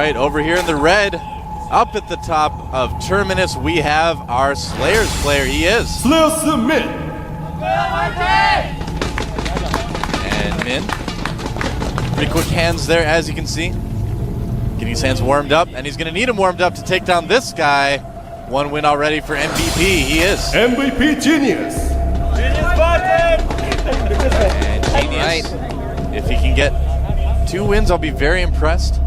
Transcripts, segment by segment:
right, over here in the red, up at the top of Terminus, we have our Slayers player. He is Slayer submit. And Min, pretty quick hands there, as you can see. Getting his hands warmed up, and he's going to need them warmed up to take down this guy. One win already for MVP. He is MVP Genius. And Genius, if he can get 2 wins, I'll be very impressed,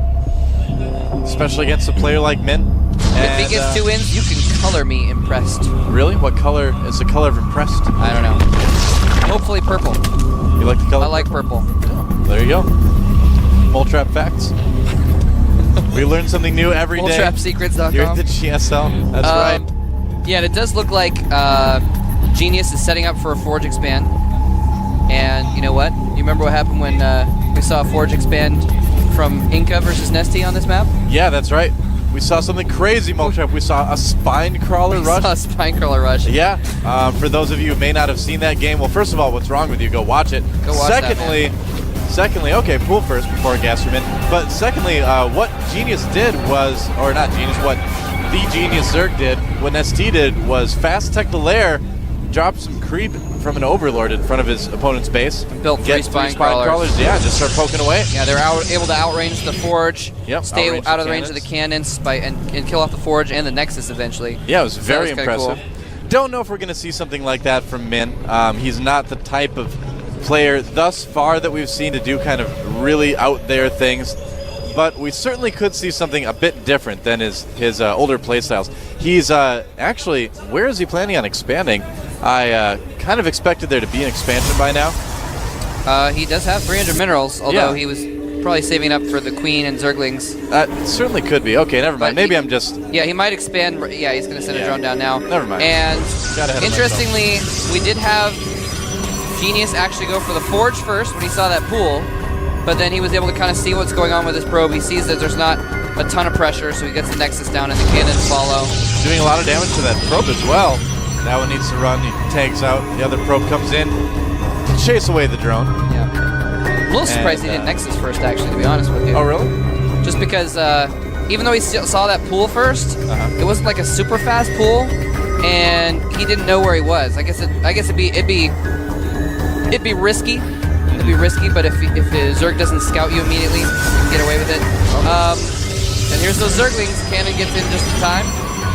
especially against a player like Min. If he gets 2 wins, you can color me impressed. Really? What color is the color of impressed? I don't know. Hopefully purple. You like the color? I like purple. Oh, there you go. Mole Trap facts. We learn something new every day. MoleTrapSecrets.com. Here at the GSL. That's right. Yeah, and it does look like Genius is setting up for a Forge expand. And you know what? You remember what happened when we saw a Forge expand from Inca versus Nesty on this map? Yeah, that's right. We saw something crazy, Moletrap. We saw a spine crawler rush. We saw a spine crawler rush. Yeah. For those of you who may not have seen that game, well, first of all, what's wrong with you? Go watch it. Go watch Secondly, okay, pool first before Gasterman. But secondly, what Genius did was, or not Genius, what the Genius Zerg did, what ST did was fast tech the lair, drop some creep from an Overlord in front of his opponent's base. Built 3 spine crawlers. Yeah, just start poking away. Yeah, they're able to outrange the Forge, stay out of the range of the cannons and kill off the Forge and the Nexus eventually. Yeah, it was very impressive. Cool. Don't know if we're going to see something like that from Min. He's not the type of player thus far that we've seen to do kind of really out there things, but we certainly could see something a bit different than his older playstyles. He's actually, where is he planning on expanding? I kind of expected there to be an expansion by now. He does have 300 minerals, although he was probably saving up for the Queen and Zerglings. Certainly could be. Okay, never mind. Maybe I'm just... Yeah, he might expand. Yeah, he's going to send a drone down now. Never mind. And interestingly, we did have Genius actually go for the Forge first when he saw that pool, but then he was able to kind of see what's going on with his probe. He sees that there's not a ton of pressure, so he gets the Nexus down and the cannons follow. Doing a lot of damage to that probe as well. That one needs to run. He tags out. The other probe comes in to chase away the drone. Yeah. I'm a little surprised he did Nexus first, actually, to be honest with you. Oh, really? Just because even though he saw that pool first, it wasn't like a super fast pool, and he didn't know where he was. I guess it'd be risky. It'd be risky, but if the Zerg doesn't scout you immediately, you can get away with it. And here's those Zerglings. Cannon gets in just in time.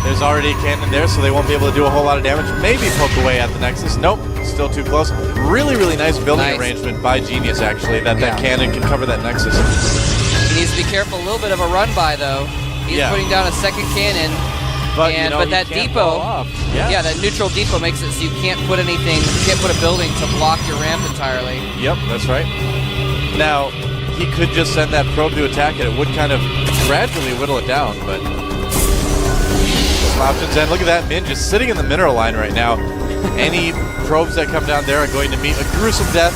There's already a cannon there, so they won't be able to do a whole lot of damage. Maybe poke away at the Nexus. Nope, still too close. Really, really nice building arrangement by Genius, actually, that cannon can cover that Nexus. He needs to be careful. A little bit of a run-by, though. He's putting down a second cannon. But, but that depot, that neutral depot makes it so you can't put a building to block your ramp entirely. Yep, that's right. Now, he could just send that probe to attack it. It would kind of gradually whittle it down, but some options. And look at that, Min just sitting in the mineral line right now. Any probes that come down there are going to meet a gruesome death.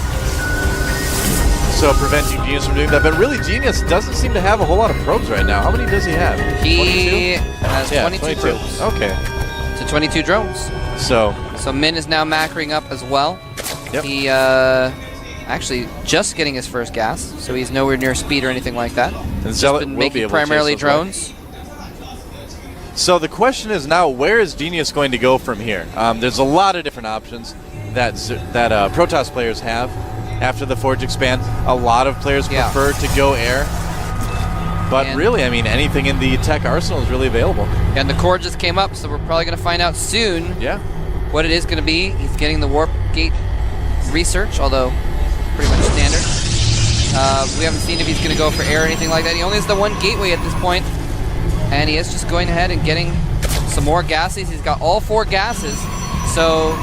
So preventing Genius from doing that. But really, Genius doesn't seem to have a whole lot of probes right now. How many does he have? He has 22 probes. Okay. To 22 drones. So Min is now macroing up as well. Yep. He actually just getting his first gas, so he's nowhere near speed or anything like that. And Zealot will making be able primarily to chase those drones. So the question is now, where is Genius going to go from here? There's a lot of different options that Protoss players have after the Forge expand. A lot of players prefer to go air. But really, I mean, anything in the tech arsenal is really available. And the core just came up, so we're probably going to find out soon what it is going to be. He's getting the warp gate research, although pretty much standard. We haven't seen if he's going to go for air or anything like that. He only has the one gateway at this point. And he is just going ahead and getting some more gases. He's got all 4 gases. So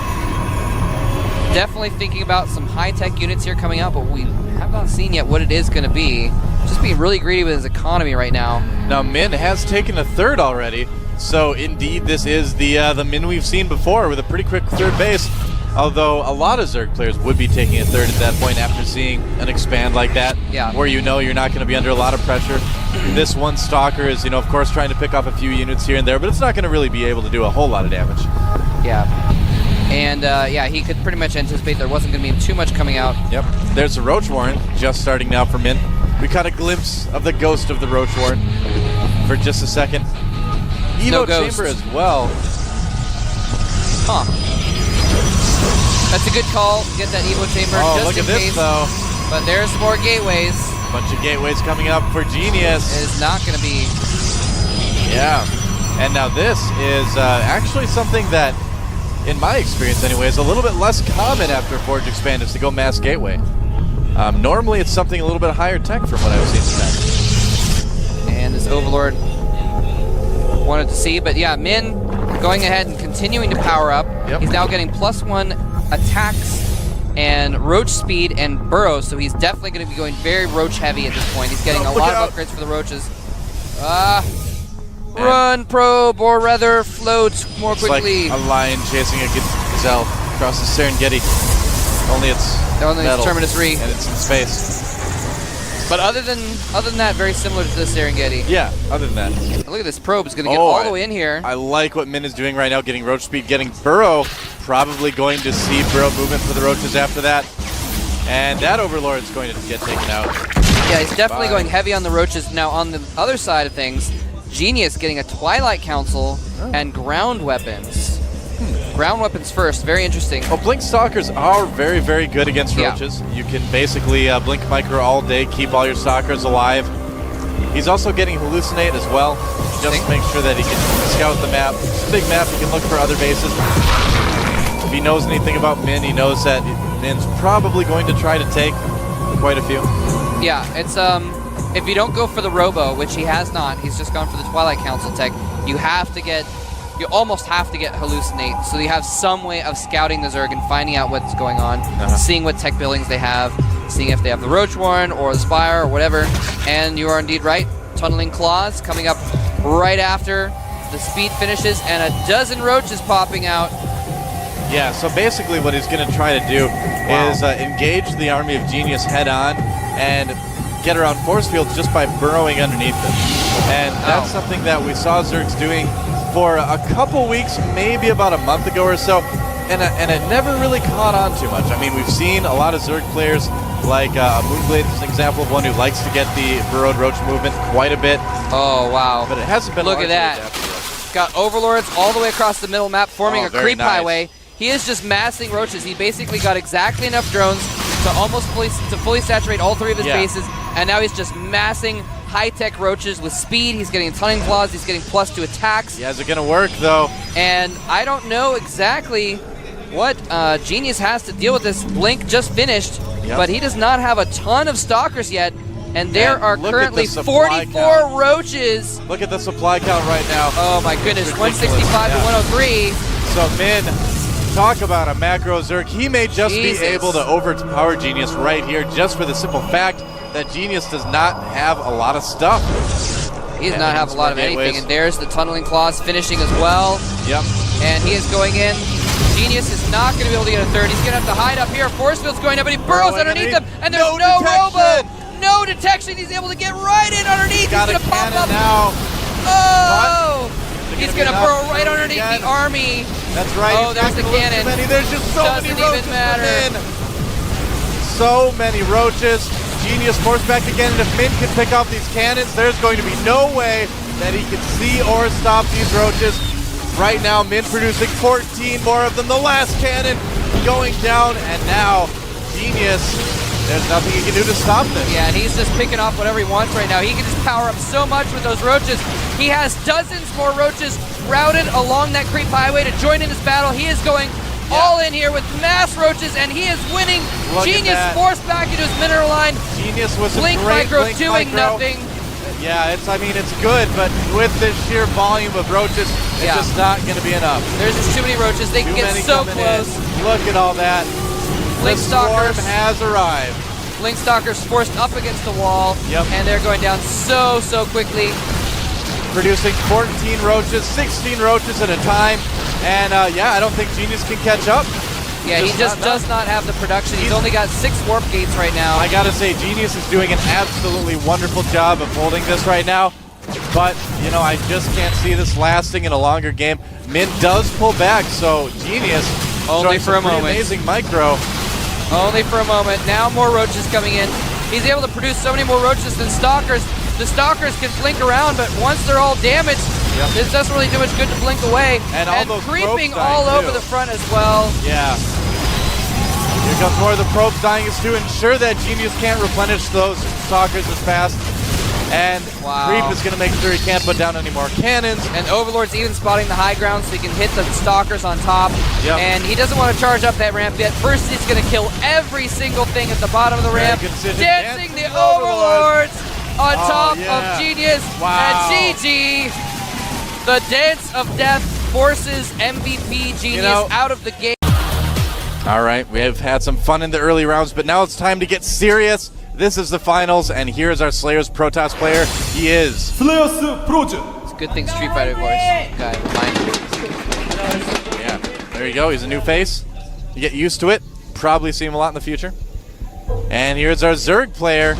definitely thinking about some high-tech units here coming out, but we have not seen yet what it is going to be. Just being really greedy with his economy right now. Now, Min has taken a third already. So indeed, this is the Min we've seen before with a pretty quick third base. Although a lot of Zerg players would be taking a third at that point after seeing an expand like that, where you know you're not going to be under a lot of pressure. This one Stalker is, of course, trying to pick off a few units here and there, but it's not going to really be able to do a whole lot of damage. Yeah. And, he could pretty much anticipate there wasn't going to be too much coming out. Yep. There's the Roach Warren just starting now for Min. We caught a glimpse of the ghost of the Roach Warren. for just a second. Evo No ghost. chamber as well. Huh. That's a good call. Get that Evo chamber Oh, just look in at this case. though. But there's more gateways. Bunch of gateways coming up for Genius. It is not going to be. Yeah. And now this is actually something that, in my experience anyway, is a little bit less common after Forge Expand is to go mass gateway. Normally it's something a little bit higher tech from what I've seen in that. And this Overlord wanted to see, but yeah, Min going ahead and continuing to power up. Yep. He's now getting +1 attacks and roach speed and burrow, so he's definitely going to be going very roach heavy at this point. He's getting a lot of upgrades for the roaches. Run, probe, or rather float more quickly. It's like a lion chasing a gazelle across the Serengeti. Only it's metal, Terminus Re. and it's in space. But other than that, very similar to the Serengeti. Yeah, other than that. Look at this probe. It's going to get all the way in here. I like what Min is doing right now, getting roach speed, getting burrow. Probably going to see burrow movement for the roaches after that. And that Overlord's going to get taken out. Yeah, he's definitely going heavy on the roaches. Now, on the other side of things, Genius getting a Twilight Council and ground weapons. Ground weapons first, very interesting. Well, Blink Stalkers are very, very good against Yeah. roaches. You can basically Blink Micro all day, keep all your Stalkers alive. He's also getting Hallucinate as well, just to make sure that he can scout the map. It's a big map, he can look for other bases. If he knows anything about Min, he knows that Min's probably going to try to take quite a few. Yeah, it's if you don't go for the Robo, which he has not, he's just gone for the Twilight Council tech, you almost have to get Hallucinate, so you have some way of scouting the Zerg and finding out what's going on, seeing what tech buildings they have, seeing if they have the Roach Warren or the Spire or whatever, and you are indeed right. Tunneling Claws coming up right after the speed finishes, and a dozen roaches popping out. Yeah, so basically what he's going to try to do is engage the Army of Genius head on and get around force fields just by burrowing underneath them. And that's something that we saw Zergs doing for a couple weeks, maybe about a month ago or so, and it never really caught on too much. I mean, we've seen a lot of Zerg players, like Moonblade is an example of one who likes to get the burrowed roach movement quite a bit. Oh, wow. But it hasn't been Look at that. Got Overlords all the way across the middle map, forming a creep highway. He is just massing roaches. He basically got exactly enough drones to fully saturate all three of his bases, and now he's just massing high-tech roaches with speed. He's getting Tunneling Claws. He's getting +2 attacks. Yeah, is it going to work, though? And I don't know exactly what Genius has to deal with this. Blink just finished, but he does not have a ton of Stalkers yet, and there are currently 44 roaches. Look at the supply count right now. Oh my goodness, 165 to 103. So Min, talk about a macro Zerg. He may just be able to overpower Genius right here just for the simple fact that Genius does not have a lot of stuff. He does not have a lot of anything, and there's the Tunneling Claws finishing as well. Yep. And he is going in. Genius is not going to be able to get a third. He's going to have to hide up here. Force field's going up, but he burrows underneath them, and there's no Robo. No detection. He's able to get right in underneath. He's going to pop up. Now. Oh! He's going to burrow right underneath the army. That's right. Oh, there's the cannon. There's just so many roaches. Doesn't even matter. So many roaches. Genius forced back again, and if Min can pick off these cannons, there's going to be no way that he can see or stop these roaches. Right now, Min producing 14 more of them. The last cannon going down, and now Genius, there's nothing he can do to stop this. Yeah, and he's just picking off whatever he wants right now. He can just power up so much with those roaches. He has dozens more roaches routed along that creep highway to join in this battle. He is going all in here with mass roaches, and he is winning. Genius forced back into his mineral line. Genius was Blink a great Micro doing nothing. Yeah, it's good, but with this sheer volume of roaches, it's just not going to be enough. There's just too many roaches. They can get so close. Look at all that. Blink the swarm Stalkers has arrived. Blink Stalkers forced up against the wall, and they're going down so quickly. Producing 14 roaches, 16 roaches at a time, and I don't think Genius can catch up. Yeah, he just does not have the production. He's only got 6 warp gates right now. I gotta say, Genius is doing an absolutely wonderful job of holding this right now, but, I just can't see this lasting in a longer game. Min does pull back, so Genius only for a moment. Amazing micro. Only for a moment. Now more roaches coming in. He's able to produce so many more roaches than Stalkers. the Stalkers can blink around, but once they're all damaged, this doesn't really do much good to blink away. And all those creeping probes all dying, over too. the front as well. Yeah. Here comes more of the probes dying is to ensure that Genius can't replenish those Stalkers as fast. And Creep is going to make sure he can't put down any more cannons. And Overlord's even spotting the high ground so he can hit the Stalkers on top. Yep. And he doesn't want to charge up that ramp yet. First, he's going to kill every single thing at the bottom of the ramp. Dancing the Overlords on top of Genius. Wow. And GG, the dance of death, forces MVP Genius out of the game. All right, we have had some fun in the early rounds, but now it's time to get serious. This is the finals, and here's our Slayers Protoss player. He is Slayers Project. It's a good thing Street Fighter voice guy reminded me. Yeah, there you go. He's a new face. You get used to it. Probably see him a lot in the future. And here's our Zerg player,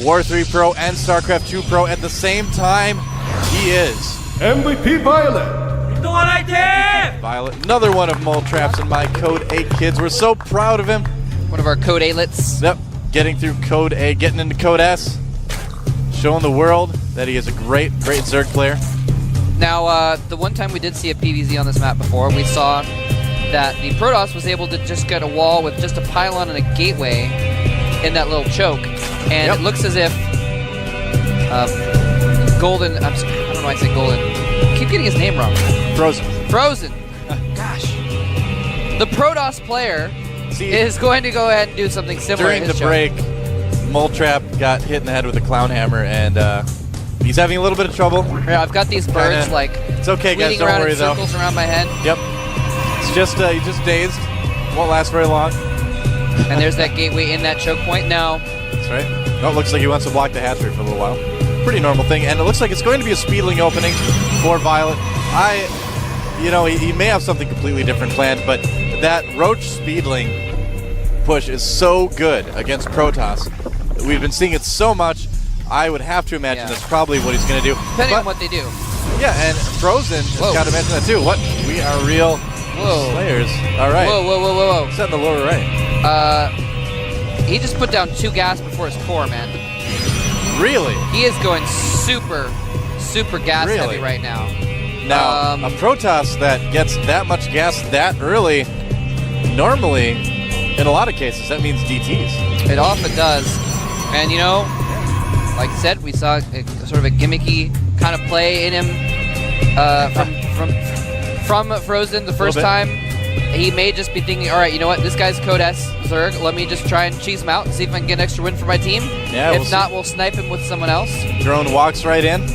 War 3 Pro and StarCraft 2 Pro at the same time. He is MVP Violet. Violet, another one of Mole Traps and my Code 8 kids. We're so proud of him. One of our Code 8lets. Yep, getting through Code A, getting into Code S, showing the world that he is a great Zerg player. Now, the one time we did see a PvZ on this map before, we saw that the Protoss was able to just get a wall with just a pylon and a gateway in that little choke. And it looks as if Golden, I don't know why I say Golden. I keep getting his name wrong. Frozen. Gosh. The Protoss player is going to go ahead and do something similar. During the break, Mole Trap got hit in the head with a clown hammer, and he's having a little bit of trouble. Yeah, I've got these birds it's okay, guys. Don't worry though. Circles around my head. Yep. It's just he's just dazed. Won't last very long. And there's that gateway in that choke point now. That's right. Oh, it looks like he wants to block the hatchery for a little while. Pretty normal thing, and it looks like it's going to be a speedling opening for Violet. He may have something completely different planned, but that Roach speedling push is so good against Protoss. We've been seeing it so much. I would have to imagine that's probably what he's going to do. Depending on what they do. Yeah, and Frozen has got to mention that too. What? We are real Slayers. All right. Whoa. Set in the lower right. He just put down 2 gas before his core, man. Really? He is going super gas heavy right now. Now, a Protoss that gets that much gas that early, normally, in a lot of cases, that means DTs. It often does. And, like I said, we saw sort of a gimmicky kind of play in him from Frozen the first time. He may just be thinking, all right, you know what, this guy's Code S Zerg. Let me just try and cheese him out and see if I can get an extra win for my team. Yeah, if not, we'll snipe him with someone else. Drone walks right in.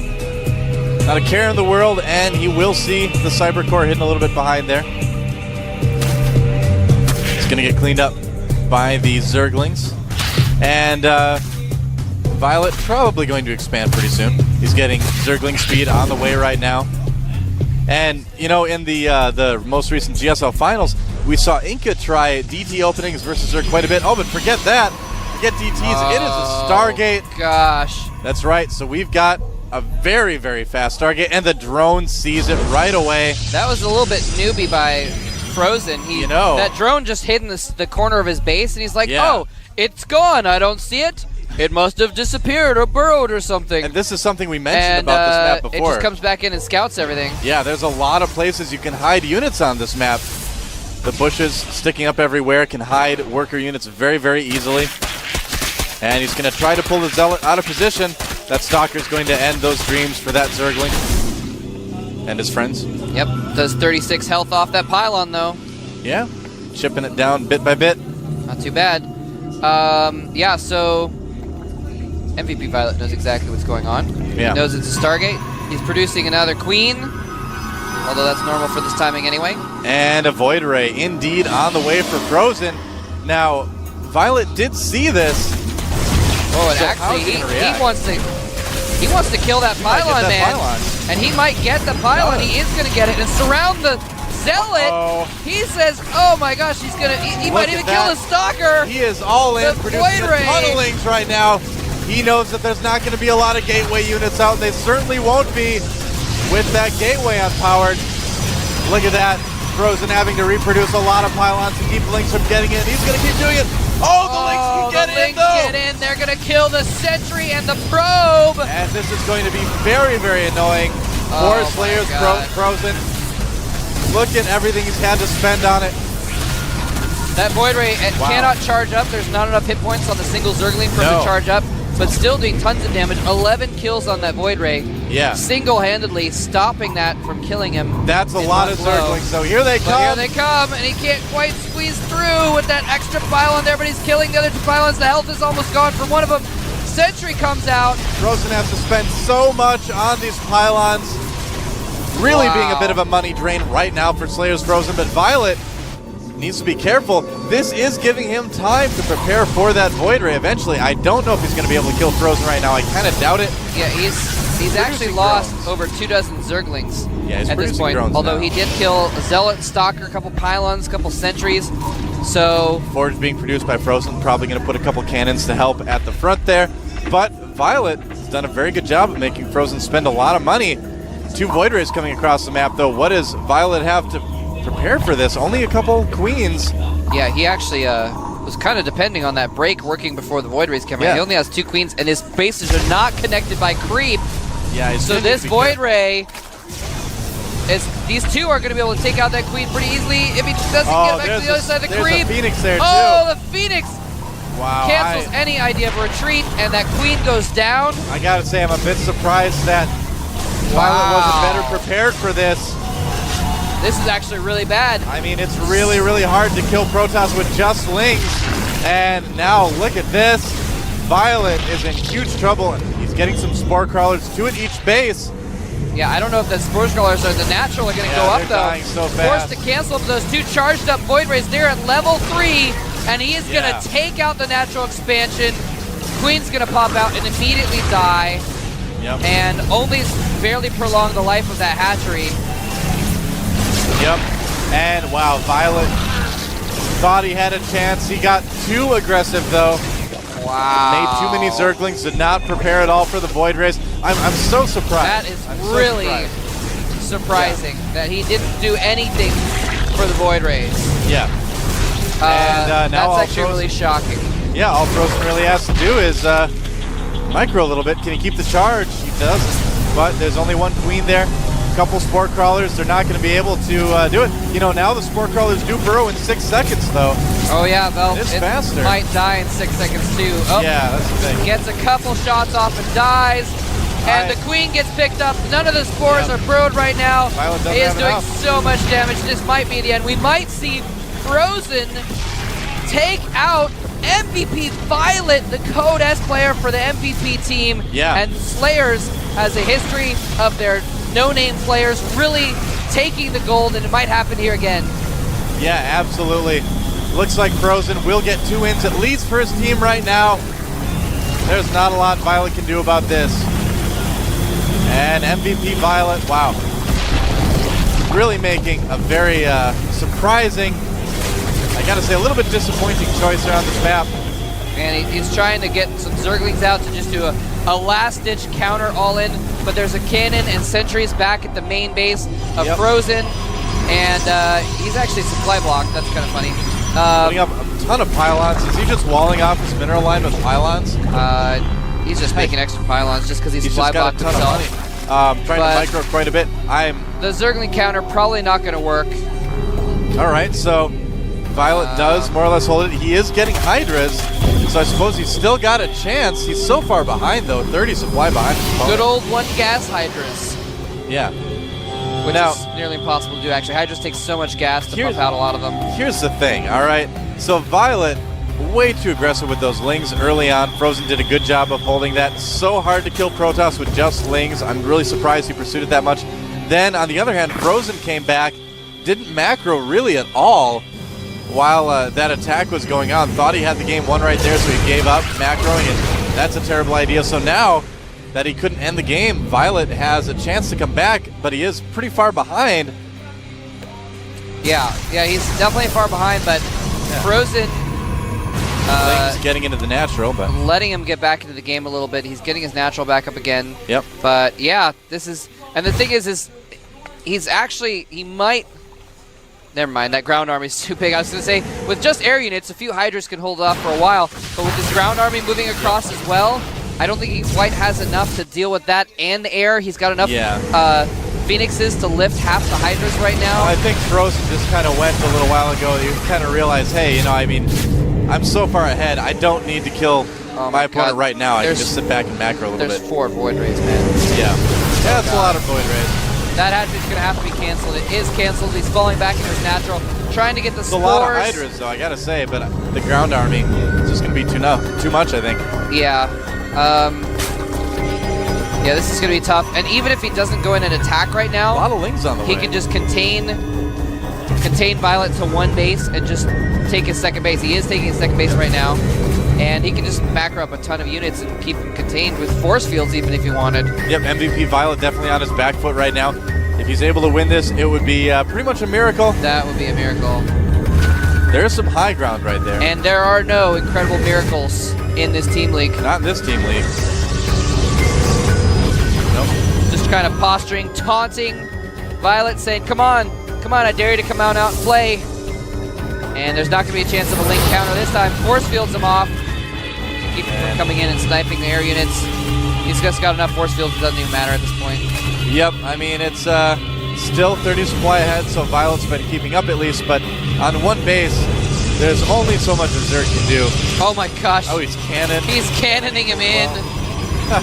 Not a care in the world, and he will see the Cyber Core hidden a little bit behind there. It's going to get cleaned up by the Zerglings. And Violet probably going to expand pretty soon. He's getting Zergling speed on the way right now. And, in the most recent GSL finals, we saw Inca try DT openings versus Zerg quite a bit. Oh, but forget that. Forget DTs. It is a Stargate. Gosh. That's right. So we've got a very, very fast Stargate, and the drone sees it right away. That was a little bit newbie by Frozen. That drone just hid in the corner of his base, and he's like, oh, it's gone. I don't see it. It must have disappeared or burrowed or something. And this is something we mentioned about this map before. It just comes back in and scouts everything. Yeah, there's a lot of places you can hide units on this map. The bushes sticking up everywhere can hide worker units very, very easily. And he's going to try to pull the Zealot out of position. That Stalker's going to end those dreams for that Zergling and his friends. Yep, does 36 health off that pylon, though. Yeah, chipping it down bit by bit. Not too bad. Yeah, so MVP Violet knows exactly what's going on. Yeah. He knows it's a Stargate. He's producing another Queen, although that's normal for this timing anyway. And a Void Ray, indeed, on the way for Frozen. Now, Violet did see this. Oh, and actually, he wants to kill that pylon, man. And he might get the pylon. He is going to get it and surround the Zealot. He says, oh my gosh, he might even kill the Stalker. He is all in, producing the tunnelings right now. He knows that there's not going to be a lot of gateway units out. They certainly won't be with that gateway unpowered. Look at that. Frozen having to reproduce a lot of pylons to keep Lynx from getting in. He's going to keep doing it. Oh, the Lynx can get in, though! Get in. They're going to kill the Sentry and the Probe. And this is going to be very, very annoying. Four Slayers frozen. Look at everything he's had to spend on it. That Void Ray cannot charge up. There's not enough hit points on the single Zergling for him to charge up, but still doing tons of damage. 11 kills on that Void Ray. Yeah. Single-handedly stopping that from killing him. That's a lot of Zerglings, so here they come. Here they come, and he can't quite squeeze through with that extra pylon there, but he's killing the other two pylons. The health is almost gone from one of them. Sentry comes out. Frozen has to spend so much on these pylons. Really being a bit of a money drain right now for Slayers Frozen, but Violet needs to be careful. This is giving him time to prepare for that Void Ray eventually. I don't know if he's going to be able to kill Frozen right now. I kind of doubt it. Yeah, he's actually lost over 24 Zerglings at this point. Although he did kill a Zealot, Stalker, a couple pylons, a couple sentries. So Forge being produced by Frozen, probably going to put a couple cannons to help at the front there. But Violet has done a very good job of making Frozen spend a lot of money. 2 Void Rays coming across the map, though. What does Violet have to prepare for this? Only a couple Queens. Yeah, he actually was kind of depending on that break working before the Void Rays came out. He only has 2 Queens, and his bases are not connected by creep. Yeah, so this Void Ray, these 2 are going to be able to take out that Queen pretty easily if he doesn't get back to the other side of the creep. There's a Phoenix there, too. Oh, the Phoenix cancels any idea of a retreat, and that Queen goes down. I got to say, I'm a bit surprised that Violet wasn't better prepared for this. This is actually really bad. I mean, it's really, really hard to kill Protoss with just Lings. And now look at this. Violet is in huge trouble. He's getting some Spore Crawlers, 2 at each base. Yeah, I don't know if the Spore Crawlers are the natural are going to go up, though. Dying so fast. Forced to cancel those 2 charged up Void Rays there at level 3. And he is going to take out the natural expansion. Queen's going to pop out and immediately die. Yep. And only barely prolong the life of that hatchery. Yep. And wow, Violet thought he had a chance. He got too aggressive, though. Wow. Made too many Zerglings, did not prepare at all for the Void Rays. I'm so surprised. That is really surprising that he didn't do anything for the Void Rays. Yeah. And now that's actually really shocking. Yeah, all Frozen really has to do is micro a little bit. Can he keep the charge? He doesn't. But there's only 1 Queen there. Couple Spore Crawlers, they're not going to be able to do it. You know, now the Spore Crawlers do burrow in 6 seconds, though. Oh, yeah, well, it faster. Might die in 6 seconds, too. Oh, yeah, that's the thing. Gets a couple shots off and dies. And the Queen gets picked up. None of the Spores are burrowed right now. He is doing so much damage. This might be the end. We might see Frozen take out MVP Violet, the Code S player for the MVP team. Yeah. And Slayers has a history of their no-name players really taking the gold, and it might happen here again. Yeah, absolutely. Looks like Frozen will get 2 wins at least for his team right now. There's not a lot Violet can do about this. And MVP Violet, wow. Really making a very surprising, I gotta say, a little bit disappointing choice here on this map. And he's trying to get some Zerglings out to just do a last-ditch counter all-in, but there's a cannon and sentries back at the main base of Frozen, and he's actually supply blocked. That's kind of funny. Putting up a ton of pylons. Is he just walling off his mineral line with pylons? He's just making extra pylons just because he's supply blocked himself. Trying to micro quite a bit. The Zergling counter probably not going to work. All right, so Violet does more or less hold it. He is getting Hydras, so I suppose he's still got a chance. He's so far behind, though, 30 supply behind. Good old 1 gas Hydras. Yeah. Which is nearly impossible to do, actually. Hydras take so much gas to pump out a lot of them. Here's the thing, all right? So Violet, way too aggressive with those Lings early on. Frozen did a good job of holding that. So hard to kill Protoss with just Lings. I'm really surprised he pursued it that much. Then, on the other hand, Frozen came back, didn't macro really at all while that attack was going on. Thought he had the game won right there, so he gave up macroing, and that's a terrible idea. So now that he couldn't end the game, Violet has a chance to come back, but he is pretty far behind. Yeah, he's definitely far behind, but Frozen Lings getting into the natural, but letting him get back into the game a little bit. He's getting his natural back up again. Yep. But yeah, this is, and the thing is he's actually, Never mind, that ground army's too big. I was going to say, with just air units, a few Hydras can hold off for a while, but with this ground army moving across as well, I don't think he quite has enough to deal with that and the air. He's got enough Phoenixes to lift half the Hydras right now. Well, I think Frozen just kind of went a little while ago. You kind of realize, hey, you know, I mean, I'm so far ahead, I don't need to kill my opponent right now. I can just sit back and macro a little bit. There's 4 Void Rays, man. Yeah, that's a lot of Void Rays. That hatchery's going to have to be canceled. It is canceled. He's falling back into his natural, trying to get the spores. There's a lot of Hydras, though, I gotta say, but the ground army is just going to be too much, I think. Yeah. Yeah, this is going to be tough. And even if he doesn't go in and attack right now, a lot of Lings on the way. He can just contain Violet to 1 base and just take his second base. He is taking his second base right now. And he can just macro up a ton of units and keep him contained with force fields even if he wanted. Yep, MVP Violet definitely on his back foot right now. If he's able to win this, it would be pretty much a miracle. That would be a miracle. There's some high ground right there. And there are no incredible miracles in this team league. Not in this team league. Nope. Just kind of posturing, taunting Violet, saying, come on, I dare you to come out and play. And there's not going to be a chance of a link counter this time. Force fields him off. Keep him from coming in and sniping the air units. He's just got enough force fields, it doesn't even matter at this point. Yep, I mean, it's still 30 supply ahead, so Violet's been keeping up at least, but on 1 base, there's only so much a Zerg can do. Oh my gosh. Oh, he's cannon. He's cannoning him in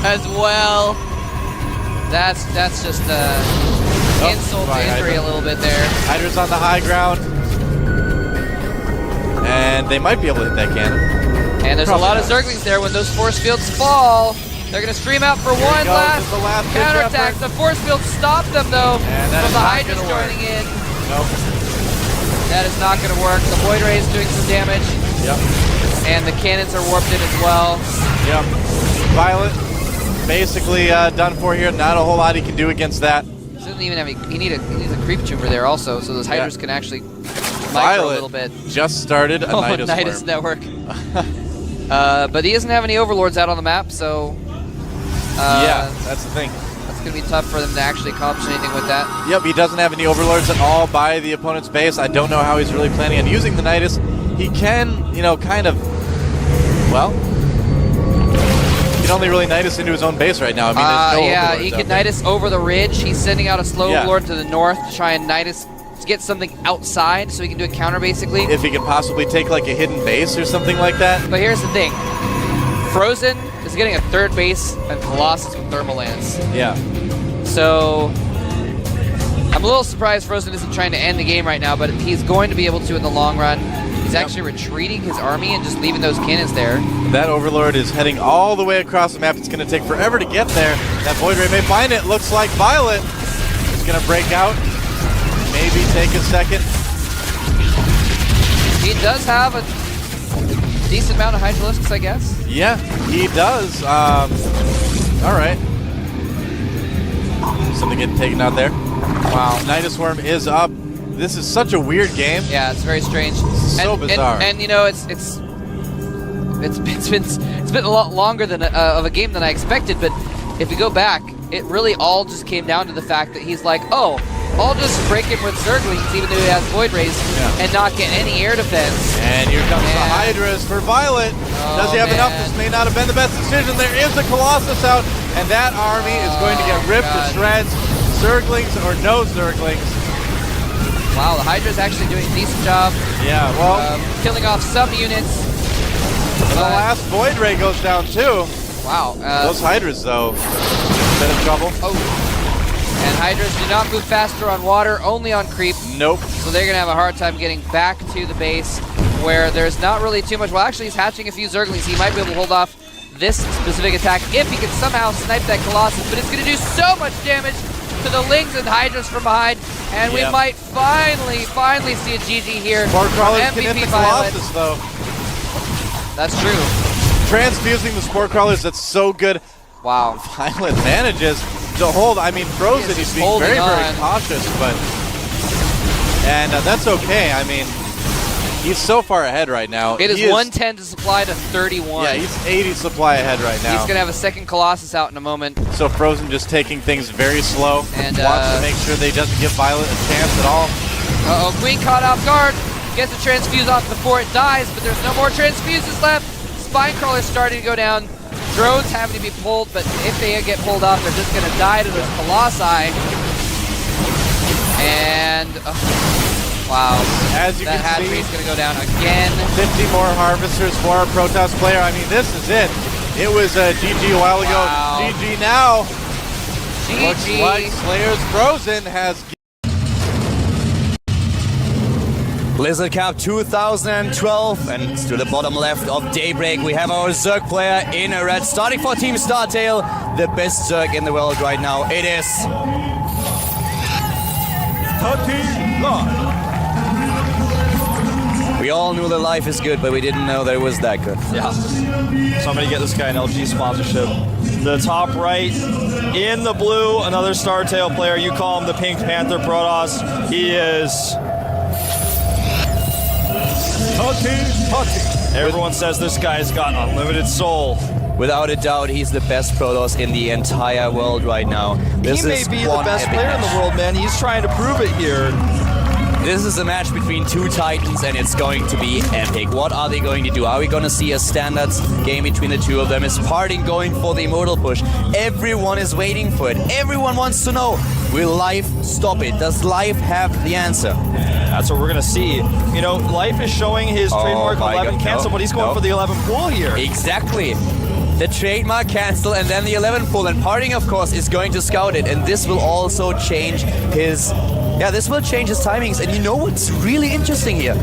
as well. That's just insult to injury a little bit there. Hydra's on the high ground. And they might be able to hit that cannon. And there's a lot of Zerglings there. When those force fields fall, they're going to stream out for one last counterattack. The force fields stop them, though, from the Hydras joining in. Nope. That is not going to work. The Void Ray is doing some damage. Yep. And the cannons are warped in as well. Yep. Violet basically done for here. Not a whole lot he can do against that. He doesn't even have he needs a creep tumor there also, so those Hydras can actually micro a little bit. Just started a Nidus network. But he doesn't have any overlords out on the map, so yeah, that's the thing. That's going to be tough for them to actually accomplish anything with that. Yep, he doesn't have any overlords at all by the opponent's base. I don't know how he's really planning on using the Nidus. He can, you know, kind of, well, he can only really Nidus into his own base right now. I mean, there's no yeah, he can Nidus over the ridge. He's sending out a slow overlord to the north to try and Nidus get something outside so he can do a counter, basically. If he can possibly take, like, a hidden base or something like that. But here's the thing. Frozen is getting a 3rd base and Colossus with Thermal Lance. Yeah. So I'm a little surprised Frozen isn't trying to end the game right now, but he's going to be able to in the long run. He's actually retreating his army and just leaving those cannons there. That Overlord is heading all the way across the map. It's going to take forever to get there. That Void Ray may find it. Looks like Violet is going to break out. Maybe take a second. He does have a decent amount of Hydralisks, I guess. Yeah, he does. All right. Something getting taken out there. Wow. Nidus Worm is up. This is such a weird game. Yeah, it's very strange. So bizarre. And you know, it's been a lot longer than of a game than I expected. But if you go back, it really all just came down to the fact that he's like, oh, I'll just break him with Zerglings, even though he has Void Rays, and not get any air defense. And here comes the Hydras for Violet. Does he have enough? This may not have been the best decision. There is a Colossus out, and that army is going to get ripped to shreds. Zerglings or no Zerglings. Wow, the Hydra's actually doing a decent job. Yeah, well, killing off some units. The last Void Ray goes down too. Wow. Those Hydras, though, a bit of trouble. Oh. And Hydras do not move faster on water, only on creep. Nope. So they're going to have a hard time getting back to the base where there's not really too much. Well, actually, he's hatching a few Zerglings. He might be able to hold off this specific attack if he can somehow snipe that Colossus, but it's going to do so much damage to the Lings and Hydras from behind, and we might finally see a GG here. Spore Crawlers can hit the Violet. Colossus, though. That's true. Transfusing the Spore Crawlers, that's so good. Wow. Violet manages to hold. I mean, Frozen, he's being very, very cautious, but... And that's okay. I mean, he's so far ahead right now. It is 110 to supply to 31. Yeah, he's 80 supply ahead right now. He's going to have a second Colossus out in a moment. So Frozen just taking things very slow. And wants to make sure they doesn't give Violet a chance at all. Uh-oh, Queen caught off guard. Gets a transfuse off before it dies, but there's no more transfuses left. Spine crawler's starting to go down. Drones having to be pulled, but if they get pulled off, they're just going to die to those Colossi. And, wow. As you that can see, hatchery's going to go down again. 50 more harvesters for our Protoss player. I mean, this is it. It was GG a while ago. Wow. GG now. GG. Looks like Slayer's Frozen has... Blizzard Cup 2012, and to the bottom left of Daybreak we have our Zerg player in a red, starting for Team Startail, the best Zerg in the world right now. It is... Starting live. We all knew that life is good, but we didn't know that it was that good. Yeah. So I'm going to get this guy an LG sponsorship. The top right, in the blue, another Startail player. You call him the Pink Panther Protoss. He is... Everyone says this guy's got unlimited soul. Without a doubt, he's the best Protoss in the entire world right now. He may be the best player in the world, man. He's trying to prove it here. This is a match between two titans, and it's going to be epic. What are they going to do? Are we going to see a standards game between the two of them? Is Parting going for the immortal push? Everyone is waiting for it. Everyone wants to know, will Life stop it? Does Life have the answer? That's what we're going to see. You know, Life is showing his trademark 11 cancel, but he's going for the 11 pull here. Exactly. The trademark cancel and then the 11 pull, and Parting, of course, is going to scout it, and this will also change his... Yeah, this will change his timings, and you know what's really interesting here?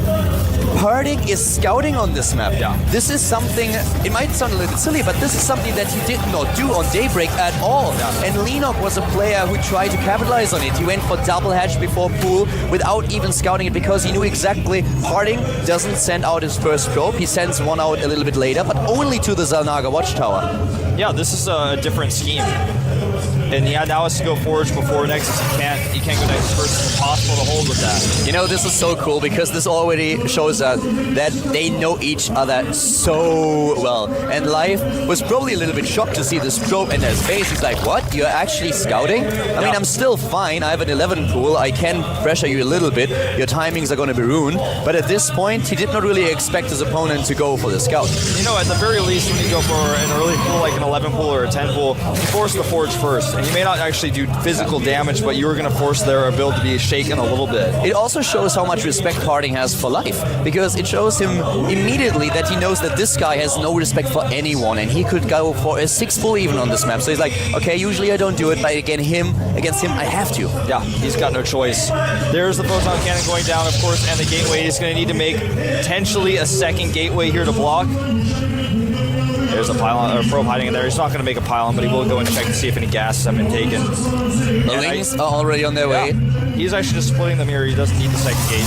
Parting is scouting on this map. Yeah. This is something, it might sound a little bit silly, but this is something that he did not do on Daybreak at all. Yeah. And Lenok was a player who tried to capitalize on it. He went for double hatch before pool without even scouting it, because he knew exactly Parting doesn't send out his first probe. He sends one out a little bit later, but only to the Zalnaga watchtower. Yeah, this is a different scheme. And yeah, now has to go Forge before Nexus. He can't go Nexus first. It's impossible to hold with that. You know, this is so cool because this already shows us that they know each other so well. And Life was probably a little bit shocked to see this probe in his face. He's like, what? You're actually scouting? I mean, I'm still fine. I have an 11 pool. I can pressure you a little bit. Your timings are going to be ruined. But at this point, he did not really expect his opponent to go for the scout. You know, at the very least, when you go for an early pool like an 11 pool or a 10 pool, you force the Forge first. And you may not actually do physical damage, but you're going to force their ability to be shaken a little bit. It also shows how much respect Parting has for Life, because it shows him immediately that he knows that this guy has no respect for anyone, and he could go for a 6 pull even on this map. So he's like, okay, usually I don't do it, but against him, I have to. Yeah, he's got no choice. There's the photon cannon going down, of course, and the gateway. He's going to need to make potentially a second gateway here to block. There's a pylon, or probe hiding in there. He's not going to make a pylon, but he will go and check to see if any gases have been taken. The Lings are already on their way. He's actually just splitting them here. He doesn't need the second gate.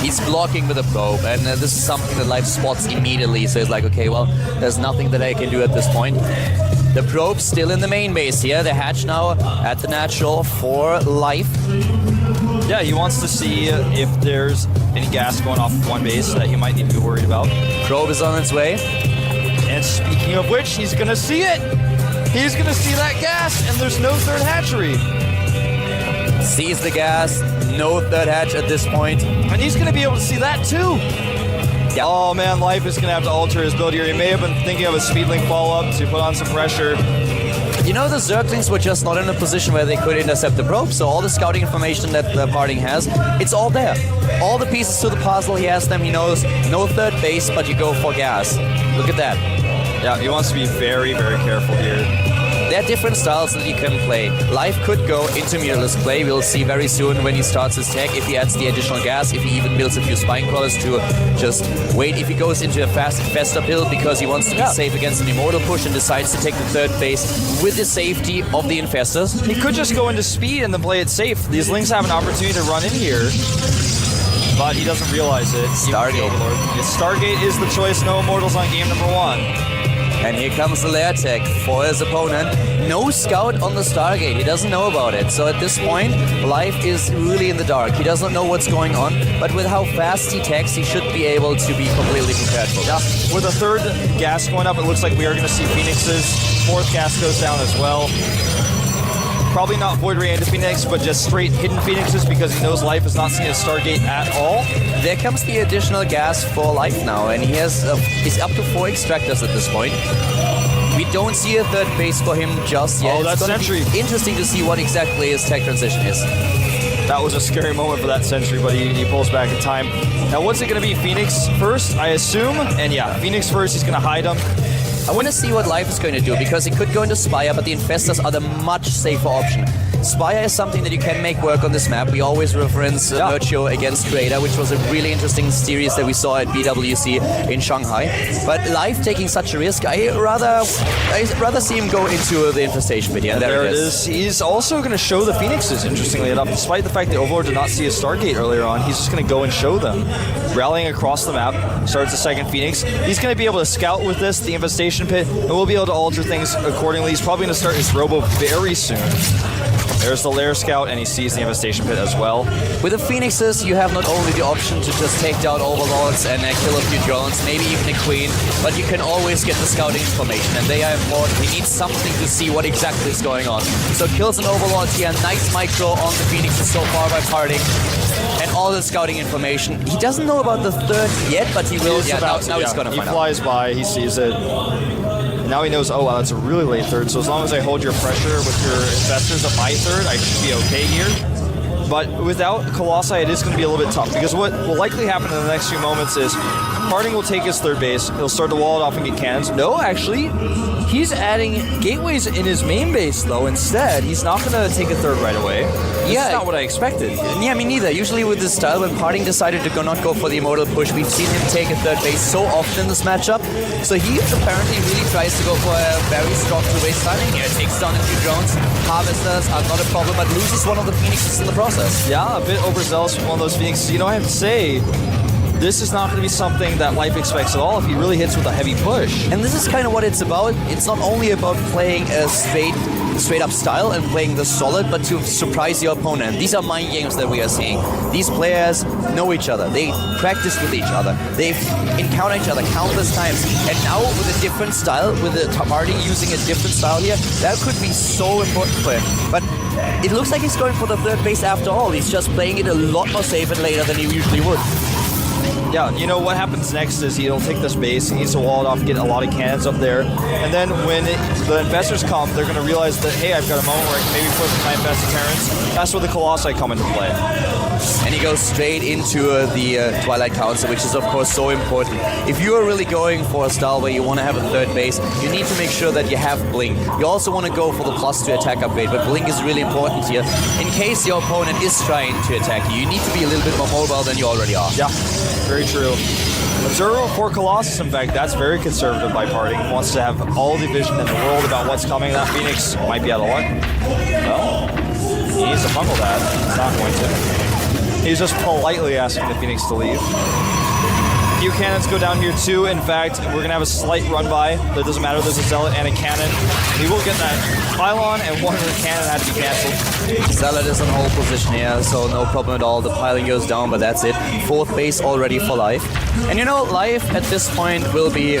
He's blocking with a probe, and this is something that Life spots immediately. So he's like, okay, well, there's nothing that I can do at this point. The probe's still in the main base here. The hatch now at the natural for Life. Yeah, he wants to see if there's any gas going off of one base that he might need to be worried about. Probe is on its way. And speaking of which, he's going to see it. He's going to see that gas, and there's no third hatchery. Sees the gas, no third hatch at this point. And he's going to be able to see that too. Yeah. Oh man, Life is going to have to alter his build here. He may have been thinking of a speedlink follow-up to put on some pressure. You know, the Zerglings were just not in a position where they could intercept the probe, so all the scouting information that the Parting has, it's all there. All the pieces to the puzzle, he has them, he knows no third base, but you go for gas. Look at that. Yeah, he wants to be very, very careful here. There are different styles that you can play. Life could go into mirrorless play. We'll see very soon when he starts his tech, if he adds the additional gas, if he even builds a few spine crawlers to just wait. If he goes into a faster build because he wants to be safe against an immortal push and decides to take the third base with the safety of the infestors. He could just go into speed and then play it safe. These Lings have an opportunity to run in here, but he doesn't realize it. Stargate. Stargate is the choice. No immortals on game number 1. And here comes the lair tech for his opponent. No scout on the Stargate. He doesn't know about it. So at this point, Life is really in the dark. He doesn't know what's going on. But with how fast he techs, he should be able to be completely prepared for this. Yeah. With a third gas going up, it looks like we are going to see Phoenix's 4th gas goes down as well. Probably not Void Ray into Phoenix, but just straight hidden Phoenixes because he knows Life is not seeing a Stargate at all. There comes the additional gas for Life now, and he has he's up to 4 extractors at this point. We don't see a third base for him just yet. Oh, that's Sentry. Interesting to see what exactly his tech transition is. That was a scary moment for that Sentry, but he pulls back in time. Now, what's it going to be? Phoenix first, I assume? And yeah, Phoenix first, he's going to hide him. I want to see what Life is going to do, because it could go into Spire, but the Infestors are the much safer option. Spire is something that you can make work on this map. We always reference Merchio against Creator, which was a really interesting series that we saw at BWC in Shanghai. But Life taking such a risk, I rather see him go into the Infestation pit here. And there it is. He's also going to show the Phoenixes, interestingly enough. Despite the fact that Overlord did not see a Stargate earlier on, he's just going to go and show them. Rallying across the map, starts the second Phoenix. He's going to be able to scout with this, the Infestation pit, and we'll be able to alter things accordingly. He's probably going to start his Robo very soon. There's the Lair Scout, and he sees the Infestation pit as well. With the Phoenixes, you have not only the option to just take down Overlords and kill a few drones, maybe even a Queen, but you can always get the scouting information, and they are important. He needs something to see what exactly is going on. So kills an Overlord here, nice micro on the Phoenixes so far by parting, and all the scouting information. He doesn't know about the third yet, but he will. Yeah, now he's going to find out. He flies by, he sees it. Now he knows, oh wow, that's a really late third, so as long as I hold your pressure with your Infestors at my third, I should be okay here. But without Colossi, it is going to be a little bit tough, because what will likely happen in the next few moments is Parting will take his third base, he'll start to wall it off and get cannons. No, actually, he's adding gateways in his main base, though, instead. He's not going to take a third right away. That's not what I expected. Yeah, me neither. Usually with this style, when Parting decided to not go for the Immortal push, we've seen him take a third base so often in this matchup. So he apparently really tries to go for a very strong two-base styling here. Takes down a few drones. Harvesters are not a problem, but loses one of the Phoenixes in the process. Yeah, a bit overzealous from one of those Phoenixes. You know, I have to say, this is not going to be something that Life expects at all if he really hits with a heavy push. And this is kind of what it's about. It's not only about playing a straight up style and playing the solid, but to surprise your opponent. These are mind games that we are seeing. These players know each other. They practice with each other. They've encountered each other countless times. And now with a different style, with the party using a different style here, that could be so important for him. But it looks like he's going for the third base after all. He's just playing it a lot more safe and later than he usually would. Yeah, you know, what happens next is he'll take this base, he needs to wall it off, get a lot of cannons up there, and then when the Infestors come, they're going to realize that, hey, I've got a moment where I can maybe put my Infested Terrans. That's where the Colossi come into play. And he goes straight into the Twilight Council, which is of course so important. If you are really going for a style where you want to have a third base, you need to make sure that you have Blink. You also want to go for the +2 attack upgrade, but Blink is really important here. In case your opponent is trying to attack you, you need to be a little bit more mobile than you already are. Yeah, very true. Observer for Colossus, in fact, that's very conservative by Parting. Wants to have all the vision in the world about what's coming. That Phoenix might be out of luck. Well, he needs to fumble that. He's not going to. He's just politely asking the Phoenix to leave. A few cannons go down here too. In fact, we're going to have a slight run by. That doesn't matter. There's a Zealot and a cannon. He will get that pylon, and one of the cannon had to be cancelled. Zealot is on hold position here, so no problem at all. The piling goes down, but that's it. Fourth base already for Life. And you know, Life at this point will be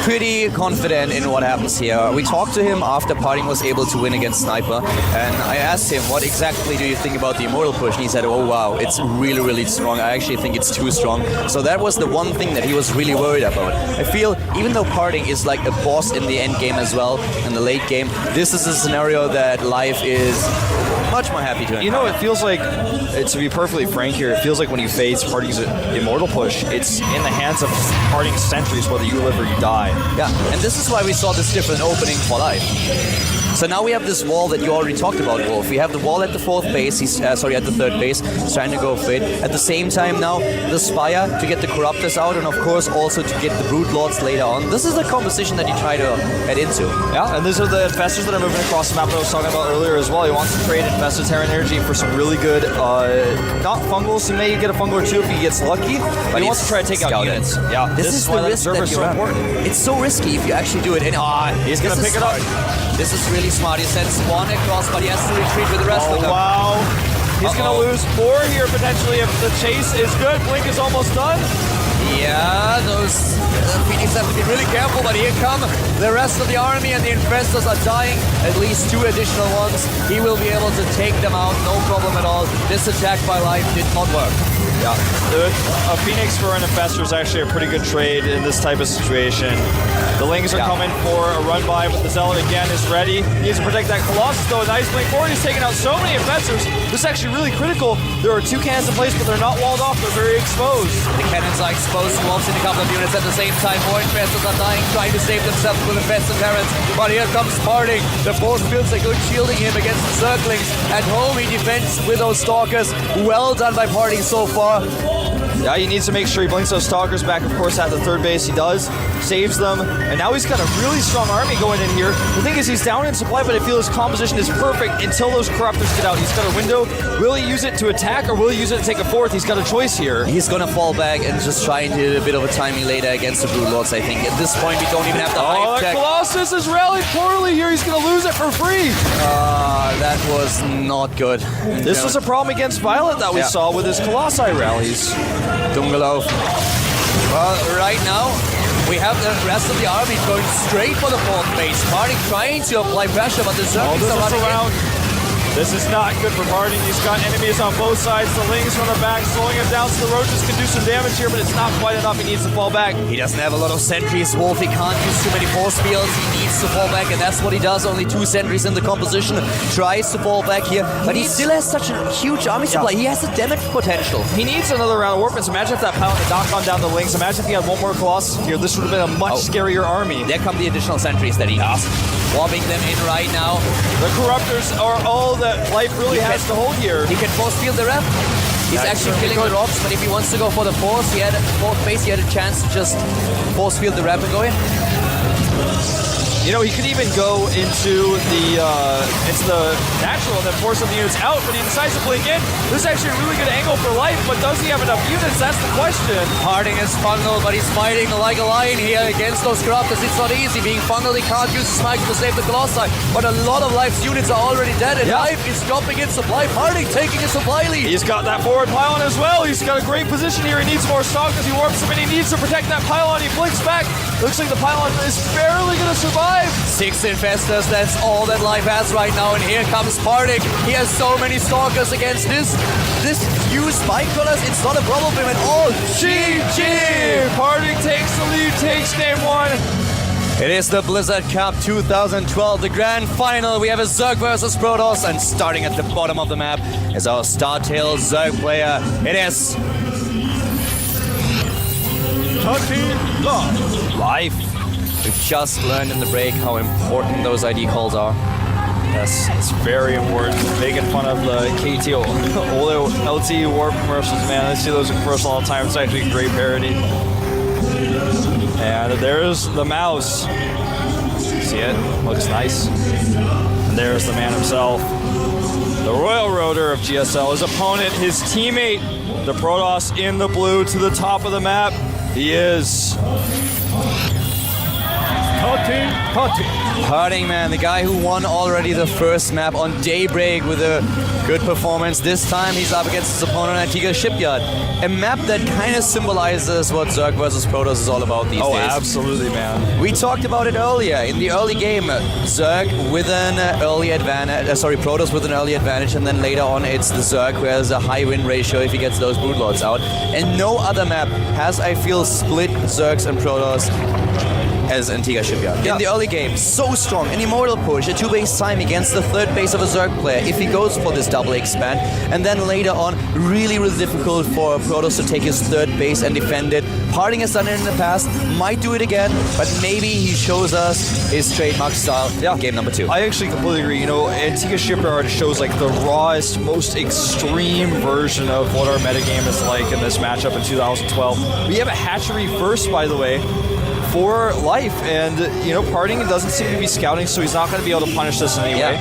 pretty confident in what happens here. We talked to him after Parting was able to win against Sniper, and I asked him, what exactly do you think about the Immortal push? And he said, oh wow, it's really, really strong. I actually think it's too strong. So that was the one thing that he was really worried about. I feel, even though Parting is like a boss in the end game as well, in the late game, this is a scenario that Life is much more happy to encounter. You know, it feels like, to be perfectly frank here, it feels like when you face Parting's Immortal push, it's in the hands of Parting's sentries, whether you live or you die. Yeah, and this is why we saw this different opening for Life. So now we have this wall that you already talked about, Wolf. We have the wall at the fourth base, at the third base, he's trying to go for it. At the same time now, the Spire to get the Corruptors out, and of course also to get the Brood Lords later on. This is the composition that you try to head into. Yeah, and these are the Infestors that are moving across the map that I was talking about earlier as well. He wants to trade Infested Terran Energy for some really good, not fungals. He may get a fungal or two if he gets lucky, but he wants to try to take out units. Yeah, this is the risk that you run. It's so risky if you actually do it. And he's going to pick it up. This is really smart. He sends one across, but he has to retreat with the rest of them. Wow. He's going to lose 4 here potentially if the chase is good. Blink is almost done. Yeah, those needs to have to be really careful, but here come the rest of the army, and the infestors are dying. At least 2 additional ones. He will be able to take them out, no problem at all. This attack by Life did not work. Yeah, a Phoenix for an Infestor is actually a pretty good trade in this type of situation. The Lings are coming for a run by, but the Zealot again is ready. He needs to protect that Colossus though. Nice blink forward. He's taking out so many Infestors. This is actually really critical. There are 2 cannons in place, but they're not walled off. They're very exposed. The cannons are exposed. Wolves in a couple of units at the same time. More Infestors are dying, trying to save themselves with Infested Terrans. But here comes Parting. The force fields are good, shielding him against the Circlings. At home, he defends with those Stalkers. Well done by Parting so far. Yeah, he needs to make sure he blinks those Stalkers back, of course, at the third base. He does, saves them, and now he's got a really strong army going in here. The thing is, he's down in supply, but I feel his composition is perfect until those Corruptors get out. He's got a window. Will he use it to attack, or will he use it to take a fourth? He's got a choice here. He's gonna fall back and just try and do a bit of a timing later against the Brood Lords, I think. At this point, we don't even have the hive tech. Colossus is rallied poorly here. He's gonna lose it for free. That was not good. This was a problem against Violet that we saw with his Colossi rallies. Dungalov. Well, right now, we have the rest of the army going straight for the 4th base. Parting trying to apply pressure, but the Zerglings are running around. This is not good for Parting. He's got enemies on both sides. The Lings from the back, slowing him down, so the Roaches can do some damage here, but it's not quite enough. He needs to fall back. He doesn't have a lot of sentries. Wolf, he can't use too many force fields. He needs to fall back, and that's what he does. Only 2 sentries in the composition. Tries to fall back here, but he still has such a huge army supply. He has a damage potential. He needs another round of Warpins. Imagine if that Pilot had not gone down the Lings. Imagine if he had 1 more Colossus here. This would have been a much scarier army. There come the additional sentries that he needs. Warping them in right now. The Corruptors are all that Life really has to hold here. He can force field the rep. He's actually killing the rocks, but if he wants to go for the 4th base, he had a chance to just force field the rep and go in. You know, he could even go into the natural and then force some units out, but he decides to blink in. This is actually a really good angle for Life, but does he have enough units? That's the question. Parting is fungal, but he's fighting like a lion here against those Corruptors. It's not easy. Being fungal, he can't use his Smite to save the Colossi, but a lot of Life's units are already dead, and Life is dropping in supply. Parting taking a supply lead. He's got that forward pylon as well. He's got a great position here. He needs more Stalkers. He warps them, and he needs to protect that pylon. He blinks back. Looks like the pylon is barely going to survive. 6 Infestors, that's all that Life has right now, and here comes Parting. He has so many Stalkers against this few Spike Colors. It's not a problem for him at all. GG! Parting takes the lead, takes game 1. It is the Blizzard Cup 2012, the grand final. We have a Zerg versus Protoss, and starting at the bottom of the map is our Startail Zerg player. It is Life. We just learned in the break how important those ID calls are. Yes, it's very important. Making fun of the KT LT Warp commercials, man. I see those in commercials all the time. It's actually a great parody. And there's the mouse. See it? Looks nice. And there's the man himself. The Royal Roader of GSL. His opponent, his teammate, the Protoss in the blue to the top of the map. He is Parting, man, the guy who won already the first map on Daybreak with a good performance. This time he's up against his opponent Antigua Shipyard. A map that kind of symbolizes what Zerg versus Protoss is all about these days. Oh, absolutely, man. We talked about it earlier. In the early game, Zerg with an early advantage, Protoss with an early advantage, and then later on it's the Zerg who has a high win ratio if he gets those Brood Lords out. And no other map has, I feel, split Zergs and Protoss as Antigua Shipyard. In the early game, so strong, an immortal push, a 2-base time against the 3rd base of a Zerg player if he goes for this double expand, and then later on, really, really difficult for Protoss to take his 3rd base and defend it. Parting has done it in the past, might do it again, but maybe he shows us his trademark style in game number 2. I actually completely agree. You know, Antigua Shipyard shows like the rawest, most extreme version of what our metagame is like in this matchup in 2012. We have a hatchery first, by the way, for Life, and you know, Parting doesn't seem to be scouting, so he's not going to be able to punish this in any way.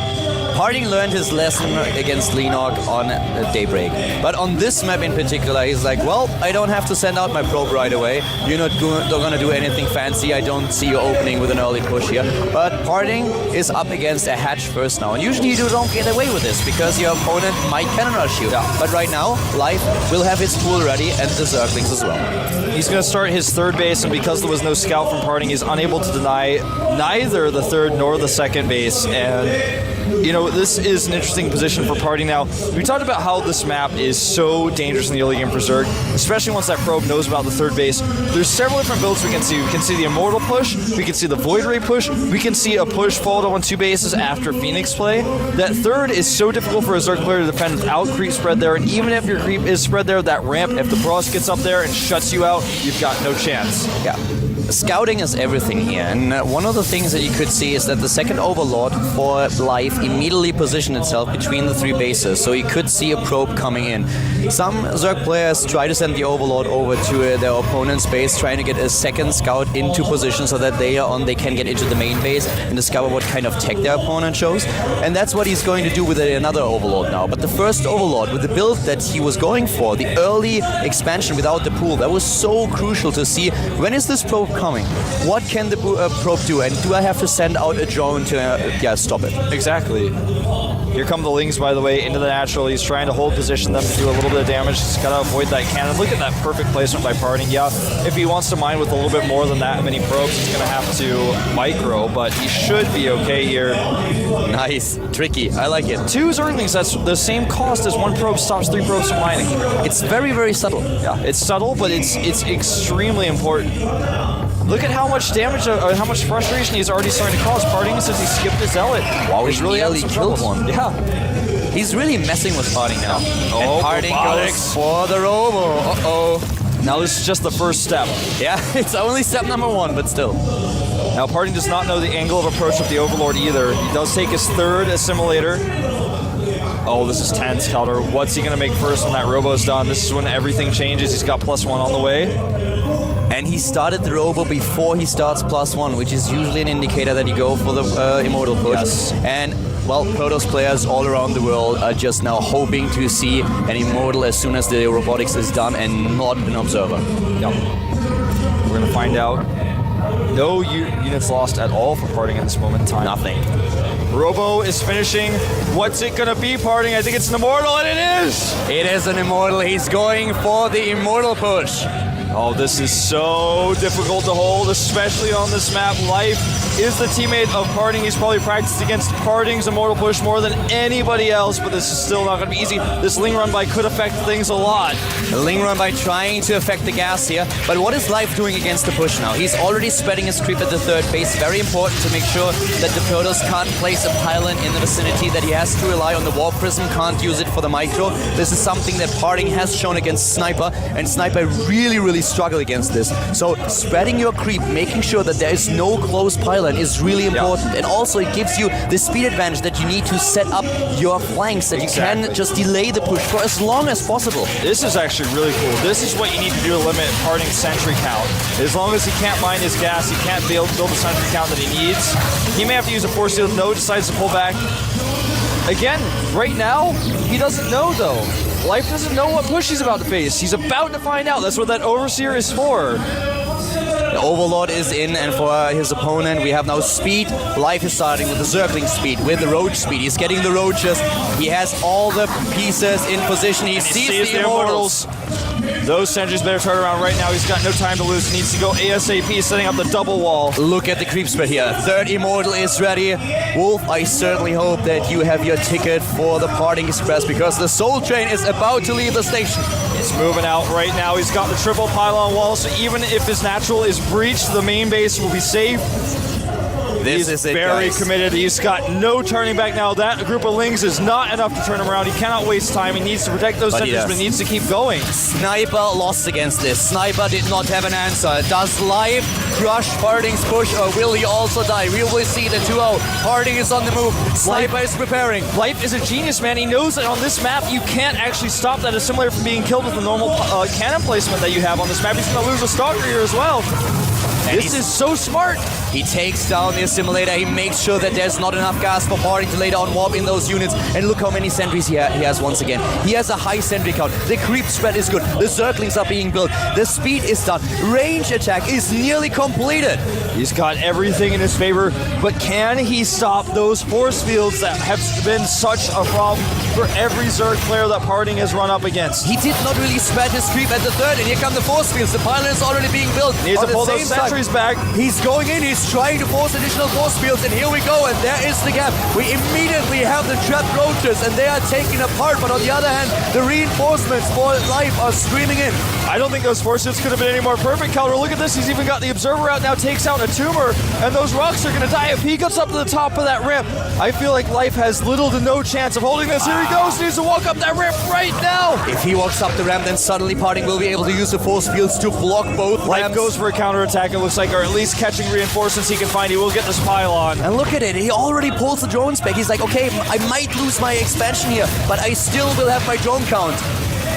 Parting learned his lesson against Lenok on Daybreak. But on this map in particular, he's like, well, I don't have to send out my probe right away. You're not going to do anything fancy. I don't see you opening with an early push here. But Parting is up against a hatch first now. And usually you don't get away with this because your opponent might cannon rush you. Yeah. But right now, Life will have his pool ready and the Zerglings as well. He's going to start his third base, and because there was no scout from Parting, he's unable to deny neither the third nor the second base. And, you know, this is an interesting position for Parting now. We talked about how this map is so dangerous in the early game for Zerg, especially once that probe knows about the third base. There's several different builds we can see. We can see the Immortal push, we can see the Void Ray push, we can see a push followed on 2 bases after Phoenix play. That third is so difficult for a Zerg player to defend without creep spread there, and even if your creep is spread there, that ramp, if the Frost gets up there and shuts you out, you've got no chance. Yeah. Scouting is everything here, and one of the things that you could see is that the second Overlord for Life immediately positioned itself between the 3 bases, so you could see a probe coming in. Some Zerg players try to send the Overlord over to their opponent's base, trying to get a second scout into position so that they can get into the main base and discover what kind of tech their opponent shows, and that's what he's going to do with another Overlord now. But the first Overlord, with the build that he was going for, the early expansion without the pool, that was so crucial to see when is this probe coming? What can the probe do? And do I have to send out a drone to stop it? Exactly. Here come the Lings, by the way, into the natural. He's trying to hold position them to do a little bit of damage. He's got to avoid that cannon. Look at that perfect placement by Parting. Yeah, if he wants to mine with a little bit more than that many probes, he's going to have to micro, but he should be okay here. Nice. Tricky. I like it. 2 Zerglings, that's the same cost as 1 probe stops 3 probes from mining. It's very, very subtle. Yeah, it's subtle, but it's extremely important. Look at how much damage, how much frustration he's already starting to cause. Parting since he skipped his Zealot. Wow, he's really killed one. Yeah. He's really messing with Parting now. Oh, and Parting goes for the Robo. Uh-oh. Now this is just the first step. Yeah, it's only step number 1, but still. Now Parting does not know the angle of approach of the Overlord either. He does take his third assimilator. Oh, this is tense, Calder. What's he going to make first when that Robo's done? This is when everything changes. He's got +1 on the way. And he started the Robo before he starts +1, which is usually an indicator that you go for the Immortal push. Yes. And, well, Protoss players all around the world are just now hoping to see an Immortal as soon as the robotics is done and not an Observer. Yep. We're going to find out. No units lost at all for Parting in this moment in time. Nothing. Robo is finishing. What's it going to be, Parting? I think it's an Immortal, and it is! It is an Immortal. He's going for the Immortal push. Oh, this is so difficult to hold, especially on this map. Life is the teammate of Parting. He's probably practiced against Parting's Immortal push more than anybody else, but this is still not going to be easy. This Ling run by could affect things a lot. The Ling run by trying to affect the gas here, but what is Life doing against the push now? He's already spreading his creep at the 3rd base. Very important to make sure that the Protoss can't place a pylon in the vicinity, that he has to rely on the Warp Prism, can't use it for the micro. This is something that Parting has shown against Sniper, and Sniper really struggle against this. So spreading your creep, making sure that there is no close pylon is really important. Yeah. And also it gives you the speed advantage that you need to set up your flanks, that you can just delay the push for as long as possible. This is actually really cool. This is what you need to do to limit Parting's sentry count. As long as he can't mine his gas, he can't build the sentry count that he needs. He may have to use a force field. No, decides to pull back. Again, right now, he doesn't know though. Life doesn't know what push he's about to face. He's about to find out. That's what that Overseer is for. The Overlord is in, and for his opponent, we have now speed. Life is starting with the Zergling speed, with the Roach speed. He's getting the Roaches. He has all the pieces in position. He sees the Immortals. Those sentries better turn around right now. He's got no time to lose. He needs to go ASAP, setting up the double wall. Look at the creep spread here. 3rd Immortal is ready. Wolf, I certainly hope that you have your ticket for the Parting Express, because the Soul Train is about to leave the station. He's moving out right now. He's got the triple pylon wall, so even if his natural is breached, the main base will be safe. He's very committed. He's got no turning back now. That group of Lings is not enough to turn him around. He cannot waste time. He needs to protect those sentries, but he needs to keep going. Sniper lost against this. Sniper did not have an answer. Does Life crush Parting's push, or will he also die? We will see the 2-0. Parting is on the move. Sniper is preparing. Life is a genius, man. He knows that on this map, you can't actually stop that assimilator from being killed with the normal cannon placement that you have on this map. He's going to lose a Stalker here as well. This is so smart. He takes down the assimilator. He makes sure that there's not enough gas for Parting to later on warp in those units. And look how many sentries he has once again. He has a high sentry count. The creep spread is good. The circlings are being built. The speed is done. Range attack is nearly completed. He's got everything in his favor, but can he stop those force fields that have been such a problem for every Zerg player that Parting has run up against? He did not really spread his creep at the third, and here come the force fields. The pylon is already being built. He needs to pull those sentries back. He's going in, he's trying to force additional force fields, and here we go, and there is the gap. We immediately have the trapped roaches, and they are taken apart, but on the other hand, the reinforcements for life are streaming in. I don't think those force fields could have been any more perfect, Calder. Look at this, he's even got the Observer out now, takes out a tumor, and those rocks are going to die if he gets up to the top of that ramp. I feel like Life has little to no chance of holding this. Here he goes, needs to walk up that ramp right now. If he walks up the ramp, then suddenly Parting will be able to use the force fields to block both Life ramps. goes for a counterattack, it looks like, or at least catching reinforcements he can find. He will get this pylon. And look at it, he already pulls the drones back. He's like, okay, I might lose my expansion here, but I still will have my drone count.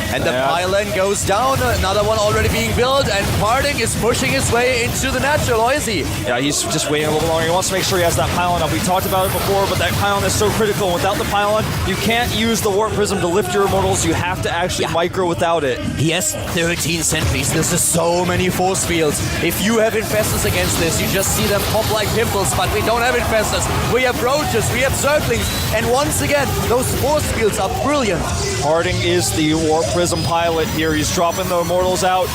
And the pylon goes down, another one already being built, and Parting is pushing his way into the natural, or is he? Yeah, he's just waiting a little longer. He wants to make sure he has that pylon up. We talked about it before, but that pylon is so critical. Without the pylon, you can't use the Warp Prism to lift your immortals. You have to actually micro without it. He has 13 sentries. This is so many force fields. If you have infestors against this, you just see them pop like pimples, but we don't have infestors. We have roaches, we have zerglings, and once again, those force fields are brilliant. Parting is the Warp Prism pilot here. He's dropping the immortals out.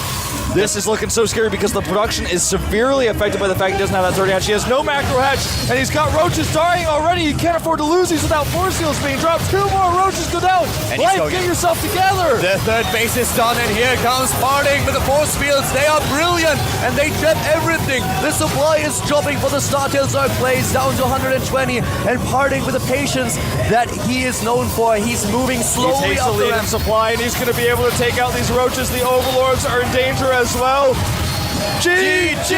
This is looking so scary because the production is severely affected by the fact he doesn't have that 30 hatch. He has no macro hatch, and he's got roaches dying already. He can't afford to lose these without force fields being dropped. 2 more roaches go down. And Life, get yourself together. The third base is done, and here comes Parting with the force fields. They are brilliant, and they trap everything. The supply is dropping for the Startail Zerg plays down to 120, and Parting with the patience that he is known for. He's moving slowly He takes up the the lead in ramp. supply, and he's going to be able to take out these roaches. The Overlords are in danger as well. GG!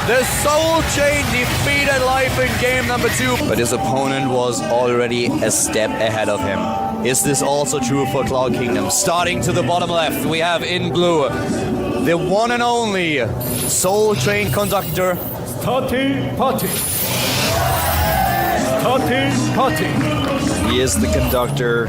The Soul Chain defeated Life in game number 2. But his opponent was already a step ahead of him. Is this also true for Cloud Kingdom? Starting to the bottom left, we have in blue the one and only Soul Train Conductor. Starting party. Starting party. He is the conductor,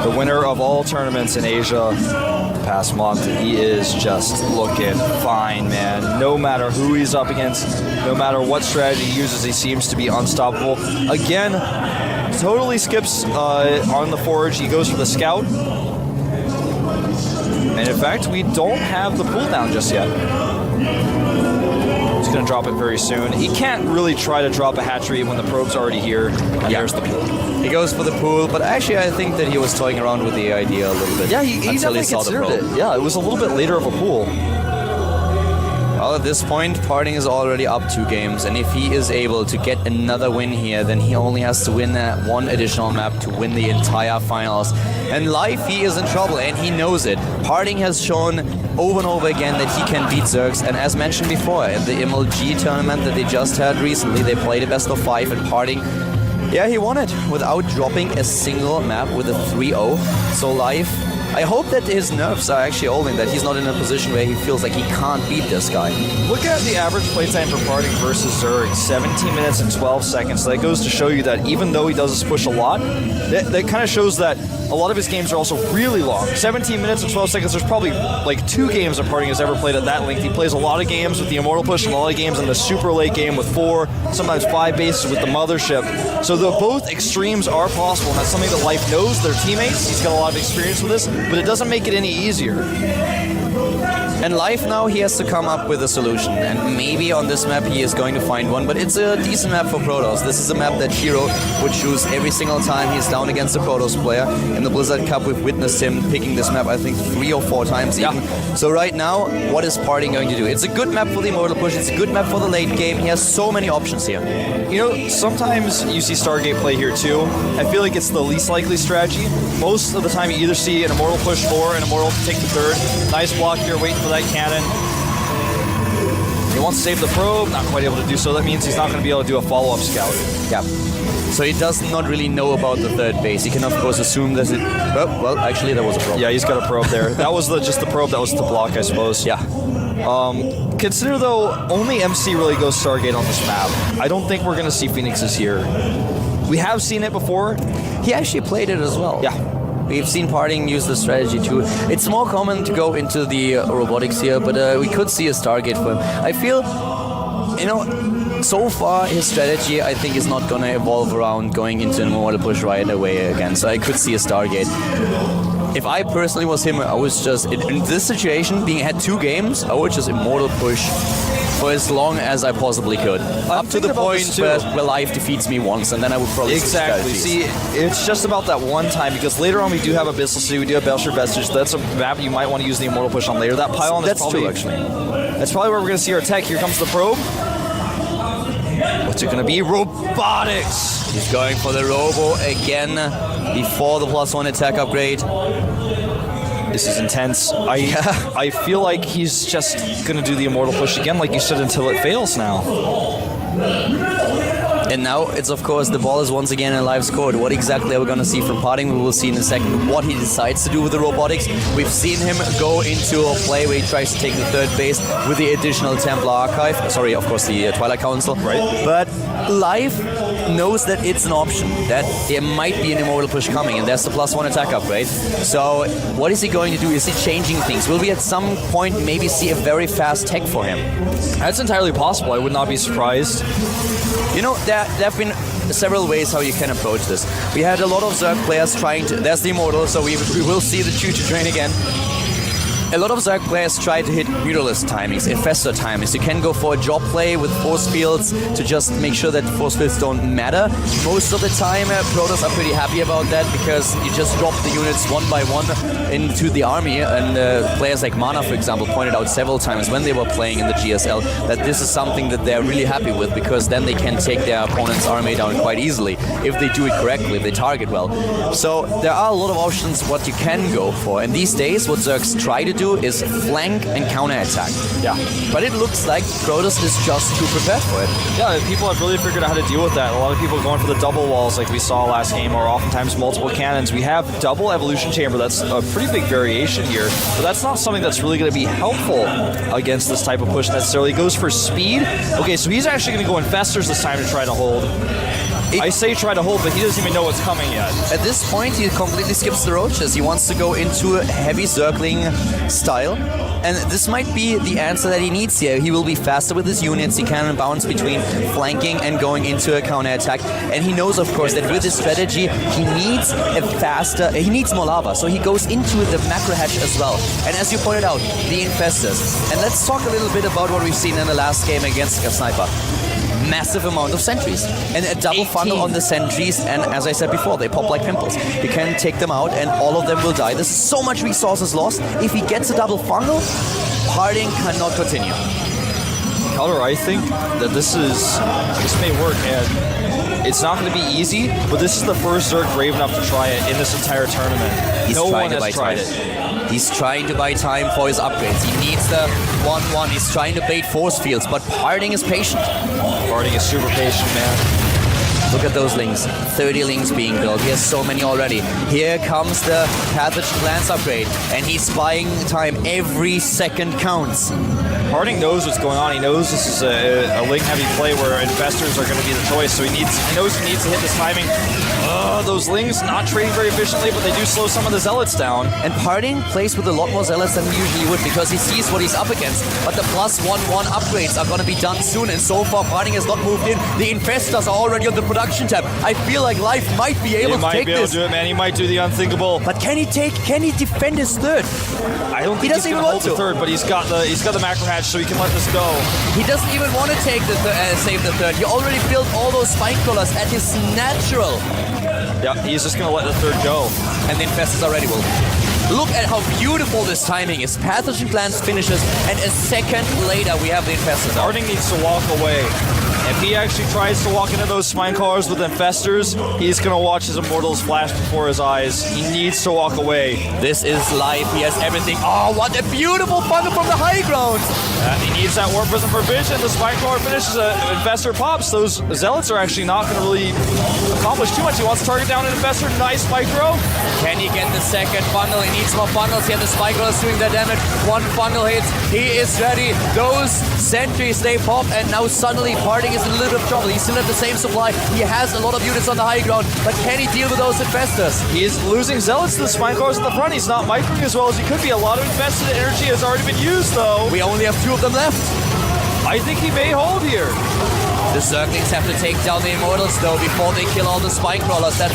the winner of all tournaments in Asia the past month. He is just looking fine, man. No matter who he's up against, no matter what strategy he uses, he seems to be unstoppable. Again, totally skips on the forge. He goes for the scout. And in fact, we don't have the cooldown just yet. He's going to drop it very soon. He can't really try to drop a hatchery when the probe's already here. And there's the pool. He goes for the pool, but actually I think that he was toying around with the idea a little bit. Yeah, he until definitely he saw the considered probe. it. Yeah, it was a little bit later of a pool. Well, at this point, Parting is already up 2 games, and if he is able to get another win here, then he only has to win that one additional map to win the entire finals. And Life, he is in trouble, and he knows it. Parting has shown over and over again that he can beat Zergs, and as mentioned before, in the MLG tournament that they just had recently, they played a best of 5, and Parting, yeah, he won it without dropping a single map with a 3-0. So Life, I hope that his nerves are actually holding, that he's not in a position where he feels like he can't beat this guy. Look at the average playtime for Parting versus Zerg, 17 minutes and 12 seconds. That goes to show you that even though he does this push a lot, that kind of shows that a lot of his games are also really long. 17 minutes and 12 seconds, there's probably like 2 games that Parting has ever played at that length. He plays a lot of games with the Immortal Push and a lot of games in the super late game with 4, sometimes 5 bases with the Mothership. So both extremes are possible, and that's something that Life knows. Their teammates, he's got a lot of experience with this, but it doesn't make it any easier. And Life now, he has to come up with a solution, and maybe on this map he is going to find one, but it's a decent map for Protoss. This is a map that Hero would choose every single time he's down against a Protoss player. In the Blizzard Cup, we've witnessed him picking this map, I think, 3 or 4 times even. So right now, what is Parting going to do? It's a good map for the Immortal Push, it's a good map for the late game. He has so many options here. You know, sometimes you see Stargate play here too. I feel like it's the least likely strategy. Most of the time you either see an Immortal push 4 and Immortal take the 3rd. Nice block here, waiting for that cannon. He wants to save the probe, not quite able to do so. That means he's not going to be able to do a follow-up scout. Yeah. So he does not really know about the 3rd base. He can of course assume that it... Oh, well, actually there was a probe. Yeah, he's got a probe there. That was just the probe that was the block, I suppose. Yeah. Consider, though, only MC really goes Stargate on this map. I don't think we're going to see Phoenixes here. We have seen it before. He actually played it as well. Yeah. We've seen Parting use the strategy too. It's more common to go into the robotics here, but we could see a Stargate for him. I feel, you know, so far his strategy I think is not going to evolve around going into an immortal push right away again. So I could see a Stargate. If I personally was him, I was just, in this situation, being had 2 games, I would just immortal push for as long as I possibly could. Up to the point where Relive defeats me once, and then I would probably Exactly. See, it's just about that one time, because later on we do have Abyssal City, we do have Belcher Vestige. That's a map you might want to use the immortal push on later. That pylon is probably... true, actually. That's probably where we're going to see our tech. Here comes the probe. What's it going to be? Robotics! He's going for the Robo again before the +1 attack upgrade. This is intense. I feel like he's just going to do the immortal push again, like you said, until it fails now. And now it's, of course, the ball is once again in Live's court. What exactly are we going to see from Parting? We will see in a second what he decides to do with the robotics. We've seen him go into a play where he tries to take the 3rd base with the additional Templar Archive. Sorry, of course, the Twilight Council. Right. But Live knows that it's an option, that there might be an immortal push coming, and there's the +1 attack upgrade. So what is he going to do? Is he changing things? Will we at some point maybe see a very fast tech for him? That's entirely possible. I would not be surprised. You know, there have been several ways how you can approach this. We had a lot of Zerg players trying to... There's the Immortal, so we will see the choo-choo train again. A lot of Zerg players try to hit Mutalisk timings, Infestor timings. You can go for a job play with force fields to just make sure that force fields don't matter. Most of the time, Protoss are pretty happy about that because you just drop the units one by one into the army. And players like Mana, for example, pointed out several times when they were playing in the GSL that this is something that they're really happy with, because then they can take their opponent's army down quite easily if they do it correctly, if they target well. So there are a lot of options what you can go for. And these days, what Zergs try to do is flank and counterattack. Yeah. But it looks like Protoss is just too prepared for it. Yeah, people have really figured out how to deal with that. A lot of people are going for the double walls like we saw last game, or oftentimes multiple cannons. We have double evolution chamber. That's a pretty big variation here, but that's not something that's really going to be helpful against this type of push necessarily. He goes for speed. Okay, so he's actually going to go Infestors this time to try to hold. I say try to hold, but he doesn't even know what's coming yet. At this point, he completely skips the roaches. He wants to go into a heavy circling style. And this might be the answer that he needs here. He will be faster with his units. He can bounce between flanking and going into a counterattack. And he knows, of course, that with his strategy, he needs he needs more lava. So he goes into the macro hatch as well. And as you pointed out, the Infestors. And let's talk a little bit about what we've seen in the last game against a Sniper. Massive amount of sentries and a double funnel on the sentries, and as I said before, they pop like pimples. You can take them out and all of them will die. There's so much resources lost. If he gets a double funnel, Parting cannot continue. Color, I think that this may work, and it's not going to be easy, but this is the first Zerg brave enough to try it in this entire tournament. No one has tried it. He's trying to buy time for his upgrades. He needs the 1-1. He's trying to bait force fields, but Parting is patient. Parting is super patient, man. Look at those links. 30 links being built. He has so many already. Here comes the Pathogen Lance upgrade, and he's buying time. Every second counts. Parting knows what's going on. He knows this is a link-heavy play where Infestors are going to be the choice, so he knows he needs to hit this timing. Those Lings not trading very efficiently, but they do slow some of the Zealots down. And Parting plays with a lot more Zealots than he usually would because he sees what he's up against. But the +1-1 upgrades are going to be done soon, and so far Parting has not moved in. The Infestors are already on the production tab. I feel like Life might be able to take this. He might be able to do it, man. He might do the unthinkable. But can he defend his 3rd? I don't think he's going to hold the 3rd, but he's got the macro hatch, so he can let this go. He doesn't even want to take save the 3rd. He already built all those spine crawlers at his natural. Yeah, he's just going to let the 3rd go. And the Infestors are ready. Well, look at how beautiful this timing is. Pathogen Glance finishes, and a second later we have the Infestors. Parting needs to walk away. If he actually tries to walk into those spine crawlers with infestors, he's going to watch his immortals flash before his eyes. He needs to walk away. This is life. He has everything. Oh, what a beautiful funnel from the high ground. He needs that warp prism for vision. The spine crawler finishes, infestor pops. Those zealots are actually not going to really accomplish too much. He wants to target down an infestor. Nice micro. Can he get the second funnel? He needs more funnels here. The spike roller is doing their damage. One funnel hits. He is ready. Those sentries, they pop, and now suddenly Parting is in a little bit of trouble. He still has the same supply. He has a lot of units on the high ground, but can he deal with those infestors? He's losing zealots to the spine crawlers at the front. He's not microing as well as he could be. A lot of invested energy has already been used, though. We only have 2 of them left. I think he may hold here. The Zerglings have to take down the Immortals, though, before they kill all the spine crawlers. That's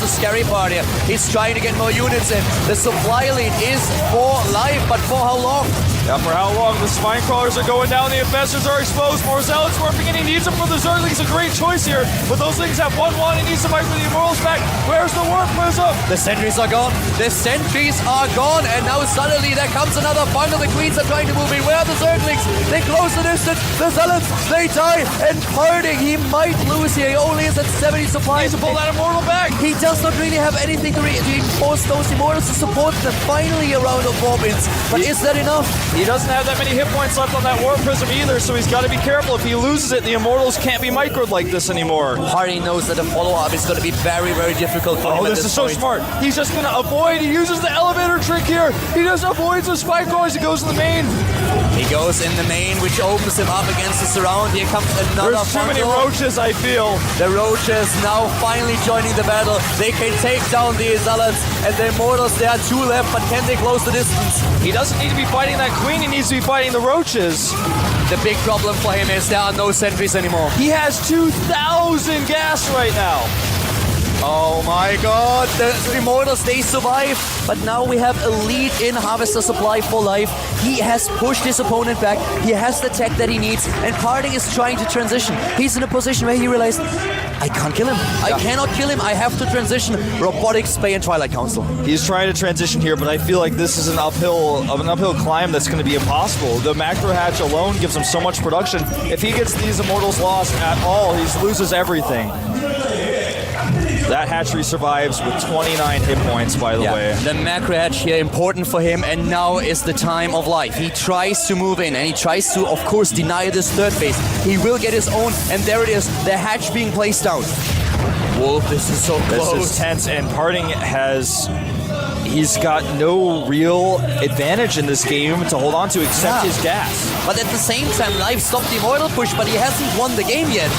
the scary part here. He's trying to get more units in. The supply lead is for life, but for how long? Yeah, for how long? The spine crawlers are going down. The infestors are exposed. More zealots warping in. He needs them for the Zerglings. A great choice here. But those things have 1-1. He needs to micro the Immortals back. Where's the warp prism? The sentries are gone. The sentries are gone. And now suddenly there comes another bundle. The Queens are trying to move in. Where are the Zerglings? They close the distance. The zealots, they die. And Parting, he might lose here. He only is at 70 supply. He needs to pull that Immortal back. He does not really have anything to reinforce those Immortals to support them. Finally a round of 4 wins. But is that enough? He doesn't have that many hit points left on that warp prism either, so he's got to be careful. If he loses it, the Immortals can't be microed like this anymore. Parting knows that the follow-up is going to be very, very difficult for him. Oh, this is so smart. He's just going to avoid. He uses the elevator trick here. He just avoids the spike crawlers. He goes to the main. He goes in the main, which opens him up against the surround. Here comes another There's too many roaches, I feel. The roaches now finally joining the battle. They can take down the zealots and the Immortals. There are 2 left, but can they close the distance? He doesn't need to be fighting that queen. He needs to be fighting the roaches. The big problem for him is there are no sentries anymore. He has 2,000 gas right now. Oh my god, the Immortals, they survive, but now we have a lead in Harvester supply for life. He has pushed his opponent back, he has the tech that he needs, and Parting is trying to transition. He's in a position where he realized, I can't kill him, I cannot kill him, I have to transition. Robotics, Spay, and Twilight Council. He's trying to transition here, but I feel like this is an uphill climb that's going to be impossible. The macro hatch alone gives him so much production. If he gets these Immortals lost at all, he loses everything. That hatchery survives with 29 hit points, by the way. The macro hatch here important for him, and now is the time of life. He tries to move in, and he tries to, of course, deny this third base. He will get his own, and there it is, the hatch being placed down. Whoa, this is so close. This is tense, and Parting he's got no real advantage in this game to hold on to except his gas. But at the same time, Life stopped the Immortal push, but he hasn't won the game yet.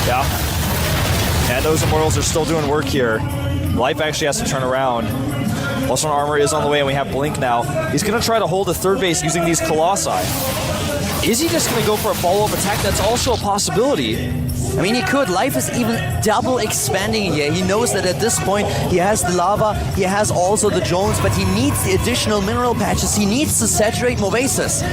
Yeah. And those Immortals are still doing work here. Life actually has to turn around. Also, armor is on the way, and we have Blink now. He's going to try to hold a third base using these Colossi. Is he just going to go for a follow-up attack? That's also a possibility. I mean, he could. Life is even double expanding here. He knows that at this point, he has the lava, he has also the drones, but he needs the additional mineral patches. He needs to saturate more bases.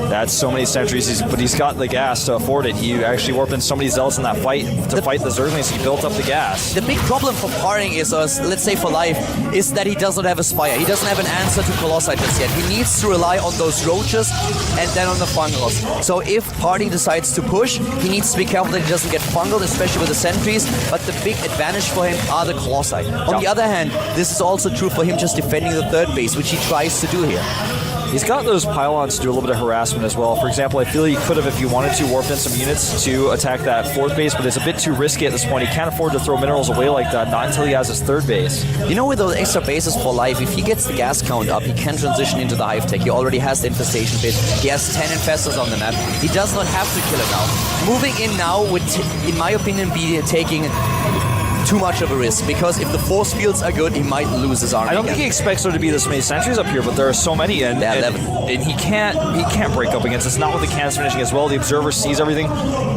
That's so many sentries, but he's got the gas to afford it. He actually warped in so many zealots in that fight to fight the Zerglings. He built up the gas. The big problem for Parting is, let's say for Life, is that he does not have a Spire. He doesn't have an answer to Colossi just yet. He needs to rely on those roaches and then on the fungals. So if Parting decides to push, he needs to be careful that he doesn't get fungled, especially with the sentries. But the big advantage for him are the Colossi. On the other hand, this is also true for him just defending the third base, which he tries to do here. He's got those pylons to do a little bit of harassment as well. For example, I feel he could have, if he wanted to, warped in some units to attack that fourth base, but it's a bit too risky at this point. He can't afford to throw minerals away like that, not until he has his third base. You know, with those extra bases for Life, if he gets the gas count up, he can transition into the hive tech. He already has the infestation pit. He has 10 infestors on the map. He does not have to kill it now. Moving in now would, in my opinion, be taking too much of a risk, because if the force fields are good, he might lose his army. I don't think he expects there to be this many sentries up here, but there are so many, and he can't break up against us. Not with the cannons finishing as well. The observer sees everything.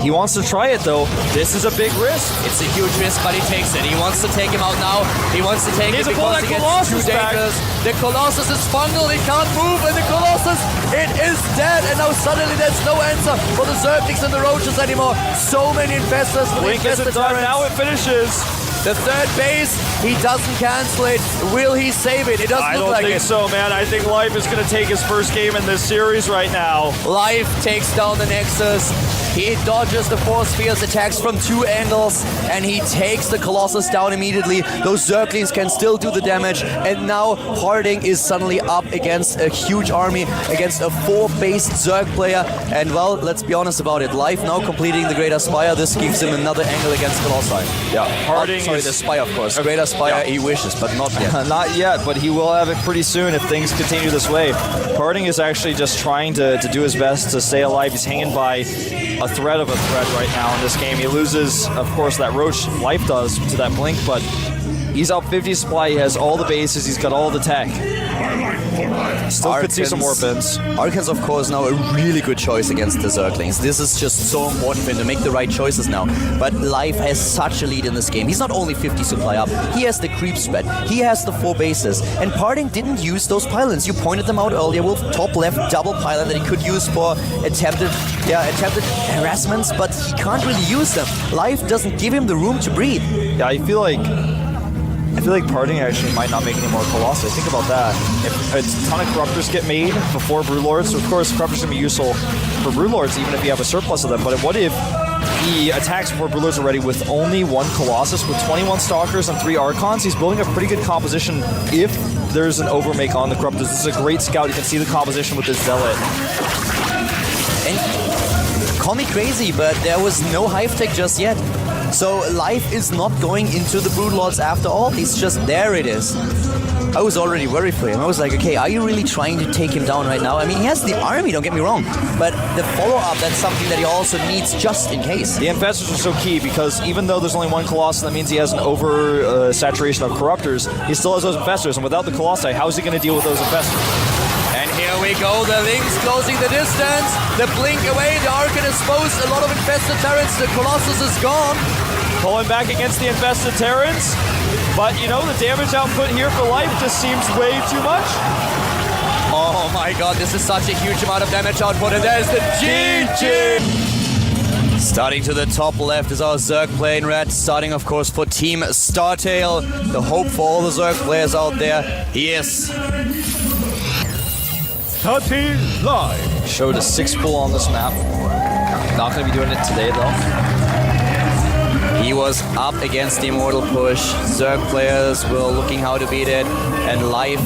He wants to try it though. This is a big risk. It's a huge risk, but he takes it. He wants to take him out now. He wants to take it because he gets too dangerous. The Colossus is fungal. He can't move, and the Colossus, it is dead. And now suddenly there's no answer for the Zerglings and the Roaches anymore. So many infestors. Blink isn't done. Now it finishes. The third base, he doesn't cancel it. Will he save it? It doesn't I look don't like think it. so, man. I think Life is going to take his first game in this series right now. Life takes down the Nexus. He dodges the Force Sphere's attacks from 2 angles, and he takes the Colossus down immediately. Those Zerglings can still do the damage, and now Harding is suddenly up against a huge army, against a 4-based Zerg player. And well, let's be honest about it. Life now completing the Greater Spire. This gives him another angle against Colossi. Yeah, Harding sorry, the Spire, of course. Greater Spire, he wishes, but not yet. Not yet, but he will have it pretty soon if things continue this way. Harding is actually just trying to do his best to stay alive. He's hanging by a thread of a thread right now in this game. He loses, of course, that Roach. Life does to that Blink, but he's up 50 supply. He has all the bases. He's got all the tech. Still could see some more bins. Arcan's, of course, now a really good choice against the Zerglings. This is just so important for him to make the right choices now. But Life has such a lead in this game. He's not only 50 supply up, he has the creep spread, he has the 4 bases. And Parting didn't use those pylons. You pointed them out earlier with top left double pylon that he could use for attempted harassments, but he can't really use them. Life doesn't give him the room to breathe. Yeah, I feel like Parting actually might not make any more Colossi. Think about that. If a ton of Corruptors get made before Broodlords, so of course Corruptors can be useful for Broodlords even if you have a surplus of them, but what if he attacks before Broodlords are ready with only 1 Colossus with 21 Stalkers and 3 Archons? He's building a pretty good composition if there's an overmake on the Corruptors. This is a great scout. You can see the composition with this Zealot. And call me crazy, but there was no Hive Tech just yet. So Life is not going into the Broodlords after all. He's just, there it is. I was already worried for him. I was like, okay, are you really trying to take him down right now? I mean, he has the army, don't get me wrong. But the follow-up, that's something that he also needs just in case. The Infestors are so key because even though there's only 1 Colossus, that means he has an over-saturation of Corruptors. He still has those Infestors, and without the Colossi, how is he going to deal with those Infestors? And here we go, the Lynx closing the distance, the Blink away, the Arcan exposed, a lot of infested Terrans, the Colossus is gone. Pulling back against the infested Terrans, but you know, the damage output here for Life just seems way too much. Oh my god, this is such a huge amount of damage output, and there's the GG! Starting to the top left is our Zerg player in red, starting of course for Team Startail. The hope for all the Zerg players out there, he is. Starting live. Showed a 6 pull on this map. Not going to be doing it today though. He was up against the Immortal push. Zerg players were looking how to beat it, and Life,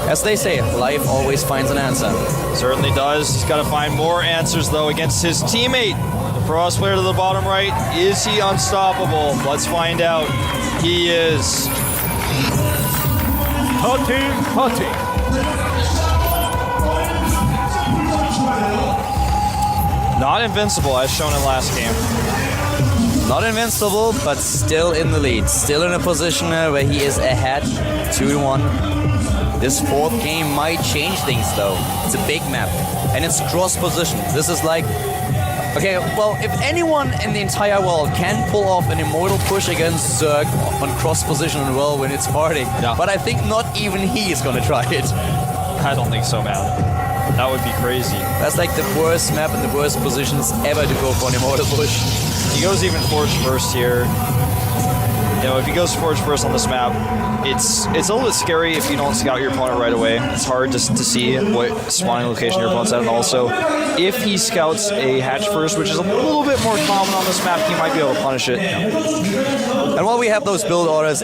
as they say, Life always finds an answer. Certainly does. He's got to find more answers though against his teammate. The Frost player to the bottom right. Is he unstoppable? Let's find out. He is. Starting. Not invincible as shown in last game. Not invincible, but still in the lead. Still in a position where he is ahead, 2-1. This 4th game might change things though. It's a big map, and it's cross positions. This is like, okay, well, if anyone in the entire world can pull off an Immortal push against Zerg on cross position and when it's Parting, yeah. But I think not even he is gonna try it. I don't think so, man. That would be crazy. That's like the worst map and the worst positions ever to go for an Immortal push. He goes even Forge first here. You know, if he goes Forge first on this map, it's a little bit scary if you don't scout your opponent right away. It's hard just to see what spawning location your opponent's at, and also if he scouts a hatch first, which is a little bit more common on this map, he might be able to punish it. And while we have those build orders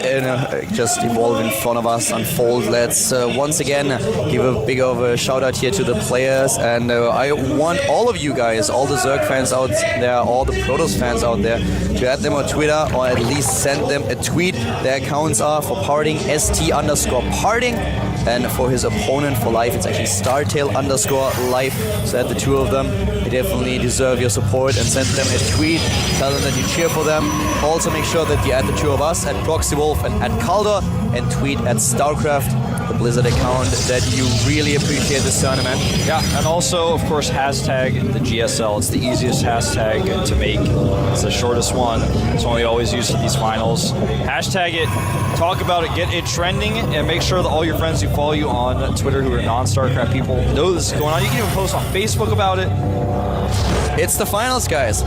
just evolve in front of us, unfold, let's once again give a big of a shout out here to the players, and I want all of you guys, all the Zerg fans out there, all the Protoss fans out there, to add them on Twitter or at least send them a tweet. Their accounts are for Parting, ST_Parting, and for his opponent for Life, it's actually StarTail_Life. So add the 2 of them. They definitely deserve your support, and send them a tweet. Tell them that you cheer for them. Also make sure that you add the 2 of us at ProxyWolf and at Calder, and tweet at StarCraft, the Blizzard account, that you really appreciate this tournament. Yeah, and also, of course, hashtag the GSL. It's the easiest hashtag to make. It's the shortest one. It's one we always use for these finals. Hashtag it, talk about it, get it trending, and make sure that all your friends who follow you on Twitter who are non-StarCraft people know this is going on. You can even post on Facebook about it. It's the finals, guys.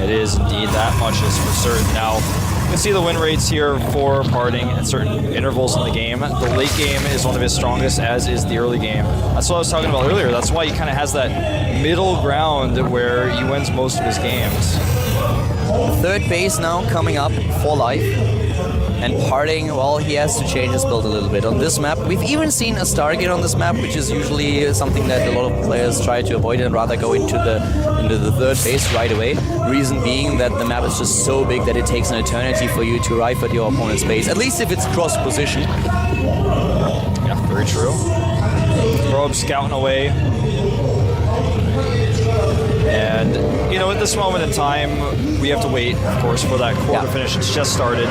It is indeed, that much is for certain. Now, you can see the win rates here for Parting at certain intervals in the game. The late game is one of his strongest, as is the early game. That's what I was talking about earlier. That's why he kind of has that middle ground where he wins most of his games. Third base now coming up for life. And Parting, well, he has to change his build a little bit. On this map, we've even seen a Stargate on this map, which is usually something that a lot of players try to avoid and rather go into the third base right away. Reason being that the map is just so big that it takes an eternity for you to arrive at your opponent's base, at least if it's cross position. Yeah, very true. Probe scouting away. And, you know, at this moment in time, we have to wait, of course, for that core to finish. It's just started.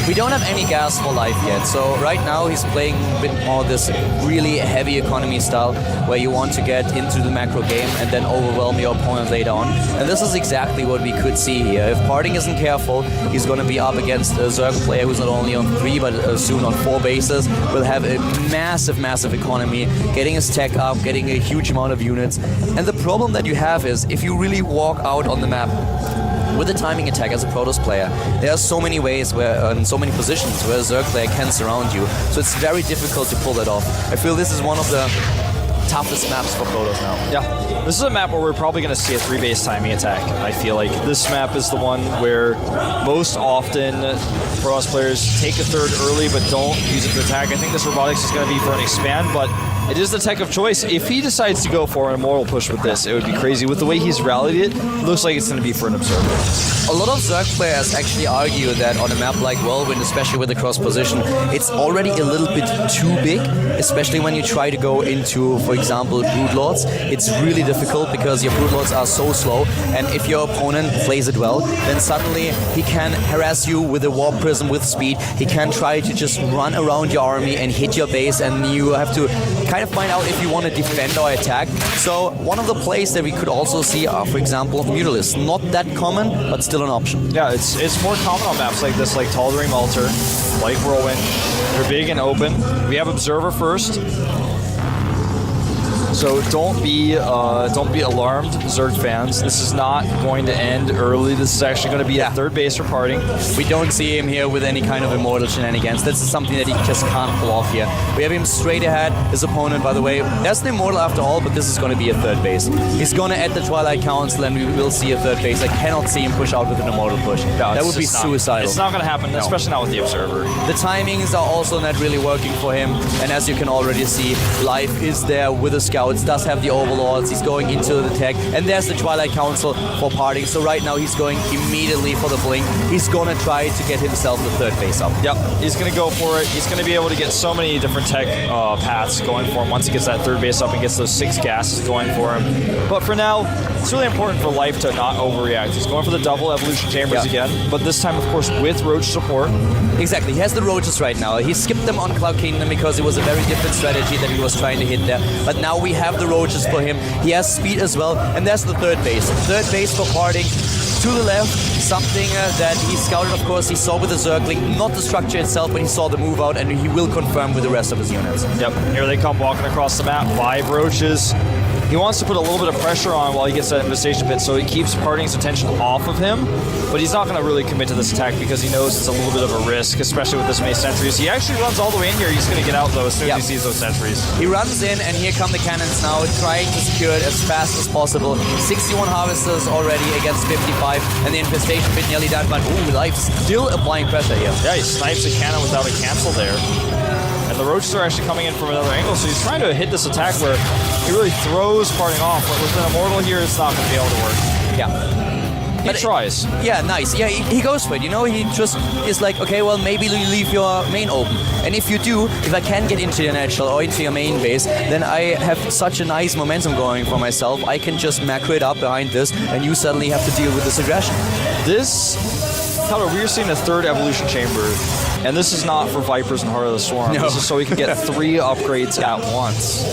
We don't have any gas for life yet, so right now he's playing a bit more this really heavy economy style where you want to get into the macro game and then overwhelm your opponent later on. And this is exactly what we could see here. If Parting isn't careful, he's going to be up against a Zerg player who's not only on 3 but soon on 4 bases, will have a massive, massive economy, getting his tech up, getting a huge amount of units. And the problem that you have is if you really walk out on the map with a timing attack as a Protoss player, there are so many ways where, in so many positions where a Zerg player can surround you, so it's very difficult to pull that off. I feel this is one of the toughest maps for Protoss now. Yeah, this is a map where we're probably going to see a 3-base timing attack. I feel like this map is the one where most often Protoss players take a third early but don't use it to attack. I think this robotics is going to be for an expand, but it is the tech of choice. If he decides to go for an immortal push with this, it would be crazy. With the way he's rallied it, looks like it's going to be for an observer. A lot of Zerg players actually argue that on a map like Whirlwind, especially with the cross position, it's already a little bit too big, especially when you try to go into, for example, Broodlords. It's really difficult because your Broodlords are so slow, and if your opponent plays it well, then suddenly he can harass you with a Warp Prism with speed. He can try to just run around your army and hit your base, and you have to kind of find out if you want to defend or attack. So one of the plays that we could also see are, for example, Mutalisks. Not that common, but still an option. Yeah, it's more common on maps like this, like Tal'Darim Altar, like Whirlwind. They're big and open. We have Observer first. So don't be alarmed, Zerg fans. This is not going to end early. This is actually going to be a third base for Parting. We don't see him here with any kind of immortal shenanigans. This is something that he just can't pull off here. We have him straight ahead. His opponent, by the way, that's the immortal after all, but this is going to be a third base. He's going to add the Twilight Council, and we will see a third base. I cannot see him push out with an immortal push. No, that would be suicidal. It's not going to happen, especially not with the Observer. The timings are also not really working for him, and as you can already see, Life is there with the Scouts, does have the Overlords, he's going into the tech, and there's the Twilight Council for Parting. So right now he's going immediately for the blink. He's going to try to get himself the third base up. Yep, he's going to go for it. He's going to be able to get so many different tech paths going for him once he gets that third base up and gets those 6 gases going for him. But for now, it's really important for Life to not overreact. He's going for the double evolution chambers again, but this time, of course, with Roach support. Exactly, he has the Roaches right now. He skipped them on Cloud Kingdom because it was a very different strategy that he was trying to hit there. But now we have the Roaches for him. He has speed as well, and that's the third base. Third base for Parting. To the left, something that he scouted, of course, he saw with the Zergling, not the structure itself, but he saw the move out, and he will confirm with the rest of his units. Yep, here they come walking across the map, 5 Roaches. He wants to put a little bit of pressure on while he gets that infestation pit, so he keeps Parting's attention off of him, but he's not going to really commit to this attack because he knows it's a little bit of a risk, especially with this many sentries. He actually runs all the way in here. He's going to get out, though, as soon as he sees those sentries. He runs in, and here come the cannons now, trying to secure it as fast as possible. 61 harvesters already against 55, and the infestation pit nearly done, but Life's still applying pressure here. Yeah, he snipes a cannon without a cancel there. And the Roaches are actually coming in from another angle, so he's trying to hit this attack where he really throws Parting off, but with an Immortal here, it's not going to be able to work. Yeah. He tries. Yeah, nice. Yeah, he goes for it. You know, he just is like, okay, well, maybe you leave your main open. And if you do, if I can get into your natural or into your main base, then I have such a nice momentum going for myself. I can just macro it up behind this, and you suddenly have to deal with this aggression. Tyler, we're seeing a third evolution chamber, and this is not for Vipers and Heart of the Swarm. No. This is so we can get 3 upgrades at once.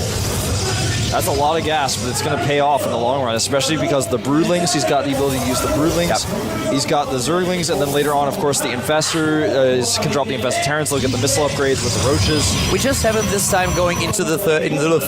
That's a lot of gas, but it's going to pay off in the long run, especially because the Broodlings, he's got the ability to use the Broodlings. Yep. He's got the Zerglings, and then later on, of course, the Infestor can drop the Infestor Terrans. They'll get the missile upgrades with the Roaches. We just have him this time going into the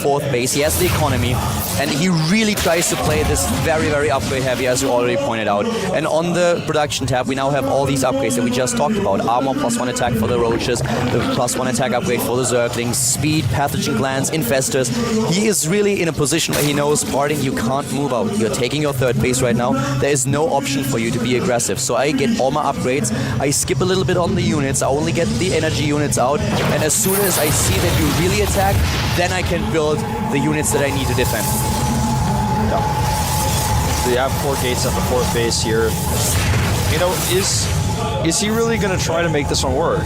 fourth base. He has the economy, and he really tries to play this very, very upgrade heavy, as you already pointed out. And on the production tab, we now have all these upgrades that we just talked about. Armor +1 attack for the Roaches, the +1 attack upgrade for the Zerglings, speed, pathogen glands, Infestors. He is really in a position where he knows, Parting, you can't move out. You're taking your third base right now. There is no option for you to be aggressive. So I get all my upgrades. I skip a little bit on the units. I only get the energy units out. And as soon as I see that you really attack, then I can build the units that I need to defend. Yeah. So you have 4 gates at the 4th base here. You know, is he really going to try to make this one work?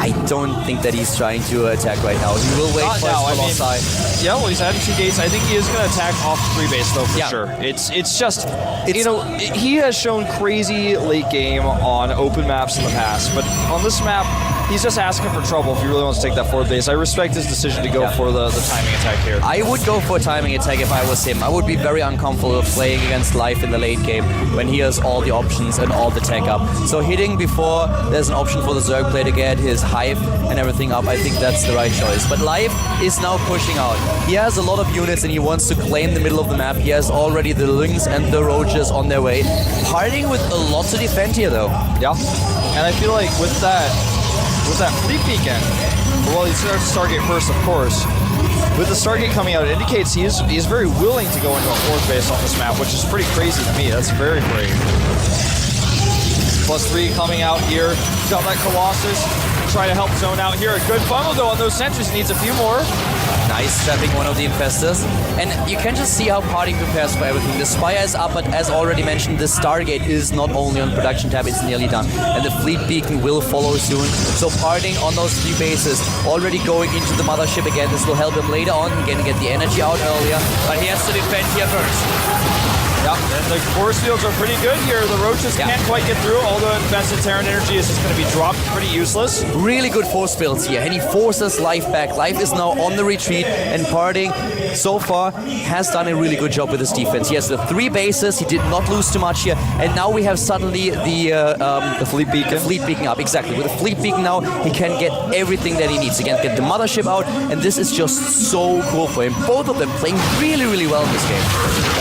I don't think that he's trying to attack right now. He will wait for his side. Yeah, well, he's adding 2 gates. I think he is going to attack off the 3 base, though, for sure. It's just, you know, he has shown crazy late game on open maps in the past, but on this map, he's just asking for trouble if he really wants to take that 4th base. I respect his decision to go for the timing attack here. I would go for a timing attack if I was him. I would be very uncomfortable playing against Life in the late game when he has all the options and all the tech up. So hitting before there's an option for the Zerg player to get his Hive and everything up, I think that's the right choice. But Life is now pushing out. He has a lot of units and he wants to claim the middle of the map. He has already the Lynx and the Roaches on their way. Parting with a lot to defend here, though. Yeah, and I feel like with that Fleet Beacon, well, he starts Stargate first, of course. With the Stargate coming out, it indicates he is very willing to go into a 4th base on this map, which is pretty crazy to me. That's very brave. +3 coming out here. He's got that Colossus. Try to help zone out here. A good funnel, though, on those sentries. He needs a few more. Nice trapping one of the Infestors. And you can just see how Parting prepares for everything. The Spire is up, but as already mentioned, the Stargate is not only on production tab, it's nearly done. And the Fleet Beacon will follow soon. So Parting on those 3 bases, already going into the Mothership again. This will help him later on, again, get the energy out earlier. But he has to defend here first. Yep, and the force fields are pretty good here. The Roaches can't quite get through, although Infested Terran energy is just going to be dropped, pretty useless. Really good force fields here, and he forces Life back. Life is now on the retreat, and Parting, so far, has done a really good job with his defense. He has the 3 bases, he did not lose too much here, and now we have suddenly the Fleet Beacon. The Fleet Beacon up, exactly. With the Fleet Beacon now, he can get everything that he needs. He can get the Mothership out, and this is just so cool for him. Both of them playing really, really well in this game.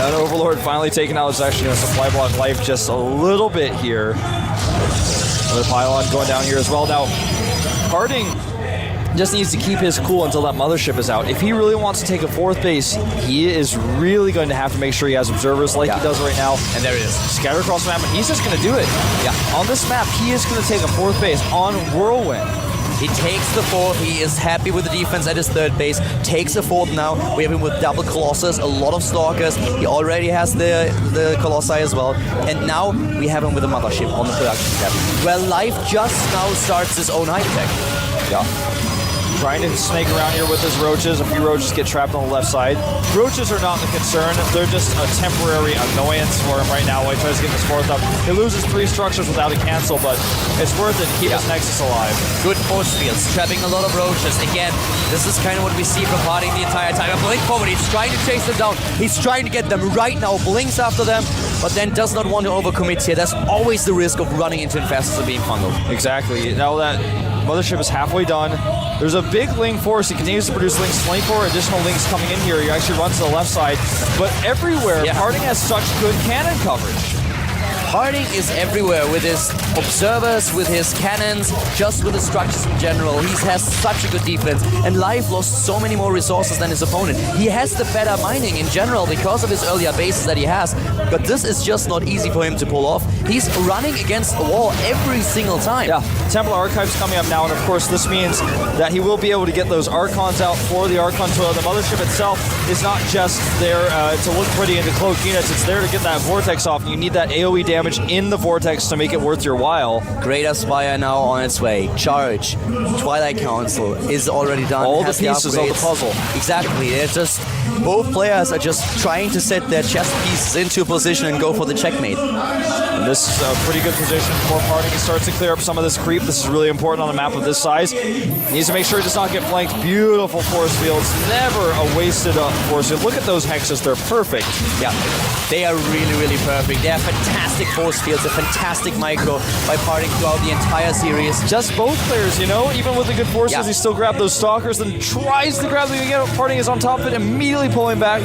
And Overlord finally taken out. Is actually going to supply block Life just a little bit here. The pylon going down here as well. Now, Parting just needs to keep his cool until that Mothership is out. If he really wants to take a 4th base, he is really going to have to make sure he has observers like he does right now. And there it is. Scatter across the map, and he's just going to do it. Yeah. On this map, he is going to take a 4th base on Whirlwind. He takes the 4th, he is happy with the defense at his 3rd base, takes the 4th now. We have him with double Colossus, a lot of Stalkers. He already has the Colossi as well. And now we have him with a Mothership on the production tab. Where Life just now starts his own high tech. Yeah. Trying to snake around here with his Roaches. A few Roaches get trapped on the left side. Roaches are not the concern. They're just a temporary annoyance for him right now while he tries to get this 4th up. He loses 3 structures without a cancel, but it's worth it to keep his Nexus alive. Good force fields, trapping a lot of Roaches. Again, this is kind of what we see from Parting the entire time. A blink forward, he's trying to chase them down. He's trying to get them right now, blinks after them, but then does not want to overcommit here. That's always the risk of running into Infestors and being funneled. Exactly. Now that Mothership is halfway done, there's a big Ling force. He continues to produce Lings. 24 additional Lings coming in here. He actually runs to the left side. But everywhere, Parting has such good cannon coverage. Parting is everywhere with his observers, with his cannons, just with the structures in general. He has such a good defense, and Life lost so many more resources than his opponent. He has the better mining in general because of his earlier bases that he has, but this is just not easy for him to pull off. He's running against the wall every single time. Yeah, Templar Archives coming up now, and of course this means that he will be able to get those Archons out for the Archon Toil. The Mothership itself is not just there to look pretty and to cloak units, it's there to get that Vortex off, and you need that AoE damage damage in the Vortex to make it worth your while. Great Aspire now on its way. Charge. Twilight Council is already done. All the has pieces of the upgrades. puzzle. Exactly. It's just both players are just trying to set their chess pieces into a position and go for the checkmate. And this is a pretty good position for Parting. He starts to clear up some of this creep. This is really important on a map of this size. He needs to make sure he does not get flanked. Beautiful force fields. Never a wasted force field. Look at those hexes. They're perfect. Yeah, they are really, really perfect. They are fantastic force fields, a fantastic micro by Parting throughout the entire series. Just both players, you know? Even with the good forces, Yeah. he still grabbed those stalkers and tries to grab them again. Parting is on top of it, immediately pulling back.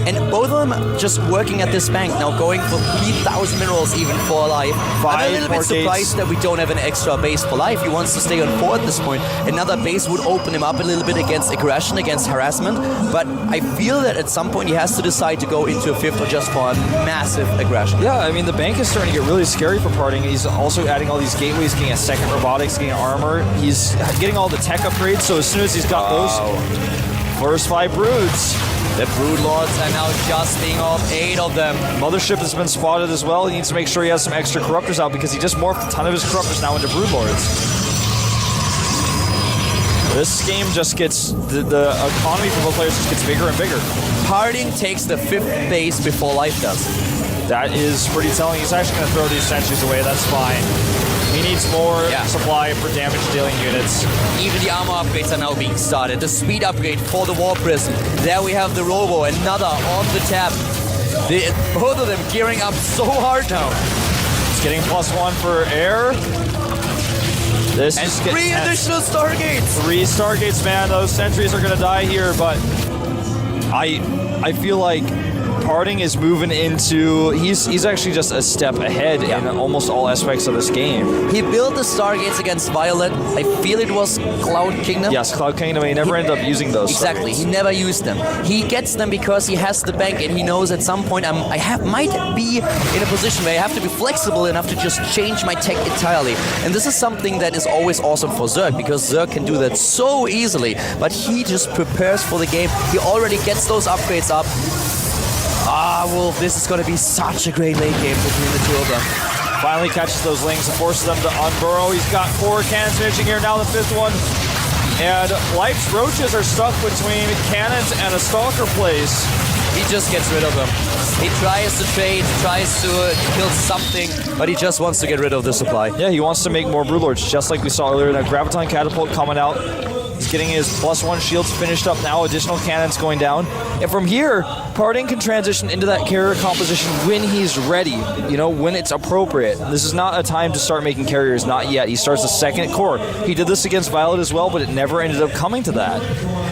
And both of them just working at this bank now, going for 3,000 minerals even for life. I'm a little bit surprised that we don't have an extra base for life. He wants to stay on 4 at this point. Another base would open him up a little bit against aggression, against harassment. But I feel that at some point he has to decide to go into a 5th or just for a massive aggression. Yeah, I mean, the bank is starting to get really scary for Parting. He's also adding all these gateways, getting a second robotics, getting armor. He's getting all the tech upgrades, so as soon as he's got those, first 5 broods. The Brood Lords are now just being off 8 of them. Mothership has been spotted as well. He needs to make sure he has some extra Corruptors out because he just morphed a ton of his Corruptors now into Brood Lords. This game just gets, the economy for both players just gets bigger and bigger. Parting takes the 5th base before life does. That is pretty telling. He's actually going to throw these sentries away. That's fine. He needs more supply for damage-dealing units. Even the armor upgrades are now being started. The speed upgrade for the War Prism. There we have the Robo, another on the tap. Both of them gearing up so hard now. He's getting +1 for air. This And is 3 additional Stargates. 3 Stargates, man. Those sentries are going to die here, but I feel like Parting is moving into... He's actually just a step ahead in almost all aspects of this game. He built the Stargates against Violet. I feel it was Cloud Kingdom. Yes, Cloud Kingdom. He never ended up using those Exactly. Stargates. He never used them. He gets them because he has the bank and he knows at some point might be in a position where I have to be flexible enough to just change my tech entirely. And this is something that is always awesome for Zerg because Zerg can do that so easily. But he just prepares for the game. He already gets those upgrades up. Wolf, this is going to be such a great late game between the two of them. Finally catches those lings and forces them to unburrow. He's got 4 cannons finishing here, now the 5th one. And Life's Roaches are stuck between cannons and a Stalker place. He just gets rid of them. He tries to trade, tries to kill something, but he just wants to get rid of the supply. Yeah, he wants to make more Broodlords, just like we saw earlier. That Graviton Catapult coming out. He's getting his +1 shields finished up now, additional cannons going down. And from here, Parting can transition into that carrier composition when he's ready, you know, when it's appropriate. This is not a time to start making carriers, not yet. He starts the 2nd core. He did this against Violet as well, but it never ended up coming to that.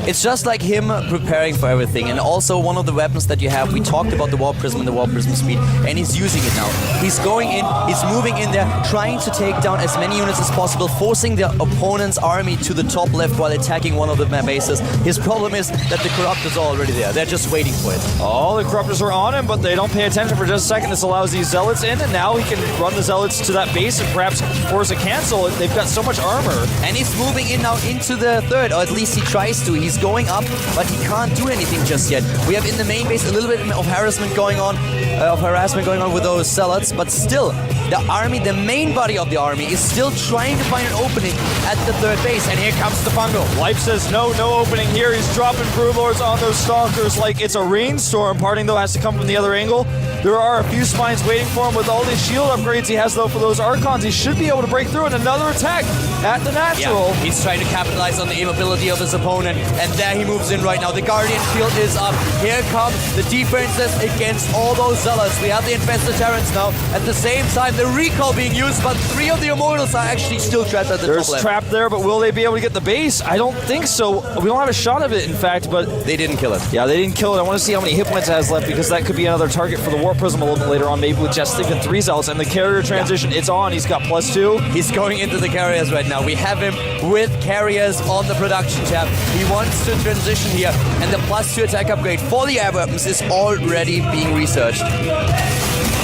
It's just like him preparing for everything. And also one of the weapons that you have, we talked about the War Prism and the War Prism speed, and he's using it now. He's going in, he's moving in there, trying to take down as many units as possible, forcing the opponent's army to the top left while attacking one of the bases. His problem is that the Corruptors are already there. They're just waiting for it. All the Corruptors are on him, but they don't pay attention for just a second. This allows these Zealots in, and now he can run the Zealots to that base and perhaps force a cancel. They've got so much armor. And he's moving in now into the 3rd, or at least he tries to. He's going up, but he can't do anything just yet. We have in the main base a little bit of harassment going on with those Zealots, but still, the army, the main body of the army, is still trying to find an opening at the 3rd base, and here comes the Fungo. Life says no opening here. He's dropping Broodlords on those Stalkers like it's a rainstorm. Parting, though, has to come from the other angle. There are a few spines waiting for him with all these shield upgrades he has, though, for those Archons. He should be able to break through, and another attack at the natural. Yeah, he's trying to capitalize on the immobility of his opponent, and there he moves in right now. The Guardian shield is up. Here come the defenses against all those Zealots. We have the Infested Terrans now. At the same time, the recall being used, but 3 of the Immortals are actually still trapped at the top left. There's trapped there, but will they be able to get the base? I don't think so. We don't have a shot of it, in fact, but... They didn't kill it. Yeah, they didn't kill it. I want to see how many hit points it has left, because that could be another target for the War Prism a little bit later on, maybe with just even 3 Zealots. And the carrier transition, it's on. He's got +2. He's going into the carriers right now. We have him with carriers on the production tab. He wants to transition here, and the +2 attack upgrade for the air weapons is already being researched.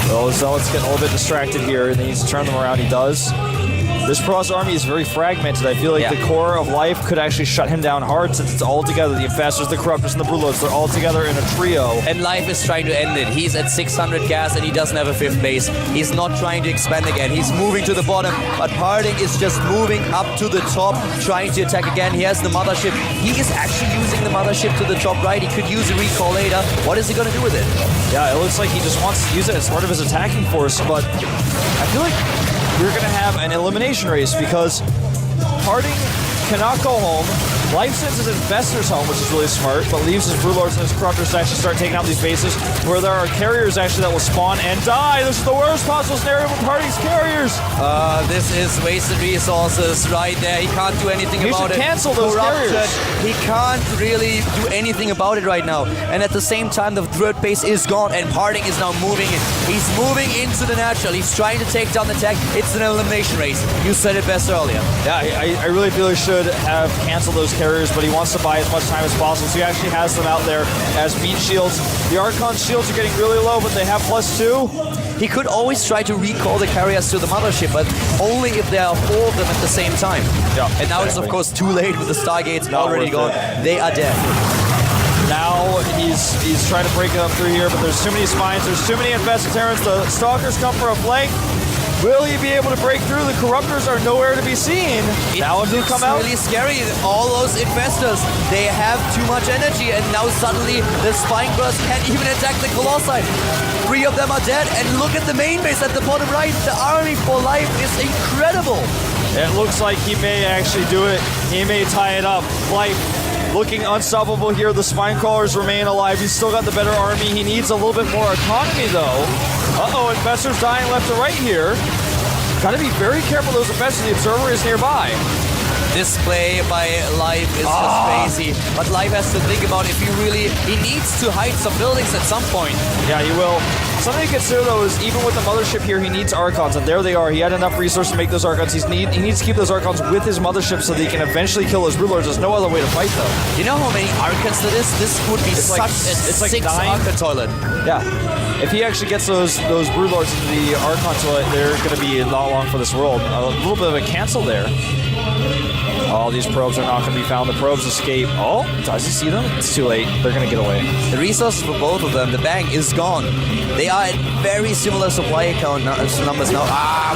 Well, Zealot's getting a little bit distracted here, and he needs to turn them around. He does. This Protoss army is very fragmented. I feel like the core of life could actually shut him down hard since it's all together. The Infestors, the Corruptors, and the Broodlords, they're all together in a trio. And life is trying to end it. He's at 600 gas and he doesn't have a 5th base. He's not trying to expand again. He's moving to the bottom, but Parting is just moving up to the top, trying to attack again. He has the mothership. He is actually using the mothership to the top right. He could use a recall later. What is he going to do with it? Yeah, it looks like he just wants to use it as part of his attacking force, but I feel like we're going to have an elimination race because Parting cannot go home. Life sends his Infestors home, which is really smart, but leaves his Broodlords and his Corruptors to actually start taking out these bases where there are carriers actually that will spawn and die. This is the worst possible scenario for Parting's carriers. This is wasted resources right there. He can't do anything about it. He should cancel those carriers. He can't really do anything about it right now. And at the same time, the third base is gone and Parting is now moving in. He's moving into the natural. He's trying to take down the tech. It's an elimination race. You said it best earlier. Yeah, I really feel he should have canceled those carriers, but he wants to buy as much time as possible, so he actually has them out there as beat shields. The Archon's shields are getting really low, but they have +2. He could always try to recall the carriers to the mothership, but only if there are 4 of them at the same time. Yeah, and now it's of course too late with the Stargates already gone. They are dead. Now he's trying to break it up through here, but there's too many spines, there's too many infested Terrans. The Stalkers come for a flank. Will he be able to break through? The Corruptors are nowhere to be seen. Now if they come out, it's really scary. All those Infestors, they have too much energy, and now suddenly the Spine Burst can't even attack the Colossi. 3 of them are dead, and look at the main base at the bottom right. The army for life is incredible. It looks like he may actually do it. He may tie it up. Life looking unstoppable here. The Spine Crawlers remain alive. He's still got the better army. He needs a little bit more economy, though. Uh-oh, Infestors dying left to right here. Gotta be very careful those Infestors. The Observer is nearby. This play by Life is just crazy. But Life has to think about if he needs to hide some buildings at some point. Yeah, he will. Something to consider, though, is even with the mothership here, he needs Archons, and there they are. He had enough resources to make those Archons. He needs to keep those Archons with his mothership so that he can eventually kill those Broodlords. There's no other way to fight, though. You know how many Archons that is? This would be such a 6 Archon toilet. Yeah. If he actually gets those Broodlords into the Archon toilet, they're going to be not long for this world. A little bit of a cancel there. All these probes are not going to be found. The probes escape. Oh, does he see them? It's too late. They're going to get away. The resources for both of them, the bank is gone. They are at very similar supply account numbers now.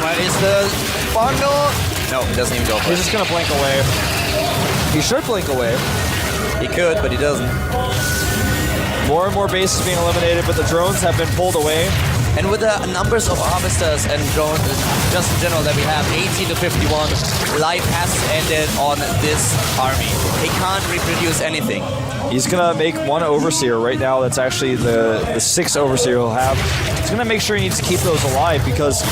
Where is the bundle? No, it doesn't even go for it. He's just going to blink away. He should blink away. He could, but he doesn't. More and more bases being eliminated, but the drones have been pulled away. And with the numbers of harvesters and drones, just in general, that we have 18 to 51, Life has ended on this army. He can't reproduce anything. He's gonna make 1 Overseer right now. That's actually the 6th Overseer he'll have. He's gonna make sure he needs to keep those alive, because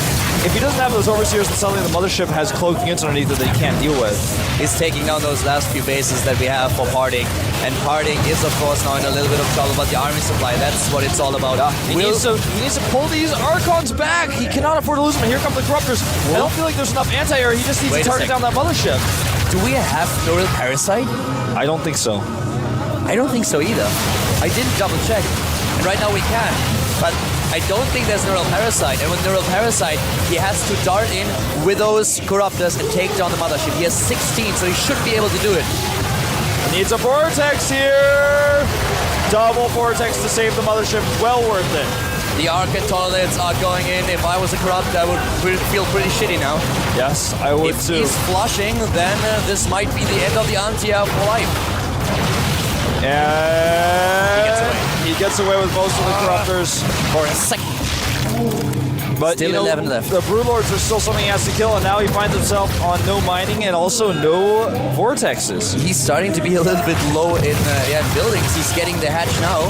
if he doesn't have those Overseers, then suddenly the mothership has cloaked units underneath that he can't deal with. He's taking down those last few bases that we have for Parting. And Parting is, of course, now in a little bit of trouble, but the army supply, that's what it's all about. He needs to pull these Archons back. He cannot afford to lose them. And here come the Corruptors. I don't feel like there's enough anti-air. He just needs to target down that mothership. Do we have Neural Parasite? I don't think so. I don't think so either. I didn't double check. And right now we can. But I don't think there's Neural Parasite. And with Neural Parasite, he has to dart in with those Corruptors and take down the mothership. He has 16, so he should be able to do it. Needs a Vortex here! Double Vortex to save the mothership. Well worth it. The Archon toilets are going in. If I was a Corrupt, I would feel pretty shitty now. Yes, I would if too. If he's flushing, then this might be the end of the anti-air for Life. And he gets away with most of the Corruptors. For a second. But still 11 left. The Broodlords are still something he has to kill, and now he finds himself on no mining and also no vortexes. He's starting to be a little bit low in buildings. He's getting the hatch now.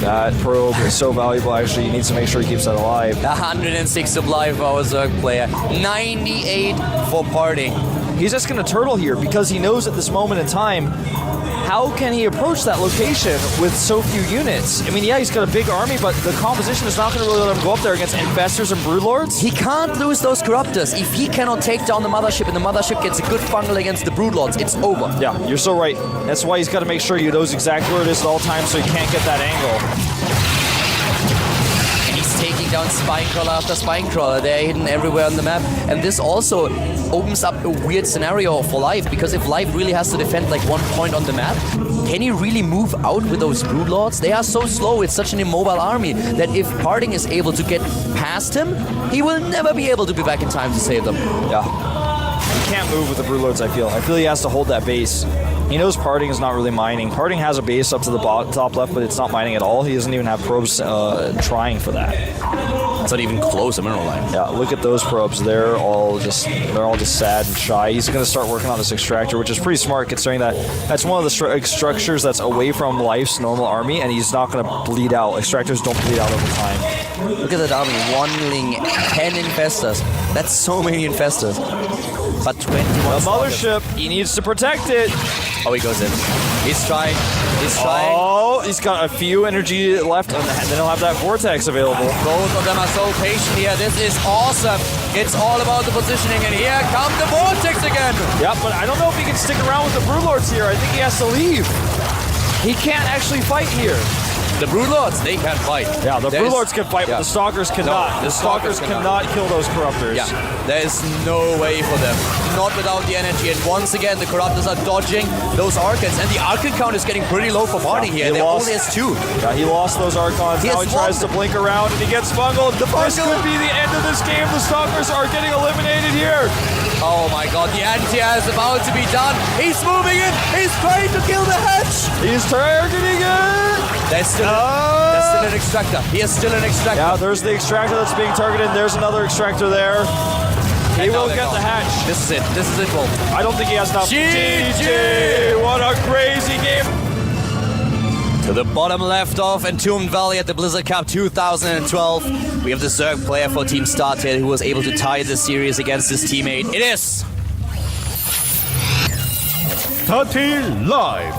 That probe is so valuable, actually. He needs to make sure he keeps that alive. 106 supply for our Zerg player. 98 for Parting. He's just going to turtle here because he knows at this moment in time, how can he approach that location with so few units? I mean, yeah, he's got a big army, but the composition is not going to really let him go up there against Infestors and Broodlords. He can't lose those Corruptors. If he cannot take down the mothership and the mothership gets a good fungal against the Broodlords, it's over. Yeah, you're so right. That's why he's got to make sure he knows exactly where it is at all times so he can't get that angle. And he's taking down spine crawler after spine crawler. They're hidden everywhere on the map. And this also opens up a weird scenario for Life, because if Life really has to defend like one point on the map, can he really move out with those Broodlords? They are so slow, it's such an immobile army, that if Parting is able to get past him, he will never be able to be back in time to save them. Yeah. He can't move with the Broodlords, I feel. I feel he has to hold that base. He knows Parting is not really mining. Parting has a base up to the top left, but it's not mining at all. He doesn't even have probes trying for that. It's not even close to mineral line. Yeah, look at those probes. They're all just sad and shy. He's going to start working on this extractor, which is pretty smart considering that that's one of the structures that's away from Life's normal army, and he's not going to bleed out. Extractors don't bleed out over time. Look at that army. 1 Ling, 10 Infestors. That's so many Infestors. But 21. The mothership, he needs to protect it. Oh, he goes in. He's trying. He's trying. Oh, he's got a few energy left, and then he'll have that vortex available. Both of them are so patient here. This is awesome. It's all about the positioning, and here comes the vortex again. Yeah, but I don't know if he can stick around with the Broodlords here. I think he has to leave. He can't actually fight here. The Broodlords, they can't fight. Yeah, the Broodlords can fight, but the Stalkers cannot. No, the Stalkers cannot kill those Corruptors. Yeah, there is no way for them. Not without the energy. And once again, the Corruptors are dodging those Archons. And the Archon count is getting pretty low for Parting here. They only has 2. Yeah, he lost those Archons. Now he tries to blink around, and he gets bungled. This could be the end of this game. The Stalkers are getting eliminated here. Oh my god, the anti-air is about to be done. He's moving in. He's trying to kill the hatch. He's targeting it. That's still an extractor. He is still an extractor. Yeah, there's the extractor that's being targeted. There's another extractor there. He will get the hatch. This is it. This is it, Wolf. I don't think he has enough. GG! What a crazy game. To the bottom left of Entombed Valley at the Blizzard Cup 2012, we have the Zerg player for Team StarTale who was able to tie the series against his teammate. It is StarTale Live.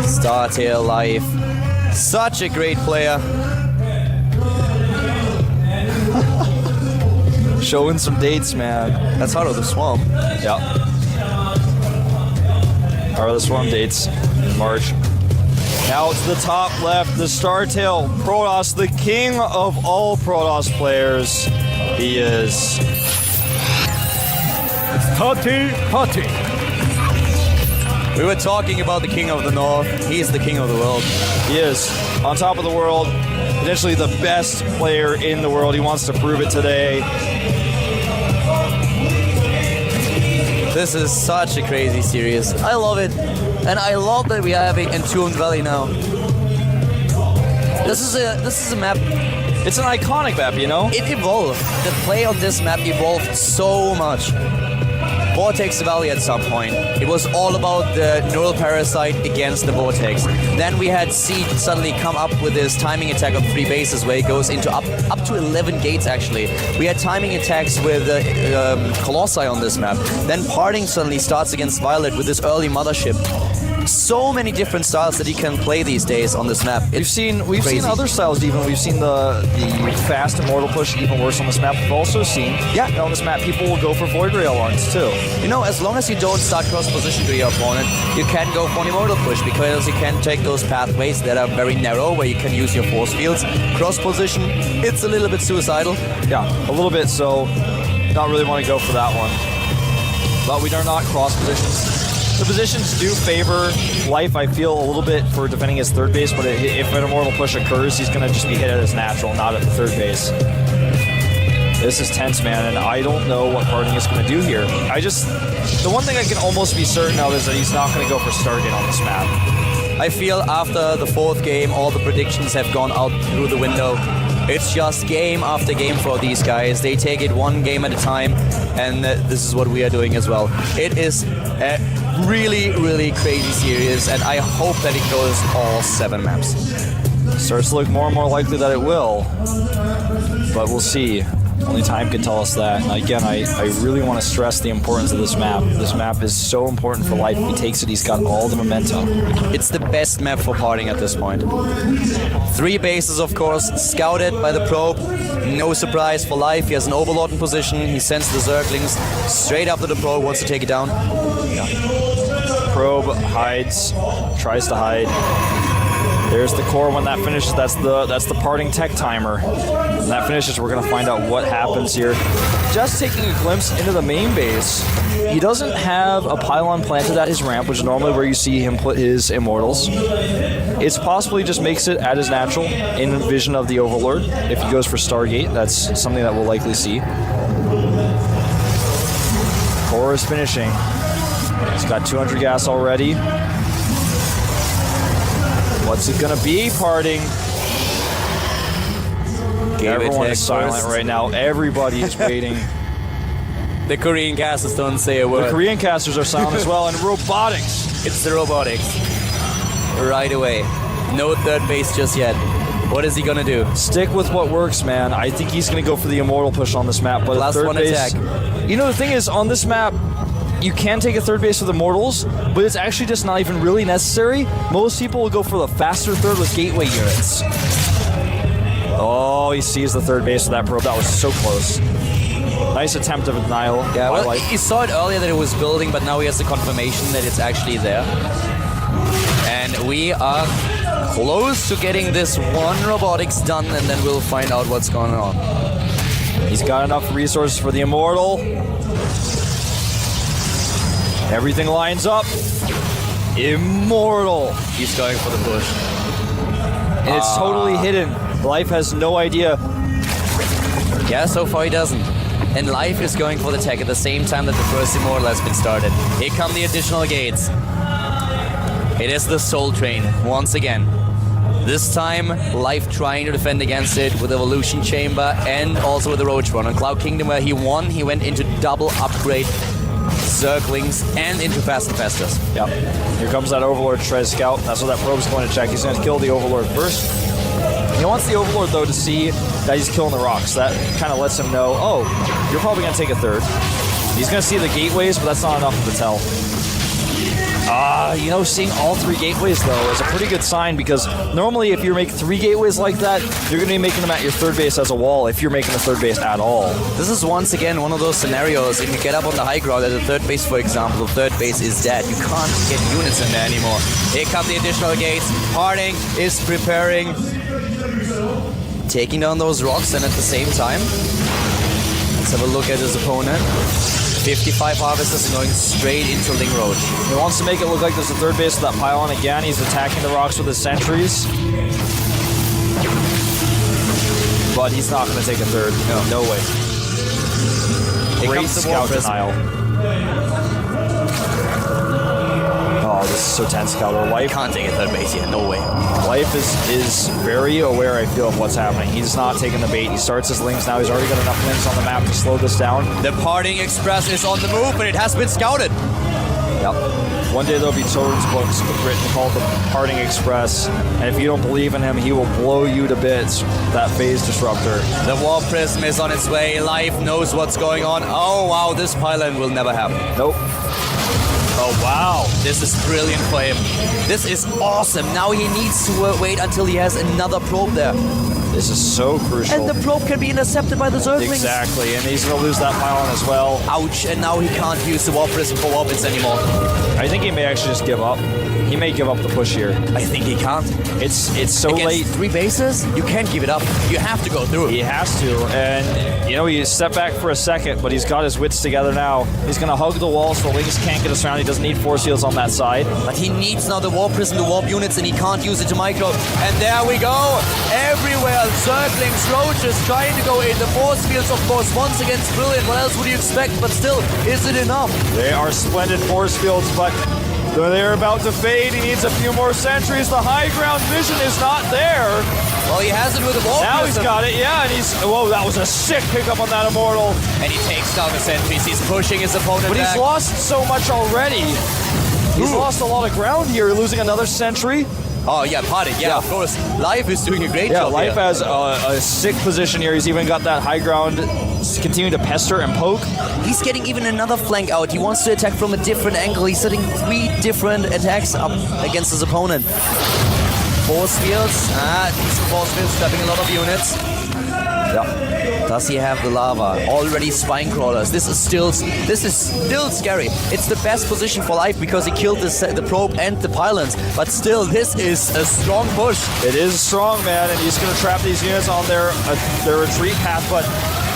StarTale Live. Such a great player. Showing some dates, man. That's Heart of the Swamp. Yeah. Heart of the Swarm dates in March. Now to the top left, the StarTale Protoss, the king of all Protoss players. He is Party. We were talking about the king of the north. He is the king of the world. He is on top of the world, potentially the best player in the world. He wants to prove it today. This is such a crazy series. I love it. And I love that we are having Entombed Valley now. This is a map. It's an iconic map, you know? It evolved. The play on this map evolved so much. Vortex Valley at some point. It was all about the Neural Parasite against the Vortex. Then we had Seed suddenly come up with this timing attack of 3 bases where it goes into up to 11 gates actually. We had timing attacks with Colossi on this map. Then Parting suddenly starts against Violet with this early Mothership. So many different styles that he can play these days on this map. We've seen other styles even. We've seen the fast Immortal push even worse on this map. We've also seen on this map people will go for Void Ray Alarms too. You know, as long as you don't start cross position to your opponent, you can go for an Immortal push because you can take those pathways that are very narrow where you can use your force fields. Cross position, it's a little bit suicidal. Yeah, a little bit, so not really want to go for that one. But we are not cross positions. The positions do favor Life, I feel, a little bit for defending his third base, but if an Immortal push occurs, he's going to just be hit at his natural, not at the third base. This is tense, man, and I don't know what Parting is going to do here. The one thing I can almost be certain of is that he's not going to go for Stargate on this map. I feel after the 4th game, all the predictions have gone out through the window. It's just game after game for these guys. They take it one game at a time, and this is what we are doing as well. It is a really, really crazy series, and I hope that it goes all 7 maps. Starts to look more and more likely that it will, but we'll see. Only time can tell us that. And again, I really want to stress the importance of this map. This map is so important for Life. If he takes it, he's got all the momentum. It's the best map for Parting at this point. 3 bases, of course, scouted by the probe. No surprise for Life. He has an Overlord in position. He sends the Zerglings straight after the probe, wants to take it down. Yeah. Probe hides, tries to hide. There's the core. When that finishes, that's the parting tech timer. When that finishes, we're gonna find out what happens here. Just taking a glimpse into the main base. He doesn't have a pylon planted at his ramp, which is normally where you see him put his immortals. It's possible he just makes it at his natural in vision of the Overlord. If he goes for Stargate, that's something that we'll likely see. Core is finishing. He's got 200 gas already. What's it gonna be, parting? Everyone is silent right now. Everybody is waiting. The Korean casters don't say a word. The Korean casters are silent as well. And robotics. It's the robotics. Right away. No third base just yet. What is he gonna do? Stick with what works, man. I think he's gonna go for the immortal push on this map. But Last third one base, attack. You know, the thing is, on this map, you can take a third base with immortals, but it's actually just not even really necessary. Most people will go for the faster third with gateway units. Oh, he sees the third base with that probe. That was so close. Nice attempt of a denial. Yeah, well, he saw it earlier that it was building, but now he has the confirmation that it's actually there. And we are close to getting this one robotics done, and then we'll find out what's going on. He's got enough resources for the immortal. Everything lines up. Immortal. He's going for the push. And it's totally hidden. Life has no idea. Yeah, so far he doesn't. And Life is going for the tech at the same time that the first immortal has been started. Here come the additional gates. It is the Soul Train once again. This time, Life trying to defend against it with Evolution Chamber and also with the Roach Run. On Cloud Kingdom where he won, he went into double upgrade circlings and into Fast and Fastest. Yep. Here comes that Overlord Shred Scout. That's what that probe's going to check. He's going to kill the Overlord first. He wants the Overlord, though, to see that he's killing the rocks. That kind of lets him know, oh, you're probably going to take a third. He's going to see the gateways, but that's not enough to tell. You know, seeing all three gateways, though, is a pretty good sign because normally if you make three gateways like that, you're going to be making them at your third base as a wall if you're making a third base at all. This is once again one of those scenarios. If you get up on the high ground at the third base, for example, the third base is dead. You can't get units in there anymore. Here come the additional gates. Harding is preparing. Taking down those rocks and at the same time, let's have a look at his opponent. 55 harvesters and going straight into Ling Roach. He wants to make it look like there's a third base with that pylon again. He's attacking the rocks with his sentries. But he's not going to take a third. No way. Great scout denial. Oh, this is so tense, Scouter. Life Can't take a third base yet. No way. Life is very aware, I feel, of what's happening. He's not taking the bait. He starts his lings now. He's already got enough lings on the map to slow this down. The Parting Express is on the move, but it has been scouted. Yep. One day there'll be children's books written called The Parting Express, and if you don't believe in him, he will blow you to bits. That phase disruptor. The Warp Prism is on its way. Life knows what's going on. Oh, wow, this pylon will never happen. Nope. Oh, wow. This is brilliant for him. This is awesome. Now he needs to wait until he has another probe there. This is so crucial. And the probe can be intercepted by the Zerglings. Exactly, and he's going to lose that pylon as well. Ouch, and now he can't use the Warp Prism for Warpins anymore. I think he may actually just give up. He may give up the push here. I think he can't. It's so Against late. 3 bases, you can't give it up. You have to go through it. He has to, and you know, he stepped back for a second, but he's got his wits together now. He's going to hug the wall so the Lings can't get us around. He doesn't need force fields on that side. But he needs now the Warp Prism to warp units, and he can't use it to micro. And there we go. Everywhere, Zerglings, Roaches trying to go in. The force fields, of course, once again, brilliant. What else would you expect? But still, is it enough? They are splendid force fields, but they're about to fade. He needs a few more sentries. The high ground vision is not there. Well, he has it with the Warp Now Prism. he's got it, yeah, and he's... Whoa, that was a sick pickup on that Immortal. And he takes down the sentries. He's pushing his opponent But back. he's lost so much already. He's lost a lot of ground here, losing another sentry. Oh, yeah, Parting. Yeah, of course. Life is doing a great Yeah, job Life here. has a sick position here. He's even got that high ground, continuing to pester and poke. He's getting even another flank out. He wants to attack from a different angle. He's setting 3 different attacks up against his opponent. Force fields. Decent force fields, trapping a lot of units. Yeah. Does he have the lava? Already spine crawlers. This is still scary. It's the best position for Life because he killed the probe and the pylons. But still, this is a strong push. It is strong, man, and he's going to trap these units on their retreat path. But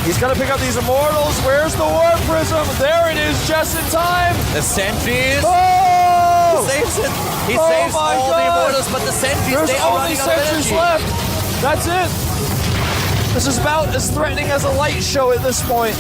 he's got to pick up these immortals. Where's the warp prism? There it is, just in time. The sentries. Oh! He saves it. He saves all the immortals, but the sentries, they are running out of sentries energy. left. That's it. This is about as threatening as a light show at this point.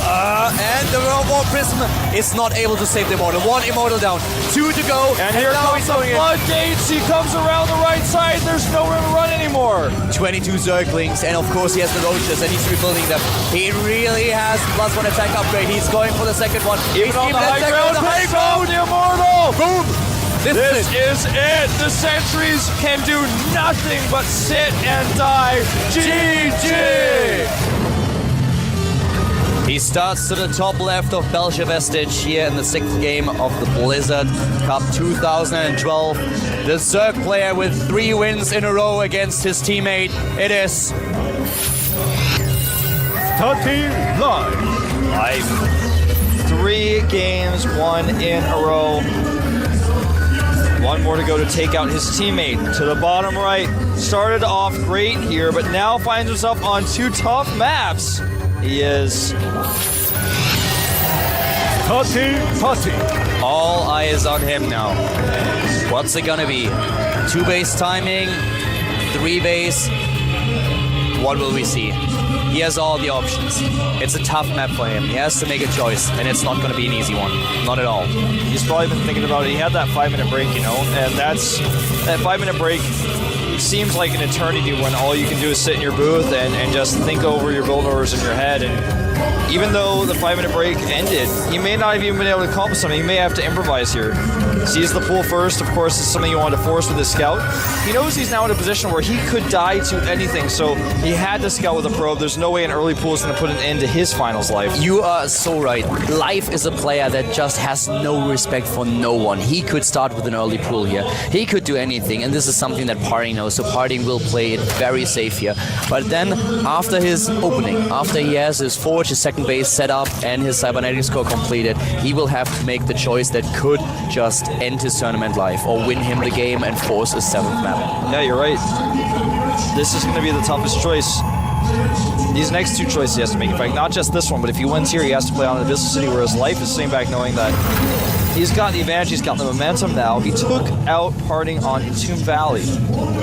And the Warp Prism is not able to save the immortal. One immortal down, 2 to go. And here now comes the floodgates. He comes around the right side. There's nowhere to run anymore. 22 Zerglings, and of course he has the roaches, and he's rebuilding them. He really has +1 attack upgrade. He's going for the second one. Even on the high ground, takes out the immortal. Boom! This is it. The sentries can do nothing but sit and die. GG! He starts to the top left of Belgian Vestige here in the 6th game of the Blizzard Cup 2012. The Zerg player with 3 wins in a row against his teammate. It is Starting live. 3 games, 1 in a row. 1 more to go to take out his teammate. To the bottom right, started off great here, but now finds himself on 2 tough maps. He is Party. all eyes on him now. What's it gonna be? 2 base timing, 3 base. What will we see? He has all the options. It's a tough map for him. He has to make a choice, and it's not going to be an easy one. Not at all. He's probably been thinking about it. He had that 5-minute break, you know, and that 5-minute break seems like an eternity when all you can do is sit in your booth and just think over your build orders in your head. And even though the 5-minute break ended, he may not have even been able to accomplish something. He may have to improvise here. Sees the pool first, of course, is something you want to force with his scout. He knows he's now in a position where he could die to anything, so he had to scout with a probe. There's no way an early pool is going to put an end to his finals life. You are so right. Life is a player that just has no respect for no one. He could start with an early pool here. He could do anything, and this is something that Parting knows, so Parting will play it very safe here. But then, after his opening, after he has his forge, his second base set up, and his cybernetics core completed, he will have to make the choice that could just end his tournament life, or win him the game and force a 7th map. Yeah, you're right. This is going to be the toughest choice. These next 2 choices he has to make. In fact, not just this one, but if he wins here, he has to play on the Abyssal City, whereas Life is sitting back knowing that he's got the advantage, he's got the momentum now. He took out Parting on Entomb Valley.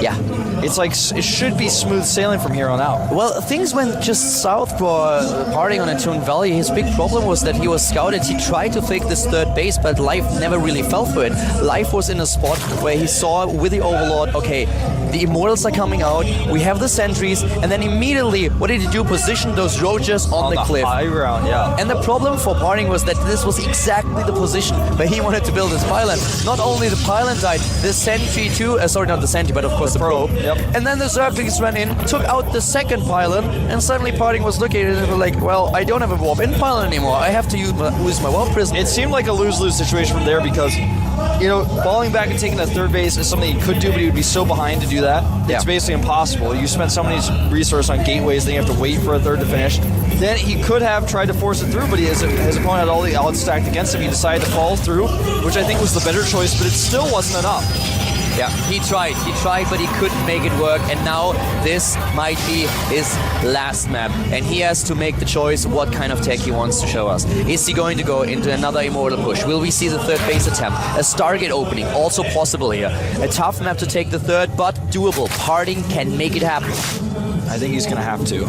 Yeah. It's like, it should be smooth sailing from here on out. Well, things went just south for Parting on Entomb Valley. His big problem was that he was scouted. He tried to fake this 3rd base, but Life never really fell for it. Life was in a spot where he saw with the Overlord, okay, the Immortals are coming out, we have the sentries, and then immediately, what did he do? Position those roaches on the cliff. High ground, yeah. And the problem for Parting was that this was exactly the position where he wanted to build his pylon. Not only the pylon died, the sentry too, sorry, not the sentry, but of course the probe. Yep. And then the Zerglings ran in, took out the 2nd pylon, and suddenly Parting was looking at it and was like, well, I don't have a warp-in pylon anymore. I have to use my warp prism. It seemed like a lose-lose situation from there because, you know, falling back and taking that 3rd base is something he could do, but he would be so behind to do that. Yeah. It's basically impossible. You spend so many resources on gateways, then you have to wait for a 3rd to finish. Then he could have tried to force it through, but his opponent had all the odds stacked against him. He decided to fall through, which I think was the better choice, but it still wasn't enough. Yeah, he tried, but he couldn't make it work, and now this might be his last map, and he has to make the choice what kind of tech he wants to show us. Is he going to go into another Immortal push? Will we see the 3rd base attempt? A Stargate opening, also possible here. A tough map to take the 3rd, but doable. Parting can make it happen. I think he's going to have to.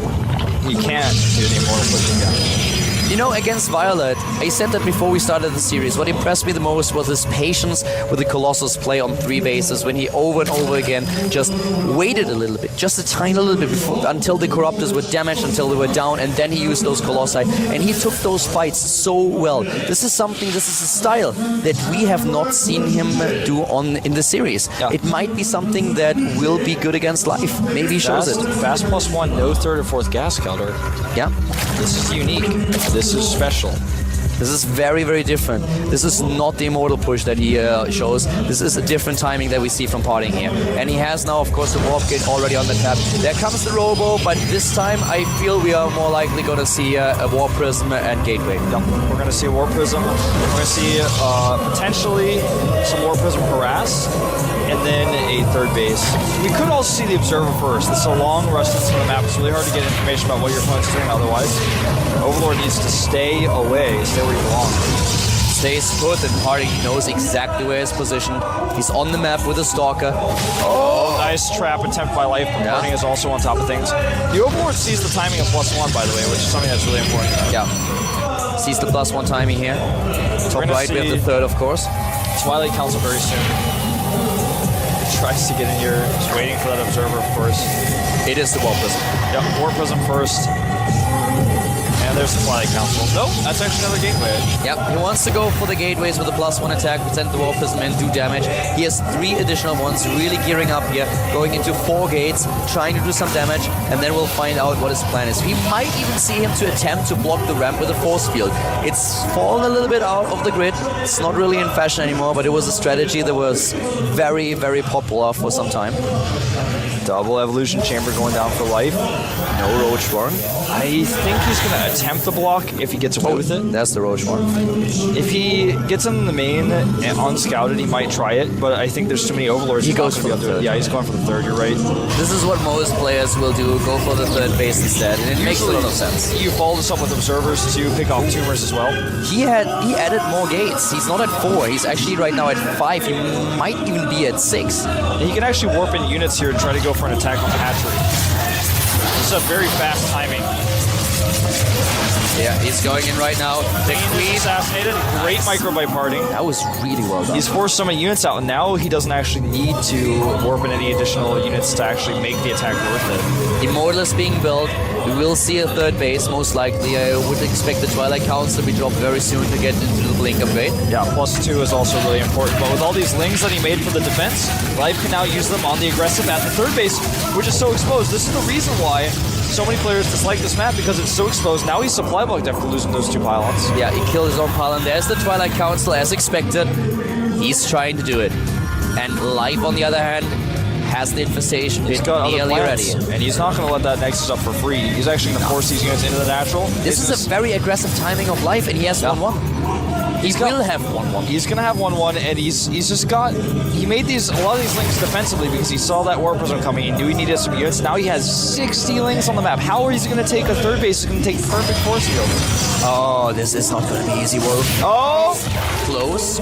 He can't do the Immortal push again. You know, against Violet, I said that before we started the series, what impressed me the most was his patience with the Colossus play on 3 bases when he over and over again just waited a little bit, just a tiny little bit before, until the Corruptors were damaged, until they were down, and then he used those Colossi, and he took those fights so well. This is a style that we have not seen him do in the series. Yeah. It might be something that will be good against Life. Maybe he shows it. Fast +1, no 3rd or 4th gas counter. Yeah. This is unique. This is special. This is very, very different. This is not the immortal push that he shows. This is a different timing that we see from Parting here. And he has now, of course, the warp gate already on the tap. There comes the robo, but this time I feel we are more likely going to see a warp prism and gateway. Yep. We're going to see a warp prism. We're going to see potentially some warp prism harass, and then a third base. We could also see the observer first. This is a long rush distance from the map. It's really hard to get information about what your opponent's doing otherwise. Overlord needs to stay away, stay where you belong. Stays put, and Parting knows exactly where he's positioned. He's on the map with a Stalker. Oh, nice trap attempt by Life, but Parting is also on top of things. The Overlord sees the timing of +1, by the way, which is something that's really important. Yeah. Sees the +1 timing here. Top right, we have the third, of course. Twilight Council very soon. Tries to get in here, just waiting for that observer, of course. It is the Warp Prism. Yep, Warp Prism first. And there's the Twilight Council. Nope, that's actually another gateway. Yep, he wants to go for the gateways with a +1 attack, pretend the Warp Prism and do damage. He has 3 additional ones, really gearing up here, going into 4 gates, trying to do some damage, and then we'll find out what his plan is. We might even see him to attempt to block the ramp with a force field. It's fallen a little bit out of the grid. It's not really in fashion anymore, but it was a strategy that was very, very popular for some time. Double evolution chamber going down for Life. No Roach Warren. I think he's going to attempt the block if he gets away with it. That's the Roach Warren. If he gets in the main and unscouted, he might try it, but I think there's too many Overlords. He goes for the third. Yeah, he's going for the third, you're right. This is what most players will do, go for the third base instead, and it makes a lot of sense. You follow this up with Observers to pick off tumors as well. He added more gates. He's not at 4, he's actually right now at 5. He might even be at 6. And he can actually warp in units here and try to go for an attack on the hatchery. This is a very fast timing. Yeah, he's going in right now. The Queen assassinated. Great micro by Parting. That was really well done. He's forced so many units out, and now he doesn't actually need to warp in any additional units to actually make the attack worth it. Immortal is being built. We will see a third base, most likely. I would expect the Twilight Council to be dropped very soon to get into the blink upgrade. Yeah, +2 is also really important. But with all these lings that he made for the defense, Life can now use them on the aggressive at the third base, which is so exposed. This is the reason why so many players dislike this map, because it's so exposed. Now he's supply blocked after losing those 2 pylons. Yeah, he killed his own pylon. There's the Twilight Council, as expected. He's trying to do it. And Life, on the other hand, has the infestation He's got nearly ready. And he's not going to let that Nexus up for free. He's actually going to force these units into the natural. This is a very aggressive timing of Life, and he has 1-1. He will have 1-1. He's going to have 1-1, and he's just got... He made a lot of these links defensively because he saw that Warp Prism coming. He knew he needed some units. Now he has 60 links on the map. How is he going to take a third base? He's going to take perfect force field. Oh, this is not going to be easy, Wolf. Oh! Close.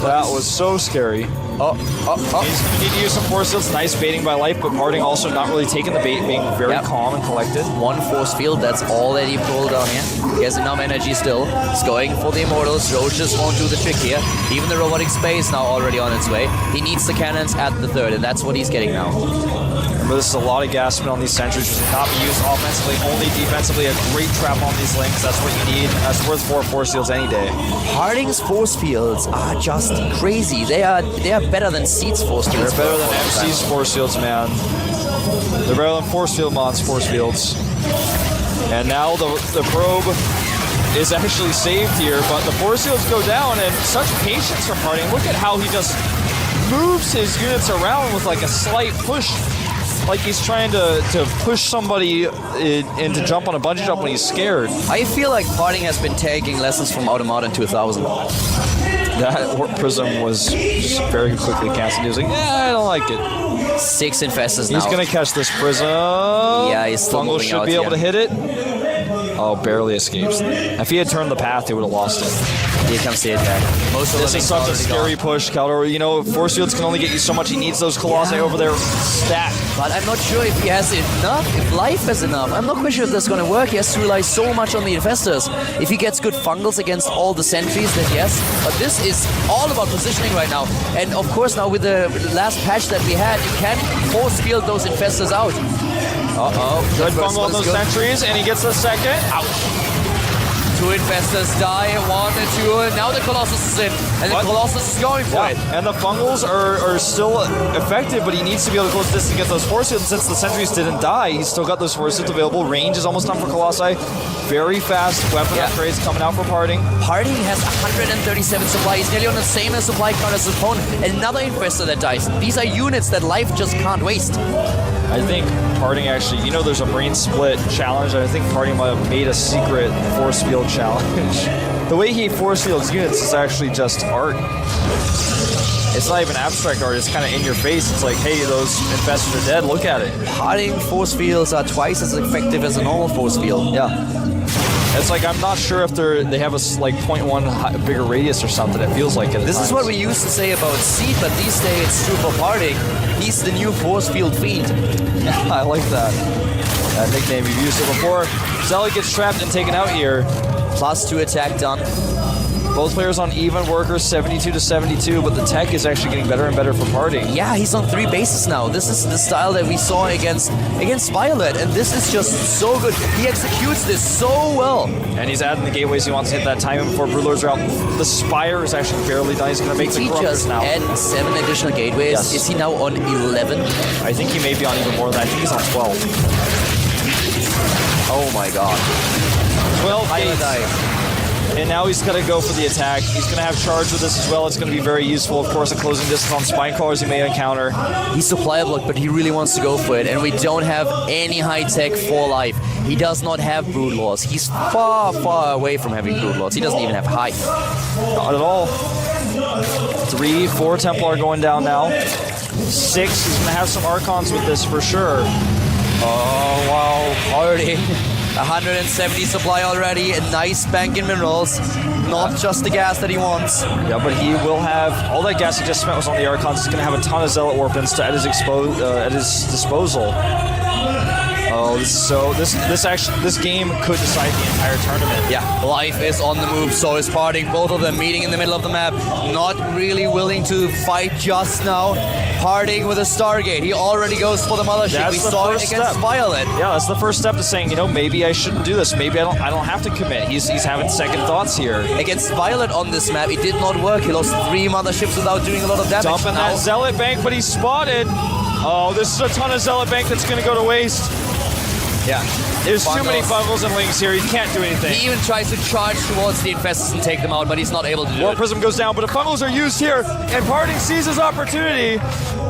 That was so scary. Oh. He's going to need to use some force fields. Nice baiting by Life, but Parting also not really taking the bait, being very calm and collected. 1 force field, that's all that he pulled down here. He has enough energy still. He's going for the Immortals. Roaches won't do the trick here. Even the robotic space now already on its way. He needs the cannons at the third, and that's what he's getting now. Remember, this is a lot of gas spin on these sentries, which will not be used offensively, only defensively. A great trap on these links. That's what you need. That's worth 4 force fields any day. Parting's force fields are just crazy. They are better than Seed's force fields. They're better than MC's force fields, man. They're better than Force Field Mon's force fields. And now the probe is actually saved here, but the force fields go down, and such patience from Parting. Look at how he just moves his units around with like a slight push, like he's trying to push somebody in to jump on a bungee jump when he's scared. I feel like Parting has been taking lessons from Automata in 2000. That Warp Prism was just very quickly canceled. He was like, yeah, I don't like it. 6 infestors now. He's going to catch this Prism. Yeah, he's still Fungal moving should out be able here. to hit it. Oh, barely escapes. If he had turned the path, he would have lost it. Here comes the attack. Most of This is such a scary push, Caldor. You know, force fields can only get you so much. He needs those Colossi over there stacked. But I'm not sure if he has enough, if Life has enough. I'm not quite sure if that's going to work. He has to rely so much on the infestors. If he gets good fungals against all the sentries, then yes. But this is all about positioning right now. And of course now with the last patch that we had, you can force field those infestors out. Uh-oh. Good fungal on those sentries, and he gets the second. Ouch. 2 Infestors die, 1 and 2, and now the Colossus is in, and the Colossus is going for it. And the Fungals are still effective, but he needs to be able to close distance to get those force fields. Since the Sentries didn't die, he's still got those force fields available. Range is almost done for Colossi. Very fast weapon upgrades coming out for Parting. Parting has 137 supply. He's nearly on the same supply count as his opponent. Another Infestor that dies. These are units that life just can't waste. I think Parting actually, there's a brain split challenge. I think Parting might have made a secret force field challenge. The way he force fields units is actually just art. It's not even abstract art, it's kind of in your face. It's like, hey, those Infestors are dead, look at it. Parting force fields are twice as effective as a normal force field. Yeah. It's like, I'm not sure if they have a 0.1 bigger radius or something. It feels like it. This is what we used to say about Seed, but these days it's true for Parting. He's the new force field fiend. I like that. That nickname, you've used it before. Zealot gets trapped and taken out here. +2 attack done. Both players on even workers, 72-72, but the tech is actually getting better and better for Parting. Yeah, he's on 3 bases now. This is the style that we saw against Violet, and this is just so good. He executes this so well. And he's adding the gateways. He wants to hit that timing before Brewlords are out. The Spire is actually barely done. He's going to make the Corruptors now. Add 7 additional gateways. Yes. Is he now on 11? I think he may be on even more than that. I think he's on 12. Oh my god. 12 Violet gates. And now he's going to go for the attack. He's going to have charge with this as well. It's going to be very useful. Of course, a closing distance on spine crawlers he may encounter. He's supply block, but he really wants to go for it. And we don't have any high tech for life. He does not have Brood Lords. He's far, far away from having Brood Lords. He doesn't even have height. Not at all. 3, 4 Templar going down now. 6, he's going to have some Archons with this for sure. Oh, wow. Party. 170 supply already, a nice bank in minerals. Not just the gas that he wants. Yeah, but he will have... All that gas he just spent was on the Archons. He's going to have a ton of Zealot Warpins at his disposal. Oh, this game could decide the entire tournament. Yeah, life is on the move, so is Parting. Both of them meeting in the middle of the map. Not really willing to fight just now. Parting with a Stargate. He already goes for the mothership. We saw it against Violet. Yeah, that's the first step to saying, maybe I shouldn't do this. Maybe I don't have to commit. He's having second thoughts here. Against Violet on this map, it did not work. He lost 3 motherships without doing a lot of damage. Dumping that Zealot Bank, but he's spotted. Oh, this is a ton of Zealot Bank that's going to go to waste. Yeah. There's too many Fungals and Lings here. He can't do anything. He even tries to charge towards the Infestors and take them out, but he's not able to do it. War Prism goes down, but the Fungals are used here, and Parting sees his opportunity.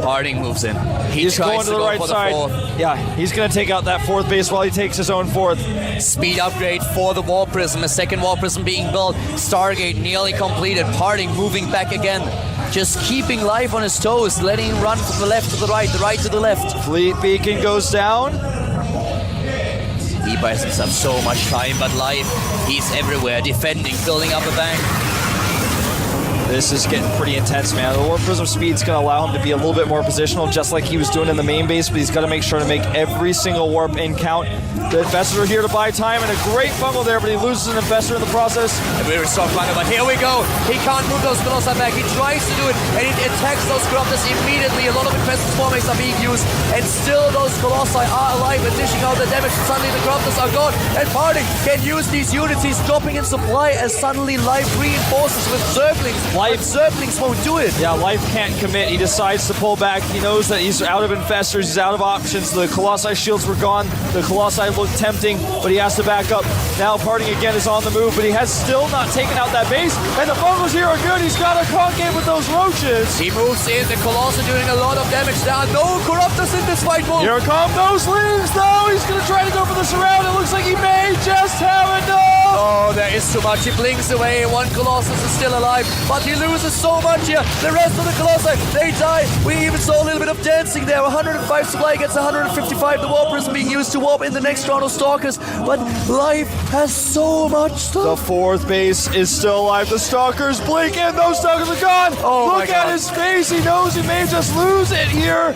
Parting moves in. He's going to the right side. Yeah, he's going to take out that 4th base while he takes his own 4th. Speed upgrade for the War Prism. A second War Prism being built. Stargate nearly completed. Parting moving back again. Just keeping life on his toes, letting him run from the left to the right to the left. Fleet Beacon goes down. He buys himself so much time, but life, he's everywhere, defending, building up a bank. This is getting pretty intense, man. The War Prism speed's going to allow him to be a little bit more positional, just like he was doing in the main base, but he's got to make sure to make every single warp in count. The Infestors are here to buy time, and a great Fungal there, but he loses an Infestor in the process. A very soft runner, but here we go. He can't move those Colossi back. He tries to do it, and he attacks those Corruptors immediately. A lot of Infestors Formates are being used, and still those Colossi are alive and dishing out the damage. Suddenly the Corruptors are gone, and Parting can use these units. He's dropping in supply as suddenly life reinforces with Zerglings. Zerglings won't do it. Yeah, life can't commit. He decides to pull back. He knows that he's out of Infestors. He's out of options. The Colossi shields were gone. The Colossi looked tempting, but he has to back up. Now Parting again is on the move, but he has still not taken out that base. And the Fungals here are good. He's got a concave with those roaches. He moves in. The Colossi doing a lot of damage. There are no Corruptors in this fight. Here come those Lings, though. He's going to try to go for the surround. It looks like he may just have enough. Oh, there is too much. He blinks away. One Colossus is still alive, but he loses so much here. The rest of the Colossi, they die. We even saw a little bit of dancing there. 105 supply against 155. The Warp Prism being used to warp in the next round of Stalkers, but life has so much stuff. The 4th base is still alive. The Stalkers blink, and those Stalkers are gone. Oh, look at his face. He knows he may just lose it here.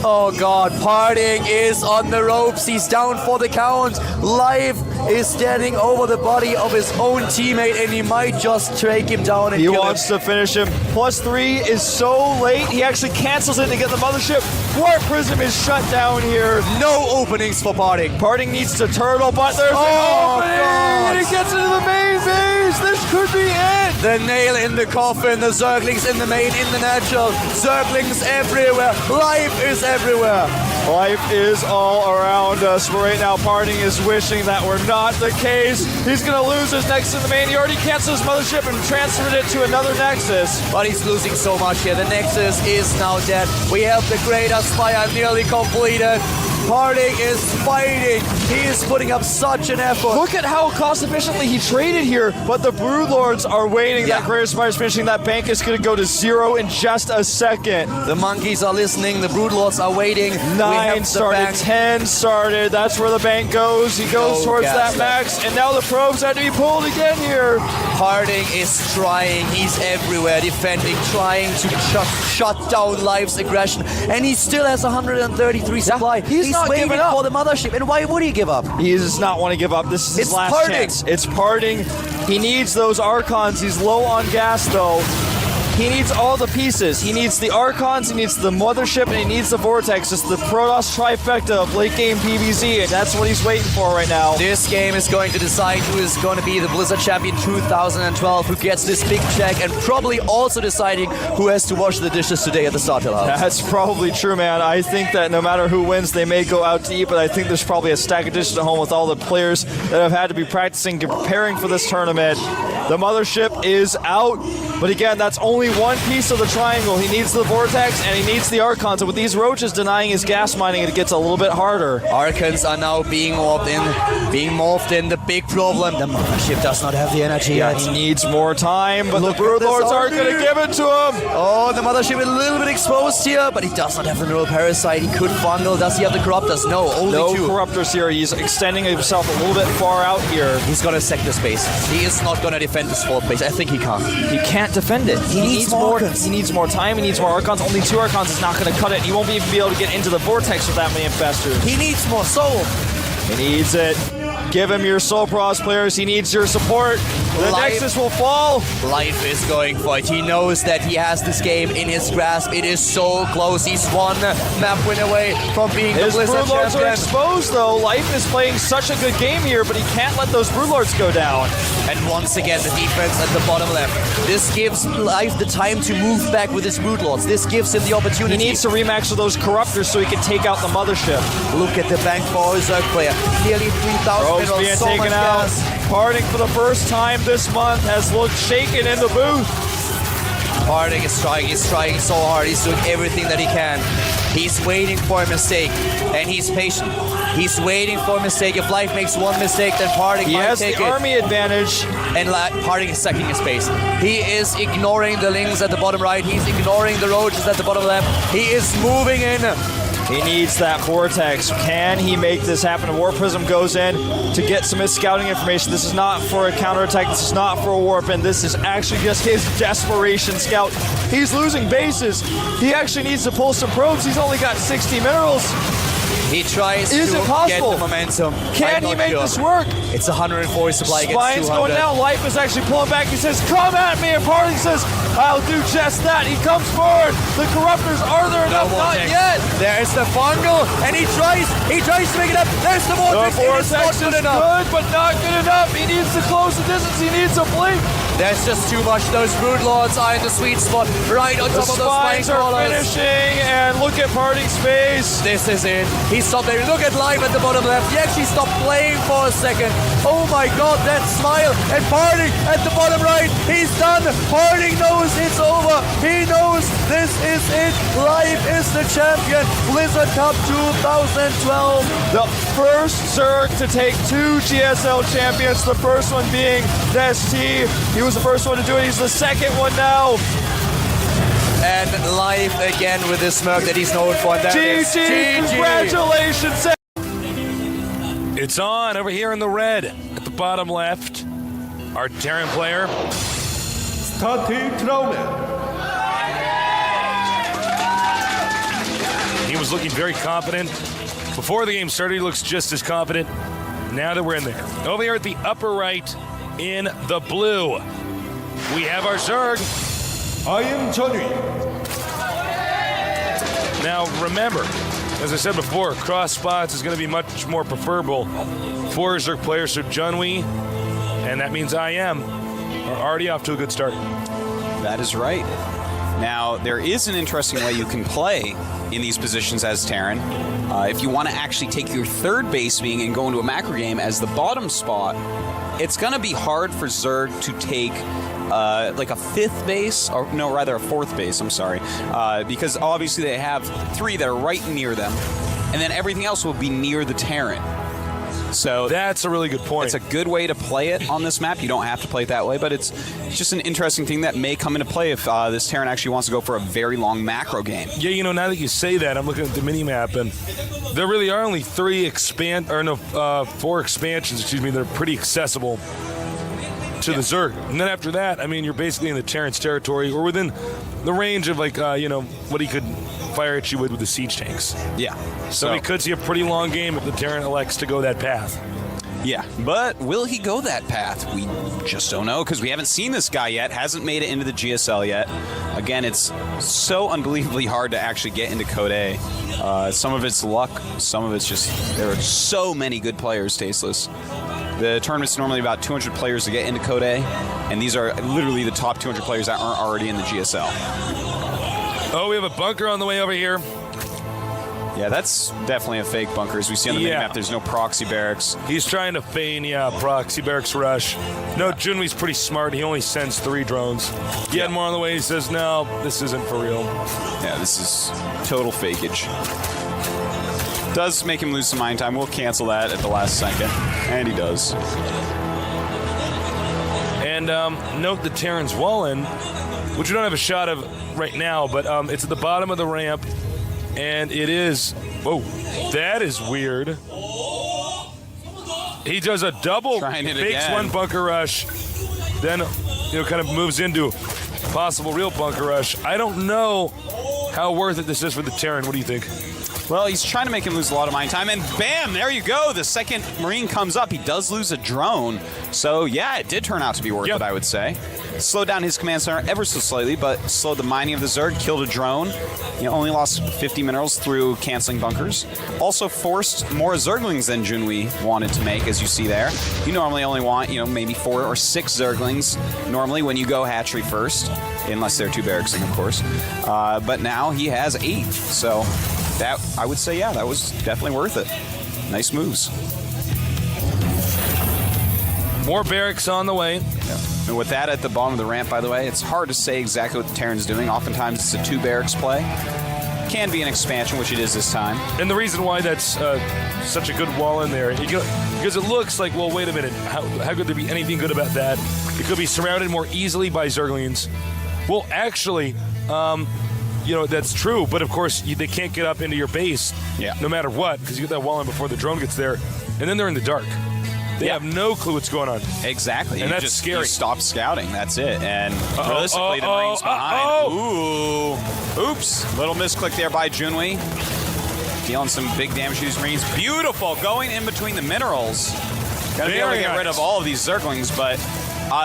Oh god, Parting is on the ropes. He's down for the count. Live is standing over the body of his own teammate, and he might just take him down and He kill wants him. to finish him. +3 is so late, he actually cancels it to get the mothership. Warp Prism is shut down here. No openings for Parting. Parting needs to turtle, but there's Oh, an opening, God. and he gets into the main base. This could be it. The nail in the coffin, the Zerglings in the main, in the natural. Zerglings everywhere. Life is everywhere. Life is all around us, but right now Parting is wishing that were not the case. He's going to lose his Nexus in the main. He already canceled his mothership and transferred it to another Nexus. But he's losing so much here. The Nexus is now dead. We have the Greater Spire nearly completed. Parting is fighting. He is putting up such an effort. Look at how cost efficiently he traded here, but the Broodlords are waiting. Yeah. That Greater Spire is finishing. That bank is going to go to 0 in just a second. The monkeys are listening. The Broodlords are waiting. We 9 have the started, bank. 10 started. That's where the bank goes. He goes No towards gas that max, and now the probes have to be pulled again here. Parting is trying. He's everywhere, defending, trying to shut down Live's aggression, and he still has 133 supply. he's not waiting giving up. for the mothership, and why would he give up? He does not want to give up. This is his It's last Parting. chance. It's Parting. He needs those Archons. He's low on gas, though. He needs all the pieces. He needs the Archons, he needs the Mothership, and he needs the Vortex. It's the Protoss trifecta of late game PvZ, and that's what he's waiting for right now. This game is going to decide who is going to be the Blizzard Champion 2012, who gets this big check, and probably also deciding who has to wash the dishes today at the Startel House. That's probably true, man. I think that no matter who wins, they may go out to eat, but I think there's probably a stack of dishes at home with all the players that have had to be practicing, preparing for this tournament. The Mothership is out, but again, that's only one piece of the triangle. He needs the Vortex, and he needs the Archons, and with these roaches denying his gas mining, it gets a little bit harder. Archons are now being morphed in. The big problem, the Mothership does not have the energy yet. He needs more time, but Look the at this Broodlords aren't going to army. give it to him. Oh, the Mothership is a little bit exposed here, but he does not have the Neural Parasite. He could fungal. Does he have the Corruptors? No, only No 2. Corruptors here. He's extending himself a little bit far out here. He's gonna sector space. He is not gonna defend this 4th base. I think he can't. He can't defend it. He needs more Archons. He needs more time. He needs more Archons. Only 2 Archons is not going to cut it. He won't even be able to get into the Vortex with that many Infestors. He needs more soul. He needs it. Give him your Soul Pros players. He needs your support. The Life. Nexus will fall. Life is going for it. He knows that he has this game in his grasp. It is so close. He's one map win away from being His the Blizzard Broodlords are champion. exposed, though. Life is playing such a good game here, but he can't let those Broodlords go down. And once again, the defense at the bottom left. This gives Life the time to move back with his Broodlords. This gives him the He opportunity. needs to remax with those Corruptors so he can take out the Mothership. Look at the bank for a Zerg player. Nearly 3,000 Probes minerals, being so taken much out. gas. Parting for the first time this month has looked shaken in the booth. Parting is trying. He's trying so hard. He's doing everything that he can. He's waiting for a mistake, and he's patient. He's waiting for a mistake. If Life makes one mistake, then Parting He might has take the it. army advantage. And Parting is second his space. He is ignoring the Lings at the bottom right. He's ignoring the Roaches at the bottom left. He is moving in. He needs that Vortex. Can he make this happen? Warp Prism goes in to get some of his scouting information. This is not for a counterattack. This is not for a warp in. This is actually just his desperation scout. He's losing bases. He actually needs to pull some probes. He's only got 60 minerals. He tries Is to it possible? get the momentum. Can I'm he not make sure. this work? It's 140 supply against Spine's 200. going down. Life is actually pulling back. He says, come at me. And Parting says, I'll do just that. He comes forward. The Corruptors, are there enough? Not Vortex. yet. There's the fungal, and he tries to make it up. There's the The Vortex. It is not Vortex good is enough. good, but not good enough. He needs to close the distance. He needs a blink. There's just too much. Those Broodlords are in the sweet spot, right on The top of those spine spines are crawlers. finishing, and look at Parting's face. This is it. He stopped there. Look at Live at the bottom left. He actually stopped playing for a second. Oh my god, that smile. And Parting at the bottom right. He's done. Parting knows it's over. He knows this is it. Live is the champion. Blizzard Cup 2012. The first Zerg to take 2 GSL champions, the first one being Des-T. He was the first one to do it. He's the second one now. And Live again with this smirk that he's known for. And that is GG, congratulations. It's on over here in the red at the bottom left. Our Terran player. Starting tournament. He was was looking very confident. Before the game started, he looks just as confident. Now that we're in there. Over here at the upper right in the blue, we have our Zerg. I am Johnny. Now remember, as I said before, cross spots is going to be much more preferable for Zerg players. So Junwei, and that means I am, are already off to a good start. That is right. Now, there is an interesting way you can play in these positions as Terran. If you want to actually take your third base being and go into a macro game as the bottom spot, it's going to be hard for Zerg to take like a fifth base, or no, rather a fourth base, I'm sorry, because obviously they have three that are right near them, and then everything else will be near the Terran. So that's a really good point. It's a good way to play it on this map. You don't have to play it that way, but it's just an interesting thing that may come into play if this Terran actually wants to go for a very long macro game. Yeah, you know, now that you say that, I'm looking at the mini-map, and there really are only four expansions, excuse me, that are pretty accessible to the Zerg. And then after that, I mean, you're basically in the Terran's territory, or within the range of, like, you know, what he could fire at you with the siege tanks. Yeah. So we could see a pretty long game if the Terran elects to go that path. Yeah, but will he go that path? We just don't know, because we haven't seen this guy yet, hasn't made it into the GSL yet. Again, it's so unbelievably hard to actually get into Code A. Some of it's luck, some of it's just, there are so many good players, Tasteless. The tournament's normally about 200 players to get into Code A, and these are literally the top 200 players that aren't already in the GSL. Oh, we have a bunker on the way over here. Yeah, that's definitely a fake bunker. As we see on the minimap, there's no proxy barracks. He's trying to feign, proxy barracks rush. No, Junwei's pretty smart. He only sends 3 drones. He had more on the way. He says, no, this isn't for real. Yeah, this is total fakeage. Does make him lose some mine time. We'll cancel that at the last second. And he does. And note the Terran's Wallen, which we don't have a shot of right now, but it's at the bottom of the ramp. And it is, whoa, that is weird. He does a double, fakes one bunker rush, then, you know, kind of moves into possible real bunker rush. I don't know how worth it this is for the Terran. What do you think? Well, he's trying to make him lose a lot of mine time, and bam, there you go. The second Marine comes up. He does lose a drone. So, yeah, it did turn out to be worth it, I would say. Slowed down his command center ever so slightly, but slowed the mining of the Zerg, killed a drone. You know, only lost 50 minerals through canceling bunkers. Also forced more Zerglings than Junwei wanted to make, as you see there. You normally only want, you know, maybe 4 or 6 Zerglings normally when you go hatchery first, unless they're 2 barracksing, of course. But now he has 8, so that, I would say, yeah, that was definitely worth it. Nice moves. More barracks on the way. Yeah. And with that at the bottom of the ramp, by the way, it's hard to say exactly what the Terran's doing. Oftentimes it's a 2 barracks play. Can be an expansion, which it is this time. And the reason why that's such a good wall in there, because it looks like, well, wait a minute, how could there be anything good about that? It could be surrounded more easily by Zerglings. Well, actually, you know, that's true, but of course, they can't get up into your base no matter what, because you get that wall in before the drone gets there, and then they're in the dark. They have no clue what's going on. Exactly. And you that's just, scary. You stop scouting. That's it. And realistically, the Marine's behind. Ooh. Oops. Little misclick there by Junwei. Dealing some big damage to these Marines. Beautiful. Going in between the minerals. Gotta be able to get rid of all of these Zerglings, but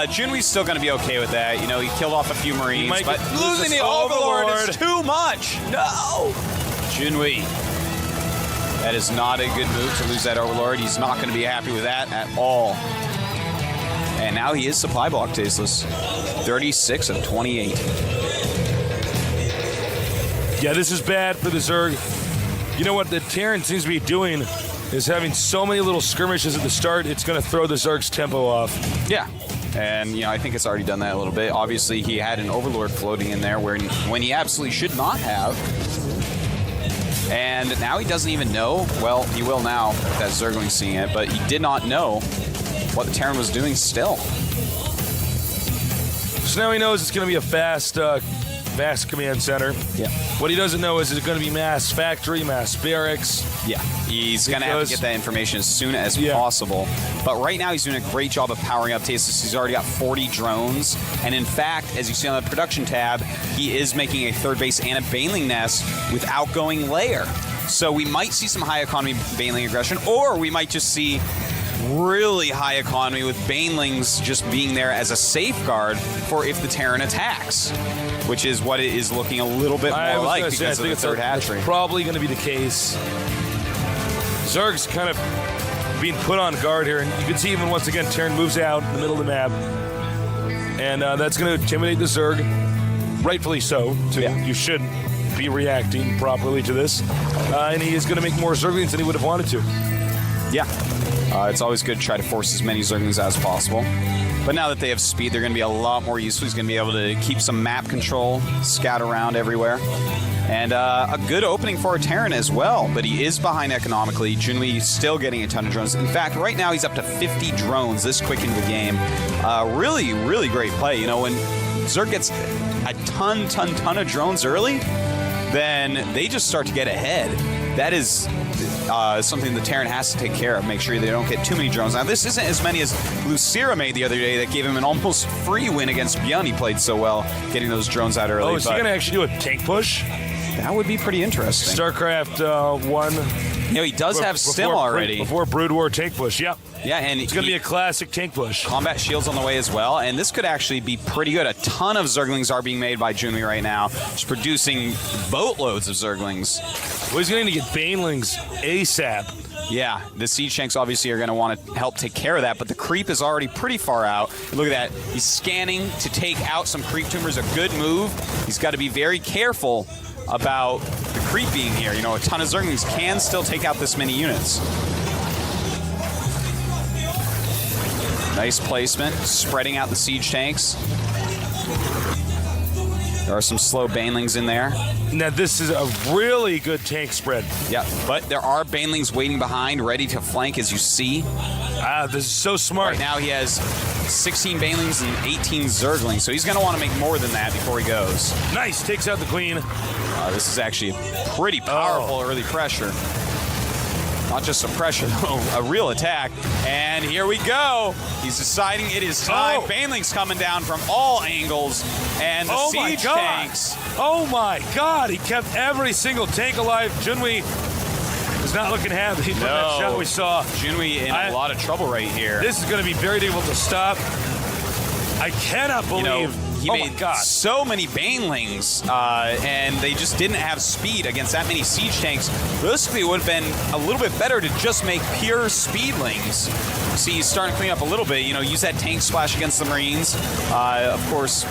Junwei's still going to be okay with that. You know, he killed off a few Marines, but losing the Overlord is too much. No. Junwei. That is not a good move to lose that Overlord. He's not going to be happy with that at all. And now he is supply block tasteless. 36 of 28. Yeah, this is bad for the Zerg. You know what the Terran seems to be doing is having so many little skirmishes at the start, it's going to throw the Zerg's tempo off. Yeah. And, you know, I think it's already done that a little bit. Obviously, he had an Overlord floating in there when he absolutely should not have. And now he doesn't even know. Well, he will now that Zergling's seeing it, but he did not know what the Terran was doing still. So now he knows it's going to be a fast mass command center. Yeah. What he doesn't know is it going to be mass factory, mass barracks? Yeah, he's going to have to get that information as soon as possible. But right now, he's doing a great job of powering up Tasteless. He's already got 40 drones. And in fact, as you see on the production tab, he is making a third base and a Baneling nest with outgoing layer. So we might see some high economy Baneling aggression, or we might just see really high economy with Banelings just being there as a safeguard for if the Terran attacks, which is what it is looking a little bit more like because of the third hatchery. It's probably going to be the case. Zerg's kind of being put on guard here, and you can see even once again Terran moves out in the middle of the map, and that's going to intimidate the Zerg, rightfully so. You should be reacting properly to this, and he is going to make more Zerglings than he would have wanted to. Yeah. It's always good to try to force as many Zerglings as possible. But now that they have speed, they're going to be a lot more useful. He's going to be able to keep some map control, scout around everywhere. And a good opening for a Terran as well, but he is behind economically. Junwei still getting a ton of drones. In fact, right now he's up to 50 drones this quick into the game. Really, really great play. You know, when Zerg gets a ton of drones early, then they just start to get ahead. That is something the Terran has to take care of, make sure they don't get too many drones. Now, this isn't as many as Lucira made the other day that gave him an almost free win against Beyond. He played so well getting those drones out early. Oh, is he going to actually do a tank push? That would be pretty interesting. StarCraft 1. You know, he does have Stim already. Before Brood War tank push, yeah. Yeah, and it's going to be a classic tank push. Combat shields on the way as well, and this could actually be pretty good. A ton of Zerglings are being made by Junwei right now, just producing boatloads of Zerglings. Well, he's going to get Banelings ASAP. Yeah, the Siege Tanks obviously are going to want to help take care of that, but the creep is already pretty far out. Look at that. He's scanning to take out some creep tumors. A good move. He's got to be very careful about the creep being here. You know, a ton of Zerglings can still take out this many units. Nice placement, spreading out the Siege Tanks. There are some slow Banelings in there. Now, this is a really good tank spread. Yeah, but there are Banelings waiting behind, ready to flank, as you see. This is so smart. Right now he has 16 Banelings and 18 Zerglings, so he's going to want to make more than that before he goes. Nice, takes out the Queen. This is actually a pretty powerful early pressure. Not just some pressure, a real attack. And here we go. He's deciding it is time. Banelings coming down from all angles. And the Siege Tanks. Oh my God, he kept every single tank alive. Junwei is not looking happy from that shot we saw. Junwei in a lot of trouble right here. This is going to be very difficult to stop. I cannot believe. He made so many Banelings, and they just didn't have speed against that many Siege Tanks. Realistically, it would have been a little bit better to just make pure Speedlings. See, he's starting to clean up a little bit. You know, use that tank splash against the Marines. Of course,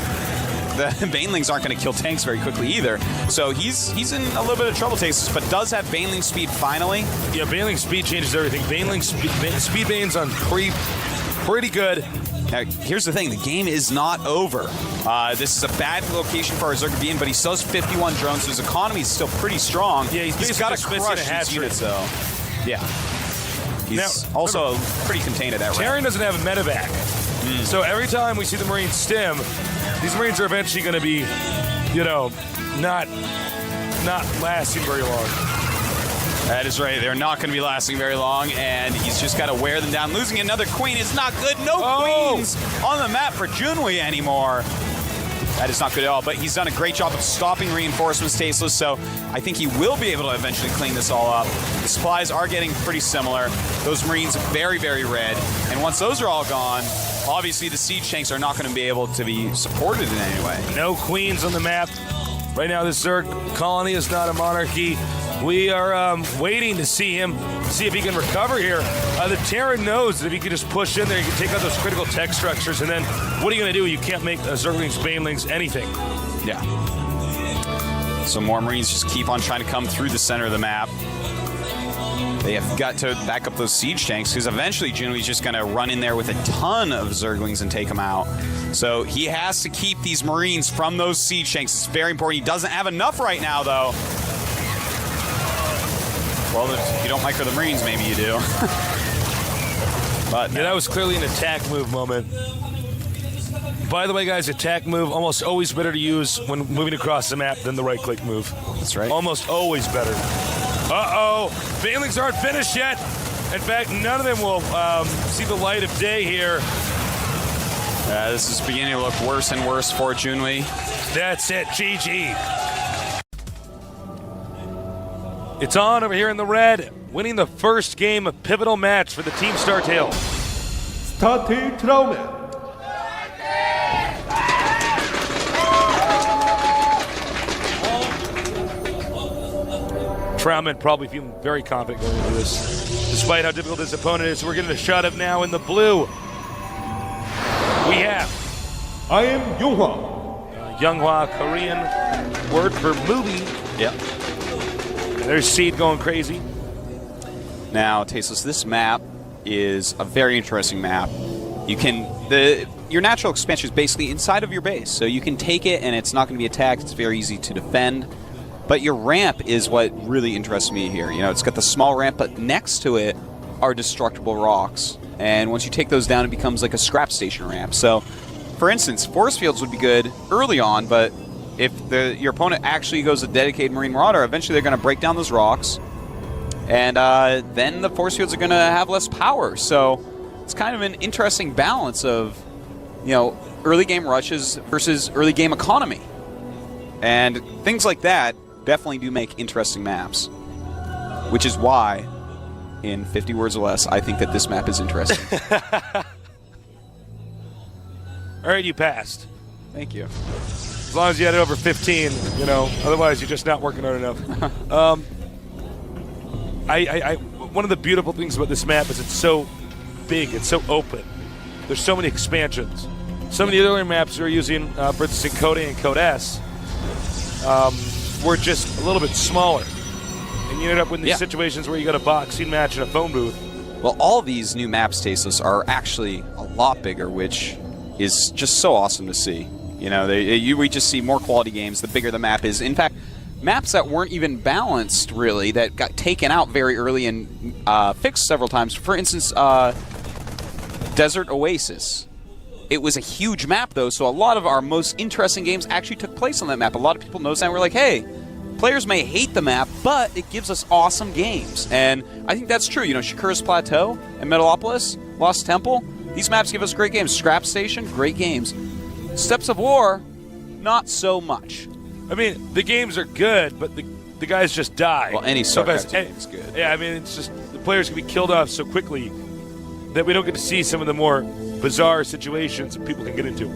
the Banelings aren't going to kill tanks very quickly either. So he's in a little bit of trouble, Tasteless, but does have Baneling speed finally. Yeah, Baneling speed changes everything. Baneling speed Banes on creep, pretty good. Now, here's the thing. The game is not over. This is a bad location for our Zerg to be in, but he still has 51 drones, so his economy is still pretty strong. Yeah, he's got to crush his units, though. Yeah. He's also pretty contained at that range. Terran doesn't have a medevac. So every time we see the Marines stim, these Marines are eventually going to be, you know, not lasting very long. That is right. They're not going to be lasting very long, and he's just got to wear them down. Losing another Queen is not good. No Queens on the map for Junwei anymore. That is not good at all, but he's done a great job of stopping reinforcements, Tasteless, so I think he will be able to eventually clean this all up. The supplies are getting pretty similar. Those Marines very, very red, and once those are all gone, obviously the Siege Tanks are not going to be able to be supported in any way. No Queens on the map. Right now, the Zerg colony is not a monarchy. We are waiting to see if he can recover here. The Terran knows that if he can just push in there, he can take out those critical tech structures, and then what are you going to do? You can't make Zerglings, Banelings, anything. Yeah. So more Marines just keep on trying to come through the center of the map. They have got to back up those Siege Tanks, because eventually Junwei's just going to run in there with a ton of Zerglings and take them out. So he has to keep these Marines from those Siege Tanks. It's very important. He doesn't have enough right now, though. Well, if you don't micro the Marines, maybe you do. But yeah, that was clearly an attack move moment. By the way, guys, attack move almost always better to use when moving across the map than the right-click move. That's right. Almost always better. Uh-oh. Banelings aren't finished yet. In fact, none of them will see the light of day here. This is beginning to look worse and worse for Junwei. That's it. GG. It's on over here in the red, winning the first game of pivotal match for the Team StarTale. 스타트 트라우맨. Trauman probably feeling very confident going into this, despite how difficult this opponent is. We're getting a shot of now in the blue. We have I am Yonghwa. Younghwa, Korean word for movie. Yep. There's Seed going crazy. Now, Tasteless, this map is a very interesting map. You can your natural expansion is basically inside of your base, so you can take it and it's not going to be attacked. It's very easy to defend. But your ramp is what really interests me here. You know, it's got the small ramp, but next to it are destructible rocks. And once you take those down, it becomes like a scrap station ramp. So, for instance, force fields would be good early on, but if your opponent actually goes a dedicated Marine Marauder, eventually they're going to break down those rocks. And then the force fields are going to have less power. So it's kind of an interesting balance of, you know, early game rushes versus early game economy. And things like that definitely do make interesting maps. Which is why, in 50 words or less, I think that this map is interesting. All right, you passed. Thank you. As long as you had it over 15, you know, otherwise you're just not working hard enough. One of the beautiful things about this map is it's so big, it's so open. There's so many expansions. Some of the other maps we're using, for instance, in Code A and Code S, were just a little bit smaller. And you end up with these situations where you got a boxing match in a phone booth. Well, all these new maps, Tasteless, are actually a lot bigger, which is just so awesome to see. You know, we just see more quality games the bigger the map is. In fact, maps that weren't even balanced, really, that got taken out very early and fixed several times. For instance, Desert Oasis. It was a huge map, though, so a lot of our most interesting games actually took place on that map. A lot of people noticed that and were like, hey, players may hate the map, but it gives us awesome games. And I think that's true. You know, Shakura's Plateau and Metalopolis, Lost Temple, these maps give us great games. Scrap Station, great games. Steps of War, not so much. I mean, the games are good, but the guys just die. Well, any StarCraft game is good. Yeah, I mean, it's just the players can be killed off so quickly that we don't get to see some of the more bizarre situations that people can get into.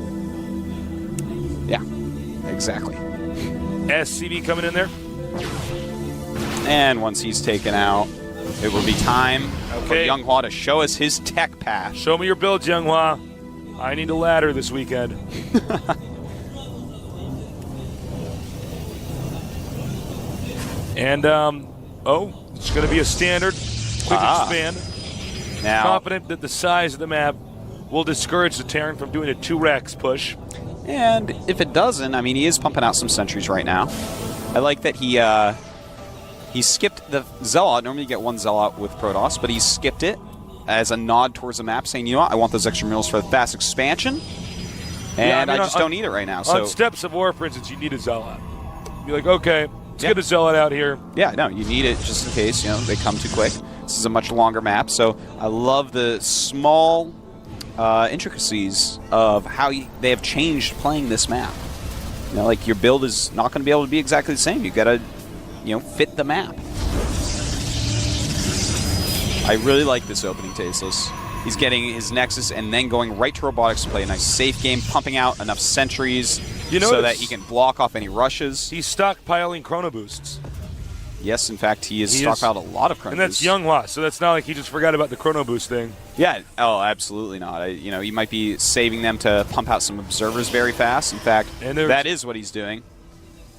Yeah, exactly. SCV coming in there. And once he's taken out, it will be time for Okay. Younghwa to show us his tech path. Show me your build, Younghwa. I need a ladder this weekend. And, it's going to be a standard quick expand. Now, Confident that the size of the map will discourage the Terran from doing a 2-Rex push. and if it doesn't, I mean, he is pumping out some sentries right now. I like that he skipped the Zealot. Normally you get one Zealot with Protoss, but he skipped it as a nod towards the map, saying, you know what, I want those extra mills for the fast expansion, and I just don't need it right now. So on Steps of War, for instance, you need a Zealot. You're like, okay, let's get a Zealot out here. Yeah, no, you need it just in case, you know, they come too quick. This is a much longer map, so I love the small intricacies of how they have changed playing this map. You know, like your build is not going to be able to be exactly the same. You've got to, you know, fit the map. I really like this opening, Tasteless. He's getting his Nexus and then going right to Robotics to play a nice safe game, pumping out enough sentries so that he can block off any rushes. He's stockpiling Chrono Boosts. Yes, in fact, he has stockpiled a lot of Chrono And that's Boosts. Younghwa, so that's not like he just forgot about the Chrono Boost thing. Yeah, oh, absolutely not. You know, he might be saving them to pump out some observers very fast. In fact, that is what he's doing.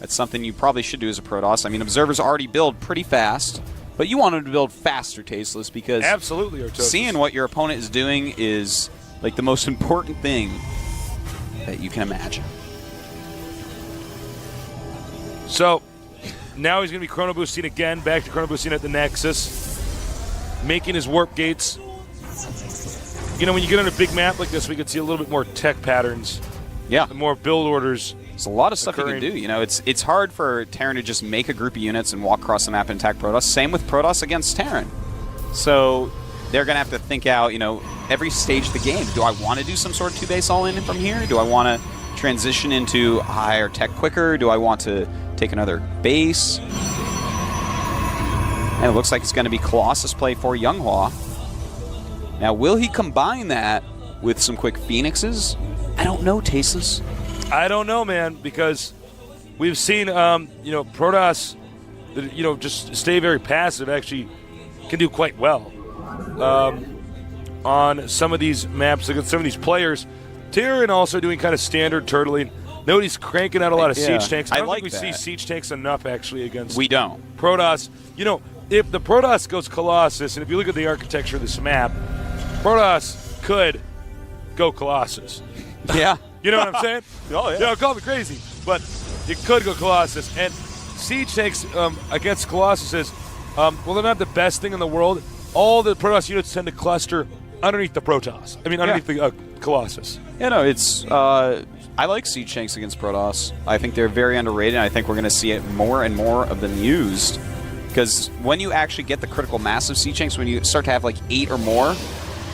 That's something you probably should do as a Protoss. I mean, observers already build pretty fast, but you want them to build faster, Tasteless, because absolutely, Artosis. Seeing what your opponent is doing is like the most important thing that you can imagine. So now he's going to be Chrono Boosting again, back to Chrono Boosting at the Nexus, making his warp gates. You know, when you get on a big map like this, we could see a little bit more tech patterns Yeah. the more build orders. There's a lot of stuff occurring. you can do. You know, it's hard for Terran to just make a group of units and walk across the map and attack Protoss. Same with Protoss against Terran. So they're going to have to think out, you know, every stage of the game. Do I want to do some sort of 2-base all-in from here? Do I want to transition into higher tech quicker? Do I want to take another base? And it looks like it's going to be Colossus play for Younghwa. Now, will he combine that with some quick Phoenixes? I don't know, Tasteless. I don't know, man, because we've seen, you know, Protoss, you know, just stay very passive, actually can do quite well on some of these maps against some of these players. Terran also doing kind of standard turtling. Nobody's cranking out a lot of siege tanks. I don't think we see siege tanks enough, actually, against We don't. Protoss. You know, if the Protoss goes Colossus, and if you look at the architecture of this map, Protoss could go Colossus. Yeah. You know what I'm saying? Oh, yeah. You know, call me crazy, but it could go Colossus. And siege tanks against Colossus is, well, they're not the best thing in the world. All the Protoss units tend to cluster underneath the Protoss. I mean, underneath the Colossus. Yeah, no, it's... I like siege tanks against Protoss. I think they're very underrated, and I think we're going to see it more and more of them used. Because when you actually get the critical mass of siege tanks, when you start to have like 8 or more,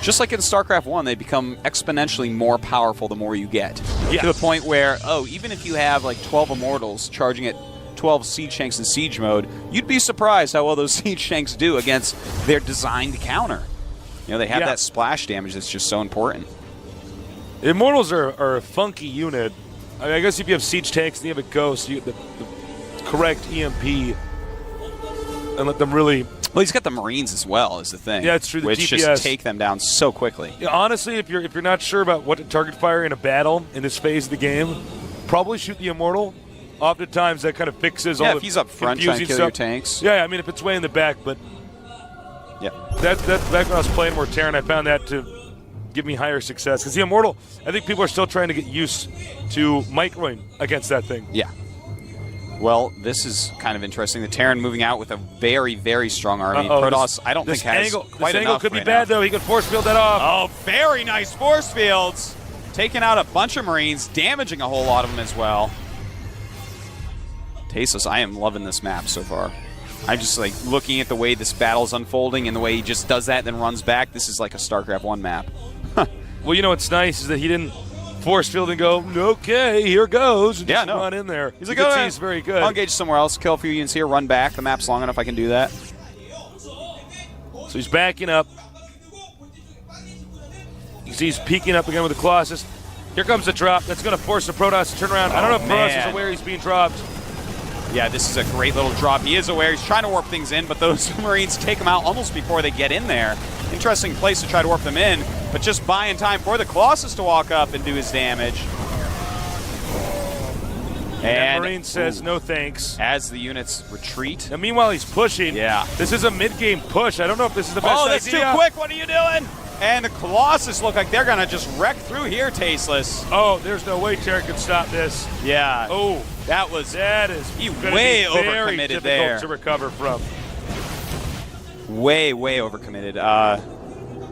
just like in StarCraft 1, they become exponentially more powerful the more you get. Yes. To the point where, even if you have like 12 Immortals charging at 12 siege tanks in siege mode, you'd be surprised how well those siege tanks do against their designed counter. You know, they have that splash damage that's just so important. Immortals are a funky unit. I mean, I guess if you have siege tanks and you have a ghost, you get the correct EMP and let them really... Well, he's got the Marines as well, is the thing. Yeah, it's true. The which DPS. just take them down so quickly. Yeah, honestly, if you're not sure about what to target fire in a battle in this phase of the game, probably shoot the Immortal. Oftentimes, that kind of fixes all the if he's up front trying to kill your tanks. Yeah, I mean, if it's way in the back, but yeah, that's back when I was playing more Terran, I found that to give me higher success. Because the Immortal, I think people are still trying to get used to microing against that thing. Yeah. Well, this is kind of interesting. The Terran moving out with a very, very strong army. Protoss, I don't think has quite enough. This angle could be right bad, now. though. He could force field that off. Oh, very nice force fields. Taking out a bunch of Marines, damaging a whole lot of them as well. Tasteless, I am loving this map so far. I'm just like looking at the way this battle's unfolding and the way he just does that and then runs back. This is like a StarCraft 1 map. Well, you know what's nice is that he didn't force field and go, okay, here goes, and Yeah, just no. run in there. He's like, you can oh, see yeah. he's very good. I'll engage somewhere else, kill a few units here, run back. The map's long enough I can do that. So he's backing up. You see he's peeking up again with the Colossus. Here comes the drop. That's going to force the Protoss to turn around. I don't know if Protoss man. is aware he's being dropped. Yeah, this is a great little drop. He is aware. He's trying to warp things in, but those Marines take him out almost before they get in there. Interesting place to try to warp them in, but just buying time for the Colossus to walk up and do his damage. And Marine says no thanks. As the units retreat. And meanwhile, he's pushing. Yeah. This is a mid-game push. I don't know if this is the best idea. Oh, that's too quick. What are you doing? And the Colossus look like they're going to just wreck through here, Tasteless. Oh, there's no way Terran can stop this. Yeah. Oh, that is very way overcommitted there. difficult to recover from. Way overcommitted.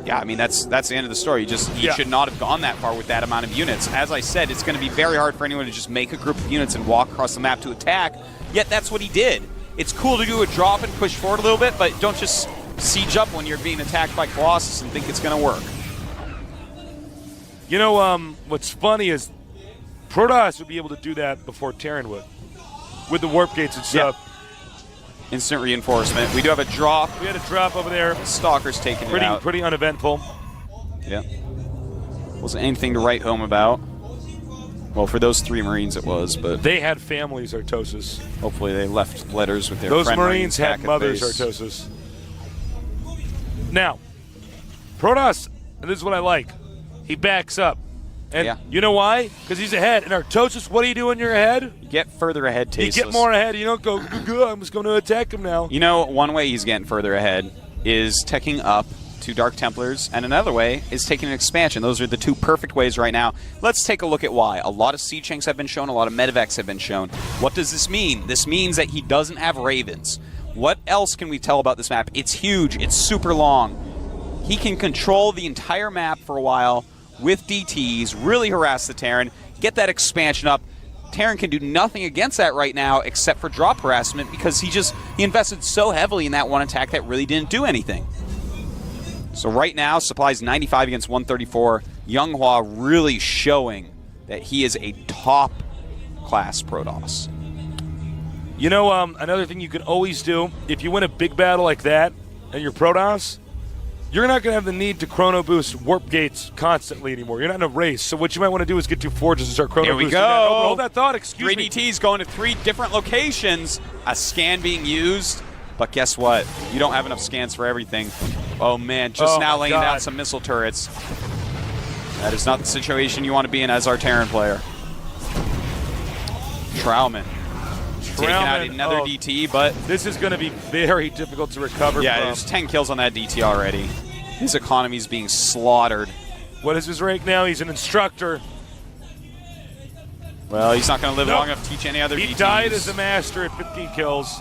Yeah, I mean, that's the end of the story. He should not have gone that far with that amount of units. As I said, it's going to be very hard for anyone to just make a group of units and walk across the map to attack, yet that's what he did. It's cool to do a drop and push forward a little bit, but don't just siege up when you're being attacked by Colossus and think it's going to work. You know, what's funny is Protoss would be able to do that before Terran would, with the warp gates and stuff. Yeah. Instant reinforcement. We do have a drop. We had a drop over there. Stalker's taking it out. Pretty uneventful. Yeah. Wasn't anything to write home about. Well, for those 3 Marines it was, but they had families, Artosis. Hopefully they left letters with their Those friend Marines had back at mothers, base. Artosis. Now, Protoss, and this is what I like, he backs up. And you know why? Because he's ahead. And Artosis, what do you do when you're ahead? You get further ahead, Tasteless. You get more ahead. You don't go, I'm just going to attack him now. You know, one way he's getting further ahead is teching up to Dark Templars, and another way is taking an expansion. Those are the 2 perfect ways right now. Let's take a look at why. A lot of Siege Tanks have been shown, a lot of Medivacs have been shown. What does this mean? This means that he doesn't have Ravens. What else can we tell about this map? It's huge. It's super long. He can control the entire map for a while with DTs, really harass the Terran. get that expansion up. Terran can do nothing against that right now except for drop harassment because he invested so heavily in that one attack that really didn't do anything. So right now, Supply's 95 against 134. Younghwa really showing that he is a top-class Protoss. You know, another thing you can always do, if you win a big battle like that and you're Protoss, you're not going to have the need to chrono boost warp gates constantly anymore. You're not in a race. So what you might want to do is get 2 forges and start chrono boosting. Here we go. That. Oh, hold that thought. Excuse 3 me. DTs going to 3 different locations. A scan being used. But guess what? You don't have enough scans for everything. Oh, man. Just now laying down some missile turrets. That is not the situation you want to be in as our Terran player. Trauman. Taking out another DT, but this is going to be very difficult to recover yeah, from. there's 10 kills on that DT already. His economy is being slaughtered. What is his rank now? He's an instructor. Well, he's not going to live long enough to teach any other DTs. He died as a master at 15 kills.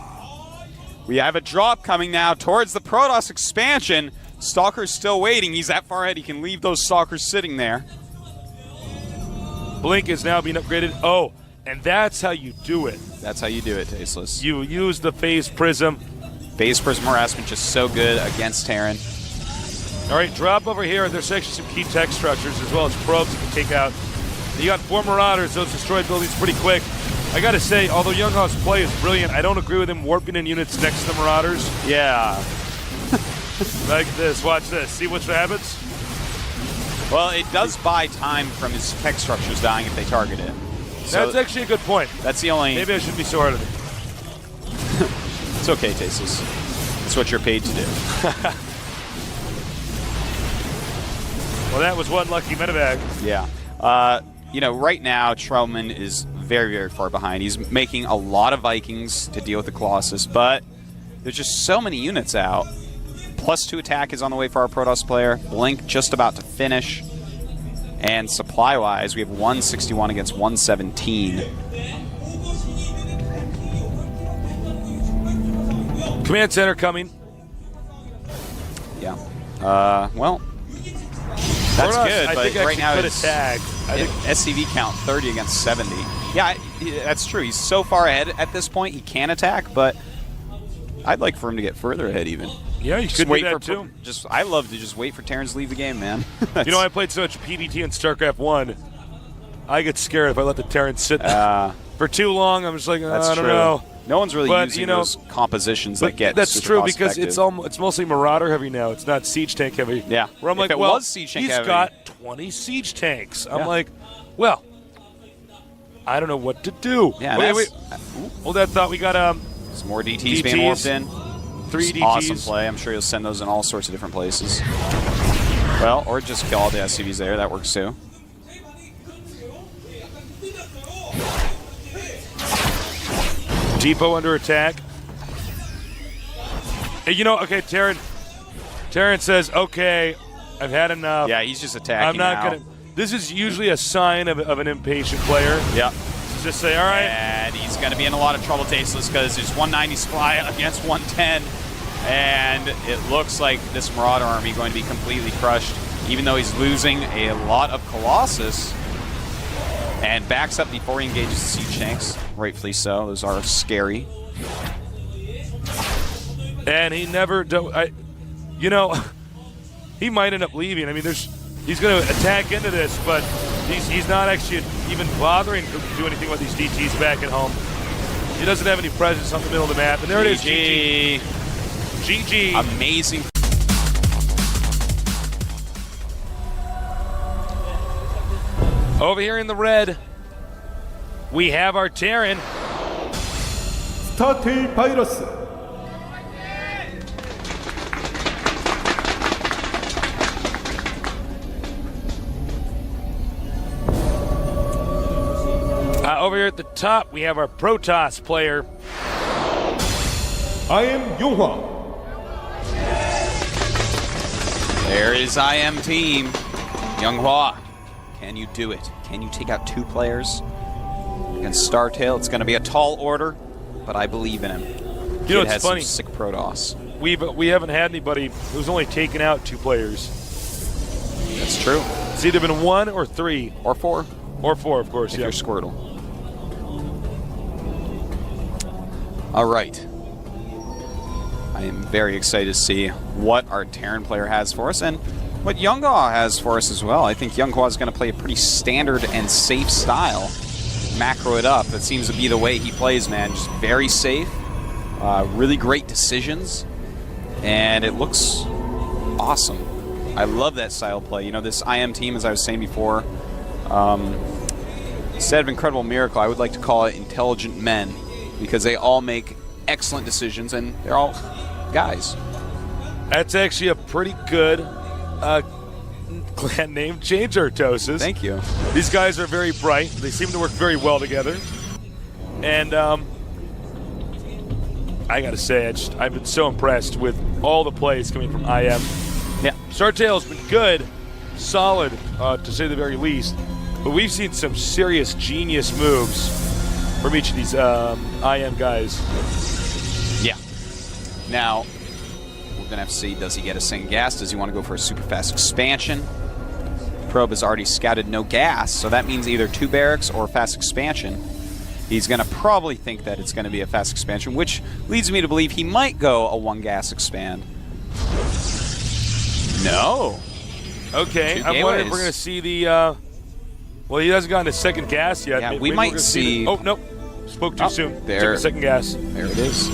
We have a drop coming now towards the Protoss expansion. Stalker's still waiting. He's that far ahead. He can leave those Stalkers sitting there. Blink is now being upgraded. Oh, and that's how you do it. That's how you do it, Tasteless. You use the phase prism. Phase prism harassment just so good against Terran. All right, drop over here. There's actually some key tech structures as well as probes you can take out. You got 4 Marauders. Those destroy buildings pretty quick. I got to say, although Younghwa's play is brilliant, I don't agree with him warping in units next to the Marauders. Yeah. Like this. Watch this. See what happens? Well, it does buy time from his tech structures dying if they target it. So that's actually a good point. That's the only... Maybe I shouldn't be so hard on him. It's okay, Tasteless. That's what you're paid to do. Well, that was one lucky medevac. Yeah. You know, right now, Trauman is very, very far behind. He's making a lot of Vikings to deal with the Colossus, but there's just so many units out. +2 attack is on the way for our Protoss player. Blink just about to finish. And supply-wise, we have 161 against 117. Command center coming. Yeah. Well, that's good, but right now it's SCV count 30 against 70. Yeah, that's true. He's so far ahead at this point, he can attack, but I'd like for him to get further ahead even. Yeah, you could wait do that for too. I love to just wait for Terrans to leave the game, man. You know, I played so much PvT in StarCraft 1. I get scared if I let the Terrans sit for too long. I'm just like, I don't know. No one's really using those compositions that get that's super true cost because effective. it's mostly Marauder heavy now. It's not Siege Tank heavy. Yeah. Where I'm If like, it well, was Siege Tank he's heavy. got 20 Siege Tanks. I'm Yeah. like, well, I don't know what to do. Yeah, wait. Hold that thought. We got some more DTs being warped in. 3 Just DTs. Awesome play. I'm sure he'll send those in all sorts of different places. Well, or just kill all the SCVs there. That works too. Depot under attack. Hey, you know, okay, Terran says, okay, I've had enough. Yeah, he's just attacking I'm not now. going to. This is usually a sign of an impatient player. Yeah. Just say, all right. And he's going to be in a lot of trouble, Tasteless, because there's 190 supply against 110. And it looks like this Marauder army going to be completely crushed, even though he's losing a lot of Colossus. And backs up before he engages the Siege Tanks. Rightfully so. Those are scary. And he never, you know, he might end up leaving. I mean, he's going to attack into this, but he's not actually even bothering to do anything with these DTs back at home. He doesn't have any presence on the middle of the map. And there it is, GG. GG. Amazing. Over here in the red, we have our Terran. storied virus. Over here at the top, we have our Protoss player. I am Younghwa. There is IM team. Younghwa. Can you do it? Can you take out 2 players against Startail? It's going to be a tall order, but I believe in him. You know, Kid it's has funny. Some sick Protoss. We haven't had anybody who's only taken out 2 players. That's true. It's either been 1 or 3. Or 4. Or 4, of course, if yeah. you're Squirtle. All right. I am very excited to see what our Terran player has for us and what Younghwa has for us as well. I think Younghwa is going to play a pretty standard and safe style. Macro it up. That seems to be the way he plays, man. Just very safe. Really great decisions. And it looks awesome. I love that style of play. You know, this IM team, as I was saying before, instead of Incredible Miracle, I would like to call it Intelligent Men, because they all make excellent decisions, and they're all guys. That's actually a pretty good clan name change, Artosis. Thank you. These guys are very bright. They seem to work very well together. And I got to say, I've been so impressed with all the plays coming from IM. Yeah. Sartail's been good, solid, to say the very least. But we've seen some serious genius moves from each of these IM guys. Yeah. Now, we're going to have to see, does he get a second gas? Does he want to go for a super fast expansion? Probe has already scouted no gas, so that means either 2 barracks or fast expansion. He's going to probably think that it's going to be a fast expansion, which leads me to believe he might go a 1 gas expand. No. Okay, I'm wondering if we're going to see the... well, he hasn't gotten a second gas yet. Yeah, Maybe we we're might gonna see... Oh, nope. Spoke too soon. There. Took a second gas. There it is.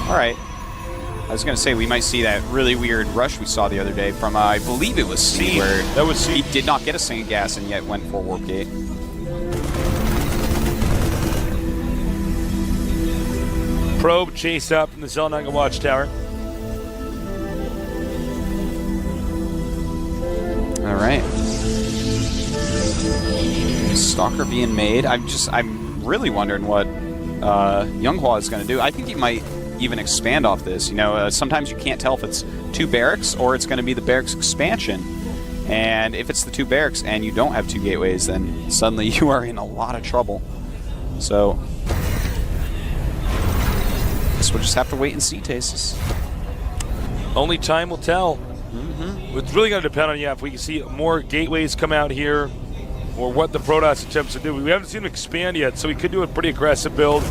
All right. I was going to say, we might see that really weird rush we saw the other day from, I believe it was C, where that was C. He did not get a second gas and yet went for Warp Gate. Probe chase up in the Zelnanga Watchtower. All right. Stalker being made. I'm really wondering what Younghwa is going to do. I think he might even expand off this. You know, sometimes you can't tell if it's 2 barracks or it's going to be the barracks expansion. And if it's the 2 barracks and you don't have 2 gateways, then suddenly you are in a lot of trouble. So, I guess we'll just have to wait and see, Tasis. Only time will tell. It's really going to depend on, if we can see more gateways come out here or what the Protoss attempts to do. We haven't seen him expand yet, so he could do a pretty aggressive build.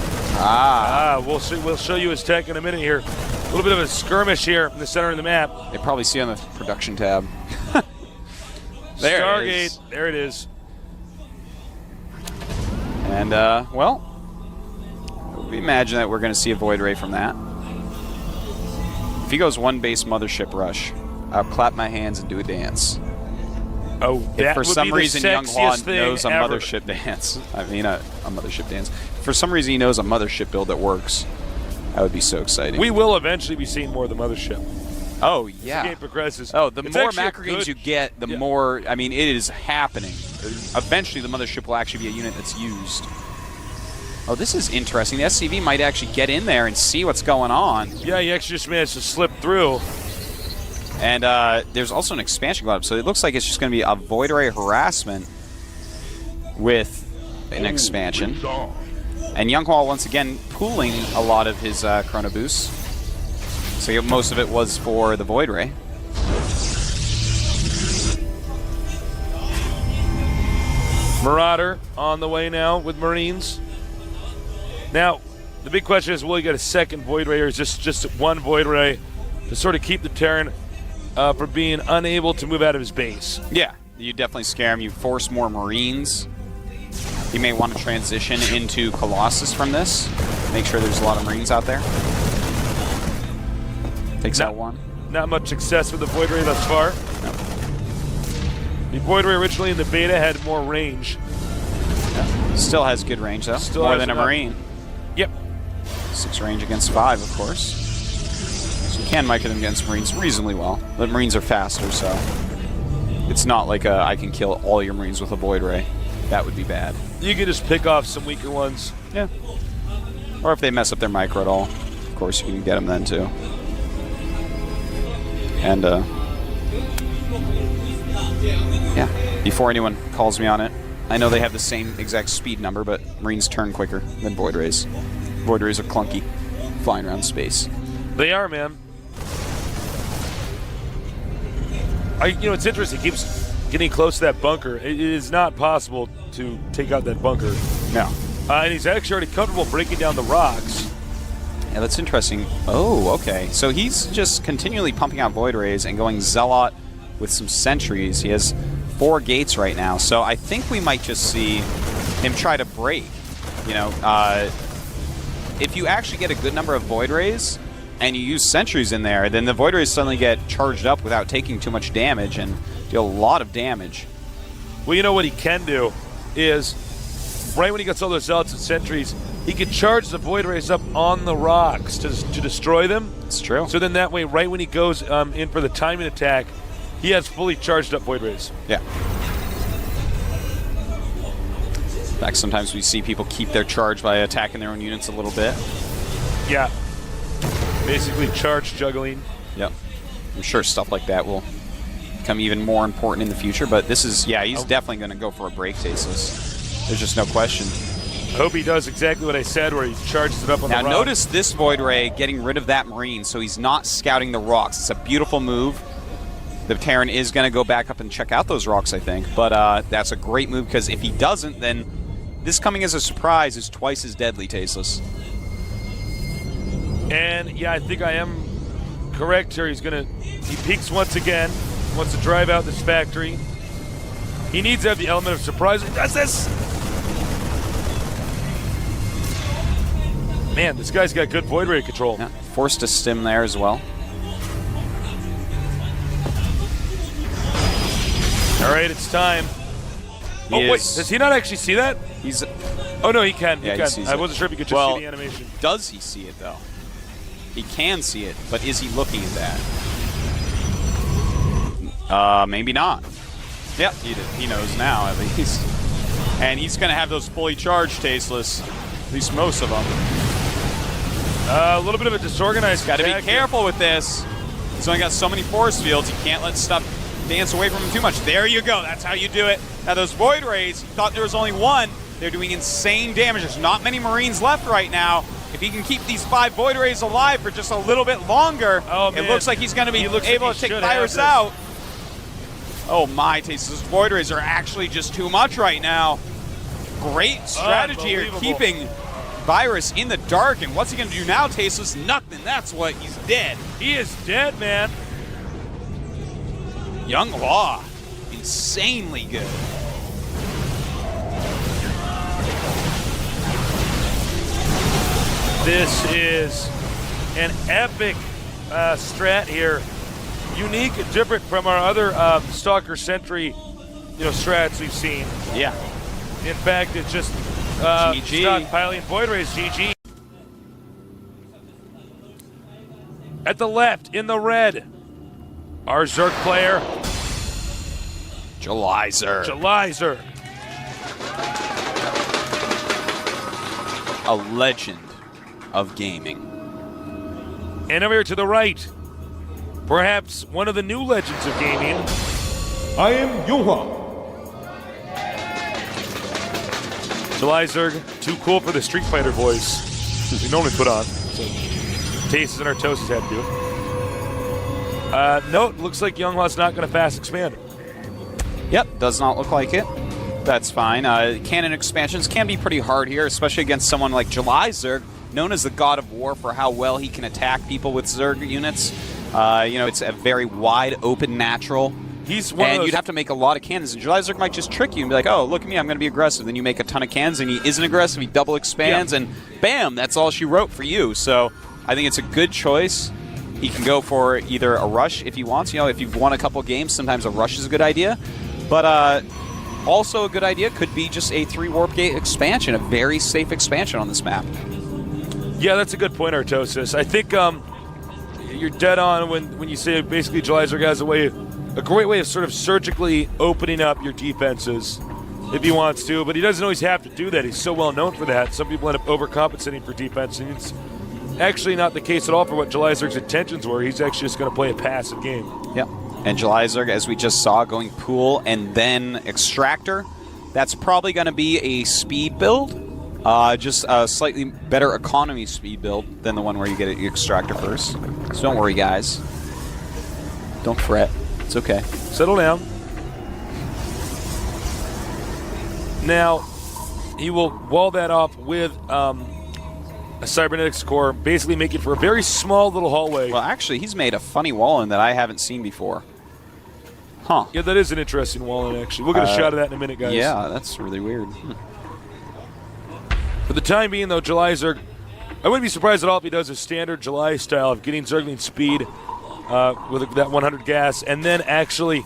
We'll show you his tech in a minute here. A little bit of a skirmish here in the center of the map. They probably see on the production tab. There Stargate, it is. there it is. And, well, we imagine that we're going to see a Void Ray from that. If he goes 1 base Mothership Rush, I'll clap my hands and do a dance. Oh, that if for would some be the reason sexiest Younghwa thing knows a ever. Mothership dance, I mean a Mothership dance. If for some reason he knows a Mothership build that works, that would be so exciting. We will eventually be seeing more of the Mothership. Oh, The yeah. game progresses. Oh, the It's more actually a macro games good- you get, the more, I mean, it is happening. Eventually the Mothership will actually be a unit that's used. Oh, this is interesting. The SCV might actually get in there and see what's going on. Yeah, he actually just managed to slip through. And there's also an expansion going up, so it looks like it's just going to be a Void Ray harassment with an expansion. And Younghwa, once again, pooling a lot of his Chrono Boosts. So most of it was for the Void Ray. Marauder on the way now with Marines. Now, the big question is, will he get a second Void Ray, or is this just 1 Void Ray to sort of keep the Terran from being unable to move out of his base? Yeah, you definitely scare him. You force more Marines. You may want to transition into Colossus from this. Make sure there's a lot of Marines out there. Takes out 1. Not much success with the Void Ray thus far. No. The Void Ray originally in the beta had more range. Still has good range, though. Still more has than a enough. Marine. Yep. 6 range against 5, of course. So you can micro them against Marines reasonably well. But Marines are faster, so it's not like I can kill all your Marines with a Void Ray. That would be bad. You can just pick off some weaker ones. Yeah. Or if they mess up their micro at all, of course you can get them then too. And yeah, before anyone calls me on it, I know they have the same exact speed number, but Marines turn quicker than Void Rays. Void Rays are clunky, flying around space. They are, man. It's interesting. He keeps getting close to that bunker. It is not possible to take out that bunker. No. And he's actually already comfortable breaking down the rocks. Yeah, that's interesting. Oh, okay. So he's just continually pumping out Void Rays and going Zealot with some sentries. He has 4 gates right now, so I think we might just see him try to break. You know, if you actually get a good number of Void Rays and you use sentries in there, then the Void Rays suddenly get charged up without taking too much damage and deal a lot of damage. Well, you know what he can do is, right when he gets all those Zealots and sentries, he can charge the Void Rays up on the rocks to destroy them. It's true. So then that way, right when he goes in for the timing attack, he has fully charged up Void Rays. Yeah. In fact, sometimes we see people keep their charge by attacking their own units a little bit. Yeah. Basically charge juggling. Yep. I'm sure stuff like that will become even more important in the future, but this is, yeah, he's definitely going to go for a break, Tasteless. There's just no question. I hope he does exactly what I said, where he charges it up on the rock. Now notice this Void Ray getting rid of that Marine, so he's not scouting the rocks. It's a beautiful move. The Terran is going to go back up and check out those rocks, I think, but that's a great move, because if he doesn't, then this coming as a surprise is twice as deadly, Tasteless. And yeah, I think I am correct here. He peeks once again, wants to drive out this factory. He needs to have the element of surprise. He does this! Man, this guy's got good Void Ray control. Yeah, forced to stim there as well. All right, it's time. Wait, does he not actually see that? He's. Oh no, he can. Yeah, he can. sees I it. wasn't sure if he could just see the animation. Does he see it though? He can see it, but is he looking at that? Maybe not. Yep, he knows now at least. And he's going to have those fully charged Tasteless, at least most of them. A little bit of a disorganized. Got to be careful with this. He's only got so many force fields. He can't let stuff dance away from him too much. There you go. That's how you do it. Now those Void Rays, you thought there was only one. They're doing insane damage. There's not many Marines left right now. If he can keep these 5 Void Rays alive for just a little bit longer, it looks like he's going to be able to take Virus out. Oh my, Tasteless. Void Rays are actually just too much right now. Great strategy here, keeping Virus in the dark. And what's he going to do now, Tasteless? Nothing. That's what. He's dead. He is dead, man. Young Law, insanely good. This is an epic strat here. Unique and different from our other Stalker Sentry, strats we've seen. Yeah. In fact, it's just GG. stockpiling Void Rays. GG. At the left, in the red, our Zerg player, July Zerg. A legend of gaming. And over here to the right, perhaps one of the new legends of gaming. I am Yonghwa. July Zerg, too cool for the Street Fighter voice we normally put on. So Tastes and our Toasties had to do it. No, it looks like Younghwa's not going to fast expand. Yep, does not look like it. That's fine. Cannon expansions can be pretty hard here, especially against someone like July Zerg, known as the God of War for how well he can attack people with Zerg units. It's a very wide open natural. He's one of and those. You'd have to make a lot of cannons. And July Zerg might just trick you and be like, oh, look at me, I'm going to be aggressive. Then you make a ton of cannons, and he isn't aggressive. He double expands, and bam, that's all she wrote for you. So I think it's a good choice. He can go for either a rush if he wants. If you've won a couple games, sometimes a rush is a good idea. But also a good idea could be just a 3 Warp Gate expansion, a very safe expansion on this map. Yeah, that's a good point, Artosis. I think you're dead on when you say basically July Zerg has a great way of sort of surgically opening up your defenses if he wants to, but he doesn't always have to do that. He's so well known for that. Some people end up overcompensating for defense, and it's actually not the case at all for what July Zerg's intentions were. He's actually just going to play a passive game. Yep. And July Zerg, as we just saw, going Pool and then Extractor. That's probably going to be a speed build. Just a slightly better economy speed build than the one where you get your Extractor first. So don't worry, guys. Don't fret. It's okay. Settle down. Now, he will wall that off with a cybernetics core, basically make it for a very small little hallway. Well, actually, he's made a funny wall-in that I haven't seen before. Huh. Yeah, that is an interesting wall-in, actually. We'll get a shot of that in a minute, guys. Yeah, that's really weird. For the time being, though, July Zerg, I wouldn't be surprised at all if he does a standard July style of getting Zergling speed with that 100 gas, and then actually,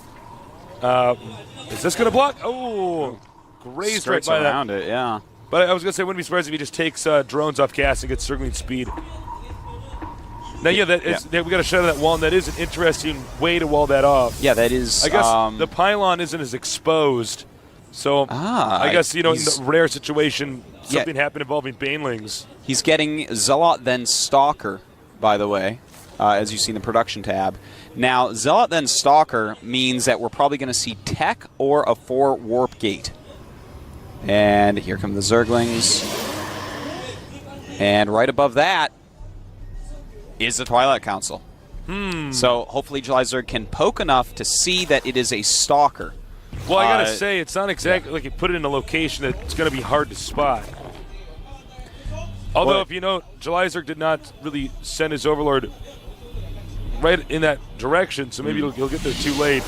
is this going to block? Oh, grazed right Skirts by around that. it, yeah. But I was going to say, I wouldn't be surprised if he just takes drones off gas and gets Zergling speed. Now, yeah, we got a shot of that wall, and that is an interesting way to wall that off. Yeah, that is. I guess the pylon isn't as exposed, so I guess, in the rare situation, something happened involving banelings. He's getting Zealot, then Stalker, by the way, as you see in the production tab. Now, Zealot, then Stalker means that we're probably going to see Tech or a 4 Warp Gate. And here come the Zerglings. And right above that is the Twilight Council. So hopefully July Zerg can poke enough to see that it is a Stalker. Well, I gotta say, it's not exactly like you put it in a location that's going to be hard to spot. Although, if you know, July Zerg did not really send his Overlord right in that direction, so maybe he'll get there too late.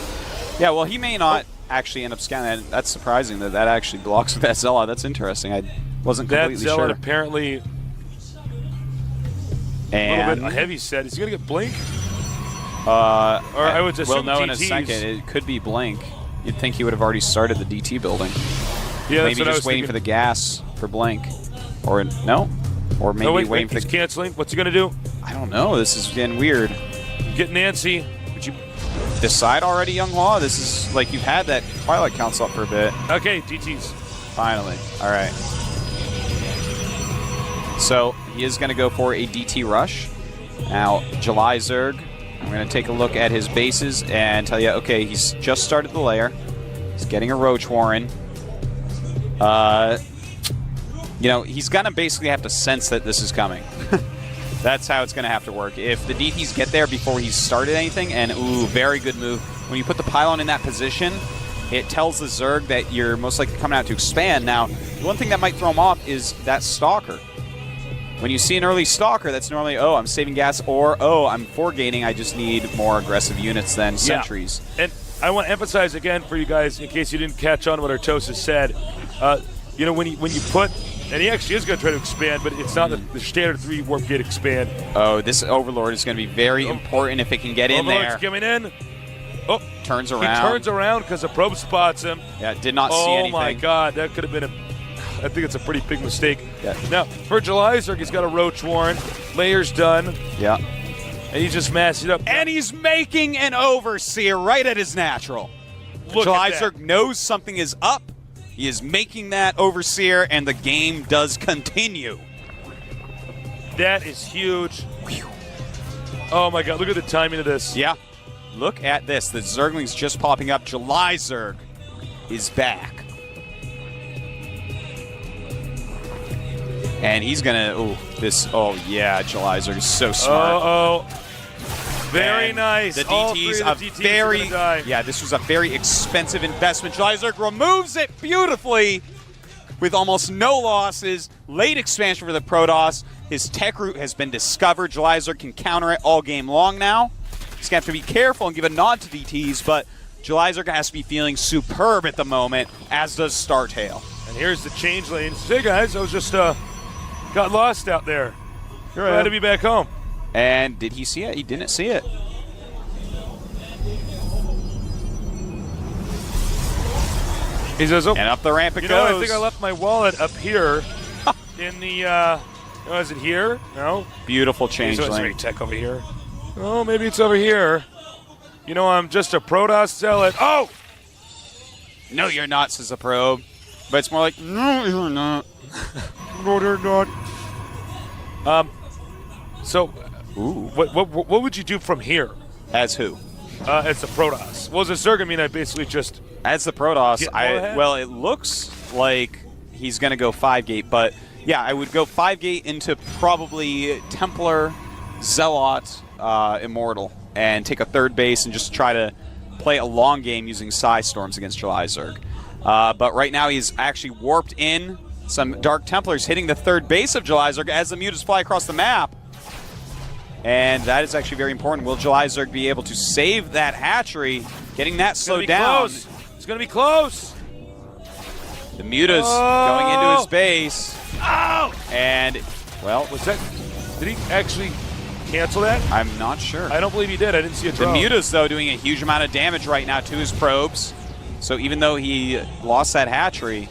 Yeah, well, he may not actually end up scanning that. That's surprising that that actually blocks with that Zealot. That's interesting. I wasn't completely that Zealot sure. apparently And a little bit heavy set. Is he going to get Blink? Or I would assume we'll know in a DTs. second. It could be Blink. You'd think he would have already started the DT building. Yeah, Maybe just waiting for the gas for Blink. Or no? Or maybe waiting for he's the... canceling. What's he going to do? I don't know. This is getting weird. Get Nancy. Would you decide already, Young Hua? This is like you've had that Twilight Council up for a bit. Okay, DTs. Finally. All right. So he is going to go for a DT rush. Now, July Zerg, I'm going to take a look at his bases and tell you, okay, he's just started the lair. He's getting a Roach Warren. He's going to basically have to sense that this is coming. That's how it's going to have to work. If the DTs get there before he's started anything, and ooh, very good move. When you put the pylon in that position, it tells the Zerg that you're most likely coming out to expand. Now, the one thing that might throw him off is that Stalker. When you see an early Stalker, that's normally, oh, I'm saving gas, or, oh, I'm forgating, I just need more aggressive units than sentries. Yeah. And I want to emphasize again for you guys, in case you didn't catch on what Artosis said, when you put, and he actually is going to try to expand, but it's not the standard 3 Warp Gate expand. Oh, this Overlord is going to be very important if it can get in there. Overlord's coming in. Oh, turns around. He turns around because the probe spots him. Yeah, did not see anything. Oh my God, that could have been I think it's a pretty big mistake. Yeah. Now, for July Zerg, he's got a Roach Warren. Layer's done. Yeah. And he's just masked it up. And he's making an Overseer right at his natural. July Zerg knows something is up. He is making that Overseer, and the game does continue. That is huge. Oh my God, look at the timing of this. Yeah. Look at this. The Zergling's just popping up. July Zerg is back. And he's going to, yeah, July Zerg is so smart. Very nice. The All DT's three of the DTs are gonna die. Yeah, this was a very expensive investment. July Zerg removes it beautifully with almost no losses. Late expansion for the Protoss. His tech route has been discovered. July Zerg can counter it all game long now. He's going to have to be careful and give a nod to DTs, but July Zerg has to be feeling superb at the moment, as does Startail. And here's the change lanes. Hey guys, I was just got lost out there. Glad to be back home. And did he see it? He didn't see it. He says, and up the ramp it goes. I think I left my wallet up here in the, is it here? No? Beautiful change lane. There's tech over here. Oh, maybe it's over here. I'm just a Protoss zealot. Oh! No, you're not, says the probe. But it's more like, no, you're not. No, they're not. So, what would you do from here? As who? As the Protoss. Well, as a Zerg, I mean, I basically just... As the Protoss, it looks like he's going to go 5-gate, but yeah, I would go 5-gate into probably Templar, Zealot, Immortal, and take a third base and just try to play a long game using Psy Storms against July Zerg. But right now he's actually warped in. Some Dark Templars hitting the third base of Jelizerg as the Mutas fly across the map. And that is actually very important. Will Jelizerg be able to save that hatchery, getting that slowed down? Close. It's going to be close. The Mutas going into his base. Oh! And, well, was that? Did he actually cancel that? I'm not sure. I don't believe he did. I didn't see a The drone. Mutas, though, doing a huge amount of damage right now to his probes. So even though he lost that hatchery,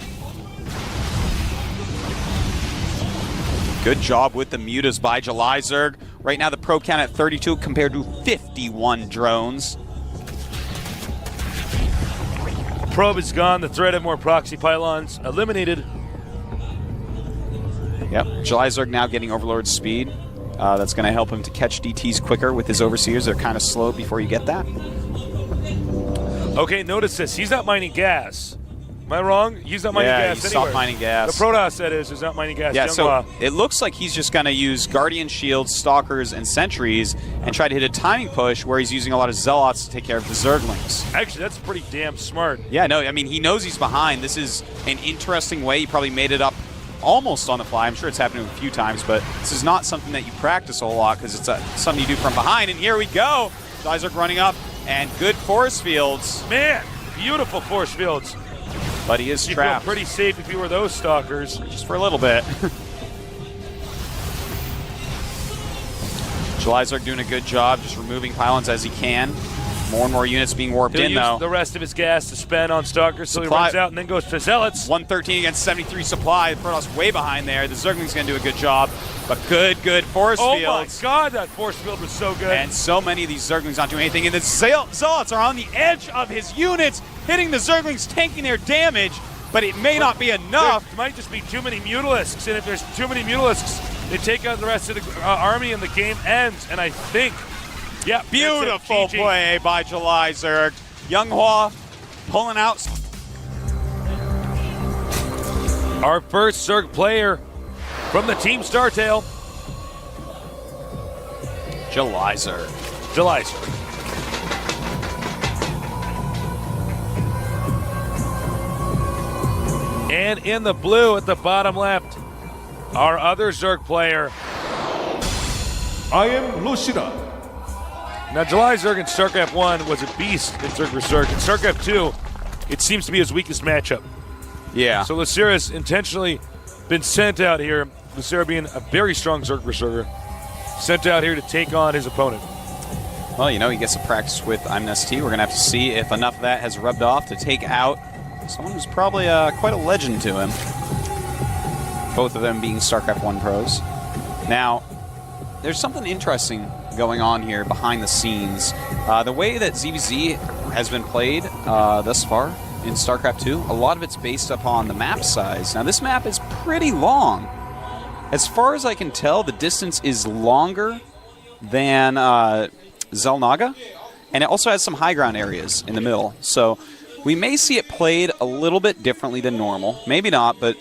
good job with the Mutas by Jelizerg. Right now the probe count at 32 compared to 51 drones. Probe is gone. The threat of more proxy pylons eliminated. Yep, Jelizerg now getting Overlord speed. That's going to help him to catch DTs quicker with his Overseers. They're kind of slow before you get that. Okay, notice this. He's not mining gas. Am I wrong? He's not mining gas he anywhere. stopped mining gas. The Protoss, that is not mining gas. Yeah, Younghua. so it looks like he's just going to use Guardian Shields, Stalkers, and Sentries and try to hit a timing push where he's using a lot of Zealots to take care of the Zerglings. Actually, that's pretty damn smart. Yeah, no, I mean, he knows he's behind. This is an interesting way. He probably made it up almost on the fly. I'm sure it's happened to him a few times, but this is not something that you practice a whole lot because it's something you do from behind. And here we go. Jelizerg running up, and good force fields. Man, beautiful force fields. But he is You trapped. feel pretty safe if you were those stalkers. Just for a little bit. Jelizerg doing a good job just removing pylons as he can. More and more units being warped He'll in, use though. the rest of his gas to spend on stalkers, so he Supply- runs out and then goes to Zealots. 113 against 73 supply. The Protoss way behind there. The Zergling's going to do a good job. But good force Oh fields. my god, that force field was so good. And so many of these Zerglings not doing anything. And the Zealots are on the edge of his units, hitting the Zerglings, tanking their damage. But it may not be enough. There might just be too many Mutalisks, and if there's too many Mutalisks, they take out the rest of the army and the game ends. And I think, yeah, Beautiful play by Jelizerg. Younghua pulling out. Our first Zerg player from the Team Startail, Jelizerg. And in the blue at the bottom left, our other Zerg player. I am Lushira. Now, Jelizerg in StarCraft 1 was a beast in Zerg vs. Zerg. In StarCraft 2, it seems to be his weakest matchup. Yeah. So Lucira's intentionally been sent out here, Lucira being a very strong Zerg vs. Zerger, sent out here to take on his opponent. Well, you know, he gets to practice with Amnesty. We're going to have to see if enough of that has rubbed off to take out someone who's probably quite a legend to him. Both of them being StarCraft 1 pros. Now, there's something interesting going on here behind the scenes. The way that ZVZ has been played thus far in StarCraft 2, a lot of it's based upon the map size. Now, this map is pretty long. As far as I can tell, the distance is longer than Xel'Naga, and it also has some high ground areas in the middle. So we may see it played a little bit differently than normal. Maybe not, but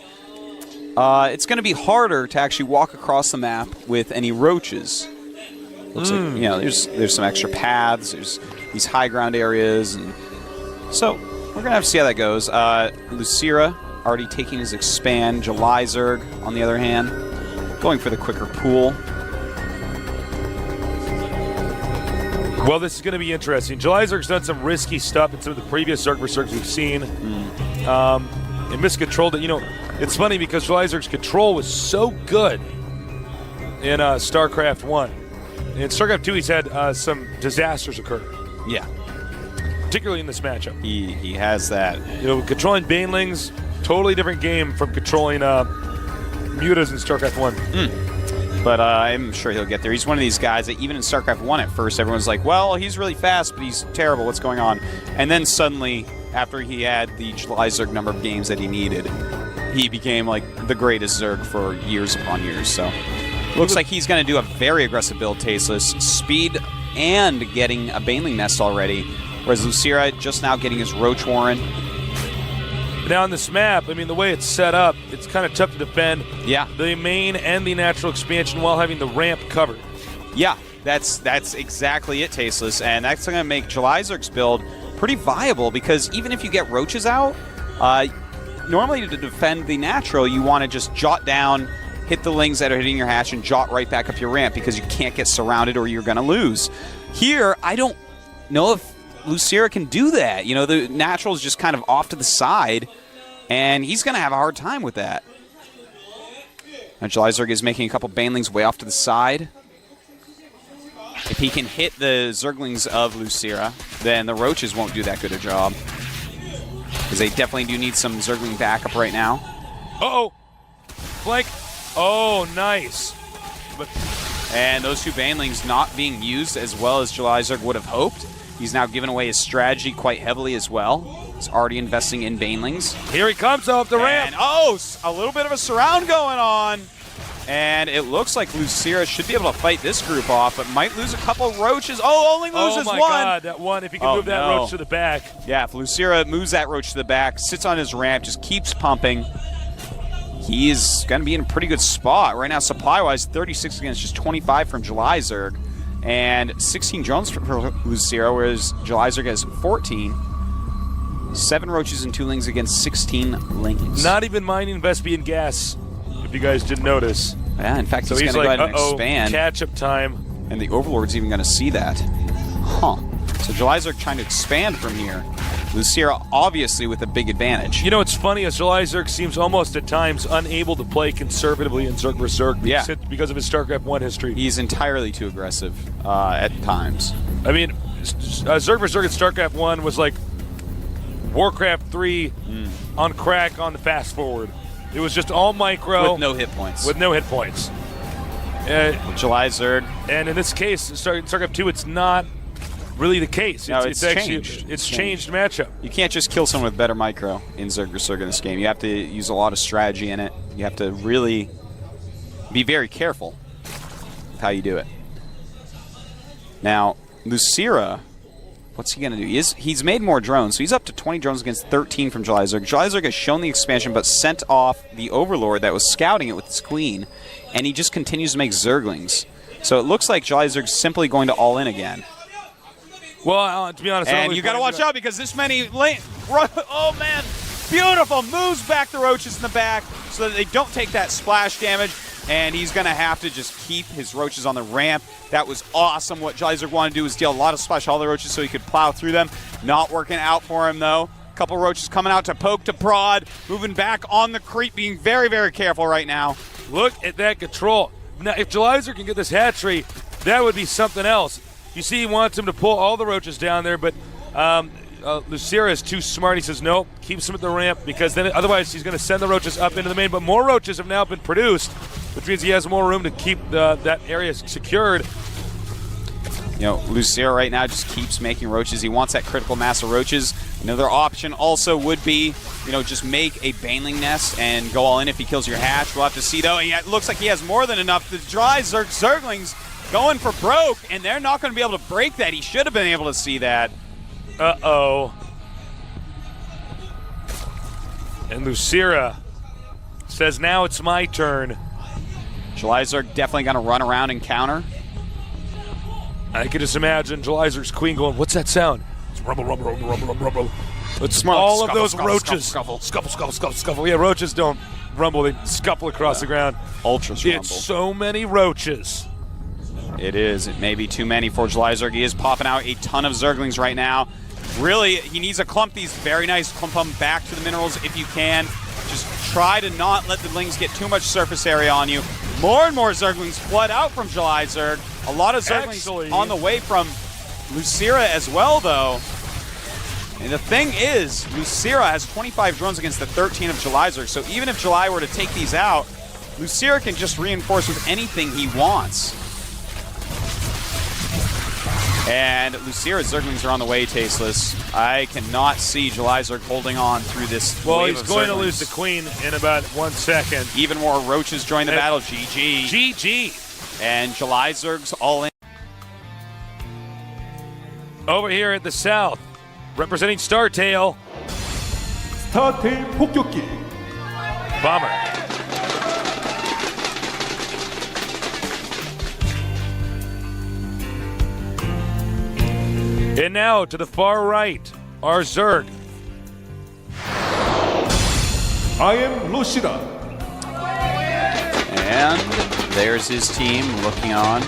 it's going to be harder to actually walk across the map with any roaches. Looks like, you know, there's some extra paths, there's these high ground areas, and so we're going to have to see how that goes. Lucira already taking his expand. Jelizerg, on the other hand, going for the quicker pool. Well, this is going to be interesting. Jelizerg's done some risky stuff in some of the previous Zerg vs. Zergs we've seen. And miscontrolled it. You know, it's funny because Jelizerg's control was so good in StarCraft 1. In StarCraft 2, he's had some disasters occur. Yeah. Particularly in this matchup. He has that. You know, controlling Banelings, totally different game from controlling Mutas in StarCraft 1. But I'm sure he'll get there. He's one of these guys that even in StarCraft 1 at first, everyone's like, well, he's really fast, but he's terrible. What's going on? And then suddenly, after he had the Jelizerg number of games that he needed, he became like the greatest Zerg for years upon years. So looks like he's going to do a very aggressive build, Tasteless. Speed and getting a Baneling Nest already, whereas Lucira just now getting his Roach Warren. Now on this map, I mean, the way it's set up, it's kind of tough to defend the main and the natural expansion while having the ramp covered. Yeah, that's exactly it, Tasteless. And that's going to make Jelizerg's build pretty viable because even if you get Roaches out, Normally to defend the natural, you want to just jot down, hit the lings that are hitting your hatch, and jot right back up your ramp because you can't get surrounded or you're going to lose. Here, I don't know if Lucira can do that. You know, the natural is just kind of off to the side, and he's going to have a hard time with that. And Jelizerg is making a couple banelings way off to the side. If he can hit the Zerglings of Lucira, then the Roaches won't do that good a job. Because they definitely do need some Zergling backup right now. Uh-oh. Flank. Oh, nice. And those two banelings not being used as well as Jelizerg would have hoped. He's now given away his strategy quite heavily as well. He's already investing in banelings. Here he comes off the ramp. And, oh, a little bit of a surround going on. And it looks like Lucira should be able to fight this group off, but might lose a couple Roaches. Oh, only loses one. Oh, my God, that one. If he can move that Roach to the back. Yeah, if Lucira moves that Roach to the back, sits on his ramp, just keeps pumping, he is going to be in a pretty good spot. Right now, supply-wise, 36 against just 25 from Jelizerg, and 16 drones for Lucira, whereas Jelizerg has 14. 7 Roaches and 2 Lings against 16 Lings. Not even mining Vespian gas, if you guys didn't notice. Yeah, in fact, So he's he's going to like, go ahead and expand. catch-up time. And the Overlord's even going to see that. Huh. So Jelizerg trying to expand from here. Lucira obviously with a big advantage. You know, what's funny is Jelizerg seems almost at times unable to play conservatively in Zerg vs. Zerg because of his StarCraft 1 history. He's entirely too aggressive at times. I mean, Zerg vs. Zerg at StarCraft 1 was like Warcraft 3 on crack on the fast forward. It was just all micro. With no hit points. With no hit points. Jelizerg. And in this case, StarCraft 2, it's not really the case. No, it's actually changed. It's changed matchup. You can't just kill someone with better micro in Zerg vs. Zerg in this game. You have to use a lot of strategy in it. You have to really be very careful with how you do it. Now, Lucira, what's he going to do? He's made more drones, so he's up to 20 drones against 13 from Jelizerg. Jelizerg has shown the expansion, but sent off the Overlord that was scouting it with his queen, and he just continues to make Zerglings. So it looks like Jelizerg's simply going to all in again. Well, to be honest, and you got to watch out because this many oh man, beautiful, moves back the Roaches in the back so that they don't take that splash damage, and he's going to have to just keep his Roaches on the ramp. That was awesome. What Jelizerg wanted to do was deal a lot of splash to all the Roaches so he could plow through them. Not working out for him though. A couple Roaches coming out to poke to prod, moving back on the creep, being very, very careful right now. Look at that control. Now, if Jelizerg can get this hatchery, that would be something else. You see, he wants him to pull all the Roaches down there, but Lucira is too smart. He says, nope, keeps him at the ramp, because then otherwise he's going to send the Roaches up into the main. But more Roaches have now been produced, which means he has more room to keep that area secured. You know, Lucira right now just keeps making Roaches. He wants that critical mass of Roaches. Another option also would be, you know, just make a Baneling nest and go all in if he kills your hatch. We'll have to see, though. It looks like he has more than enough. The dry Zerglings going for broke, and they're not going to be able to break that. He should have been able to see that. Uh-oh. And Lucira says, now it's my turn. Jelizerg definitely going to run around and counter. I can just imagine Jelizerg's queen going, what's that sound? It's rumble, rumble, rumble, rumble, rumble, rumble. It's more all like of those scuffle, Roaches. scuffle, Scuffle, scuffle, scuffle, scuffle. Yeah, Roaches don't rumble. They scuffle across the ground. Ultras rumble. It's so many Roaches. It is. It may be too many for Jelizerg. He is popping out a ton of Zerglings right now. Really, he needs to clump these very nice. Clump them back to the minerals if you can. Just try to not let the Lings get too much surface area on you. More and more Zerglings flood out from Jelizerg. A lot of Zerglings on the way from Lucira as well, though. And the thing is, Lucira has 25 drones against the 13 of Jelizerg, so even if Jeli were to take these out, Lucira can just reinforce with anything he wants. And Lucira's Zerglings are on the way, Tasteless. I cannot see Jelizerg holding on through this Well, wave he's of going to Zerglings. lose the queen in about 1 second. Even more Roaches join the battle. GG. GG. And Jelizerg's all in. Over here at the south, representing StarTale, 스타테일 폭격기 Bomber. And now to the far right, our Zerg. I am Lushira. And there's his team looking on.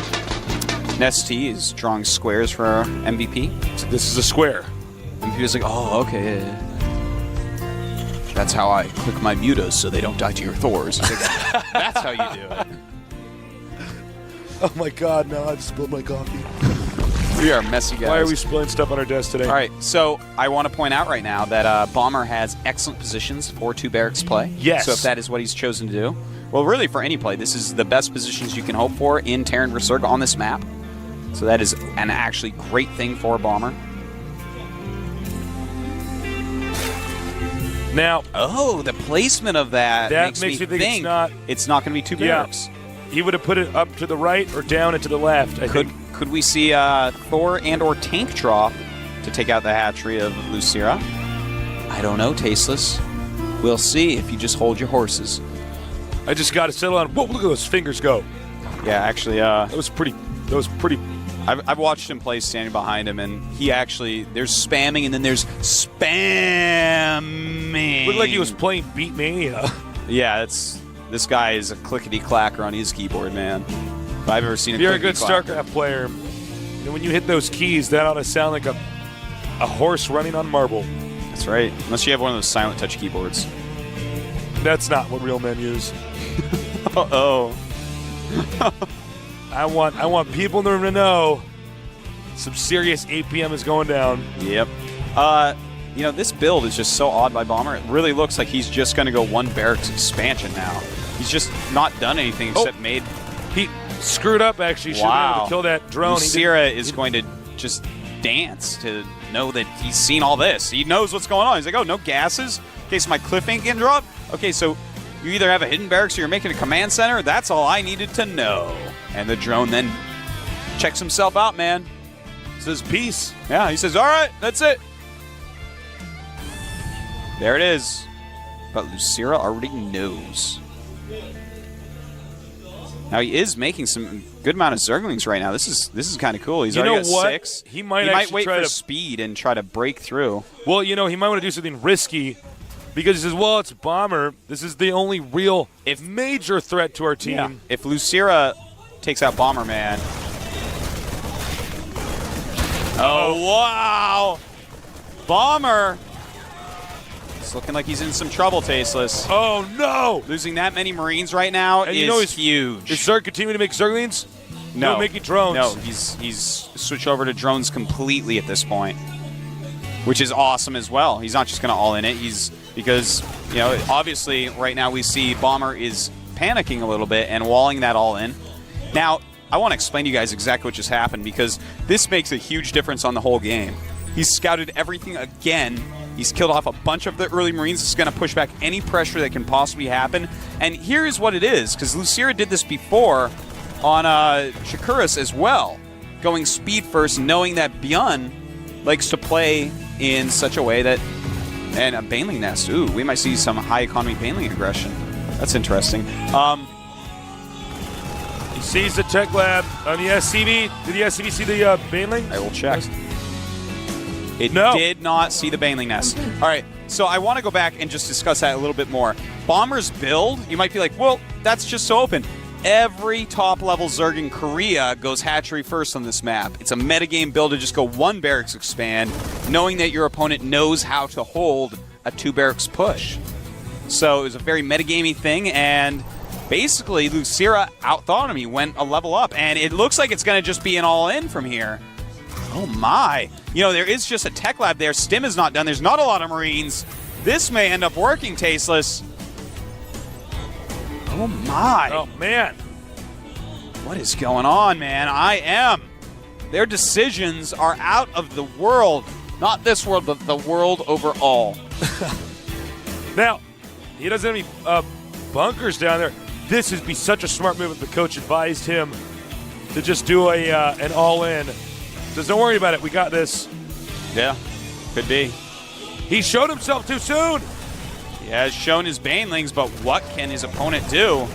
Nesty is drawing squares for our MVP. So this is a square. MVP was like, oh, okay. That's how I click my mutas so they don't die to your Thors. Like, that's how you do it. Oh my God, now I've spilled my coffee. We are messy guys. Why are we spilling stuff on our desk today? All right, so I want to point out right now that Bomber has excellent positions for 2 barracks play. Yes. So if that is what he's chosen to do, well, really for any play, this is the best positions you can hope for in Terran Resurg on this map. So that is an actually great thing for Bomber. Now, oh, the placement of that makes me think it's not going to be 2 barracks. He would have put it up to the right or down and to the left, I think. Could we see Thor and or Tank drop to take out the hatchery of Lucira? I don't know, Tasteless. We'll see if you just hold your horses. I just got to settle on. Whoa! Look at those fingers go. Yeah, actually, that was pretty. I've watched him play standing behind him, and he actually there's spamming, and then there's spamming. Looked like he was playing Beatmania. Yeah, this guy is a clickety clacker on his keyboard, man. If I've ever seen a If you're a good clickety-clacker. StarCraft player, and when you hit those keys, that ought to sound like a horse running on marble. That's right. Unless you have one of those silent touch keyboards. That's not what real men use. Uh-oh. I want people in the room to know some serious APM is going down. Yep. You know, this build is just so odd by Bomber. It really looks like he's just going to go 1 barracks expansion now. He's just not done anything except made... He screwed up, actually. Should have been able to kill that drone. Lucira is going to just dance to know that he's seen all this. He knows what's going on. He's like, oh, no gases? Okay, so my cliff ain't getting dropped? Okay, so you either have a hidden barracks or you're making a command center? That's all I needed to know. And the drone then checks himself out, man. Says peace. Yeah, he says, all right, that's it. There it is. But Lucira already knows. Now he is making some good amount of Zerglings right now. This is kind of cool. He's already got 6. He might wait for speed and try to break through. Well, you know, he might want to do something risky because he says, well, it's Bomber. This is the only real major threat to our team. Yeah. If Lucira takes out Bomber, man. Oh, wow. Bomber. It's looking like he's in some trouble, Tasteless. Oh, no. Losing that many Marines right now is huge. Is Zerg continuing to make Zerglings? No. Making drones. No, he's switched over to drones completely at this point, which is awesome as well. He's not just going to all in it. Because, you know, obviously right now we see Bomber is panicking a little bit and walling that all in. Now, I want to explain to you guys exactly what just happened because this makes a huge difference on the whole game. He's scouted everything again. He's killed off a bunch of the early Marines. It's going to push back any pressure that can possibly happen. And here's what it is, because Lucira did this before on Shakuras as well, going speed first, knowing that Byun likes to play in such a way that... And a Baneling Nest. Ooh, we might see some high economy Baneling aggression. That's interesting. He sees the tech lab on the SCV. Did the SCV see the Baneling? I will check. It did not see the Baneling Nest. All right, so I want to go back and just discuss that a little bit more. Bomber's build, you might be like, well, that's just so open. Every top-level Zerg in Korea goes hatchery first on this map. It's a metagame build to just go 1 barracks expand, knowing that your opponent knows how to hold a 2 barracks push. So it was a very metagamey thing, and basically Lucira outthought him. He went a level up, and it looks like it's going to just be an all-in from here. Oh my. You know, there is just a tech lab there. Stim is not done. There's not a lot of Marines. This may end up working, Tasteless. Oh my. Oh man. What is going on, man? Their decisions are out of the world. Not this world, but the world overall. Now, he doesn't have any bunkers down there. This would be such a smart move if the coach advised him to just do an all-in. Says, don't worry about it. We got this. Yeah, could be. He showed himself too soon. He has shown his Banelings, but what can his opponent do?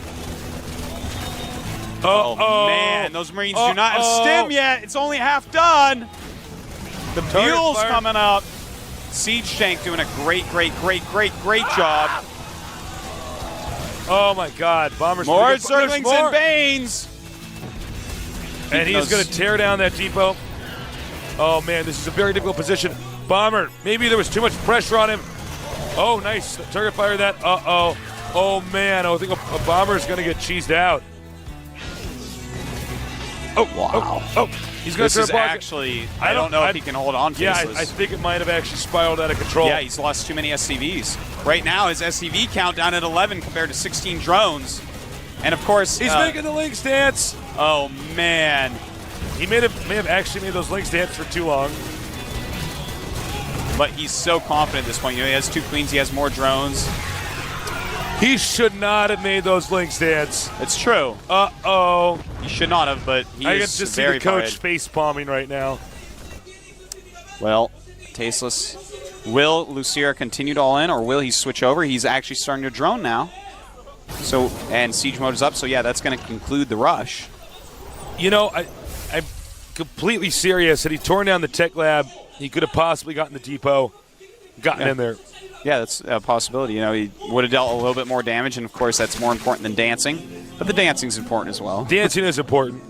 Oh, man. Those Marines do not have stim yet. It's only half done. The Buell's coming up. Siege Tank doing a great job. Oh my God, Bomber's More there's Zerglings more. and Banes. And he's going to tear down that depot. Oh man, this is a very difficult position. Bomber, maybe there was too much pressure on him. Oh, nice. Target fire that. Uh-oh. Oh man, I think a Bomber is going to get cheesed out. Oh, Wow. Oh, he's going This to is actually, I don't know if he can hold on to Yeah, this. I think it might have actually spiraled out of control. Yeah, he's lost too many SCVs. Right now, his SCV count down at 11 compared to 16 drones. And of course, He's making the Lynx dance. oh man. He may have actually made those Lynx dance for too long. But he's so confident at this point. You know, he has 2 queens, he has more drones. He should not have made those Lynx dance. It's true. Uh-oh. He should not have, but he I can is just see very the coach fired. face palming right now. Well, tasteless. Will Lucira continue to all in, or will he switch over? He's actually starting to drone now. So, and siege mode is up, so yeah, that's going to conclude the rush. You know, I'm completely serious. Had he torn down the tech lab, he could have possibly gotten the depot, gotten in there. Yeah, that's a possibility. You know, he would have dealt a little bit more damage, and of course, that's more important than dancing. But the dancing's important as well. Dancing is important.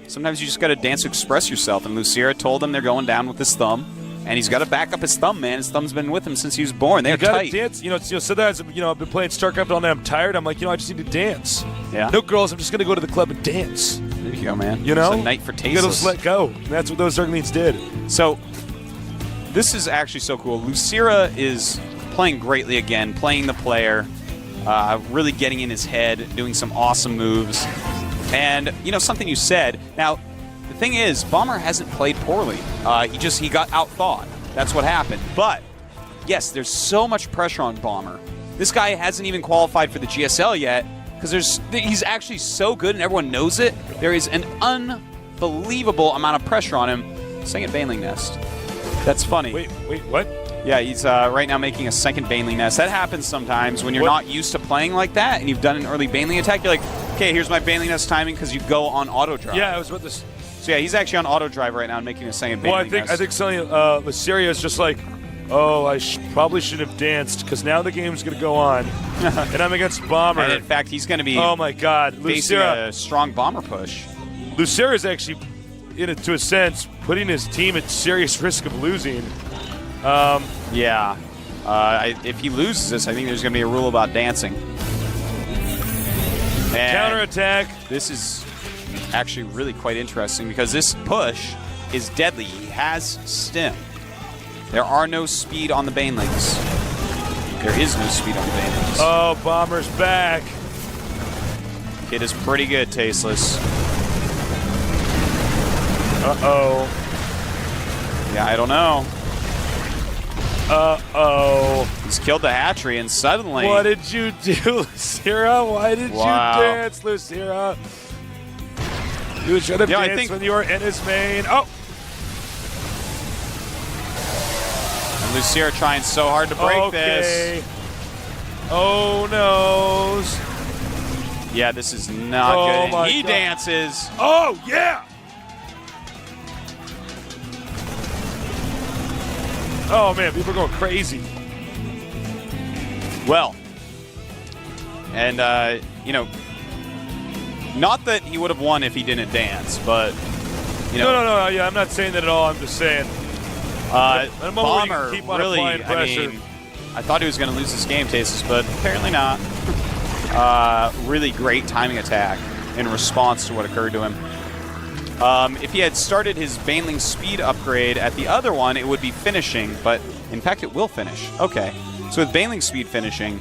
Sometimes you just got to dance to express yourself, and Lucira told him they're going down with his thumb, and he's got to back up his thumb, man. His thumb's been with him since he was born. They're You gotta tight. dance. You know, sometimes, I've been playing StarCraft all night. I'm tired. I'm like, I just need to dance. Yeah. No, girls, I'm just going to go to the club and dance. There you go, man. You know? It's a night for You gotta tasteless. just let go. And that's what those Zerglings did. So, this is actually so cool. Lucira is playing greatly again, playing the player, really getting in his head, doing some awesome moves. And, something you said. Now, the thing is, Bomber hasn't played poorly. He got outthought. That's what happened. But, yes, there's so much pressure on Bomber. This guy hasn't even qualified for the GSL yet because he's actually so good and everyone knows it. There is an unbelievable amount of pressure on him. Second Baneling Nest. That's funny. Wait, what? Yeah, he's right now making a second Baneling Nest. That happens sometimes when you're not used to playing like that and you've done an early Baneling attack. You're like, okay, here's my Baneling Nest timing because you go on auto drive. Yeah, I was about this. So yeah, he's actually on auto drive right now and making a second Baneling Well, Nest. I think something Mysterio is just like, oh, I probably should have danced because now the game's going to go on, and I'm against Bomber. And in fact, he's going to be oh my God, facing Lucira. a strong Bomber push. Lucira is actually, to a sense, putting his team at serious risk of losing. Yeah. If he loses this, I think there's going to be a rule about dancing. And Counterattack. this is actually really quite interesting because this push is deadly. He has stim. There are no speed on the Banelings. There is no speed on the Banelings. Oh, Bomber's back. Kid is pretty good, Tasteless. Uh-oh. Yeah, I don't know. Uh-oh. He's killed the hatchery, and suddenly... What did you do, Lucira? Why did Wow. you dance, Lucira? You should have danced when you were in his main. Oh! And Lucira trying so hard to break this. Oh, no. Yeah, this is not Oh good. my And he God. dances. Oh, yeah! Oh, man, people are going crazy. Well, and, not that he would have won if he didn't dance, but, No, yeah, I'm not saying that at all. I'm just saying. At the moment where you Bomber keep on really, applying pressure. I thought he was going to lose this game, Tastes, but apparently not. Really great timing attack in response to what occurred to him. If he had started his Baneling speed upgrade at the other one, it would be finishing, but in fact it will finish. Okay, so with Baneling speed finishing,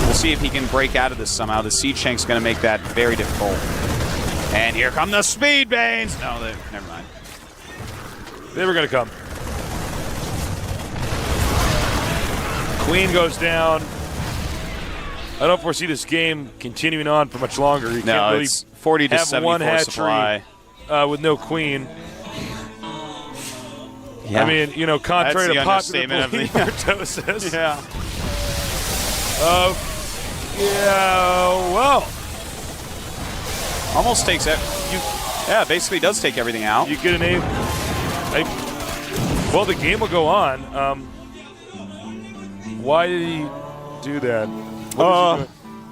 we'll see if he can break out of this somehow. The Siege Shank's going to make that very difficult. And here come the Speed Banes! No, never mind. They were going to come. Queen goes down. I don't foresee this game continuing on for much longer. You No, can't really it's 40 to have 74 one hatchery supply. With no queen. Yeah. I mean, contrary That's the to popular understatement of belief, the- Artosis. Yeah. Yeah, well, Almost takes it. Yeah, basically does take everything out. you get an aim. Well, the game will go on. Why did he do that? What was he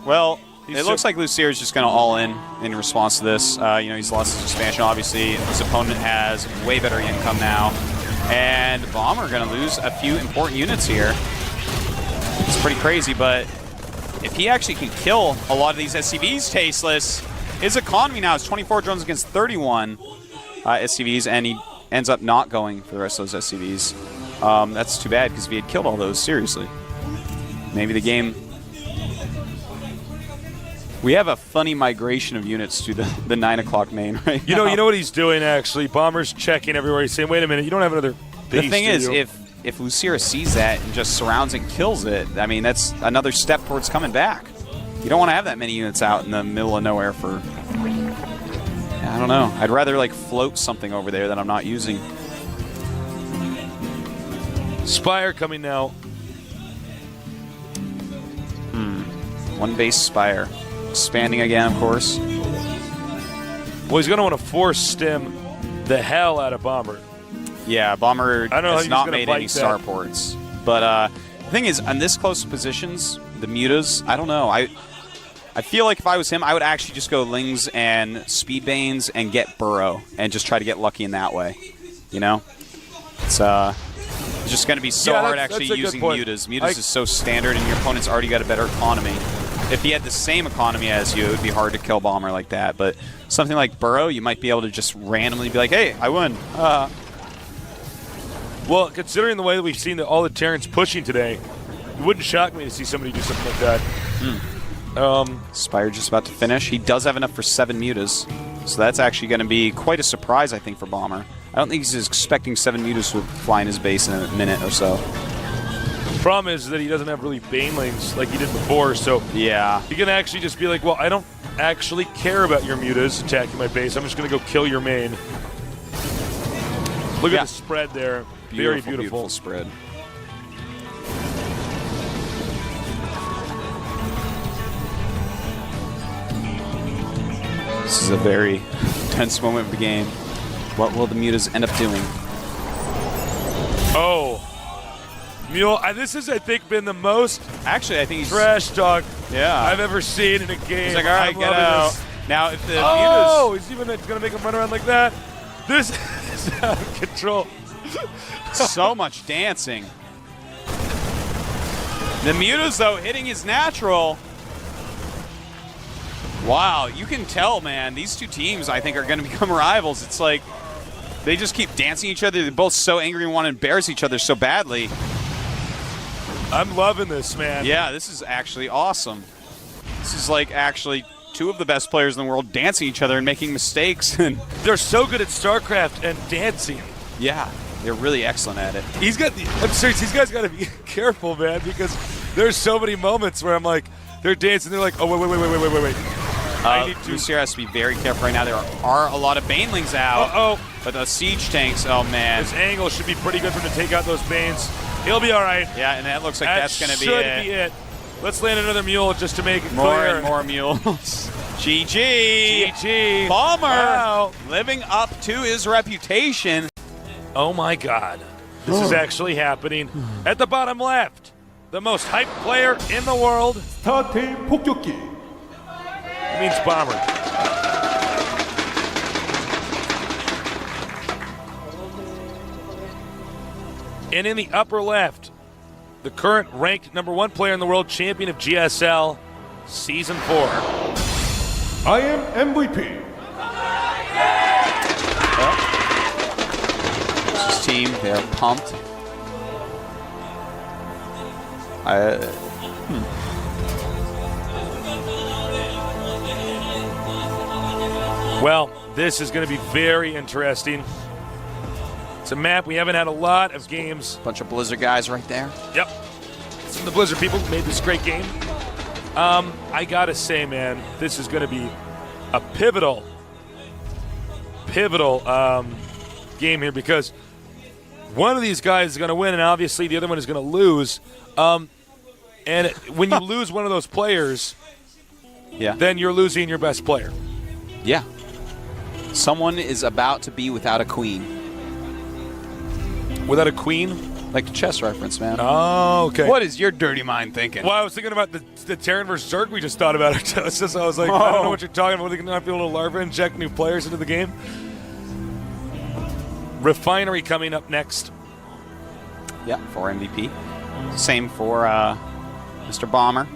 Well, it looks like Lucier is just going to all in response to this. He's lost his expansion, obviously. His opponent has way better income now. And Bomber going to lose a few important units here. It's pretty crazy, but if he actually can kill a lot of these SCVs, Tasteless, his economy now is 24 drones against 31 SCVs, and he ends up not going for the rest of those SCVs. That's too bad, because if he had killed all those, seriously, maybe the game... We have a funny migration of units to the 9 o'clock main right now. You know what he's doing, actually? Bomber's checking everywhere. He's saying, wait a minute, you don't have another base, the thing is, if Lucira sees that and just surrounds and kills it, I mean, that's another step towards coming back. You don't want to have that many units out in the middle of nowhere for... I don't know. I'd rather, like, float something over there that I'm not using. Spire coming now. One base Spire. Expanding again, of course. Well, he's going to want to force stem the hell out of Bomber. Yeah, Bomber has not made any starports. But the thing is, on this close positions, the mutas, I don't know. I feel like if I was him, I would actually just go Lings and Speedbanes and get Burrow and just try to get lucky in that way. You know? It's just going to be so hard actually using mutas. Mutas is so standard, and your opponent's already got a better economy. If he had the same economy as you, it would be hard to kill Bomber like that. But something like Burrow, you might be able to just randomly be like, hey, I won. Well, considering the way that we've seen all the Terrans pushing today, it wouldn't shock me to see somebody do something like that. Spire just about to finish. He does have enough for 7 mutas. So that's actually going to be quite a surprise, I think, for Bomber. I don't think he's expecting 7 mutas to fly in his base in a minute or so. Problem is that he doesn't have really Banelings like he did before, so yeah, he can actually just be like, well, I don't actually care about your mutas attacking my base. I'm just going to go kill your main. Look at the spread there. Very beautiful spread. This is a very tense moment of the game. What will the mutas end up doing? Oh. Mule, this has, I think, been the most I think he's trash talk I've ever seen in a game. He's like, all right, get out. This. Now, if the mutas... he's even going to make him run around like that. This is out of control. So much dancing. The mutas, though, hitting his natural. Wow, you can tell, man. These two teams, I think, are going to become rivals. It's like they just keep dancing each other. They're both so angry and want to embarrass each other so badly. I'm loving this, man. Yeah, this is actually awesome. This is like actually two of the best players in the world dancing each other and making mistakes. And they're so good at StarCraft and dancing. Yeah, they're really excellent at it. I'm serious, these guys got to be careful, man, because there's so many moments where I'm like, they're dancing, they're like, oh, wait. Lucier has to be very careful right now. There are a lot of Banelings out. But the siege tanks, oh man. This angle should be pretty good for him to take out those Banes. He'll be all right. Yeah, and that looks like that's going to be it. Let's land another mule just to make it more clear. And more mules. GG. Bomber living up to his reputation. Oh my God. This is actually happening. At the bottom left, the most hyped player in the world. 스타트 폭격기. It means Bomber. And in the upper left, the current ranked #1 player in the world, champion of GSL, Season 4. I am MVP. This team, they're pumped. Well, this is going to be very interesting. It's a map we haven't had a lot of games. Bunch of Blizzard guys right there. Yep. Some of the Blizzard people made this great game. I gotta say, man, this is going to be a pivotal game here, because one of these guys is going to win, and obviously the other one is going to lose. And when you lose one of those players, then you're losing your best player. Yeah. Someone is about to be without a queen. Without a queen? Like a chess reference, man. Oh, okay. What is your dirty mind thinking? Well, I was thinking about the Terran versus Zerg we just thought about. I was like, I don't know what you're talking about. Are they going to not be able to larva inject new players into the game? Refinery coming up next. Yeah, for MVP. Same for Mr. Bomber.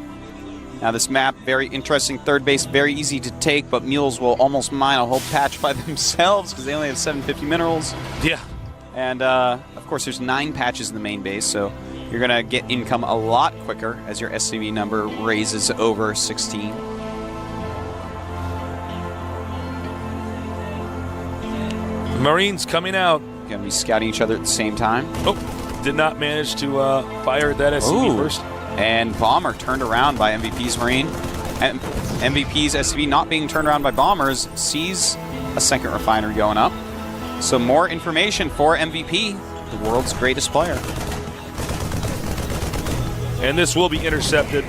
Now this map, very interesting. Third base, very easy to take, but mules will almost mine a whole patch by themselves because they only have 750 minerals. Yeah. And, of course, there's 9 patches in the main base, so you're going to get income a lot quicker as your SCV number raises over 16. Marines coming out. Going to be scouting each other at the same time. Oh, did not manage to fire at that SCV first. And Bomber turned around by MVP's Marine. And MVP's SCV not being turned around by Bombers sees a second refinery going up. So more information for MVP, the world's greatest player. And this will be intercepted.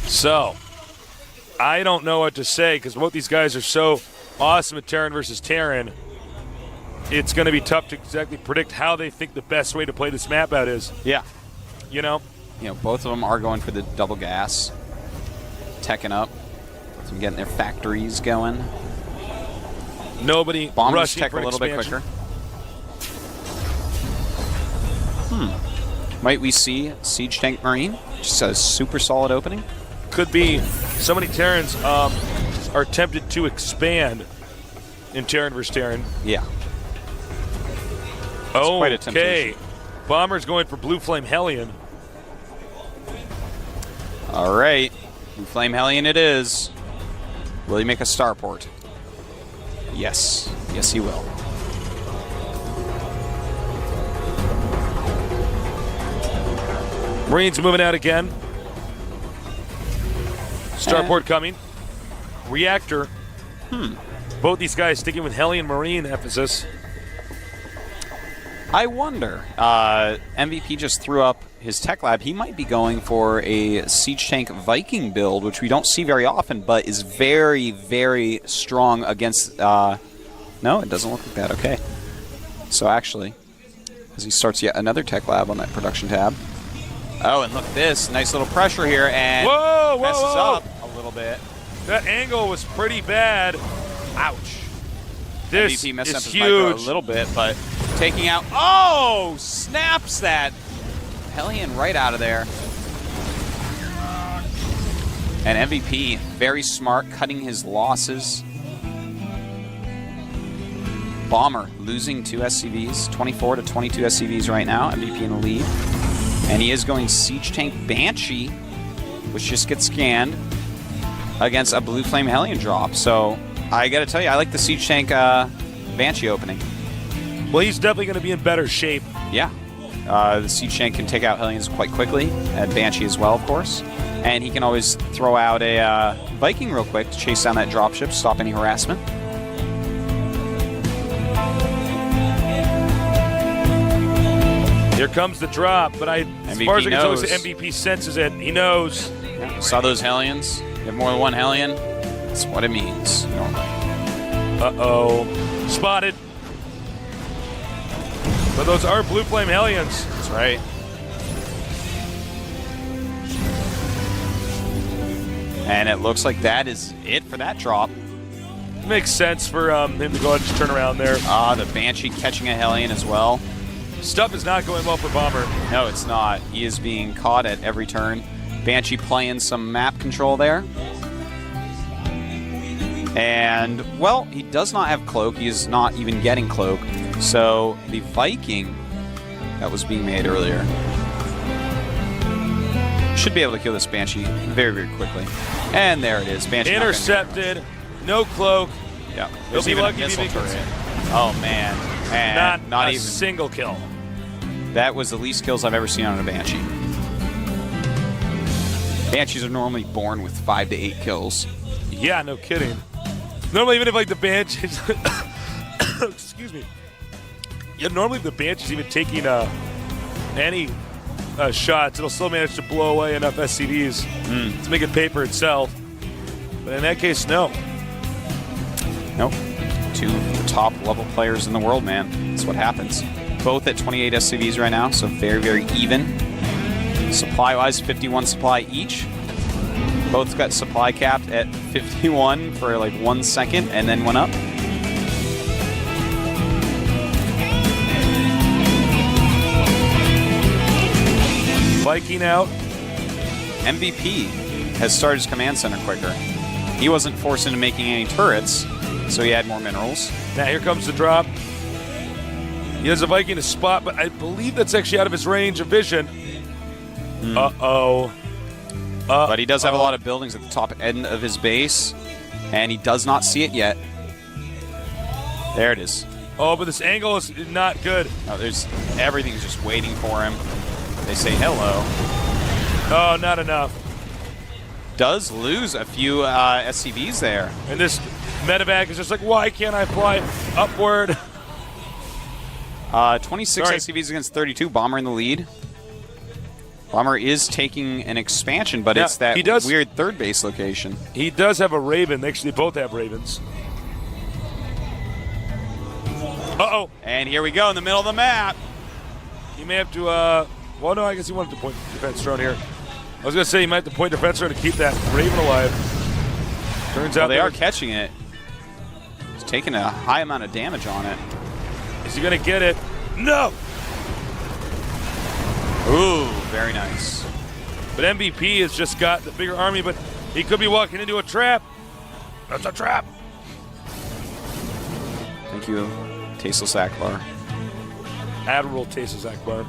So, I don't know what to say because both these guys are so awesome at Terran versus Terran. It's going to be tough to exactly predict how they think the best way to play this map out is. Yeah. You know, both of them are going for the double gas. Teching up. So getting their factories going. Nobody Bombers rushing tech for a little bit expansion. quicker. Might we see Siege Tank Marine? Just a super solid opening. Could be. So many Terrans are tempted to expand in Terran versus Terran. Yeah. Oh, quite a okay. temptation. Bomber's going for Blue Flame Hellion. All right. Blue Flame Hellion it is. Will he make a starport? Yes. Yes, he will. Marines moving out again. Starport coming. Reactor. Both these guys sticking with Hellion Marine emphasis. I wonder. MVP just threw up his tech lab. He might be going for a Siege Tank Viking build, which we don't see very often, but is very, very strong against... no, it doesn't look like that. Okay. So actually, as he starts yet another tech lab on that production tab. Oh, and look at this. Nice little pressure here, and messes up a little bit. That angle was pretty bad. Ouch. This MVP messed up is his micro a huge. little bit, but taking out... Oh! Snaps that Hellion right out of there. And MVP, very smart, cutting his losses. Bomber losing 2 SCVs, 24 to 22 SCVs right now. MVP in the lead. And he is going Siege Tank Banshee, which just gets scanned against a Blue Flame Hellion drop. So I got to tell you, I like the Siege Tank Banshee opening. Well, he's definitely going to be in better shape. Yeah. The Siege Tank can take out Hellions quite quickly, and Banshee as well, of course. And he can always throw out a Viking real quick to chase down that dropship, stop any harassment. Here comes the drop, but as far as I can tell, MVP senses it. He knows. Yeah. Saw those Hellions? You have more than one Hellion? That's what it means. Uh-oh. Spotted. But those are Blue Flame Hellions. That's right. And it looks like that is it for that drop. Makes sense for him to go ahead and just turn around there. The Banshee catching a Hellion as well. Stuff is not going well for Bomber. No, it's not. He is being caught at every turn. Banshee playing some map control there. And, well, he does not have Cloak. He is not even getting Cloak. So the Viking that was being made earlier should be able to kill this Banshee very, very quickly. And there it is. Banshee intercepted. No Cloak. Yeah. He'll be lucky if he turret. Oh, man. And not even a single kill. That was the least kills I've ever seen on a Banshee. Banshees are normally born with 5 to 8 kills. Yeah, no kidding. Normally, even if like the Banshees, excuse me. Yeah, normally if the Banshees even taking any shots, it'll still manage to blow away enough SCVs to make it pay for itself. But in that case, no. Nope. two top level players in the world, man. That's what happens. Both at 28 SCVs right now, so very, very even. Supply-wise, 51 supply each. Both got supply capped at 51 for like 1 second and then went up. Viking out. MVP has started his command center quicker. He wasn't forced into making any turrets, so he had more minerals. Now here comes the drop. He has a Viking to spot, but I believe that's actually out of his range of vision. Uh-oh. But he does have a lot of buildings at the top end of his base, and he does not see it yet. There it is. Oh, but this angle is not good. No, everything's just waiting for him. They say hello. Oh, not enough. Does lose a few SCVs there. And this medevac is just like, why can't I fly upward? 26 SCVs against 32. Bomber in the lead. Bomber is taking an expansion, but it's that weird third base location. He does have a Raven. Actually, they both have Ravens. Uh-oh. And here we go in the middle of the map. He may have to, well, no, I guess he wanted to point defense drone here. I was going to say he might have to point defense drone to keep that Raven alive. Turns out they are catching it. He's taking a high amount of damage on it. Is he going to get it? No! Ooh, very nice. But MVP has just got the bigger army, but he could be walking into a trap. That's a trap. Thank you, Tasteless Akbar. Admiral Tasteless Akbar.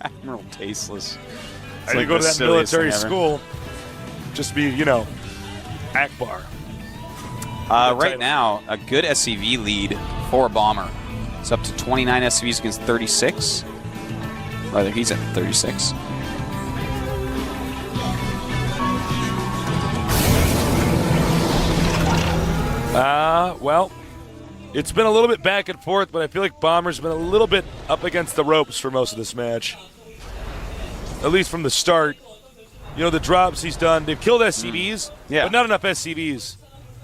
Admiral Tasteless. I didn't go to that military school. Just be, you know, Akbar. Right now, a good SCV lead for Bomber. It's up to 29 SCVs against 36. Rather, he's at 36. Well, it's been a little bit back and forth, but I feel like Bomber's been a little bit up against the ropes for most of this match. At least from the start. You know, the drops he's done, they've killed SCVs, but not enough SCVs.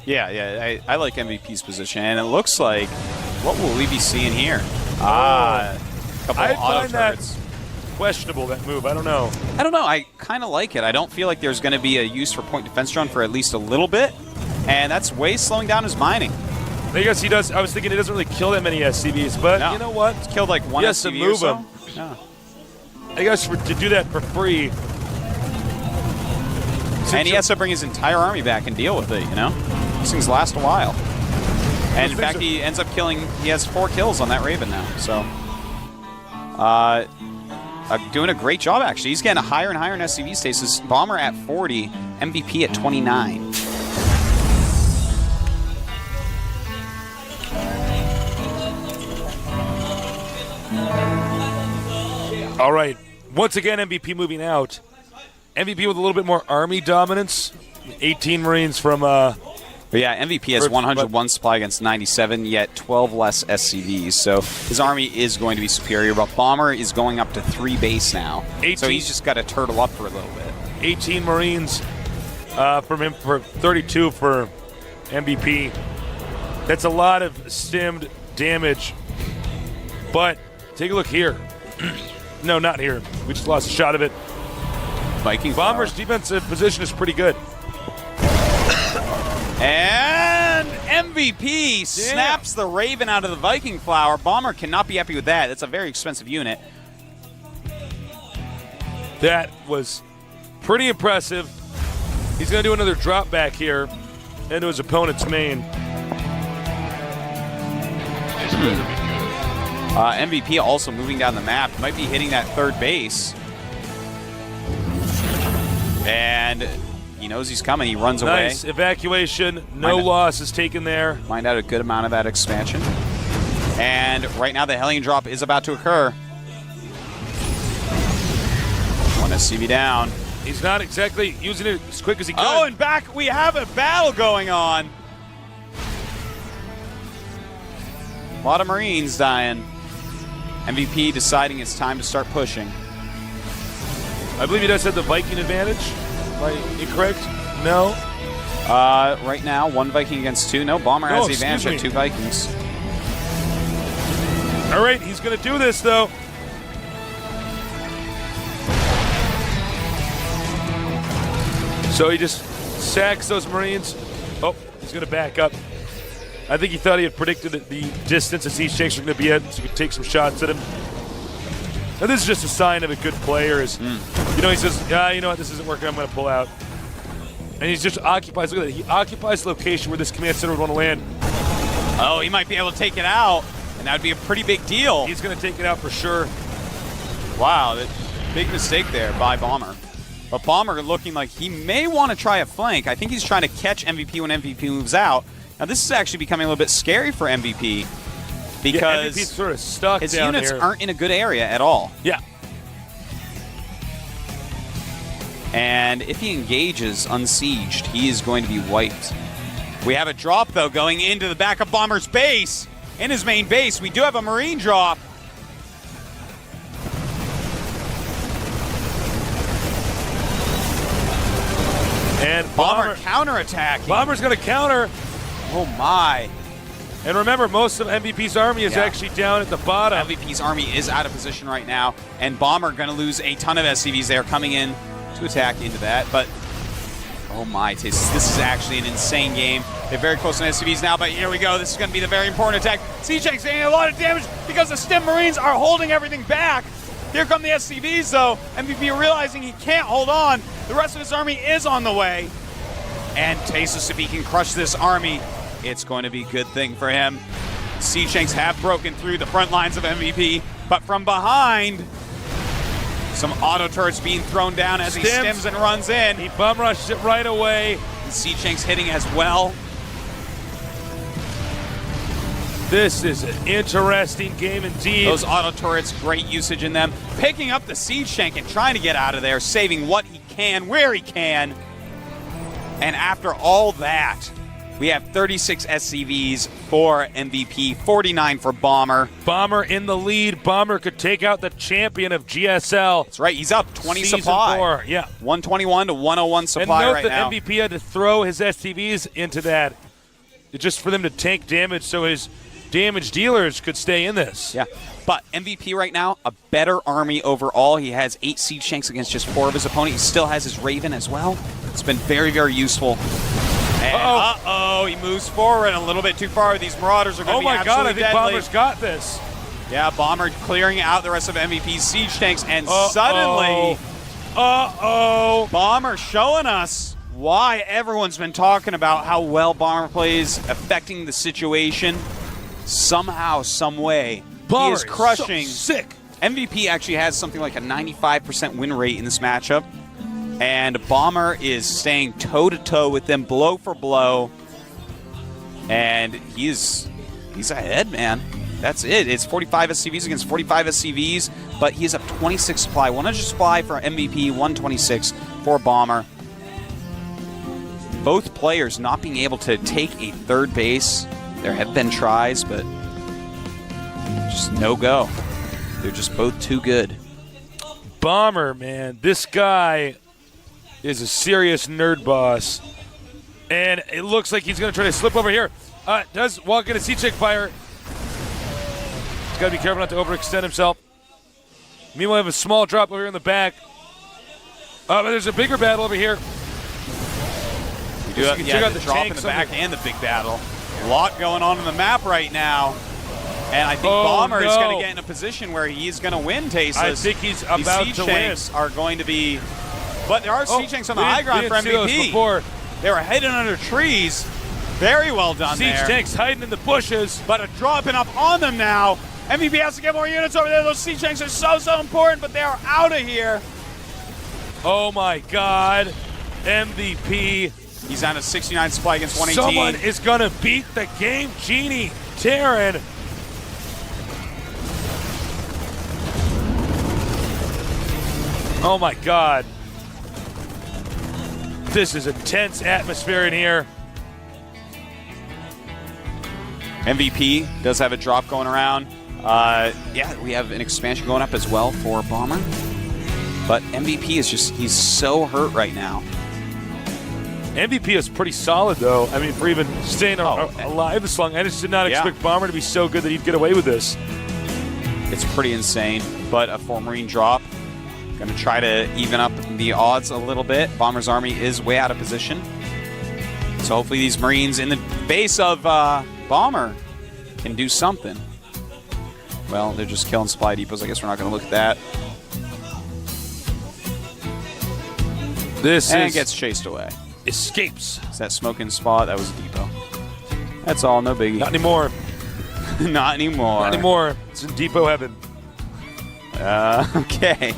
Yeah, I like MVP's position, and it looks like, what will we be seeing here? I couple auto find turrets. that questionable, that move. I don't know. I kind of like it. I don't feel like there's going to be a use for point defense drone for at least a little bit, and that's way slowing down his mining. I guess he does. I was thinking it doesn't really kill that many SCVs, but you know what? It's killed like one SCV to move or so. him. Yeah. I guess to do that for free. And he has to bring his entire army back and deal with it, you know? These things last a while. And in fact, he ends up killing, he has 4 kills on that Raven now, so. Doing a great job, actually. He's getting a higher and higher in SCV status. Bomber at 40, MVP at 29. All right. Once again, MVP moving out. MVP with a little bit more army dominance. 18 Marines from... But yeah, MVP has 101 supply against 97, yet 12 less SCVs. So his army is going to be superior, but Bomber is going up to 3 base now. 18. So he's just got to turtle up for a little bit. 18 Marines from him for 32 for MVP. That's a lot of stimmed damage. But take a look here. No, not here. We just lost a shot of it. Viking Bomber's flower. defensive position is pretty good. And MVP snaps the Raven out of the Viking Flower. Bomber cannot be happy with that. That's a very expensive unit. That was pretty impressive. He's going to do another drop back here into his opponent's main. MVP also moving down the map. Might be hitting that 3rd base. And he knows he's coming. He runs away. Nice evacuation. No loss is taken there. Find out a good amount of that expansion. And right now the Hellion drop is about to occur. 1 SCV down. He's not exactly using it as quick as he could. Oh, and back we have a battle going on. A lot of Marines dying. MVP deciding it's time to start pushing. I believe he does have the Viking advantage. Am I incorrect? No. Right now, 1 Viking against 2. No, Bomber has the advantage at 2 Vikings. All right, he's going to do this, though. So he just sacks those Marines. Oh, he's going to back up. I think he thought he had predicted the distance that Siege Tanks were going to be at, so he could take some shots at him. And this is just a sign of a good player. You know, he says, yeah, you know what, this isn't working, I'm going to pull out. And he just occupies, look at that, he occupies the location where this command center would want to land. Oh, he might be able to take it out, and that would be a pretty big deal. He's going to take it out for sure. Wow, that big mistake there by Bomber. But Bomber looking like he may want to try a flank. I think he's trying to catch MVP when MVP moves out. Now, this is actually becoming a little bit scary for MVP because MVP's sort of stuck his down units here. aren't in a good area at all. Yeah. And if he engages unsieged, he is going to be wiped. We have a drop, though, going into the back of Bomber's base. In his main base, we do have a Marine drop. And Bomber counterattacking. Bomber's going to counter. Oh, my. And remember, most of MVP's army is actually down at the bottom. MVP's army is out of position right now, and Bomber going to lose a ton of SCVs there coming in to attack into that. But, oh my, this is actually an insane game. They're very close on SCVs now, but here we go. This is going to be the very important attack. Siege Tank's getting a lot of damage because the Stim Marines are holding everything back. Here come the SCVs, though. MVP realizing he can't hold on. The rest of his army is on the way. And Tasus, if he can crush this army, it's going to be a good thing for him. Siege Tanks have broken through the front lines of MVP, but from behind, some auto turrets being thrown down as he stims and runs in. He bum rushes it right away. And Siege Tanks hitting as well. This is an interesting game indeed. Those auto turrets, great usage in them. Picking up the Siege Tank and trying to get out of there, saving what he can, where he can. And after all that, we have 36 SCVs for MVP, 49 for Bomber. Bomber in the lead. Bomber could take out the champion of GSL. That's right. He's up 20 Season supply. 4. Yeah. 121 to 101 supply and note right that now. MVP had to throw his SCVs into that just for them to take damage so his damage dealers could stay in this. Yeah. But MVP right now, a better army overall. He has 8 Siege Tanks against just 4 of his opponent. He still has his Raven as well. It's been very, very useful. And he moves forward a little bit too far. These Marauders are going to be absolutely God, I think deadly. Bomber's got this. Yeah, Bomber clearing out the rest of MVP's Siege Tanks, and suddenly, Bomber showing us why everyone's been talking about how well Bomber plays, affecting the situation. Somehow, some way, he is crushing. So sick. MVP actually has something like a 95% win rate in this matchup. And Bomber is staying toe-to-toe with them, blow for blow. And he's ahead, man. That's it. It's 45 SCVs against 45 SCVs, but he's up 26 supply. 100 supply for MVP, 126 for Bomber. Both players not being able to take a third base. There have been tries, but just no go. They're just both too good. Bomber, man. This guy is a serious nerd boss. And it looks like he's going to try to slip over here. Does walk into Siege Tank fire. He's got to be careful not to overextend himself. Meanwhile, we have a small drop over here in the back. But there's a bigger battle over here. We do have the drop in the back and the big battle. A lot going on the map right now. And I think Bomber is going to get in a position where he's going to win, Tasus. I think he's about Siege to Tanks are going to be... But there are Siege Tanks on the high ground for MVP. They were hidden under trees. Very well done there. Siege Tanks hiding in the bushes. But a dropping up on them now. MVP has to get more units over there. Those Siege Tanks are so important, but they are out of here. Oh my God. MVP. He's down to 69 supply against 118. Someone is going to beat the game genie, Terran. Oh my God. This is a tense atmosphere in here. MVP does have a drop going around. Yeah, we have an expansion going up as well for Bomber. But MVP is just, he's so hurt right now. MVP is pretty solid, though. I mean, for even staying alive this long, I just did not expect Bomber to be so good that he'd get away with this. It's pretty insane, but a 4-Marine drop. Going to try to even up the odds a little bit. Bomber's army is way out of position. So hopefully these Marines in the base of Bomber can do something. Well, they're just killing supply depots. I guess we're not going to look at that. And gets chased away. Escapes. It's that smoking spot. That was a depot. That's all. No biggie. Not anymore. Not anymore. Not anymore. It's in depot heaven. Okay.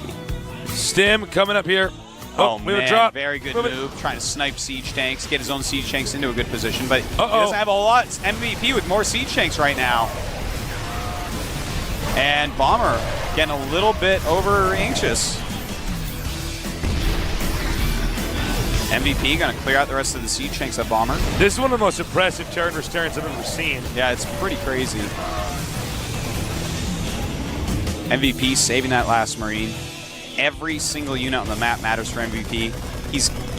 Stim coming up here. Oh, we have man, a drop. Very good move. Trying to snipe siege tanks, get his own siege tanks into a good position, but he doesn't have a lot. It's MVP with more siege tanks right now. And Bomber getting a little bit over anxious. MVP going to clear out the rest of the siege tanks at Bomber. This is one of the most impressive Terran vs. Terrans I've ever seen. Yeah, it's pretty crazy. MVP saving that last Marine. Every single unit on the map matters for MVP.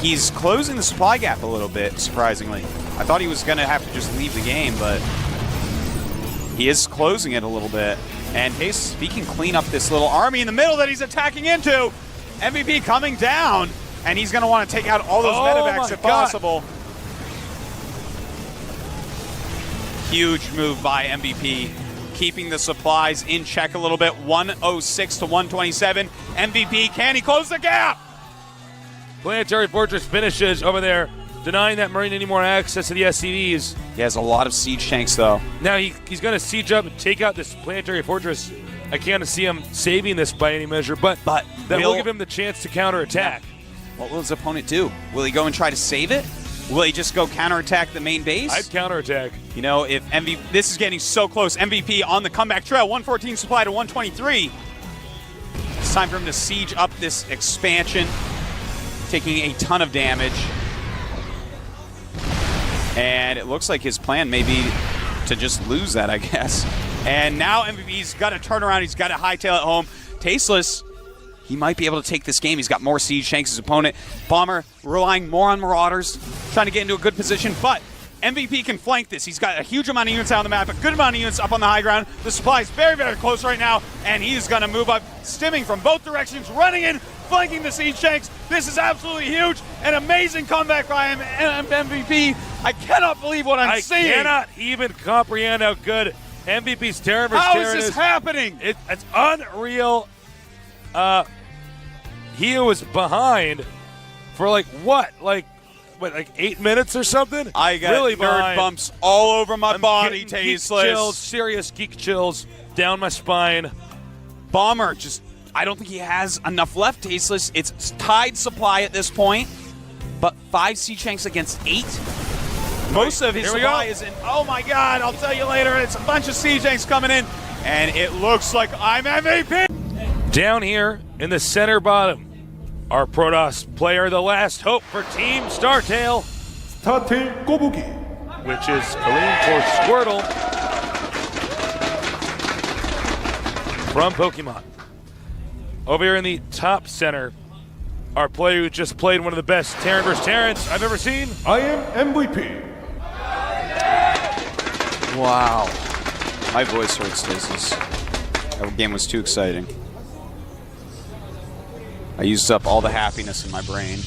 He's closing the supply gap a little bit, surprisingly. I thought he was going to have to just leave the game, but he is closing it a little bit. And Pace, he can clean up this little army in the middle that he's attacking into. MVP coming down, and he's going to want to take out all those medevacs if possible. Huge move by MVP. Keeping the supplies in check a little bit. 106 to 127. MVP, can he close the gap? Planetary Fortress finishes over there, denying that Marine any more access to the SCVs. He has a lot of siege tanks, though. Now he's going to siege up and take out this Planetary Fortress. I can't see him saving this by any measure, but that will give him the chance to counterattack. What will his opponent do? Will he go and try to save it? Will he just go counterattack the main base? I'd counterattack. You know, if MVP, this is getting so close. MVP on the comeback trail, 114 supply to 123. It's time for him to siege up this expansion, taking a ton of damage. And it looks like his plan may be to just lose that, I guess. And now MVP's got to turn around. He's got to hightail it home. Tasteless. He might be able to take this game. He's got more siege tanks. His opponent, Bomber, relying more on Marauders, trying to get into a good position. But MVP can flank this. He's got a huge amount of units out on the map, a good amount of units up on the high ground. The supply is very, very close right now, and he's going to move up, stimming from both directions, running in, flanking the siege tanks. This is absolutely huge. An amazing comeback by MVP. I cannot believe what I'm seeing. I cannot even comprehend how good MVP's Terran vs. How Terran is this happening? It's unreal. He was behind for like 8 minutes or something? I got really nerd bumps all over my body, Tasteless. Chills, serious geek chills down my spine. Bomber I don't think he has enough left, Tasteless. It's tied supply at this point, but 5 siege tanks against 8. Most of his supply is in. Oh my God! I'll tell you later. It's a bunch of siege tanks coming in, and it looks like I'm MVP. Down here in the center bottom, our Protoss player, the last hope for Team Startail, 스타테일 꼬부기, which is Kareem for Squirtle from Pokemon. Over here in the top center, our player who just played one of the best Terran vs. Terrans I've ever seen. I am MVP. Wow. My voice hurts, Tasteless. That game was too exciting. I used up all the happiness in my brain.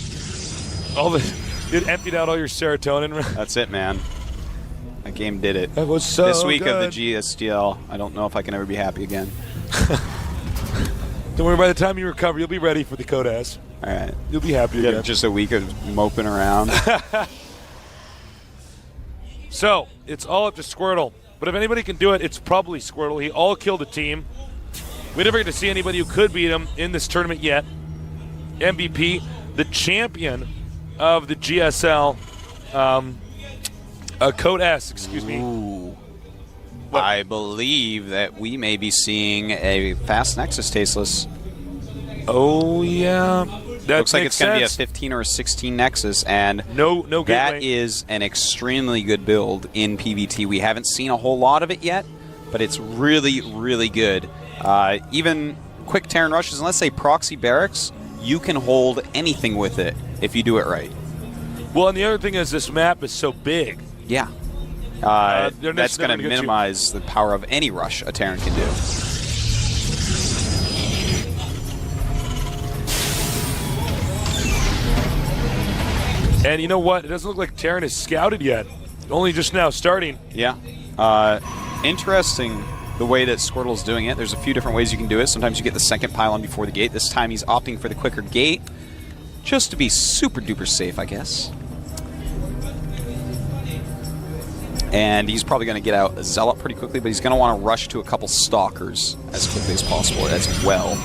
It emptied out all your serotonin. That's it, man. That game did it. That was so This week good. of the GSTL, I don't know if I can ever be happy again. Don't worry, by the time you recover, you'll be ready for the Codas. All right. You'll be happy Yeah, again. just a week of moping around. So, it's all up to Squirtle. But if anybody can do it, it's probably Squirtle. He all killed a team. We never get to see anybody who could beat him in this tournament yet. MVP, the champion of the GSL, Code S, excuse me. Ooh. I believe that we may be seeing a fast Nexus, Tasteless. Oh, yeah. That Looks like makes it's going to be a sense. 15 or a 16 Nexus, and no that gateway. is an extremely good build in PvT. We haven't seen a whole lot of it yet, but it's really, really good. Even quick Terran rushes, and let's say proxy barracks, you can hold anything with it if you do it right. Well, and the other thing is this map is so big. Yeah. That's going to minimize the power of any rush a Terran can do. And you know what? It doesn't look like Terran is scouted yet. Only just now starting. Yeah. Interesting the way that Squirtle's doing it. There's a few different ways you can do it. Sometimes you get the second pylon before the gate. This time he's opting for the quicker gate just to be super duper safe, I guess. And he's probably going to get out a Zealot pretty quickly, but he's going to want to rush to a couple Stalkers as quickly as possible as well.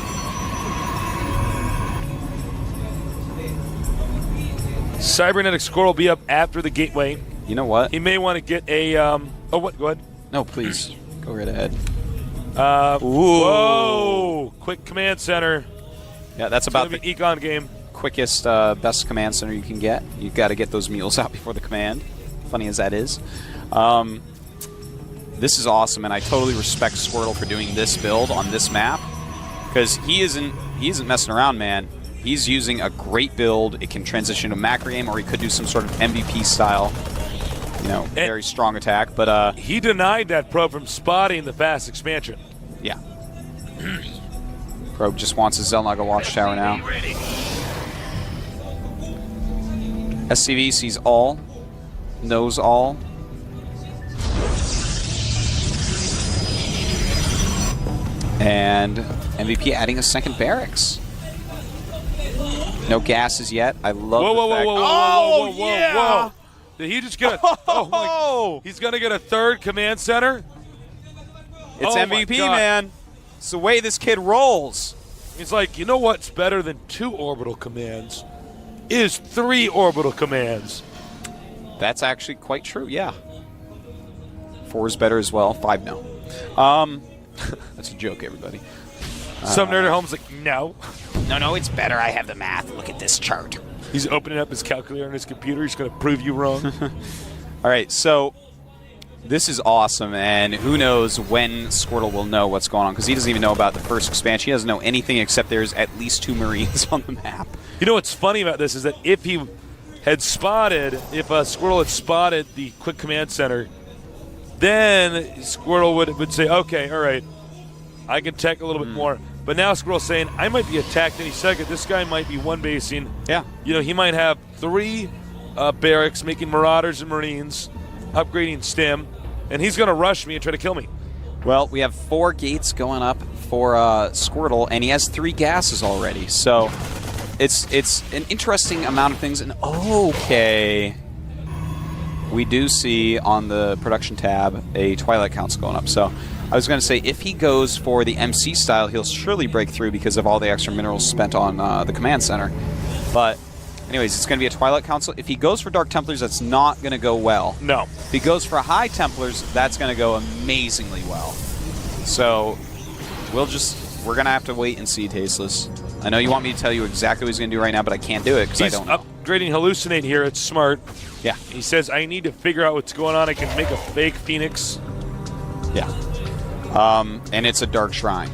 Cybernetic Squirtle will be up after the gateway. You know what? He may want to get a... oh, what? Go ahead. No, please. Go right ahead. Whoa! Quick command center. Yeah, that's about the econ game. Quickest, best command center you can get. You've got to get those mules out before the command. Funny as that is. This is awesome, and I totally respect Squirtle for doing this build on this map, because he isn't messing around, man. He's using a great build. It can transition to macro game, or he could do some sort of MVP style, very strong attack. But he denied that probe from spotting the fast expansion. Yeah. Probe just wants his Zelnaga Watchtower now. SCV sees all, knows all. And MVP adding a second barracks. No gases yet. I love the fact. Whoa. Did he just get a... Oh, he's going to get a third command center? It's MVP, man. It's the way this kid rolls. He's like, you know what's better than 2 orbital commands? Is 3 orbital commands. That's actually quite true, yeah. 4 is better as well. 5, no. That's a joke, everybody. Some nerd at home's like, no. No, it's better. I have the math. Look at this chart. He's opening up his calculator on his computer. He's going to prove you wrong. All right, so this is awesome, and who knows when Squirtle will know what's going on, because he doesn't even know about the first expansion. He doesn't know anything except there's at least 2 Marines on the map. You know what's funny about this is that if he had spotted, if Squirtle had spotted the quick command center, then Squirtle would say, okay, all right, I can tech a little bit more. But now Squirrel's saying, I might be attacked any second. This guy might be one basing. Yeah. He might have 3 barracks making Marauders and Marines, upgrading STEM, and he's going to rush me and try to kill me. Well, we have 4 gates going up for Squirtle, and he has 3 gases already. So it's an interesting amount of things. And okay, we do see on the production tab a Twilight Council going up. So I was going to say, if he goes for the MC style, he'll surely break through because of all the extra minerals spent on the command center. But anyways, it's going to be a Twilight Council. If he goes for Dark Templars, that's not going to go well. No. If he goes for High Templars, that's going to go amazingly well. So we're going to have to wait and see, Tasteless. I know you want me to tell you exactly what he's going to do right now, but I can't do it because I don't know. He's upgrading Hallucinate here. It's smart. Yeah. He says, I need to figure out what's going on. I can make a fake Phoenix. Yeah. And it's a Dark Shrine.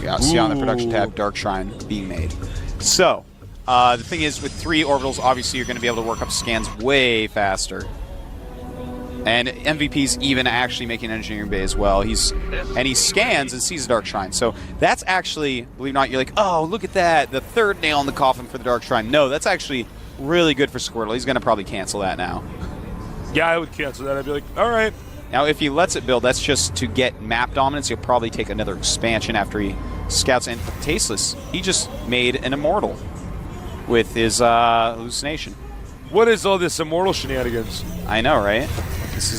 Yeah, see on the production tab, Dark Shrine being made. So, the thing is, with 3 orbitals, obviously you're going to be able to work up scans way faster. And MVP's even actually making an engineering bay as well. He scans and sees a Dark Shrine. So that's actually, believe it or not, you're like, oh, look at that, the 3rd nail in the coffin for the Dark Shrine. No, that's actually really good for Squirtle. He's going to probably cancel that now. Yeah, I would cancel that. I'd be like, all right. Now, if he lets it build, that's just to get map dominance. He'll probably take another expansion after he scouts. And Tasteless, he just made an Immortal with his hallucination. What is all this Immortal shenanigans? I know, right? This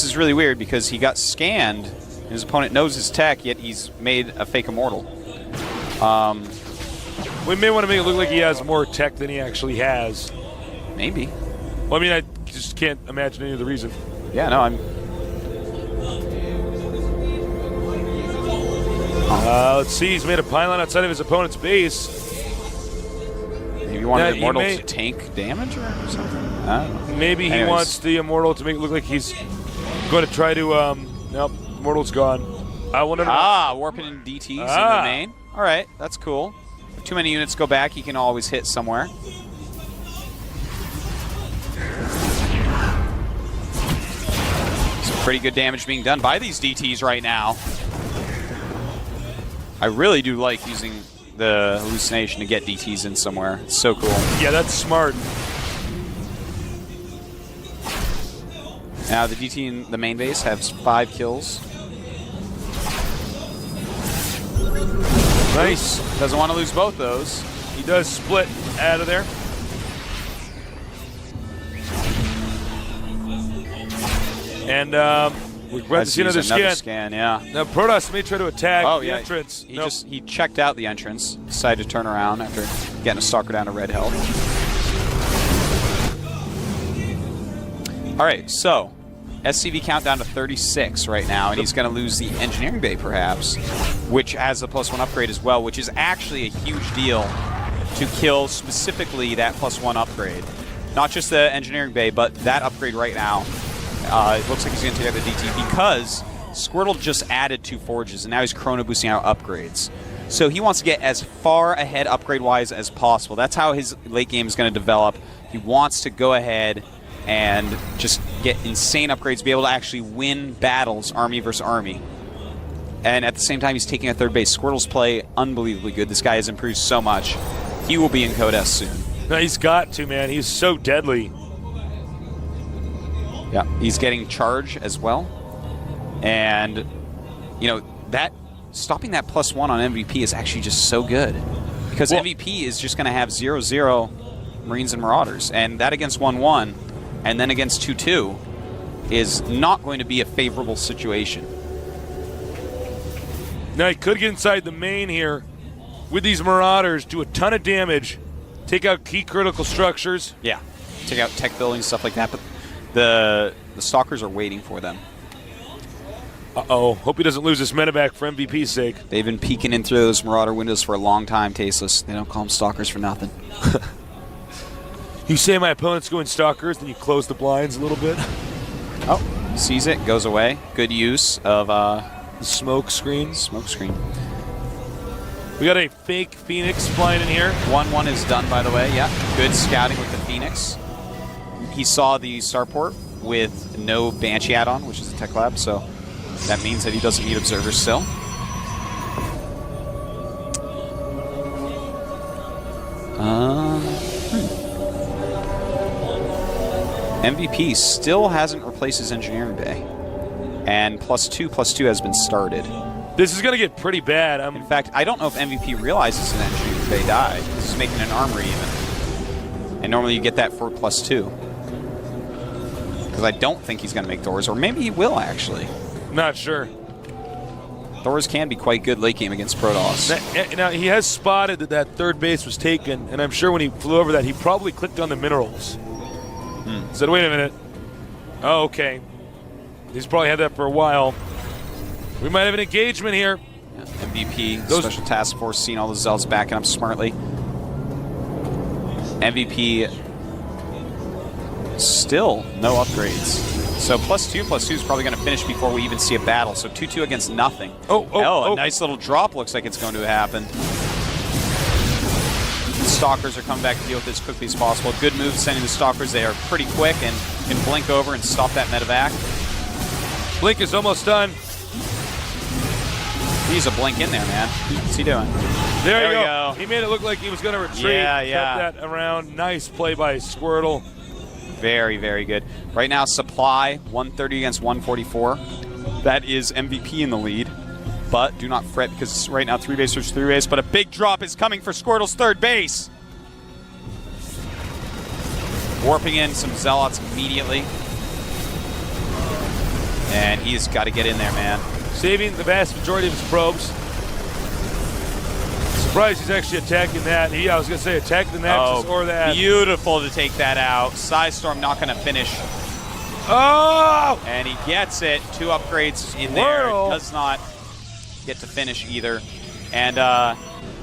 is really weird because he got scanned, and his opponent knows his tech, yet he's made a fake Immortal. We may want to make it look like he has more tech than he actually has. Maybe. Well, I mean, I just can't imagine any other reason. Yeah, no, let's see, he's made a pylon outside of his opponent's base. Maybe you want the Immortal to tank damage or something? I don't know. Maybe he wants the Immortal to make it look like he's going to try to, nope, Immortal's gone. I wonder. Warping in DTs in the main. All right, that's cool. If too many units go back, he can always hit somewhere. Pretty good damage being done by these DTs right now. I really do like using the hallucination to get DTs in somewhere. It's so cool. Yeah, that's smart. Now the DT in the main base has 5 kills. Nice. Doesn't want to lose both those. He does split out of there. And we're about to see another scan. Yeah. Now Protoss may try to attack the yeah. entrance. He checked out the entrance, decided to turn around after getting a stalker down to red health. All right, so SCV count down to 36 right now, and he's going to lose the engineering bay perhaps, which has a +1 upgrade as well, which is actually a huge deal to kill specifically that +1 upgrade. Not just the engineering bay, but that upgrade right now. It looks like he's going to take out the DT because Squirtle just added 2 forges, and now he's chrono boosting out upgrades. So he wants to get as far ahead upgrade-wise as possible. That's how his late game is going to develop. He wants to go ahead and just get insane upgrades, be able to actually win battles, army versus army. And at the same time, he's taking a 3rd base. Squirtle's play unbelievably good. This guy has improved so much. He will be in Code S soon. No, he's got to, man. He's so deadly. Yeah, he's getting charge as well. And, you know, that stopping that +1 on MVP is actually just so good. Because MVP is just going to have 0-0 Marines and Marauders. And that against 1-1 and then against 2-2 is not going to be a favorable situation. Now he could get inside the main here with these Marauders, do a ton of damage, take out key critical structures. Yeah, take out tech buildings, stuff like that. But the Stalkers are waiting for them. Uh-oh. Hope he doesn't lose his medevac for MVP's sake. They've been peeking in through those Marauder windows for a long time, Tasteless. They don't call them Stalkers for nothing. You say my opponent's going Stalkers, then you close the blinds a little bit. Oh, sees it, goes away. Good use of the smoke screen. Smoke screen. We got a fake Phoenix flying in here. 1-1 is done, by the way. Yeah, good scouting with the Phoenix. He saw the starport with no Banshee add-on, which is a tech lab, so that means that he doesn't need observers still. MVP still hasn't replaced his engineering bay. And +2/+2 has been started. This is going to get pretty bad. In fact, I don't know if MVP realizes an engineering bay died. This is making an armory even. And normally you get that for +2. Because I don't think he's going to make doors, or maybe he will actually. Not sure. Doors can be quite good late game against Protoss. Now, he has spotted that that 3rd base was taken, and I'm sure when he flew over that, he probably clicked on the minerals. Said, wait a minute. Oh, okay. He's probably had that for a while. We might have an engagement here. Yeah, MVP, Special Task Force, seeing all the Zells backing up smartly. MVP still no upgrades. So +2/+2 is probably going to finish before we even see a battle. So 2-2 against nothing. A nice little drop looks like it's going to happen. The Stalkers are coming back to deal with this as quickly as possible. Good move sending the Stalkers. They are pretty quick and can blink over and stop that medevac. Blink is almost done. He's a blink in there, man. What's he doing? There we go. He made it look like he was going to retreat. Yeah. Kept that around. Nice play by Squirtle. Very, very good. Right now, supply 130 against 144. That is MVP in the lead. But do not fret because right now 3 base versus 3 base. But a big drop is coming for Squirtle's 3rd base. Warping in some Zealots immediately. And he's got to get in there, man. Saving the vast majority of his probes. Surprised he's actually attacking that. I was going to say attack the Nexus or that. Beautiful to take that out. Psystorm not going to finish. Oh! And he gets it. 2 upgrades in there. Does not get to finish either. And,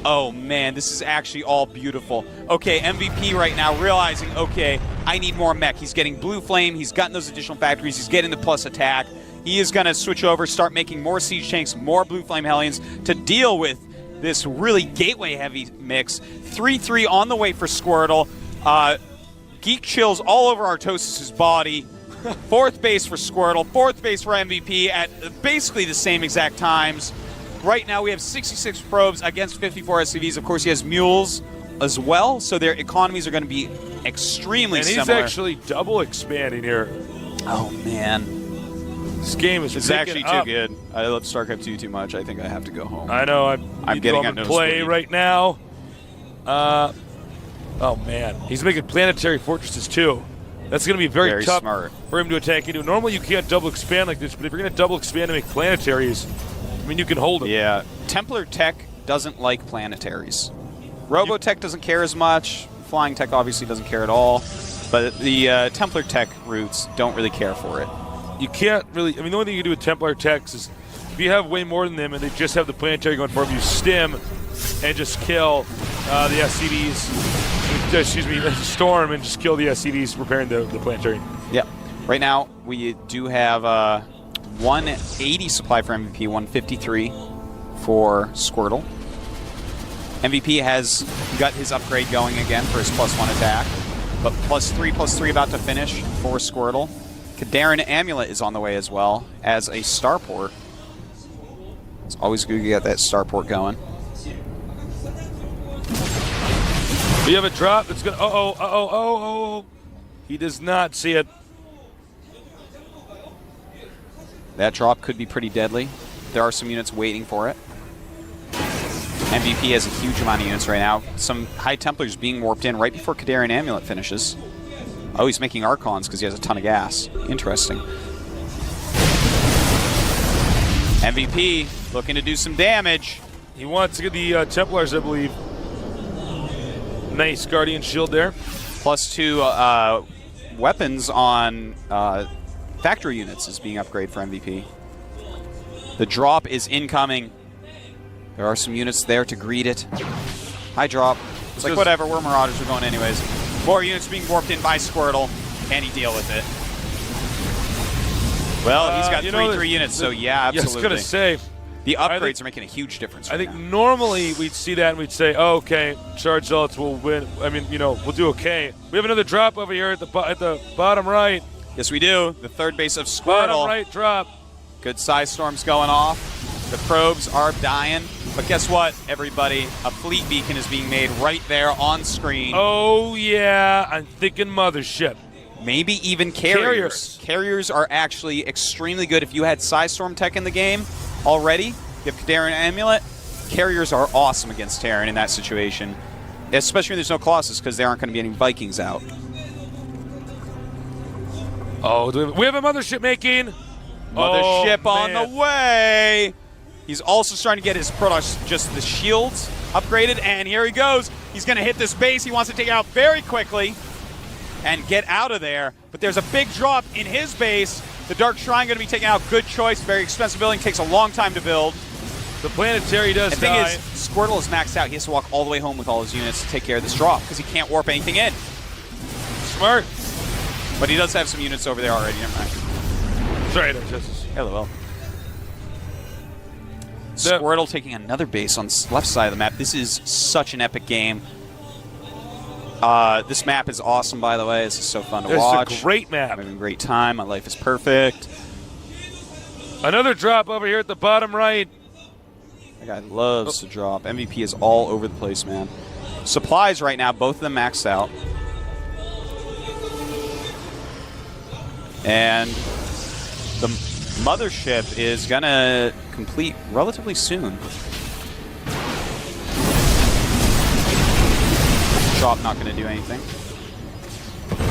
oh man, this is actually all beautiful. Okay, MVP right now realizing, okay, I need more mech. He's getting Blue Flame. He's gotten those additional factories. He's getting the plus attack. He is going to switch over, start making more Siege Tanks, more Blue Flame Hellions to deal with this really gateway-heavy mix. 3-3 on the way for Squirtle. Geek chills all over Artosis' body. Fourth base for Squirtle, fourth base for MVP at basically the same exact times. Right now we have 66 probes against 54 SCVs. Of course, he has mules as well, so their economies are going to be extremely and he's similar. actually double expanding here. Oh, man. This game is actually too good. I love StarCraft II too much. I think I have to go home. I know. I'm getting on play right now. Oh, man. He's making planetary fortresses, too. That's going to be very tough smart for him to attack into. Normally, you can't double expand like this, but if you're going to double expand and make planetaries, I mean, you can hold them. Yeah. Templar Tech doesn't like planetaries. Robotech doesn't care as much. Flying Tech obviously doesn't care at all. But the Templar Tech routes don't really care for it. You can't really... I mean, the only thing you can do with Templar Techs is if you have way more than them and they just have the planetary going for them, you stim and just kill the SCVs. Excuse me, storm and just kill the SCVs preparing the planetary. Yeah. Right now, we do have 180 supply for MVP, 153 for Squirtle. MVP has got his upgrade going again for his +1 attack, but +3 about to finish for Squirtle. Kadarin Amulet is on the way as well as a starport. It's always good to get that starport going. We have a drop. It's going to... Oh. He does not see it. That drop could be pretty deadly. There are some units waiting for it. MVP has a huge amount of units right now. Some High Templars being warped in right before Kadarin Amulet finishes. Oh, he's making Archons because he has a ton of gas. Interesting. MVP looking to do some damage. He wants to get the Templars, I believe. Nice Guardian Shield there. +2 weapons on factory units is being upgraded for MVP. The drop is incoming. There are some units there to greet it. High drop. It's like, whatever, we're Marauders, we're going anyways. More units being warped in by Squirtle. Can he deal with it? Well, he's got 3 units, so yeah, absolutely. I was going to say, the upgrades are making a huge difference right I think now. normally we'd see that and we'd say, oh, okay, Charge Zealots will win. I mean, we'll do okay. We have another drop over here at the bottom right. Yes, we do. The third base of Squirtle. Bottom right drop. Good size storms going off. The probes are dying. But guess what, everybody? A fleet beacon is being made right there on screen. Oh, yeah. I'm thinking Mothership. Maybe even carriers. Carriers are actually extremely good. If you had size storm tech in the game already, you have Kadarin Amulet, carriers are awesome against Terran in that situation. Especially when there's no Colossus, because there aren't going to be any Vikings out. Oh, we have a Mothership making. Mothership on the way. He's also starting to get his Protoss, just the shields upgraded, and here he goes. He's going to hit this base. He wants to take it out very quickly and get out of there. But there's a big drop in his base. The Dark Shrine going to be taken out. Good choice. Very expensive building. Takes a long time to build. The planetary does die. The thing is, Squirtle is maxed out. He has to walk all the way home with all his units to take care of this drop because he can't warp anything in. Smart. But he does have some units over there already. Never mind. Sorry, no justice. Hello. Squirtle taking another base on the left side of the map. This is such an epic game. This map is awesome, by the way. This is so fun to watch. It's a great map. I'm having a great time. My life is perfect. Another drop over here at the bottom right. That guy loves to drop. MVP is all over the place, man. Supplies right now, both of them maxed out. And the Mothership is going to complete relatively soon. Drop not going to do anything.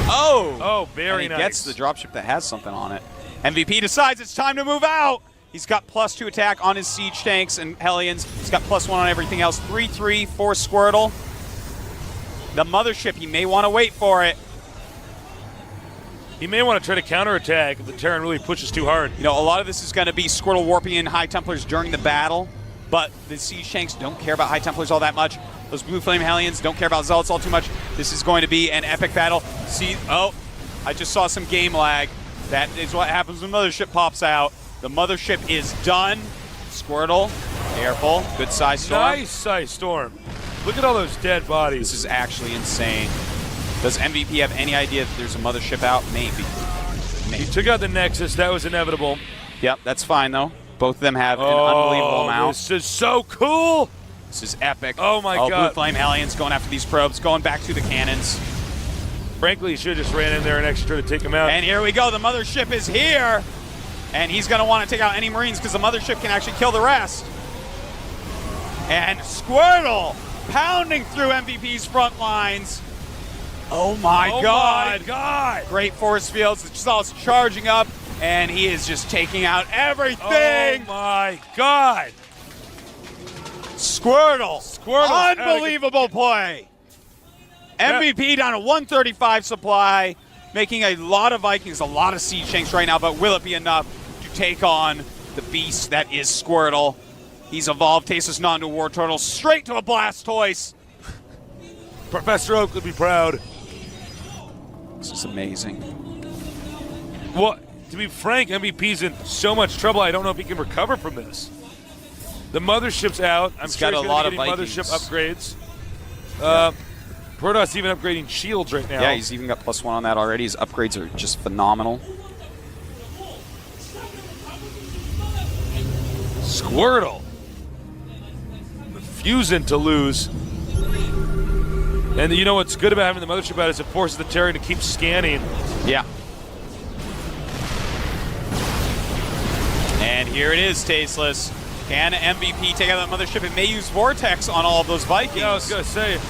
Oh, very nice. He gets the dropship that has something on it. MVP decides it's time to move out. He's got +2 attack on his siege tanks and Hellions. He's got +1 on everything else. 3-3 for Squirtle. The Mothership, he may want to wait for it. He may want to try to counterattack if the Terran really pushes too hard. You know, a lot of this is going to be Squirtle warping in High Templars during the battle, but the Siege Tanks don't care about High Templars all that much. Those Blue Flame Hellions don't care about Zealots all too much. This is going to be an epic battle. See, oh, I just saw some game lag. That is what happens when Mothership pops out. The Mothership is done. Squirtle, careful. Good size storm. Nice size storm. Look at all those dead bodies. This is actually insane. Does MVP have any idea that there's a Mothership out? Maybe. He took out the Nexus. That was inevitable. Yep, that's fine, though. Both of them have an unbelievable amount. This is so cool. This is epic. Oh, my God. Blue Flame Hellions going after these probes, going back to the cannons. Frankly, he should have just ran in there and actually tried to take him out. And here we go. The mothership is here. And he's going to want to take out any Marines because the mothership can actually kill the rest. And Squirtle pounding through MVP's front lines. Oh, my God. My God. Great force fields. The Chazal's charging up, and he is just taking out everything. Oh, my God. Squirtle. Squirtle's Unbelievable play. MVP down to 135 supply, making a lot of Vikings, a lot of siege tanks right now, but will it be enough to take on the beast that is Squirtle? He's evolved Tasis not into a War Turtle, straight to a Blastoise. Professor Oak would be proud. This is amazing. Well, to be frank, MVP's in so much trouble, I don't know if he can recover from this. The mothership's out. I'm He's sure got he's a lot going to of be getting Vikings. mothership upgrades. Protoss even upgrading shields right now. Yeah, he's even got +1 on that already. His upgrades are just phenomenal. Squirtle. Refusing to lose. And you know what's good about having the mothership out is it forces the Terran to keep scanning. Yeah. And here it is, Tasteless. Can MVP take out that mothership? It may use Vortex on all of those Vikings. Yeah, I was going to say.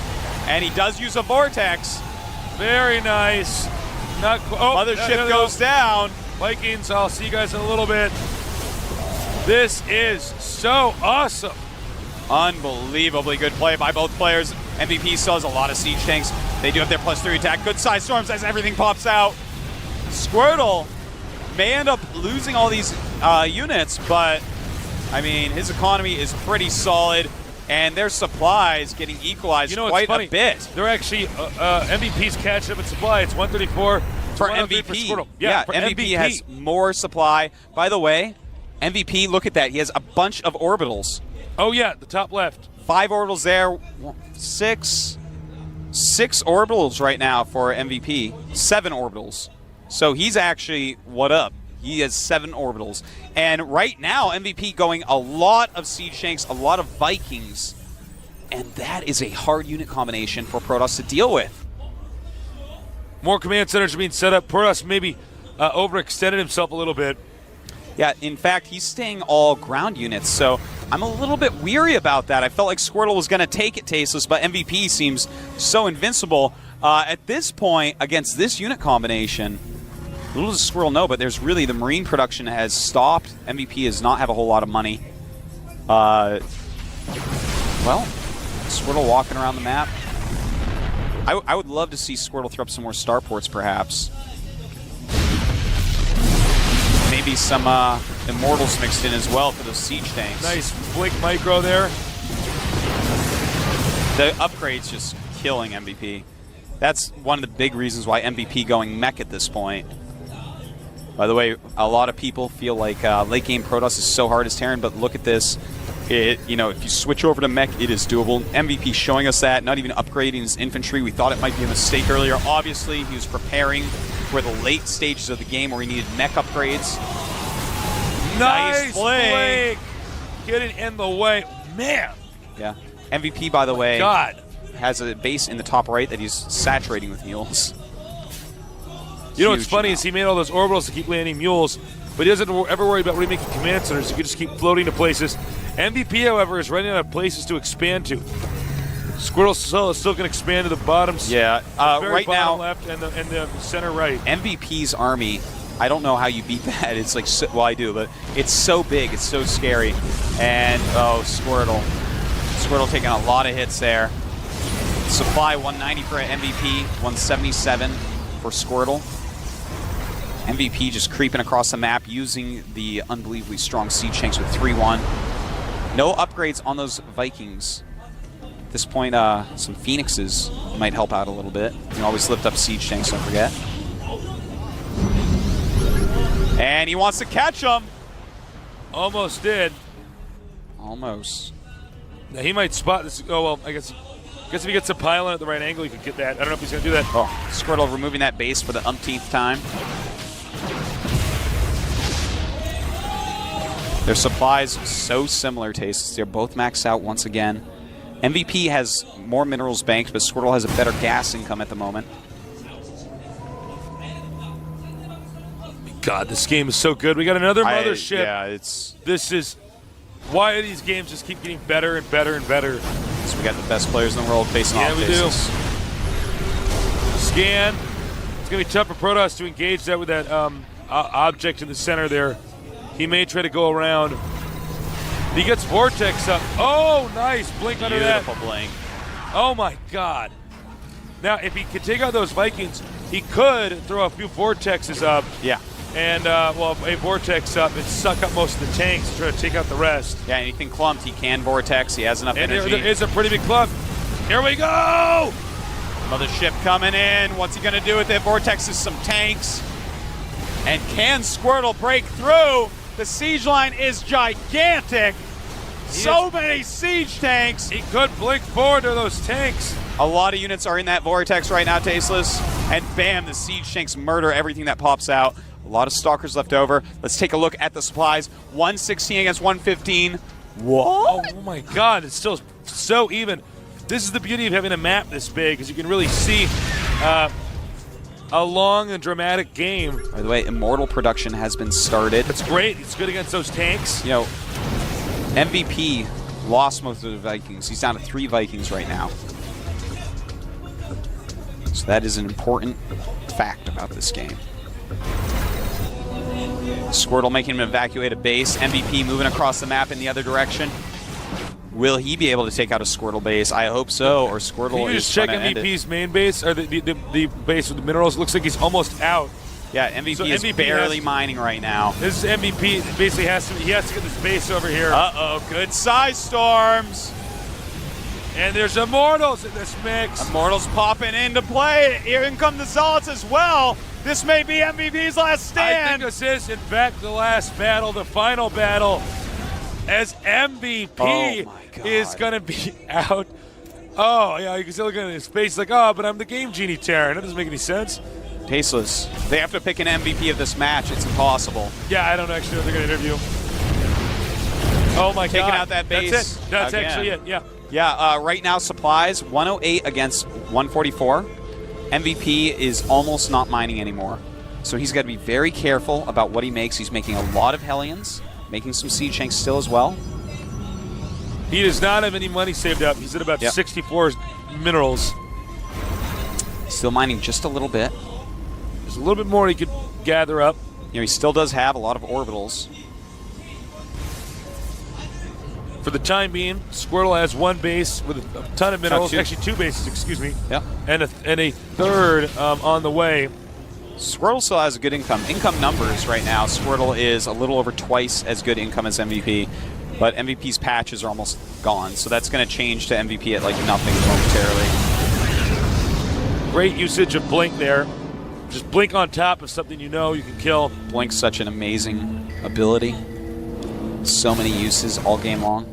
And he does use a Vortex. Very nice. Not Mothership goes down. Vikings, I'll see you guys in a little bit. This is so awesome. Unbelievably good play by both players. MVP still has a lot of siege tanks. They do have their +3 attack. Good size storms as everything pops out. Squirtle may end up losing all these units, but I mean, his economy is pretty solid, and their supplies getting equalized quite a bit. They're actually MVP's catching up in supply. It's 134 for 103 MVP. For Squirtle. For MVP has more supply. By the way, MVP, look at that. He has a bunch of orbitals. Oh, yeah, the top left. 5 orbitals there. 6 orbitals right now for MVP. 7 orbitals. So he's actually, what up? He has 7 orbitals. And right now, MVP going a lot of siege tanks, a lot of Vikings. And that is a hard unit combination for Protoss to deal with. More command centers are being set up. Protoss maybe overextended himself a little bit. Yeah, in fact, he's staying all ground units, so I'm a little bit weary about that. I felt like Squirtle was going to take it, Tasteless, but MVP seems so invincible. At this point, against this unit combination, little does Squirtle know, but there's really the Marine production has stopped. MVP does not have a whole lot of money. Well, Squirtle walking around the map. I would love to see Squirtle throw up some more starports, perhaps. Maybe some Immortals mixed in as well for those siege tanks. Nice Blink Micro there. The upgrade's just killing MVP. That's one of the big reasons why MVP going mech at this point. By the way, a lot of people feel like late game Protoss is so hard as Terran, but look at this. If you switch over to mech, it is doable. MVP showing us that, not even upgrading his infantry. We thought it might be a mistake earlier. Obviously, he was preparing for the late stages of the game where he needed mech upgrades. Nice Blake. Getting in the way. Man. Yeah. MVP, by the way, God, has a base in the top right that he's saturating with mules. You know what's funny is he made all those orbitals to keep landing mules, but he doesn't ever worry about remaking command centers. He can just keep floating to places. MVP, however, is running out of places to expand to. Squirtle still can expand to the bottoms. Yeah, right now, left and the center right. MVP's army, I don't know how you beat that. It's like, well, I do, but it's so big, it's so scary. And, oh, Squirtle. Squirtle taking a lot of hits there. Supply 190 for MVP, 177 for Squirtle. MVP just creeping across the map using the unbelievably strong siege tanks with 3-1. No upgrades on those Vikings. At this point, some Phoenixes might help out a little bit. You can always lift up siege tanks, don't forget. And he wants to catch them. Almost did. Almost. Now he might spot this. Oh, well, I guess if he gets a pylon at the right angle, he could get that. I don't know if he's going to do that. Oh, Squirtle removing that base for the umpteenth time. Their supplies so similar, Tasteless. They're both maxed out once again. MVP has more minerals banked, but Squirtle has a better gas income at the moment. God, this game is so good. We got another mothership. Yeah, it's... This is why these games just keep getting better and better and better. So we got the best players in the world facing off. Yeah, we do. Scan. It's going to be tough for Protoss to engage that with that object in the center there. He may try to go around. He gets Vortex up. Oh, nice. Blink under that. Beautiful blink. Oh, my God. Now, if he could take out those Vikings, he could throw a few Vortexes up. Yeah. And, well, a Vortex up and suck up most of the tanks and try to take out the rest. Yeah, anything clumped, he can Vortex. He has enough And energy. there is a pretty big clump. Here we go! Another ship coming in. What's he going to do with it? Vortexes some tanks. And can Squirtle break through? The siege line is gigantic. So many siege tanks. He could blink forward to those tanks. A lot of units are in that vortex right now, Tasteless. And bam, the siege tanks murder everything that pops out. A lot of stalkers left over. Let's take a look at the supplies. 116 against 115. What? Oh my God, it's still so even. This is the beauty of having a map this big, is you can really see a long and dramatic game. By the way, Immortal production has been started. It's great. It's good against those tanks. You know, MVP lost most of the Vikings. He's down to 3 Vikings right now. So that is an important fact about this game. Squirtle making him evacuate a base. MVP moving across the map in the other direction. Will he be able to take out a Squirtle base? I hope so, or Squirtle Can you is just check gonna end it. MVP's main base, or the base with the minerals? Looks like he's almost out. Yeah, MVP So is MVP barely has- mining right now. This is MVP. Basically, he has to get this base over here. Uh-oh, good size storms. And there's Immortals in this mix. Immortals popping into play. Here come the Zealots as well. This may be MVP's last I stand. think this is, in fact, the last battle, the final battle, as MVP Oh my God. is going to be out. Oh, yeah, you can see looking at his face like, oh, but I'm the Game Genie Terran. That doesn't make any sense. Tasteless. They have to pick an MVP of this match. It's impossible. Yeah, I don't actually know if they're going to interview him. Oh, my God. Taking out that base. That's it. That's again. actually it, yeah. Yeah, right now supplies 108 against 144. MVP is almost not mining anymore. So he's got to be very careful about what he makes. He's making a lot of Hellions, making some Siege Tanks still as well. He does not have any money saved up. He's at about 64 minerals. Still mining just a little bit. There's a little bit more he could gather up. You know, he still does have a lot of orbitals. For the time being, Squirtle has one base with a ton of minerals. two. Actually, 2 bases, excuse me. Yep. And a third on the way. Squirtle still has a good income. Income numbers right now, Squirtle is a little over twice as good income as MVP, but MVP's patches are almost gone, so that's going to change to MVP at like nothing momentarily. Great usage of Blink there. Just Blink on top of something you know you can kill. Blink's such an amazing ability. So many uses all game long.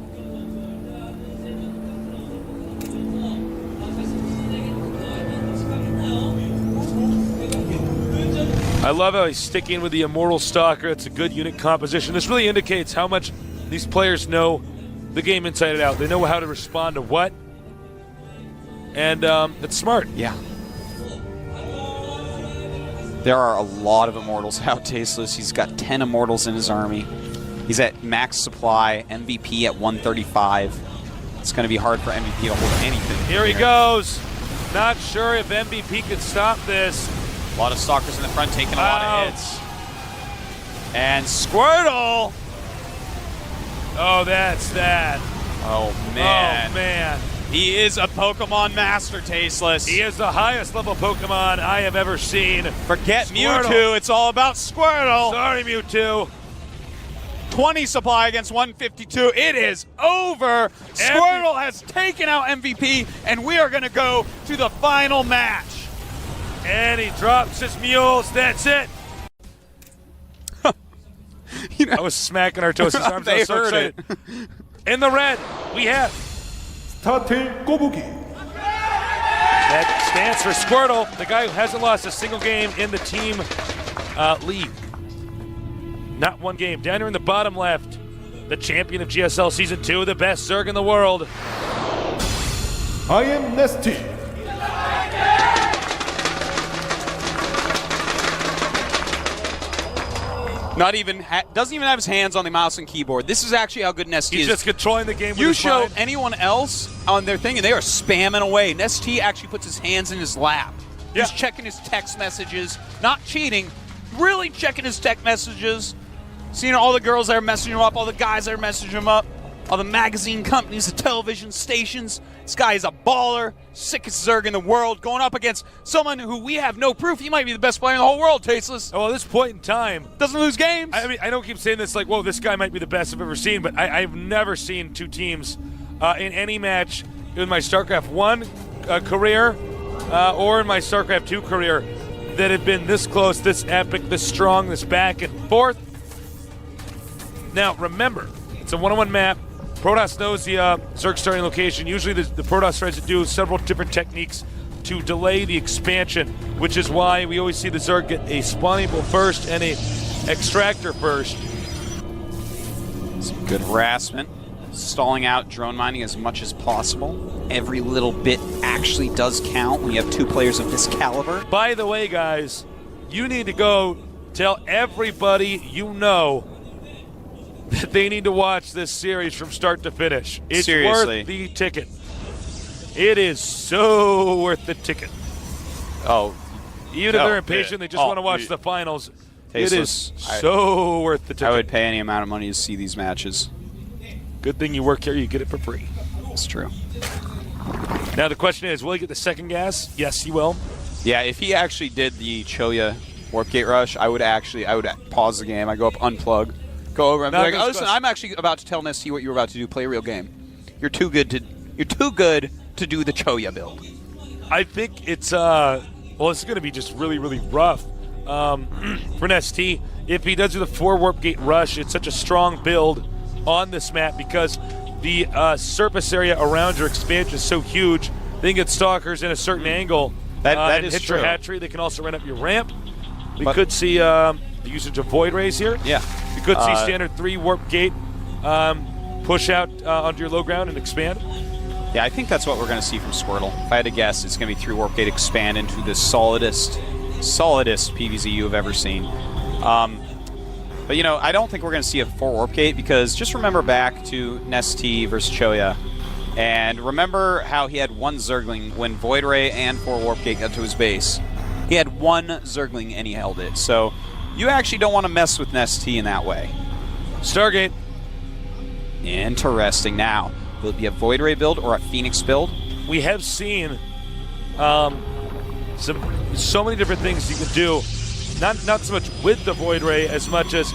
I love how he's sticking with the Immortal Stalker. It's a good unit composition. This really indicates how much these players know the game inside and out. They know how to respond to what. And it's smart. Yeah. There are a lot of Immortals out, Tasteless. He's got 10 Immortals in his army. He's at max supply, MVP at 135. It's going to be hard for MVP to hold anything. Here he goes. Not sure if MVP can stop this. A lot of Stalkers in the front taking a lot of hits. And Squirtle! Oh, that's that. Oh, man. Oh, man. He is a Pokemon master, Tasteless. He is the highest level Pokemon I have ever seen. Forget Squirtle. Mewtwo. It's all about Squirtle. Sorry, Mewtwo. 20 supply against 152. It is over. Squirtle has taken out MVP, and we are going to go to the final match. And he drops his mules. That's it. You know, I was smacking our toast's arms. I they was so heard excited. it. In the red, we have 스타트 꼬부기. that stands for Squirtle, the guy who hasn't lost a single game in the team league. Not one game. Down here in the bottom left, the champion of GSL Season 2, the best Zerg in the world. I am Nesty. Not even doesn't even have his hands on the mouse and keyboard. This is actually how good Nesty is. He's just controlling the game with You his show mind. anyone else on their thing, and they are spamming away. Nesty actually puts his hands in his lap. Yeah. Just checking his text messages. Not cheating, really checking his text messages. Seeing all the girls that are messaging him up, all the guys that are messaging him up, all the magazine companies, the television stations. This guy is a baller, sickest Zerg in the world, going up against someone who we have no proof he might be the best player in the whole world, Tasteless. Well, at this point in time, Doesn't lose games. I mean, I don't keep saying this like, whoa, this guy might be the best I've ever seen, but I've never seen two teams in any match in my StarCraft 1 career or in my StarCraft 2 career that have been this close, this epic, this strong, this back and forth. Now, remember, it's a one-on-one map. Protoss knows the Zerg starting location. Usually the Protoss tries to do several different techniques to delay the expansion, which is why we always see the Zerg get a spawning pool first and a extractor first. Some good harassment. Stalling out drone mining as much as possible. Every little bit actually does count when you have two players of this caliber. By the way, guys, you need to go tell everybody you know that they need to watch this series from start to finish. It's Seriously. worth the ticket. It is so worth the ticket. Oh, Even if Oh, they're impatient, they just oh, want to watch you- the finals. It Tasteless. is so worth the ticket. I would pay any amount of money to see these matches. Good thing you work here, you get it for free. It's true. Now the question is, will he get the second gas? Yes, he will. Yeah, if he actually did the Choya Warp Gate Rush, I would pause the game. I go up, unplug, go over, and be Now like, goes "Oh, listen, question. I'm actually about to tell Nesty what you're about to do. Play a real game. You're too good to do the Choya build." I think it's it's going to be just really, really rough for NST. If he does do the 4 Warp Gate Rush, it's such a strong build on this map because the surface area around your expansion is so huge. They can get stalkers in a certain angle That and is hit true. your hatchery. They can also run up your ramp. We But- could see the usage of Void Rays here. Yeah. We could see standard 3 Warp Gate push out onto your low ground and expand. Yeah, I think that's what we're going to see from Squirtle. If I had to guess, it's going to be 3 Warp Gate expand into the solidest PvZ you've ever seen. But, you know, I don't think we're going to see a 4 Warp Gate because just remember back to Nesty versus Choya. And remember how he had one Zergling when Void Ray and 4 Warp Gate got to his base. He had one Zergling and he held it. So you actually don't want to mess with Nesty in that way. Stargate. Interesting. Now, will it be a Void Ray build or a Phoenix build? We have seen so many different things you can do. Not so much with the Void Ray as much as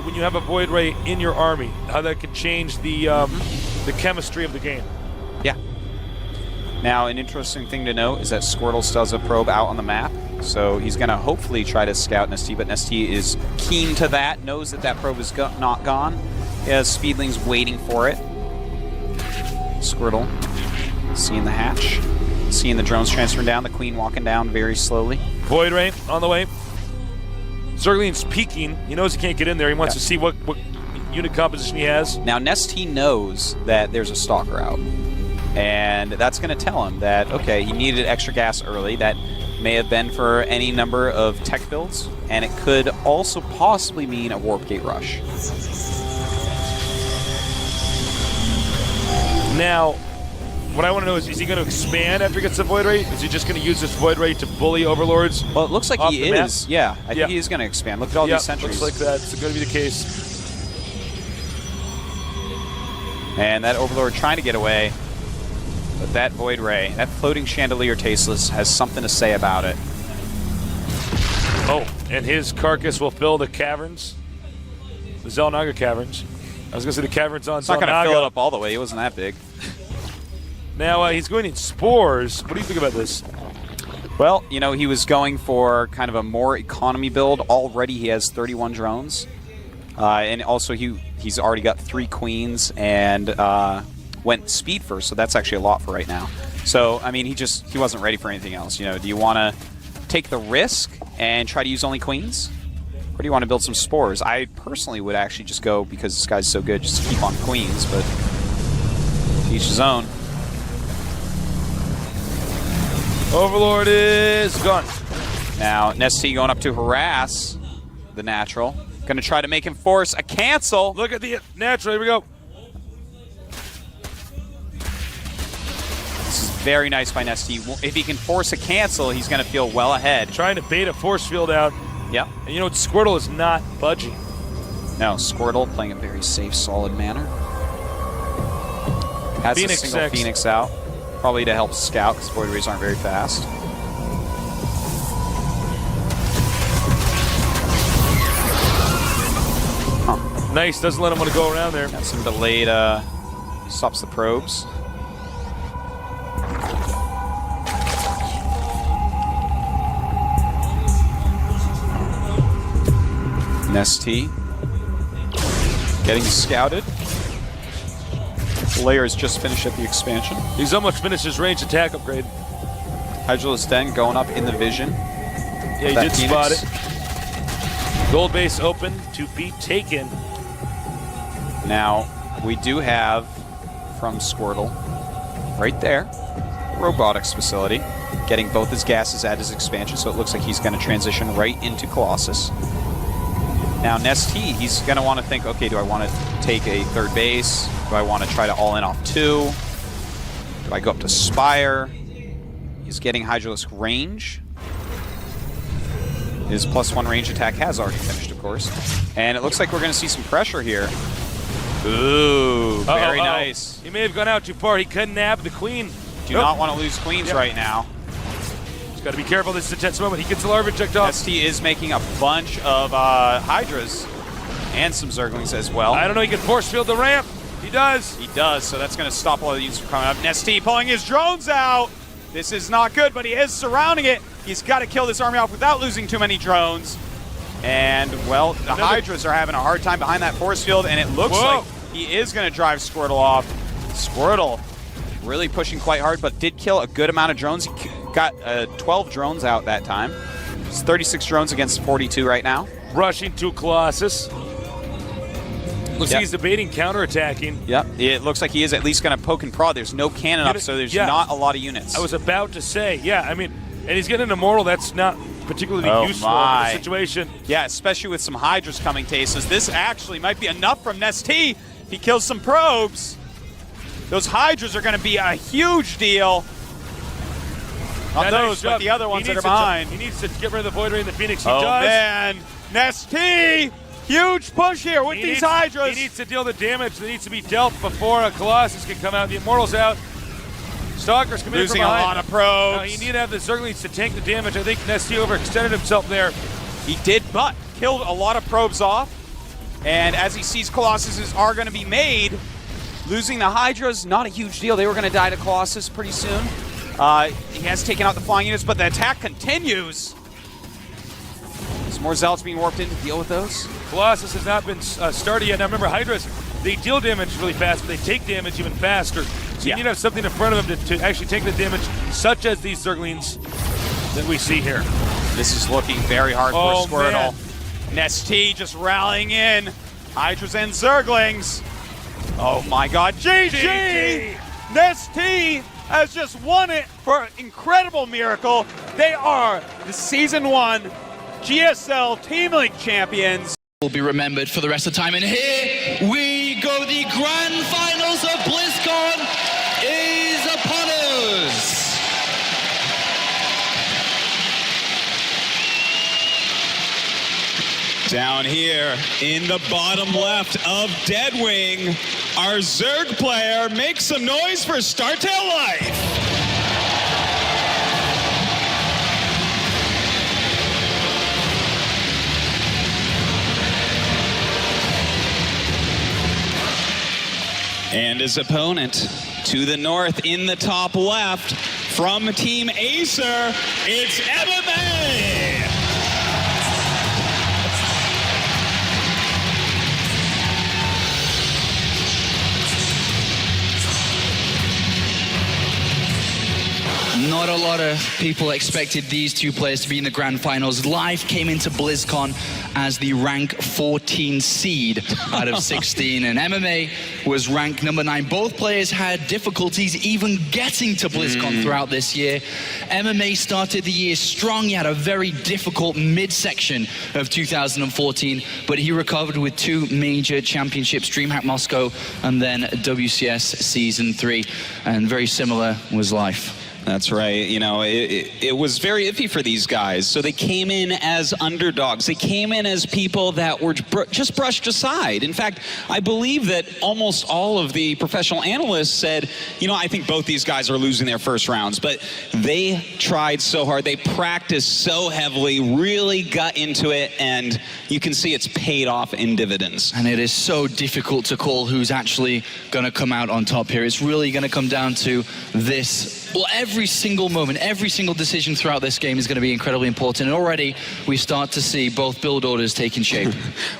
when you have a Void Ray in your army, how that can change the chemistry of the game. Yeah. Now, an interesting thing to note is that Squirtle still has a probe out on the map, so he's going to hopefully try to scout Nesty, but Nesty is keen to that, knows that that probe is not gone. He has Speedlings waiting for it. Squirtle seeing the hatch, seeing the drones transferring down, the Queen walking down very slowly. Void Ray on the way. Zergling's peeking. He knows he can't get in there. He wants to see what unit composition he has. Now, Nesty knows that there's a Stalker out, and that's going to tell him that, okay, he needed extra gas early. That may have been for any number of tech builds, and it could also possibly mean a Warp Gate Rush. Now, what I want to know is he going to expand after he gets the Void Ray? Is he just going to use this Void Ray to bully Overlords? Well, it looks like off he the map? is. Yeah, I think he is going to expand. Look at all these sentries. Looks like that's going to be the case. And that Overlord trying to get away. But that Void Ray, that floating chandelier Tasteless, has something to say about it. Oh, and his carcass will fill the caverns. The Zelnaga caverns. I was going to say the caverns on It's not going to fill it Zelnaga. up all the way. It wasn't that big. Now, he's going in spores. What do you think about this? Well, you know, he was going for kind of a more economy build. Already he has 31 drones. And also he's already got 3 queens and went speed first, so that's actually a lot for right now. So, I mean, he wasn't ready for anything else. You know, do you want to take the risk and try to use only queens? Or do you want to build some spores? I personally would actually just go, because this guy's so good, just keep on queens, but to each his own. Overlord is gone. Now, Nesty going up to harass the natural. Going to try to make him force a cancel. Look at the natural. Here we go. This is very nice by Nesty. If he can force a cancel, he's going to feel well ahead. Trying to bait a force field out. Yep. And you know what? Squirtle is not budging. No, Squirtle playing a very safe, solid manner. Has Phoenix a single next. Phoenix out. Probably to help scout, because Void Rays aren't very fast. Nice. Doesn't let him want to go around there. Got some delayed, stops the probes. Nesty getting scouted. Layers just finished at the expansion. He's almost finished his range attack upgrade. Hydralis Den going up in the vision. Yeah, he That did Phoenix. spot it. Gold base open to be taken. Now, we do have from Squirtle right there, robotics facility, getting both his gases at his expansion, so it looks like he's going to transition right into Colossus. Now, Nesty, he's going to want to think, okay, do I want to take a third base? Do I want to try to all-in off 2? Do I go up to Spire? He's getting Hydralisk range. His +1 range attack has already finished, of course. And it looks like we're going to see some pressure here. Ooh, very nice. He may have gone out too far. He couldn't nab the queen. Do not want to lose queens right now. He's got to be careful. This is a tense moment. He gets the larva checked off. ST is making a bunch of Hydras and some Zerglings as well. I don't know. He can force field the ramp. He does. He does, so that's going to stop all the units from coming up. Nesty pulling his drones out. This is not good, but he is surrounding it. He's got to kill this army off without losing too many drones. And, well, the Hydras are having a hard time behind that force field, and it looks like he is going to drive Squirtle off. Squirtle really pushing quite hard, but did kill a good amount of drones. He got 12 drones out that time. It's 36 drones against 42 right now. Rushing to Colossus. Looks like he's debating counterattacking. Yep, it looks like he is at least going to poke and prod. There's no cannon up, so there's not a lot of units. I was about to say, I mean, and he's getting an immortal that's not particularly useful in the situation. Yeah, especially with some Hydras coming to Aces. This actually might be enough from Nesty. He kills some probes. Those Hydras are going to be a huge deal. Not those, but the other ones that are behind. He needs to get rid of the Void Ray and the Phoenix. He does. does. Man, Nesty! Huge push here with these Hydras. He needs to deal the damage that needs to be dealt before a Colossus can come out. The Immortal's out. Stalker's coming in from behind. Losing a lot of probes. Now, you need to have the Zerglings to tank the damage. I think Nesty overextended himself there. He did, but killed a lot of probes off. And as he sees Colossuses are going to be made, losing the Hydras, not a huge deal. They were going to die to Colossus pretty soon. He has taken out the flying units, but the attack continues. There's more Zealots being warped in to deal with those. Colossus has not been started yet. Now remember, Hydras, they deal damage really fast, but they take damage even faster. So you need to have something in front of them to actually take the damage, such as these Zerglings that we see here. This is looking very hard for Squirtle. Nesty just rallying in. Hydras and Zerglings. Oh my god, GG! Nesty has just won it for an incredible miracle. They are the Season 1 GSL Team League champions. Will be remembered for the rest of the time. And here we go. The grand finals of BlizzCon is upon us. Down here in the bottom left of Deadwing, our Zerg player makes some noise for StarTale Life. And his opponent to the north in the top left from Team Acer, it's MMA! Not a lot of people expected these two players to be in the grand finals. Live came into BlizzCon as the rank 14 seed out of 16, and MMA was ranked number 9. Both players had difficulties even getting to BlizzCon throughout this year. MMA started the year strong. He had a very difficult midsection of 2014, but he recovered with 2 major championships, DreamHack Moscow and then WCS Season 3, and very similar was Life. That's right. You know, it was very iffy for these guys. So they came in as underdogs. They came in as people that were just brushed aside. In fact, I believe that almost all of the professional analysts said, you know, I think both these guys are losing their first rounds. But they tried so hard. They practiced so heavily, really got into it, and you can see it's paid off in dividends. And it is so difficult to call who's actually going to come out on top here. It's really going to come down to this. Well, every single moment, every single decision throughout this game is going to be incredibly important. And already we start to see both build orders taking shape.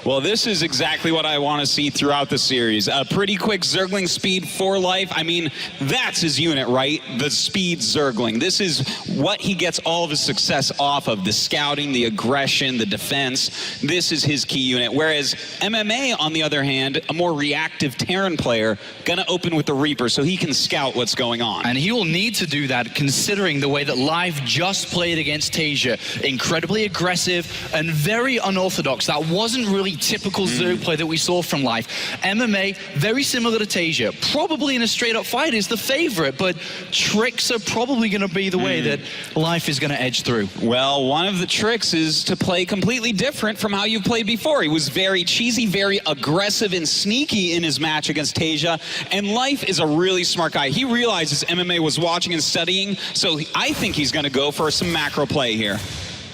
Well, this is exactly what I want to see throughout the series. A pretty quick Zergling speed for Life. I mean, that's his unit, right? The speed Zergling. This is what he gets all of his success off of. The scouting, the aggression, the defense. This is his key unit. Whereas MMA, on the other hand, a more reactive Terran player, going to open with the Reaper so he can scout what's going on. And he will need to do that, considering the way that Live just played against Tasia. Incredibly aggressive and very unorthodox. That wasn't really typical Zerg play that we saw from Live. MMA, very similar to Tasia. Probably in a straight-up fight is the favorite, but tricks are probably going to be the way that Life is going to edge through. Well, one of the tricks is to play completely different from how you've played before. He was very cheesy, very aggressive and sneaky in his match against Tasia, and Life is a really smart guy. He realizes MMA was watching and studying, so I think he's going to go for some macro play here.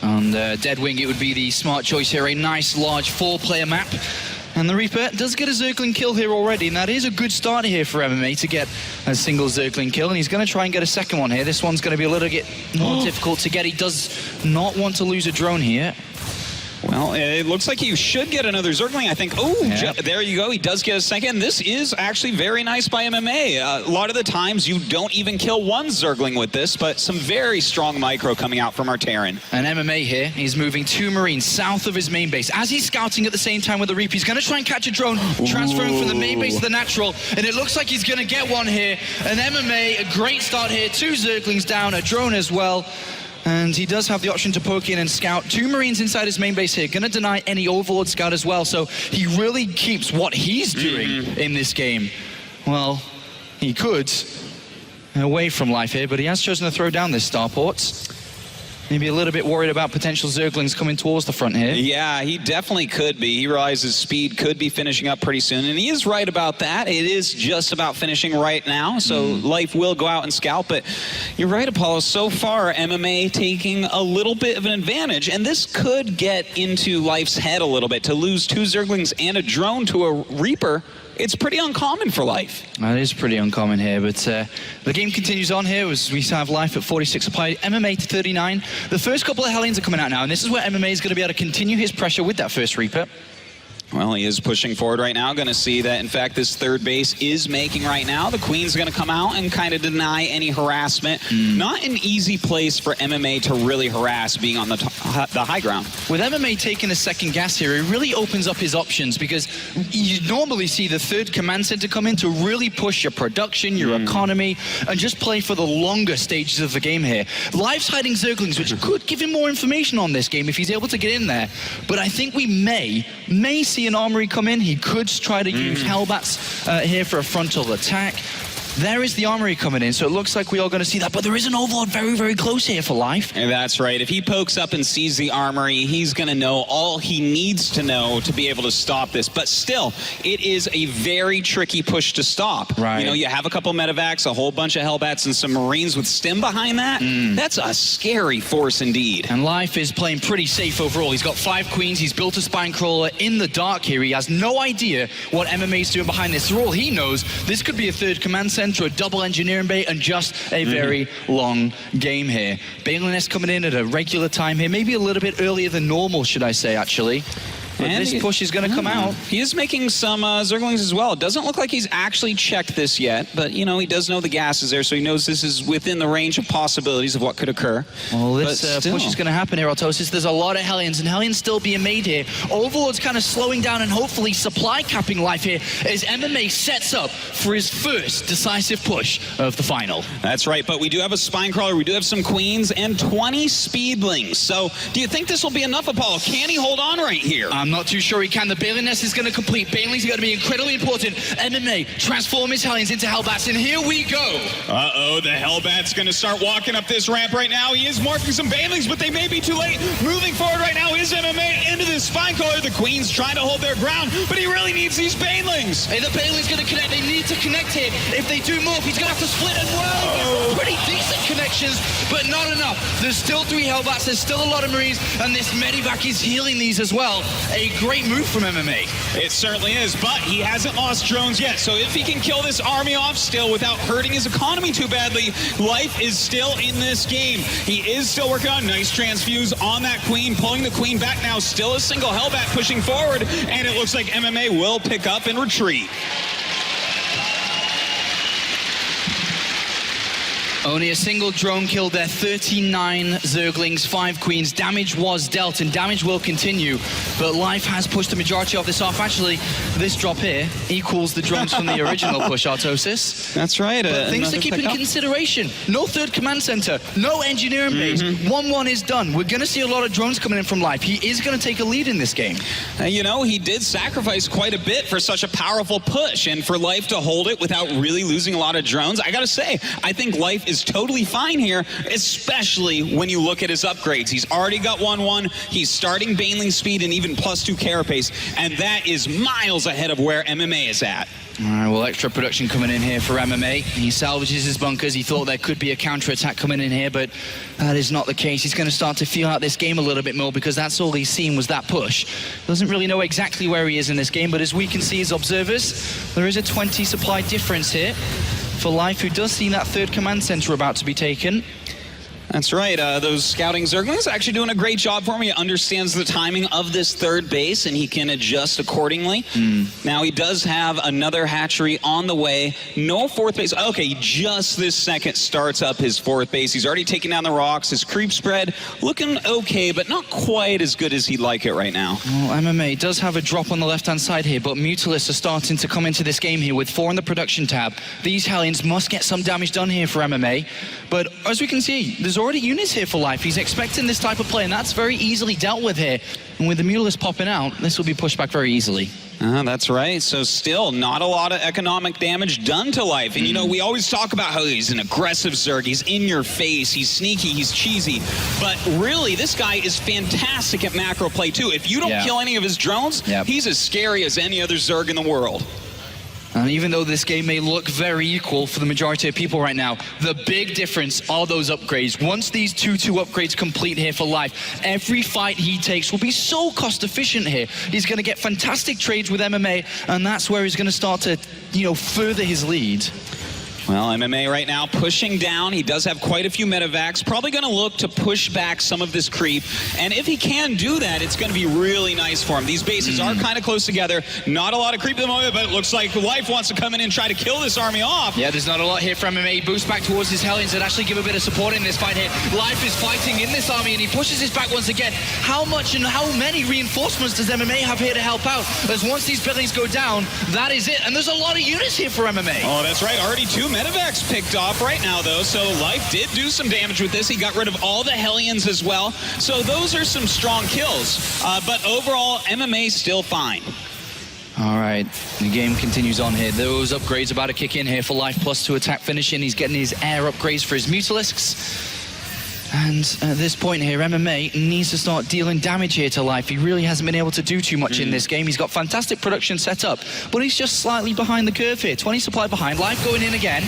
On Deadwing, it would be the smart choice here. A nice, large 4-player map. And the Reaper does get a Zergling kill here already, and that is a good start here for MMA to get a single Zergling kill, and he's going to try and get a second one here. This one's going to be a little bit more difficult to get. He does not want to lose a drone here. Well, it looks like you should get another Zergling, I think. Oh, yeah. There you go. He does get a second. This is actually very nice by MMA. A lot of the times you don't even kill one Zergling with this, but some very strong micro coming out from our Terran. And MMA here, he's moving 2 Marines south of his main base. As he's scouting at the same time with the Reaper, he's going to try and catch a drone, transferring from the main base to the natural, and it looks like he's going to get one here. And MMA, a great start here. 2 Zerglings down, a drone as well. And he does have the option to poke in and scout. 2 Marines inside his main base here. Going to deny any Overlord scout as well. So he really keeps what he's doing in this game. Well, he could away from Life here, but he has chosen to throw down this starport. Maybe a little bit worried about potential Zerglings coming towards the front here. Yeah, he definitely could be. He realizes speed could be finishing up pretty soon, and he is right about that. It is just about finishing right now, so Life will go out and scout, but you're right, Apollo. So far, MMA taking a little bit of an advantage, and this could get into Life's head a little bit. To lose 2 Zerglings and a drone to a Reaper, it's pretty uncommon for Life. That is pretty uncommon here, but the game continues on here as we have Life at 46 applied, MMA to 39. The first couple of Hellions are coming out now, and this is where MMA is going to be able to continue his pressure with that first Reaper. Well, he is pushing forward right now. Going to see that, in fact, this third base is making right now. The Queen's going to come out and kind of deny any harassment. Not an easy place for MMA to really harass, being on the high ground. With MMA taking a second gas here, it really opens up his options, because you normally see the third command center come in to really push your production, your economy, and just play for the longer stages of the game here. Life's hiding Zerglings, which could give him more information on this game if he's able to get in there. But I think we may see an armory come in. He could try to use Hellbats here for a frontal attack. There is the armory coming in, so it looks like we are going to see that, but there is an Overlord very, very close here for Life. And that's right. If he pokes up and sees the armory, he's going to know all he needs to know to be able to stop this. But still, it is a very tricky push to stop. Right. You know, you have a couple Medivacs, a whole bunch of Hellbats, and some Marines with stim behind that. That's a scary force indeed. And Life is playing pretty safe overall. He's got 5 Queens. He's built a Spine Crawler in the dark here. He has no idea what MMA is doing behind this. For all he knows, this could be a third command center, a double engineering bay, and just a very long game here. Baliness coming in at a regular time here, maybe a little bit earlier than normal, should I say, actually. But And this push is going to come out. He is making some Zerglings as well. It doesn't look like he's actually checked this yet, but, you know, he does know the gas is there, so he knows this is within the range of possibilities of what could occur. Well, this push is going to happen here, Autosis. There's a lot of Hellions, and Hellions still being made here. Overlord's kind of slowing down and hopefully supply capping life here as MMA sets up for his first decisive push of the final. That's right, but we do have a spine crawler, we do have some queens, and 20 speedlings. So, do you think this will be enough, Apollo? Can he hold on right here? I'm not too sure he can. The Baneling Nest is going to complete. Banelings are going to be incredibly important. MMA transform his Hellions into Hellbats, and here we go. Uh-oh, the Hellbat's going to start walking up this ramp right now. He is morphing some Banelings, but they may be too late. Moving forward right now is MMA into this spine crawler. The Queen's trying to hold their ground, but he really needs these Banelings. Hey, the Baneling's going to connect. They need to connect here. If they do morph, he's going to have to split and well. Pretty decent connections, but not enough. There's still 3 Hellbats. There's still a lot of Marines, and this Medivac is healing these as well. A great move from MMA. It certainly is, but he hasn't lost drones yet, so if he can kill this army off still without hurting his economy too badly, life is still in this game. He is still working on nice transfuse on that Queen, pulling the Queen back now, still a single Hellbat pushing forward, and it looks like MMA will pick up and retreat. Only a single drone killed there, 39 Zerglings, 5 Queens. Damage was dealt, and damage will continue, but life has pushed the majority of this off. Actually, this drop here equals the drones from the original push, Autosis. That's right. But things to keep in consideration. No third command center, no engineering base. 1-1 is done. We're going to see a lot of drones coming in from life. He is going to take a lead in this game. You know, he did sacrifice quite a bit for such a powerful push, and for life to hold it without really losing a lot of drones, I gotta say, I think life is totally fine here, especially when you look at his upgrades. He's already got 1-1, he's starting Baneling speed and even +2 carapace, and that is miles ahead of where MMA is at. All right, well, extra production coming in here for MMA. He salvages his bunkers. He thought there could be a counter-attack coming in here, but that is not the case. He's going to start to feel out this game a little bit more because that's all he's seen was that push. Doesn't really know exactly where he is in this game, but as we can see as observers, there is a 20 supply difference here for Life, who does see that third command center about to be taken. That's right. Those scouting Zerglings actually doing a great job for him. He understands the timing of this third base, and he can adjust accordingly. Now, he does have another hatchery on the way. No fourth base. Okay, just this second starts up his fourth base. He's already taken down the rocks. His creep spread looking okay, but not quite as good as he'd like it right now. Well, MMA does have a drop on the left-hand side here, but Mutalisks are starting to come into this game here with 4 in the production tab. These Hellions must get some damage done here for MMA, but as we can see, there's already units here for Life. He's expecting this type of play, and that's very easily dealt with here. And with the Mutalisks popping out, this will be pushed back very easily. That's right. So still not a lot of economic damage done to Life. And, you know, we always talk about how he's an aggressive Zerg. He's in your face. He's sneaky. He's cheesy. But really, this guy is fantastic at macro play, too. If you don't kill any of his drones, he's as scary as any other Zerg in the world. And even though this game may look very equal for the majority of people right now, the big difference are those upgrades. Once these 2-2 upgrades complete here for Life, every fight he takes will be so cost efficient here. He's going to get fantastic trades with MMA, and that's where he's going to start to, you know, further his lead. Well, MMA right now pushing down. He does have quite a few medevacs. Probably going to look to push back some of this creep. And if he can do that, it's going to be really nice for him. These bases are kind of close together. Not a lot of creep at the moment, but it looks like Life wants to come in and try to kill this army off. Yeah, there's not a lot here from MMA. Boost back towards his Hellions and actually give a bit of support in this fight here. Life is fighting in this army, and he pushes his back once again. How much and how many reinforcements does MMA have here to help out? As once these buildings go down, that is it. And there's a lot of units here for MMA. Oh, that's right. Already 2 medevacs picked off right now, though, so Life did do some damage with this. He got rid of all the Hellions as well, so those are some strong kills. But overall, MMA still fine. All right, the game continues on here. Those upgrades about to kick in here for Life, +2 attack finishing. He's getting his air upgrades for his Mutalisks. And at this point here, MMA needs to start dealing damage here to Life. He really hasn't been able to do too much in this game. He's got fantastic production set up, but he's just slightly behind the curve here. 20 supply behind. Life going in again.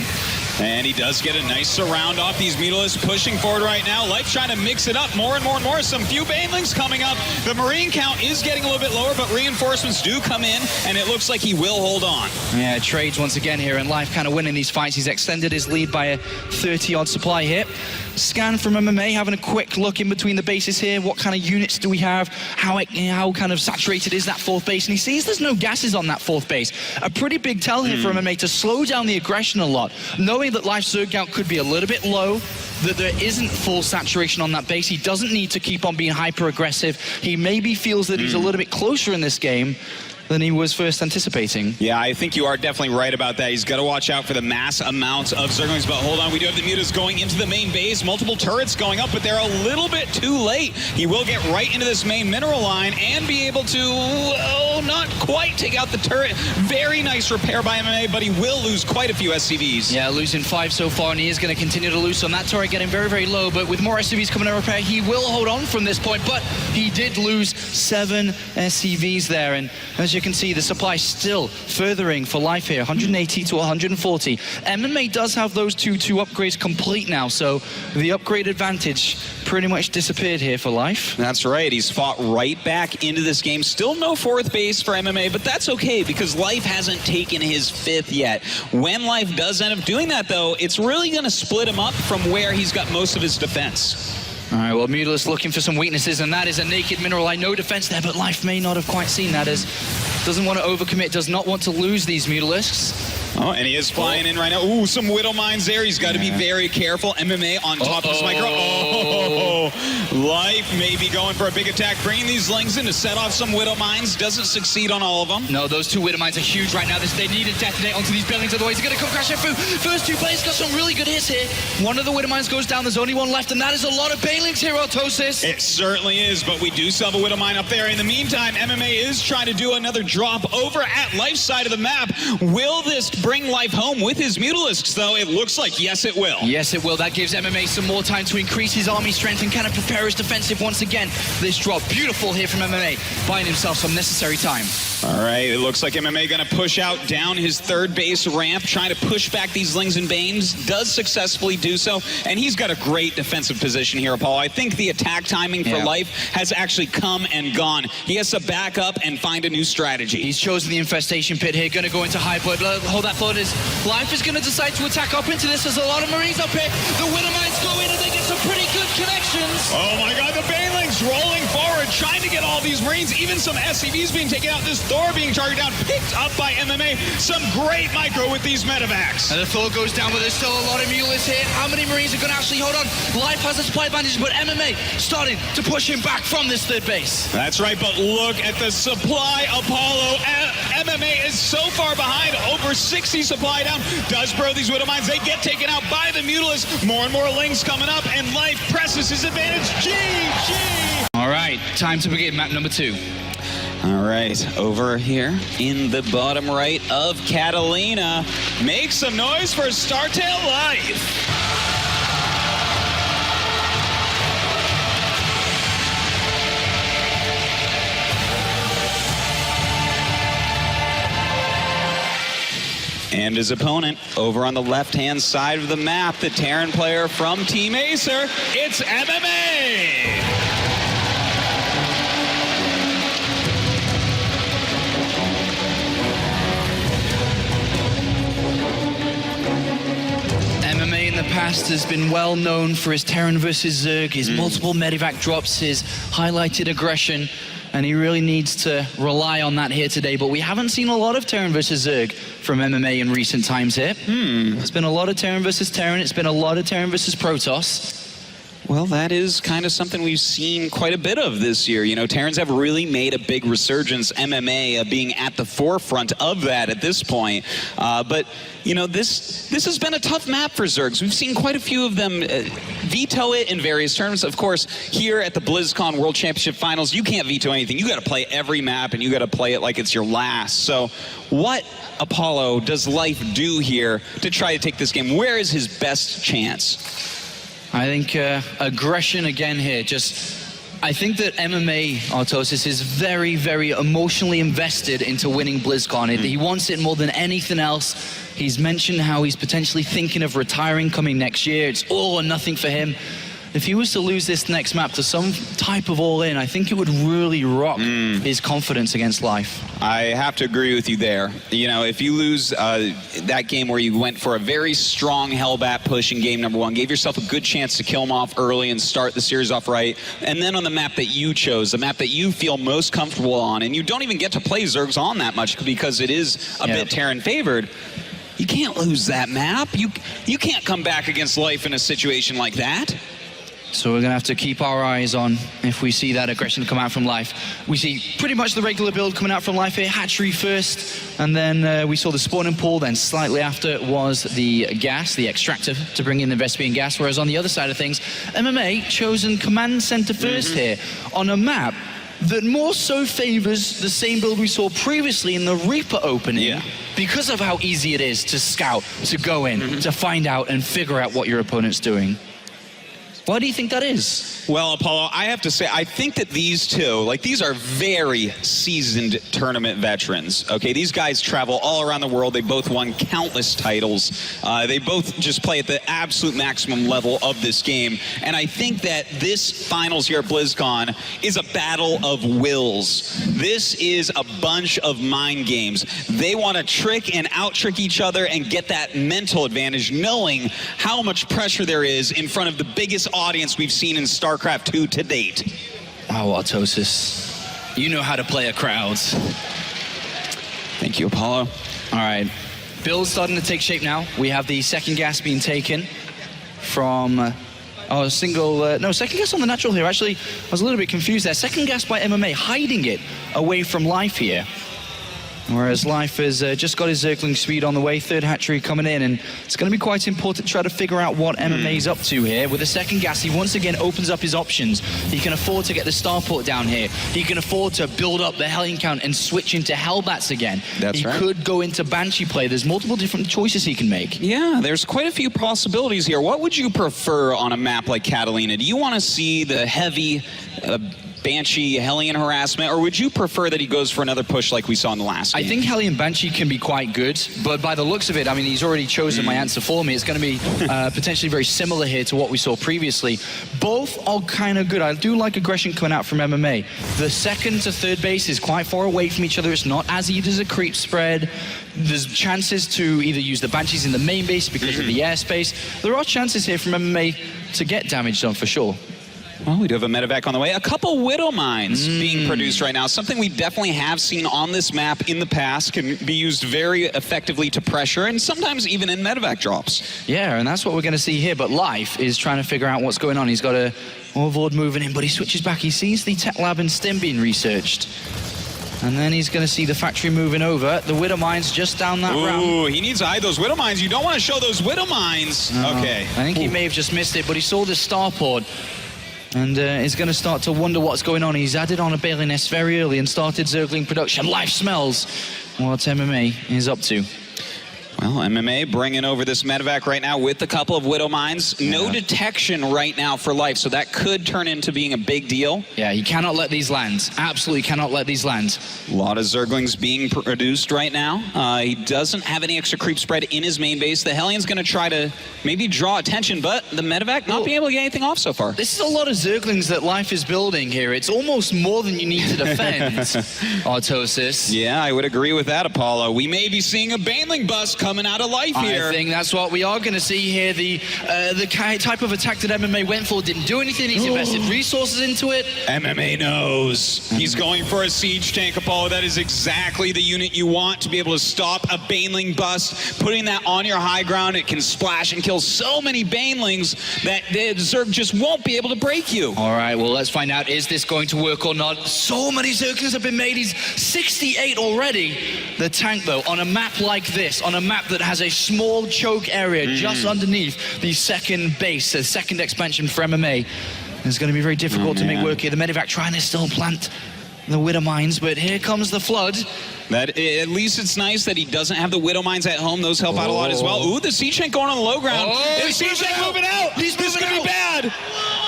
And he does get a nice surround off these Mutalisks pushing forward right now. Life trying to mix it up more and more and more. Some few Banelings coming up. The Marine count is getting a little bit lower, but reinforcements do come in, and it looks like he will hold on. Yeah, trades once again here, and Life kind of winning these fights. He's extended his lead by a 30-odd supply hit. Scan from MMA, having a quick look in between the bases here. What kind of units do we have? How kind of saturated is that fourth base? And he sees there's no gases on that fourth base. A pretty big tell here for MMA to slow down the aggression a lot. Knowing that Life's Zerg count could be a little bit low, that there isn't full saturation on that base. He doesn't need to keep on being hyper-aggressive. He maybe feels that he's a little bit closer in this game than he was first anticipating. Yeah, I think you are definitely right about that. He's got to watch out for the mass amounts of Zerglings, but hold on, we do have the Mutas going into the main base, multiple turrets going up, but they're a little bit too late. He will get right into this main mineral line and be able to, not quite take out the turret. Very nice repair by MMA, but he will lose quite a few SCVs. Yeah, losing 5 so far, and he is going to continue to lose on that turret, getting very, very low, but with more SCVs coming to repair, he will hold on from this point, but he did lose 7 SCVs there, and as you can see, the supply still furthering for Life here, 180 to 140. MMA does have those two upgrades complete now, so the upgrade advantage pretty much disappeared here for Life. That's right. He's fought right back into this game. Still no fourth base for MMA, but that's okay because Life hasn't taken his 5th yet. When Life does end up doing that, though, it's really going to split him up from where he's got most of his defense. All right, well, Mutalisks looking for some weaknesses, and that is a naked mineral line. No defense there, but Life may not have quite seen that, as doesn't want to overcommit, does not want to lose these Mutalisks. Oh, and he is flying in right now. Ooh, some Widow Mines there. He's got to be very careful. MMA on top of his micro. Oh, Life may be going for a big attack. Bringing these Lings in to set off some Widow Mines. Doesn't succeed on all of them. No, those 2 Widow Mines are huge right now. They need to detonate onto these buildings, otherwise he's going to come crashing through. First 2 plays got some really good hits here. One of the Widow Mines goes down. There's only 1 left, and that is a lot of Banelings here, Autosis. It certainly is, but we do still have a Widow Mine up there. In the meantime, MMA is trying to do another drop over at Life's side of the map. Will this bring Life home with his Mutalisks, though? It looks like yes, it will. Yes, it will. That gives MMA some more time to increase his army strength and kind of prepare his defensive once again. This drop, beautiful here from MMA, buying himself some necessary time. All right, it looks like MMA going to push out down his 3rd base ramp, trying to push back these Lings and Banes. Does successfully do so, and he's got a great defensive position here, Paul. I think the attack timing for Life has actually come and gone. He has to back up and find a new strategy. He's chosen the infestation pit here, going to go into high blood. Hold that thought. Life is going to decide to attack up into this. There's a lot of Marines up here. The Widow Mines go in and they get some pretty good connections. Oh my God, the Banelings rolling forward, trying to get all these Marines, even some SCVs being taken out. This Thor being targeted down, picked up by MMA. Some great micro with these medevacs. And the Thor goes down, but there's still a lot of Mutalisks here. How many Marines are going to actually hold on? Life has a supply advantage, but MMA starting to push him back from this 3rd base. That's right, but look at the supply, Apollo. MMA is so far behind, over 60 supply down. Does bro these Widow Mines, they get taken out by the Mutalisks. More and more Lings coming up, and Life presses his advantage. GG! All right, time to begin map number 2. All right, over here in the bottom right of Catalina. Make some noise for StarTale Life. And his opponent over on the left-hand side of the map, the Terran player from Team Acer, it's MMA! MMA in the past has been well known for his Terran versus Zerg, his multiple medevac drops, his highlighted aggression, and he really needs to rely on that here today. But we haven't seen a lot of Terran versus Zerg from MMA in recent times here. It's been a lot of Terran versus Terran. It's been a lot of Terran versus Protoss. Well, that is kind of something we've seen quite a bit of this year. You know, Terrans have really made a big resurgence, MMA being at the forefront of that at this point. But, you know, this has been a tough map for Zergs. We've seen quite a few of them veto it in various terms. Of course, here at the BlizzCon World Championship Finals, you can't veto anything. You got to play every map, and you got to play it like it's your last. So what, Apollo, does Life do here to try to take this game? Where is his best chance? I think aggression again here, just I think that MMA, Artosis, is very, very emotionally invested into winning BlizzCon. He wants it more than anything else. He's mentioned how he's potentially thinking of retiring coming next year. It's all or nothing for him. If he was to lose this next map to some type of all-in, I think it would really rock his confidence against life. I have to agree with you there. You know, if you lose that game where you went for a very strong Hellbat push in game number 1, gave yourself a good chance to kill him off early and start the series off right, and then on the map that you chose, the map that you feel most comfortable on, and you don't even get to play Zergs on that much because it is a bit Terran favored, you can't lose that map. You can't come back against life in a situation like that. So we're going to have to keep our eyes on if we see that aggression come out from life. We see pretty much the regular build coming out from life here. Hatchery first, and then we saw the spawning pool, then slightly after was the gas, the extractor, to bring in the Vespian gas, whereas on the other side of things, MMA chosen command center first here on a map that more so favors the same build we saw previously in the Reaper opening because of how easy it is to scout, to go in, to find out and figure out what your opponent's doing. Why do you think that is? Well, Apollo, I have to say, I think that these two, like, these are very seasoned tournament veterans, okay? These guys travel all around the world. They both won countless titles. They both just play at the absolute maximum level of this game. And I think that this finals here at BlizzCon is a battle of wills. This is a bunch of mind games. They want to trick and out-trick each other and get that mental advantage, knowing how much pressure there is in front of the biggest audience we've seen in StarCraft II to date. Wow, Artosis, you know how to play a crowd. Thank you, Apollo. All right, build's starting to take shape now. We have the second gas being taken from second gas on the natural here. Actually, I was a little bit confused there. Second gas by MMA, hiding it away from life here. Whereas Life has just got his Zergling speed on the way, third hatchery coming in, and it's going to be quite important to try to figure out what MMA's up to here. With the second gas, he once again opens up his options. He can afford to get the starport down here. He can afford to build up the Hellion count and switch into Hellbats again. That's right. He could go into Banshee play. There's multiple different choices he can make. Yeah, there's quite a few possibilities here. What would you prefer on a map like Catalina? Do you want to see the heavy Banshee, Hellion harassment, or would you prefer that he goes for another push like we saw in the last game? I think Hellion Banshee can be quite good, but by the looks of it, I mean, he's already chosen my answer for me. It's going to be potentially very similar here to what we saw previously. Both are kind of good. I do like aggression coming out from MMA. The second to third base is quite far away from each other. It's not as easy as a creep spread. There's chances to either use the Banshees in the main base because of the airspace. There are chances here from MMA to get damage done for sure. Well, we do have a medevac on the way. A couple Widow Mines being produced right now. Something we definitely have seen on this map in the past, can be used very effectively to pressure and sometimes even in medevac drops. Yeah, and that's what we're going to see here. But Life is trying to figure out what's going on. He's got a Overlord moving in, but he switches back. He sees the tech lab and stim being researched. And then he's going to see the factory moving over. The Widow Mines just down that route. Ooh, he needs to hide those Widow Mines. You don't want to show those Widow Mines. Okay. I think he may have just missed it, but he saw the starport. And is going to start to wonder what's going on. He's added on a Bailey Nest very early and started Zergling production. Life smells what MMA is up to. Well, MMA bringing over this medevac right now with a couple of Widow Mines. No detection right now for Life, so that could turn into being a big deal. Yeah, he cannot let these land. Absolutely cannot let these land. A lot of Zerglings being produced right now. He doesn't have any extra creep spread in his main base. The Hellion's going to try to maybe draw attention, but the medevac not being able to get anything off so far. This is a lot of Zerglings that Life is building here. It's almost more than you need to defend, Artosis. Yeah, I would agree with that, Apollo. We may be seeing a Baneling bust coming out of Life here. I think that's what we are going to see here. The type of attack that MMA went for didn't do anything. He's invested resources into it. MMA knows. He's going for a siege tank, Apollo. That is exactly the unit you want to be able to stop a Baneling bust. Putting that on your high ground, it can splash and kill so many Banelings that the Zerg just won't be able to break you. All right, well, let's find out. Is this going to work or not? So many Zerglings have been made. He's 68 already. The tank, though, on a map like this, on a map that has a small choke area just underneath the second base, the second expansion for MMA. It's going to be very difficult to make work here. The medevac trying to still plant the Widow Mines, but here comes the flood. At least it's nice that he doesn't have the Widow Mines at home. Those help out a lot as well. Ooh, the siege tank going on the low ground. The siege tank moving out. This could be bad.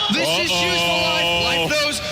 This is huge for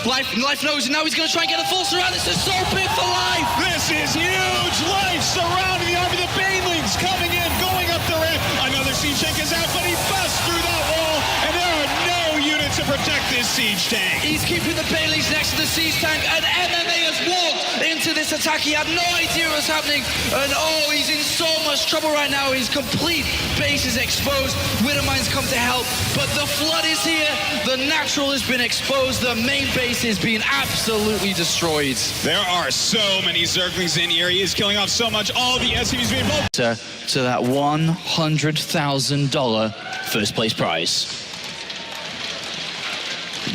Life. Life knows, and now he's going to try and get a full surround. This is so big for Life. This is huge. Life surrounding the army. The Banelings coming in, going up the ramp. Another siege tank is out, but he busts through that wall, and there are no units to protect this siege tank. He's keeping the Banelings next to the siege tank, and MMA has walked into this attack. He had no idea what was happening, and oh, he's in so much trouble right now. His complete base is exposed. Widowmines come to help, but the flood is here. The natural has been exposed. The main base is being absolutely destroyed. There are so many Zerglings in here. He is killing off so much. All the SCVs being involved. To that $100,000 first place prize.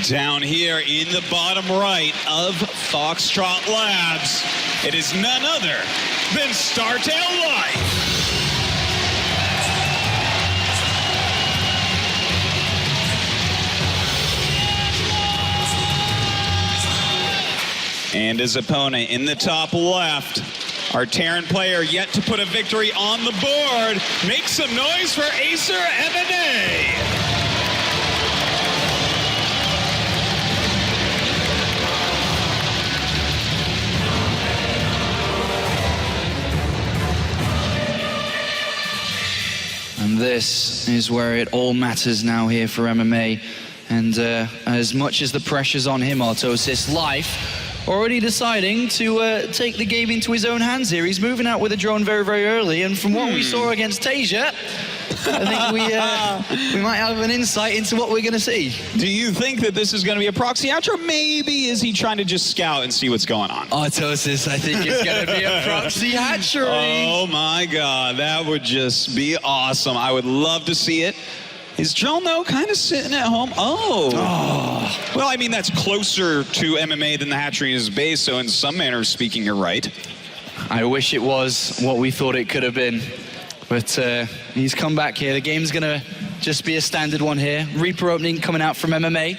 Down here in the bottom right of Foxtrot Labs, it is none other than Startail Life. And his opponent in the top left, our Terran player yet to put a victory on the board. Make some noise for Acer MMA. And this is where it all matters now here for MMA. And as much as the pressure's on him, Artosis, Life already deciding to take the game into his own hands here. He's moving out with a drone very, very early, and from what we saw against Tasia, I think we might have an insight into what we're going to see. Do you think that this is going to be a proxy hatch, or maybe is he trying to just scout and see what's going on? Artosis, I think it's going to be a proxy hatchery. Oh my God, that would just be awesome. I would love to see it. Is Drone, though, kind of sitting at home? Oh. Well, I mean, that's closer to MMA than the hatchery in his base, so in some manner of speaking, you're right. I wish it was what we thought it could have been. But he's come back here. The game's going to just be a standard one here. Reaper opening coming out from MMA.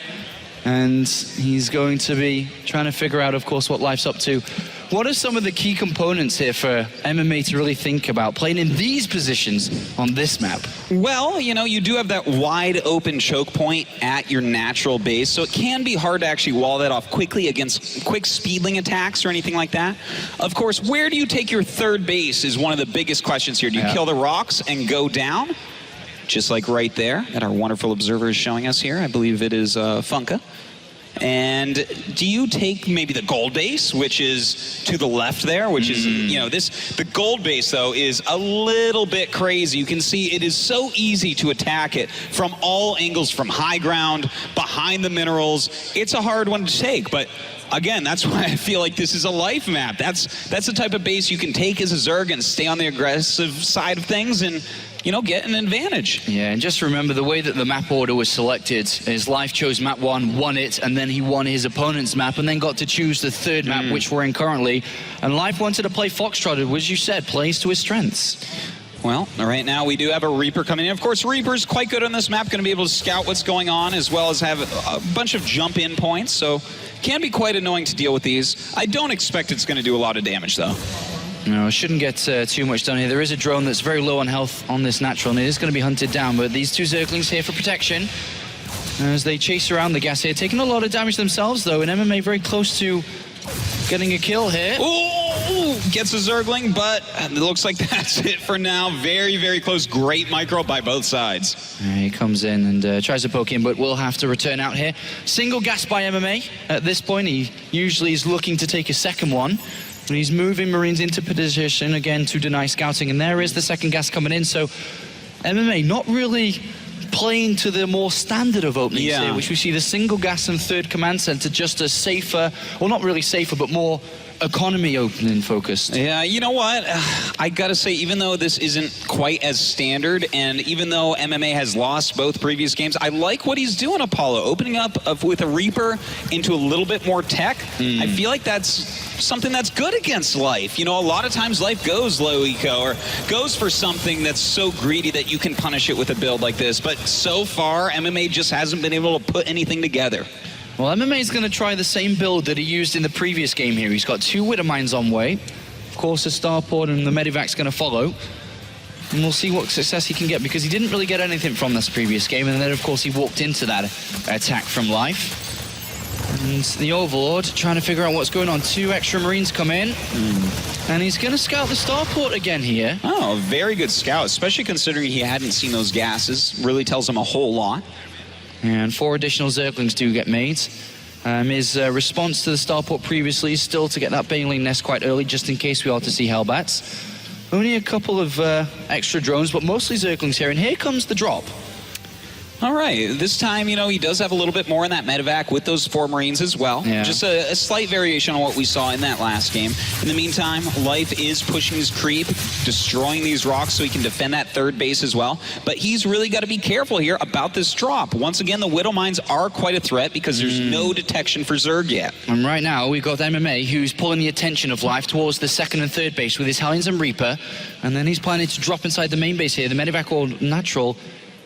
And he's going to be trying to figure out, of course, what Life's up to. What are some of the key components here for MMA to really think about playing in these positions on this map? Well, you know, you do have that wide open choke point at your natural base, so it can be hard to actually wall that off quickly against quick speedling attacks or anything like that. Of course, where do you take your third base is one of the biggest questions here. Do you kill the rocks and go down? Just like right there that our wonderful observer is showing us here. I believe it is Funka. And do you take maybe the gold base, which is to the left there, which is, you know, the gold base, though, is a little bit crazy. You can see it is so easy to attack it from all angles, from high ground, behind the minerals. It's a hard one to take, but again, that's why I feel like this is a life map. That's the type of base you can take as a Zerg and stay on the aggressive side of things and, you know, get an advantage. Yeah, and just remember the way that the map order was selected is Life chose map 1, won it, and then he won his opponent's map, and then got to choose the third map, which we're in currently. And Life wanted to play Foxtrot, which you said plays to his strengths. Well, right now we do have a Reaper coming in. Of course, Reaper's quite good on this map, going to be able to scout what's going on, as well as have a bunch of jump-in points, so can be quite annoying to deal with these. I don't expect it's going to do a lot of damage, though. No, shouldn't get too much done here. There is a drone that's very low on health on this natural, and it is going to be hunted down, but these two Zerglings here for protection as they chase around the gas here, taking a lot of damage themselves, though, and MMA very close to getting a kill here. Ooh, gets a Zergling, but it looks like that's it for now. Very, very close. Great micro by both sides. He comes in and tries to poke in, but will have to return out here. Single gas by MMA at this point. He usually is looking to take a second one. And he's moving Marines into position again to deny scouting, and there is the second gas coming in. So MMA not really playing to the more standard of openings here, which we see the single gas and third command center just as safer, well, not really safer, but more economy opening focused. Yeah, you know what? I gotta say, even though this isn't quite as standard, and even though MMA has lost both previous games, I like what he's doing, Apollo, opening up with a Reaper into a little bit more tech. I feel like that's something that's good against Life. You know, a lot of times Life goes low eco or goes for something that's so greedy that you can punish it with a build like this, but so far MMA just hasn't been able to put anything together. Well, MMA is going to try the same build that he used in the previous game here. He's got 2 Widowmines on way. Of course, the Starport and the Medivac's going to follow. And we'll see what success he can get, because he didn't really get anything from this previous game, and then of course he walked into that attack from life. And the Overlord trying to figure out what's going on. 2 extra Marines come in, and he's going to scout the starport again here. Oh, very good scout, especially considering he hadn't seen those gases. Really tells him a whole lot. And 4 additional Zerglings do get made. His response to the starport previously is still to get that Baneling nest quite early, just in case we are to see Hellbats. Only a couple of extra drones, but mostly Zerglings here, and here comes the drop. All right, this time, you know, he does have a little bit more in that medevac with those 4 Marines as well. Yeah. Just a slight variation on what we saw in that last game. In the meantime, Life is pushing his creep, destroying these rocks so he can defend that 3rd base as well. But he's really got to be careful here about this drop. Once again, the Widow Mines are quite a threat because there's no detection for Zerg yet. And right now, we've got MMA, who's pulling the attention of Life towards the 2nd and 3rd base with his Hellions and Reaper. And then he's planning to drop inside the main base here. The medevac or natural.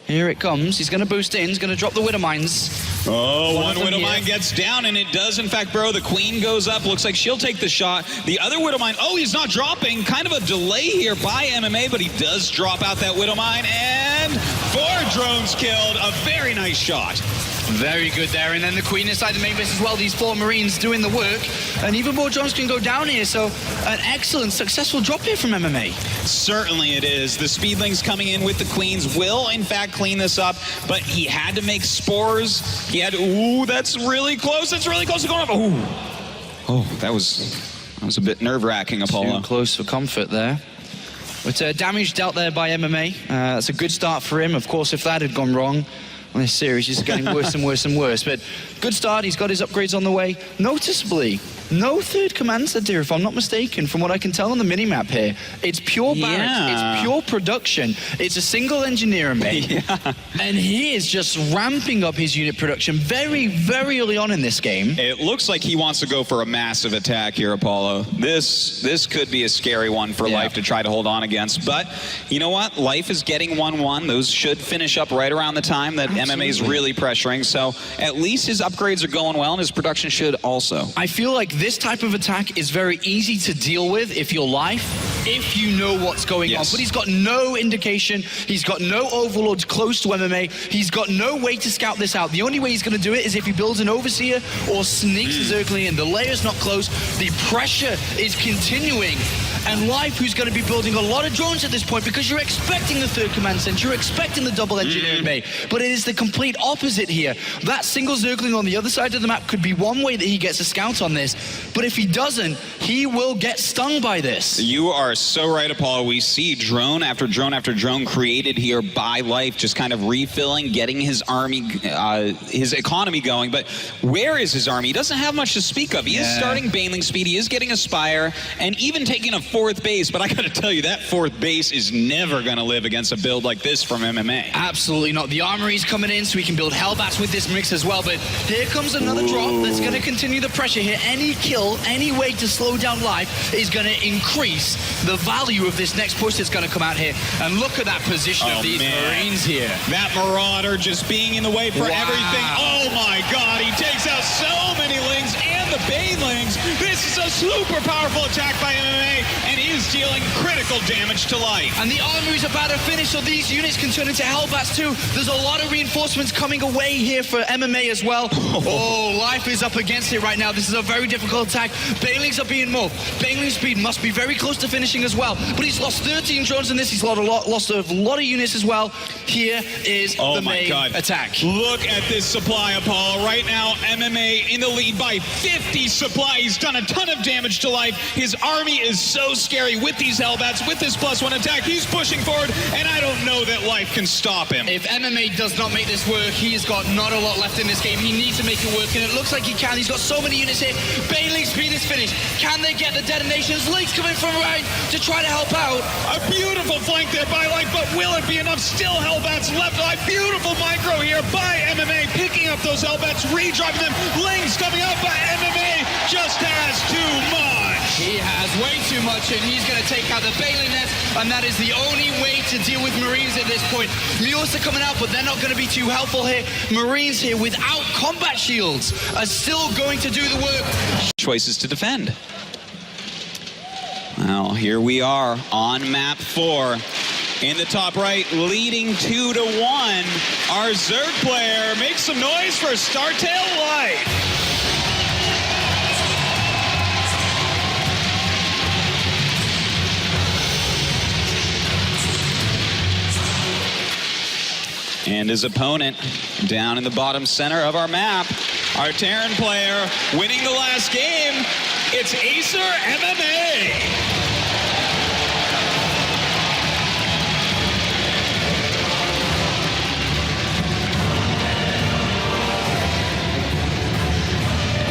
Here it comes. He's going to boost in. He's going to drop the Widow Mines. Oh, one Widow Mine gets down, and it does, in fact, bro. The Queen goes up. Looks like she'll take the shot. The other Widow Mine, oh, he's not dropping. Kind of a delay here by MMA, but he does drop out that Widow Mine, and 4 drones killed. A very nice shot. Very good there, and then the Queen inside the main base as well. These 4 Marines doing the work, and even more drones can go down here, so an excellent, successful drop here from MMA. Certainly it is. The Speedlings coming in with the Queens will, in fact, clean this up, but he had to make spores. He had to, ooh, that's really close. That's really close to going up. Ooh. Oh, that was a bit nerve-wracking, Apollo. Too close for comfort there. But damage dealt there by MMA. That's a good start for him. Of course, if that had gone wrong, well, this series is getting worse and worse and worse. But good start. He's got his upgrades on the way. Noticeably, no 3rd command center, if I'm not mistaken, from what I can tell on the minimap here. It's pure barracks. It's pure production. It's a single engineer made. Yeah. And he is just ramping up his unit production very, very early on in this game. It looks like he wants to go for a massive attack here, Apollo. This could be a scary one for Life to try to hold on against. But you know what? Life is getting 1-1. Those should finish up right around the time that MMA is really pressuring. So at least his upgrades are going well, and his production should also. I feel like this type of attack is very easy to deal with if you're Life, if you know what's going on. But he's got no indication. He's got no Overlords close to MMA. He's got no way to scout this out. The only way he's going to do it is if he builds an Overseer or sneaks a Zergling in. The layer's not close. The pressure is continuing. And Life, who's going to be building a lot of drones at this point, because you're expecting the 3rd command center, you're expecting the double engineering bay. But it is the complete opposite here. That single Zergling on the other side of the map could be one way that he gets a scout on this. But if he doesn't, he will get stung by this. You are so right, Apollo. We see drone after drone after drone created here by Life, just kind of refilling, getting his army, his economy going. But where is his army? He doesn't have much to speak of. He is starting Baneling speed. He is getting a Spire, and even taking a 4th base. But I got to tell you, that 4th base is never going to live against a build like this from MMA. Absolutely not. The armory's coming in, so we can build Hellbats with this mix as well. But here comes another drop that's going to continue the pressure here. Any kill, any way to slow down Life is going to increase the value of this next push that's going to come out here. And look at that position of these Marines here. That Marauder just being in the way for everything. Oh my God, he takes out so many Lings and the Banelings. This is a super powerful attack by MMA, and is dealing critical damage to Life. And the armory's about to finish, so these units can turn into Hellbats too. There's a lot of reinforcements coming away here for MMA as well. Oh, Life is up against it right now. This is a very difficult attack. Banelings are being moved. Baneling speed must be very close to finishing as well. But he's lost 13 drones in this. He's lost a lot of units as well. Here is the main attack. Look at this supply, Apollo. Right now, MMA in the lead by 50 supply. He's done a ton of damage to Life. His army is so scary with these Hellbats, with this +1 attack. He's pushing forward, and I don't know that Life can stop him. If MMA does not make this work, he's got not a lot left in this game. He needs to make it work, and it looks like he can. He's got so many units here. Baneling speed is finished. Can they get the detonations? Link's coming from right to try to help out. A beautiful flank there by Life, but will it be enough? Still Hellbats left. A beautiful micro here by MMA, picking up those Hellbats, redriving them. Ling's coming up, but MMA just has too much. He has way too much, and he's going to take out the Baneling nest, and that is the only way to deal with Marines at this point. Mules are coming out, but they're not going to be too helpful here. Marines here without combat shields are still going to do the work. Choices to defend. Well, here we are on map 4. in the top right, leading 2-1. Our Zerg player makes some noise for StarTale Life. And his opponent down in the bottom center of our map, our Terran player winning the last game. It's Acer MMA.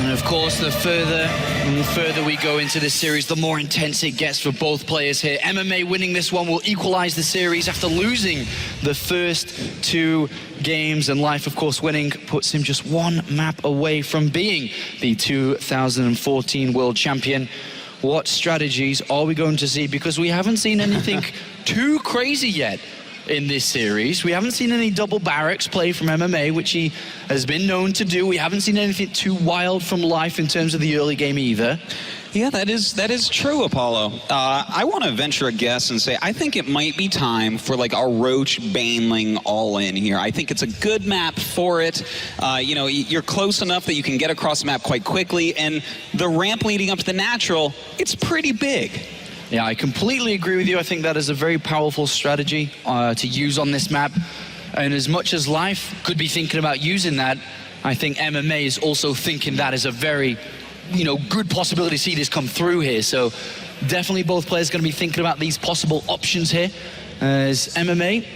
And of course, the further we go into this series, the more intense it gets for both players here. MMA winning this one will equalize the series after losing the first 2 games, and Life, of course, winning puts him just 1 map away from being the 2014 world champion. What strategies are we going to see? Because we haven't seen anything too crazy yet in this series. We haven't seen any double barracks play from MMA, which he has been known to do. We haven't seen anything too wild from Life in terms of the early game either. Yeah, that is true, Apollo. I want to venture a guess and say I think it might be time for like a Roach Baneling all-in here. I think it's a good map for it. You know, you're close enough that you can get across the map quite quickly, and the ramp leading up to the natural, it's pretty big. Yeah, I completely agree with you. I think that is a very powerful strategy to use on this map. And as much as Life could be thinking about using that, I think MMA is also thinking that is a very, good possibility to see this come through here. So definitely both players going to be thinking about these possible options here. As MMA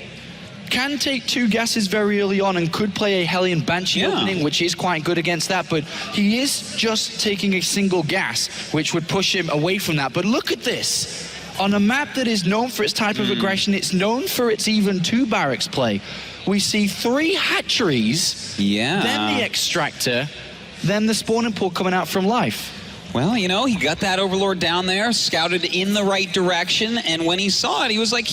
can take 2 gases very early on and could play a Hellion Banshee opening, which is quite good against that, but he is just taking a single gas, which would push him away from that. But look at this. On a map that is known for its type of aggression, it's known for its even 2 barracks play. We see 3 hatcheries, then the extractor, then the spawning pool coming out from Life. Well, he got that Overlord down there, scouted in the right direction, and when he saw it, he was like,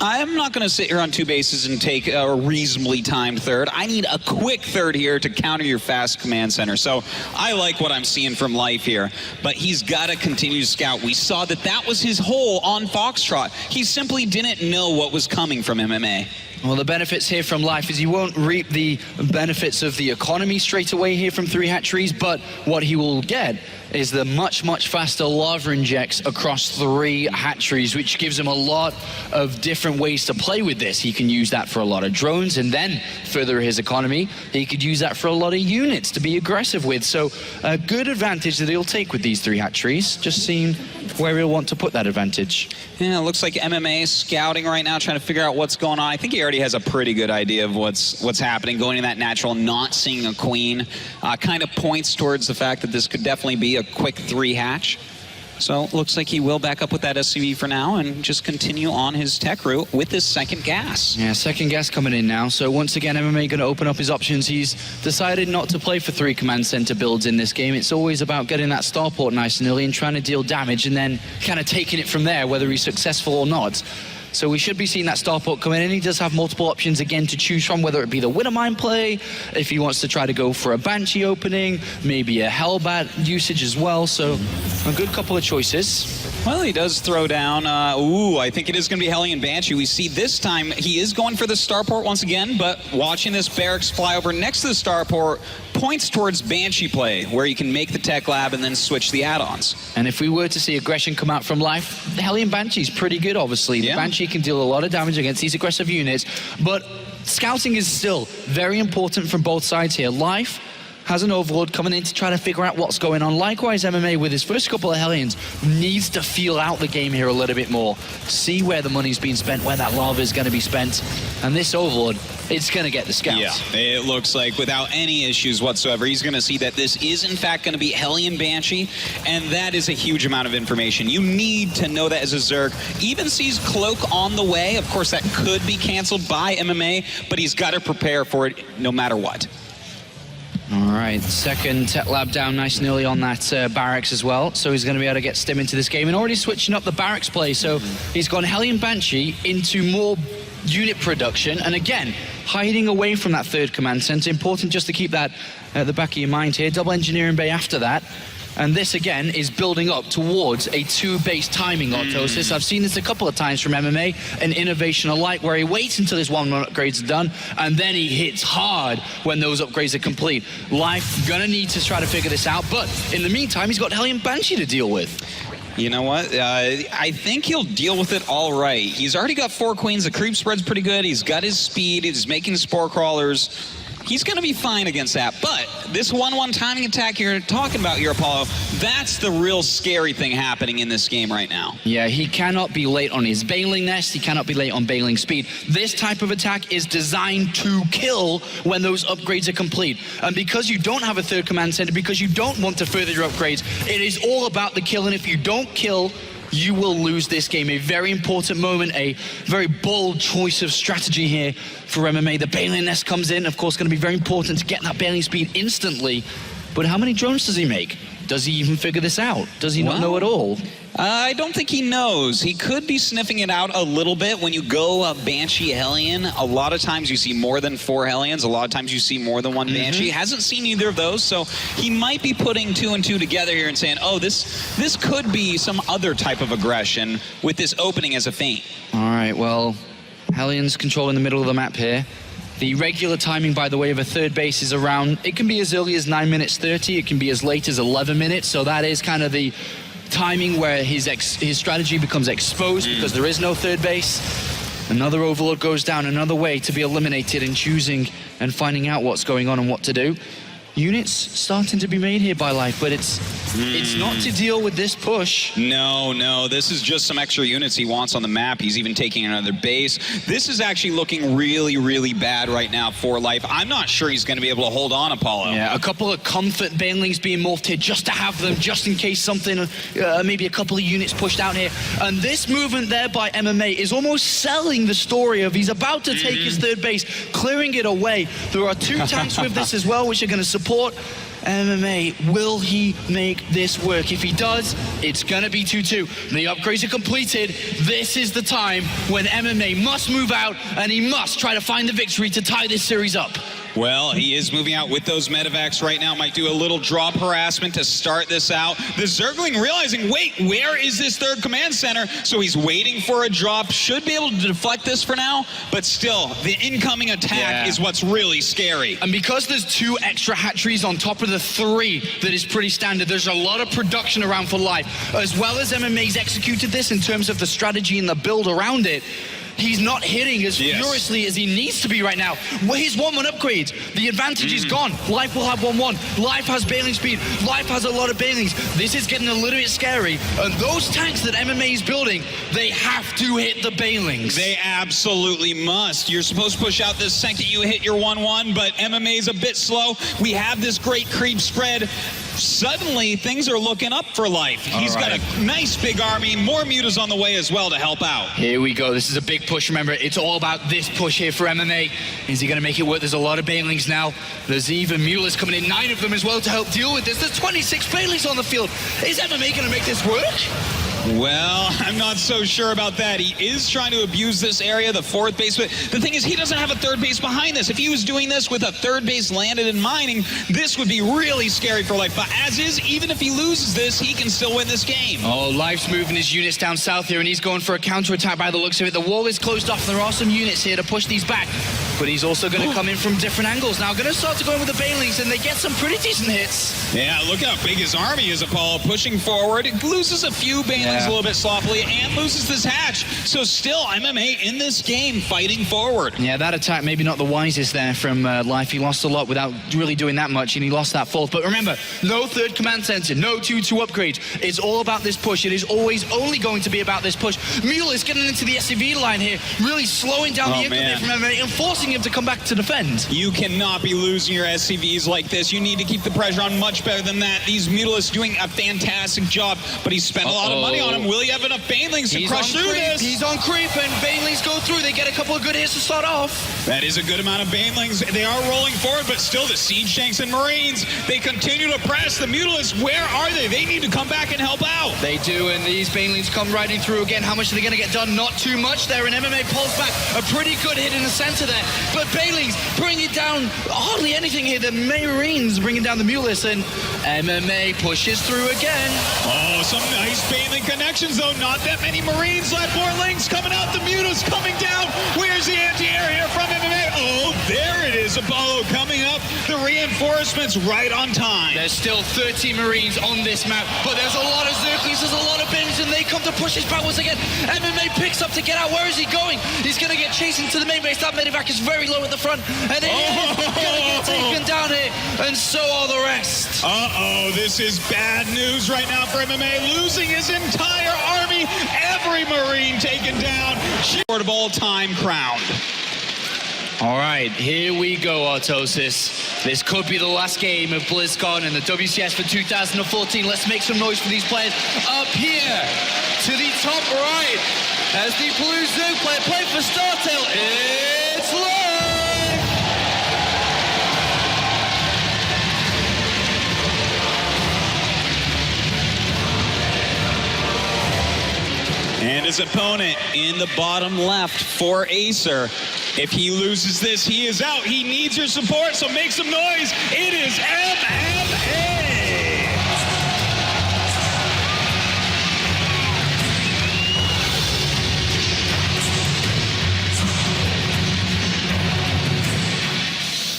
I'm not going to sit here on 2 bases and take a reasonably timed third. I need a quick third here to counter your fast command center. So I like what I'm seeing from Life here, but he's got to continue to scout. We saw that was his hole on Foxtrot. He simply didn't know what was coming from MMA. Well, the benefits here from Life is he won't reap the benefits of the economy straight away here from 3 hatcheries, but what he will get is the much, much faster lava injects across 3 hatcheries, which gives him a lot of different ways to play with this. He can use that for a lot of drones and then further his economy. He could use that for a lot of units to be aggressive with. So a good advantage that he'll take with these 3 hatcheries, just seeing where he'll want to put that advantage. Yeah, it looks like MMA is scouting right now, trying to figure out what's going on. I think he already has a pretty good idea of what's happening. Going to that natural, not seeing a queen, kind of points towards the fact that this could definitely be a quick 3 hatch. So looks like he will back up with that SCV for now and just continue on his tech route with his second gas. Yeah, second gas coming in now. So once again, MMA going to open up his options. He's decided not to play for 3 command center builds in this game. It's always about getting that starport nice and early and trying to deal damage and then kind of taking it from there, whether he's successful or not. So we should be seeing that starport come in, and he does have multiple options again to choose from, whether it be the Widowmine play, if he wants to try to go for a Banshee opening, maybe a Hellbat usage as well. So a good couple of choices. Well, he does throw down, I think it is going to be Hellion Banshee. We see this time he is going for the starport once again, but watching this barracks fly over next to the starport points towards Banshee play, where you can make the tech lab and then switch the add-ons. And if we were to see aggression come out from Life, the Hellion Banshee's pretty good, obviously. The Banshee can deal a lot of damage against these aggressive units, but scouting is still very important from both sides here. Life has an Overlord coming in to try to figure out what's going on. Likewise, MMA, with his first couple of Hellions, needs to feel out the game here a little bit more. See where the money's being spent, where that lava is going to be spent. And this Overlord, it's going to get the scouts. Yeah, it looks like without any issues whatsoever, he's going to see that this is in fact going to be Hellion Banshee, and that is a huge amount of information. You need to know that as a Zerg. Even sees Cloak on the way. Of course, that could be canceled by MMA, but he's got to prepare for it no matter what. All right, second tech lab down nice and early on that barracks as well. So he's going to be able to get Stim into this game and already switching up the barracks play. So he's gone Hellion Banshee into more unit production. And again, hiding away from that 3rd command center. Important just to keep that at the back of your mind here. Double engineering bay after that. And this, again, is building up towards a 2-base timing autosis. I've seen this a couple of times from MMA and Innovation alike, where he waits until his 1-1 upgrades are done, and then he hits hard when those upgrades are complete. Life gonna need to try to figure this out, but in the meantime, he's got Hellion Banshee to deal with. You know what? I think he'll deal with it all right. He's already got 4 queens. The creep spread's pretty good. He's got his speed. He's making spore crawlers. He's going to be fine against that. But this 1-1 timing attack you're talking about here, Apollo, that's the real scary thing happening in this game right now. Yeah, he cannot be late on his bailing nest. He cannot be late on bailing speed. This type of attack is designed to kill when those upgrades are complete. And because you don't have a third command center, because you don't want to further your upgrades, it is all about the kill. And if you don't kill, you will lose this game. A very important moment, a very bold choice of strategy here for MMA. The bailing nest comes in, of course, going to be very important to get that bailing speed instantly. But how many drones does he make? Does he even figure this out? Does he not know at all? I don't think he knows. He could be sniffing it out a little bit. When you go Banshee Hellion, a lot of times you see more than 4 Hellions. A lot of times you see more than 1 Banshee. Hasn't seen either of those, so he might be putting 2 and 2 together here and saying, oh, this could be some other type of aggression with this opening as a feint. All right, well, Hellions controlling the middle of the map here. The regular timing, by the way, of a third base is around, it can be as early as 9 minutes 30, it can be as late as 11 minutes, so that is kind of the timing where his strategy becomes exposed because there is no third base. Another overload goes down, another way to be eliminated in choosing and finding out what's going on and what to do. Units starting to be made here by Life, but it's not to deal with this push. No, this is just some extra units he wants on the map. He's even taking another base. This is actually looking really, really bad right now for Life. I'm not sure he's going to be able to hold on, Apollo. Yeah, a couple of comfort banelings being morphed here just to have them, just in case something, maybe a couple of units pushed out here. And this movement there by MMA is almost selling the story of he's about to take his third base, clearing it away. There are 2 tanks with this as well, which are going to support MMA. Will he make this work? If he does, it's gonna be 2-2. The upgrades are completed. This is the time when MMA must move out and he must try to find the victory to tie this series up. Well, he is moving out with those medevacs right now. Might do a little drop harassment to start this out. The Zergling realizing, wait, where is this third command center? So he's waiting for a drop. Should be able to deflect this for now, but still, the incoming attack is what's really scary. And because there's 2 extra hatcheries on top of the 3 that is pretty standard, there's a lot of production around for Life. As well as MMA's executed this in terms of the strategy and the build around it, he's not hitting as furiously as he needs to be right now. Well, his 1-1 upgrades, the advantage is gone. Life will have 1-1. Life has bailing speed. Life has a lot of bailings. This is getting a little bit scary. And those tanks that MMA is building, they have to hit the bailings. They absolutely must. You're supposed to push out the second you hit your 1-1, but MMA is a bit slow. We have this great creep spread. Suddenly, things are looking up for Life. He's got a nice big army, more mutas on the way as well to help out. Here we go. This is a big push. Remember, it's all about this push here for MMA. Is he going to make it work? There's a lot of bailings now. There's even mulas coming in, 9 of them as well to help deal with this. There's 26 bailings on the field. Is MMA going to make this work? Well, I'm not so sure about that. He is trying to abuse this area, the 4th base, but the thing is he doesn't have a 3rd base behind this. If he was doing this with a 3rd base landed in mining, this would be really scary for Life. But as is, even if he loses this, he can still win this game. Oh, Life's moving his units down south here, and he's going for a counterattack by the looks of it. The wall is closed off. There are some units here to push these back, but he's also going to come in from different angles. Now, going to start to go in with the bailings, and they get some pretty decent hits. Yeah, look how big his army is, Apollo, pushing forward. It loses a few bailings a little bit sloppily and loses this hatch. So still, MMA in this game fighting forward. Yeah, that attack maybe not the wisest there from Life. He lost a lot without really doing that much, and he lost that 4th. But remember, no 3rd command center, no 2-2 upgrades. It's all about this push. It is always only going to be about this push. Mule is getting into the SCV line here, really slowing down the income from MMA and forcing him to come back to defend. You cannot be losing your SCVs like this. You need to keep the pressure on much better than that. These Mutalists doing a fantastic job, but he spent a lot of money on him. Will he have enough Banelings to crush through this? He's on creep, and Banelings go through. They get a couple of good hits to start off. That is a good amount of Banelings. They are rolling forward, but still the Siege Tanks and Marines, they continue to press. The Mutalisks, where are they? They need to come back and help out. They do, and these Banelings come riding through again. How much are they going to get done? Not too much there, and MMA pulls back. A pretty good hit in the center there, but Banelings bring it down. Hardly anything here. The Marines bringing down the Mutalisks, and MMA pushes through again. Oh, some nice Baneling connections, though. Not that many Marines left. More links coming out. The Mutas coming down. Where's the anti-air here from MMA? Oh, there it is. Apollo coming up. The reinforcements right on time. There's still 30 Marines on this map, but there's a lot of Zerglings, there's a lot of Banelings, and they come to push his back once again. MMA picks up to get out. Where is he going? He's going to get chased into the main base. That medevac is very low at the front, and then he's going to get taken down here, and so are the rest. Uh-oh, this is bad news right now for MMA. Losing his entire army. Every Marine taken down. Portable time crowned. All right, here we go, Artosis. This could be the last game of BlizzCon and the WCS for 2014. Let's make some noise for these players. Up here to the top right, as the Blue Zerg player playing for StarTale, it's live! And his opponent in the bottom left for Acer. If he loses this, he is out. He needs your support, so make some noise. It is MMA.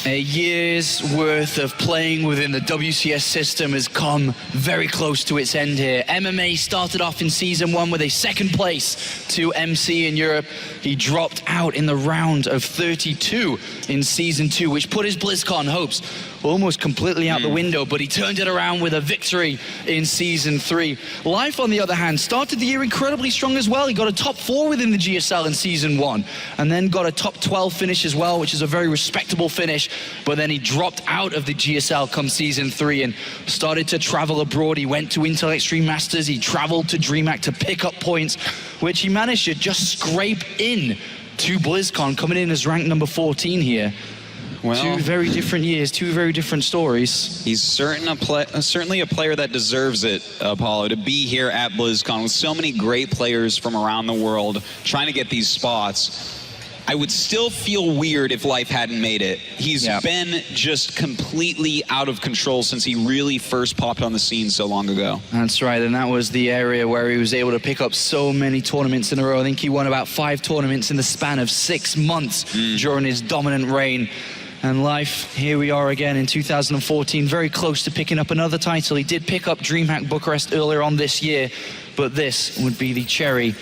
A year's worth of playing within the WCS system has come very close to its end here. MMA started off in Season 1 with a second place to MC in Europe. He dropped out in the round of 32 in Season 2, which put his BlizzCon hopes almost completely out the window, but he turned it around with a victory in Season 3. Life, on the other hand, started the year incredibly strong as well. He got a top 4 within the GSL in Season 1, and then got a top 12 finish as well, which is a very respectable finish, but then he dropped out of the GSL come Season 3 and started to travel abroad. He went to Intel Extreme Masters, he traveled to DreamHack to pick up points, which he managed to just scrape in to BlizzCon, coming in as ranked number 14 here. Well, 2 very different years, 2 very different stories. He's certainly a player that deserves it, Apollo, to be here at BlizzCon with so many great players from around the world trying to get these spots. I would still feel weird if Life hadn't made it. He's been just completely out of control since he really first popped on the scene so long ago. That's right, and that was the area where he was able to pick up so many tournaments in a row. I think he won about 5 tournaments in the span of 6 months during his dominant reign. And Life, here we are again in 2014, very close to picking up another title. He did pick up DreamHack Bucharest earlier on this year, but this would be the cherry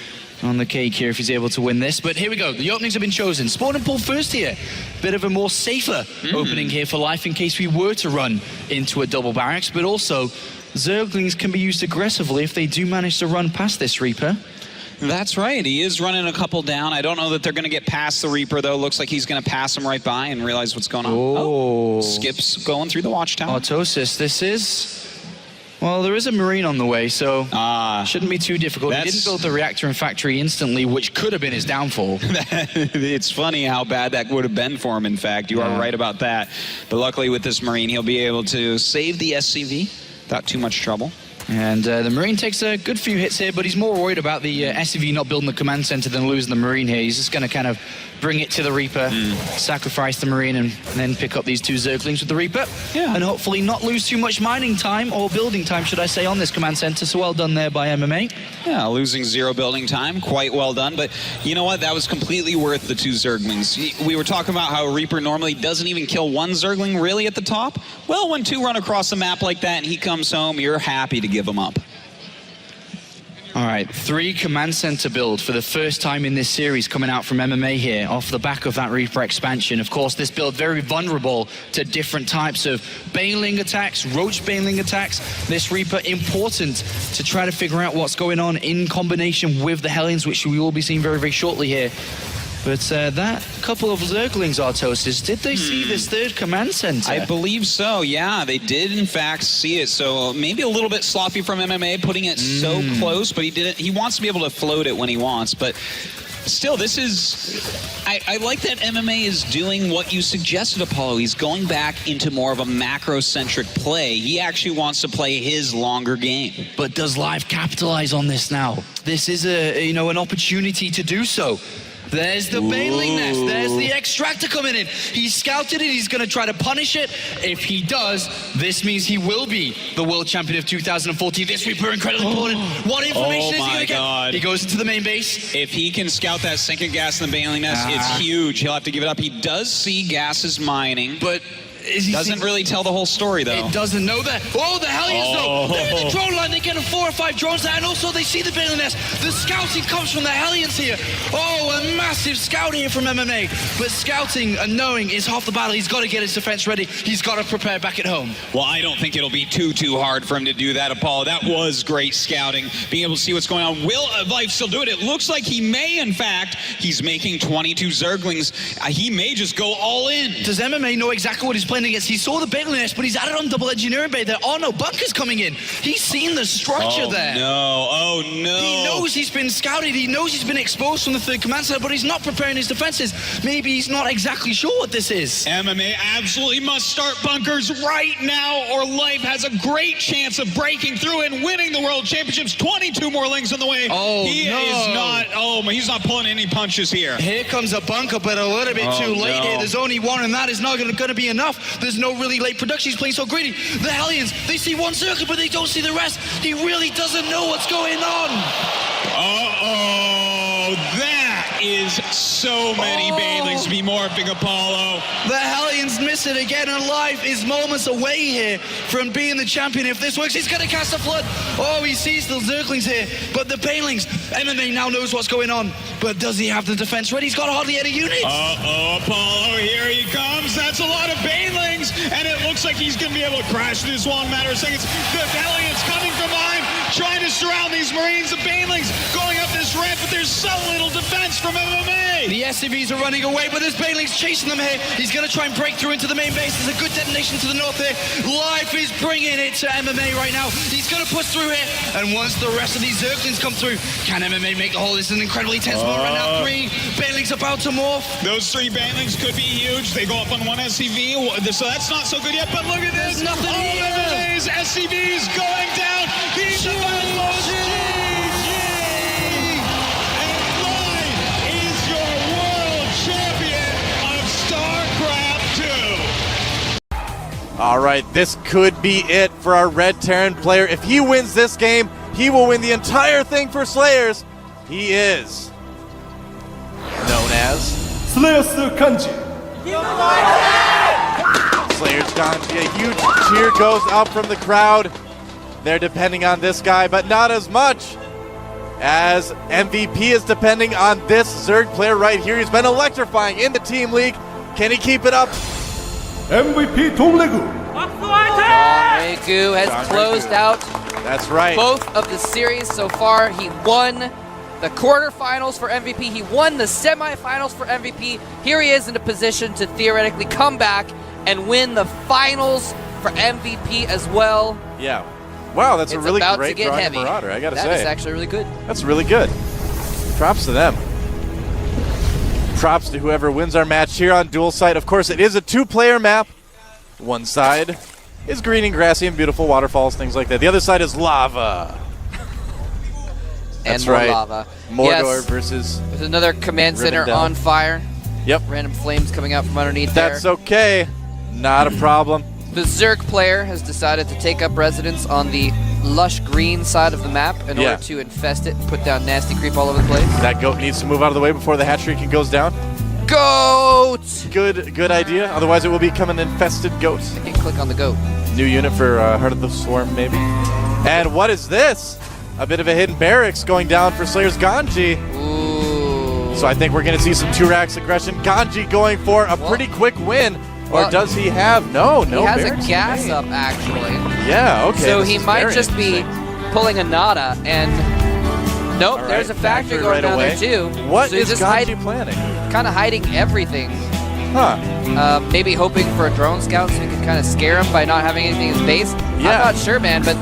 on the cake here if he's able to win this. But here we go, the openings have been chosen. Spawn and pull first here. Bit of a more safer opening here for Life in case we were to run into a double barracks, but also Zerglings can be used aggressively if they do manage to run past this Reaper. That's right. He is running a couple down. I don't know that they're going to get past the Reaper, though. Looks like he's going to pass him right by and realize what's going on. Oh, Skip's going through the watchtower. Artosis, this is... Well, there is a Marine on the way, so shouldn't be too difficult. He didn't build the reactor and factory instantly, which could have been his downfall. It's funny how bad that would have been for him, in fact. You are right about that. But luckily with this Marine, he'll be able to save the SCV without too much trouble. And the Marine takes a good few hits here, but he's more worried about the SCV not building the command center than losing the Marine here. He's just going to kind of bring it to the Reaper, sacrifice the Marine, and then pick up these 2 Zerglings with the Reaper. Yeah. And hopefully not lose too much mining time, or building time, should I say, on this command center. So well done there by MMA. Yeah, losing 0 building time, quite well done. But you know what? That was completely worth the 2 Zerglings. We were talking about how Reaper normally doesn't even kill 1 Zergling really at the top. Well, when 2 run across the map like that and he comes home, you're happy to give him up. All right, 3 command center build for the first time in this series coming out from MMA here off the back of that Reaper expansion. Of course, this build very vulnerable to different types of Baneling attacks, Roach Baneling attacks. This Reaper important to try to figure out what's going on in combination with the Hellions, which we will be seeing very, very shortly here. But that couple of Zerglings, Artosis, did they see this third command center? I believe so, yeah. They did, in fact, see it. So maybe a little bit sloppy from MMA, putting it so close, but he didn't. He wants to be able to float it when he wants, but still, this is... I like that MMA is doing what you suggested, Apollo. He's going back into more of a macro-centric play. He actually wants to play his longer game. But does Live capitalize on this now? This is an opportunity to do so. There's the Baneling Nest. There's the Extractor coming in. He's scouted it. He's going to try to punish it. If he does, this means he will be the world champion of 2014. This Reaper incredibly important. What information is he going to get? He goes into the main base. If he can scout that second gas in the Baneling Nest, it's huge. He'll have to give it up. He does see gases mining, but doesn't really tell the whole story, though. It doesn't know that. Oh, the Hellions, though. They're in the drone line. They get 4 or 5 drones there, and also they see the Baneling Nest. The scouting comes from the Hellions here. Oh, a massive scout here from MMA. But scouting and knowing is half the battle. He's got to get his defense ready. He's got to prepare back at home. Well, I don't think it'll be too hard for him to do that, Apollo. That was great scouting, being able to see what's going on. Will Life still do it? It looks like he may, in fact. He's making 22 Zerglings. He may just go all in. Does MMA know exactly what he's playing against? He saw the Baneling Nest, but he's added on double engineering bay. There are no bunkers coming in. He's seen the structure there. Oh no. He knows he's been scouted. He knows he's been exposed from the third command center, but he's not preparing his defenses. Maybe he's not exactly sure what this is. MMA absolutely must start bunkers right now, or Life has a great chance of breaking through and winning the World Championships. 22 more lings on the way. Oh, he is not, he's not pulling any punches here. Here comes a bunker, but a little bit too late here. There's only one, and that is not going to be enough. There's no really late production. He's playing so greedy. The Hellions, they see one circle, but they don't see the rest. He really doesn't know what's going on. That is so many Banelings to be morphing, Apollo. The Hellions miss it again, and Live is moments away here from being the champion. If this works, he's going to cast a flood. Oh, he sees the Zerglings here, but the Banelings, MMA now knows what's going on, but does he have the defense ready? He's got hardly any units. Apollo, here he comes. That's a lot of Banelings, and it looks like he's going to be able to crash through this wall in a matter of seconds. The Hellions coming from behind, trying to surround these Marines. The Banelings going up this ramp, but there's so little defense from MMA. The SCVs are running away, but there's Banelings chasing them here. He's going to try and break through into the main base. There's a good detonation to the north here. Life is bringing it to MMA right now. He's going to push through here, and once the rest of these Zerglings come through, can MMA make the hole? This is an incredibly tense moment right now. 3 Banelings about to morph. Those 3 Banelings could be huge. They go up on 1 SCV, so that's not so good yet, but look at this. There's nothing all here. MMA's SCVs going down. He's about All right, this could be it for our Red Terran player. If he wins this game, he will win the entire thing for Slayers. He is known as Slayers Kanji. Slayers Kanji. A huge cheer goes up from the crowd. They're depending on this guy, but not as much as MVP is depending on this Zerg player right here. He's been electrifying in the Team League. Can he keep it up? MVP Donglegu. Regu has closed out That's right. both of the series so far. He won the quarterfinals for MVP. He won the semifinals for MVP. Here he is in a position to theoretically come back and win the finals for MVP as well. Yeah. Wow, that's a really about great to get drawing heavy. Marauder, I gotta say. That is actually really good. That's really good. Props to them. Props to whoever wins our match here on Dual Site. Of course, it is a 2-player map. One side is green and grassy and beautiful waterfalls, things like that. The other side is lava. That's and more right. lava. Mordor versus There's another command center Rivendell. on fire. Yep. Random flames coming out from underneath That's there. okay. Not a problem. The Zerg player has decided to take up residence on the lush green side of the map in order to infest it and put down nasty creep all over the place. That goat needs to move out of the way before the hatchery goes down. Goat! Good idea. Otherwise, it will become an infested goat. I can click on the goat. New unit for Heart of the Swarm, maybe. And what is this? A bit of a hidden barracks going down for Slayers Ganji. Ooh. So I think we're going to see some 2-racks aggression. Ganji going for a pretty quick win. Or does he have? No He has barracks a gas remain. up, actually. Yeah, okay. So this he is might very just be interesting. pulling a nada and Nope, All there's right, a factory going right down away. there too. What so he's is just Ganji planning? kind of hiding everything. Huh. Maybe hoping for a drone scout so he can kind of scare him by not having anything in his base. Yeah. I'm not sure, man, but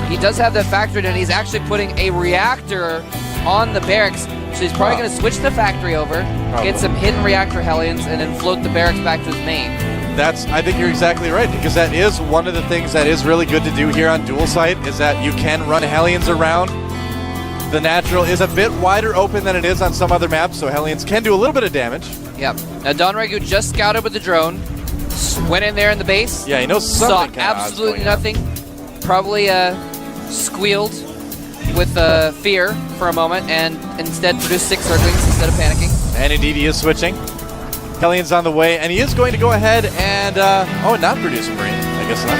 he does have that factory, and he's actually putting a reactor on the barracks. So he's probably going to switch the factory over, get some hidden reactor Hellions, and then float the barracks back to his main. I think you're exactly right, because that is one of the things that is really good to do here on Dual Site, is that you can run Hellions around. The natural is a bit wider open than it is on some other maps, so Hellions can do a little bit of damage. Yep. Now Don Regu just scouted with the drone, went in there in the base. Yeah, he knows saw something absolutely going on. nothing. Probably squealed with fear for a moment, and instead produced 6 Zerglings instead of panicking. And indeed, he is switching. Hellions on the way, and he is going to go ahead and not produce a Marine. I guess not.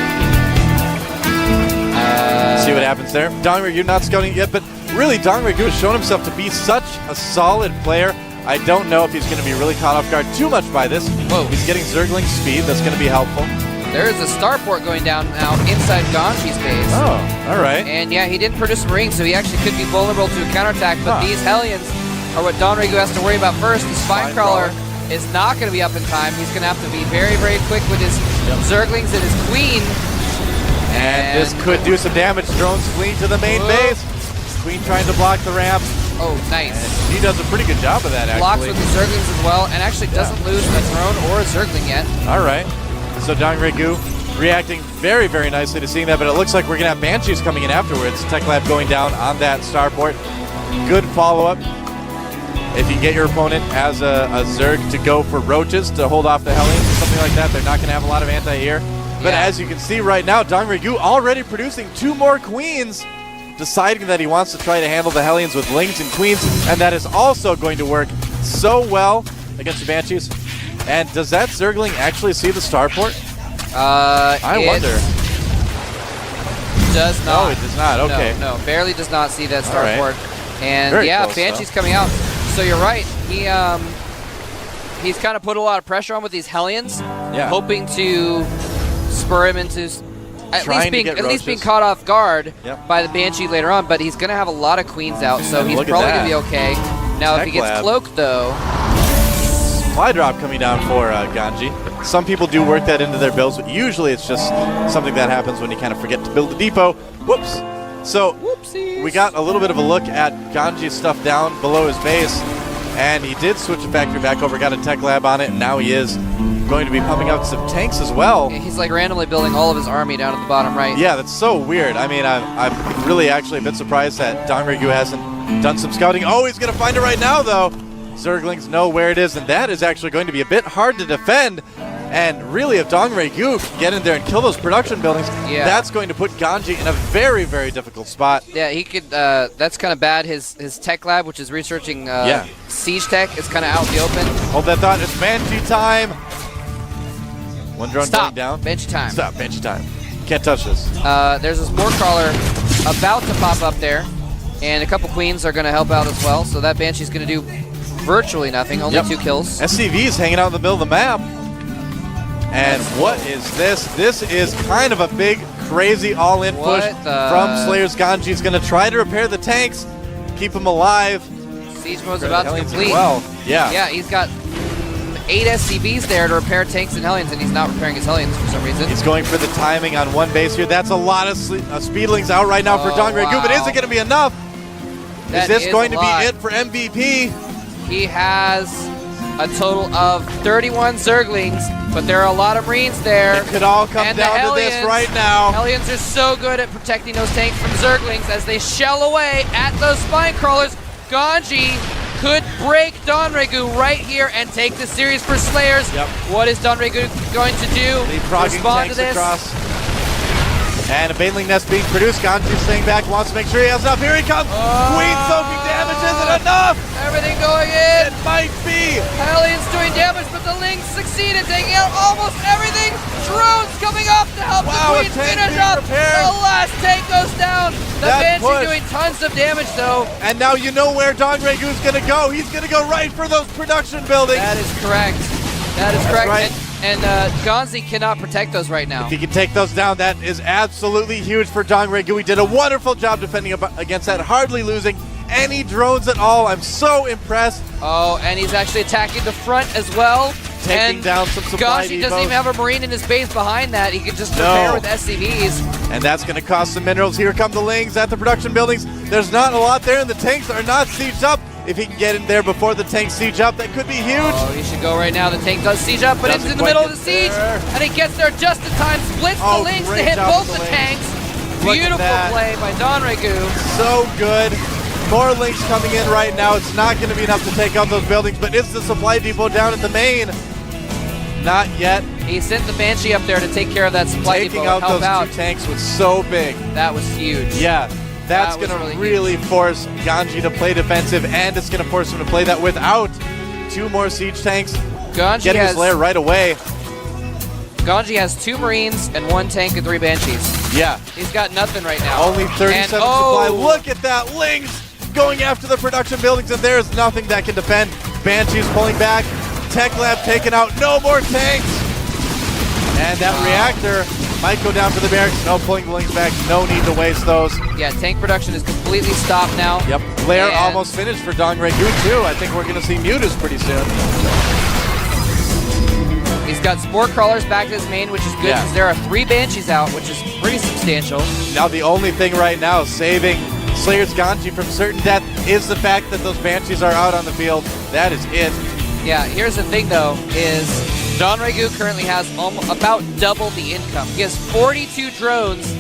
See what happens there. Dong Regu not scouting yet, but really, Dong Regu has shown himself to be such a solid player. I don't know if he's going to be really caught off guard too much by this. Whoa. He's getting Zergling speed. That's going to be helpful. There is a starport going down now inside Ganji's base. Oh, all right. And yeah, he didn't produce a Marine, so he actually could be vulnerable to a counterattack, but these Hellions are what Don Regu has to worry about first. The Spinecrawler is not going to be up in time. He's going to have to be very, very quick with his Zerglings and his Queen. And this could do some damage. Drones fleeing to the main base. Queen trying to block the ramp. Oh, nice. And he does a pretty good job of that, actually. Blocks with the Zerglings as well, and actually doesn't lose a drone or a Zergling yet. All right. So Dong Regu reacting very, very nicely to seeing that, but it looks like we're going to have Banshees coming in afterwards. Tech Lab going down on that starport. Good follow-up. If you get your opponent as a Zerg to go for roaches to hold off the Hellions or something like that, they're not going to have a lot of anti-air. But as you can see right now, Dong Regu already producing 2 more Queens, deciding that he wants to try to handle the Hellions with Lings and Queens, and that is also going to work so well against the Banshees. And does that Zergling actually see the starport? I wonder. Does not. No, it does not. Okay. No, barely does not see that starport. Right. And Very yeah, close, Banshee's coming out. So you're right. He's kind of put a lot of pressure on with these Hellions, hoping to spur him into at least being caught off guard by the Banshee later on. But he's going to have a lot of Queens out, so he's probably going to be okay. Now, if he gets cloaked, though. Supply drop coming down for Ganji. Some people do work that into their builds, but usually it's just something that happens when you kind of forget to build the depot. Whoops. So we got a little bit of a look at Ganji's stuff down below his base, and he did switch the factory back over, got a tech lab on it, and now he is going to be pumping out some tanks as well. Yeah, he's like randomly building all of his army down at the bottom right. Yeah, that's so weird. I mean, I'm really actually a bit surprised that Dong Regu hasn't done some scouting. Oh, he's going to find it right now, though. Zerglings know where it is, and that is actually going to be a bit hard to defend. And really, if Dong Regu can get in there and kill those production buildings, that's going to put Ganji in a very, very difficult spot. Yeah, he could. That's kind of bad. His tech lab, which is researching siege tech, is kind of out in the open. Hold that thought. It's Banshee time. One drone going down. Banshee time. Stop. Banshee time. Can't touch this. There's a Spore Crawler about to pop up there, and a couple Queens are going to help out as well. So that Banshee's going to do virtually nothing. Only 2 kills. SCV is hanging out in the middle of the map. And what is this? This is kind of a big, crazy all-in push from Slayer's. Ganji's going to try to repair the tanks, keep them alive. Siege mode's about to complete. Yeah, he's got 8 SCVs there to repair tanks and Hellions, and he's not repairing his Hellions for some reason. He's going for the timing on one base here. That's a lot of speedlings out right now for Dong Regu, but is it going to be enough? Is this going to be it for MVP? He has a total of 31 Zerglings, but there are a lot of Marines there. It could all come down to this right now. Hellions are so good at protecting those tanks from Zerglings as they shell away at those spine crawlers. Ganji could break Don Regu right here and take the series for Slayers. What is Don Regu going to do? Respond to this. Across. And a Baneling Nest being produced. Ganji staying back, wants to make sure he has enough. Here he comes. Queen soaking damage isn't enough. Everything going in. It might be. Hellions doing damage, but the Lings succeeded, taking out almost everything. Drones coming up to help the Queen finish up. The last tank goes down. The Banshee doing tons of damage, though. And now you know where Dong Regu's going to go. He's going to go right for those production buildings. That is correct. That is correct. Right. And Ganzi cannot protect those right now. If he can take those down, that is absolutely huge for Dong Regu. He did a wonderful job defending against that, hardly losing any drones at all. I'm so impressed. Oh, and he's actually attacking the front as well. Taking and down some supply Ganji doesn't even have a Marine in his base behind that. He can just repair with SCVs. And that's going to cost some minerals. Here come the Lings at the production buildings. There's not a lot there, and the tanks are not sieged up. If he can get in there before the tanks siege up, that could be huge. Oh, he should go right now. The tank does siege up, but it's in the middle of the siege. And he gets there just in time. Splits the Lings to hit both the tanks. Beautiful play by Donregu. So good. More Lings coming in right now. It's not going to be enough to take out those buildings, but is the supply depot down at the main? Not yet. He sent the Banshee up there to take care of that supply depot. Taking out those 2 tanks was so big. That was huge. Yeah, that's going to really force Ganji to play defensive, and it's going to force him to play that without 2 more siege tanks. Ganji getting his lair right away. Ganji has 2 Marines and 1 tank and 3 Banshees. Yeah. He's got nothing right now. Only 37 supply. Look at that. Lings going after the production buildings, and there's nothing that can defend. Banshees pulling back. Tech Lab taken out. No more tanks. And that reactor might go down for the barracks. No, pulling the Lings back. No need to waste those. Yeah, tank production is completely stopped now. Yep. Lair almost finished for Donregu too. I think we're going to see Mutas pretty soon. He's got Spore Crawlers back to his main, which is good because there are 3 Banshees out, which is pretty substantial. Now the only thing right now saving Slayer's Ganji from certain death is the fact that those Banshees are out on the field. That is it. Yeah, here's the thing though, is Donregu currently has about double the income. He has 42 drones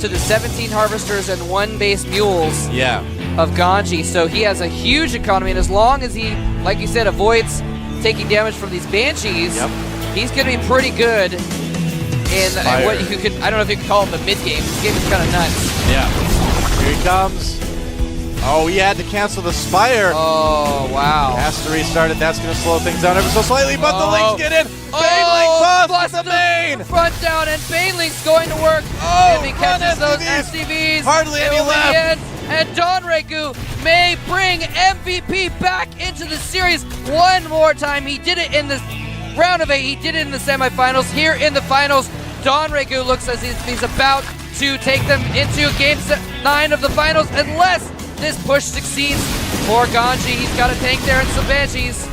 to the 17 harvesters and 1 base mules of Ganji. So he has a huge economy, and as long as he, like you said, avoids taking damage from these Banshees, he's going to be pretty good in what you could, I don't know if you could call it the mid-game. This game is kind of nuts. Yeah. Here he comes. Oh, he had to cancel the Spire. Oh, wow. Has to restart it. That's going to slow things down ever so slightly, but the Lings get in. Baneling busts the main. Front down, and Baneling's going to work. If he catches those SCVs, hardly any left. And Donregu may bring MVP back into the series one more time. He did it in the round of 8. He did it in the semifinals. Here in the finals, Donregu looks as if he's about to take them into Game 9 of the finals, unless this push succeeds for Ganji. He's got a tank there and some Banshees.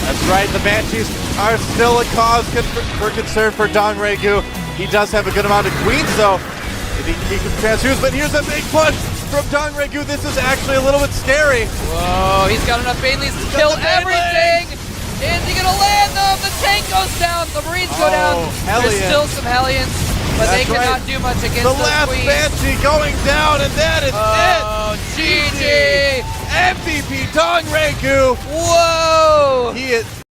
That's right, the Banshees are still a cause for concern for Donregu. He does have a good amount of queens, though, if he can transfuse, but here's a big push from Donregu. This is actually a little bit scary. Whoa, he's got enough Baneleys to kill everything. Is he gonna land them? The tank goes down, the Marines go down. There's still some Hellions, but they cannot do much against the those last queens. Banshee going down, and that is it. GG! MVP Donregu. Whoa! He is.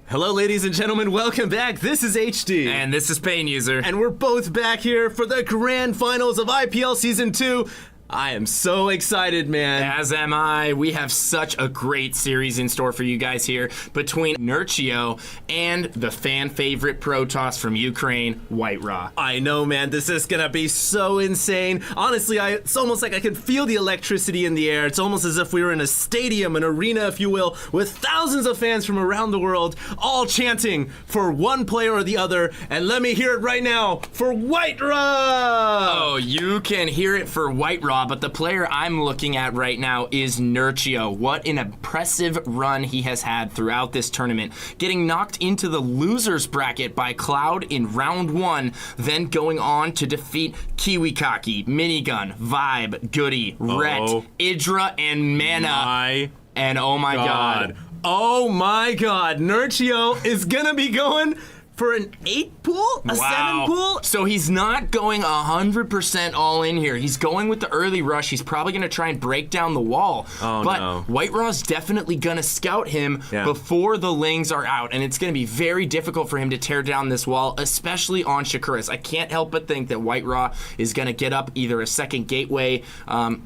Hello, ladies and gentlemen. Welcome back. This is HD. And this is Pain User. And we're both back here for the grand finals of IPL Season 2. I am so excited, man. As am I. We have such a great series in store for you guys here between Nurchio and the fan favorite Protoss from Ukraine, White Raw. I know, man. This is gonna be so insane. Honestly, it's almost like I could feel the electricity in the air. It's almost as if we were in a stadium, an arena, if you will, with thousands of fans from around the world, all chanting for one player or the other. And let me hear it right now for White Raw! Oh, you can hear it for White Raw, but the player I'm looking at right now is Nurchio. What an impressive run he has had throughout this tournament. Getting knocked into the losers bracket by Cloud in round 1, then going on to defeat Kiwikaki, Minigun, Vibe, Goody, Ret, Idra, and Mana. And oh my god. Oh my god. Nurchio is gonna be going for an 8 pool? A 7 pool? So he's not going 100% all in here. He's going with the early rush. He's probably going to try and break down the wall. But White Raw's definitely going to scout him before the Lings are out. And it's going to be very difficult for him to tear down this wall, especially on Shakuras. I can't help but think that White Raw is going to get up either a second gateway.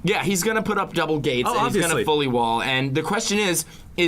He's going to put up double gates and he's going to fully wall. And the question is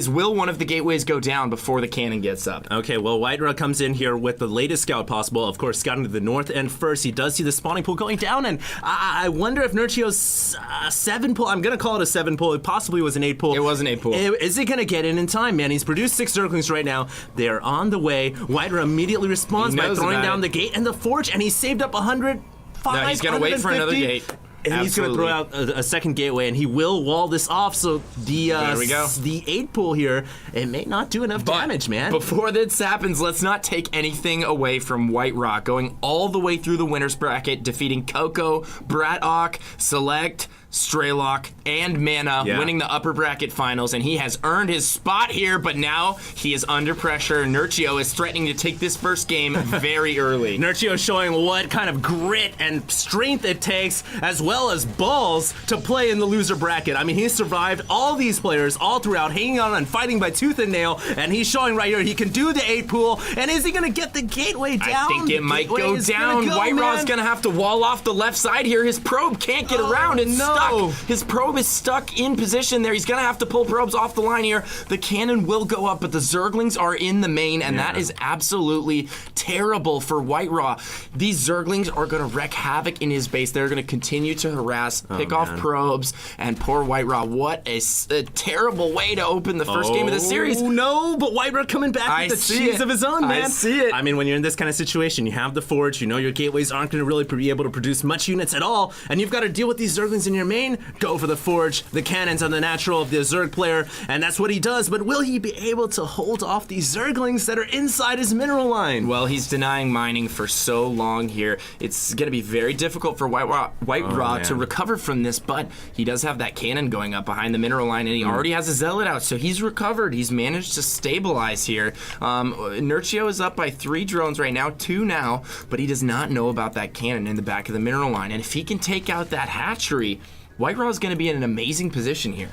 will one of the gateways go down before the cannon gets up? Okay, well, White Raw comes in here with the latest scout possible. Of course, scouting to the north end first. He does see the spawning pool going down, and I wonder if Nurchio's 7 pool, I'm going to call it a 7 pool. It possibly was an 8 pool. It was an 8 pool. Is he going to get in time, man? He's produced 6 Zerglings right now. They are on the way. White Raw immediately responds by throwing down the gate and the forge, and he saved up 100. No, he's going to wait for another gate. And he's going to throw out a second gateway, and he will wall this off. So there we go. The 8 pool here, it may not do enough damage, man. Before this happens, let's not take anything away from White Rock, going all the way through the winner's bracket, defeating Coco, Bratok, Select, Straylock, and Mana, winning the upper bracket finals, and he has earned his spot here, but now he is under pressure. Nurchio is threatening to take this first game very early. Nurchio showing what kind of grit and strength it takes, as well as balls, to play in the loser bracket. I mean, he's survived all these players all throughout, hanging on and fighting by tooth and nail, and he's showing right here he can do the 8 pool, and is he going to get the gateway down? I think it might go down. White Raw's going to have to wall off the left side here. His probe can't get around. It's stuck. His probe is stuck in position there. He's going to have to pull probes off the line here. The cannon will go up, but the Zerglings are in the main, and that is absolutely terrible for White Raw. These Zerglings are going to wreak havoc in his base. They're going to continue to harass, pick off probes, and poor White Raw. What a terrible way to open the first game of the series. Oh, no, but White Raw coming back with the cheese of his own, man. I see it. I mean, when you're in this kind of situation, you have the Forge, you know your gateways aren't going to really be able to produce much units at all, and you've got to deal with these Zerglings in your main. Go for the Forge, the cannons on the natural of the Zerg player, and that's what he does, but will he be able to hold off these Zerglings that are inside his mineral line? Well, he's denying mining for so long here. It's going to be very difficult for White Raw to recover from this, but he does have that cannon going up behind the mineral line, and he already has a Zealot out, so he's recovered. He's managed to stabilize here. Nurchio is up by 3 drones right now, 2 now, but he does not know about that cannon in the back of the mineral line, and if he can take out that hatchery, White Raw is going to be in an amazing position here.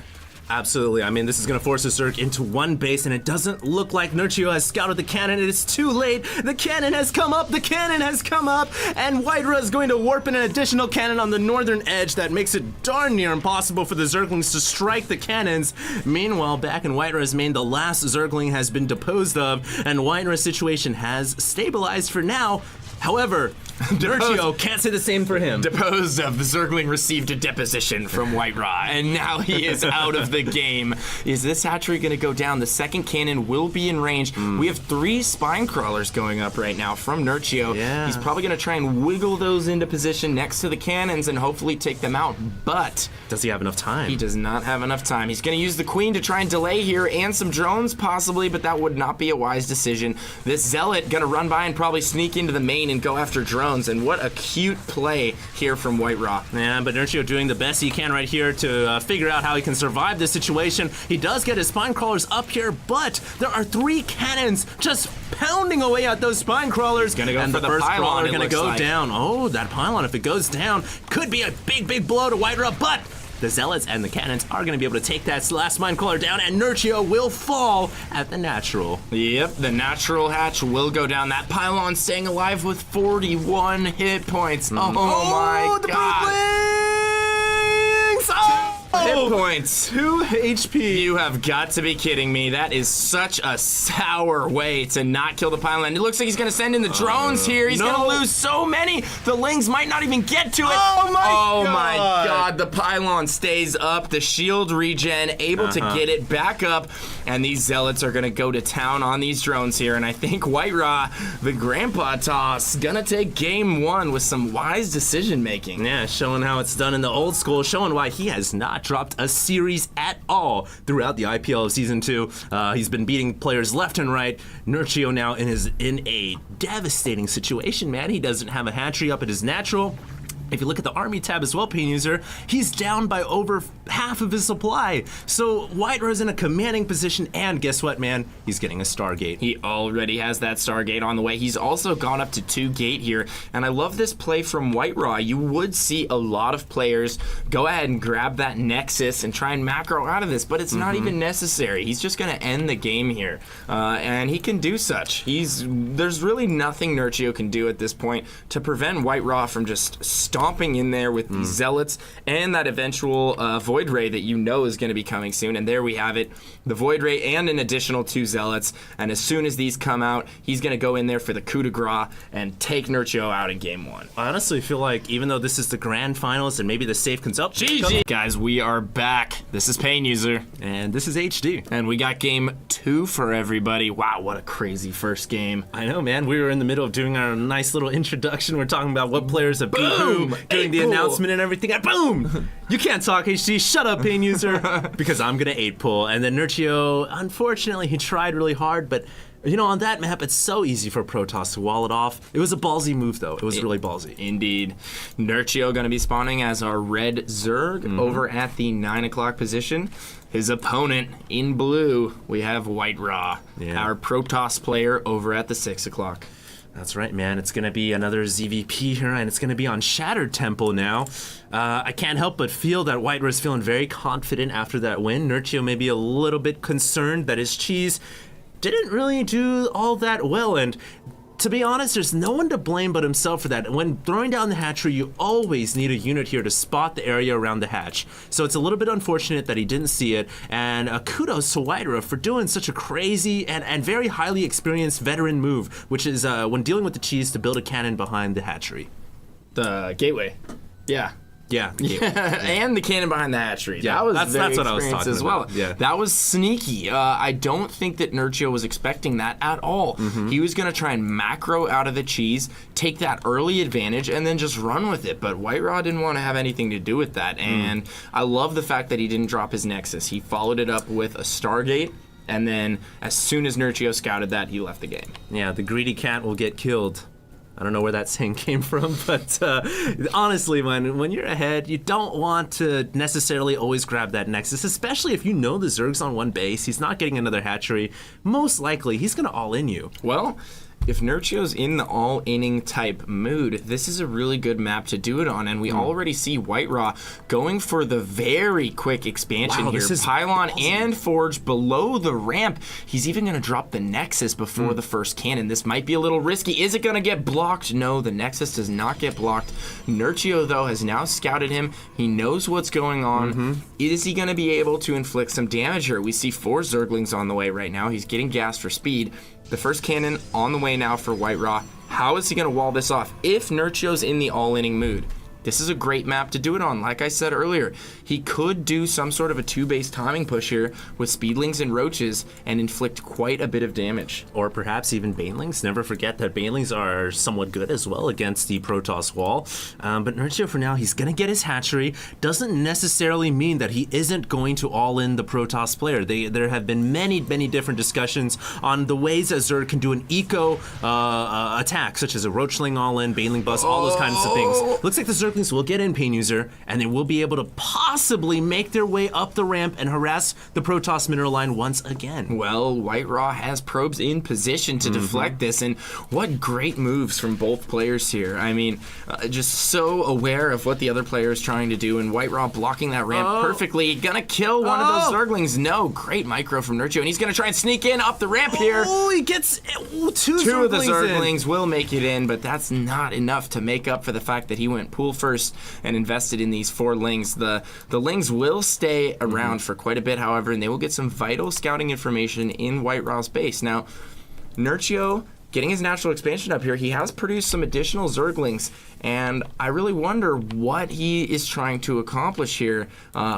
Absolutely. I mean, this is going to force the Zerg into one base, and it doesn't look like Nurchio has scouted the cannon. It is too late. The cannon has come up. The cannon has come up, and White Raw is going to warp in an additional cannon on the northern edge that makes it darn near impossible for the Zerglings to strike the cannons. Meanwhile, back in White Raw's main, the last Zergling has been disposed of, and White Raw's situation has stabilized for now. However, Nurchio can't say the same for him. Deposed of. The Zergling received a deposition from White Raw, and now he is out of the game. Is this hatchery going to go down? The second cannon will be in range. We have 3 spine crawlers going up right now from Nurchio. Yeah. He's probably going to try and wiggle those into position next to the cannons and hopefully take them out, but does he have enough time? He does not have enough time. He's going to use the Queen to try and delay here, and some drones possibly, but that would not be a wise decision. This Zealot going to run by and probably sneak into the main and go after drones, and what a cute play here from White Raw. Yeah, but Nurchio doing the best he can right here to figure out how he can survive this situation. He does get his spine crawlers up here, but there are 3 cannons just pounding away at those spine crawlers. Gonna go and for the the first pylon, crawler it gonna looks go like. down. Oh, that pylon, if it goes down, could be a big blow to White Raw, but the Zealots and the cannons are going to be able to take that last mine crawler down, and Nurchio will fall at the natural. Yep, the natural hatch will go down. That pylon staying alive with 41 hit points. Oh my the god. Blue Wings! Hit points. 2 HP. You have got to be kidding me. That is such a sour way to not kill the pylon. It looks like he's going to send in the drones here. He's going to lose so many. The Lings might not even get to it. Oh my god. The pylon stays up. The shield regen, able to get it back up. And these Zealots are going to go to town on these drones here. And I think White Raw, the grandpa toss, going to take game 1 with some wise decision making. Yeah, showing how it's done in the old school, showing why he has not dropped a series at all throughout the IPL of Season 2. He's been beating players left and right. Nurchio now in a devastating situation, man. He doesn't have a hatchery up at his natural. If you look at the army tab as well, Pain User, he's down by over half of his supply. So White Raw's in a commanding position, and guess what, man? He's getting a Stargate. He already has that Stargate on the way. He's also gone up to 2 gate here, and I love this play from White Raw. You would see a lot of players go ahead and grab that Nexus and try and macro out of this, but it's not even necessary. He's just going to end the game here, and he can do such. There's really nothing Nurchio can do at this point to prevent White Raw from just stomping in there with these Zealots and that eventual Void Ray that you know is going to be coming soon. And there we have it, the Void Ray and an additional 2 Zealots. And as soon as these come out, he's going to go in there for the coup de grace and take Nurchio out in game 1. I honestly feel like even though this is the grand finals and maybe the safe consumption. GG! Guys, we are back. This is Pain User. And this is HD. And we got game 2 for everybody. Wow, what a crazy first game. I know, man. We were in the middle of doing our nice little introduction. We're talking about what players have beat who. doing the announcement and everything, and boom! You can't talk, HD. Shut up, pain user, because I'm gonna 8-pull. And then Nurchio, unfortunately, he tried really hard, but on that map, it's so easy for Protoss to wall it off. It was a ballsy move, though. It was really ballsy. Indeed. Nurchio going to be spawning as our red Zerg over at the 9 o'clock position. His opponent in blue, we have White Raw, our Protoss player over at the 6 o'clock. That's right, man. It's going to be another ZVP here, and it's going to be on Shattered Temple now. I can't help but feel that White Raw is feeling very confident after that win. Nurchio may be a little bit concerned that his cheese didn't really do all that well, and to be honest, there's no one to blame but himself for that. When throwing down the hatchery, you always need a unit here to spot the area around the hatch. So it's a little bit unfortunate that he didn't see it, and kudos to Whitera for doing such a crazy and very highly experienced veteran move, which is when dealing with the cheese to build a cannon behind the hatchery. The gateway. Yeah. Yeah, and the cannon behind the hatchery. Yeah, that was that's what I was talking as well. about. Yeah. That was sneaky. I don't think that Nurchio was expecting that at all. He was going to try and macro out of the cheese, take that early advantage, and then just run with it. But White Raw didn't want to have anything to do with that. And I love the fact that he didn't drop his Nexus. He followed it up with a Stargate. And then as soon as Nurchio scouted that, he left the game. Yeah, the greedy cat will get killed. I don't know where that saying came from, but honestly, man, when you're ahead, you don't want to necessarily always grab that Nexus, especially if you know the Zerg's on one base, he's not getting another hatchery. Most likely, he's going to all-in you. Well, if Nurchio's in the all-inning type mood, this is a really good map to do it on, and we already see White Raw going for the very quick expansion here. Pylon and Forge below the ramp. He's even going to drop the Nexus before the first cannon. This might be a little risky. Is it going to get blocked? No, the Nexus does not get blocked. Nurchio, though, has now scouted him. He knows what's going on. Is he going to be able to inflict some damage here? We see 4 Zerglings on the way right now. He's getting gas for speed. The first cannon on the way now for White Raw. How is he going to wall this off if Nurchio's in the all-inning mood? This is a great map to do it on. Like I said earlier, he could do some sort of a 2-base timing push here with Speedlings and Roaches and inflict quite a bit of damage. Or perhaps even Banelings. Never forget that Banelings are somewhat good as well against the Protoss wall. But Nurchio, for now, he's going to get his hatchery. Doesn't necessarily mean that he isn't going to all-in the Protoss player. There have been many different discussions on the ways that Zerg can do an eco attack, such as a Roachling all-in, Baneling bust, all those kinds of things. Looks like the Zerglings will get in Pain User, and they will be able to possibly make their way up the ramp and harass the Protoss mineral line once again. Well, White Raw has probes in position to deflect this, and what great moves from both players here. I mean, just so aware of what the other player is trying to do, and White Raw blocking that ramp perfectly. Gonna kill one of those Zerglings. No, great micro from Nurchio, and he's gonna try and sneak in up the ramp here. Oh, he gets two of the Zerglings will make it in, but that's not enough to make up for the fact that he went pool first and invested in these 4 Lings. The Lings will stay around for quite a bit, however, and they will get some vital scouting information in White Raw's base. Now, Nurchio getting his natural expansion up here, he has produced some additional Zerglings, and I really wonder what he is trying to accomplish here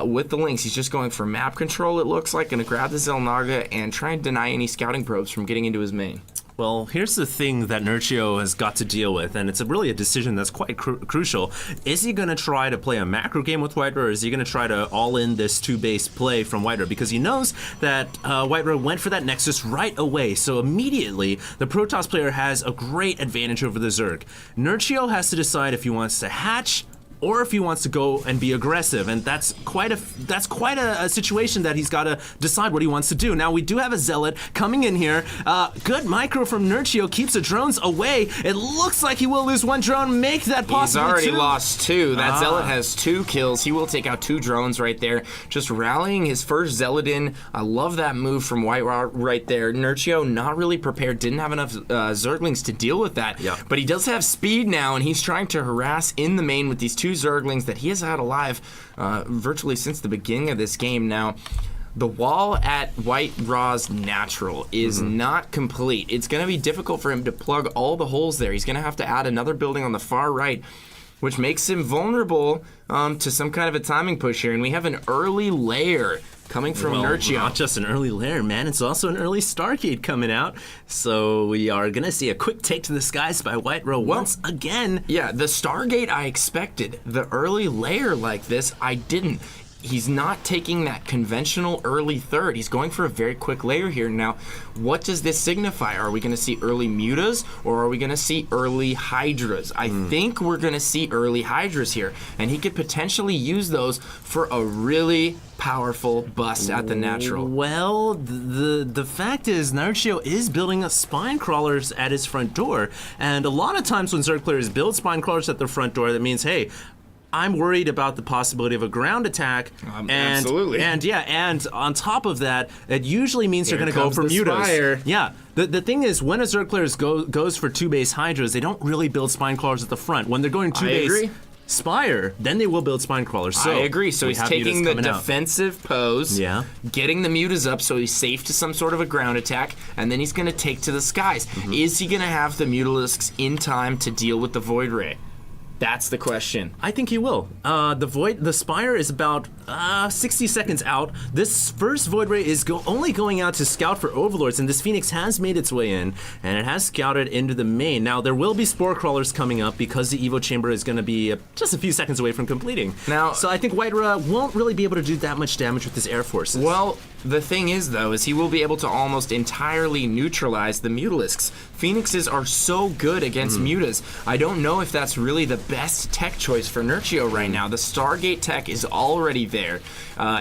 with the Lings. He's just going for map control, it looks like, going to grab the Xel'Naga and try and deny any scouting probes from getting into his main. Well, here's the thing that Nurchio has got to deal with, and it's really a decision that's quite crucial. Is he going to try to play a macro game with White Raw, or is he going to try to all-in this 2-base play from White Raw? Because he knows that White Raw went for that Nexus right away, so immediately the Protoss player has a great advantage over the Zerg. Nurchio has to decide if he wants to hatch or if he wants to go and be aggressive, and that's quite a situation that he's got to decide what he wants to do. Now, we do have a Zealot coming in here. Good micro from Nurchio, keeps the drones away. It looks like he will lose 1 drone, make that possible. He's already lost 2. That Zealot has 2 kills. He will take out 2 drones right there. Just rallying his first Zealot in. I love that move from White Raw right there. Nurchio not really prepared, didn't have enough Zerglings to deal with that. Yeah. But he does have speed now, and he's trying to harass in the main with these 2 Zerglings that he has had alive virtually since the beginning of this game. Now, the wall at White Raw's natural is not complete. It's going to be difficult for him to plug all the holes there. He's going to have to add another building on the far right. which makes him vulnerable to some kind of a timing push here. And we have an early layer coming from Nurchio. Not just an early layer, man. It's also an early Stargate coming out. So we are going to see a quick take to the skies by Whiterose once again. Yeah, the Stargate I expected. The early layer like this, I didn't. He's not taking that conventional early third. He's going for a very quick layer here. Now, what does this signify? Are we going to see early mutas or are we going to see early hydras? I think we're going to see early hydras here, and he could potentially use those for a really powerful bust at the natural. Well, the fact is, Nurchio is building a spine crawlers at his front door, and a lot of times when Zerg players build spine crawlers at their front door, that means, hey, I'm worried about the possibility of a ground attack. Absolutely. And on top of that, it usually means they're going to go for mutas. Yeah. The thing is, when a Zerg player goes for 2-base hydras, they don't really build spine crawlers at the front. When they're going 2-base spire, then they will build spine crawlers. So I agree. So he's taking the defensive pose, getting the mutas up so he's safe to some sort of a ground attack, and then he's going to take to the skies. Is he going to have the mutalisks in time to deal with the Void Ray? That's the question. I think he will. The Spire is about 60 seconds out. This first Void Ray is only going out to scout for Overlords, and this Phoenix has made its way in, and it has scouted into the main. Now, there will be Spore Crawlers coming up because the Evo Chamber is going to be just a few seconds away from completing. Now, so I think Whiterose won't really be able to do that much damage with his Air Forces. Well, the thing is, though, is he will be able to almost entirely neutralize the Mutalisks. Phoenixes are so good against mutas. I don't know if that's really the best tech choice for Nurchio right now. The Stargate tech is already there.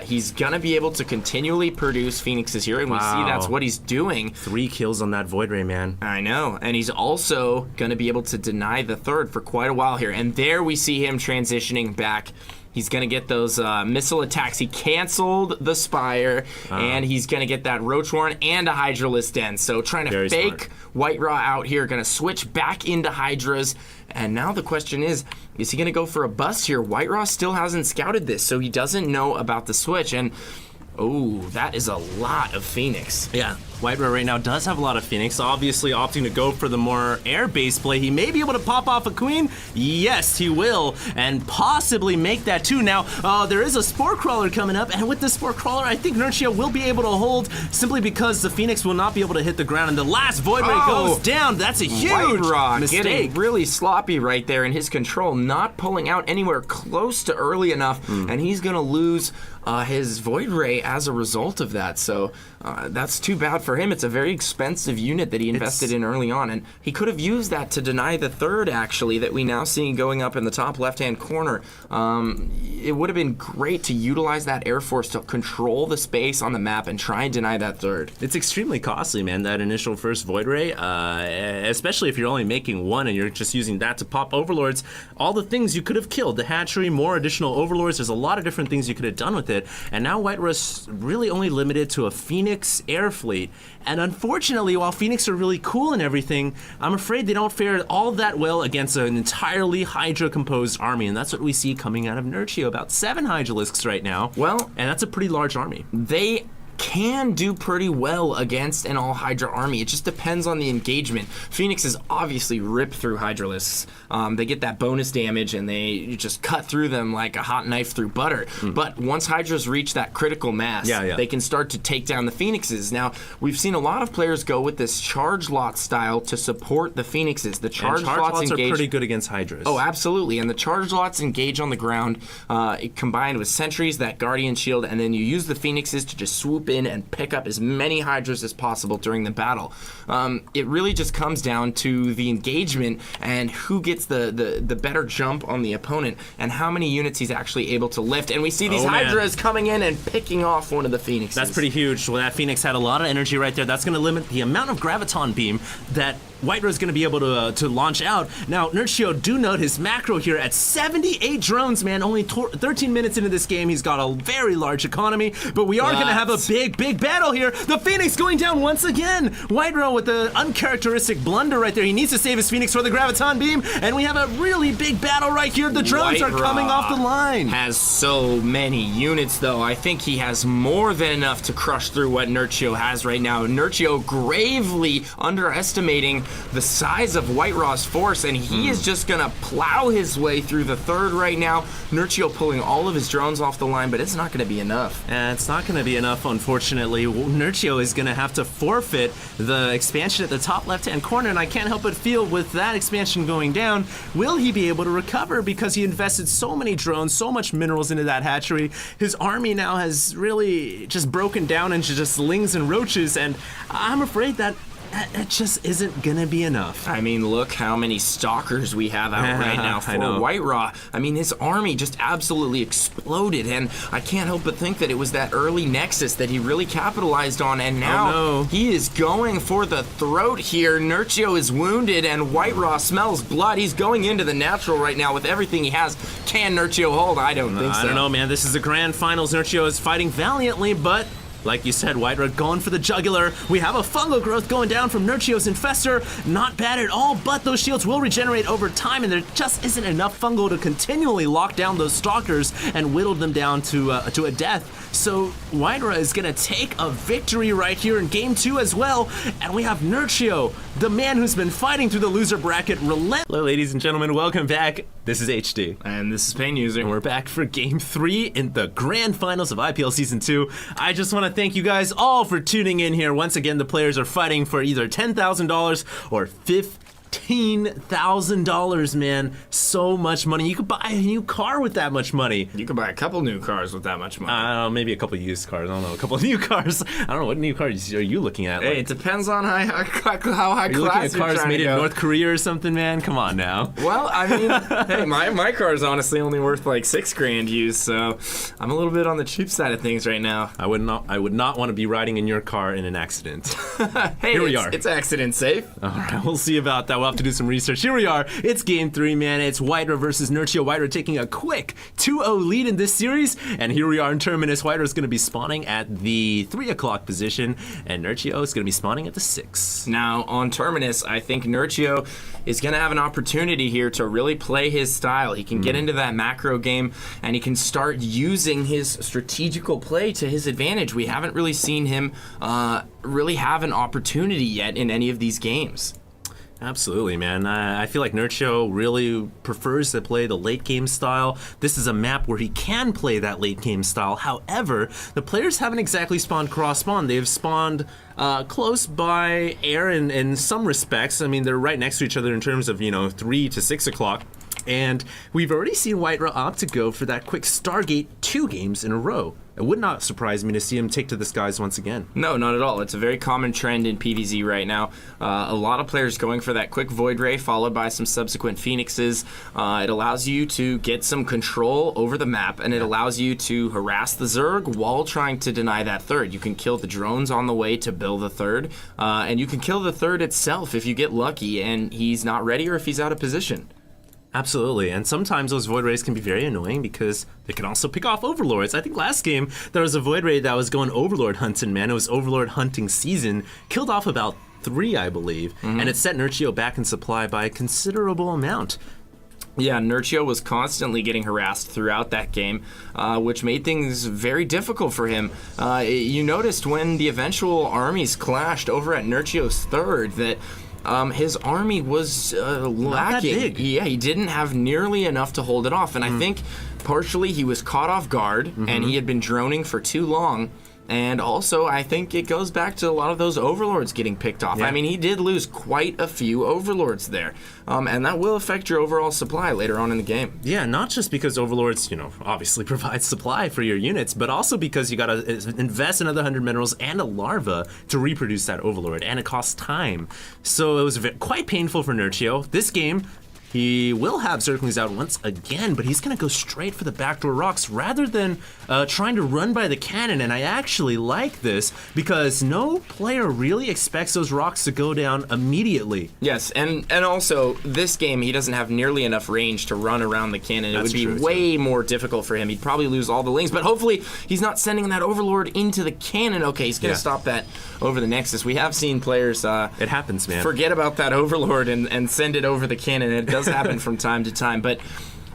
He's going to be able to continually produce Phoenixes here, and we see that's what he's doing. 3 kills on that Void Ray, man. I know, and he's also going to be able to deny the third for quite a while here. And there we see him transitioning back. He's going to get those missile attacks. He canceled the Spire, and he's going to get that Roach Warren and a Hydralisk Den. So trying to fake Whiterose out here, going to switch back into Hydras. And now the question is he going to go for a bust here? Whiterose still hasn't scouted this, so he doesn't know about the switch. And, oh, that is a lot of Phoenix. Yeah. Whiterose right now does have a lot of Phoenix, obviously opting to go for the more air-based play. He may be able to pop off a Queen. Yes, he will, and possibly make that too. Now, there is a Spore Crawler coming up, and with the Spore Crawler, I think Nurchio will be able to hold simply because the Phoenix will not be able to hit the ground, and the last Void Ray goes down. That's a huge mistake. Getting really sloppy right there in his control, not pulling out anywhere close to early enough, and he's going to lose his Void Ray as a result of that. So that's too bad for him. It's a very expensive unit that he invested in early on, and he could have used that to deny the third, actually, that we now see going up in the top left-hand corner. It would have been great to utilize that Air Force to control the space on the map and try and deny that third. It's extremely costly, man, that initial first Void Ray, especially if you're only making one and you're just using that to pop Overlords. All the things you could have killed, the hatchery, more additional Overlords, there's a lot of different things you could have done with it, and now Whiterose really only limited to a Phoenix air fleet. And unfortunately, while Phoenix are really cool and everything, I'm afraid they don't fare all that well against an entirely Hydra-composed army, and that's what we see coming out of Nurchio, about 7 Hydralisks right now. Well, and that's a pretty large army. They can do pretty well against an all Hydra army. It just depends on the engagement. Phoenixes obviously rip through Hydralisks. They get that bonus damage and they just cut through them like a hot knife through butter. But once Hydras reach that critical mass, they can start to take down the Phoenixes. Now, we've seen a lot of players go with this charge lot style to support the Phoenixes. The charge lots are pretty good against Hydras. Oh, absolutely. And the charge lots engage on the ground, combined with sentries, that Guardian Shield, and then you use the Phoenixes to just swoop in and pick up as many Hydras as possible during the battle. It really just comes down to the engagement and who gets the better jump on the opponent and how many units he's actually able to lift. And we see these Hydras coming in and picking off one of the Phoenixes. That's pretty huge. Well, that Phoenix had a lot of energy right there. That's going to limit the amount of Graviton Beam that Whiterose is going to be able to launch out. Now, Nurchio, do note his macro here at 78 drones, man. Only 13 minutes into this game, he's got a very large economy, but we are going to have a big battle here. The Phoenix going down once again. Whiterose with the uncharacteristic blunder right there. He needs to save his Phoenix for the Graviton Beam, and we have a really big battle right here. The drones are coming off the line. Has so many units, though. I think he has more than enough to crush through what Nurchio has right now. Nurchio gravely underestimating the size of White Raw's force, and he is just going to plow his way through the third right now. Nurchio pulling all of his drones off the line, but it's not going to be enough. It's not going to be enough, unfortunately. Nurchio is going to have to forfeit the expansion at the top left-hand corner, and I can't help but feel with that expansion going down, will he be able to recover? Because he invested so many drones, so much minerals into that hatchery. His army now has really just broken down into just lings and roaches, and I'm afraid that it just isn't gonna be enough. I mean, look how many stalkers we have out right now for White Raw. I mean, his army just absolutely exploded, and I can't help but think that it was that early Nexus that he really capitalized on, and now he is going for the throat here. Nurchio is wounded, and White Raw smells blood. He's going into the natural right now with everything he has. Can Nurchio hold? I don't think so. I don't know, man. This is the grand finals. Nurchio is fighting valiantly, but like you said, White Raw going for the jugular. We have a fungal growth going down from Nurchio's Infestor. Not bad at all, but those shields will regenerate over time, and there just isn't enough fungal to continually lock down those stalkers and whittle them down to a death. So White Raw is going to take a victory right here in Game 2 as well, and we have Nurchio, the man who's been fighting through the loser bracket. Hello, ladies and gentlemen, welcome back. This is HD. And this is Pain User. And we're back for Game 3 in the grand finals of IPL Season 2. I just want to thank you guys all for tuning in here. Once again, the players are fighting for either $10,000 or $15,000, man. So much money. You could buy a new car with that much money. You could buy a couple new cars with that much money. I don't know, maybe a couple used cars. I don't know, a couple of new cars. I don't know, what new cars are you looking at? Hey, it depends on how high class you're looking at cars made in North Korea or something, man? Come on now. Well, I mean, hey, my car is honestly only worth like $6,000 used, so I'm a little bit on the cheap side of things right now. I would not want to be riding in your car in an accident. Hey, here we are. It's accident safe. All right, we'll see about that. We'll have to do some research. Here we are. It's Game 3, man. It's White Raw versus Nurchio. White Raw taking a quick 2-0 lead in this series, and here we are in Terminus. White Raw is going to be spawning at the 3 o'clock position, and Nurchio is going to be spawning at the 6. Now, on Terminus, I think Nurchio is going to have an opportunity here to really play his style. He can get into that macro game, and he can start using his strategical play to his advantage. We haven't really seen him really have an opportunity yet in any of these games. Absolutely, man. I feel like Nurchio really prefers to play the late game style. This is a map where he can play that late game style. However, the players haven't exactly spawned cross spawn. They've spawned close by air in some respects. I mean, they're right next to each other in terms of, 3 to 6 o'clock. And we've already seen White Raw opt to go for that quick Stargate 2 games in a row. It would not surprise me to see him take to the skies once again. No, not at all. It's a very common trend in PvZ right now. A lot of players going for that quick Void Ray followed by some subsequent Phoenixes. It allows you to get some control over the map, and it allows you to harass the Zerg while trying to deny that third. You can kill the drones on the way to build the third, and you can kill the third itself if you get lucky and he's not ready or if he's out of position. Absolutely, and sometimes those Void Rays can be very annoying because they can also pick off Overlords. I think last game there was a Void Ray that was going Overlord hunting, man. It was Overlord hunting season. Killed off about 3, I believe, and it set Nurchio back in supply by a considerable amount. Yeah, Nurchio was constantly getting harassed throughout that game, which made things very difficult for him. You noticed when the eventual armies clashed over at Nurchio's third that his army was lacking. Not that big. Yeah, he didn't have nearly enough to hold it off, and I think partially he was caught off guard, and he had been droning for too long. And also, I think it goes back to a lot of those Overlords getting picked off. Yeah. I mean, he did lose quite a few Overlords there. And that will affect your overall supply later on in the game. Yeah, not just because Overlords, obviously provide supply for your units, but also because you gotta invest another 100 minerals and a larva to reproduce that Overlord, and it costs time. So it was quite painful for Nurchio. This game, he will have Zerglings out once again, but he's going to go straight for the backdoor rocks rather than trying to run by the cannon, and I actually like this because no player really expects those rocks to go down immediately. Yes, and also, this game, he doesn't have nearly enough range to run around the cannon. It would be way more difficult for him. He'd probably lose all the lings, but hopefully he's not sending that Overlord into the cannon. Okay, he's going to stop that over the Nexus. We have seen players it happens, man. Forget about that Overlord and send it over the cannon. It does happen from time to time, but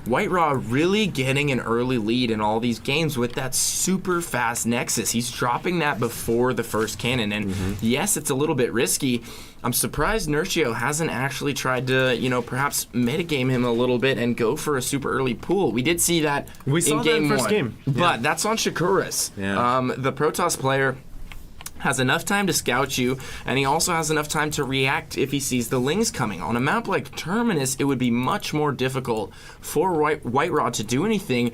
White Raw really getting an early lead in all these games with that super fast Nexus. He's dropping that before the first cannon, and yes, it's a little bit risky. I'm surprised Nerchio hasn't actually tried to, perhaps metagame him a little bit and go for a super early pool. We did see that we saw in game that in first one, game. but that's on Shakuras. Yeah. The Protoss player has enough time to scout you, and he also has enough time to react if he sees the Lings coming. On a map like Terminus, it would be much more difficult for White Raw to do anything.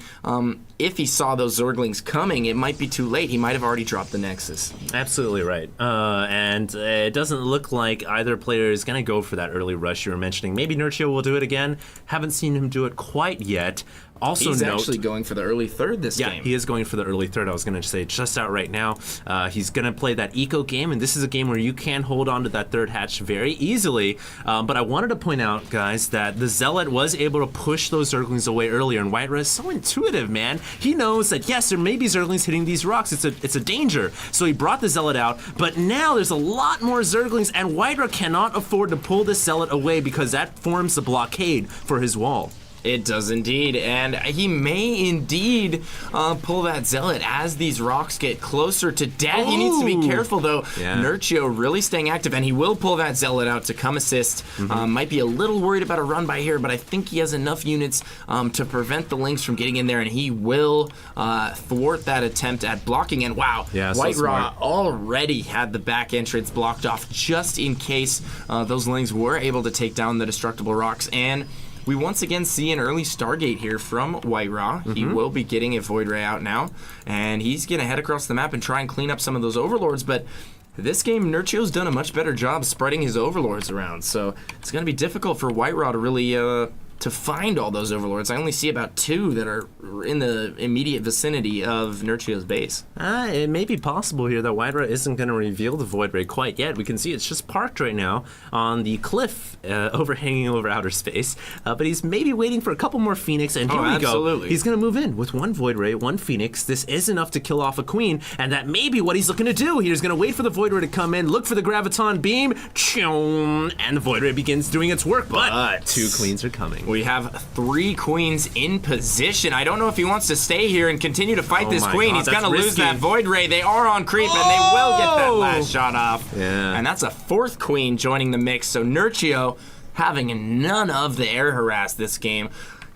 If he saw those Zerglings coming, it might be too late. He might have already dropped the Nexus. Absolutely right. And it doesn't look like either player is going to go for that early rush you were mentioning. Maybe Nerchio will do it again. Haven't seen him do it quite yet. Also he's note, actually going for the early third this game. Yeah, he is going for the early third. I was going to say just out right now. He's going to play that eco game, and this is a game where you can hold on to that third hatch very easily. But I wanted to point out, guys, that the Zealot was able to push those Zerglings away earlier, and White Raw is so intuitive, man. He knows that, yes, there may be Zerglings hitting these rocks. It's a danger. So he brought the Zealot out, but now there's a lot more Zerglings, and White Raw cannot afford to pull this Zealot away because that forms the blockade for his wall. It does indeed, and he may indeed pull that Zealot as these rocks get closer to death. He needs to be careful, though. Yeah. Nerchio really staying active, and he will pull that Zealot out to come assist. Might be a little worried about a run by here, but I think he has enough units to prevent the Lynx from getting in there, and he will thwart that attempt at blocking. And wow, yeah, White so Raw already had the back entrance blocked off just in case those Lynx were able to take down the destructible rocks. And we once again see an early Stargate here from White Raw. He will be getting a Void Ray out now, and he's going to head across the map and try and clean up some of those Overlords, but this game, Nerchio's done a much better job spreading his Overlords around, so it's going to be difficult for White Raw to really to find all those Overlords. I only see about 2 that are in the immediate vicinity of Nerchio's base. It may be possible here that White Raw isn't going to reveal the Void Ray quite yet. We can see it's just parked right now on the cliff overhanging over outer space, but he's maybe waiting for a couple more Phoenix, and here we go. He's going to move in with 1 Void Ray, 1 Phoenix. This is enough to kill off a Queen, and that may be what he's looking to do. He's going to wait for the Void Ray to come in, look for the Graviton Beam, and the Void Ray begins doing its work, but 2 Queens are coming. We have 3 Queens in position. I don't know if he wants to stay here and continue to fight this Queen. He's going to lose that Void Ray. They are on creep, and they will get that last shot off. Yeah. And that's a 4th Queen joining the mix. So Nerchio having none of the air harass this game.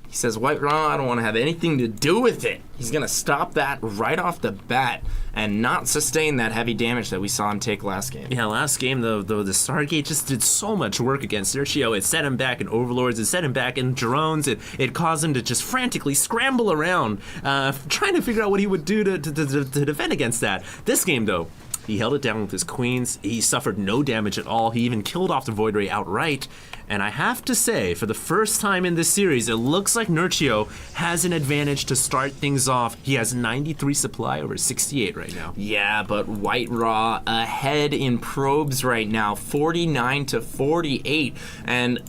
He says, White Raw, I don't want to have anything to do with it. He's going to stop that right off the bat and not sustain that heavy damage that we saw him take last game. Yeah, last game, though, the Stargate just did so much work against Nerchio. It set him back in Overlords, it set him back in drones, it caused him to just frantically scramble around, trying to figure out what he would do to defend against that. This game, though, he held it down with his Queens. He suffered no damage at all. He even killed off the Void Ray outright. And I have to say, for the first time in this series, it looks like Nerchio has an advantage to start things off. He has 93 supply over 68 right now. Yeah, but White Raw ahead in probes right now, 49 to 48. And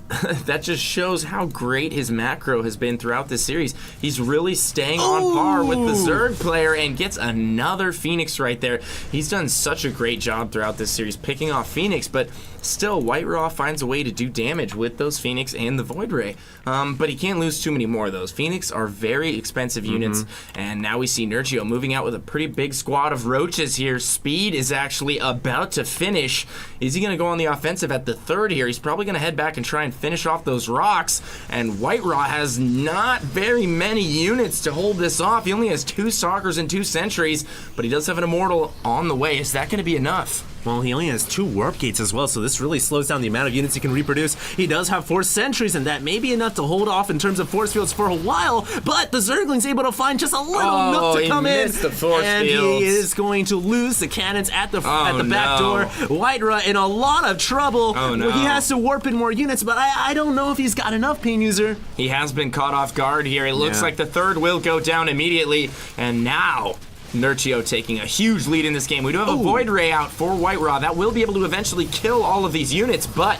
that just shows how great his macro has been throughout this series. He's really staying on par with the Zerg player and gets another Phoenix right there. He's done such a great job throughout this series picking off Phoenix, but still, White Raw finds a way to do damage with those Phoenix and the Void Ray. But he can't lose too many more of those. Phoenix are very expensive units, and now we see Nerchio moving out with a pretty big squad of roaches here. Speed is actually about to finish. Is he going to go on the offensive at the 3rd here? He's probably going to head back and try and finish off those rocks, and White Raw has not very many units to hold this off. He only has 2 Stalkers and 2 Sentries, but he does have an Immortal on the way. Is that going to be enough? Well, he only has 2 Warp Gates as well, so this really slows down the amount of units he can reproduce. He does have 4 Sentries, and that may be enough to hold off in terms of force fields for a while, but the Zergling's able to find just a little nook to come in, the force and fields. he is going to lose the cannons at the back door. White Raw in a lot of trouble. He has to warp in more units, but I don't know if he's got enough, Pain User. He has been caught off guard here. It looks like the 3rd will go down immediately, and now Nerchio taking a huge lead in this game. We do have a Void Ray out for White Raw. That will be able to eventually kill all of these units, but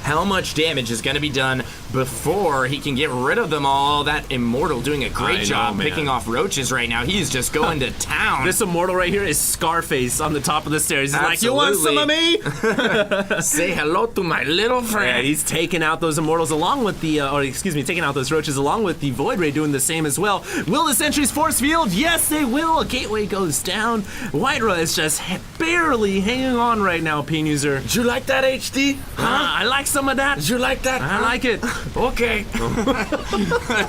how much damage is going to be done before he can get rid of them all. That Immortal doing a great job picking off roaches right now. He's just going to town. This Immortal right here is Scarface on the top of the stairs. He's like, you want some of me? Say hello to my little friend. Yeah, he's taking out those Immortals along with the, taking out those roaches along with the Void Ray doing the same as well. Will the sentries force field? Yes, they will. A gateway goes down. Whitera is just barely hanging on right now, Pain User. Did you like that, HD? Huh? I like some of that. Did you like that? I like it. Okay.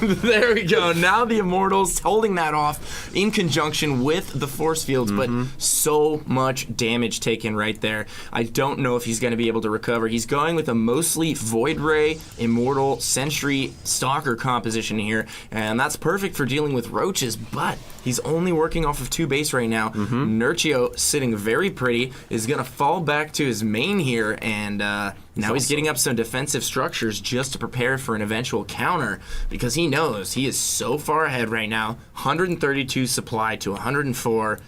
There we go. Now the Immortals holding that off in conjunction with the force fields, but so much damage taken right there. I don't know if he's going to be able to recover. He's going with a mostly Void Ray, Immortal, Sentry, Stalker composition here, and that's perfect for dealing with roaches, but he's only working off of 2 base right now. Nurchio, sitting very pretty, is going to fall back to his main here, and now he's getting up some defensive structures just to prepare for an eventual counter, because he knows he is so far ahead right now. 132 supply to 104.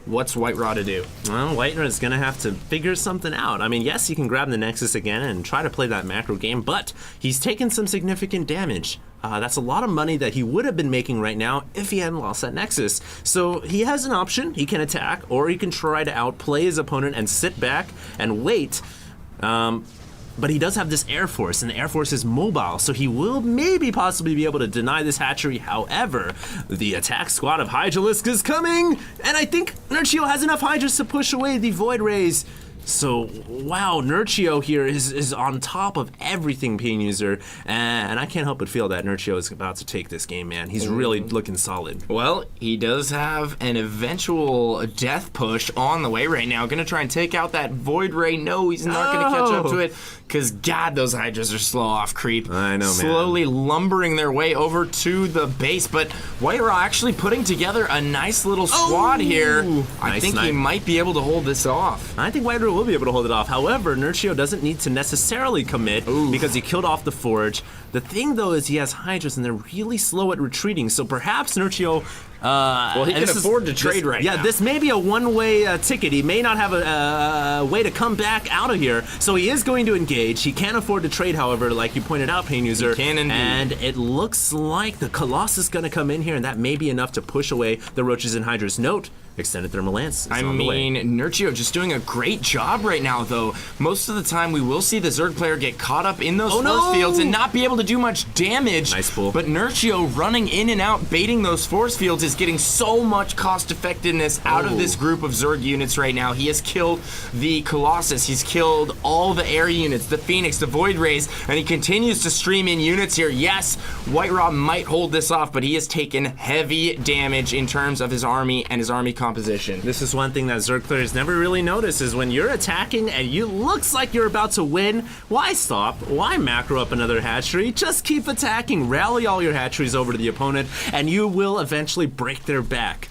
What's Whitera to do? Well, Whitera is going to have to figure something out. I mean, yes, he can grab the Nexus again and try to play that macro game, but he's taken some significant damage. That's a lot of money that he would have been making right now if he hadn't lost that Nexus. So he has an option. He can attack, or he can try to outplay his opponent and sit back and wait. But he does have this Air Force, and the Air Force is mobile, so he will maybe possibly be able to deny this hatchery. However, the attack squad of Hydralisk is coming, and I think Nurchio has enough Hydras to push away the Void Rays. So, wow, Nurchio here is on top of everything, Pain User, and I can't help but feel that Nurchio is about to take this game, man. He's really looking solid. Well, he does have an eventual death push on the way right now. Gonna try and take out that Void Ray. No, he's not gonna catch up to it, because, God, those Hydras are slow off creep. I know, man. Slowly lumbering their way over to the base, but Whitera actually putting together a nice little squad here. I think he might be able to hold this off. I think Whitera will be able to hold it off. However, Nurchio doesn't need to necessarily commit because he killed off the Forge. The thing, though, is he has Hydras, and they're really slow at retreating, so perhaps Nurchio... well, he can afford to trade right now. Yeah, this may be a one-way ticket. He may not have a way to come back out of here, so he is going to engage. He can't afford to trade, however, like you pointed out, Pain User. He can indeed. And it looks like the Colossus is going to come in here, and that may be enough to push away the Roaches and Hydras. Note, Extended Thermal Lance is on the way. Nurchio just doing a great job right now, though. Most of the time, we will see the Zerg player get caught up in those force fields and not be able to do much damage. Nice pull. But Nurchio running in and out, baiting those force fields, is getting so much cost effectiveness out of this group of Zerg units right now. He has killed the Colossus. He's killed all the air units, the Phoenix, the Void Rays, and he continues to stream in units here. Yes, Whitera might hold this off, but he has taken heavy damage in terms of his army and his army composition. This is one thing that Zerg players never really notice, is when you're attacking and you looks like you're about to win, why stop? Why macro up another hatchery? Just keep attacking. Rally all your hatcheries over to the opponent, and you will eventually break their back.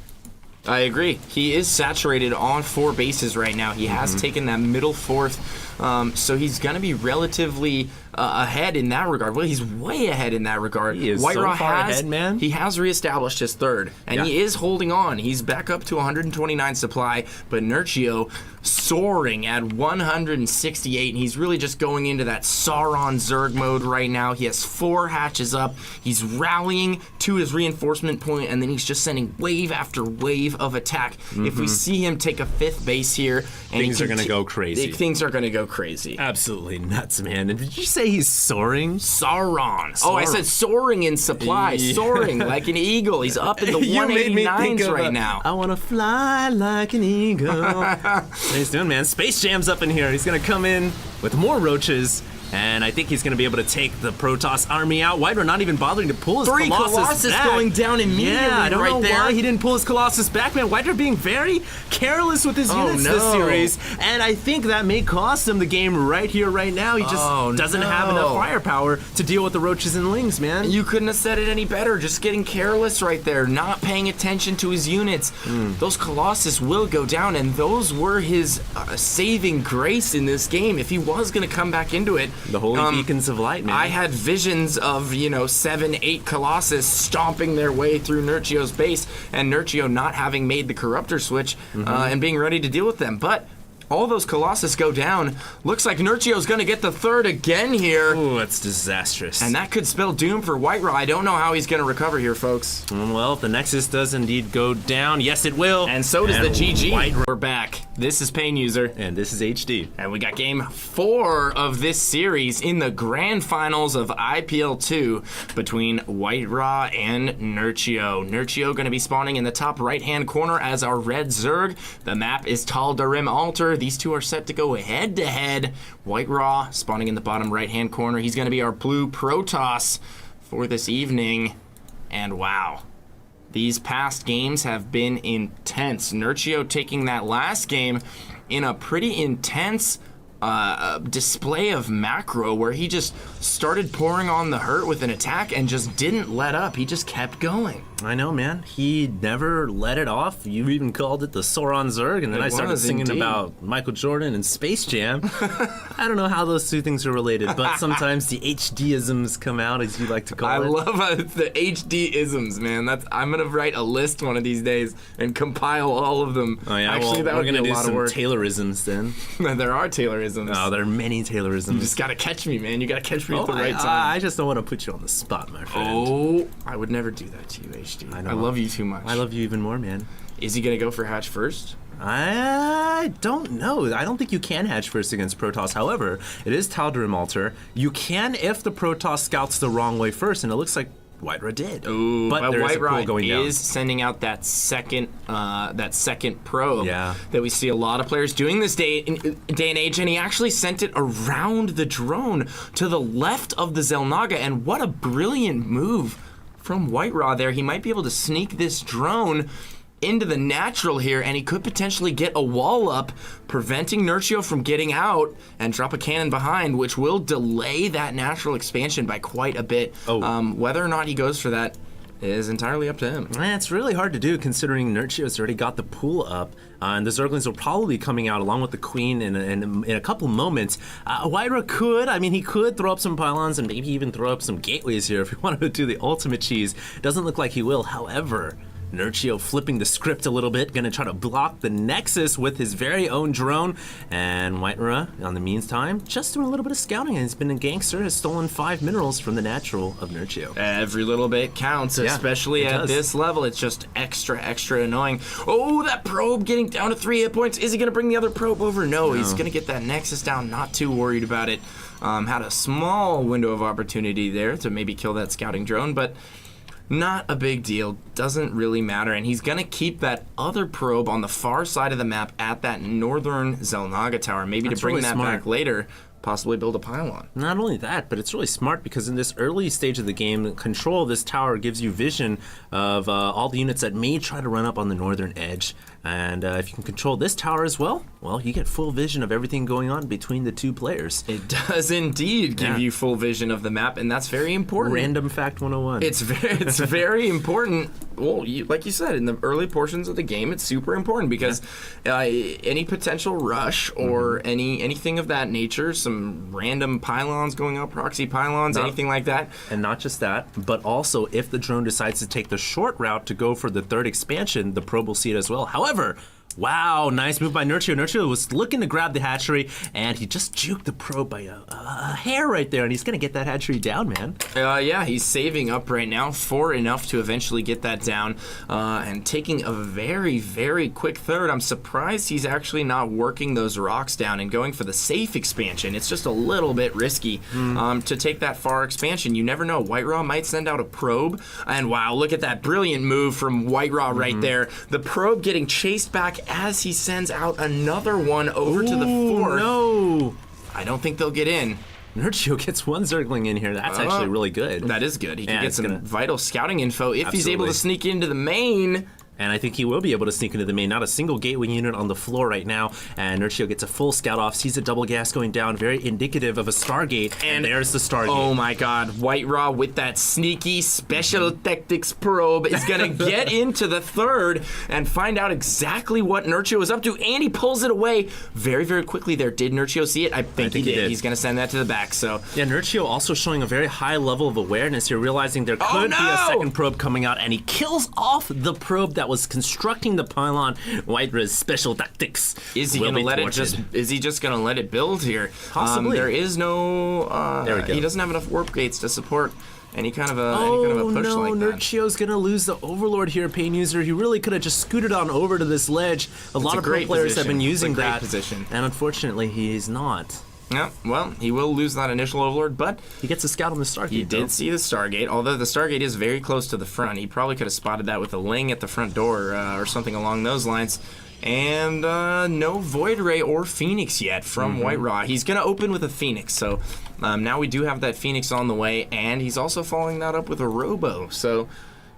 I agree. He is saturated on 4 bases right now. He has taken that middle 4th, so he's going to be relatively ahead in that regard. Well, he's way ahead in that regard. He is so far ahead, man. He has reestablished his 3rd, and he is holding on. He's back up to 129 supply, but Nurchio soaring at 168, and he's really just going into that Sauron Zerg mode right now. He has 4 hatches up. He's rallying to his reinforcement point, and then he's just sending wave after wave of attack. If we see him take a 5th base here, and things are going to go crazy. Things are going to go crazy. Absolutely nuts, man. And did you say he's soaring? Sauron. Oh, I said soaring in supply. Soaring like an eagle. He's up in the 189s right now. I want to fly like an eagle. What he's doing, man. Space Jam's up in here. He's going to come in with more roaches. And I think he's going to be able to take the Protoss army out. Whitera not even bothering to pull his 3 Colossus back. going down immediately. Yeah, I don't know there. why he didn't pull his Colossus back, man. Whitera being very careless with his units this series. And I think that may cost him the game right here, right now. He just doesn't have enough firepower to deal with the Roaches and Lings, man. You couldn't have said it any better. Just getting careless right there. Not paying attention to his units. Those Colossus will go down, and those were his saving grace in this game. If he was going to come back into it, the holy beacons of light, man. I had visions of, 7, 8 Colossus stomping their way through Nurchio's base, and Nurchio not having made the Corruptor switch and being ready to deal with them. But all those Colossus go down. Looks like Nurchio's going to get the third again here. Ooh, that's disastrous. And that could spell doom for White Raw. I don't know how he's going to recover here, folks. Well, if the Nexus does indeed go down, yes, it will. And so does the GG. We're back. This is Pain User. And this is HD. And we got game 4 of this series in the grand finals of IPL 2 between White Raw and Nurchio. Nurchio going to be spawning in the top right-hand corner as our red Zerg. The map is Tal'Darim Altar. These two are set to go head-to-head. White Raw spawning in the bottom right-hand corner. He's going to be our blue Protoss for this evening. And wow. These past games have been intense. Nurchio taking that last game in a pretty intense display of macro where he just started pouring on the hurt with an attack and just didn't let up. He just kept going. I know, man. He never let it off. You even called it the Sauron Zerg, and then I started singing about Michael Jordan and Space Jam. I don't know how those two things are related, but sometimes the HD-isms come out, as you like to call it. I love the HD-isms, man. I'm going to write a list one of these days and compile all of them. Oh, yeah? Actually, well, we're going to do some work. Taylorisms then. There are Taylorisms. Oh, there are many Taylorisms. You just got to catch me, man. You got to catch me at the right time. I just don't want to put you on the spot, my friend. Oh, I would never do that to you, HD. I love you too much. I love you even more, man. Is he going to go for hatch first? I don't know. I don't think you can hatch first against Protoss. However, it is Tal'Darim Altar. You can if the Protoss scouts the wrong way first, and it looks like White Raw did. Ooh, but White Raw going down. is sending out that second probe that we see a lot of players doing this day and age, and he actually sent it around the drone to the left of the Xel'Naga, and what a brilliant move from White Raw there. He might be able to sneak this drone into the natural here, and he could potentially get a wall up, preventing Nurchio from getting out and drop a cannon behind, which will delay that natural expansion by quite a bit. Whether or not he goes for that is entirely up to him. It's really hard to do considering Nurchio's already got the pool up, and the Zerglings will probably be coming out along with the Queen in a couple moments. White Raw could, he could throw up some pylons and maybe even throw up some gateways here if he wanted to do the ultimate cheese. Doesn't look like he will, however. Nurchio flipping the script a little bit, gonna try to block the Nexus with his very own drone, and White Raw, on the meantime, just doing a little bit of scouting, and he's been a gangster, has stolen 5 minerals from the natural of Nurchio. Every little bit counts, especially at this level. It's just extra annoying. Oh, that probe getting down to 3 hit points. Is he gonna bring the other probe over? No, he's gonna get that Nexus down, not too worried about it. Had a small window of opportunity there to maybe kill that scouting drone, but not a big deal, doesn't really matter, and he's gonna keep that other probe on the far side of the map at that northern Xel'Naga tower, maybe to bring that back later, possibly build a pylon. Not only that, but it's really smart because in this early stage of the game, control of this tower gives you vision of all the units that may try to run up on the northern edge. And if you can control this tower as well, you get full vision of everything going on between the two players. It does indeed give you full vision of the map, and that's very important. Random fact 101. It's very important. Well, like you said, in the early portions of the game, it's super important because any potential rush or anything of that nature, some random pylons going up, proxy pylons, anything like that. And not just that, but also if the drone decides to take the short route to go for the third expansion, the probe will see it as well. However, wow, nice move by Nurchio. Nurchio was looking to grab the hatchery, and he just juked the probe by a hair right there, and he's going to get that hatchery down, man. Yeah, he's saving up right now for enough to eventually get that down, and taking a very, very quick third. I'm surprised he's actually not working those rocks down and going for the safe expansion. It's just a little bit risky to take that far expansion. You never know. White Raw might send out a probe, and wow, look at that brilliant move from White Raw right there. The probe getting chased back as he sends out another one over to the fourth. No! I don't think they'll get in. Nurchio gets one Zergling in here. That's actually really good. That is good. He can get some vital scouting info if he's able to sneak into the main. And I think he will be able to sneak into the main. Not a single gateway unit on the floor right now. And Nurchio gets a full scout off, sees a double gas going down, very indicative of a Stargate. And there's the Stargate. Oh my god, White Raw with that sneaky special tactics probe is going to get into the third and find out exactly what Nurchio is up to. And he pulls it away very, very quickly there. Did Nurchio see it? I think he did. He's going to send that to the back. So yeah, Nurchio also showing a very high level of awareness here, realizing there could be a second probe coming out. And he kills off the probe that that was constructing the pylon, Whitera's special tactics. Is he going to let it just? Is he just going to let it build here? Possibly. There is no. There we go. He doesn't have enough warp gates to support any kind of a push no, like that. Nurchio's gonna lose the Overlord here, Pain User. He really could have just scooted on over to this ledge. A lot of pro players have been using that position, and unfortunately, he's not. Yeah, well, he will lose that initial Overlord, but he gets a scout on the Stargate. He did see the Stargate, although the Stargate is very close to the front. He probably could have spotted that with a Ling at the front door or something along those lines. And no Void Ray or Phoenix yet from White Raw. He's going to open with a Phoenix, so now we do have that Phoenix on the way, and he's also following that up with a Robo, so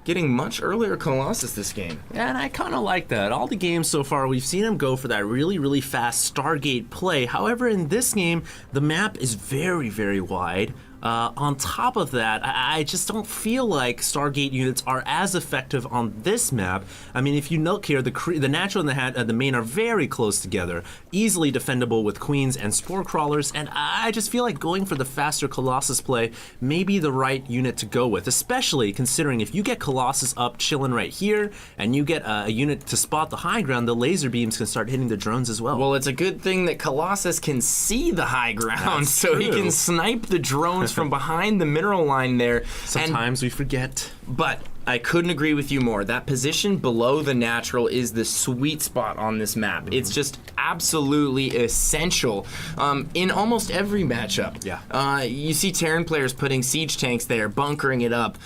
getting much earlier Colossus this game. Yeah, and I kind of like that. All the games so far, we've seen him go for that really, really fast Stargate play. However, in this game, the map is very, very wide. On top of that, I just don't feel like Stargate units are as effective on this map. I mean, if you look here, the natural and the main are very close together, easily defendable with queens and spore crawlers, and I just feel like going for the faster Colossus play may be the right unit to go with, especially considering if you get Colossus up chilling right here, and you get a unit to spot the high ground, the laser beams can start hitting the drones as well. Well, it's a good thing that Colossus can see the high ground, so he can snipe the drones from behind the mineral line there. Sometimes we forget. But I couldn't agree with you more. That position below the natural is the sweet spot on this map. It's just absolutely essential in almost every matchup. Yeah. You see Terran players putting siege tanks there, bunkering it up,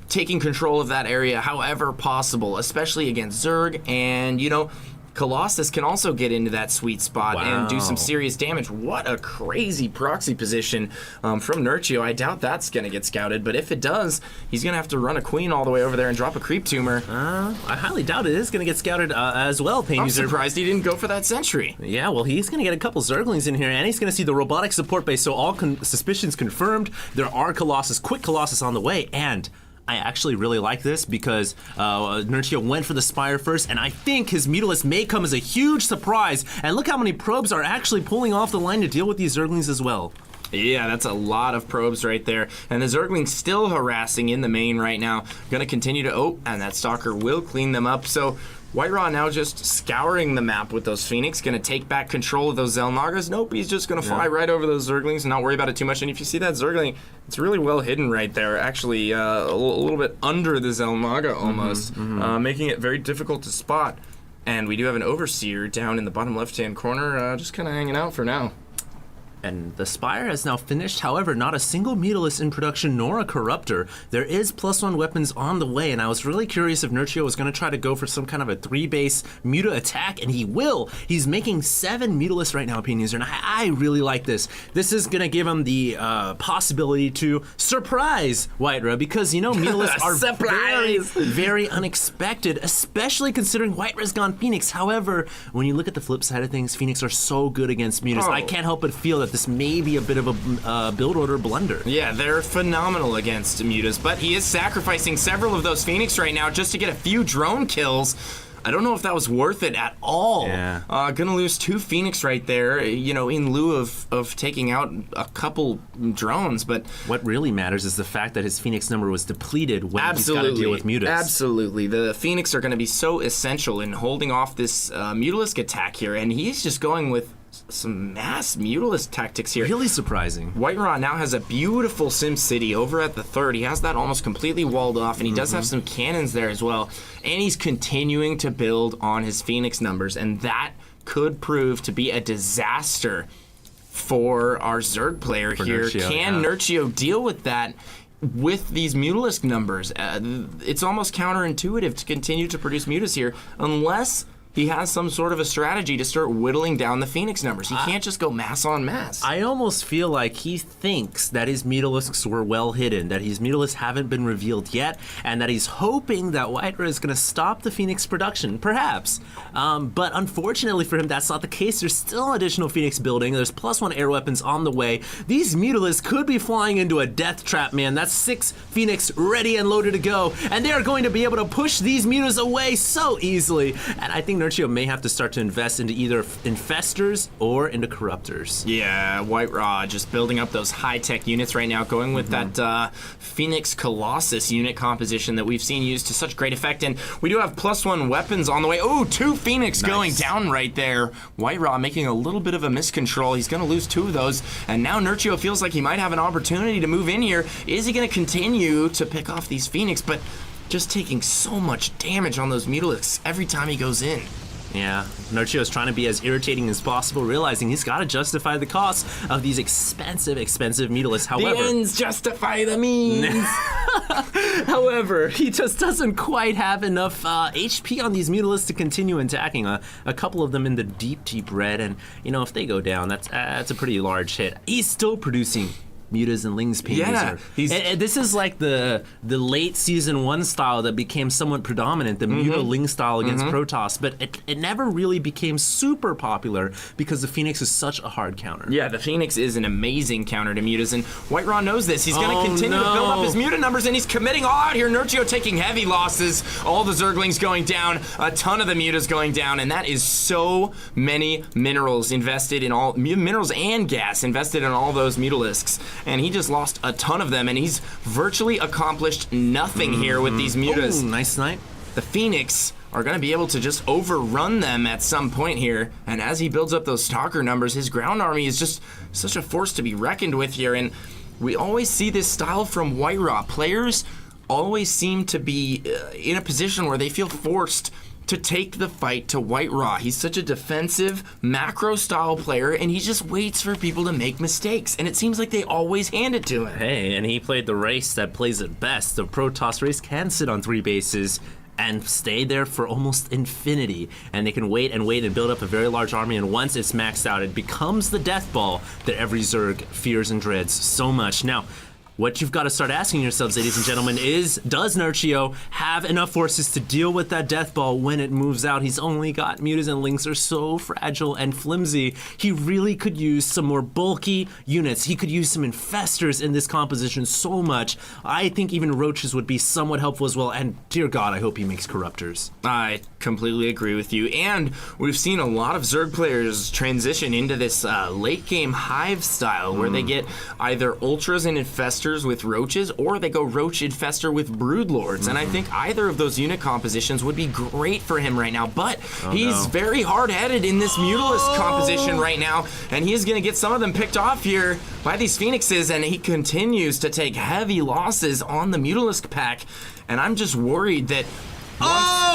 taking control of that area however possible, especially against Zerg, and, you know, Colossus can also get into that sweet spot and do some serious damage. What a crazy proxy position from Nurchio. I doubt that's going to get scouted, but if it does, he's going to have to run a queen all the way over there and drop a creep tumor. I highly doubt it is going to get scouted as well, Pain I'm User. surprised he didn't go for that sentry. Yeah, well, he's going to get a couple Zerglings in here, and he's going to see the robotic support base, so all suspicions confirmed. There are quick Colossus on the way, and I actually really like this because Nurchio went for the Spire first, and I think his Mutalisk may come as a huge surprise. And look how many probes are actually pulling off the line to deal with these Zerglings as well. Yeah, that's a lot of probes right there. And the Zergling's still harassing in the main right now. Gonna continue to, and that Stalker will clean them up. So White Raw now just scouring the map with those Phoenix, gonna take back control of those Xel'Nagas. Nope, he's just gonna fly right over those Zerglings and not worry about it too much. And if you see that Zergling, it's really well hidden right there, actually a little bit under the Xel'Naga almost, making it very difficult to spot. And we do have an Overseer down in the bottom left-hand corner, just kind of hanging out for now. And the Spire has now finished, however, not a single Mutalisk in production nor a Corruptor. There is +1 weapons on the way, and I was really curious if Nurchio was going to try to go for some kind of a 3-base Muta attack, and he will. He's making 7 Mutalisks right now, Pain User, and I really like this. This is going to give him the possibility to surprise Whitera, because, you know, Mutalisks are very, very unexpected, especially considering Whitera's gone Phoenix. However, when you look at the flip side of things, Phoenix are so good against Mutas. I can't help but feel that this may be a bit of a build order blunder. Yeah, they're phenomenal against Mutas, but he is sacrificing several of those Phoenix right now just to get a few drone kills. I don't know if that was worth it at all. Yeah. Gonna lose 2 Phoenix right there, you know, in lieu of taking out a couple drones, but what really matters is the fact that his Phoenix number was depleted when he's got to deal with Mutas. Absolutely. The Phoenix are gonna be so essential in holding off this Mutalisk attack here, and he's just going with some mass Mutalisk tactics here. Really surprising. White Raw now has a beautiful Sim City over at the 3rd. He has that almost completely walled off, and he does have some cannons there as well. And he's continuing to build on his Phoenix numbers, and that could prove to be a disaster for our Zerg player here. Nurchio, Can Nurchio deal with that with these Mutalisk numbers? It's almost counterintuitive to continue to produce Mutas here unless he has some sort of a strategy to start whittling down the Phoenix numbers. He can't just go mass on mass. I almost feel like he thinks that his Mutalisks were well hidden, that his Mutalisks haven't been revealed yet, and that he's hoping that Whitera is going to stop the Phoenix production, perhaps. But unfortunately for him, that's not the case. There's still additional Phoenix building. There's +1 air weapons on the way. These Mutalisks could be flying into a death trap, man. That's 6 Phoenix ready and loaded to go, and they are going to be able to push these Mutas away so easily. And I think Nurchio may have to start to invest into either infestors or into corruptors. Yeah, White Raw just building up those high-tech units right now, going with that Phoenix Colossus unit composition that we've seen used to such great effect. And we do have +1 weapons on the way. Oh, 2 Phoenix going down right there. White Raw making a little bit of a miscontrol. He's going to lose 2 of those. And now Nurchio feels like he might have an opportunity to move in here. Is he going to continue to pick off these Phoenix? But just taking so much damage on those Mutalisks every time he goes in. Yeah, Nurchio is trying to be as irritating as possible, realizing he's got to justify the cost of these expensive Mutalisks. However, the ends justify the means. However, he just doesn't quite have enough HP on these Mutalisks to continue attacking. A couple of them in the deep red, and if they go down, that's a pretty large hit. He's still producing Mutas and Lings Pain Yeah, and this is like the late Season 1 style that became somewhat predominant, the Muta Ling style against Protoss, but it never really became super popular because the Phoenix is such a hard counter. Yeah, the Phoenix is an amazing counter to Mutas, and White Raw knows this. He's going to continue to build up his Muta numbers, and he's committing all out here. Nurchio taking heavy losses, all the Zerglings going down, a ton of the Mutas going down, and that is so many minerals invested in all, minerals and gas invested in all those Mutalisks. And he just lost a ton of them, and he's virtually accomplished nothing here with these Mutas. Ooh, nice snipe. The Phoenix are going to be able to just overrun them at some point here, and as he builds up those Stalker numbers, his ground army is just such a force to be reckoned with here, and we always see this style from White Raw. Players always seem to be in a position where they feel forced to take the fight to White Raw. He's such a defensive, macro-style player, and he just waits for people to make mistakes, and it seems like they always hand it to him. Hey, and he played the race that plays it best. The Protoss race can sit on 3 bases and stay there for almost infinity, and they can wait and build up a very large army, and once it's maxed out, it becomes the death ball that every Zerg fears and dreads so much. Now, what you've got to start asking yourselves, ladies and gentlemen, is does Nurchio have enough forces to deal with that death ball when it moves out? He's only got Mutas and Lings are so fragile and flimsy. He really could use some more bulky units. He could use some infestors in this composition so much. I think even roaches would be somewhat helpful as well, and dear God, I hope he makes corruptors. I completely agree with you, and we've seen a lot of Zerg players transition into this late game hive style where they get either ultras and infestors with roaches, or they go roach infestor with broodlords, and I think either of those unit compositions would be great for him right now, but he's very hard-headed in this Mutalist composition right now, and he's going to get some of them picked off here by these Phoenixes, and he continues to take heavy losses on the Mutalisk pack, and I'm just worried that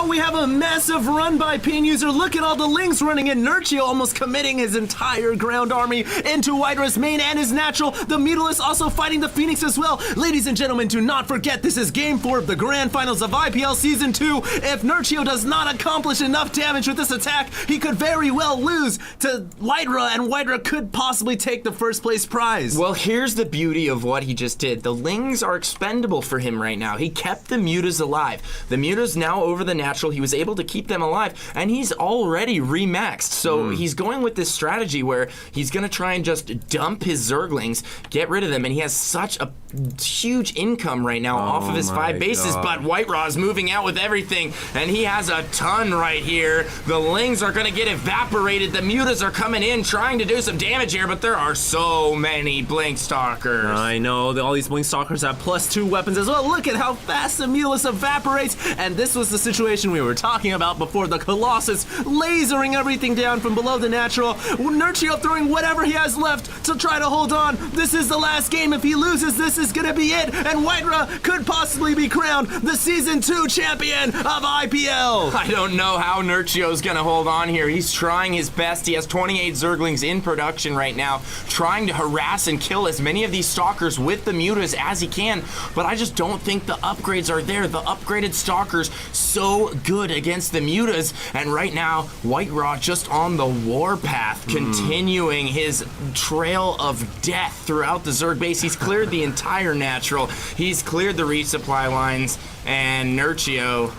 we have a massive run by Pain User. Look at all the Lings running in. Nurchio almost committing his entire ground army into White Raw's main and his natural. The Mutalisk also fighting the Phoenix as well. Ladies and gentlemen, do not forget this is Game 4 of the Grand Finals of IPL Season 2. If Nurchio does not accomplish enough damage with this attack, he could very well lose to White Raw, and White Raw could possibly take the first place prize. Well, here's the beauty of what he just did. The Lings are expendable for him right now. He kept the Mutas alive. The Mutas now over the natural, he was able to keep them alive, and he's already remaxed. So he's going with this strategy where he's going to try and just dump his Zerglings, get rid of them, and he has such a huge income right now off of his 5 bases, but White Raw is moving out with everything, and he has a ton right here. The Lings are going to get evaporated. The Mutas are coming in, trying to do some damage here, but there are so many Blink Stalkers. I know, all these Blink Stalkers have +2 weapons as well. Look at how fast the Mutalist evaporates, and this was the situation we were talking about before. The Colossus lasering everything down from below the natural. Nurchio throwing whatever he has left to try to hold on. This is the last game. If he loses, this is gonna be it, and White Raw could possibly be crowned the Season 2 champion of IPL. I don't know how Nurchio's gonna hold on here. He's trying his best. He has 28 Zerglings in production right now, trying to harass and kill as many of these Stalkers with the Mutas as he can, but I just don't think the upgrades are there. The upgraded Stalkers so good against the Mutas, and right now White Raw just on the warpath, continuing his trail of death throughout the Zerg base. He's cleared the entire natural, he's cleared the resupply lines, and Nurchio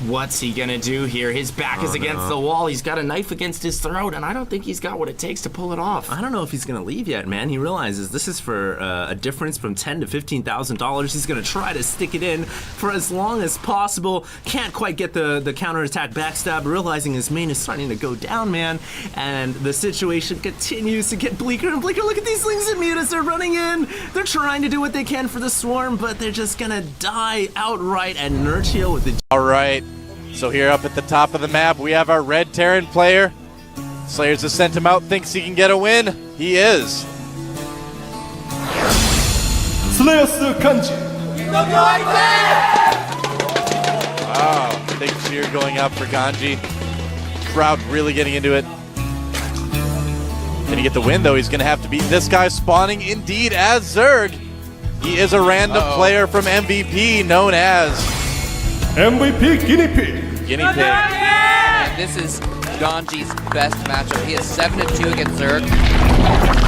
What's he gonna do here? His back is against the wall. He's got a knife against his throat, and I don't think he's got what it takes to pull it off. I don't know if he's gonna leave yet, man. He realizes this is for a difference from $10,000 to $15,000. He's gonna try to stick it in for as long as possible. Can't quite get the counterattack backstab, realizing his main is starting to go down, man. And the situation continues to get bleaker and bleaker. Look at these Lings and Mutas. They're running in. They're trying to do what they can for the swarm, but they're just gonna die outright. And Nurchio with the... All right. So here up at the top of the map, we have our red Terran player. Slayers has sent him out, thinks he can get a win. He is. 슬레이어스 간지. Wow, big cheer going up for Ganji. Crowd really getting into it. Can he get the win, though? He's going to have to beat this guy, spawning indeed as Zerg. He is a random player from MVP known as... MVP Guinea Pig. Guinea Pig. And this is Ganji's best matchup. He is 7-2 against Zerg.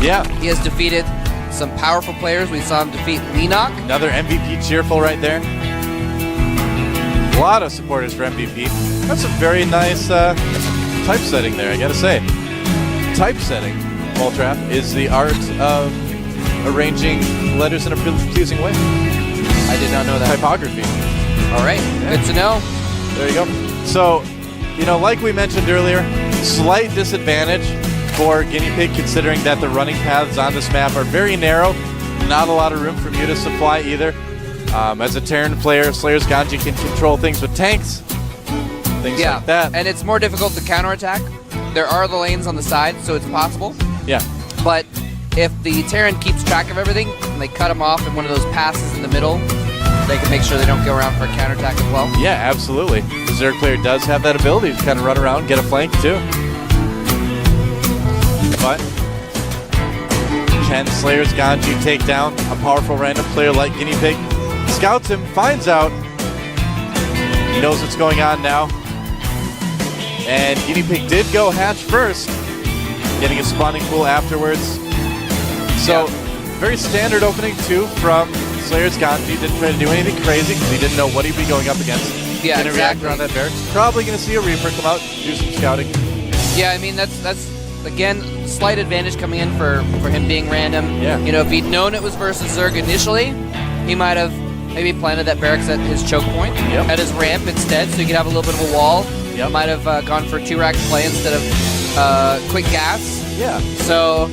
Yeah. He has defeated some powerful players. We saw him defeat Leenock. Another MVP cheerful right there. A lot of supporters for MVP. That's a very nice typesetting there, I gotta say. Typesetting, Moltrap, is the art of arranging letters in a pleasing way. I did not know that. Typography. All right, good to know. There you go. So, you know, like we mentioned earlier, slight disadvantage for Guinea Pig considering that the running paths on this map are very narrow. Not a lot of room for Muta supply either. As a Terran player, Slayer's Ganji can control things with tanks, things like that. And it's more difficult to counterattack. There are the lanes on the side, so it's possible. Yeah. But if the Terran keeps track of everything and they cut him off in one of those passes in the middle, they can make sure they don't go around for a counterattack as well. Yeah, absolutely. The Zerg player does have that ability to kind of run around, get a flank too. But can Slayer's Ganji take down a powerful random player like Guinea Pig? Scouts him, finds out. He knows what's going on now. And Guinea Pig did go hatch first, getting a spawning pool afterwards. So, very standard opening too from Slayer's Ganji. Didn't try to do anything crazy because he didn't know what he'd be going up against. Yeah, Gonna react around that barracks. Probably going to see a Reaper come out, do some scouting. Yeah, I mean, that's again, slight advantage coming in for him being random. Yeah. You know, if he'd known it was versus Zerg initially, he might have maybe planted that barracks at his choke point, at his ramp instead, so he could have a little bit of a wall. Yep. Might have gone for 2-rack play instead of quick gas. Yeah. So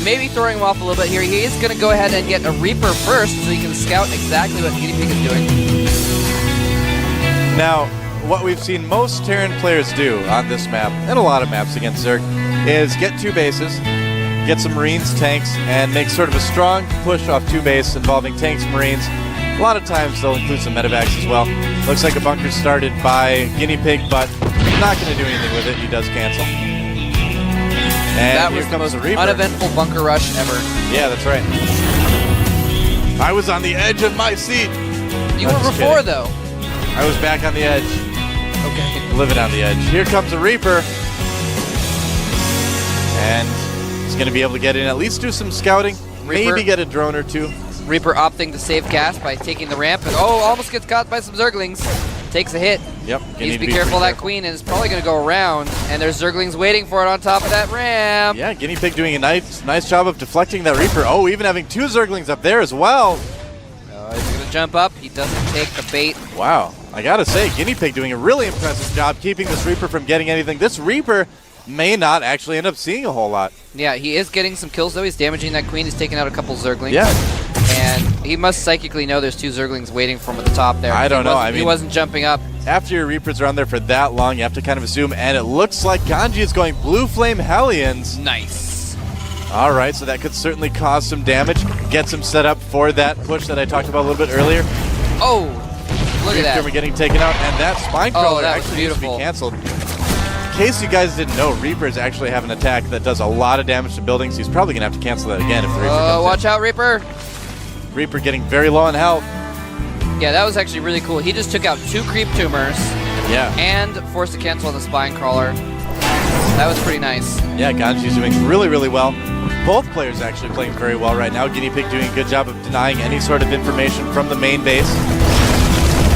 maybe throwing him off a little bit here. He is going to go ahead and get a Reaper first so he can scout exactly what Guinea Pig is doing. Now, what we've seen most Terran players do on this map, and a lot of maps against Zerg, is get 2 bases, get some Marines, tanks, and make sort of a strong push off 2 base involving tanks, Marines. A lot of times they'll include some medevacs as well. Looks like a bunker started by Guinea Pig, but not going to do anything with it. He does cancel. And that was the most uneventful bunker rush ever. Yeah, that's right. I was on the edge of my seat. You were before, though. I was back on the edge. Okay. Living on the edge. Here comes a Reaper. And he's going to be able to get in, at least do some scouting. Reaper. Maybe get a drone or 2. Reaper opting to save gas by taking the ramp, and almost gets caught by some Zerglings. Takes a hit. Yep. Needs to be careful of that queen, and it's probably going to go around, and there's Zerglings waiting for it on top of that ramp. Yeah, Guinea Pig doing a nice job of deflecting that Reaper. Oh, even having 2 Zerglings up there as well. He's going to jump up. He doesn't take the bait. Wow. I got to say, Guinea Pig doing a really impressive job keeping this Reaper from getting anything. This Reaper may not actually end up seeing a whole lot. Yeah, he is getting some kills, though. He's damaging that queen. He's taking out a couple Zerglings. Yeah. And he must psychically know there's 2 Zerglings waiting for him at the top there. I don't know. I mean, he wasn't jumping up. After your Reapers are on there for that long, you have to kind of assume, and it looks like Ganji is going Blue Flame Hellions. Nice. All right, so that could certainly cause some damage. Gets him set up for that push that I talked about a little bit earlier. Oh, look at that. We're getting taken out, and that Spine Crawler that was actually needs to be beautiful. canceled. In case you guys didn't know, Reapers actually have an attack that does a lot of damage to buildings. He's probably going to have to cancel that again if the Reaper comes watch out, Reaper. Reaper getting very low on health. Yeah, that was actually really cool. He just took out 2 creep tumors. Yeah. And forced to cancel on the Spine Crawler. That was pretty nice. Yeah, Ganji's doing really, really well. Both players actually playing very well right now. Guinea Pig doing a good job of denying any sort of information from the main base.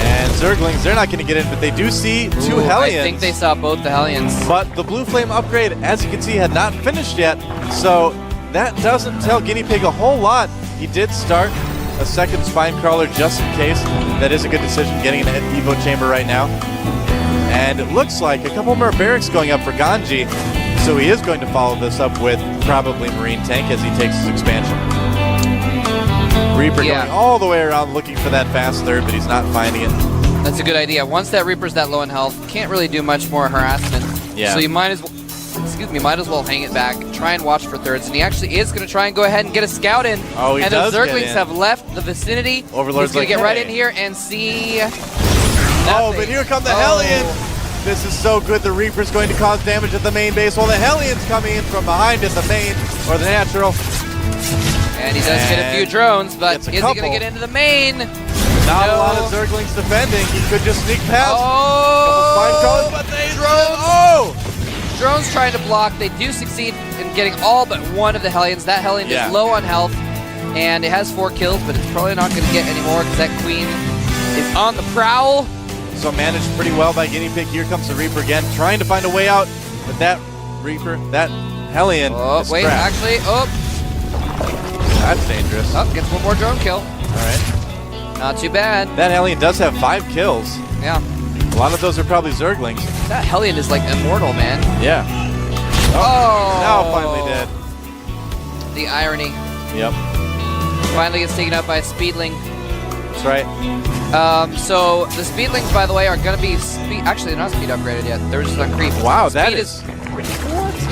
And Zerglings, they're not going to get in, but they do see two Hellions. I think they saw both the Hellions. But the Blue Flame upgrade, as you can see, had not finished yet, so that doesn't tell Guinea Pig a whole lot. He did start a second Spine Crawler just in case. That is a good decision, getting an Evo Chamber right now. And it looks like a couple more barracks going up for Ganji, so he is going to follow this up with probably Marine Tank as he takes his expansion. Reaper going all the way around looking for that fast third, but he's not finding it. That's a good idea. Once that Reaper's that low in health, can't really do much more harassment. Yeah. So you might as well hang it back, try and watch for thirds, and he actually is going to try and go ahead and get a scout in. Oh, he and does the Zerglings get in. have left the vicinity. Overlord's He's going to like, get right hey. in here and see Oh, but here come the Hellions. This is so good. The Reaper's going to cause damage at the main base while the Hellions coming in from behind at the main, or the natural. And he does get a few drones, but is he going to couple. get into the main? Not a lot of Zerglings defending. He could just sneak past. Oh, but they drones. Drones trying to block. They do succeed in getting all but one of the Hellions. That Hellion is low on health, and it has 4 kills, but it's probably not going to get any more because that Queen is on the prowl. So managed pretty well by Guinea Pig. Here comes the Reaper again, trying to find a way out. But that Reaper, that Hellion is wait, trapped. actually, That's dangerous. Oh, gets one more drone kill. All right. Not too bad. That Hellion does have 5 kills. Yeah. A lot of those are probably Zerglings. That Hellion is like immortal, man. Yeah. Now finally dead. The irony. Yep. Finally gets taken out by a Speedling. That's right. So the Speedlings, by the way, are going to be actually, they're not speed upgraded yet. They're just on creep. Wow, speed that is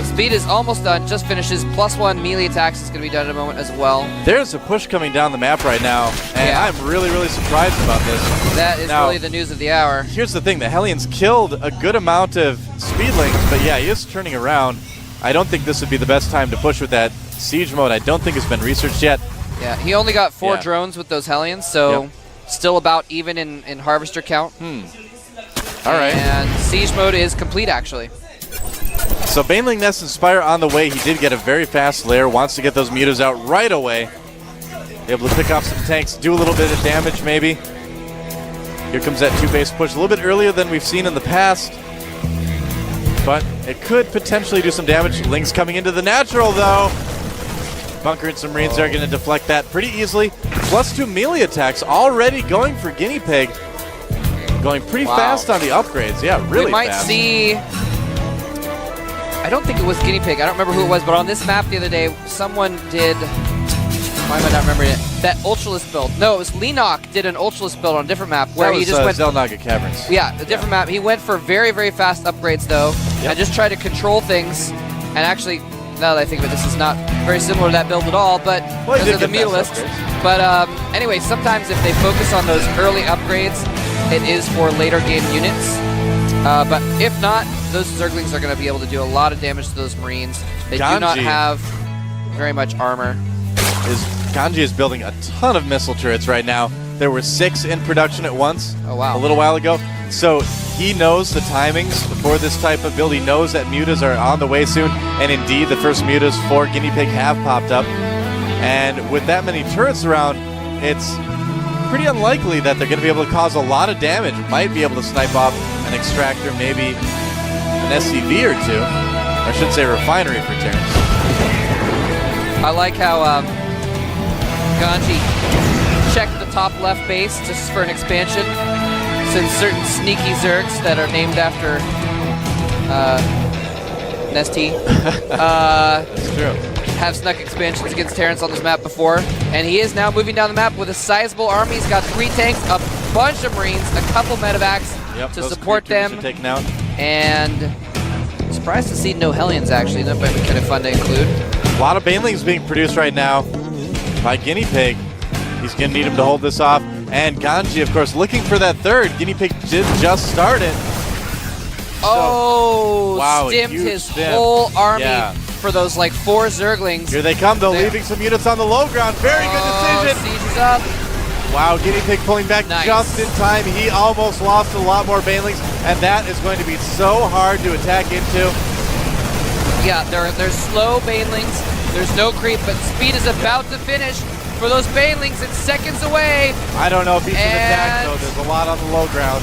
Speed is almost done. Just finishes. +1 melee attacks is going to be done in a moment as well. There's a push coming down the map right now, and I'm really, really surprised about this. That is really the news of the hour. Here's the thing. The Hellions killed a good amount of Speedlings, but yeah, he is turning around. I don't think this would be the best time to push with that siege mode. I don't think it's been researched yet. Yeah, he only got 4 drones with those Hellions, so still about even in harvester count. All right. And siege mode is complete, actually. So Baneling Nest and Spire on the way. He did get a very fast lair. Wants to get those mutas out right away. Able to pick off some tanks, do a little bit of damage maybe. Here comes that 2-base push a little bit earlier than we've seen in the past. But it could potentially do some damage. Ling's coming into the natural though. Bunker and some Marines are going to deflect that pretty easily. +2 melee attacks already going for Guinea Pig. Going pretty fast on the upgrades. Yeah, really fast. We might see... I don't think it was Guinea Pig. I don't remember who it was, but on this map the other day, someone did... Why am I not remembering it? That Ultralist build. No, it was Lenok did an Ultralist build on a different map where he just went... Zelnaga Caverns. Yeah, a different map. He went for very, very fast upgrades, though, and just tried to control things. And actually, now that I think of it, this is not very similar to that build at all, but because of the Mutalist. But anyway, sometimes if they focus on those early upgrades, it is for later game units. But if not, those Zerglings are going to be able to do a lot of damage to those Marines. They do not have very much armor. Ganji is building a ton of missile turrets right now. There were 6 in production at once a little while ago. So he knows the timings for this type of build. He knows that mutas are on the way soon. And indeed, the first mutas for Guinea Pig have popped up. And with that many turrets around, it's pretty unlikely that they're going to be able to cause a lot of damage. Might be able to snipe off an extractor, maybe an SCV or 2. I should say refinery for Terrence. I like how Ganji checked the top left base just for an expansion, since certain sneaky Zergs that are named after Nesty That's true. have snuck expansions against Terrence on this map before, and he is now moving down the map with a sizable army. He's got 3 tanks, a bunch of Marines, a couple medevacs to support them, out. and surprised to see no Hellions actually. That might be kind of fun to include. A lot of Banelings being produced right now by Guinea Pig. He's going to need him to hold this off. And Ganji, of course, looking for that third. Guinea Pig did just start it. Stimmed his whole army for those like 4 Zerglings. Here they come though, leaving some units on the low ground. Very good decision. Siege is up. Wow, Guinea Pig pulling back just in time. He almost lost a lot more Banelings, and that is going to be so hard to attack into. Yeah, there's slow Banelings. There's no creep, but speed is about to finish. for those banelings. It's seconds away. I don't know if he should attack, though. There's a lot on the low ground.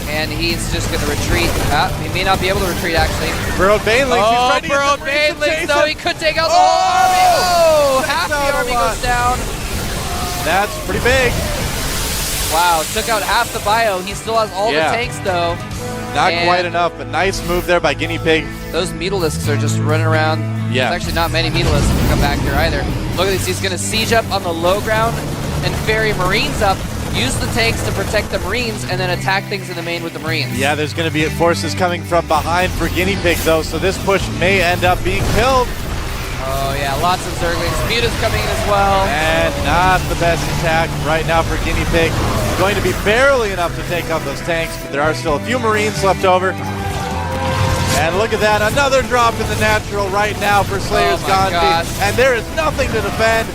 And he's just going to retreat. He may not be able to retreat, actually. Burrowed banelings. Oh, He's trying to burrowed get the banelings, though. He could take out the whole army. Oh, half the army goes down. That's pretty big. Wow, took out half the bio. He still has all the tanks, though. Not quite enough, but nice move there by Guinea Pig. Those Mutalisks are just running around. Yeah. There's actually not many Mutalisks to come back here either. Look at this. He's going to siege up on the low ground and ferry Marines up. Use the tanks to protect the Marines and then attack things in the main with the Marines. Yeah, there's going to be forces coming from behind for Guinea Pig, though, so this push may end up being killed. Oh, yeah, lots of Zerglings. Muta's coming in as well. And not the best attack right now for Guinea Pig. Going to be barely enough to take out those tanks, but there are still a few Marines left over. And look at that, another drop in the natural right now for Slayer's Gandhi. And there is nothing to defend.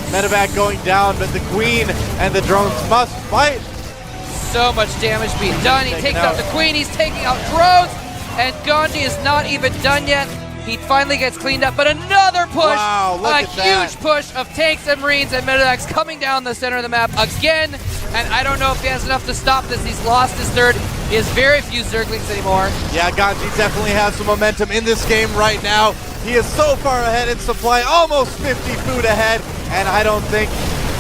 Medevac going down, but the Queen and the drones must fight. So much damage being done. He takes out the Queen, he's taking out drones, and Gandhi is not even done yet. He finally gets cleaned up, but another push, a huge push of tanks and Marines and Medevacs coming down the center of the map again, and I don't know if he has enough to stop this. He's lost his third. He has very few Zerglings anymore. Yeah, Gandhi definitely has some momentum in this game right now. He is so far ahead in supply, almost 50 food ahead, and I don't think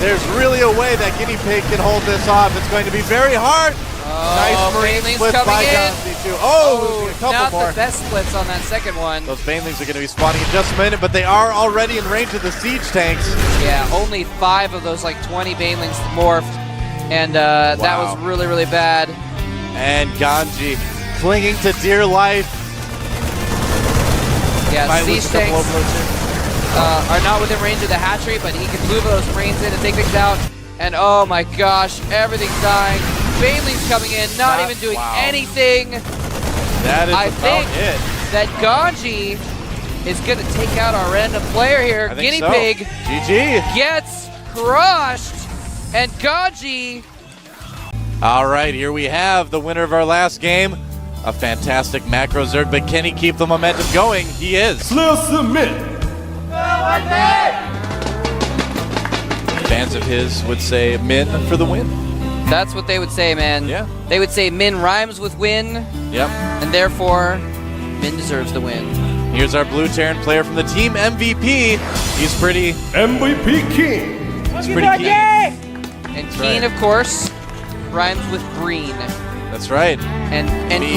there's really a way that Guinea Pig can hold this off. It's going to be very hard. Nice Marine split by Gandhi too. Oh, a couple not more. The best splits on that second one. Those Banelings are going to be spawning in just a minute, but they are already in range of the siege tanks. Yeah, only 5 of those like 20 Banelings morphed, and that was really, really bad. And Ganji clinging to dear life. Yeah, siege tanks are not within range of the hatchery, but he can move those Marines in and take things out. And oh my gosh, everything's dying. Banelings coming in, not even doing anything. That is I think that Ganji is going to take out our random player here. Guinea Pig GG gets crushed, and Ganji. All right, here we have the winner of our last game. A fantastic macro Zerg, but can he keep the momentum going? He is. Slayer submit. Fans of his would say Min for the win. That's what they would say, man. Yeah. They would say Min rhymes with win. Yep. And therefore, Min deserves the win. Here's our blue Terran player from the team MVP. He's pretty... MVP King. He's pretty keen. And Keen, of course, rhymes with green. That's right. And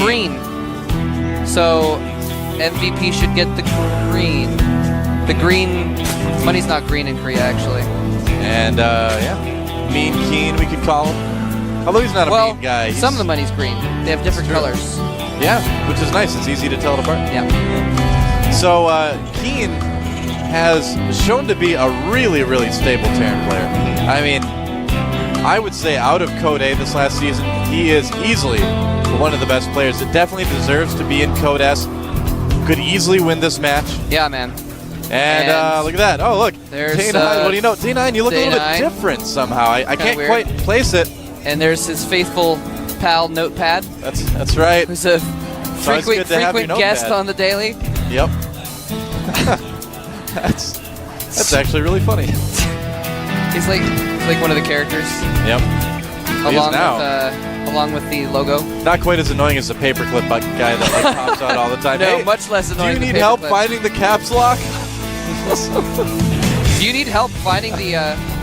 green. So MVP should get the green. The green... Money's not green in Korea, actually. And, yeah. Mean Keen, we could call him. Although he's not a mean guy. Some of the money's green. They have different colors. Yeah, which is nice. It's easy to tell it apart. Yeah. So, Keen has shown to be a really, really stable Terran player. I mean, I would say out of Code A this last season, he is easily one of the best players. It definitely deserves to be in Code S. Could easily win this match. Yeah, man. And look at that. Oh, look. There's Day9. What do you know? Day9, you look a little bit different somehow. I can't quite place it. And there's his faithful pal Notepad. That's right. Who's a frequent guest on the daily. Yep. That's actually really funny. He's like one of the characters. Yep. Along with the logo. Not quite as annoying as the paperclip guy that like pops out all the time. No, hey, much less annoying. Do you need help finding the caps lock? Do you need help finding the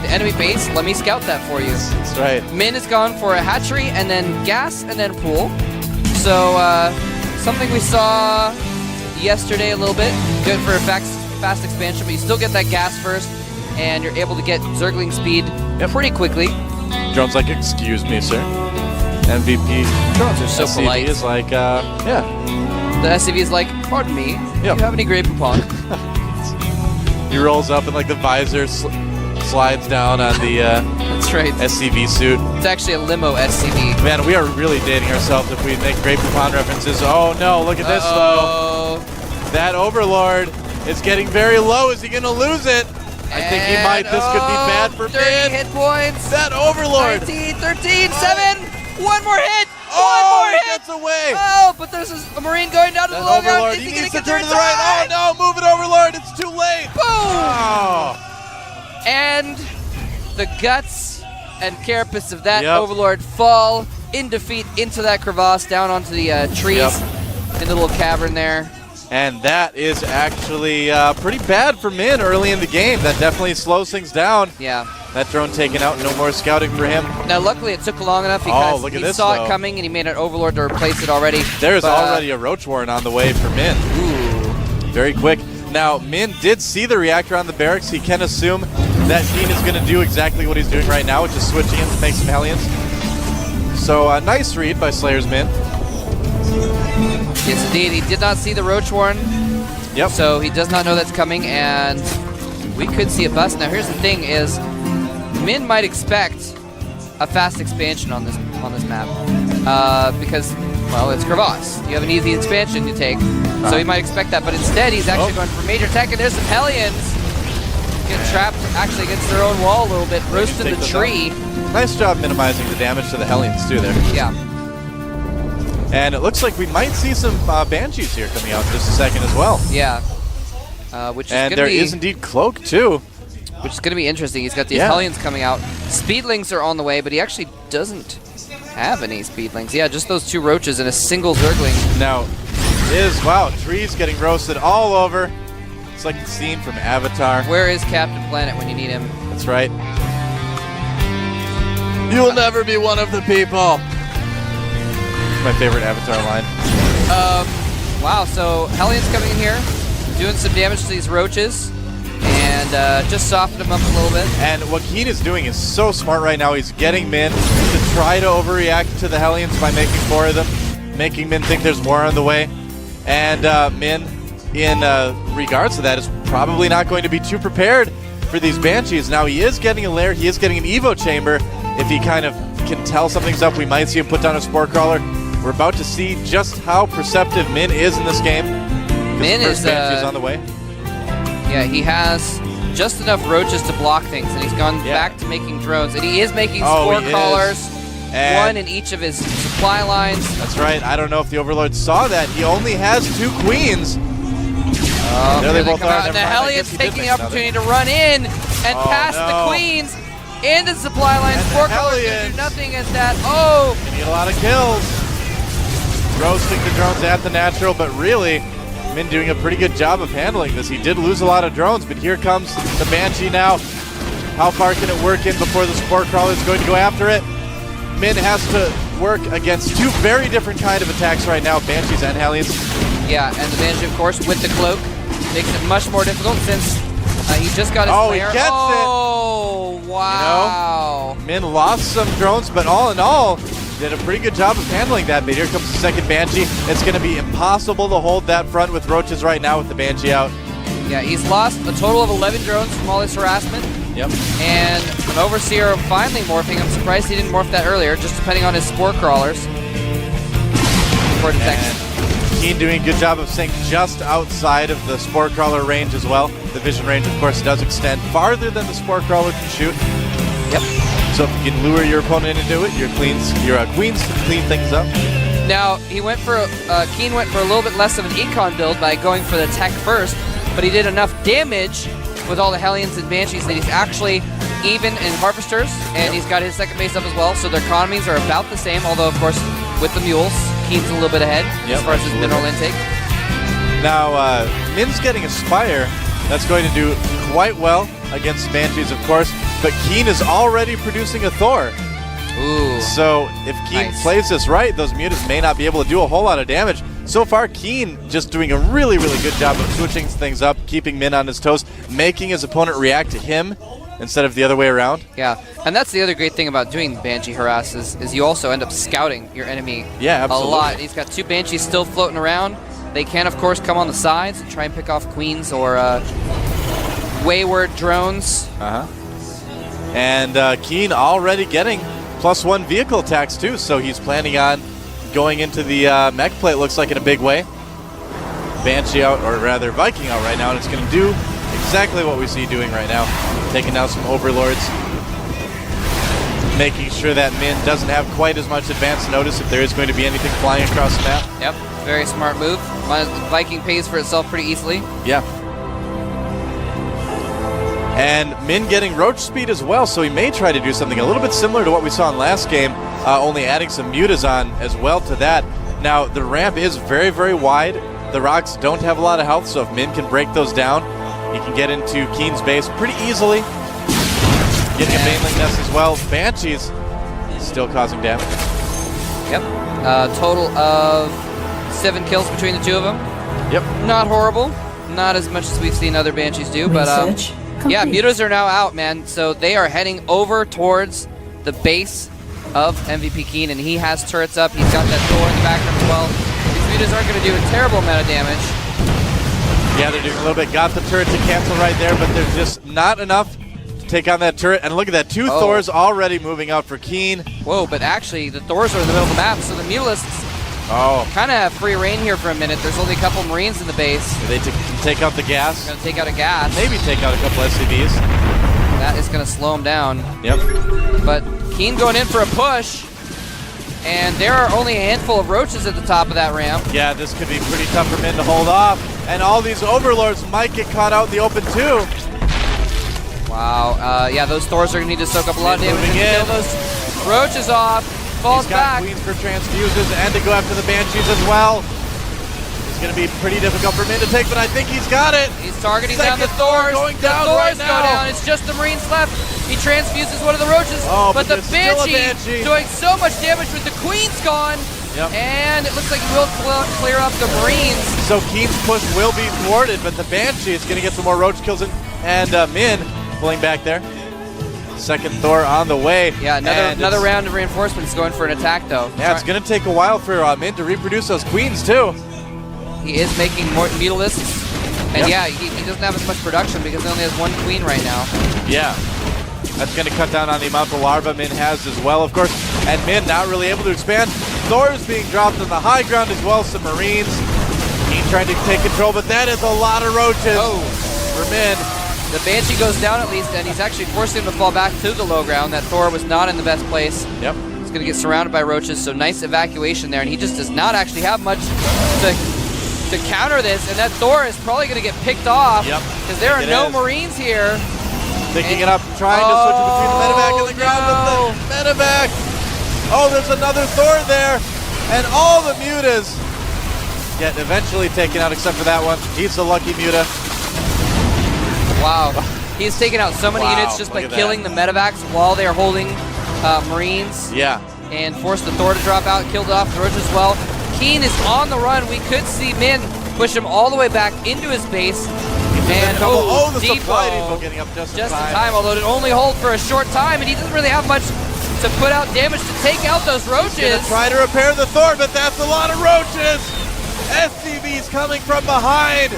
enemy base? Let me scout that for you. That's right. Min has gone for a hatchery and then gas and then pool. So something we saw yesterday a little bit. Good for a fast expansion, but you still get that gas first, and you're able to get Zergling speed pretty quickly. Drone's like, excuse me, sir. MVP. Drones are so SCV polite. is like, yeah. The SCV is like, pardon me, do you have any Grey Poupon? He rolls up and like the visor slides down on the That's right. SCV suit. It's actually a limo SCV. Man, we are really dating ourselves if we make Grey Poupon references. Oh no, look at this though. That Overlord is getting very low. Is he going to lose it? I think he might. This could be bad for 30 Min. hit points. That Overlord. 19, 13, 7. One more hit. Oh, he gets away. Oh, but there's a Marine going down to the low ground. Is he needs going to turn to the right. Oh no, move it, Overlord. It's too late. Boom. Oh. And the guts and carapace of that Overlord fall in defeat into that crevasse, down onto the trees in the little cavern there. And that is actually pretty bad for Min early in the game. That definitely slows things down. Yeah. That drone taken out, no more scouting for him. Now, luckily, it took long enough because he saw it coming and he made an Overlord to replace it already. There's already a Roach Warren on the way for Min. Ooh. Very quick. Now, Min did see the reactor on the barracks. He can assume that Keen is going to do exactly what he's doing right now, which is switching in to make some Hellions. So, a nice read by Slayer's Min. Yes, indeed. He did not see the Roach Warren. Yep. So he does not know that's coming, and we could see a bust. Now, here's the thing: is Min might expect a fast expansion on this map because, well, it's crevasse. You have an easy expansion to take, so he might expect that. But instead, he's actually going for major attack, and there's some Hellions get trapped actually against their own wall a little bit, roasting the tree. Nice job minimizing the damage to the Hellions too there. Yeah. And it looks like we might see some Banshees here coming out in just a second as well. Yeah. Which is and there is indeed Cloak too. Which is going to be interesting. He's got these Hellions coming out. Speedlings are on the way, but he actually doesn't have any Speedlings. Yeah, just those 2 Roaches and a single Zergling. Now, wow, trees getting roasted all over. It's like the scene from Avatar. Where is Captain Planet when you need him? That's right. You will never be one of the people. My favorite Avatar line. Wow, so Hellions coming in here, doing some damage to these Roaches, and just soften them up a little bit. And what Keen is doing is so smart right now. He's getting Min to try to overreact to the Hellions by making 4 of them, making Min think there's more on the way. And Min, in regards to that, is probably not going to be too prepared for these Banshees. Now, he is getting a lair, he is getting an Evo chamber. If he kind of can tell something's up, we might see him put down a Spore Crawler. We're about to see just how perceptive Min is in this game. Min is on the way. Yeah, he has just enough Roaches to block things, and he's gone back to making drones. And he is making Spore Crawlers, 1 in each of his supply lines. That's right. I don't know if the Overlord saw that. He only has 2 Queens. There they both are. And the Hellions taking the opportunity to run in and pass the Queens into the supply lines. Spore Crawlers do nothing as that. They need a lot of kills. Roasting the drones at the natural, but really, Min doing a pretty good job of handling this. He did lose a lot of drones, but here comes the Banshee now. How far can it work in before the Spore Crawler is going to go after it? Min has to work against 2 very different kind of attacks right now, Banshees and Hellions. Yeah, and the Banshee, of course, with the Cloak, makes it much more difficult since he just got his lair. He gets it! Wow. You know, Min lost some drones, but all in all, did a pretty good job of handling that. But here comes the second Banshee. It's going to be impossible to hold that front with Roaches right now with the Banshee out. Yeah, he's lost a total of 11 drones from all this harassment. Yep. And an Overseer finally morphing. I'm surprised he didn't morph that earlier, just depending on his Spore Crawlers. For detection. Keen doing a good job of staying just outside of the Spore Crawler range as well. The vision range, of course, does extend farther than the Spore Crawler can shoot. Yep. So if you can lure your opponent into it, your Queens can clean things up. Now, Keen went for a little bit less of an Econ build by going for the tech first, but he did enough damage with all the Hellions and Banshees that he's actually even in Harvesters, and he's got his second base up as well, so their economies are about the same, although, of course, with the Mules, Keen's a little bit ahead as far as his mineral intake. Now, Min's getting a Spire. That's going to do quite well against Banshees, of course, but Keen is already producing a Thor. Ooh. So if Keen plays this right, those mutants may not be able to do a whole lot of damage. So far, Keen just doing a really, really good job of switching things up, keeping Min on his toes, making his opponent react to him instead of the other way around. Yeah, and that's the other great thing about doing Banshee Harass is you also end up scouting your enemy a lot. He's got 2 Banshees still floating around. They can, of course, come on the sides and try and pick off Queens or wayward drones. And Keen already getting +1 vehicle attacks too, so he's planning on going into the mech plate, looks like, in a big way. Banshee out, or rather Viking out right now, and it's going to do exactly what we see doing right now. Taking down some Overlords. Making sure that Min doesn't have quite as much advance notice if there is going to be anything flying across the map. Yep, very smart move. Viking pays for itself pretty easily. Yeah. And Min getting roach speed as well, so he may try to do something a little bit similar to what we saw in last game, only adding some mutas on as well to that. Now, the ramp is very, very wide. The rocks don't have a lot of health, so if Min can break those down, he can get into Keen's base pretty easily. Getting a Baneling nest as well. Banshees still causing damage. Yep. Total of 7 kills between the two of them. Yep. Not horrible. Not as much as we've seen other Banshees do, but yeah, mutas are now out, man. So they are heading over towards the base of MVP Keen, and he has turrets up. He's got that Thor in the background as well. These mutas aren't going to do a terrible amount of damage. Yeah, they're doing a little bit. Got the turret to cancel right there, but there's just not enough to take on that turret. And look at that, 2 Thors already moving out for Keen. Whoa, but actually the Thors are in the middle of the map, so the mutalists kind of have free reign here for a minute. There's only a couple Marines in the base. They can take out the gas. Going to take out a gas. Maybe take out a couple SCVs. That is going to slow him down. Yep. But Keen going in for a push. And there are only a handful of roaches at the top of that ramp. Yeah, this could be pretty tough for Min to hold off. And all these overlords might get caught out in the open too. Wow. Yeah, those Thors are going to need to soak up a lot of damage. Kill those roaches off. Falls back. He's got Queens for transfuses and to go after the Banshees as well. It's going to be pretty difficult for Min to take, but I think he's got it. He's targeting down the Thors. Going down the right Thors now. go down. It's just the Marines left. He transfuses one of the roaches, but the Banshee doing so much damage with the Queen's gone. Yep. And it looks like he will clear up the Marines. So Keen's push will be thwarted, but the Banshee is going to get some more roach kills in, and Min pulling back there. Second Thor on the way. Yeah, another round of reinforcements going for an attack, though. Yeah, it's going to take a while for Min to reproduce those Queens, too. He is making more mutalisks. And yeah, he doesn't have as much production because he only has 1 Queen right now. Yeah. That's going to cut down on the amount of larva Min has as well, of course. And Min not really able to expand. Thor's being dropped on the high ground as well. Some Marines. Keen trying to take control, but that is a lot of roaches for Min. The Banshee goes down at least, and he's actually forcing him to fall back to the low ground. That Thor was not in the best place. Yep. He's going to get surrounded by roaches, so nice evacuation there, and he just does not actually have much to counter this, and that Thor is probably going to get picked off because there are no Marines here. Picking it up, trying to switch it between the medevac and the ground, but the medevac. Oh, there's another Thor there, and all the mutas get eventually taken out except for that one. He's the lucky muta. Wow. He's taken out so many units just by killing the medevacs while they're holding Marines. Yeah. And forced the Thor to drop out, killed off the roach as well. Keen is on the run. We could see Min push him all the way back into his base. And the Depot supply depot getting up just in time, although it only hold for a short time, and he doesn't really have much to put out damage to take out those roaches. He's gonna try to repair the Thor, but that's a lot of roaches. SCV's coming from behind.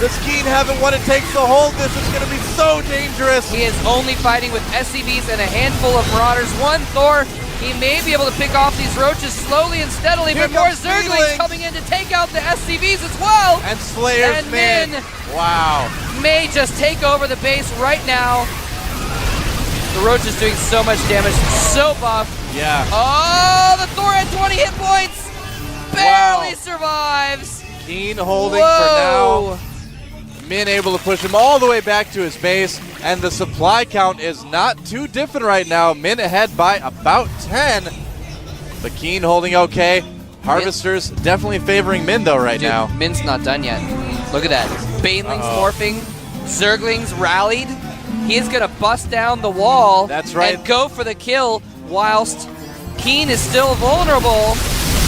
Does Keen have it what it takes to hold this? It's going to be so dangerous. He is only fighting with SCVs and a handful of Marauders. 1 Thor. He may be able to pick off these roaches slowly and steadily, but more Zerglings coming in to take out the SCVs as well. And Slayer's and Min. Wow. May just take over the base right now. The roach is doing so much damage, so buff. Yeah. Oh, the Thor at 20 hit points. Barely survives. Keen holding for now. Min able to push him all the way back to his base, and the supply count is not too different right now. Min ahead by about 10, but Keen holding okay. Harvesters definitely favoring Min though right now. Min's not done yet. Look at that. Banelings morphing. Zerglings rallied. He is going to bust down the wall. That's right. And go for the kill whilst Keen is still vulnerable.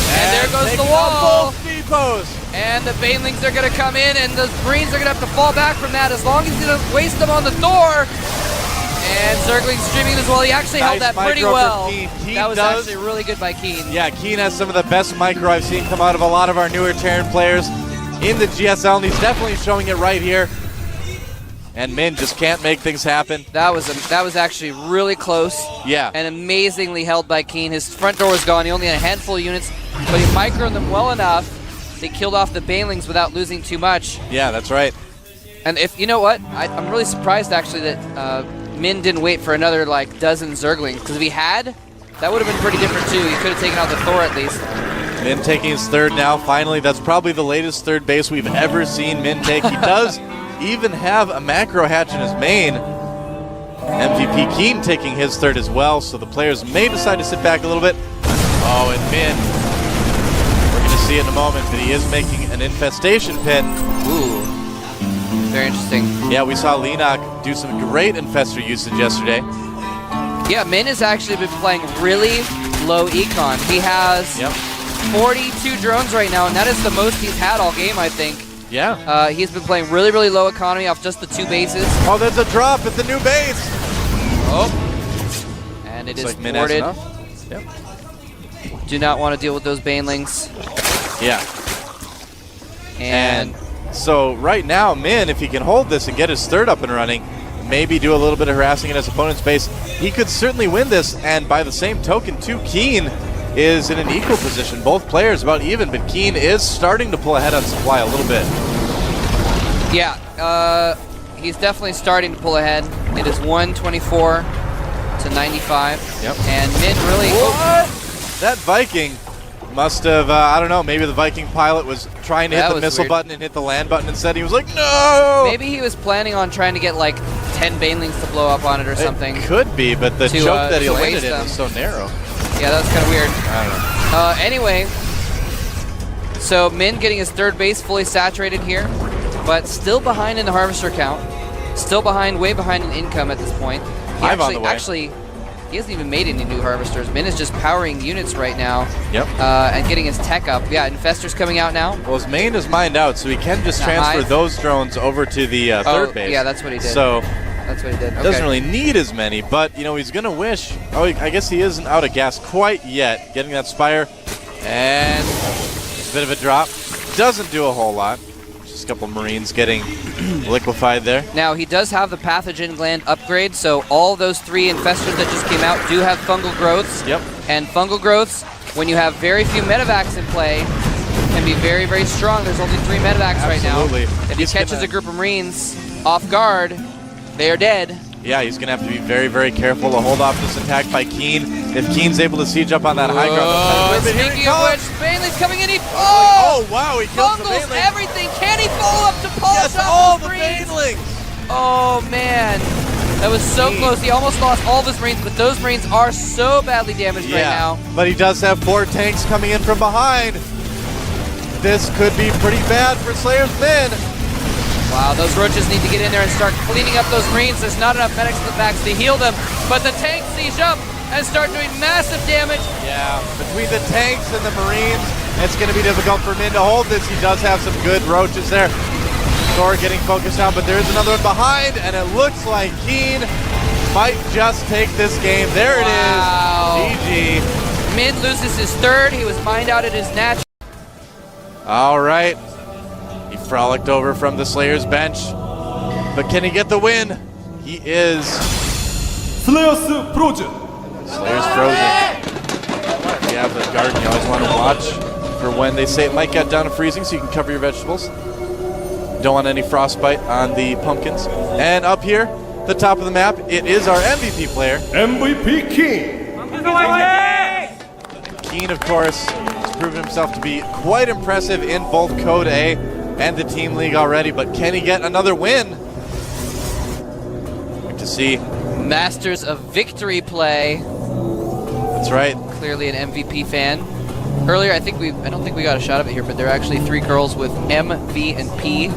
And there goes the wall. Both depots. And the Banelings are going to come in, and the Marines are going to have to fall back from that as long as he doesn't waste them on the Thor. And Zergling's streaming as well. He actually held that pretty well. That was actually really good by Keen. Yeah, Keen has some of the best micro I've seen come out of a lot of our newer Terran players in the GSL, and he's definitely showing it right here. And Min just can't make things happen. That was actually really close. Yeah. And amazingly held by Keen. His front door was gone. He only had a handful of units, but he microed them well enough. They killed off the Banelings without losing too much. Yeah, that's right. And if you know what, I'm really surprised actually that Min didn't wait for another like dozen Zerglings, because if he had, that would have been pretty different too. He could have taken out the Thor at least. Min taking his third now. Finally, that's probably the latest third base we've ever seen Min take. He does even have a macro hatch in his main. MVP Keen taking his third as well, so the players may decide to sit back a little bit. Oh, and Min, we're going to see it in a moment, but he is making an infestation pit. Ooh, very interesting. Yeah, we saw Leenock do some great infester usage yesterday. Yeah, Min has actually been playing really low econ. He has 42 drones right now, and that is the most he's had all game, I think. Yeah. He's been playing really, really low economy off just the 2 bases. Oh, there's a drop at the new base. Oh. And it is like Min has thwarted. enough. Yep. Do not want to deal with those banelings. Yeah. And so right now, Min, if he can hold this and get his third up and running, maybe do a little bit of harassing in his opponent's base, he could certainly win this. And by the same token, too, Keen is in an equal position. Both players about even, but Keen is starting to pull ahead on supply a little bit. Yeah, he's definitely starting to pull ahead. It is 124 to 95. Yep. And Min really... What? That Viking must have, I don't know, maybe the Viking pilot was trying to hit the missile button and hit the land button instead. He was like, no! Maybe he was planning on trying to get like 10 banelings to blow up on it or something. It could be, but the choke that he landed in was so narrow. Yeah, that was kind of weird. I don't know. Anyway, so Min getting his third base fully saturated here, but still behind in the harvester count. Still behind, way behind in income at this point. Actually, he hasn't even made any new harvesters. Min is just powering units right now. Yep. And getting his tech up. Yeah, Infester's coming out now. Well, his main is mined out, so he can just transfer those drones over to the third base. Yeah, that's what he did. So that's what he did. Okay. Doesn't really need as many, but, you know, he's going to wish. Oh, I guess he isn't out of gas quite yet. Getting that Spire, and a bit of a drop. Doesn't do a whole lot. Just a couple Marines getting liquefied there. Now, he does have the pathogen gland upgrade, so all those 3 infestors that just came out do have fungal growths. Yep. And fungal growths, when you have very few medevacs in play, can be very, very strong. There's only 3 medevacs right now. If he catches a group of Marines off guard, they are dead. Yeah, he's going to have to be very, very careful to hold off this attack by Keen. If Keen's able to siege up on that high ground. Speaking of which, Bailey's coming in. Oh, wow, he kills the Bungles Baneling. everything. Can he follow up to polish off all those the Marines? Banelings. Oh, man. That was so close. He almost lost all of his Marines, but those Marines are so badly damaged right now. But he does have 4 tanks coming in from behind. This could be pretty bad for Slayer's Min. Wow, those roaches need to get in there and start cleaning up those Marines. There's not enough medics in the backs to heal them, but the tanks siege up and start doing massive damage. Yeah, between the tanks and the Marines, it's going to be difficult for Min to hold this. He does have some good roaches there. Thor getting focused on, but there's another one behind, and it looks like Keen might just take this game. There it is. GG. Min loses his third. He was mined out at his natural. All right. He frolicked over from the Slayer's bench, but can he get the win? He is. Slayer's frozen. Slayer's frozen. You have the garden you always want to watch for when they say it might get down to freezing, so you can cover your vegetables. Don't want any frostbite on the pumpkins. And up here, the top of the map, it is our MVP player. MVP King. Keen, of course, has proven himself to be quite impressive in both Code A and the Team League already, but can he get another win? Good to see. Masters of Victory play. That's right. Clearly an MVP fan. Earlier, I don't think we got a shot of it here, but there are actually 3 girls with M, V, and P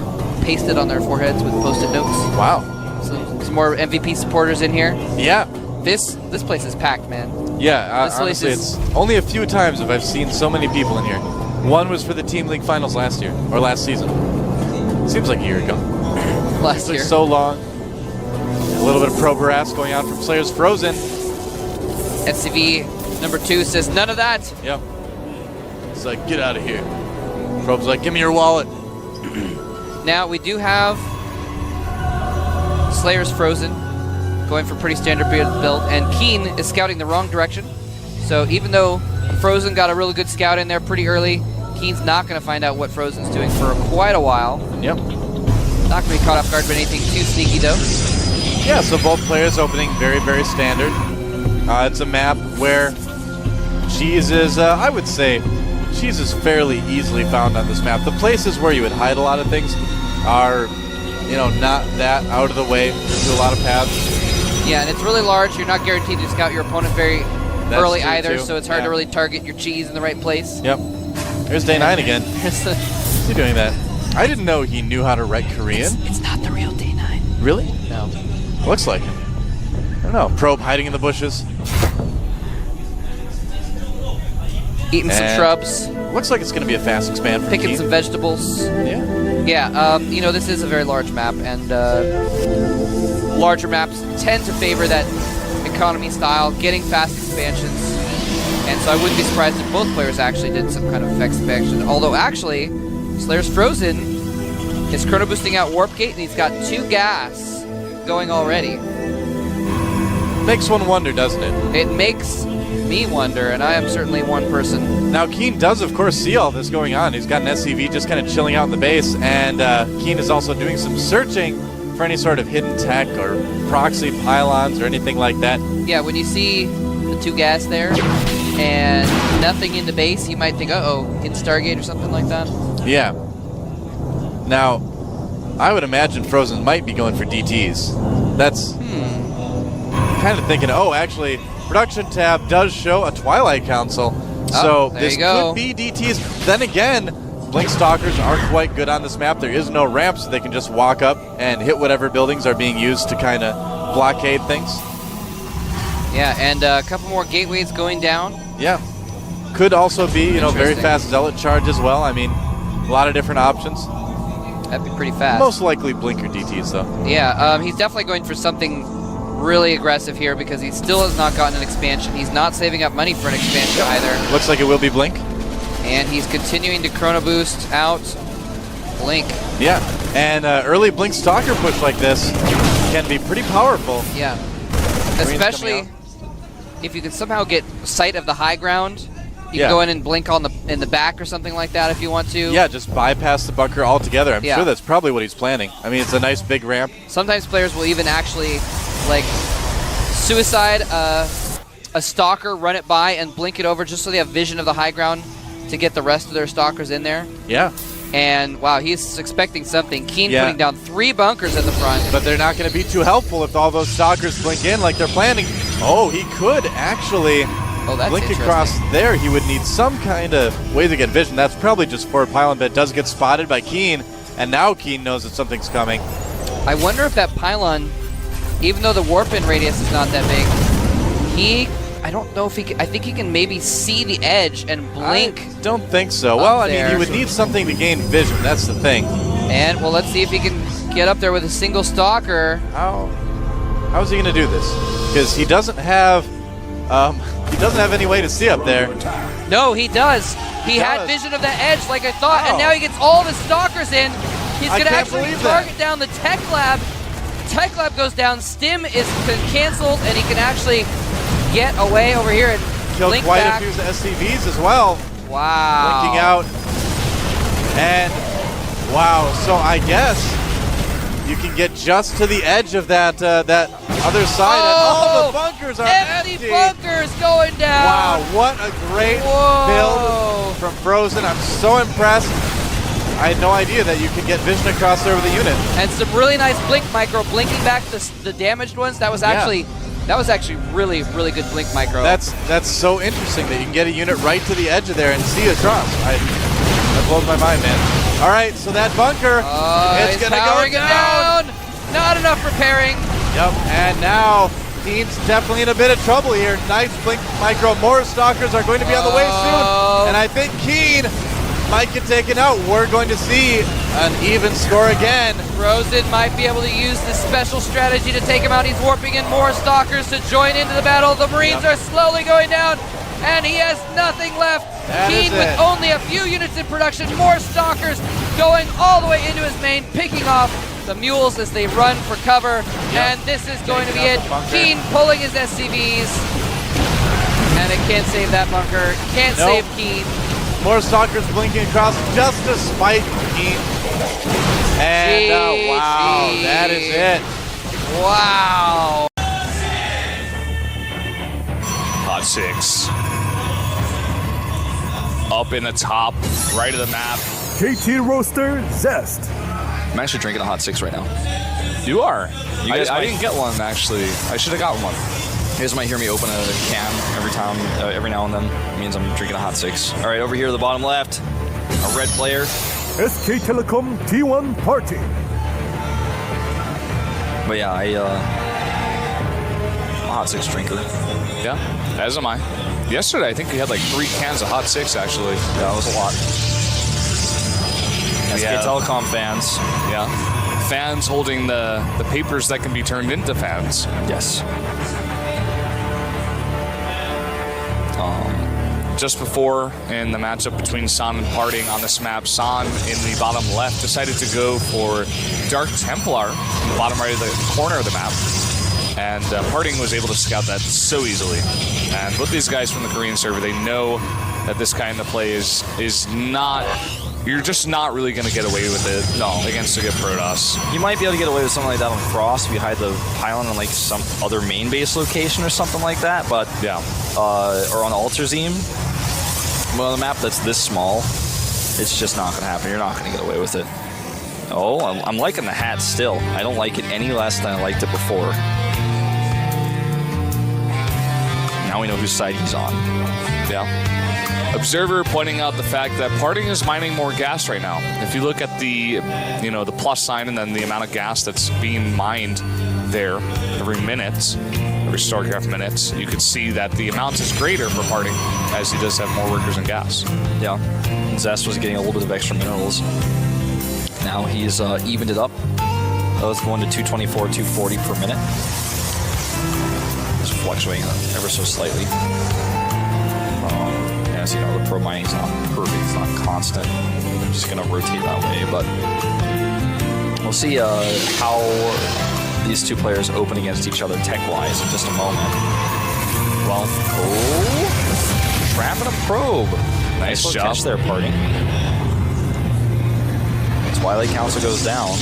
pasted on their foreheads with post-it notes. Wow. So some more MVP supporters in here. Yeah. This place is packed, man. Yeah, honestly, it's only a few times have I've seen so many people in here. One was for the Team League Finals last year, or last season. Seems like a year ago. Last year. So long. A little bit of pro brass going on from Slayer's Frozen. SCV number 2 says none of that. Yep. It's like, get out of here. Probe's like, give me your wallet. Now we do have Slayer's Frozen going for pretty standard build, and Keen is scouting the wrong direction. So even though Frozen got a really good scout in there pretty early, Keen's not going to find out what Frozen's doing for quite a while. Yep. Not going to be caught off guard by anything too sneaky, though. Yeah, so both players opening very, very standard. It's a map where cheese is, I would say, cheese is fairly easily found on this map. The places where you would hide a lot of things are, you know, not that out of the way to a lot of paths. Yeah, and it's really large. You're not guaranteed to scout your opponent very early true, either, too. so it's hard Yeah. to really target your cheese in the right place. Yep. There's Day 9 again. What's he doing that? I didn't know he knew how to write Korean. It's not the real Day 9. Really? No. Looks like it. I don't know. Probe hiding in the bushes. Eating some And shrubs. Looks like it's going to be a fast expand for Picking Keen. some vegetables. Yeah. Yeah, you know, this is a very large map, and larger maps tend to favor that economy style, getting fast expansions. And so I wouldn't be surprised if both players actually did some kind of effects expansion. Although, actually, Slayer's Frozen is chrono boosting out Warp Gate, and he's got 2 gas going already. Makes one wonder, doesn't it? It makes me wonder, and I am certainly one person. Now, Keen does, of course, see all this going on. He's got an SCV just kind of chilling out in the base, and Keen is also doing some searching for any sort of hidden tech or proxy pylons or anything like that. Yeah, when you see the 2 gas there and nothing in the base, you might think, uh-oh, hidden Stargate or something like that. Yeah. Now, I would imagine Frozen might be going for DTs. That's kind of thinking, oh, actually, production tab does show a Twilight Council, so there this you go. could be DTs. Then again, Blink Stalkers are quite good on this map. There is no ramp, so they can just walk up and hit whatever buildings are being used to kind of blockade things. Yeah, and a couple more gateways going down. Yeah. Could also be, you know, very Interesting. fast Zealot charge as well. I mean, a lot of different options. That'd be pretty fast. Most likely Blinker DTs, though. Yeah, he's definitely going for something really aggressive here because he still has not gotten an expansion. He's not saving up money for an expansion either. Looks like it will be Blink. And he's continuing to chrono boost out Blink. Yeah, and early Blink Stalker push like this can be pretty powerful. Yeah, Green's especially coming if you can somehow get sight of the high ground. You Yeah. can go in and blink on in the back or something like that if you want to. Yeah, just bypass the bunker altogether. I'm Yeah. sure that's probably what he's planning. I mean, it's a nice big ramp. Sometimes players will even actually like suicide a stalker, run it by, and blink it over just so they have vision of the high ground to get the rest of their stalkers in there. Yeah. And wow, he's expecting something. Keen Yeah. putting down 3 bunkers at the front. But they're not going to be too helpful if all those stalkers blink in like they're planning. Oh, he could actually that's blink interesting. across there. He would need some kind of way to get vision. That's probably just forward pylon, but it does get spotted by Keen, and now Keen knows that something's coming. I wonder if that pylon, even though the warp-in radius is not that big, I don't know if he can, I think he can maybe see the edge and blink. I don't think so. Well, I mean, there. he would need something to gain vision. That's the thing. And, well, let's see if he can get up there with a single stalker. How is he going to do this? Because he doesn't have any way to see up there. No, he does. He had vision of the edge like I thought, and now he gets all the stalkers in. He's going to actually target down the Tech Lab. Tech Lab goes down. Stim is canceled, and he can actually get away over here and Killed blink quite back. a few SCVs as well. Wow. Blinking out. And, wow, so I guess you can get just to the edge of that other side, and all the bunkers are empty. Bunkers going down. Wow, what a great build from Frozen. I'm so impressed. I had no idea that you could get vision across there with a unit. And some really nice blink micro, blinking back the damaged ones. That was actually really, really good blink micro. That's so interesting that you can get a unit right to the edge of there and see across. That blows my mind, man. All right, so that bunker, it's going to go down. Not enough repairing. Yep, and now Keen's definitely in a bit of trouble here. Nice blink micro. More stalkers are going to be on the way soon. And I think Keen might get taken out. We're going to see an even score again. Frozen might be able to use this special strategy to take him out. He's warping in more stalkers to join into the battle. The Marines are slowly going down, and he has nothing left. Keen with only a few units in production. More stalkers going all the way into his main, picking off the mules as they run for cover. And this is going to be it. Keen pulling his SCVs. And it can't save that bunker. Can't save Keen. More stalkers blinking across just to spite Keen. And wow, that is it. Wow. Hot 6. Up in the top, right of the map. KT Roaster Zest. I'm actually drinking a Hot 6 right now. You are. You guys I didn't get one, actually. I should have gotten one. You guys might hear me open a can every now and then. It means I'm drinking a hot 6. All right, over here at the bottom left, a red player. SK Telecom T1 Party. But yeah, I'm a hot 6 drinker. Yeah, as am I. Yesterday, I think we had like 3 cans of hot 6, actually. Yeah, that was a lot. SK Telecom fans. Yeah. Fans holding the papers that can be turned into fans. Yes. Just before, in the matchup between San and Parting on this map, San in the bottom left decided to go for Dark Templar in the bottom right of the corner of the map. And Parting was able to scout that so easily. And both these guys from the Korean server, they know that this kind of play is not... You're just not really going to get away with it against a good Protoss. You might be able to get away with something like that on Frost if you hide the pylon on like some other main base location or something like that, but yeah, or on Alterzim. But on a map that's this small, it's just not going to happen. You're not going to get away with it. Oh, I'm liking the hat still. I don't like it any less than I liked it before. Now we know whose side he's on. Yeah. Observer pointing out the fact that Parting is mining more gas right now. If you look at the, the plus sign and then the amount of gas that's being mined there every StarCraft minutes, you could see that the amount is greater for Parting as he does have more workers and gas. Yeah. Zest was getting a little bit of extra minerals. Now he's evened it up. It's going to 224, 240 per minute. It's fluctuating ever so slightly. As you know, the pro mining is not perfect, it's not constant. I'm just going to rotate that way, but we'll see how these two players open against each other tech-wise in just a moment. Well, trap and a probe. Nice job. Catch there, Parting. Twilight Council goes down.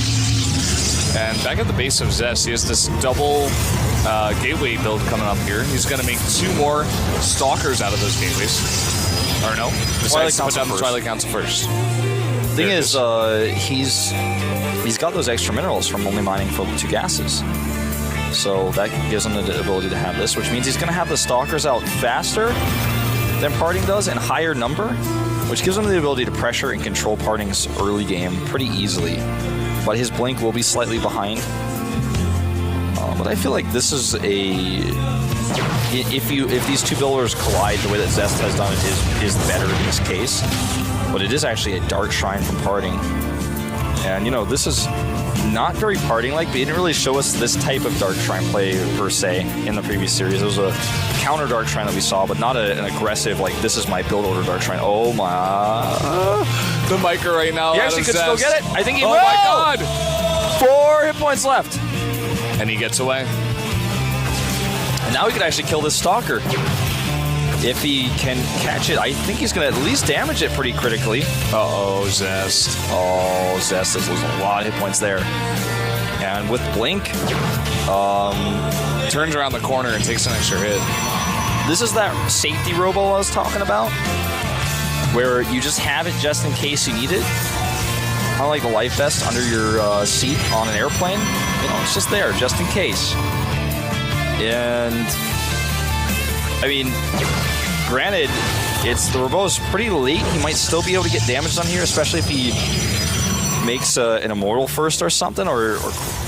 And back at the base of Zest, he has this double gateway build coming up here. He's going to make 2 more stalkers out of those gateways. Or no, decides to put down the Twilight Council first. The thing is, he's got those extra minerals from only mining for 2 gases. So that gives him the ability to have this, which means he's going to have the stalkers out faster than Parting does in higher number, which gives him the ability to pressure and control Parting's early game pretty easily. But his blink will be slightly behind. But I feel like this is if these two builders collide, the way that Zest has done it is better in this case. But it is actually a Dark Shrine from Parting. And this is not very Parting-like, but he didn't really show us this type of Dark Shrine play per se in the previous series. It was a counter Dark Shrine that we saw, but not an aggressive, like, this is my build order Dark Shrine. Oh my. The Micro right now. He actually could still get it. I think he will. Oh my god. 4 hit points left. And he gets away. And now he could actually kill this Stalker. If he can catch it, I think he's going to at least damage it pretty critically. Uh-oh, Zest. Oh, Zest is losing a lot of hit points there. And with Blink, turns around the corner and takes an extra hit. This is that safety robo I was talking about, where you just have it just in case you need it. Kind of like the life vest under your seat on an airplane. It's just there, just in case. And I mean, granted, the robo's pretty late. He might still be able to get damage on here, especially if he makes an immortal first or something, or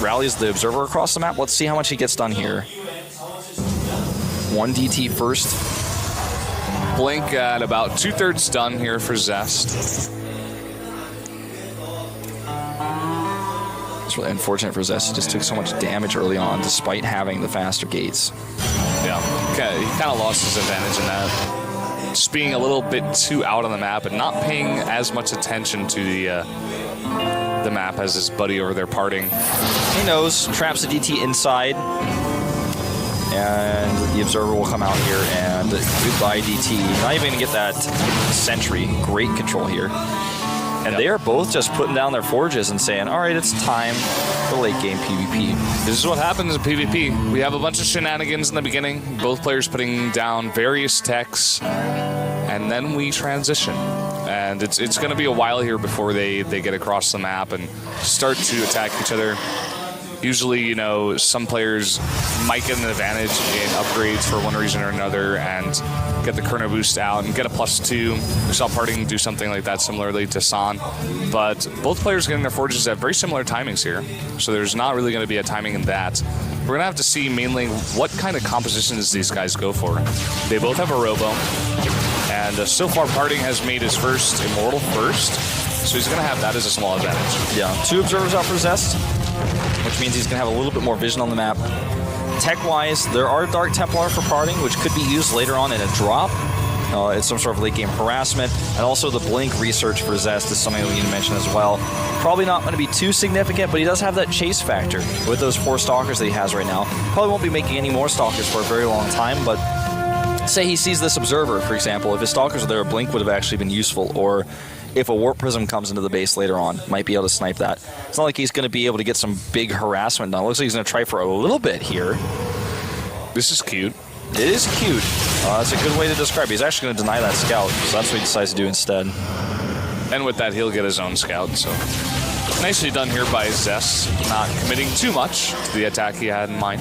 rallies the observer across the map. Let's see how much he gets done here. 1 DT first. Blink at about 2/3 done here for Zest. It's really unfortunate for Zest. He just took so much damage early on, despite having the faster gates. Yeah, okay, he kind of lost his advantage in that. Just being a little bit too out on the map and not paying as much attention to the map as his buddy over there Parting. He knows, traps the DT inside, and the observer will come out here, and goodbye DT. Not even going to get that sentry. Great control here. And they are both just putting down their forges and saying, all right, it's time for late game PvP. This is what happens in PvP. We have a bunch of shenanigans in the beginning, both players putting down various techs, and then we transition. And it's going to be a while here before they get across the map and start to attack each other. Usually, you know, some players might get an advantage in upgrades for one reason or another and get the Chrono Boost out and get a +2. We saw Parting do something like that similarly to San. But both players getting their forges at very similar timings here. So there's not really going to be a timing in that. We're going to have to see mainly what kind of compositions these guys go for. They both have a Robo. And so far, Parting has made his first Immortal first. So he's going to have that as a small advantage. Yeah, 2 observers out for Zest, which means he's going to have a little bit more vision on the map. Tech-wise, there are Dark Templar for Parting, which could be used later on in a drop. It's some sort of late-game harassment. And also the Blink research for Zest is something that we need to mention as well. Probably not going to be too significant, but he does have that chase factor with those 4 Stalkers that he has right now. Probably won't be making any more Stalkers for a very long time, but say he sees this Observer, for example. If his Stalkers are there, a Blink would have actually been useful, or if a Warp Prism comes into the base later on, might be able to snipe that. It's not like he's going to be able to get some big harassment done. It looks like he's going to try for a little bit here. This is cute. It is cute. That's a good way to describe it. He's actually going to deny that scout, so that's what he decides to do instead. And with that, he'll get his own scout, so nicely done here by Zest, not committing too much to the attack he had in mind.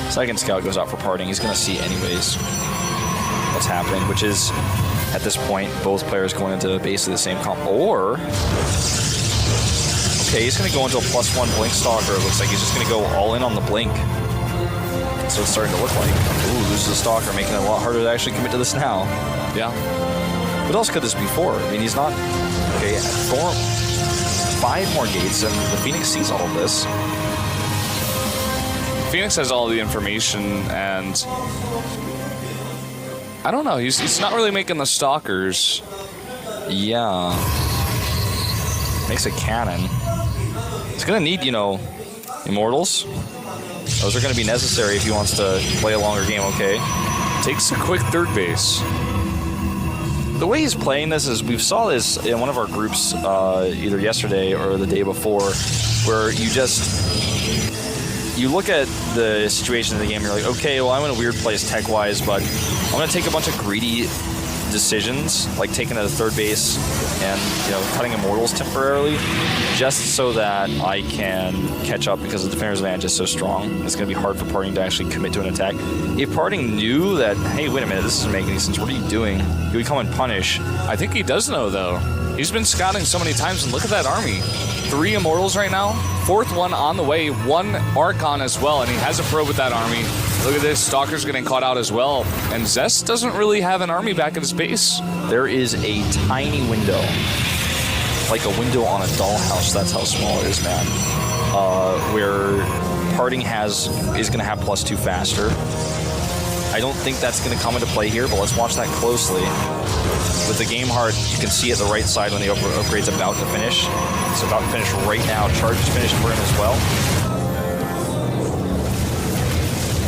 Second scout goes out for Parting. He's going to see anyways what's happening, which is, at this point, both players going into basically the same comp. Or, okay, he's going to go into a +1 Blink Stalker. It looks like he's just going to go all in on the Blink. So it's starting to look like, ooh, loses a Stalker, making it a lot harder to actually commit to this now. Yeah. What else could this be for? I mean, he's not, okay, 5 more gates, and the Phoenix sees all of this. Phoenix has all the information, and I don't know, he's not really making the Stalkers. Yeah. Makes a cannon. He's going to need, you know, Immortals. Those are going to be necessary if he wants to play a longer game, okay? Takes a quick third base. The way he's playing this is, we saw this in one of our groups either yesterday or the day before, where you look at the situation in the game and you're like, okay, well, I'm in a weird place tech-wise, but I'm going to take a bunch of greedy decisions, like taking a third base and, you know, cutting Immortals temporarily, just so that I can catch up because the defender's advantage is so strong. It's going to be hard for Parting to actually commit to an attack. If Parting knew that, hey, wait a minute, this doesn't make any sense, what are you doing? He would come and punish. I think he does know, though. He's been scouting so many times, and look at that army. 3 Immortals right now, 4th one on the way, 1 Archon as well, and he has a probe with that army. Look at this, Stalker's getting caught out as well, and Zest doesn't really have an army back at his base. There is a tiny window, like a window on a dollhouse, that's how small it is, man, where Parting is going to have +2 faster. I don't think that's going to come into play here, but let's watch that closely. With the game heart, you can see at the right side when the upgrade's about to finish. It's about to finish right now. Charge is finished for him as well.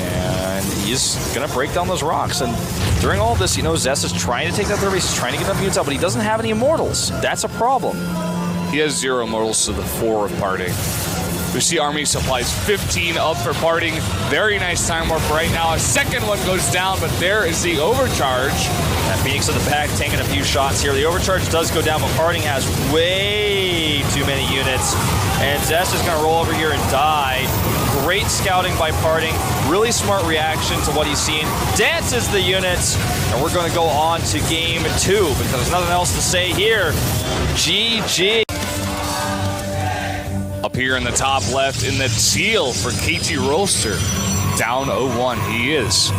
And he's going to break down those rocks. And during all this, you know, Zest is trying to take that third base. He's trying to get enough units out, but he doesn't have any Immortals. That's a problem. He has 0 Immortals to the 4 of Parting. We see army supplies 15 up for Parting. Very nice time warp right now. A second one goes down, but there is the overcharge. That Phoenix in the back taking a few shots here. The overcharge does go down, but Parting has way too many units. And Zest is going to roll over here and die. Great scouting by Parting. Really smart reaction to what he's seen. Dances the units. And we're going to go on to game 2 because there's nothing else to say here. GG. Up here in the top left in the teal for KT Roaster. Down 0-1, he is.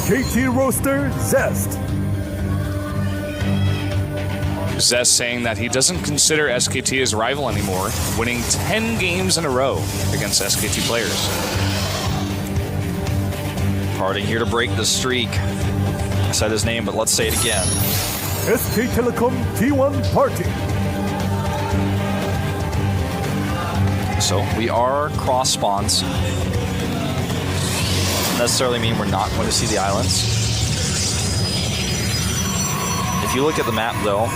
KT Roaster, Zest. Zest saying that he doesn't consider SKT his rival anymore, winning 10 games in a row against SKT players. Parting here to break the streak. I said his name, but let's say it again. SK Telecom T1 Party. So we are cross spawns. Doesn't necessarily mean we're not going to see the islands. If you look at the map though,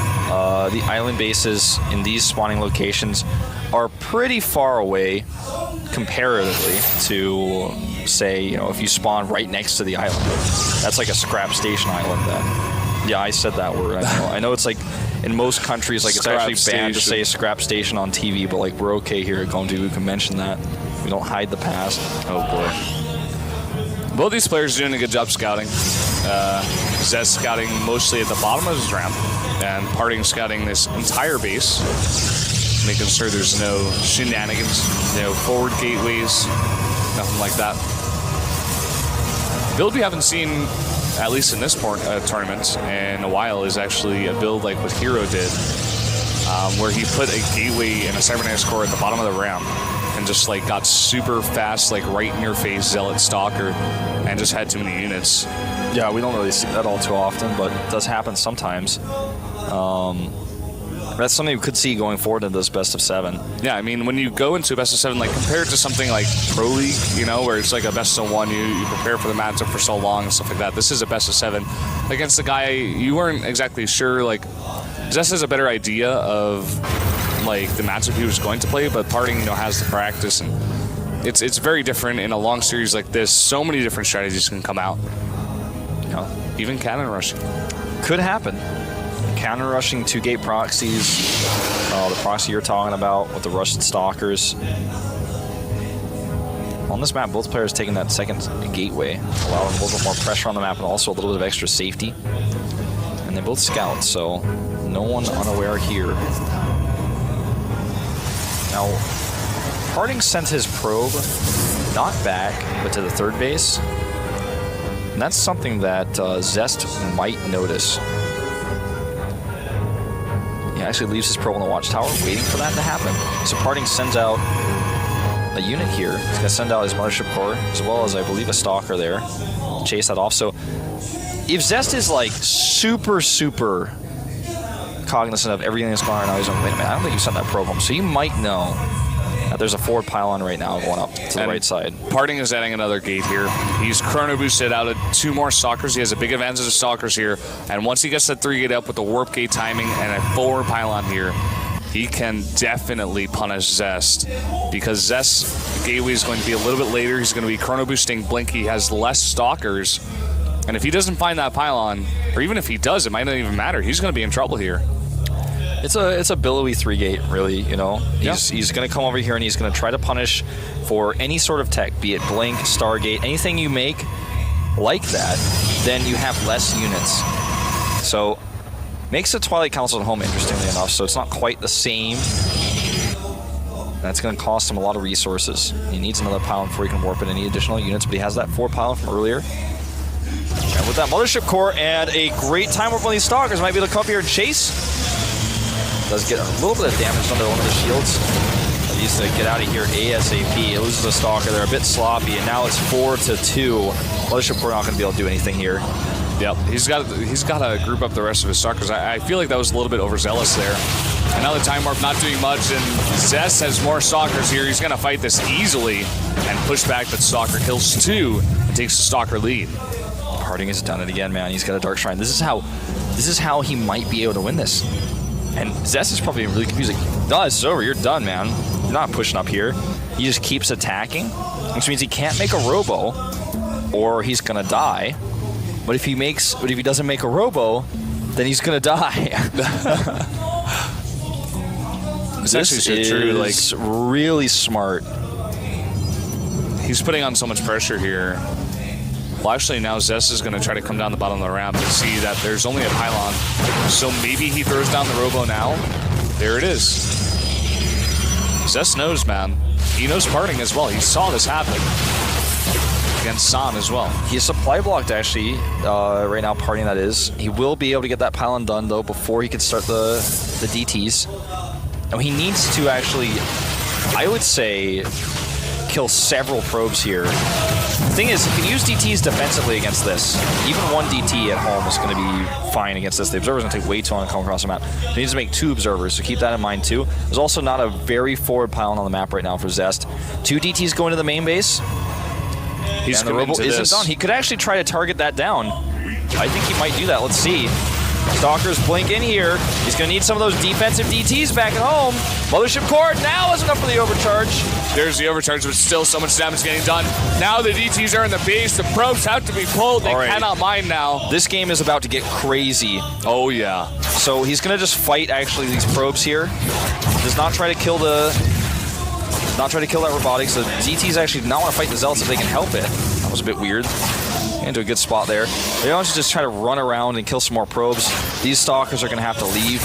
the island bases in these spawning locations are pretty far away comparatively to, say, you know, if you spawn right next to the island. That's like a scrap station island then. Yeah, I said that word. I know it's like, in most countries, like, it's actually banned to say scrap station on TV, but, like, we're okay here at Gomdu. We can mention that. We don't hide the past. Oh, boy. Both these players are doing a good job scouting. Zest scouting mostly at the bottom of his ramp, and Parting scouting this entire base, making sure there's no shenanigans, no forward gateways, nothing like that. Build we haven't seen, at least in this tournament, in a while, is actually a build like what Hero did, where he put a gateway and a cybernetics core at the bottom of the ramp, and just like got super fast, like right in your face Zealot Stalker, and just had too many units. Yeah, we don't really see that all too often, but it does happen sometimes. That's something we could see going forward in this best of 7. Yeah, I mean, when you go into a best of 7, like compared to something like Pro League, you know, where it's like a best of 1, you prepare for the matchup for so long and stuff like that. This is a best of 7 against a guy you weren't exactly sure. Like, Zest has a better idea of like the matchup he was going to play, but Parting, you know, has the practice, and it's very different in a long series like this. So many different strategies can come out. You know, even cannon rushing could happen. Counter rushing 2-gate proxies, the proxy you're talking about with the rushed stalkers. On this map, both players taking that second gateway, allowing a little bit more pressure on the map and also a little bit of extra safety. And they both scout, so no one unaware here. Now, Parting sent his probe not back, but to the third base. And that's something that Zest might notice. He actually leaves his probe on the watchtower, waiting for that to happen. So Parting sends out a unit here. He's going to send out his mothership core, as well as, I believe, a stalker there. Chase that off. So if Zest is, like, super cognizant of everything that's going on right now, he's like, wait a minute, I don't think you sent that probe home. So you might know that there's a forward pylon right now going up to the right side. Parting is adding another gate here. He's chrono boosted out of 2 more stalkers. He has a big advantage of stalkers here. And once he gets that 3-gate up with the warp gate timing and a forward pylon here, he can definitely punish Zest, because Zest's gateway is going to be a little bit later. He's going to be chrono boosting Blink. He has less stalkers. And if he doesn't find that pylon, or even if he does, it might not even matter. He's going to be in trouble here. It's a billowy 3-gate, really, you know? He's going to come over here and he's going to try to punish for any sort of tech, be it Blink, Stargate, anything you make like that, then you have less units. So, makes the Twilight Council at home, interestingly enough, so it's not quite the same. That's going to cost him a lot of resources. He needs another pylon before he can warp in any additional units, but he has that 4 pylon from earlier. And with that mothership core and a great time warp on these stalkers, might be able to come up here and chase. Does get a little bit of damage under one of the shields. He needs to get out of here ASAP. He loses a stalker. They're a bit sloppy, and now it's 4-2. Mothership core not going to be able to do anything here. Yep, he's got to group up the rest of his stalkers. I feel like that was a little bit overzealous there. And now the time warp not doing much, and Zest has more stalkers here. He's going to fight this easily and push back, but stalker kills 2 and takes the stalker lead. Parting has done it again, man. He's got a Dark Shrine. This is how he might be able to win this. And Zest is probably really confused. Like, no, it's over. You're done, man. You're not pushing up here. He just keeps attacking, which means he can't make a robo, or he's gonna die. But if he doesn't make a robo, then he's gonna die. It's actually so true. Like, really smart. He's putting on so much pressure here. Well, actually, now Zest is going to try to come down the bottom of the ramp and see that there's only a pylon. So maybe he throws down the robo now. There it is. Zest knows, man. He knows Parting as well. He saw this happen against San as well. He's supply blocked, actually, right now, Parting, that is. He will be able to get that pylon done, though, before he can start the DTs. Now, he needs to actually, I would say, kill several probes here. The thing is, he can use DTs defensively against this. Even 1 DT at home is going to be fine against this. The Observer's going to take way too long to come across the map. He needs to make 2 Observers, so keep that in mind too. There's also not a very forward pylon on the map right now for Zest. 2 DTs going to the main base. He's and the robo isn't done. He could actually try to target that down. I think he might do that. Let's see. Stalkers blink in here. He's going to need some of those defensive DTs back at home. Mothership Core now is enough for the overcharge. There's the overcharge, but still so much damage getting done. Now the DTs are in the base. The probes have to be pulled. They cannot mine now. This game is about to get crazy. Oh, yeah. So he's going to just fight, actually, these probes here. Does not try to kill the... Not try to kill that robotics. The DTs actually do not want to fight the Zealots if they can help it. That was a bit weird. Into a good spot there. They don't just try to run around and kill some more probes. These Stalkers are going to have to leave.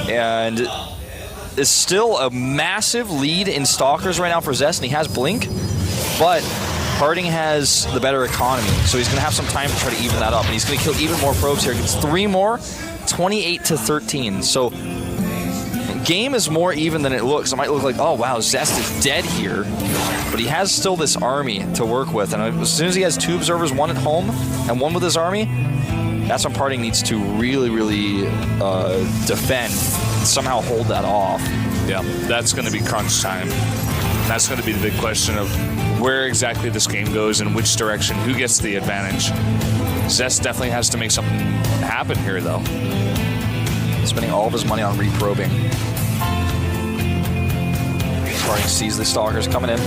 And it's still a massive lead in Stalkers right now for Zest, and he has Blink. But Harding has the better economy, so he's going to have some time to try to even that up. And he's going to kill even more probes here. He gets 3 more, 28-13. So game is more even than it looks. It might look like, oh wow, Zest is dead here, but he has still this army to work with, and as soon as he has 2 observers, 1 at home and 1 with his army, that's when Parting needs to really defend, somehow hold that off. Yeah, that's going to be crunch time. That's going to be the big question of where exactly this game goes and which direction, who gets the advantage. Zest definitely has to make something happen here, though. Spending all of his money on reprobing. Parting sees the Stalkers coming in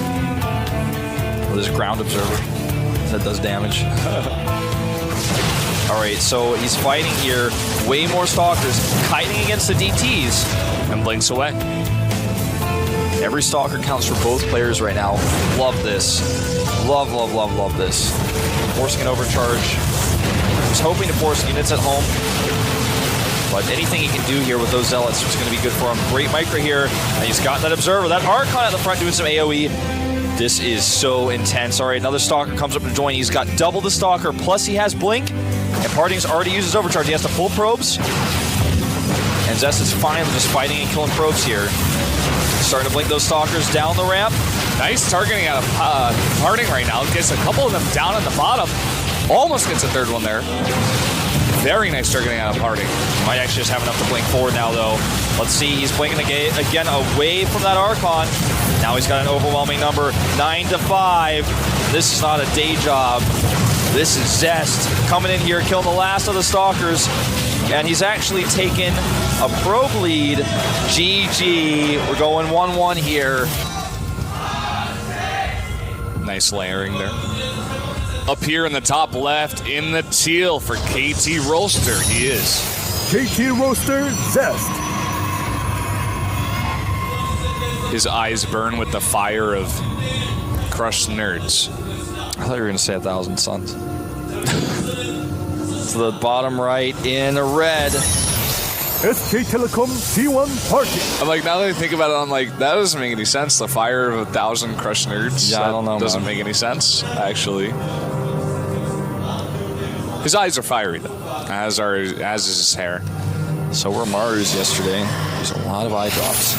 with his ground observer that does damage. Alright, so he's fighting here. Way more Stalkers, kiting against the DTs, and blinks away. Every Stalker counts for both players right now. Love this. Love this. Forcing an overcharge. He's hoping to force units at home. But anything he can do here with those Zealots is going to be good for him. Great micro here. And he's got that Observer. That Archon at the front doing some AoE. This is so intense. All right, another Stalker comes up to join. He's got double the Stalker, plus he has Blink. And Parting's already used his Overcharge. He has to pull probes. And Zest is finally just fighting and killing probes here. Starting to blink those Stalkers down the ramp. Nice targeting out of Harding right now. Gets a couple of them down at the bottom. Almost gets a 3rd one there. Very nice targeting out of Harding. Might actually just have enough to blink forward now, though. Let's see, he's blinking again away from that Archon. Now he's got an overwhelming number, 9-5. This is not a day job. This is Zest coming in here, killing the last of the Stalkers. And he's actually taken a probe lead. GG. We're going 1-1 here. Nice layering there. Up here in the top left, in the teal for KT Roaster, he is. KT Roaster, Zest. His eyes burn with the fire of crushed nerds. I thought you were going to say 1,000 Suns. To the bottom right in red. SK Telecom T1 Party. I'm like, now that I think about it, I'm like, that doesn't make any sense. The fire of 1,000 crushed nerds. Yeah, I don't know. Doesn't make any sense, actually. His eyes are fiery, though, as is his hair. So were Maru's yesterday. There's a lot of eye drops.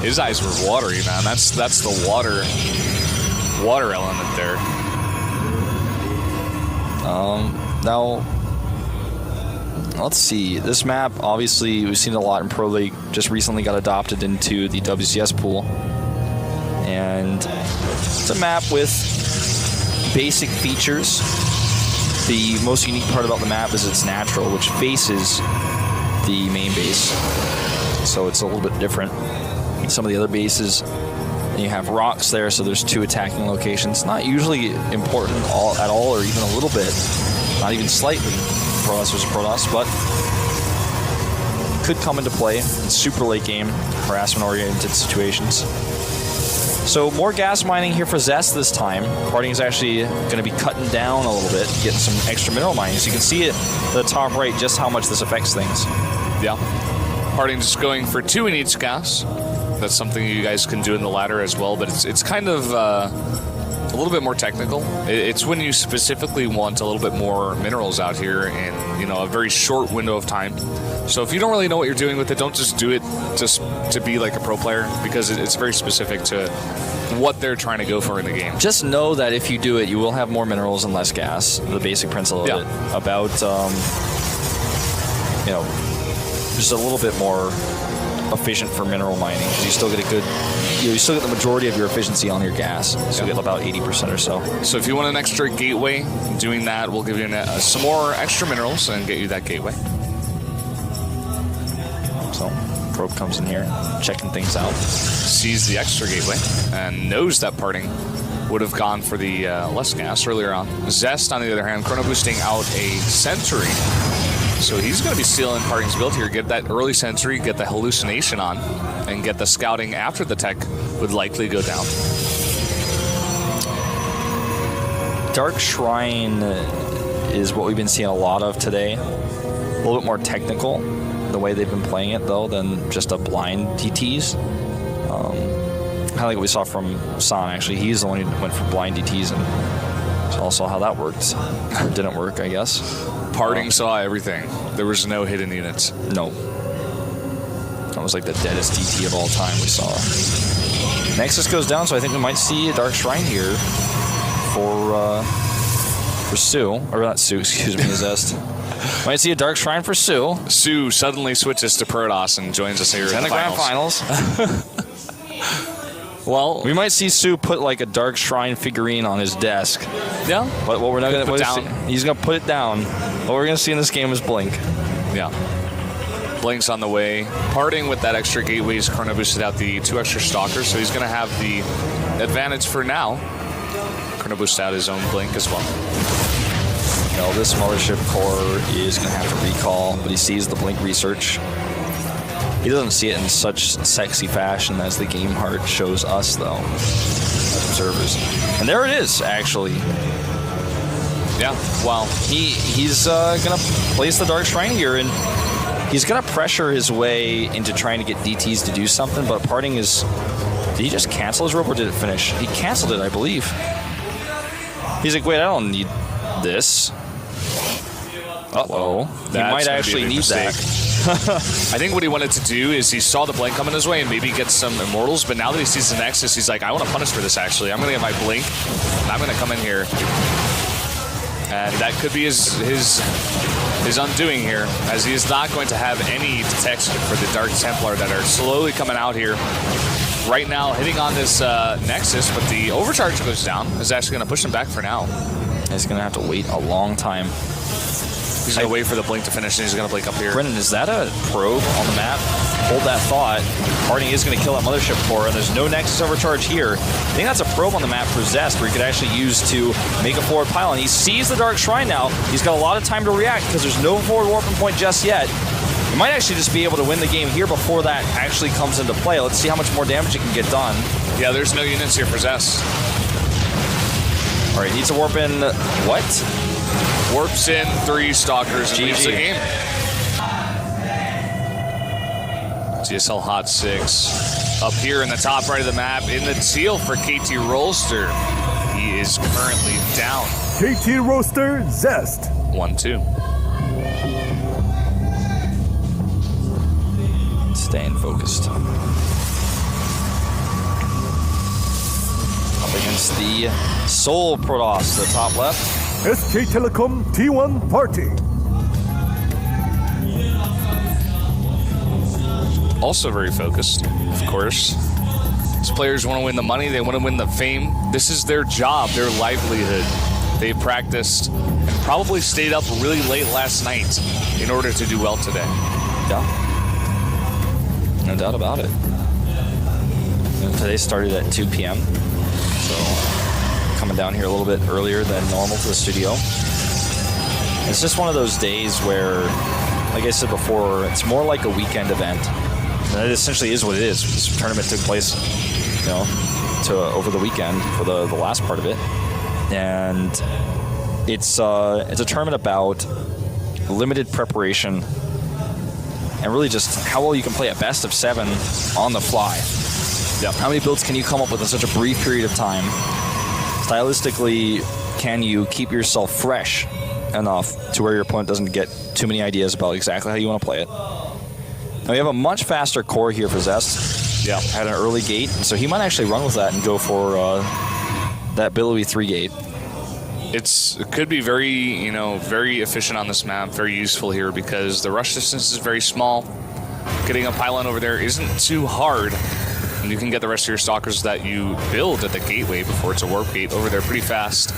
His eyes were watery, man. That's the water element there. Now, let's see. This map, obviously, we've seen it a lot in Pro League. Just recently got adopted into the WCS pool. And it's a map with basic features. The most unique part about the map is it's natural, which faces the main base. So it's a little bit different. Some of the other bases, you have rocks there, so there's 2 attacking locations. Not usually important at all, or even a little bit. Not even slightly for us versus Protoss, but could come into play in super late game, harassment-oriented situations. So more gas mining here for Zest this time. Parting is actually going to be cutting down a little bit, getting some extra mineral mining. So you can see it at the top right just how much this affects things. Yeah. Parting just going for 2 in each gas. That's something you guys can do in the ladder as well, but it's kind of a little bit more technical. It's when you specifically want a little bit more minerals out here in a very short window of time. So if you don't really know what you're doing with it, don't just do it just to be like a pro player, because it's very specific to what they're trying to go for in the game. Just know that if you do it, you will have more minerals and less gas. The basic principle of it. About, just a little bit more efficient for mineral mining, because you still get a good you still get the majority of your efficiency on your gas. So you get about 80% or so. So if you want an extra gateway, doing that will give you some more extra minerals and get you that gateway. So probe comes in here, checking things out. Sees the extra gateway and knows that parting would have gone for the less gas earlier on. Zest, on the other hand, chrono boosting out a sentry. So he's going to be stealing Parting's build here, get that early sentry, get the hallucination on, and get the scouting after the tech would likely go down. Dark Shrine is what we've been seeing a lot of today. A little bit more technical, the way they've been playing it, though, than just a blind DTs. Kind of like what we saw from San, actually. He's the one who went for blind DTs, and all saw how that worked. Or didn't work, I guess. Parting saw everything. There was no hidden units. No. That was like the deadest DT of all time we saw. Nexus goes down, so I think we might see a Dark Shrine here for Sue. Or not Sue, excuse me, Zest. Might see a Dark Shrine for Sue. Sue suddenly switches to Protoss and joins us here in the Grand finals. Well, we might see Sue put like a Dark Shrine figurine on his desk. Yeah. But what we're not going to put down, he's going to put it down. What we're going to see in this game is Blink. Yeah. Blink's on the way. Parting with that extra gateway, he's chrono boosted out the 2 extra stalkers, so he's going to have the advantage for now. Chrono boost out his own Blink as well. Well, this Mothership core is going to have to recall, but he sees the Blink research. He doesn't see it in such sexy fashion as the game heart shows us, though, as observers. And there it is, actually. Yeah, wow. He's going to place the Dark Shrine here, and he's going to pressure his way into trying to get DTs to do something, but Parting is... Did he just cancel his rope, or did it finish? He canceled it, I believe. He's like, wait, I don't need this. Uh-oh. He might actually need that. I think what he wanted to do is he saw the Blink coming his way and maybe get some Immortals, but now that he sees the Nexus, he's like, I want to punish for this, actually. I'm going to get my Blink, and I'm going to come in here. And that could be his undoing here, as he is not going to have any detection for the Dark Templar that are slowly coming out here. Right now, hitting on this Nexus, but the overcharge goes down. Is actually going to push him back for now. He's going to have to wait a long time. He's going to wait for the Blink to finish, and he's going to Blink up here. Brendan, is that a probe on the map? Hold that thought. Parting is going to kill that Mothership core, and there's no Nexus overcharge here. I think that's a probe on the map for Zest, where he could actually use to make a forward pylon. He sees the Dark Shrine now. He's got a lot of time to react, because there's no forward warping point just yet. He might actually just be able to win the game here before that actually comes into play. Let's see how much more damage he can get done. Yeah, there's no units here for Zest. All right, needs to warp in... What? Warps in 3 Stalkers and leaves the game. GSL Hot 6 up here in the top right of the map in the teal for KT Rolster. He is currently down. KT Rolster, Zest. 1-2. Staying focused. Up against the Soul Protoss, the top left. SK Telecom T1 Party. Also very focused, of course. These players want to win the money, they want to win the fame. This is their job, their livelihood. They practiced and probably stayed up really late last night in order to do well today. Yeah. No doubt about it. And today started at 2 p.m. So coming down here a little bit earlier than normal to the studio. It's just one of those days where, like I said before, it's more like a weekend event. And it essentially is what it is. This tournament took place, you know, over the weekend for the last part of it. And it's a tournament about limited preparation and really just how well you can play a best of 7 on the fly. Yep. How many builds can you come up with in such a brief period of time? Stylistically, can you keep yourself fresh enough to where your opponent doesn't get too many ideas about exactly how you want to play it? Now, we have a much faster core here for Zest. Yeah. Had an early gate, so he might actually run with that and go for that billowy 3 gate. It could be very, very efficient on this map, very useful here because the rush distance is very small. Getting a pylon over there isn't too hard. And you can get the rest of your stalkers that you build at the gateway before it's a warp gate over there pretty fast.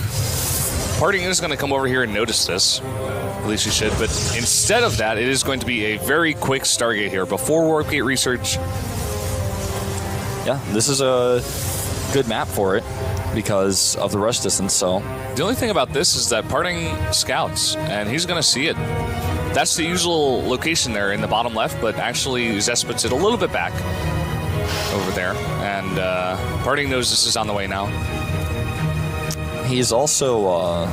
Parting is going to come over here and notice this. At least he should. But instead of that, it is going to be a very quick Stargate here before warp gate research. Yeah, this is a good map for it because of the rush distance. So the only thing about this is that Parting scouts, and he's going to see it. That's the usual location there in the bottom left, but actually Zest puts it a little bit back over there. And Parting knows this is on the way now. He's also,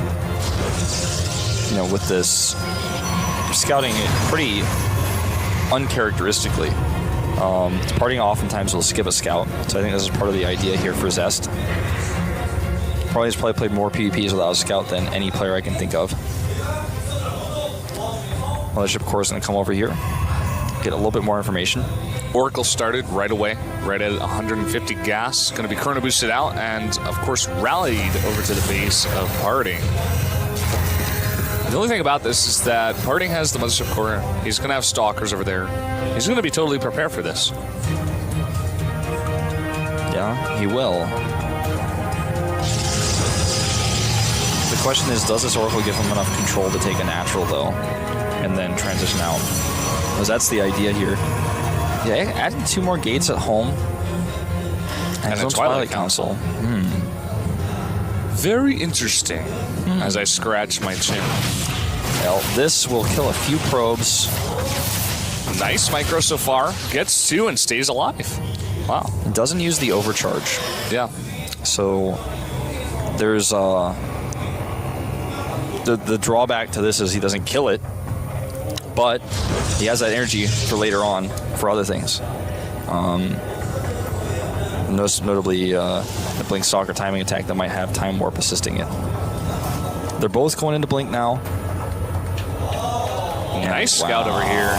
with this scouting it pretty uncharacteristically. Parting oftentimes will skip a scout, so I think this is part of the idea here for Zest. He's probably played more PvPs without a scout than any player I can think of. Mothership Core is going to come over here, get a little bit more information. Oracle started right away, right at 150 gas. Going to be chrono boosted out, and of course rallied over to the base of Parting. The only thing about this is that Parting has the Mothership Core. He's going to have stalkers over there. He's going to be totally prepared for this. Yeah, he will. The question is, does this Oracle give him enough control to take a natural, though, and then transition out? Because that's the idea here. Yeah, adding 2 more gates at home. And a Twilight Council. Very interesting, as I scratch my chin. Well, this will kill a few probes. Nice micro so far. Gets 2 and stays alive. Wow. It doesn't use the overcharge. Yeah. So there's the drawback to this is he doesn't kill it, but he has that energy for later on for other things. Most notably the Blink Stalker timing attack that might have Time Warp assisting it. They're both going into Blink now. Nice scout over here.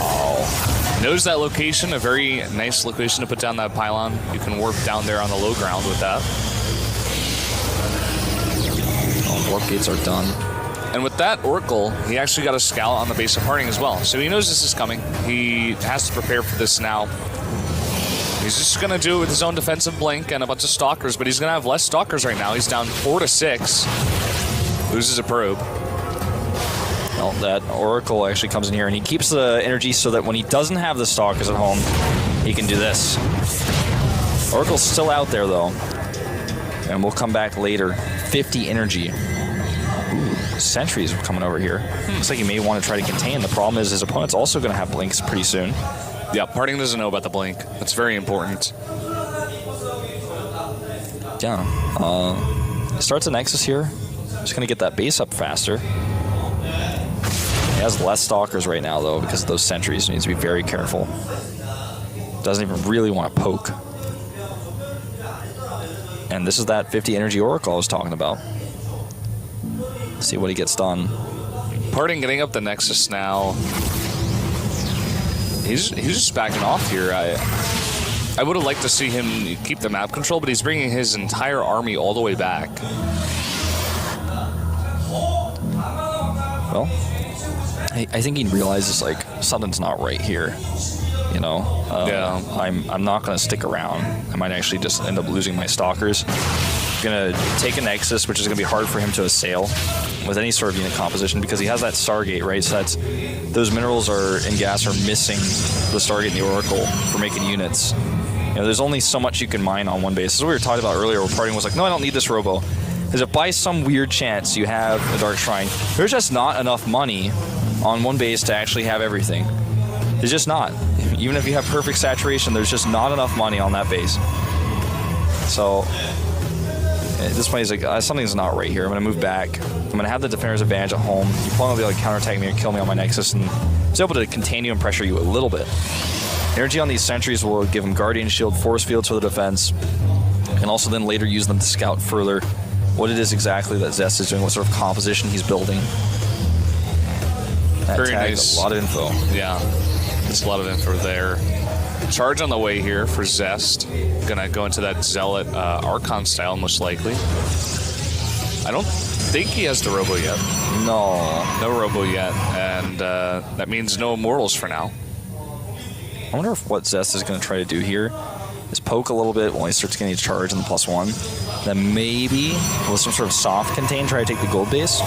Knows that location, a very nice location to put down that pylon. You can warp down there on the low ground with that. Warp gates are done. And with that Oracle, he actually got a scout on the base of Parting as well. So he knows this is coming. He has to prepare for this now. He's just going to do it with his own defensive blink and a bunch of stalkers, but he's going to have less stalkers right now. He's down 4 to 6. Loses a probe. Well, that Oracle actually comes in here and he keeps the energy so that when he doesn't have the stalkers at home, he can do this. Oracle's still out there though. And we'll come back later. 50 energy. Ooh, sentries are coming over here. Looks like he may want to try to contain. The problem is his opponent's also going to have blinks pretty soon. Yeah, Parting doesn't know about the blink. That's very important. Yeah. Starts a Nexus here. Just going to get that base up faster. He has less stalkers right now, though, because of those sentries. He needs to be very careful. Doesn't even really want to poke. And this is that 50 energy Oracle I was talking about. Let's see what he gets done. Parting getting up the Nexus now. He's just backing off here. I would have liked to see him keep the map control, but he's bringing his entire army all the way back. Well, I think he realizes like something's not right here. You know, yeah. I'm not going to stick around. I might actually just end up losing my stalkers. Going to take a Nexus, which is going to be hard for him to assail with any sort of unit composition because he has that Stargate, right? So those minerals and gas are missing the Stargate and the Oracle for making units. You know, there's only so much you can mine on one base. This is what we were talking about earlier, where Parting was like, no, I don't need this Robo. Because if by some weird chance you have a Dark Shrine, there's just not enough money on one base to actually have everything. There's just not. Even if you have perfect saturation, there's just not enough money on that base. So at this point, he's like, something's not right here. I'm going to move back. I'm going to have the defender's advantage at home. Your opponent will be able to counterattack me or kill me on my Nexus, and he's able to contain you and pressure you a little bit. Energy on these sentries will give him Guardian Shield, Force Fields for the defense, and also then later use them to scout further what it is exactly that Zest is doing, what sort of composition he's building. That Very tag, nice. A lot of info. Yeah, there's a lot of info there. Charge on the way here for Zest. Gonna go into that Zealot Archon style, most likely. I don't think he has the Robo yet. No Robo yet, and that means no Immortals for now. I wonder if what Zest is going to try to do here is poke a little bit while he starts getting a charge on the +1. Then maybe with some sort of soft contain, try to take the gold base.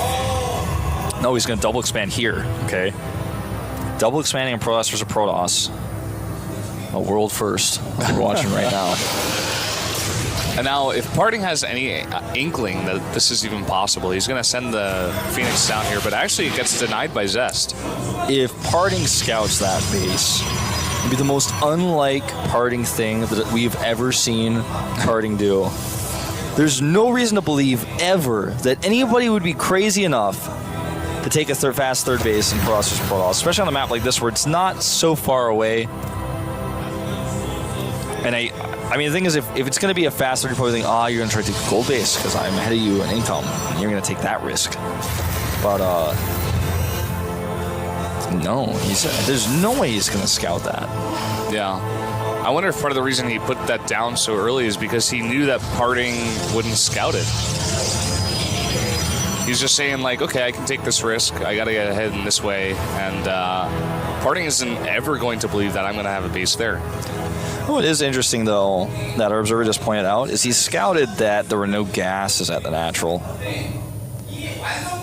No, he's going to double expand here. Okay. Double expanding on Protoss versus Protoss. A world first. We're watching right now. And now, if Parting has any inkling that this is even possible, he's going to send the Phoenix down here, but actually it gets denied by Zest. If Parting scouts that base, it'd be the most unlike Parting thing that we've ever seen Parting do. There's no reason to believe ever that anybody would be crazy enough to take a fast third base in Protoss versus Protoss, especially on a map like this where it's not so far away. And I mean, the thing is, if it's going to be a fast third, you're probably thinking, you're going to try to take a gold base because I'm ahead of you in income, and you're going to take that risk. But, no, there's no way he's going to scout that. Yeah. I wonder if part of the reason he put that down so early is because he knew that Parting wouldn't scout it. He's just saying, like, okay, I can take this risk. I got to get ahead in this way. And Parting isn't ever going to believe that I'm going to have a base there. What is interesting, though, that our observer just pointed out, is he scouted that there were no gases at the natural.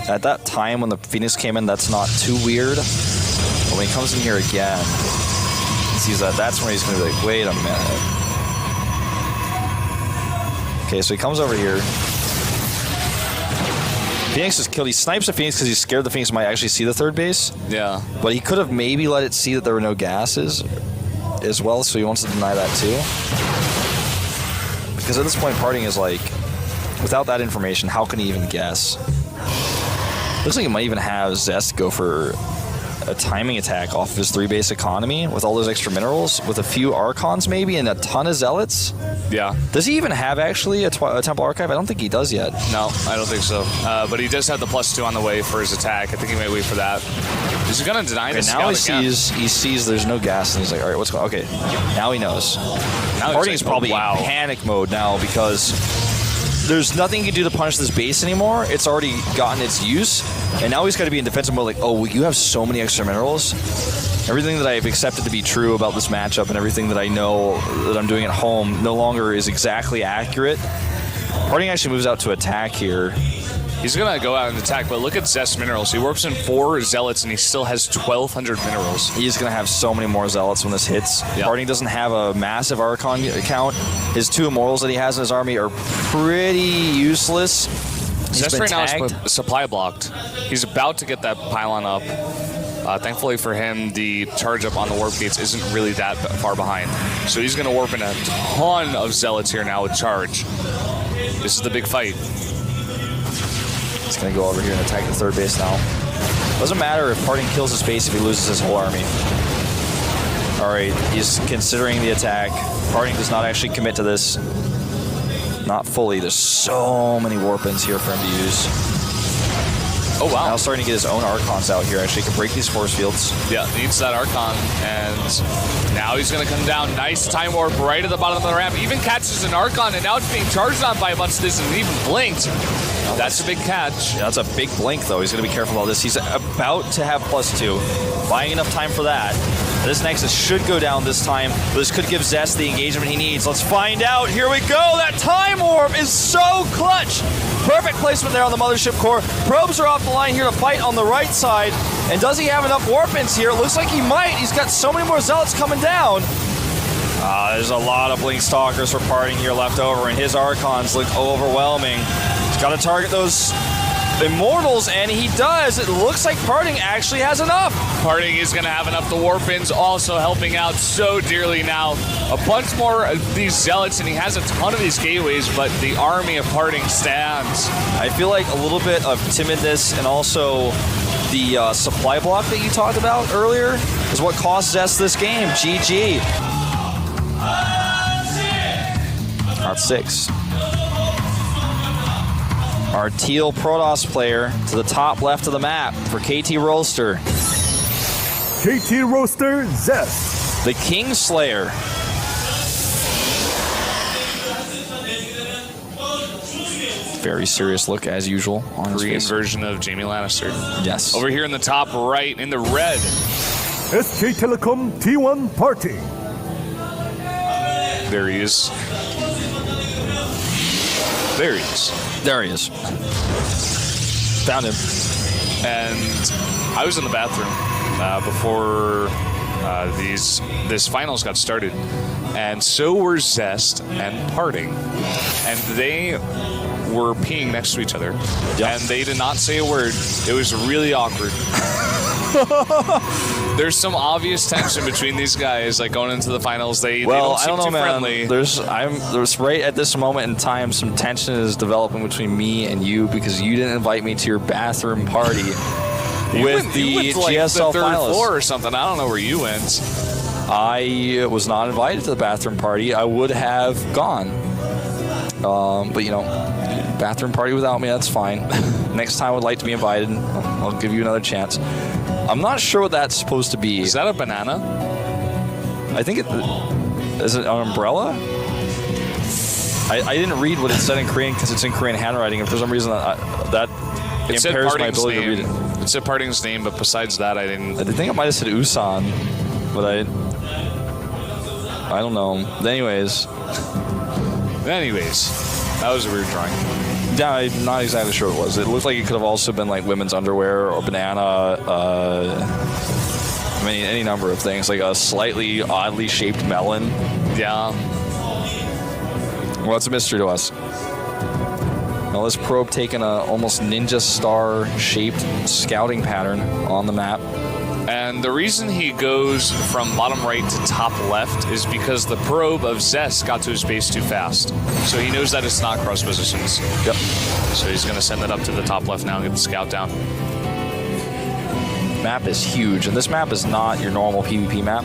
At that time when the Phoenix came in, that's not too weird. But when he comes in here again, he sees that, that's when he's going to be like, wait a minute. Okay, so he comes over here. Phoenix is killed. He snipes the Phoenix because he's scared the Phoenix might actually see the third base. Yeah. But he could have maybe let it see that there were no gases as well, so he wants to deny that too. Because at this point, Parting is like, without that information, how can he even guess? Looks like he might even have Zest go for a timing attack off of his 3-base economy with all those extra minerals, with a few Archons maybe, and a ton of Zealots. Yeah. Does he even have actually a Temple Archive? I don't think he does yet. No, I don't think so. But he does have the +2 on the way for his attack. I think he might wait for that. He's going to deny this. Now he sees there's no gas, and he's like, all right, what's going on? Okay, now he knows. Now Parting is probably in panic mode now because there's nothing he can do to punish this base anymore. It's already gotten its use, and now he's got to be in defensive mode like, oh, you have so many extra minerals. Everything that I've accepted to be true about this matchup and everything that I know that I'm doing at home no longer is exactly accurate. Parting actually moves out to attack here. He's going to go out and attack, but look at Zest minerals. He warps in 4 Zealots, and he still has 1,200 minerals. He's going to have so many more Zealots when this hits. Yep. Parting doesn't have a massive Archon account. His 2 Immortals that he has in his army are pretty useless. Zest right now is supply blocked. He's about to get that pylon up. Thankfully for him, the charge up on the warp gates isn't really that far behind. So he's going to warp in a ton of Zealots here now with charge. This is the big fight. He's going to go over here and attack the 3rd base now. Doesn't matter if Parting kills his base if he loses his whole army. Alright, he's considering the attack. Parting does not actually commit to this. Not fully. There's so many warp-ins here for him to use. Oh, wow. Now starting to get his own Archons out here. Actually, he can break these force fields. Yeah, needs that Archon. And now he's going to come down. Nice time warp right at the bottom of the ramp. Even catches an Archon, and now it's being charged on by a bunch of this and even blinked. That's a big catch. Yeah, that's a big blink, though. He's going to be careful about this. He's about to have +2. Buying enough time for that. This Nexus should go down this time, but this could give Zest the engagement he needs. Let's find out. Here we go. That time warp is so clutch. Perfect placement there on the Mothership core. Probes are off the line here to fight on the right side. And does he have enough warp-ins here? It looks like he might. He's got so many more Zealots coming down. There's a lot of Blink Stalkers for Parting here left over, and his Archons look overwhelming. He's got to target those Immortals, and he does. It looks like Parting actually has enough. Parting is going to have enough. The Warpins also helping out so dearly now. A bunch more of these Zealots, and he has a ton of these gateways, but the army of Parting stands. I feel like a little bit of timidness and also the supply block that you talked about earlier is what cost Zest this game. GG. Not 6. Our teal Protoss player to the top left of the map for KT Roaster. KT Roaster Zest. The Kingslayer. Very serious look as usual on his Korean face. version of Jamie Lannister. Yes. Over here in the top right in the red. SK Telecom T1 Party. There he is. There he is. There he is. Found him. And I was in the bathroom before this finals got started, and so were Zest and Parting, and they were peeing next to each other, and they did not say a word. It was really awkward. There's some obvious tension between these guys, like going into the finals. They don't seem too friendly. There's right at this moment in time, some tension is developing between me and you because you didn't invite me to your bathroom party with the GSL third finalists. floor or something. I don't know where you went. I was not invited to the bathroom party. I would have gone, but you know, bathroom party without me, that's fine. Next time I would like to be invited. I'll give you another chance. I'm not sure what that's supposed to be. Is that a banana? I think is it an umbrella? I didn't read what it said in Korean because it's in Korean handwriting, and for some reason that impairs my ability to read it. It said Parting's name, but besides that, I didn't. I think it might have said Usan, but I don't know. Anyways, that was a weird drawing. Yeah, I'm not exactly sure what it was. It looked like it could have also been like women's underwear or banana. Any number of things, like a slightly oddly shaped melon. Yeah. Well, it's a mystery to us. Now this probe taking a almost ninja star shaped scouting pattern on the map. And the reason he goes from bottom right to top left is because the probe of Zest got to his base too fast. So he knows that it's not cross positions. Yep. So he's going to send it up to the top left now and get the scout down. Map is huge, and this map is not your normal PvP map.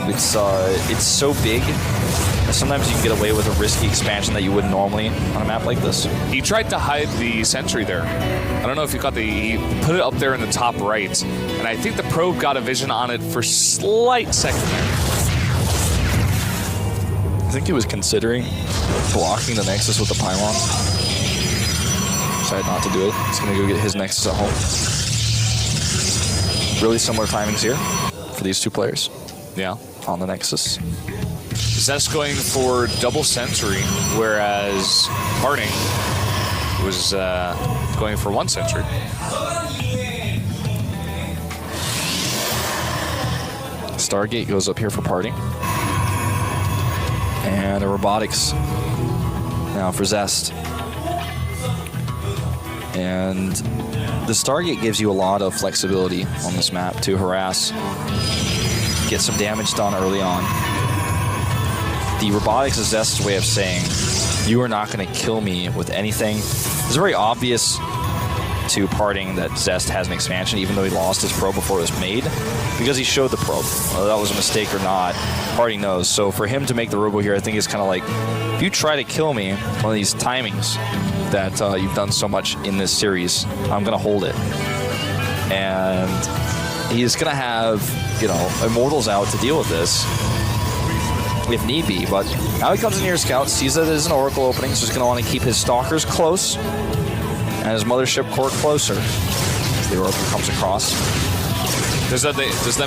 It's so big. Sometimes you can get away with a risky expansion that you wouldn't normally on a map like this. He tried to hide the sentry there. I don't know if you caught he put it up there in the top right, and I think the probe got a vision on it for a slight second there. I think he was considering blocking the Nexus with the pylon. Decided not to do it. He's going to go get his Nexus at home. Really similar timings here for these two players. Yeah. On the Nexus. Zest going for double sentry, whereas Parting was going for one sentry. Stargate goes up here for Parting. And a robotics now for Zest. And the Stargate gives you a lot of flexibility on this map to harass, get some damage done early on. The robotics is Zest's way of saying, you are not going to kill me with anything. It's very obvious to Parting that Zest has an expansion, even though he lost his probe before it was made, because he showed the probe. Whether that was a mistake or not, Parting knows. So for him to make the robo here, I think it's kind of like, if you try to kill me, one of these timings that you've done so much in this series, I'm going to hold it. And he's going to have, Immortals out to deal with this, if need be. But now he comes in here, Scout, sees that there's an Oracle opening, so he's going to want to keep his Stalkers close and his Mothership Core closer as the Oracle comes across. Does that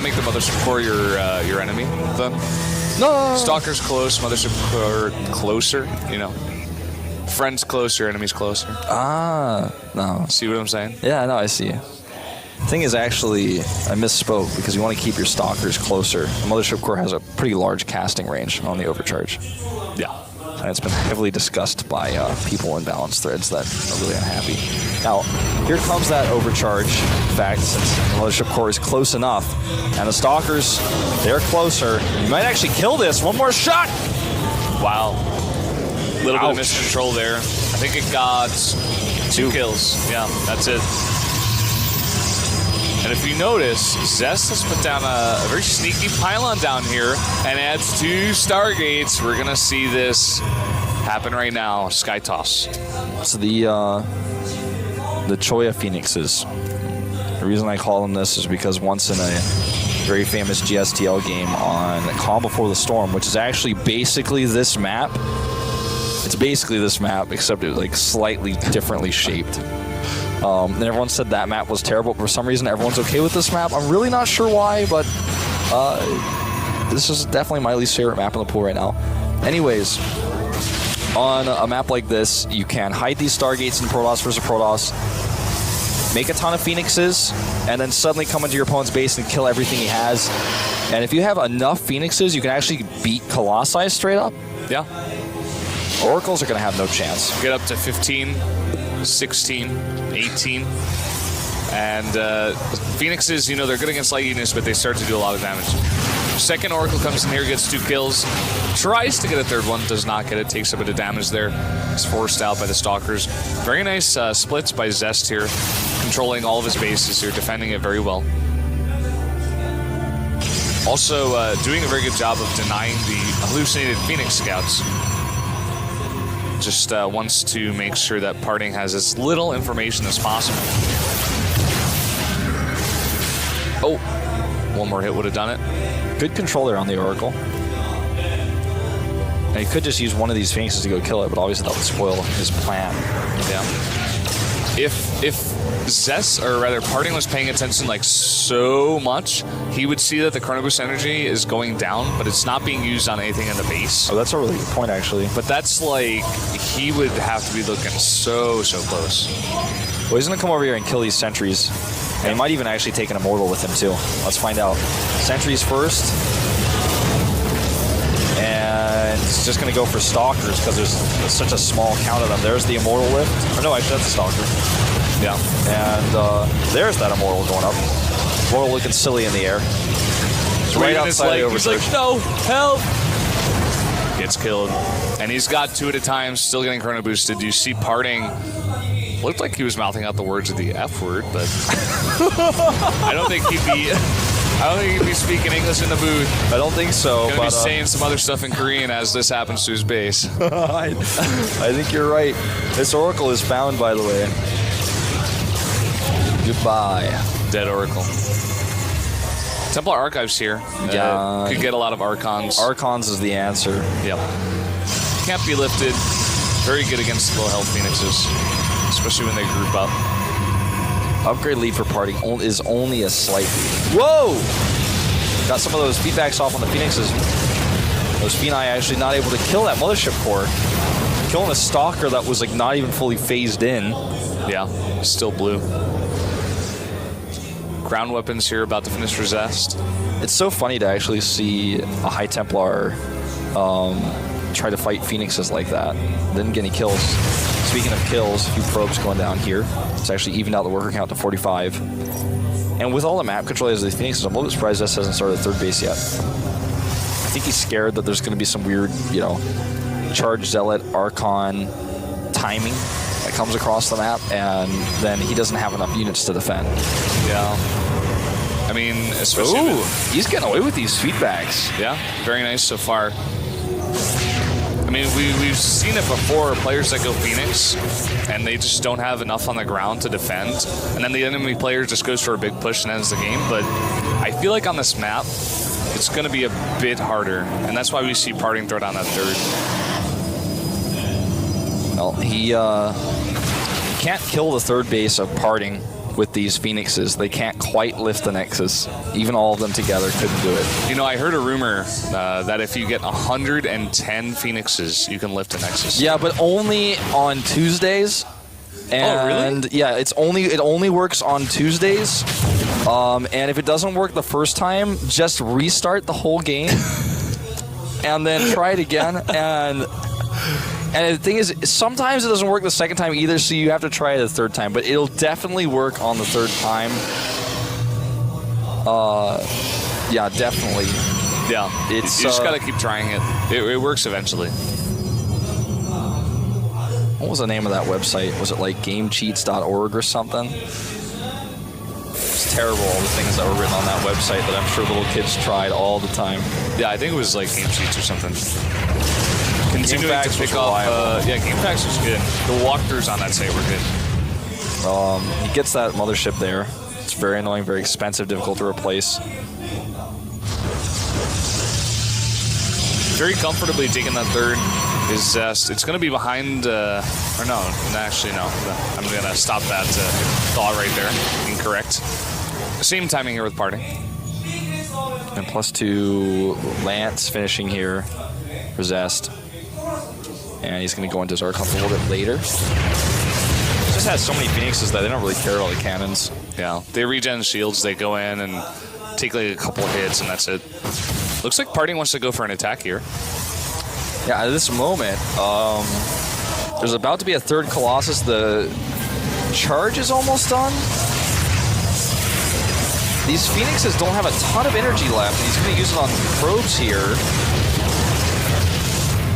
make the Mothership Core your enemy, then? No. Stalkers close, Mothership Core closer, Friends closer, enemies closer. No. See what I'm saying? Yeah, no, I see. The thing is, actually, I misspoke because you want to keep your Stalkers closer. The Mothership Core has a pretty large casting range on the Overcharge. Yeah. And it's been heavily discussed by people in balance threads that are really unhappy. Now, here comes that Overcharge. In fact, since the Mothership Core is close enough, and the Stalkers, they're closer. You might actually kill this. One more shot! Wow. A little bit of miscontrol there. I think it got 2 kills. Yeah, that's it. And if you notice, Zest has put down a very sneaky pylon down here and adds 2 Stargates. We're going to see this happen right now. Sky Toss. So the Choya Phoenixes. The reason I call them this is because once in a very famous GSTL game on Calm Before the Storm, which is actually basically this map. It's basically this map, except it was slightly differently shaped. And everyone said that map was terrible. For some reason, everyone's okay with this map. I'm really not sure why, but this is definitely my least favorite map in the pool right now. Anyways, on a map like this, you can hide these Stargates in Protoss versus Protoss, make a ton of Phoenixes, and then suddenly come into your opponent's base and kill everything he has. And if you have enough Phoenixes, you can actually beat Colossi straight up. Yeah. Oracles are going to have no chance. Get up to 15, 16, 18. And Phoenixes, you know, they're good against light units, but they start to do a lot of damage. Second Oracle comes in here, gets 2 kills. Tries to get a third one, does not get it. Takes a bit of damage there. Is forced out by the Stalkers. Very nice splits by Zest here. Controlling all of his bases here, defending it very well. Also doing a very good job of denying the hallucinated Phoenix scouts. Just wants to make sure that Parting has as little information as possible. Oh, one more hit would have done it. Good control there on the Oracle. And he could just use one of these Phoenixes to go kill it, but obviously that would spoil his plan. Yeah. If Zest, or rather Parting, was paying attention like so much, he would see that the Chrono Boost energy is going down, but it's not being used on anything in the base. Oh, that's a really good point, actually. But that's like, he would have to be looking so close. Well, he's going to come over here and kill these sentries. And he might even actually take an Immortal with him, too. Let's find out. Sentries first. And it's just going to go for Stalkers because there's such a small count of them. There's the Immortal lift. Or no, actually, that's a Stalker. Yeah. And there's that Immortal going up. Immortal looking silly in the air. It's right outside the He's Oversearch. like, no, help! Gets killed. And he's got 2 at a time, still getting Chrono Boosted. You see Parting... Looked like he was mouthing out the words of the F word, but I don't think he'd be speaking English in the booth. I don't think so. Gonna be saying some other stuff in Korean as this happens to his base. I think you're right. This Oracle is found, by the way. Goodbye. Dead Oracle. Templar Archives here. Yeah. Could get a lot of Archons. Archons is the answer. Yep. Can't be lifted. Very good against low health Phoenixes, especially when they group up. Upgrade lead for Parting is only a slight lead. Whoa! Got some of those feedbacks off on the Phoenixes. Those Phoenix actually not able to kill that Mothership Core. Killing a Stalker that was like not even fully phased in. Yeah, still blue. Ground weapons here about to finish Resist. It's so funny to actually see a High Templar try to fight Phoenixes like that. Didn't get any kills. Speaking of kills, a few probes going down here. It's actually evened out the worker count to 45. And with all the map control as the Phoenixes, I'm a little bit surprised Zest hasn't started third base yet. I think he's scared that there's going to be some weird, you know, Charge Zealot, Archon timing that comes across the map, and then he doesn't have enough units to defend. Yeah. I mean, especially he's getting away with these feedbacks. Yeah, very nice so far. I mean, we've seen it before, players that go Phoenix, and they just don't have enough on the ground to defend, and then the enemy player just goes for a big push and ends the game, but I feel like on this map, it's going to be a bit harder, and that's why we see Parting throw down that third. Well, he can't kill the third base of Parting with these Phoenixes. They can't quite lift the Nexus. Even all of them together couldn't do it. You know, I heard a rumor that if you get 110 Phoenixes, you can lift a Nexus. Yeah, but only on Tuesdays. And really? Yeah, it only works on Tuesdays. And if it doesn't work the first time, just restart the whole game and then try it again. And the thing is, sometimes it doesn't work the second time either, so you have to try it the third time. But it'll definitely work on the third time. Yeah, definitely. Yeah, it's you just gotta keep trying it. It works eventually. What was the name of that website? Was it like gamecheats.org or something? It's terrible, all the things that were written on that website that I'm sure little kids tried all the time. Yeah, I think it was like Game Cheats or something. Continuing to pick up. Yeah, GameFAQs was good. The walkthroughs on that site were good. He gets that Mothership there. It's very annoying, very expensive, difficult to replace. Very comfortably taking that third is Zest. It's going to be behind, or no, actually no. I'm going to stop that thought right there. Incorrect. Same timing here with Parting. And +2 Lance finishing here for Zest. And he's going to go into Zarkon a little bit later. Just has so many Phoenixes that they don't really care about the cannons. Yeah, they regen shields, they go in and take like a couple of hits, and that's it. Looks like Parting wants to go for an attack here. Yeah, at this moment, there's about to be a third Colossus. The charge is almost done. These Phoenixes don't have a ton of energy left. He's going to use it on probes here.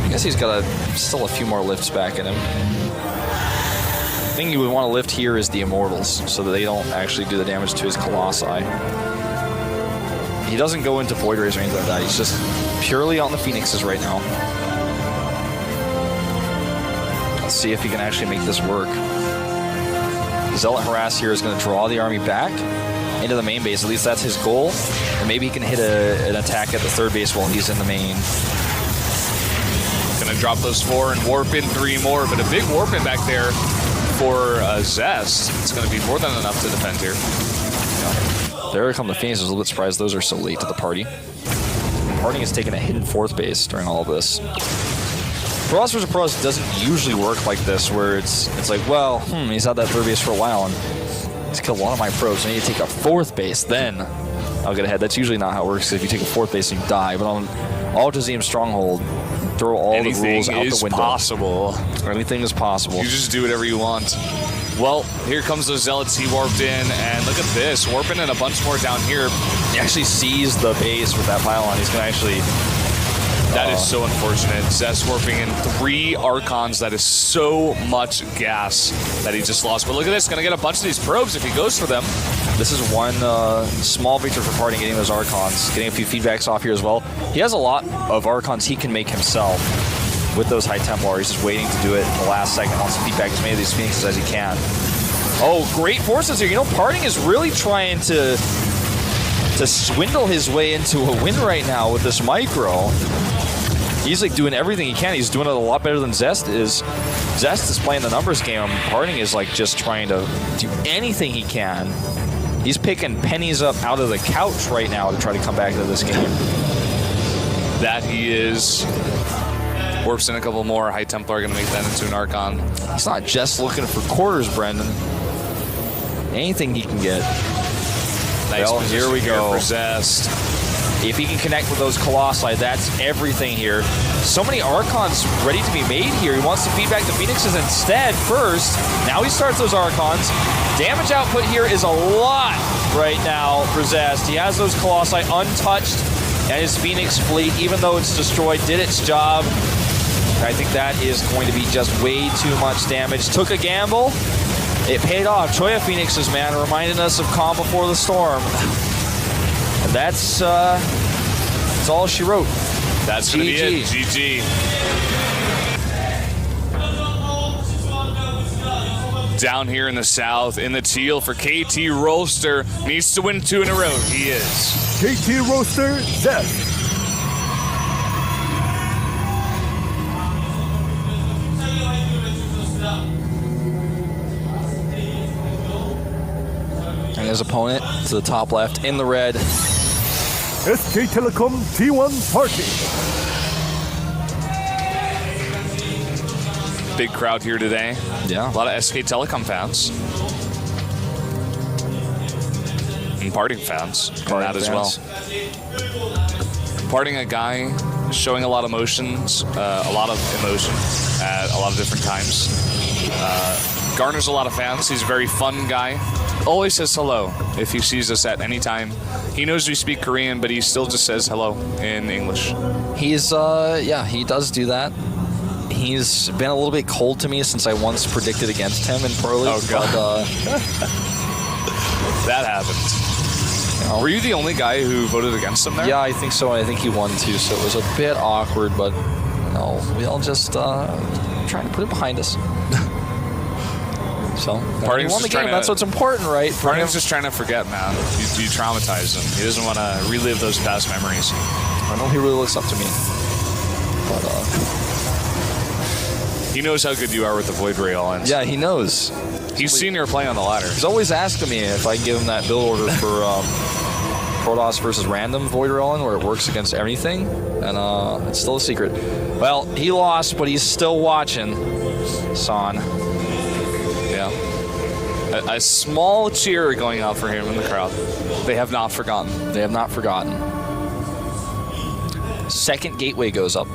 I guess he's got still a few more lifts back in him. The thing you would want to lift here is the Immortals, so that they don't actually do the damage to his Colossi. He doesn't go into Void Rays or anything like that. He's just purely on the Phoenixes right now. Let's see if he can actually make this work. Zealot Harass here is going to draw the army back into the main base. At least that's his goal. And maybe he can hit an attack at the third base while he's in the main. Gonna drop those 4 and warp in 3 more, but a big warp in back there for Zest. It's gonna be more than enough to defend here. Yeah. There come the Phoenix. I was a little bit surprised those are so late to the party. Parting has taken a hidden 4th base during all of this. Pros vs. Pros doesn't usually work like this, where it's like, well, he's had that 3rd base for a while, and he's killed a lot of my probes. I need to take a 4th base, then I'll get ahead. That's usually not how it works. If you take a 4th base and you die, but on Altazim Stronghold, throw all the rules out the window. Possible. Anything is possible. You just do whatever you want. Well, here comes the Zealots. He warped in, and look at this. Warping in a bunch more down here. He actually sees the base with that pylon. He's going to actually... That is so unfortunate. Zest warping in 3 Archons. That is so much gas that he just lost. But look at this. Going to get a bunch of these probes if he goes for them. This is one small victory for Parting, getting those Archons. Getting a few feedbacks off here as well. He has a lot of Archons he can make himself with those High Templar. He's just waiting to do it in the last second. Wants to feedback as many of these Phoenixes as he can. Oh, great forces here. You know, Parting is really trying to swindle his way into a win right now with this micro. He's like doing everything he can. He's doing it a lot better than Zest is. Zest is playing the numbers game. Parting is like just trying to do anything he can. He's picking pennies up out of the couch right now to try to come back to this game. That he is. Warps in a couple more. High Templar going to make that into an Archon. He's not just looking for quarters, Brendan. Anything he can get. Nice well, here we go. For Zest. If he can connect with those Colossi, that's everything here. So many Archons ready to be made here. He wants to feed back the Phoenixes instead first. Now he starts those Archons. Damage output here is a lot right now for Zest. He has those Colossi untouched, and his Phoenix fleet, even though it's destroyed, did its job. I think that is going to be just way too much damage. Took a gamble. It paid off. Choya Phoenixes, man, reminding us of Calm Before the Storm. And that's all she wrote. That's going to be it. GG. Down here in the south, in the teal for KT Roaster. Needs to win 2 in a row. He is. KT Roaster, Zest. And his opponent to the top left in the red. SK Telecom T1 Party. Big crowd here today. Yeah. A lot of SK Telecom fans. And Parting fans. That as well. Parting, a guy showing a lot of emotions, a lot of emotion at a lot of different times. Garners a lot of fans. He's a very fun guy. Always says hello if he sees us at any time. He knows we speak Korean, but he still just says hello in English. He's, yeah, he does do that. He's been a little bit cold to me since I once predicted against him in Pro League. Oh, God. But, that happened. You know, were you the only guy who voted against him there? Yeah, I think so. I think he won too, so it was a bit awkward, but no, we all just trying to put it behind us. So, Parting's won the game. That's what's important, right? Parting's just trying to forget, man. You traumatize him. He doesn't want to relive those past memories. I know he really looks up to me. But, he knows how good you are with the Void Ray All-Ins. Yeah, he knows. He's seen your play on the ladder. He's always asking me if I can give him that build order for Protoss versus random Void Relin, where it works against everything, and it's still a secret. Well, he lost, but he's still watching. San. Yeah. A small cheer going out for him in the crowd. They have not forgotten. They have not forgotten. Second gateway goes up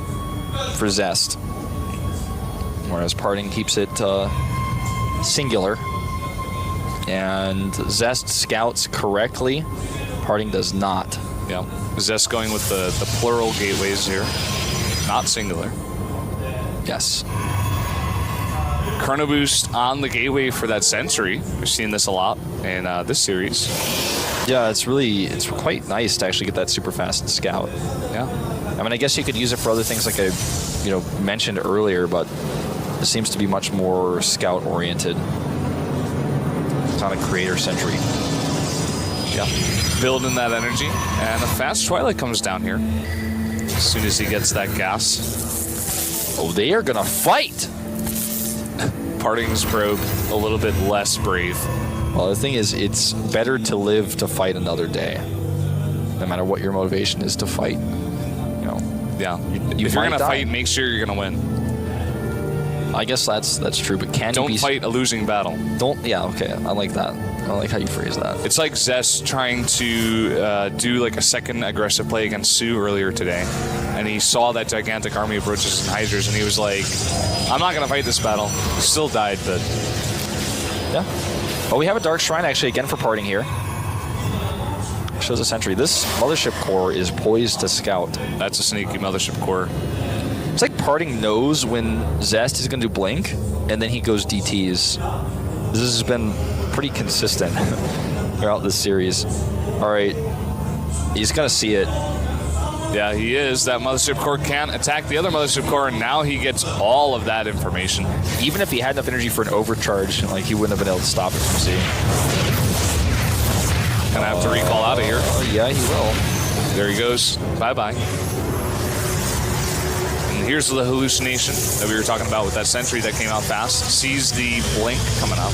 for Zest, whereas Parting keeps it singular. And Zest scouts correctly. Parting does not. Yeah. Zest going with the plural gateways here, not singular. Yes. Chrono Boost on the gateway for that sentry. We've seen this a lot in this series. Yeah, it's quite nice to actually get that super fast scout. Yeah. I mean, I guess you could use it for other things like I, mentioned earlier, but it seems to be much more scout oriented. It's not a creator sentry. Yeah. Building that energy, and a fast Twilight comes down here as soon as he gets that gas. Oh, they are gonna fight. Parting's probe a little bit less brave. Well, the thing is, it's better to live to fight another day. No matter what your motivation is to fight. Yeah. If you're gonna fight, make sure you're gonna win. I guess that's true, but don't fight a losing battle. Yeah, okay. I like that. I like how you phrase that. It's like Zest trying to do like a second aggressive play against Sue earlier today, and he saw that gigantic army of roaches and hydras, and he was like, I'm not going to fight this battle. He still died, but... Yeah. Well, we have a Dark Shrine actually again for Parting here. Shows a sentry. This Mothership Core is poised to scout. That's a sneaky Mothership Core. It's like Parting knows when Zest is going to do Blink, and then he goes DTs. This has been pretty consistent throughout this series. All right, he's going to see it. Yeah, he is. That Mothership Core can't attack the other Mothership Core, and now he gets all of that information. Even if he had enough energy for an overcharge, like he wouldn't have been able to stop it from seeing. Gonna have to recall out of here. Yeah, he will. There he goes. Bye-bye. And here's the hallucination that we were talking about with that sentry that came out fast. Sees the blink coming up.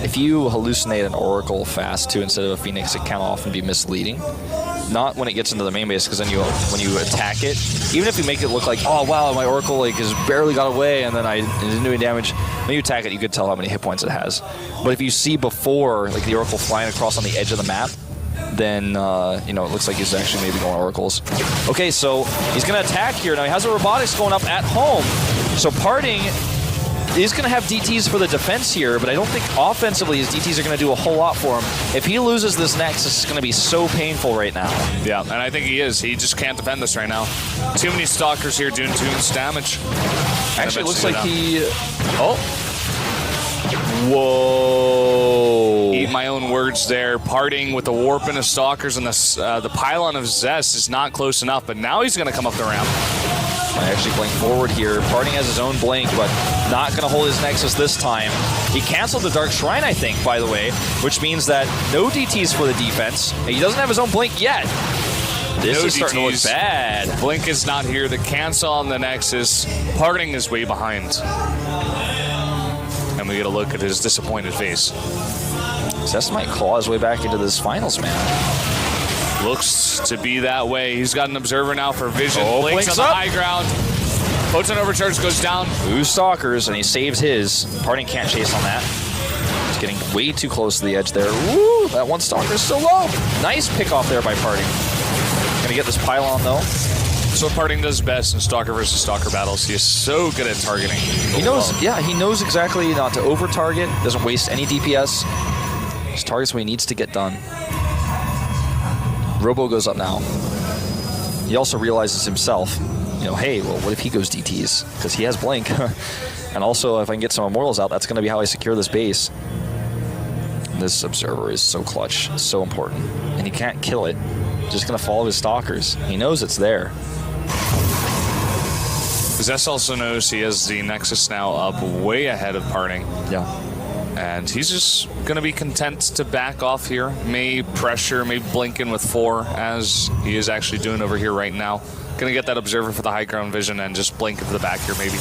If you hallucinate an Oracle fast too instead of a Phoenix, it can often be misleading. Not when it gets into the main base, because then when you attack it, even if you make it look like, oh wow, my Oracle has barely got away and then it didn't do any damage, when you attack it, you could tell how many hit points it has. But if you see before, like the Oracle flying across on the edge of the map, then it looks like he's actually maybe going Oracles. Okay, so he's going to attack here. Now he has a robotics going up at home, so Parting is going to have DTs for the defense here, but I don't think offensively his DTs are going to do a whole lot for him. If he loses this Nexus, it's going to be so painful right now. Yeah, and I think he is. He just can't defend this right now. Too many Stalkers here doing too much damage. Actually, it looks like he... Oh. Whoa. Eat my own words there. Parting with the warp and the Stalkers, and the pylon of Zest is not close enough, but now he's going to come up the ramp. I actually blink forward here. Parting has his own blink, but not going to hold his Nexus this time. He canceled the Dark Shrine, I think, by the way, which means that no DTs for the defense. And he doesn't have his own blink yet. This is starting to look bad. Blink is not here. The cancel on the Nexus. Parting is way behind. And we get a look at his disappointed face. Zest might claw his way back into this finals, man. Looks to be that way. He's got an observer now for vision. Oh, Blinks on the high ground. Photon overcharge goes down. 2 Stalkers, and he saves his. Parting can't chase on that. He's getting way too close to the edge there. Woo! That 1 Stalker is so low. Nice pick off there by Parting. Gonna get this pylon though. So Parting does best in Stalker versus Stalker battles. He is so good at targeting. He knows exactly not to over target. Doesn't waste any DPS. Just targets what he needs to get done. Robo goes up now. He also realizes himself, hey, well, what if he goes DTs? Because he has Blink. And also, if I can get some Immortals out, that's going to be how I secure this base. This Observer is so clutch, so important. And he can't kill it. Just going to follow his Stalkers. He knows it's there. Zest also knows he has the Nexus now up way ahead of Parting. Yeah. And he's just going to be content to back off here. May pressure, may blink in with 4, as he is actually doing over here right now. Going to get that Observer for the high ground vision and just blink into the back here, maybe.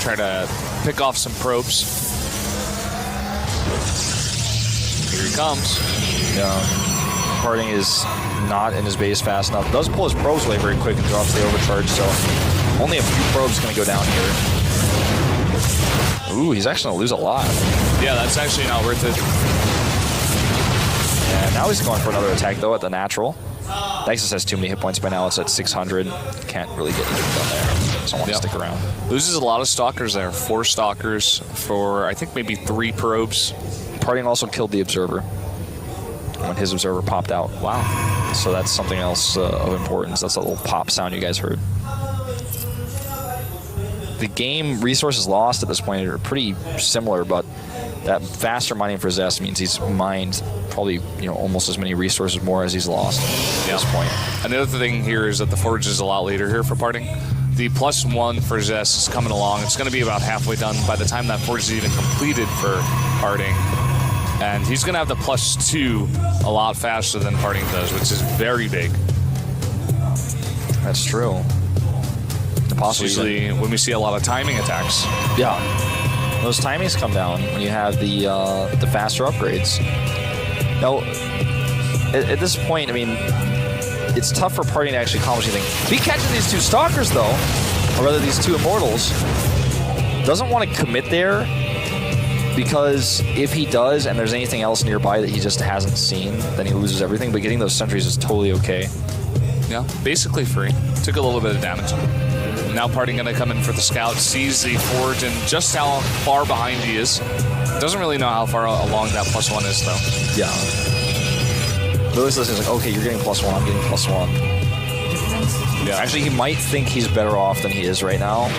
Try to pick off some probes. Here he comes. Yeah. Parting is not in his base fast enough. Does pull his probes away very quick and drops the overcharge, so only a few probes going to go down here. Ooh, he's actually going to lose a lot. Yeah, that's actually not worth it. Yeah, now he's going for another attack, though, at the natural. Nexus has too many hit points by now. It's at 600. Can't really get anything done there. Doesn't want to stick around. Loses a lot of stalkers there. 4 stalkers for, I think, maybe 3 probes. Parting also killed the Observer when his Observer popped out. Wow. So that's something else of importance. That's a little pop sound you guys heard. The game resources lost at this point are pretty similar, but that faster mining for Zest means he's mined probably almost as many resources more as he's lost at this point. And the other thing here is that the Forge is a lot later here for Parting. The +1 for Zest is coming along. It's going to be about halfway done by the time that Forge is even completed for Parting. And he's going to have the +2 a lot faster than Parting does, which is very big. That's true. Possibly usually when we see a lot of timing attacks. Yeah. Those timings come down when you have the faster upgrades. Now, at this point, I mean, it's tough for Parting to actually accomplish anything. If he catches these 2 Stalkers, though, or rather these 2 Immortals, doesn't want to commit there, because if he does and there's anything else nearby that he just hasn't seen, then he loses everything. But getting those sentries is totally okay. Yeah, basically free. Took a little bit of damage. Now Parting going to come in for the scout, sees the Forge and just how far behind he is. Doesn't really know how far along that +1 is, though. Yeah. Lily's listening like, okay, you're getting +1, I'm getting +1. Yeah. Actually, he might think he's better off than he is right now.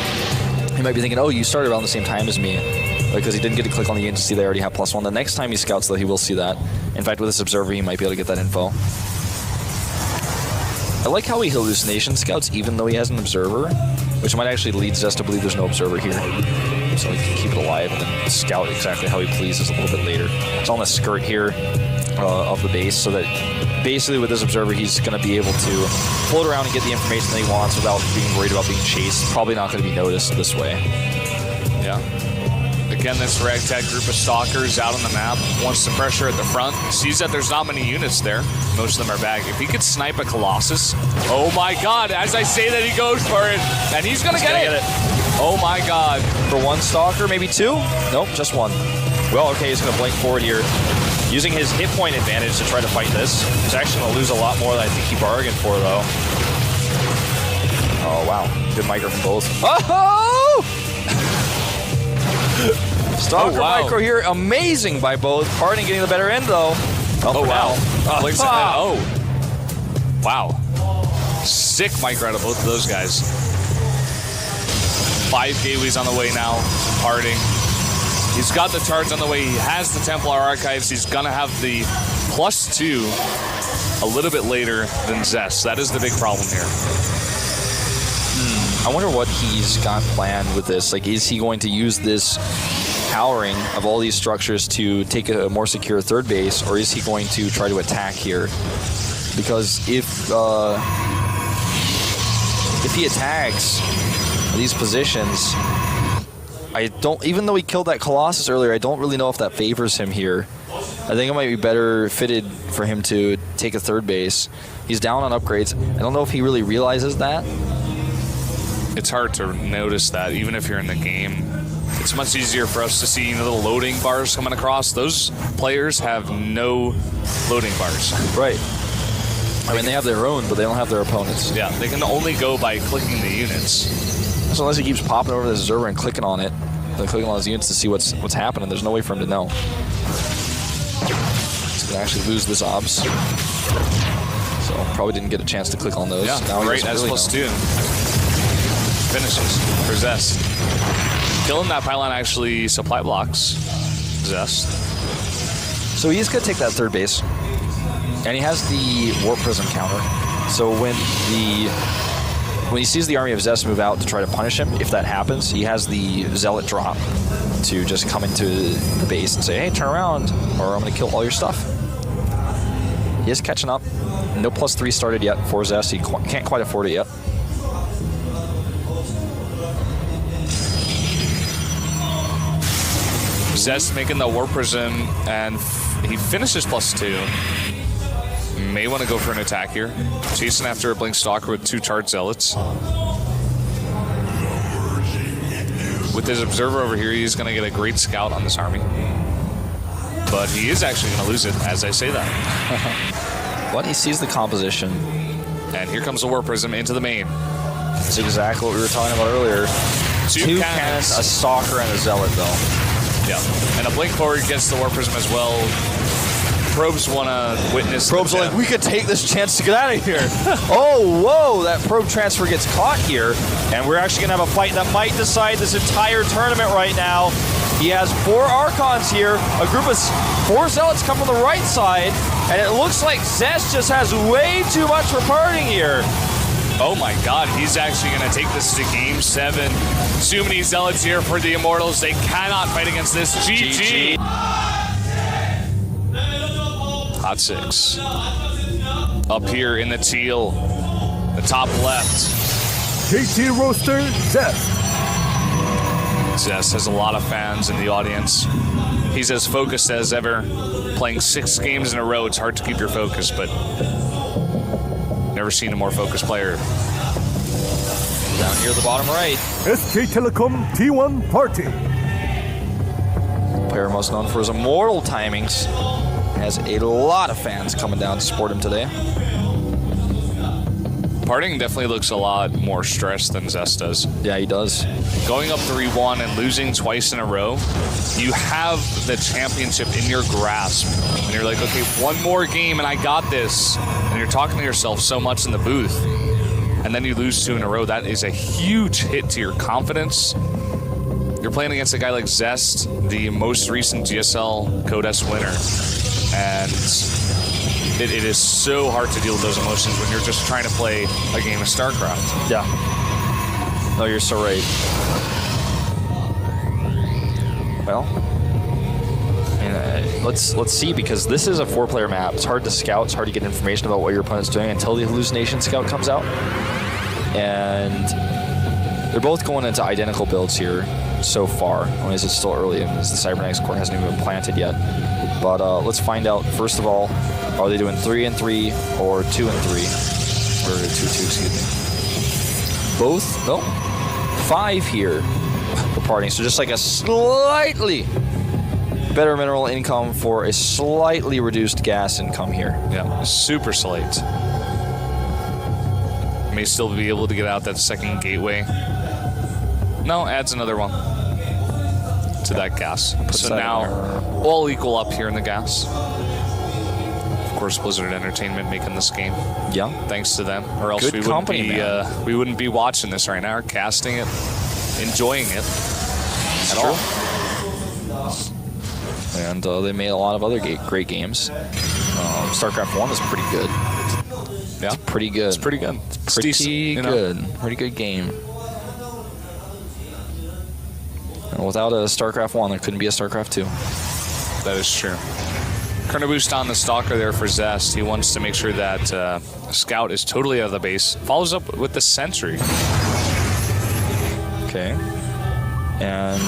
He might be thinking, oh, you started around the same time as me. Because he didn't get to click on the unit to see they already have +1. The next time he scouts, though, he will see that. In fact, with this Observer, he might be able to get that info. I like how he hallucination scouts even though he has an Observer, which might actually lead Zest to believe there's no Observer here. So he can keep it alive and then scout exactly how he pleases a little bit later. It's on the skirt here of the base, so that basically with this Observer he's going to be able to float around and get the information that he wants without being worried about being chased. Probably not going to be noticed this way. Yeah. Again, this ragtag group of stalkers out on the map wants the pressure at the front. Sees that there's not many units there. Most of them are back. If he could snipe a Colossus, oh my god, as I say that he goes for it, and he's gonna get it. Oh my god. For 1 stalker, maybe 2? Nope, just 1. Well, okay, he's gonna blink forward here. Using his hit point advantage to try to fight this. He's actually gonna lose a lot more than I think he bargained for, though. Oh, wow. Good micro from both. Oh! Stalker micro here, amazing by both. Parting getting the better end, though. Oh, wow. Oh. Wow. Sick micro out of both of those guys. 5 gateways on the way now. Parting. He's got the charge on the way. He has the Templar Archives. He's going to have the +2 a little bit later than Zest. That is the big problem here. I wonder what he's got planned with this. Like, is he going to use this powering of all these structures to take a more secure 3rd base, or is he going to try to attack here? Because if he attacks these positions, I don't. Even though he killed that Colossus earlier, I don't really know if that favors him here. I think it might be better fitted for him to take a 3rd base. He's down on upgrades. I don't know if he really realizes that. It's hard to notice that, even if you're in the game. It's much easier for us to see the little loading bars coming across. Those players have no loading bars. Right. I mean, they have their own, but they don't have their opponents. Yeah, they can only go by clicking the units. So unless he keeps popping over this Observer and clicking on it, then clicking on his units to see what's happening, there's no way for him to know. He's going to actually lose this obs. So probably didn't get a chance to click on those. Yeah, now great S+2. Finishes for Zest. Killing that pylon actually supply blocks Zest. So he's going to take that 3rd base. And he has the Warp Prism counter. So when he sees the army of Zest move out to try to punish him, if that happens, he has the Zealot drop to just come into the base and say, hey, turn around, or I'm going to kill all your stuff. He is catching up. No +3 started yet for Zest. He can't quite afford it yet. Zest making the Warp Prism, and he finishes +2. May want to go for an attack here. Chasing after a Blink Stalker with 2 charged Zealots. With his Observer over here, he's going to get a great scout on this army. But he is actually going to lose it as I say that. Well, he sees the composition. And here comes the War Prism into the main. That's exactly what we were talking about earlier. 2 cannons, a Stalker, and a Zealot, though. Yeah, and a Blink forward gets the War Prism as well. Probes want to witness. Probes are like, we could take this chance to get out of here. Oh, whoa, that probe transfer gets caught here. And we're actually going to have a fight that might decide this entire tournament right now. He has 4 Archons here. A group of 4 Zealots come from the right side. And it looks like Zest just has way too much for parting here. Oh my god, he's actually going to take this to Game 7. Too many Zealots here for the Immortals. They cannot fight against this. GG. Hot 6. Up here in the teal, the top left. KT Roaster, Zest. Zest has a lot of fans in the audience. He's as focused as ever. Playing 6 games in a row, it's hard to keep your focus, but never seen a more focused player. Down here at the bottom right. SK Telecom T1 Party. Player most known for his immortal timings. Has a lot of fans coming down to support him today. Parting definitely looks a lot more stressed than Zest does. Yeah, he does. Going up 3-1 and losing twice in a row, you have the championship in your grasp. And you're like, okay, 1 more game and I got this. And you're talking to yourself so much in the booth. And then you lose 2 in a row. That is a huge hit to your confidence. You're playing against a guy like Zest, the most recent GSL Code S winner. And it is so hard to deal with those emotions when you're just trying to play a game of StarCraft. Yeah. No, you're so right. Well, let's see, because this is a 4-player map. It's hard to scout. It's hard to get information about what your opponent's doing until the Hallucination Scout comes out. And they're both going into identical builds here so far. Only is it still early, as the Cybernetics core hasn't even been planted yet. But let's find out, first of all, are they doing 3-3 or 2-3? Or 2-2, excuse me. Both? No. 5 here for parting. So just like a slightly better mineral income for a slightly reduced gas income here. Yeah, super slight. May still be able to get out that second gateway. No, adds another one to that gas. So now all equal up here in the gas. Of course, Blizzard Entertainment making this game. Yeah, thanks to them, or else Good company, we wouldn't be watching this right now, or casting it, enjoying it at all. And they made a lot of other great games. StarCraft 1 is pretty good. Yeah, it's pretty good. It's pretty good. It's pretty decent, good. Pretty good game. And without a StarCraft 1, there couldn't be a StarCraft 2. That is true. Chrono Boost on the Stalker there for Zest. He wants to make sure that Scout is totally out of the base. Follows up with the Sentry. Okay. And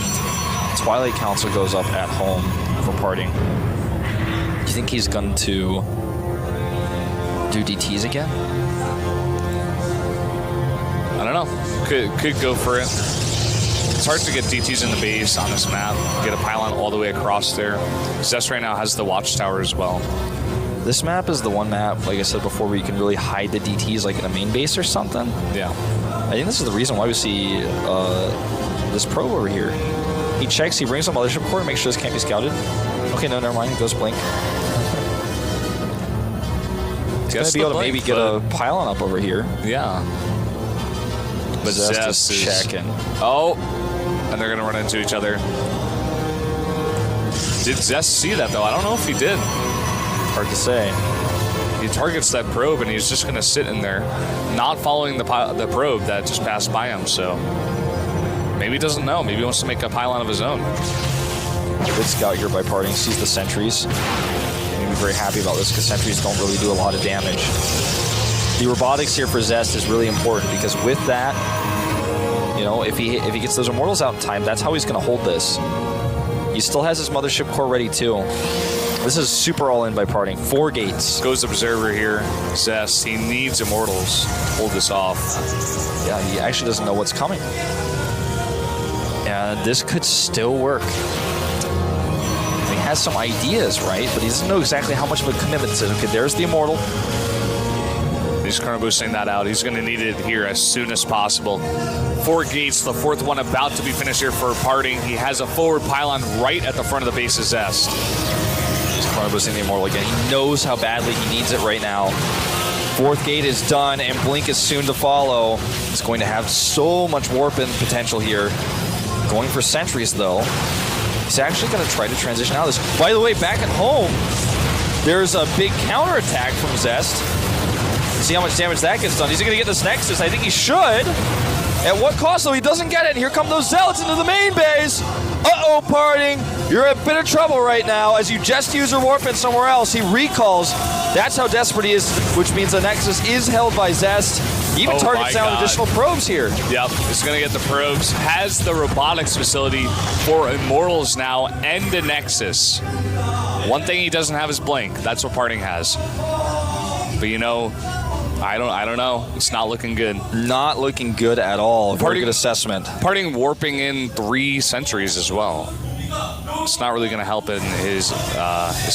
Twilight Council goes up at home for parting. Do you think he's going to do DTs again? I don't know. Could go for it. It's hard to get DTs in the base on this map. Get a pylon all the way across there. Zest right now has the Watchtower as well. This map is the one map, like I said before, where you can really hide the DTs like in a main base or something. Yeah. I think this is the reason why we see this probe over here. He checks, he brings a mothership core to make sure this can't be scouted. Okay, no, never mind. He goes blink. He's going to be able to maybe get a pylon up over here. Yeah. But Zest is checking. Oh, and they're going to run into each other. Did Zest see that, though? I don't know if he did. Hard to say. He targets that probe, and he's just going to sit in there, not following the probe that just passed by him, so maybe he doesn't know. Maybe he wants to make a pylon of his own. Good scout here by parting. Sees the sentries. He'll be very happy about this, because sentries don't really do a lot of damage. The robotics here for Zest is really important, because with that, you know, if he gets those immortals out in time, that's how he's going to hold this. He still has his mothership core ready too. This is super all in by Parting. 4 gates. Goes Observer here. Zest, he needs Immortals to hold this off. Yeah, he actually doesn't know what's coming. And this could still work. He has some ideas, right? But he doesn't know exactly how much of a commitment it is. Okay, there's the Immortal. He's kind of boosting that out. He's going to need it here as soon as possible. 4 gates, the 4th one about to be finished here for Parting. He has a forward pylon right at the front of the base of Zest. He's kind of boosting the Immortal again. He knows how badly he needs it right now. 4th gate is done, and Blink is soon to follow. He's going to have so much warp-in potential here. Going for sentries, though. He's actually going to try to transition out of this. By the way, back at home, there's a big counterattack from Zest. See how much damage that gets done. He's going to get this Nexus. I think he should. At what cost, though? He doesn't get it. And here come those Zealots into the main base. Uh-oh, Parting. You're in a bit of trouble right now as you just use your warp in somewhere else. He recalls. That's how desperate he is, which means the Nexus is held by Zest. He even targets down additional probes here. Yep, he's going to get the probes. Has the robotics facility for Immortals now and the Nexus. One thing he doesn't have is Blink. That's what Parting has. But you know, I don't know. It's not looking good. Not looking good at all. Very good assessment. Parting warping in 3 sentries as well. It's not really going to help in his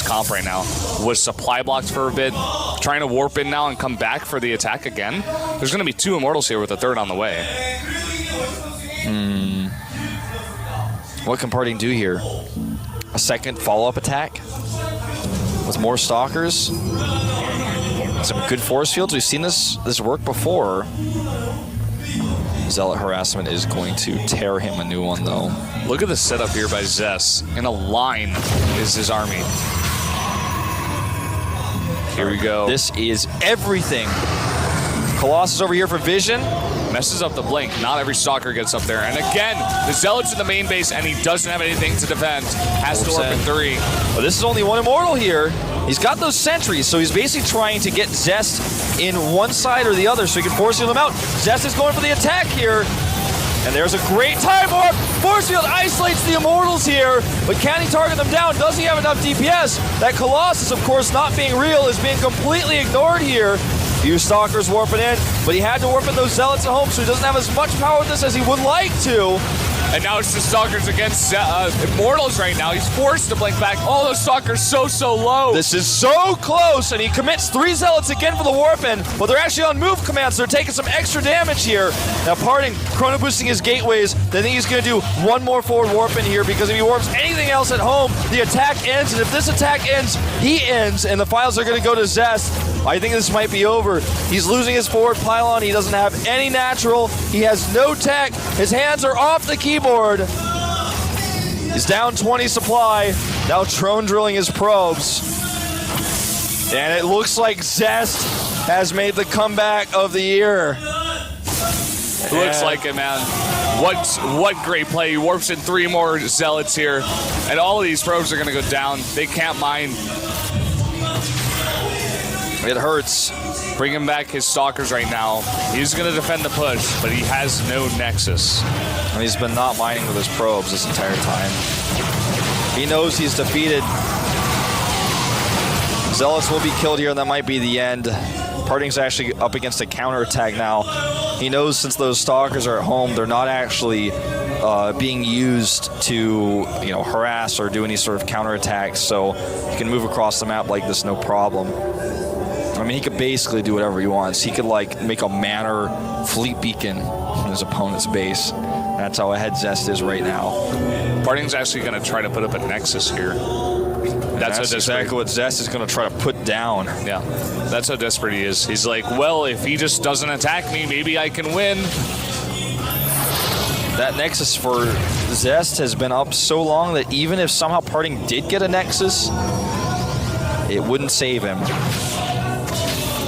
comp right now. Was supply blocked for a bit. Trying to warp in now and come back for the attack again. There's going to be 2 Immortals here with a 3rd on the way. What can Parting do here? A second follow-up attack? With more Stalkers? Some good force fields. We've seen this work before. Zealot harassment is going to tear him a new one, though. Look at the setup here by Zest. In a line is his army. Here we go. This is everything. Colossus over here for vision. Messes up the Blink. Not every Stalker gets up there. And again, the Zealot's in the main base, and he doesn't have anything to defend. Has to warp in 3. Well, this is only 1 Immortal here. He's got those sentries, so he's basically trying to get Zest in one side or the other so he can force field him out. Zest is going for the attack here. And there's a great time warp. Force field isolates the Immortals here, but can he target them down? Does he have enough DPS? That Colossus, of course, not being real, is being completely ignored here. Few Stalkers warping in, but he had to warp in those Zealots at home, so he doesn't have as much power with this as he would like to. And now it's the Stalkers against Immortals right now. He's forced to blink back. All those Stalkers so low. This is so close, and he commits 3 Zealots again for the warp-in, but they're actually on move commands, so they're taking some extra damage here. Now Parting, chrono boosting his gateways. They think he's going to do 1 more forward warp-in here, because if he warps anything else at home, the attack ends, and if this attack ends, he ends, and the files are going to go to Zest. I think this might be over. He's losing his forward pylon. He doesn't have any natural. He has no tech. His hands are off the keyboard. He's down 20 supply. Now drone drilling his probes. And it looks like Zest has made the comeback of the year. Looks like it, man. What great play. He warps in 3 more Zealots here. And all of these probes are going to go down. They can't mine. It hurts. Bringing back his Stalkers right now. He's going to defend the push, but he has no Nexus. And he's been not mining with his probes this entire time. He knows he's defeated. Zealots will be killed here, and that might be the end. Parting's actually up against a counterattack now. He knows since those Stalkers are at home, they're not actually being used to, harass or do any sort of counterattacks, so he can move across the map like this, no problem. I mean, he could basically do whatever he wants. He could, make a Manor fleet beacon in his opponent's base. That's how ahead Zest is right now. Parting's actually going to try to put up a Nexus here. That's exactly what Zest is going to try to put down. Yeah, that's how desperate he is. He's like, well, if he just doesn't attack me, maybe I can win. That Nexus for Zest has been up so long that even if somehow Parting did get a Nexus, it wouldn't save him.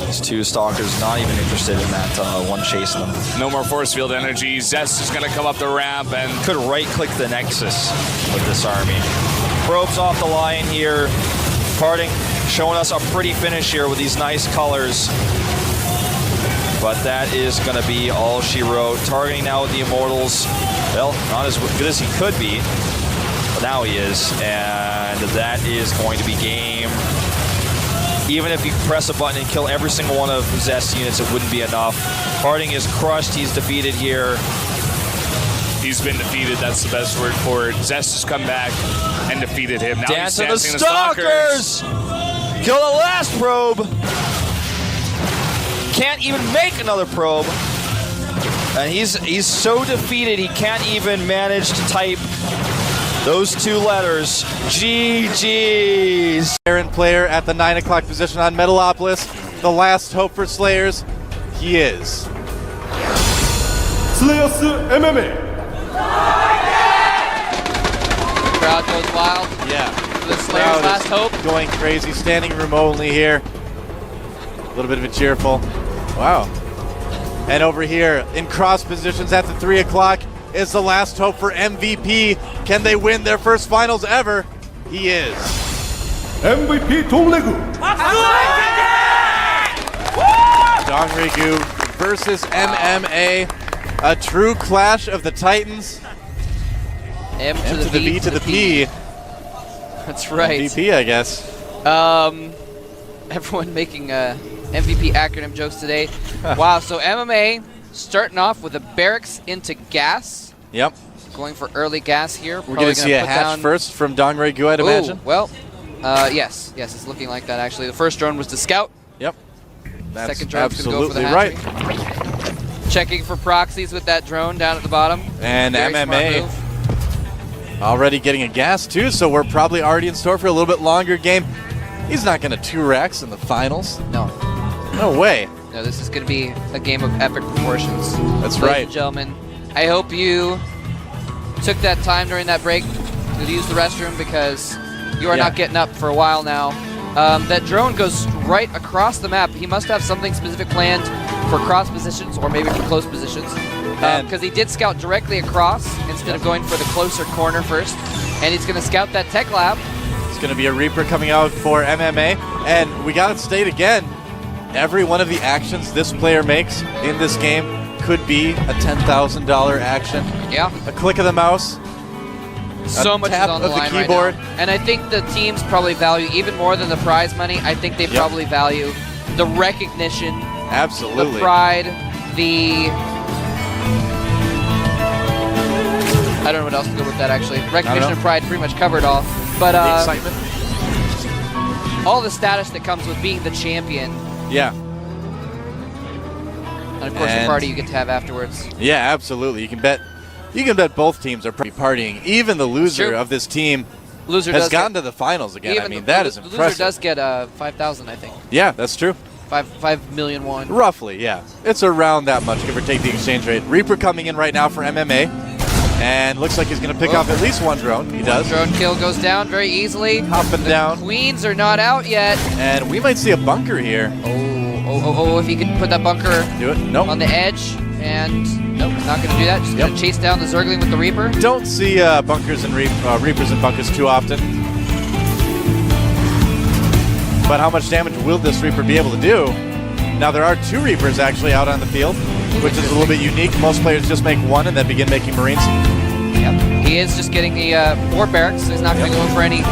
These 2 Stalkers not even interested in that one chasing them. No more force field energy. Zest is going to come up the ramp and could right-click the Nexus with this army. Probes off the line here. Parting showing us a pretty finish here with these nice colors. But that is going to be all she wrote. Targeting now with the Immortals. Well, not as good as he could be, but now he is. And and that is going to be game. Even if you press a button and kill every single one of Zest's units, it wouldn't be enough. Harding is crushed. He's defeated here. He's been defeated. That's the best word for it. Zest has come back and defeated him. Now Dance he's of the dancing Stalkers! Kill the last probe! Can't even make another probe. And he's so defeated he can't even manage to type those two letters. GG's. Aaron player at the 9 o'clock position on Metalopolis. The last hope for Slayers. He is. Slayers MMA. Crowd goes wild. Yeah. The Slayers' last hope. Going crazy. Standing room only here. A little bit of a cheerful. Wow. And over here in cross positions at the 3 o'clock is the last hope for MVP. Can they win their first finals ever? He is. MVP 동래구. Dongrigu versus MMA. A true clash of the Titans. M to the V to the P. That's right. MVP, I guess. Everyone making MVP acronym jokes today. Wow, so MMA starting off with a barracks into gas. Yep. Going for early gas here. We're going to see a hatch first from Dongrigu, I'd imagine. Well, yes, it's looking like that actually. The first drone was to scout. Yep. That's second drone's going to go for the right. Checking for proxies with that drone down at the bottom. And Very MMA already getting a gas too, so we're probably already in store for a little bit longer game. He's not going to 2 racks in the finals. No. No way. No, this is going to be a game of epic proportions. That's Ladies right. and gentlemen, I hope you took that time during that break to use the restroom because you are not getting up for a while now. That drone goes right across the map. He must have something specific planned for cross positions or maybe for close positions because he did scout directly across instead of going for the closer corner first. And he's going to scout that tech lab. It's going to be a Reaper coming out for MMA. And we got to state again, every one of the actions this player makes in this game could be a $10,000 action. Yeah. A click of the mouse. So much is tap on the of line the keyboard. right now. And I think the teams probably value, even more than the prize money, I think they probably value the recognition, absolutely, the pride, the... I don't know what else to go with that, actually. Recognition and pride pretty much covered all. But the excitement. All the status that comes with being the champion. Yeah. And of course the party you get to have afterwards. Yeah, absolutely. You can bet both teams are pretty partying. Even the loser of this team has gotten to the finals again. I mean, that is impressive. The loser does get 5,000, I think. Yeah, that's true. 5 million won. Roughly, yeah. It's around that much, give or take the exchange rate. Reaper coming in right now for MMA. And looks like he's going to pick off at least one drone. He does. Drone kill goes down very easily. Hopping down. Queens are not out yet. And we might see a bunker here. Oh, if he could put that bunker on the edge. And nope, not going to do that. Just going to chase down the Zergling with the Reaper. Don't see bunkers and Reapers and bunkers too often. But how much damage will this Reaper be able to do? Now, there are 2 Reapers actually out on the field, which is a little bit unique. Most players just make 1 and then begin making Marines. Yep. He is just getting the 4 barracks, so he's not going to go for any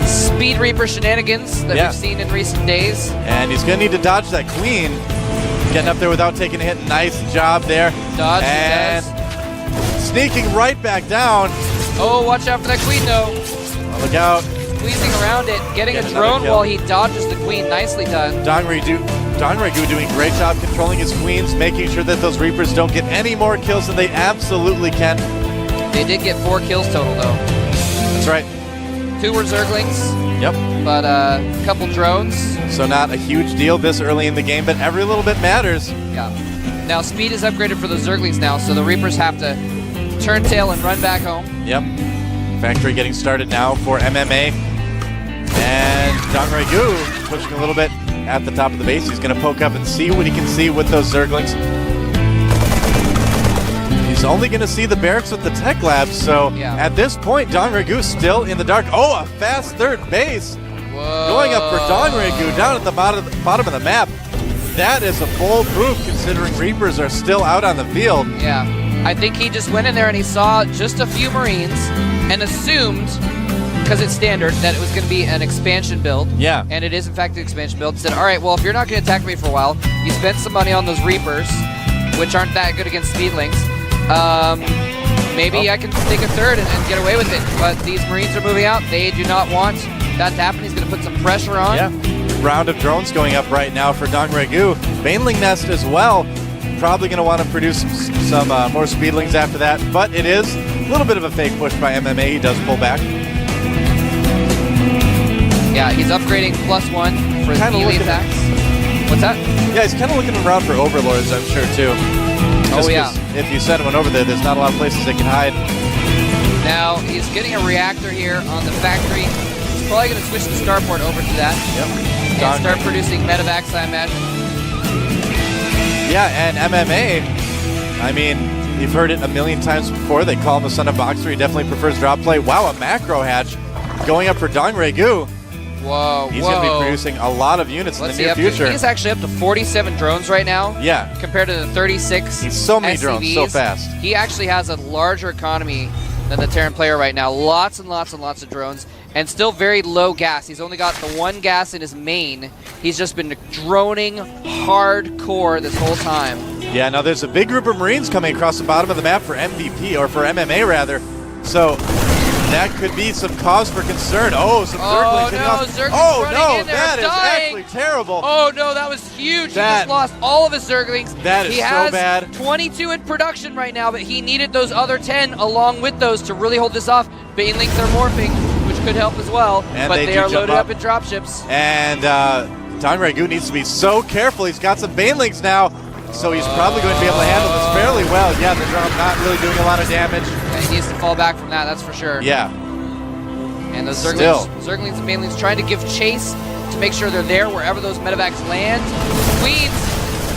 Speed Reaper shenanigans that we've seen in recent days. And he's going to need to dodge that Queen. Getting up there without taking a hit. Nice job there. Dodge, and sneaking right back down. Oh, watch out for that Queen, though. Look out. Squeezing around it, getting a drone while he dodges the Queen. Nicely done. Dongrigu doing a great job controlling his Queens, making sure that those Reapers don't get any more kills than they absolutely can. They did get 4 kills total, though. That's right. 2 were Zerglings. Yep. But a couple drones. So not a huge deal this early in the game, but every little bit matters. Yeah. Now speed is upgraded for the Zerglings now, so the Reapers have to turn tail and run back home. Yep. Factory getting started now for MMA. And Dongrigu pushing a little bit at the top of the base. He's going to poke up and see what he can see with those Zerglings. He's only going to see the barracks with the tech labs, so at this point, Dongrigu still in the dark. Oh, a fast third base. Whoa. Going up for Dongrigu down at the bottom of the map. That is a bold move considering Reapers are still out on the field. Yeah. I think he just went in there and he saw just a few Marines and assumed because it's standard, that it was going to be an expansion build. Yeah. And it is, in fact, an expansion build. Said, all right, well, if you're not going to attack me for a while, you spent some money on those Reapers, which aren't that good against Speedlings. Maybe I can take a third and get away with it. But these Marines are moving out. They do not want that to happen. He's going to put some pressure on. Yeah. Round of drones going up right now for Dongregu. Baneling Nest as well. Probably going to want to produce some more Speedlings after that. But it is a little bit of a fake push by MMA. He does pull back. Yeah, he's upgrading +1 for his melee attacks. What's that? Yeah, he's kind of looking around for Overlords, I'm sure, too. Oh, yeah. If you send one over there, there's not a lot of places they can hide. Now, he's getting a reactor here on the factory. He's probably going to switch the starport over to that. Yep. And start producing medevacs, I imagine. Yeah, and MMA, I mean, you've heard it a million times before. They call him the son of Boxer. He definitely prefers drop play. Wow, a macro hatch going up for Dongregu. Whoa, He's going to be producing a lot of units in the near future. He's actually up to 47 drones right now. Yeah. Compared to the 36 He's so many SCVs. drones, so fast. He actually has a larger economy than the Terran player right now. Lots and lots and lots of drones. And still very low gas. He's only got the 1 gas in his main. He's just been droning hardcore this whole time. Yeah, now there's a big group of Marines coming across the bottom of the map for MVP, or for MMA rather. So that could be some cause for concern. Oh, some Zerglings hitting off. Zerglings running in there, that is dying. actually terrible. Oh no, that was huge. He just lost all of his Zerglings. That is he so has bad. 22 in production right now, but he needed those other 10 along with those to really hold this off. Banelings are morphing, which could help as well, And but they are jump loaded up in dropships. And Dongregu needs to be so careful. He's got some Banelings now, so he's probably going to be able to handle this fairly well. Yeah, the drone not really doing a lot of damage. Yeah, he needs to fall back from that, that's for sure. Yeah. And those Still. Zerglings and Banelings trying to give chase to make sure they're there wherever those medevacs land. Queens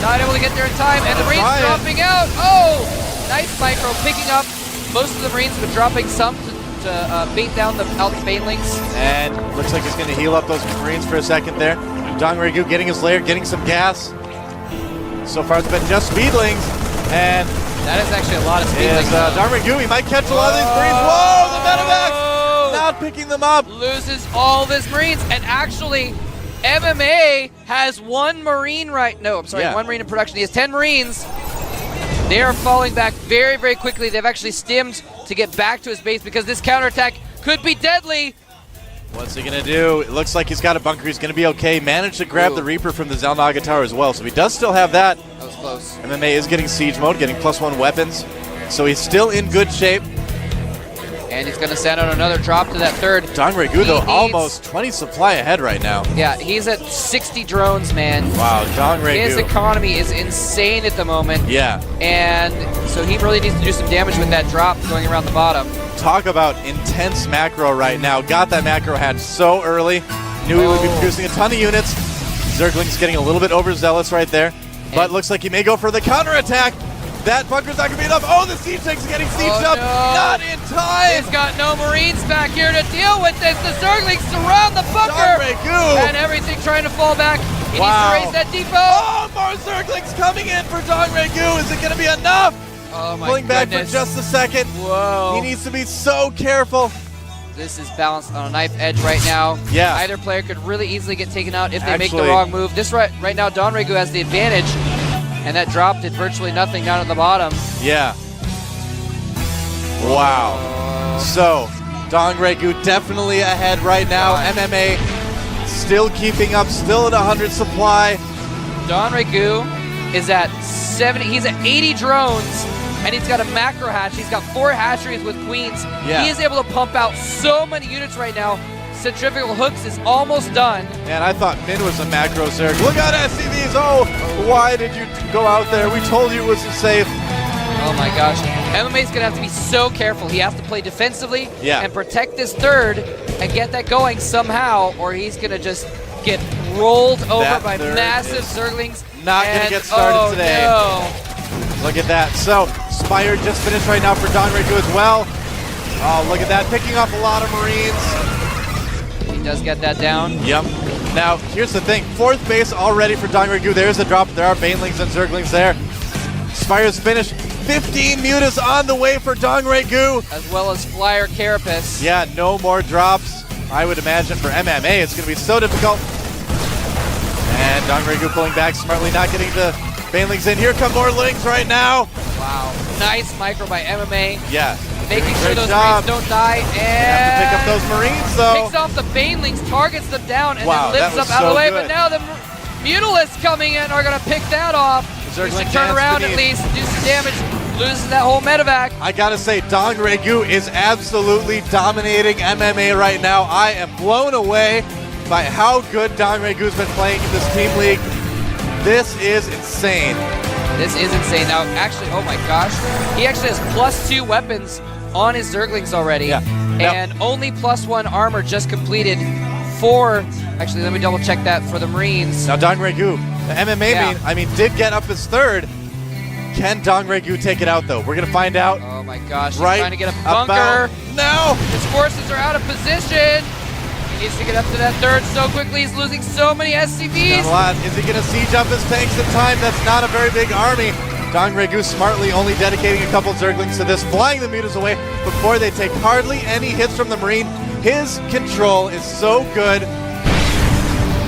not able to get there in time, and the Marines dropping out. Oh, nice micro picking up most of the Marines, but dropping some to bait down the Banelings. And looks like he's going to heal up those Marines for a second there. Dongregu getting his lair, getting some gas. So far it's been just Speedlings, and that is actually a lot of Speedlings. Dongregu, he might catch a lot of these Marines. Whoa, the medevacs not picking them up. Loses all of his Marines, and actually MMA has 1 Marine one Marine in production. He has 10 Marines. They are falling back very, very quickly. They've actually stimmed to get back to his base because this counterattack could be deadly. What's he going to do? It looks like he's got a bunker. He's going to be okay. Managed to grab the Reaper from the Zelnaga Tower as well, so he does still have that. That was close. MMA is getting siege mode, getting +1 weapons, so he's still in good shape. And he's going to send out another drop to that third. Dongregu, though, almost 20 supply ahead right now. Yeah, he's at 60 drones, man. Wow, Dongregu. His economy is insane at the moment. Yeah. And so he really needs to do some damage with that drop going around the bottom. Talk about intense macro right now. Got that macro hatch so early. Knew he would be producing a ton of units. Zergling's getting a little bit overzealous right there. But looks like he may go for the counterattack. That bunker's not going to be enough. Oh, the siege tank's getting sieged up. No. Not in time. He's got no Marines back here to deal with this. The Zerglings surround the bunker. And everything trying to fall back. He needs to raise that depot. Oh, more Zerglings coming in for Dongregu. Is it going to be enough? Oh, my Pulling back goodness. for just a second. Whoa. He needs to be so careful. This is balanced on a knife edge right now. Yeah. Either player could really easily get taken out if they make the wrong move. This right now, Dongregu has the advantage. And that drop did virtually nothing down at the bottom. Yeah. Wow. So, Dongregu definitely ahead right now. MMA still keeping up, still at 100 supply. Dongregu is at 70. He's at 80 drones, and he's got a macro hatch. He's got 4 hatcheries with queens. Yeah. He is able to pump out so many units right now. Centrifugal hooks is almost done. Man, I thought Min was a macro Zerg. Look out, SCVs! Oh, why did you go out there? We told you it wasn't safe. Oh my gosh. MMA's gonna have to be so careful. He has to play defensively and protect this third and get that going somehow, or he's gonna just get rolled over by massive Zerglings. Not gonna get started today. No. Look at that. So, Spire just finished right now for Dongregu as well. Oh, look at that. Picking off a lot of Marines. He does get that down. Yep. Now, here's the thing. 4th base already for Dongregu. There's the drop. There are Banelings and Zerglings there. Spire's finished. 15 mutas on the way for Dongregu. As well as Flyer Carapace. Yeah, no more drops. I would imagine for MMA it's going to be so difficult. And Dongregu pulling back smartly, not getting the Banelings in. Here come more Lings right now. Wow. Nice micro by MMA. Yeah. Making sure those job. Marines don't die. And have to pick up those Marines, though. Picks off the Banelings, targets them down, and wow, then lifts that was up out of the way. good. But now the Mutalisks coming in are going to pick that off. Needs to turn around at least, do some damage. Loses that whole medevac. I gotta say, Dongregu is absolutely dominating MMA right now. I am blown away by how good Dongregu's been playing in this team league. This is insane. This is insane. Now, actually, oh my gosh. He actually has +2 weapons on his Zerglings already. Yeah. And only +1 armor just completed for, actually, let me double check that for the Marines. Now, Dongregu, the MMA main, I mean, did get up his third. Can Dongregu take it out, though? We're going to find out. Oh my gosh, he's right trying to get a bunker. No! His forces are out of position. He needs to get up to that third so quickly. He's losing so many SCVs. Not a lot. Is he going to siege up his tanks in time? That's not a very big army. Dongregu smartly only dedicating a couple Zerglings to this, flying the mutas away before they take hardly any hits from the Marine. His control is so good.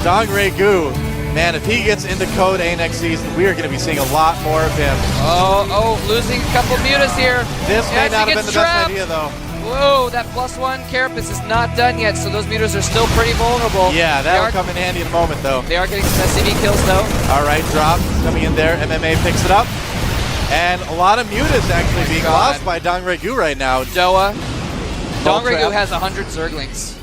Dongregu, man, if he gets into Code A next season, we are going to be seeing a lot more of him. Oh, losing a couple mutas here. This may not have been the best idea, though. Whoa, that +1 Carapace is not done yet, so those mutas are still pretty vulnerable. Yeah, that'll come in handy in a moment, though. They are getting some SCV kills, though. All right, drop coming in there. MMA picks it up. And a lot of mutas actually being lost by Dongregu right now. Doa. Dongregu has 100 Zerglings.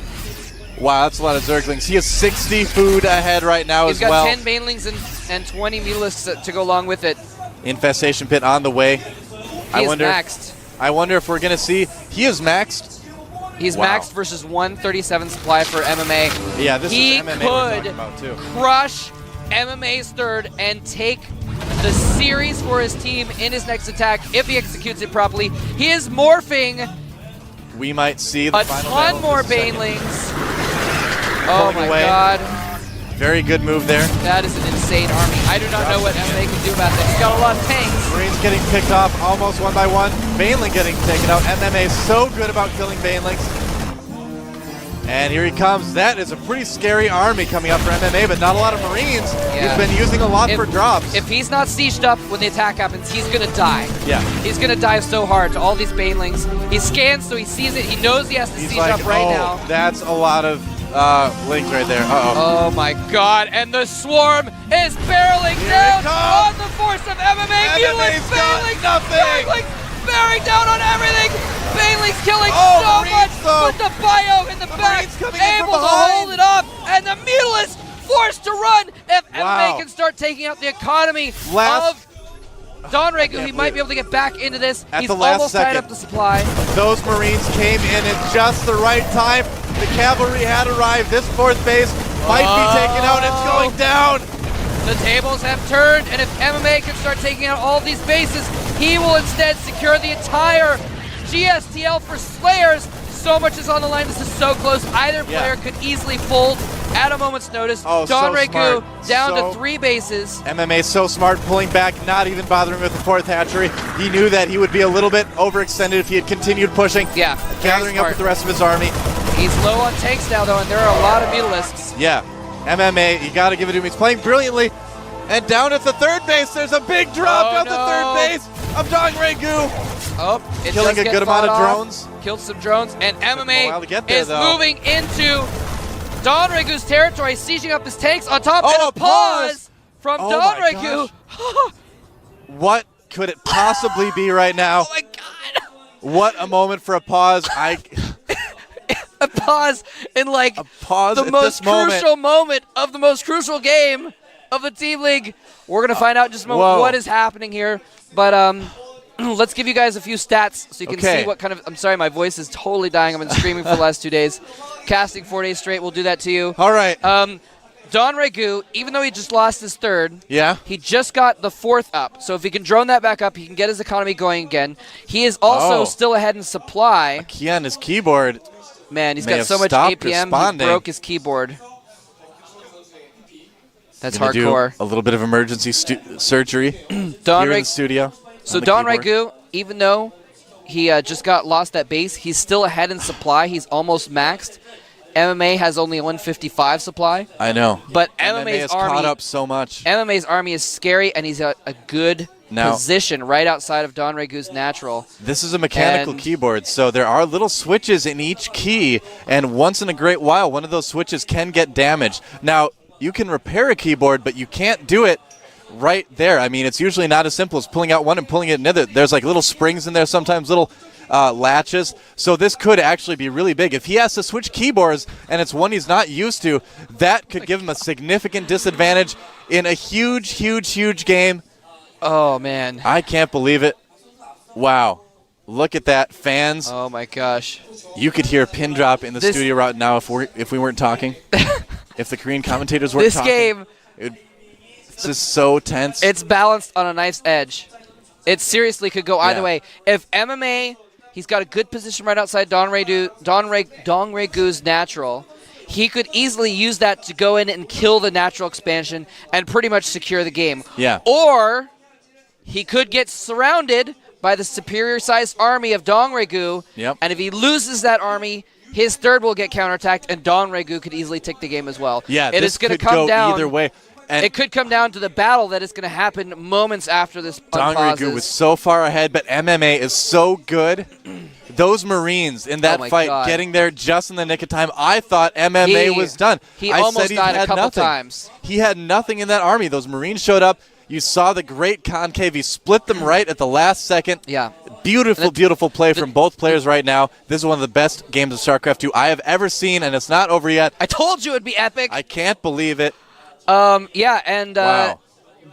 Wow, that's a lot of Zerglings. He has 60 food ahead right now He's as well. got 10 Banelings and 20 Mutalisks to go along with it. Infestation Pit on the way. He's maxed. I wonder if we're going to see. He is maxed. He's maxed versus 137 supply for MMA. Yeah, this is MMA we're talking about too. Crush MMA's third and take the series for his team in his next attack if he executes it properly. He is morphing. We might see the a final ton more Banelings. Oh my god. Very good move there. That is an insane army. I do not know what MMA can do about that. He's got a lot of tanks. Marines getting picked off almost one by one. Baneling getting taken out. MMA is so good about killing Banelings. And here he comes. That is a pretty scary army coming up for MMA, but not a lot of Marines. Yeah. He's been using a lot for drops. If he's not sieged up when the attack happens, he's going to die. Yeah. He's going to die so hard to all these Banelings. He scans, so he sees it. He knows he has to siege up right now. That's a lot of Lings right there. Oh my god, and the swarm is barreling down on the force of MMA. Mutalisks, Banelings, bearing down on everything. Banelings killing so much with the bio in the back, able to hold it up, and the Mutalisks forced to run. If MMA can start taking out the economy of Dongregu, he might be able to get back into this. He's almost tied up the supply. Those Marines came in at just the right time. The cavalry had arrived. This fourth base might be taken out. It's going down. The tables have turned, and if MMA can start taking out all these bases, he will instead secure the entire GSTL for Slayers. So much is on the line. This is so close. Either player could easily fold at a moment's notice. Dongregu down to 3 bases. MMA so smart, pulling back, not even bothering with the fourth hatchery. He knew that he would be a little bit overextended if he had continued pushing. Yeah, gathering up with the rest of his army. He's low on tanks now, though, and there are a lot of Mutalisks. Yeah, MMA, you got to give it to him. He's playing brilliantly. And down at the third base, there's a big drop down the third base of Dongregu. Oh, it killing a good amount of drones. Killed some drones, and MMA there, is moving into Donregu's territory, sieging up his tanks on top, and a pause from Dongregu. What could it possibly be right now? Oh my god! What a moment for a pause. A pause in like the most crucial moment of the most crucial game of the Team League. We're going to find out in just a moment what is happening here. But let's give you guys a few stats so you can see what kind of... I'm sorry, my voice is totally dying. I've been screaming for the last 2 days. Casting 4 days straight will do that to you. All right. Dongregu, even though he just lost his third, he just got the fourth up. So if he can drone that back up, he can get his economy going again. He is also still ahead in supply. Key on his keyboard. Man, he's got so much APM, he broke his keyboard. That's hardcore. Do a little bit of emergency surgery here in the studio. So Don Ragu, even though he just lost that base, he's still ahead in supply. He's almost maxed. MMA has only 155 supply. I know. But MMA has caught up so much. MMA's army is scary, and he's at a good position right outside of Don Ragu's natural. This is a mechanical keyboard, so there are little switches in each key, and once in a great while, one of those switches can get damaged. Now, you can repair a keyboard, but you can't do it right there. I mean, it's usually not as simple as pulling out one and pulling it another. There's like little springs in there, sometimes little latches. So this could actually be really big. If he has to switch keyboards and it's one he's not used to, that could give him a significant disadvantage in a huge, huge, huge game. Oh, man. I can't believe it. Wow. Look at that. Fans. Oh, my gosh. You could hear a pin drop in the studio right now if we weren't talking. If the Korean commentators weren't talking. This game. This is so tense. It's balanced on a knife's edge. It seriously could go either way. If MMA... He's got a good position right outside Don Ragu's natural. He could easily use that to go in and kill the natural expansion and pretty much secure the game. Yeah. Or he could get surrounded by the superior-sized army of Don Ragu. Yep. And if he loses that army, his third will get counterattacked, and Don Ragu could easily take the game as well. Yeah, it is going to come down either way. And it could come down to the battle that is going to happen moments after this Don unpauses. Ragu was so far ahead, but MMA is so good. Those Marines in that fight getting there just in the nick of time, I thought MMA was done. He almost died a couple times. He had nothing in that army. Those Marines showed up. You saw the great concave. He split them right at the last second. Yeah. Beautiful, beautiful play from both players right now. This is one of the best games of StarCraft II I have ever seen, and it's not over yet. I told you it'd be epic. I can't believe it. Yeah, and wow.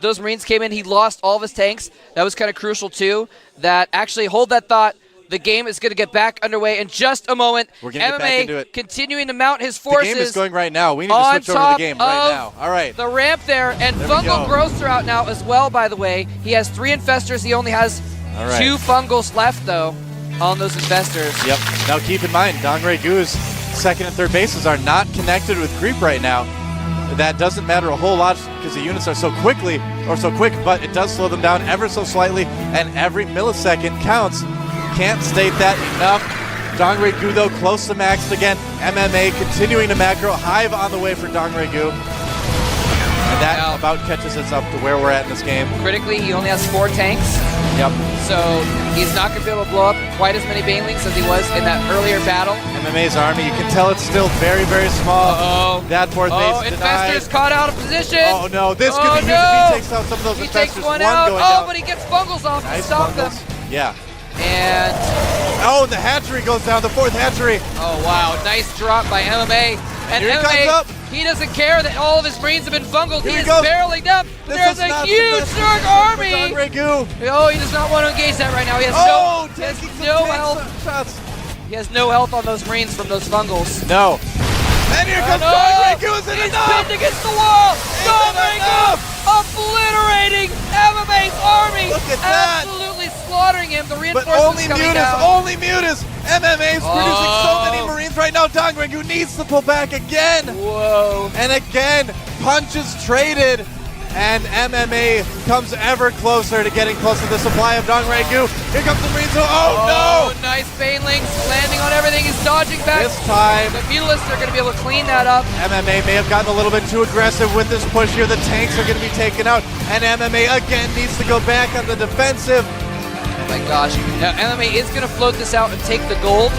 Those Marines came in. He lost all of his tanks. That was kind of crucial, too. That actually, hold that thought. The game is going to get back underway in just a moment. We're going to get back into it. Continuing to mount his forces. The game is going right now. We need to switch over to the game right now. All right. The ramp there. And Fungal Growths are out now as well, by the way. He has 3 Infestors. He only has 2 Fungals left, though, on those Infestors. Yep. Now, keep in mind, Don Ragu's second and third bases are not connected with Creep right now. That doesn't matter a whole lot because the units are so quick, but it does slow them down ever so slightly, and every millisecond counts. Can't state that enough. Don Ragu, though, close to maxed again. MMA continuing to macro. Hive on the way for Don Ragu. And that about catches us up to where we're at in this game. Critically, he only has 4 tanks. Yep. So he's not going to be able to blow up quite as many Banelings as he was in that earlier battle. MMA's army, you can tell it's still very, very small. That fourth base is denied. Infestor's caught out of position. Oh, no. This could be huge if he takes out some of those He Infestors. takes one out. Going down. But he gets Fungals off to stop them. Yeah. And the hatchery goes down, the 4th hatchery. Oh, wow. Nice drop by MMA. And here MMA, he doesn't care that all of his Marines have been fungled. He is barreling down. There's a huge Zerg army. Don Ragu. Oh, he does not want to engage that right now. He has no health. He has no health on those Marines from those fungals. No. And here comes Don Ragu. Is it enough? He's pinned against the wall. Don Ragu obliterating MMA's army. Look at that. Absolutely slaughtering him. The reinforcements coming down. Only Mutas. MMA's producing so many Marines right now. Don Ragu needs to pull back again. Whoa. And again, punches traded. And MMA comes ever closer to getting close to the supply of Don Ragu. Here comes the Marines. Oh, no! Nice Banelings landing on everything. He's dodging back. This time, the Mutalists are going to be able to clean that up. MMA may have gotten a little bit too aggressive with this push here. The tanks are going to be taken out. And MMA again needs to go back on the defensive. Oh my gosh. Now, MMA is going to float this out and take the gold.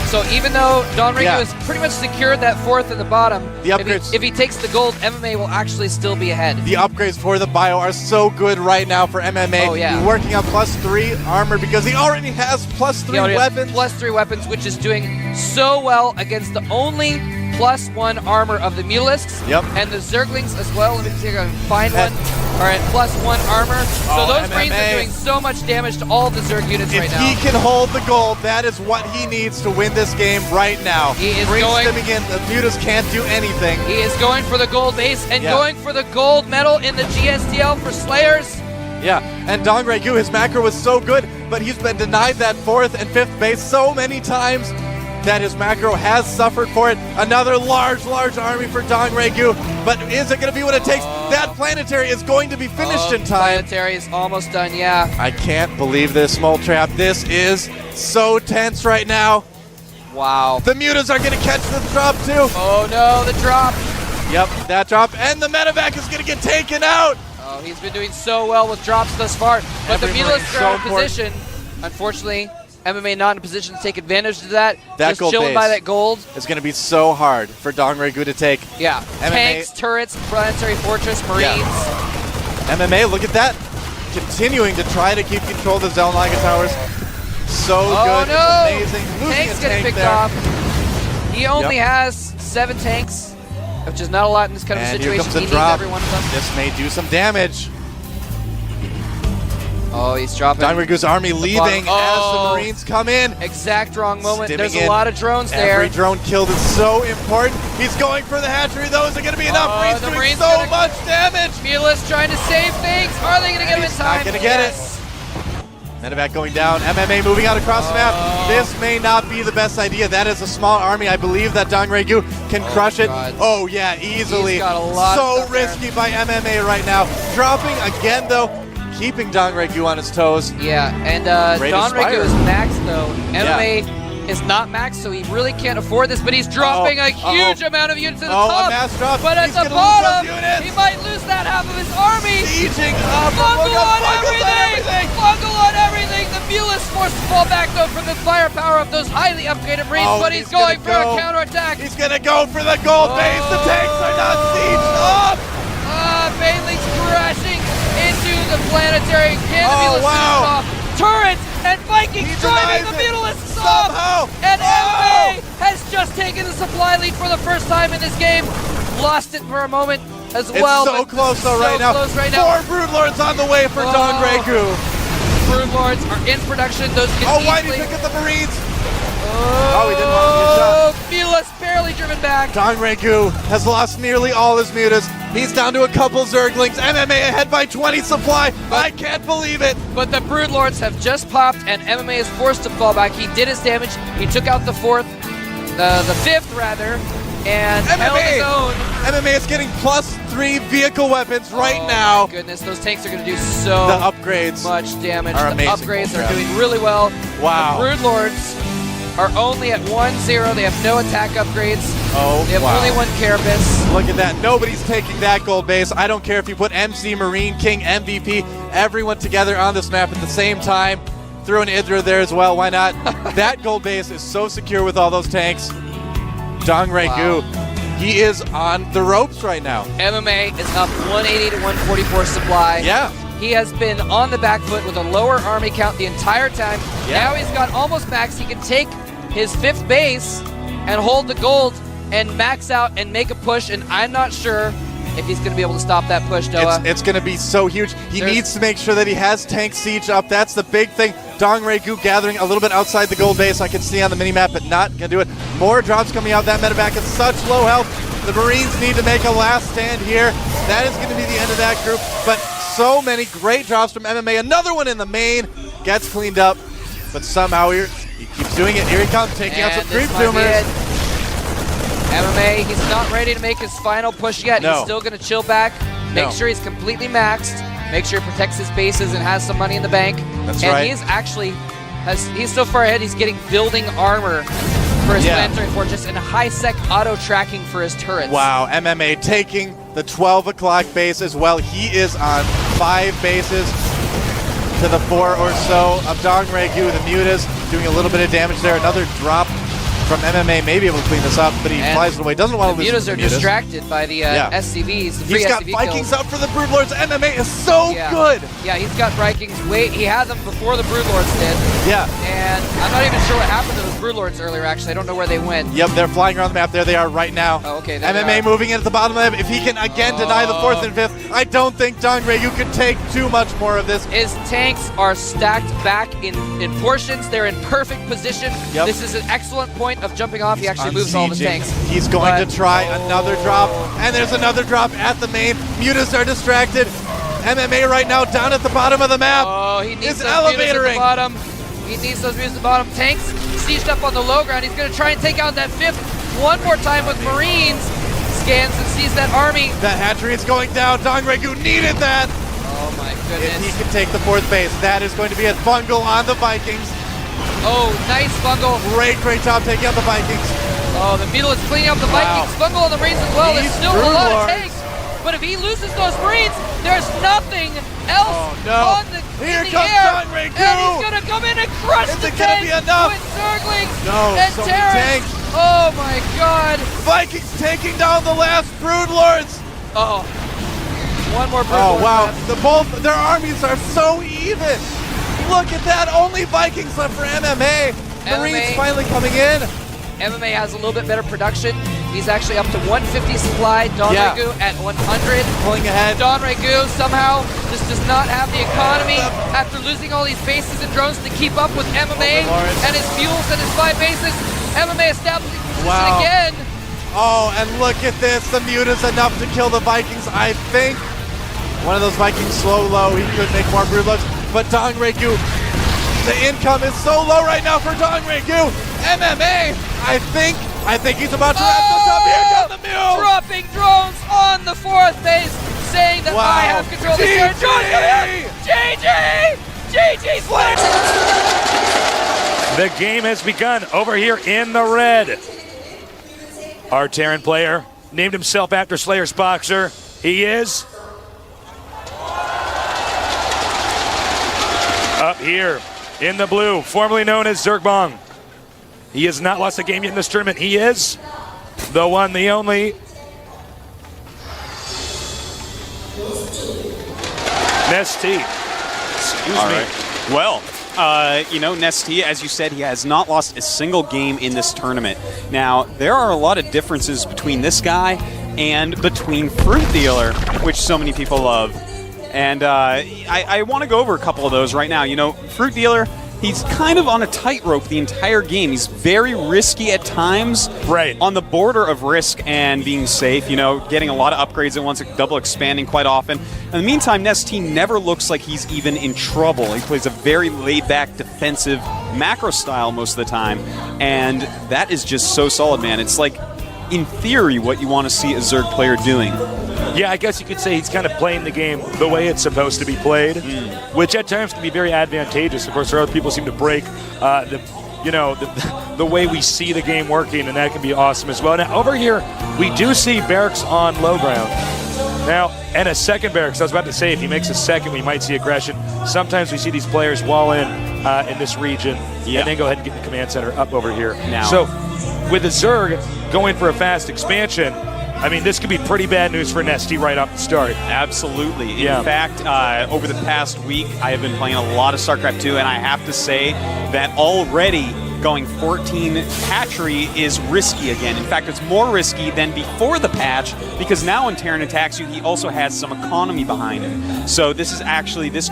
So even though Don Ragu has pretty much secured that 4th in the bottom, the upgrades, if he takes the gold, MMA will actually still be ahead. The upgrades for the bio are so good right now for MMA. Oh, yeah. He's working on +3 armor because he already has +3 weapons. +3 weapons, which is doing so well against the only +1 armor of the Mutalisks. Yep. And the Zerglings as well. Let me see if I can find one. Are at +1 armor. So those Marines are doing so much damage to all the Zerg units right now. If he can hold the gold, that is what he needs to win this game right now. He is stimming in. The Mutas can't do anything. He is going for the gold base and going for the gold medal in the GSTL for Slayers. Yeah, and Don Ragu, his macro was so good, but he's been denied that 4th and 5th base so many times. that his macro has suffered for it. Another large army for Dongregu, but is it going to be what it takes? That planetary is going to be finished in time. Planetary is almost done, yeah. I can't believe this, Mole Trap. This is so tense right now. Wow. The mutas are going to catch the drop too. Oh no, the drop. Yep, that drop, and the medevac is going to get taken out. Oh, he's been doing so well with drops thus far, but the Mutalisk are out of position. Unfortunately, MMA not in a position to take advantage of that. Just gold chilling base by that gold. is going to be so hard for Dongregu to take. Yeah, MMA. tanks, turrets, planetary fortress, marines. Yeah. MMA, look at that. Continuing to try to keep control of the Zelnaga towers. So good, no. it's amazing. Losing Tanks a getting tank picked there. off. He only has 7 tanks, which is not a lot in this kind of And here situation. comes the He needs drop. every one of them. This may do some damage. Oh, he's dropping. Donregu's army leaving as the Marines come in. Exact wrong moment. Stimming There's a in. lot of drones there. Every drone killed is so important. He's going for the hatchery, though. Is it going to be enough? Marines the doing Marines so much damage. Mutalisk trying to save things. Are they going to get him in time? Not going to get it. Medevac going down. MMA moving out across the map. This may not be the best idea. That is a small army. I believe that Dongregu can crush it. Oh, yeah, easily. He's got a lot of so stuff there. risky by MMA right now. Dropping again, though. Keeping Dongregu on his toes. Yeah, and Donregu is maxed, though. MMA is not maxed, so he really can't afford this, but he's dropping a huge amount of units to the top. A mass drop. But at the bottom, he might lose that half of his army. Sieging up. Fungal on everything. Fungal on everything. The Mutalisk forced to fall back, though, from the firepower of those highly upgraded Marines, but he's going for a counterattack. He's going to go for the gold base. The tanks are not sieged up. Mainly's crashing into the planetary. Can the Mutalisk finish off? Turrets and Vikings driving the Mutalisk off. And MMA has just taken the supply lead for the first time in this game. Lost it for a moment as well. It's so close though right now. 4 Broodlords on the way for Dongregu. Broodlords are in production. Those can why did he pick up the Marines? He didn't want to get shot. Mutalisk barely driven back. Dongregu has lost nearly all his mutas. He's down to a couple Zerglings. MMA ahead by 20 supply. I can't believe it. But the Broodlords have just popped, and MMA is forced to fall back. He did his damage. He took out the 5th rather, and held his own. MMA is getting +3 vehicle weapons right now. Oh my goodness, those tanks are going to do so the upgrades much damage. are The amazing. upgrades are doing really well. Wow. The Broodlords are only at 1-0. They have no attack upgrades. They have only 1 carapace. Look at that. Nobody's taking that gold base. I don't care if you put MC, Marine, King, MVP, everyone together on this map at the same time. Throw an Idra there as well. Why not? That gold base is so secure with all those tanks. Dongregu, he is on the ropes right now. MMA is up 180 to 144 supply. Yeah. He has been on the back foot with a lower army count the entire time. Now he's got almost max. He can take his 5th base and hold the gold and max out and make a push, and I'm not sure if he's going to be able to stop that push, Noah. It's going to be so huge. He needs to make sure that he has tank siege up. That's the big thing. Dongregu gathering a little bit outside the gold base. I can see on the minimap, but not going to do it. More drops coming out. That medevac is such low health. The Marines need to make a last stand here. That is going to be the end of that group, but so many great drops from MMA. Another one in the main. Gets cleaned up, but somehow he keeps doing it. Here he comes, taking out some creep tumors. MMA, he's not ready to make his final push yet. No. He's still going to chill back, make No. sure he's completely maxed, make sure he protects his bases and has some money in the bank. That's and right. he's actually, he's so far ahead, he's getting building armor for his planetary fortress and high-sec auto-tracking for his turrets. Wow, MMA taking the 12 o'clock base as well. He is on 5 bases to the 4 or so of Dongregu. The mutas doing a little bit of damage there. Another drop from MMA, may be able to clean this up, but he flies it away. Doesn't want to lose the mutas are distracted by the SCVs. The free He's got SCV Vikings kills. up for the Broodlords. MMA is so good. Yeah, he's got Vikings. He had them before the Broodlords did. Yeah. And I'm not even sure what happened to those Broodlords earlier, actually. I don't know where they went. Yep, they're flying around the map. There they are right now. Oh, okay, there they MMA are. moving in at the bottom of the map. If he can again deny the 4th and 5th, I don't think Dongregu could take too much more of this. His tanks are stacked back in portions. They're in perfect position. Yep. This is an excellent point of jumping off. He actually moves all of his tanks. He's going to try another drop, and there's another drop at the main. Mutas are distracted. MMA right now down at the bottom of the map. Oh, he needs is those mutas at the elevating. bottom. He needs those mutas at the bottom. Tanks sieged up on the low ground. He's going to try and take out that 5th one more time with Marines. Scans and sees that army. That hatchery is going down. Dongregu needed that. Oh my goodness. If he can take the 4th base, that is going to be a bungle on the Vikings. Oh, nice bungle. Great job taking out the Vikings. Oh, the Beetle is cleaning up the Vikings. Bungle on the Marines as well. There's still a lot of tanks. But if he loses those Marines, there's nothing else on the Here in the comes air. Dongregu. And he's going to come in and crush the tank with Zerglings and so many Terrans. tanks. Oh my god. Vikings taking down the last Brood Lords. Oh. One more Brood Oh, Lord wow. Their armies are so even. Look at that. Only Vikings left for MMA. Marines finally coming in. MMA has a little bit better production. He's actually up to 150 supply. Dongregu at 100. Pulling ahead. Dongregu somehow just does not have the economy after losing all these bases and drones to keep up with MMA and his fuels and his 5 bases. MMA establishing position again. Oh, and look at this. The mute is enough to kill the Vikings, I think. One of those Vikings slow low. He could make more broodlords. But Dongregu, the income is so low right now for Dongregu. MMA, I think he's about to wrap this up. Here comes the mule. Dropping drones on the 4th base, saying that I have control of the territory. GG! Slayer! The game has begun over here in the red. Our Terran player named himself after Slayer's boxer. He is up here in the blue, formerly known as Zergbong. He has not lost a game yet in this tournament. He is the one, the only Nesty. Excuse me. Well, Nesty, as you said, he has not lost a single game in this tournament. Now, there are a lot of differences between this guy and between Fruit Dealer, which so many people love. And I want to go over a couple of those right now. Fruit Dealer, he's kind of on a tightrope the entire game. He's very risky at times. Right. On the border of risk and being safe, getting a lot of upgrades at once, double expanding quite often. In the meantime, Nesty never looks like he's even in trouble. He plays a very laid-back defensive macro style most of the time. And that is just so solid, man. It's like, in theory, what you want to see a Zerg player doing. Yeah, I guess you could say he's kind of playing the game the way it's supposed to be played, which at times can be very advantageous. Of course, there are other people who seem to break the way we see the game working, and that can be awesome as well. Now, over here, we do see barracks on low ground. Now, and a second barracks. I was about to say, if he makes a second, we might see aggression. Sometimes we see these players wall in this region, and then go ahead and get the command center up over here. Now. So, with the Zerg going for a fast expansion, I mean, this could be pretty bad news for Nesty right off the start. Absolutely. In fact, over the past week, I have been playing a lot of StarCraft II, and I have to say that already going 14 hatchery is risky again. In fact, it's more risky than before the patch, because now when Terran attacks you, he also has some economy behind him. So this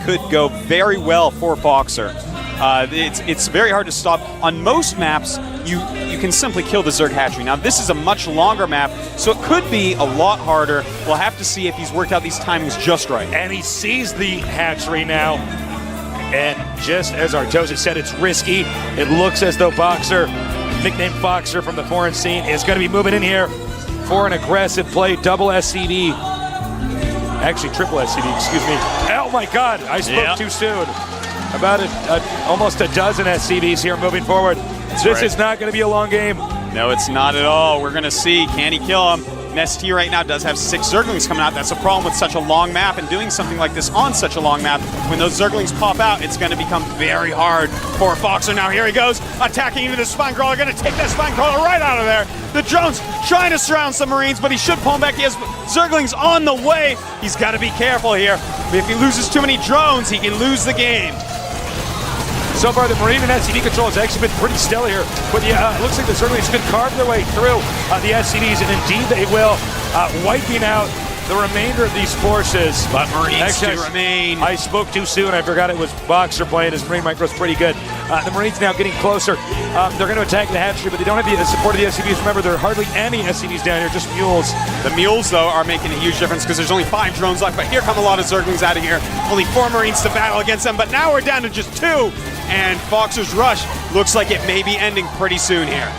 could go very well for Boxer. It's very hard to stop. On most maps, you can simply kill the Zerg hatchery. Now, this is a much longer map, so it could be a lot harder. We'll have to see if he's worked out these timings just right. And he sees the hatchery now, and just as Artosis said, it's risky. It looks as though Boxer, nicknamed Boxer from the foreign scene, is going to be moving in here for an aggressive play, double SCV. Actually, triple SCV, excuse me. Oh my God, I spoke too soon. About almost a dozen SCVs here moving forward. This is not going to be a long game. No, it's not at all. We're going to see. Can he kill him? Nesty right now does have 6 Zerglings coming out. That's a problem with such a long map, and doing something like this on such a long map, when those Zerglings pop out, it's going to become very hard for Boxer. Now here he goes, attacking into the Spine Crawler, going to take that Spine Crawler right out of there. The drone's trying to surround some Marines, but he should pull him back. He has Zerglings on the way. He's got to be careful here. If he loses too many drones, he can lose the game. So far, the Marine and SCV control has actually been pretty stellar here. But it looks like the Zerglings could carve their way through the SCVs, and indeed they will, wiping out the remainder of these forces. But Marines actually, do remain. I spoke too soon. I forgot it was Boxer playing. His Marine micro's pretty good. The Marines now getting closer. They're going to attack the hatchery, but they don't have the support of the SCVs. Remember, there are hardly any SCVs down here, just mules. The mules, though, are making a huge difference because there's only 5 drones left, but here come a lot of Zerglings out of here. Only 4 Marines to battle against them, but now we're down to just 2, and Foxer's rush looks like it may be ending pretty soon here.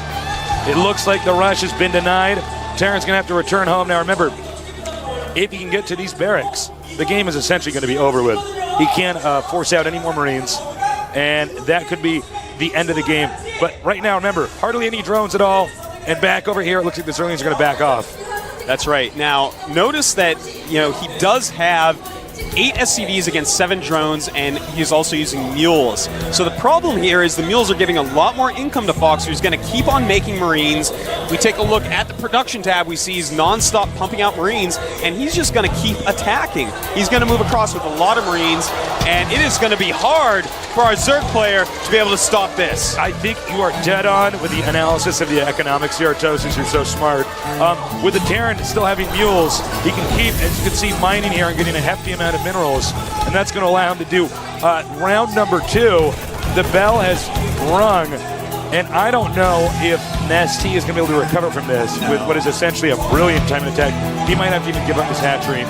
It looks like the rush has been denied. Terran's going to have to return home. Now, remember, if he can get to these barracks, the game is essentially going to be over with. He can't force out any more Marines, and that could be the end of the game. But right now, remember, hardly any drones at all, and back over here, it looks like the Zerglings are going to back off. That's right. Now, notice that, he does have 8 SCVs against 7 drones, and he's also using mules. So the problem here is the mules are giving a lot more income to Fox, who's going to keep on making Marines. We take a look at the production tab, we see he's non-stop pumping out Marines, and he's just going to keep attacking. He's going to move across with a lot of Marines, and it is going to be hard for our Zerg player to be able to stop this. I think you are dead on with the analysis of the economics here, Tosis. You're so smart. With the Terran still having mules, he can keep, as you can see, mining here and getting a hefty amount of minerals, and that's going to allow him to do round number 2. The bell has rung, and I don't know if Nesty is going to be able to recover from this with what is essentially a brilliant time attack. He might have to even give up his hatchery.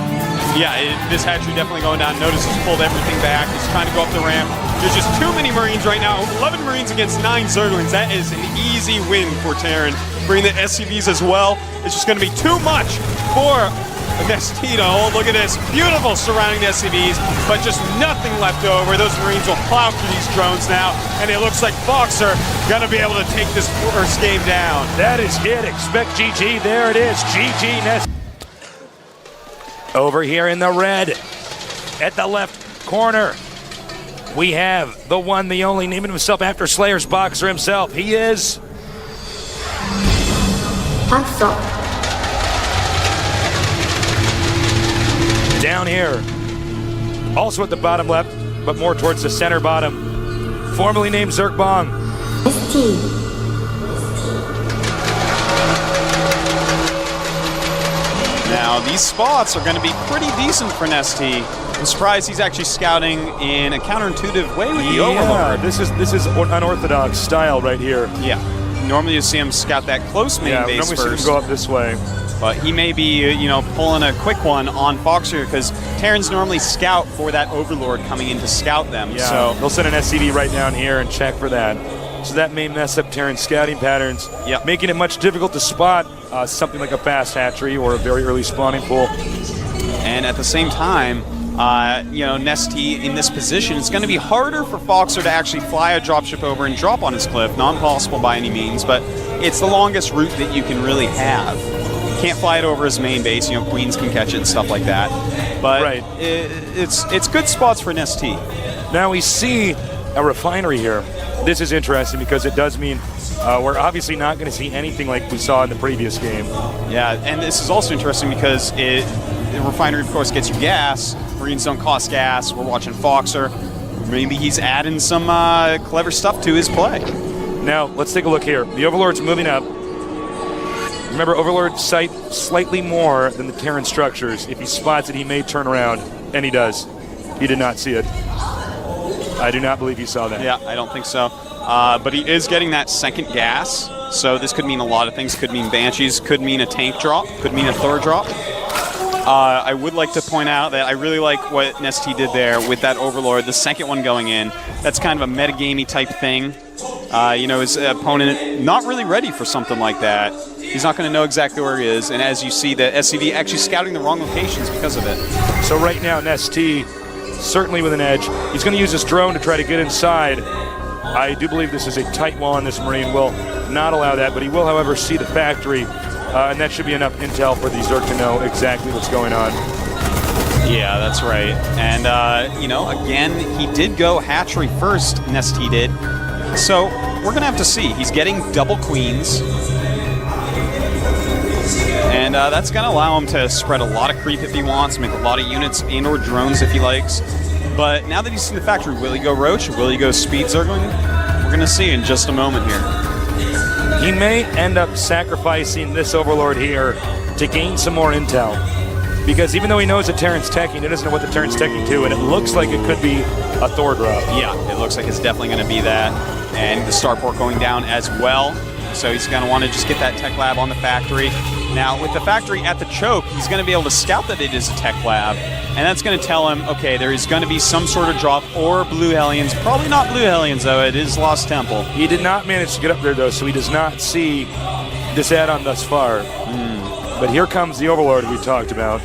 Yeah, this hatchery definitely going down. Notice he's pulled everything back. He's trying to go up the ramp. There's just too many Marines right now. 11 Marines against 9 Zerglings. That is an easy win for Terran. Bring the SCVs as well. It's just going to be too much for Nestito. Oh, look at this. Beautiful surrounding the SCVs, but just nothing left over. Those Marines will plow through these drones now, and it looks like Boxer going to be able to take this first game down. That is it. Expect GG. There it is. GG Nest. Over here in the red, at the left corner, we have the one, the only, naming himself after Slayer's Boxer himself. He is... Down here, also at the bottom left, but more towards the center bottom, formerly named Zerg Bong. Now, these spots are going to be pretty decent for Nesty. I'm surprised he's actually scouting in a counterintuitive way with the Overlord. This is unorthodox style right here. Yeah. Normally you see him scout that close main base first. See him go up this way. But he may be, pulling a quick one on Foxer because Terrans normally scout for that Overlord coming in to scout them. Yeah, so they'll send an SCV right down here and check for that. So that may mess up Terran scouting patterns, making it much difficult to spot something like a fast hatchery or a very early spawning pool. And at the same time, Nesty in this position, it's going to be harder for Foxer to actually fly a dropship over and drop on his cliff. Not impossible by any means, but it's the longest route that you can really have. Can't fly it over his main base. Queens can catch it and stuff like that. But it's good spots for Nesty. Now we see a refinery here. This is interesting because it does mean we're obviously not going to see anything like we saw in the previous game. Yeah, and this is also interesting because the refinery, of course, gets you gas. Marines don't cost gas. We're watching Foxer. Maybe he's adding some clever stuff to his play. Now, let's take a look here. The Overlord's moving up. Remember, Overlord sight slightly more than the Terran structures. If he spots it, he may turn around, and he does. He did not see it. I do not believe he saw that. Yeah, I don't think so. But he is getting that second gas, so this could mean a lot of things. Could mean Banshees, could mean a tank drop, could mean a Thor drop. I would like to point out that I really like what Nesty did there with that Overlord, the second one going in. That's kind of a metagamey type thing. His opponent not really ready for something like that. He's not going to know exactly where he is, and as you see, the SCV actually scouting the wrong locations because of it. So right now, Nesty, certainly with an edge. He's going to use his drone to try to get inside. I do believe this is a tight wall, and this Marine will not allow that, but he will, however, see the factory, and that should be enough intel for the Zerg to know exactly what's going on. Yeah, that's right. And, again, he did go hatchery first, Nesty did. So we're going to have to see. He's getting double queens. And that's going to allow him to spread a lot of creep if he wants, make a lot of units and or drones if he likes. But now that he's seen the factory, will he go Roach? Will he go Speed Zergling? We're going to see in just a moment here. He may end up sacrificing this Overlord here to gain some more intel. Because even though he knows that Terran's teching, he doesn't know what the Terran's teching to, and it looks like it could be a Thor drop. Yeah, it looks like it's definitely going to be that. And the starport going down as well. So he's going to want to just get that tech lab on the factory. Now, with the factory at the choke, he's going to be able to scout that it is a tech lab. And that's going to tell him, okay, there is going to be some sort of drop or Blue Hellions. Probably not Blue Hellions, though. It is Lost Temple. He did not manage to get up there, though, so he does not see this add-on thus far. But here comes the Overlord we talked about.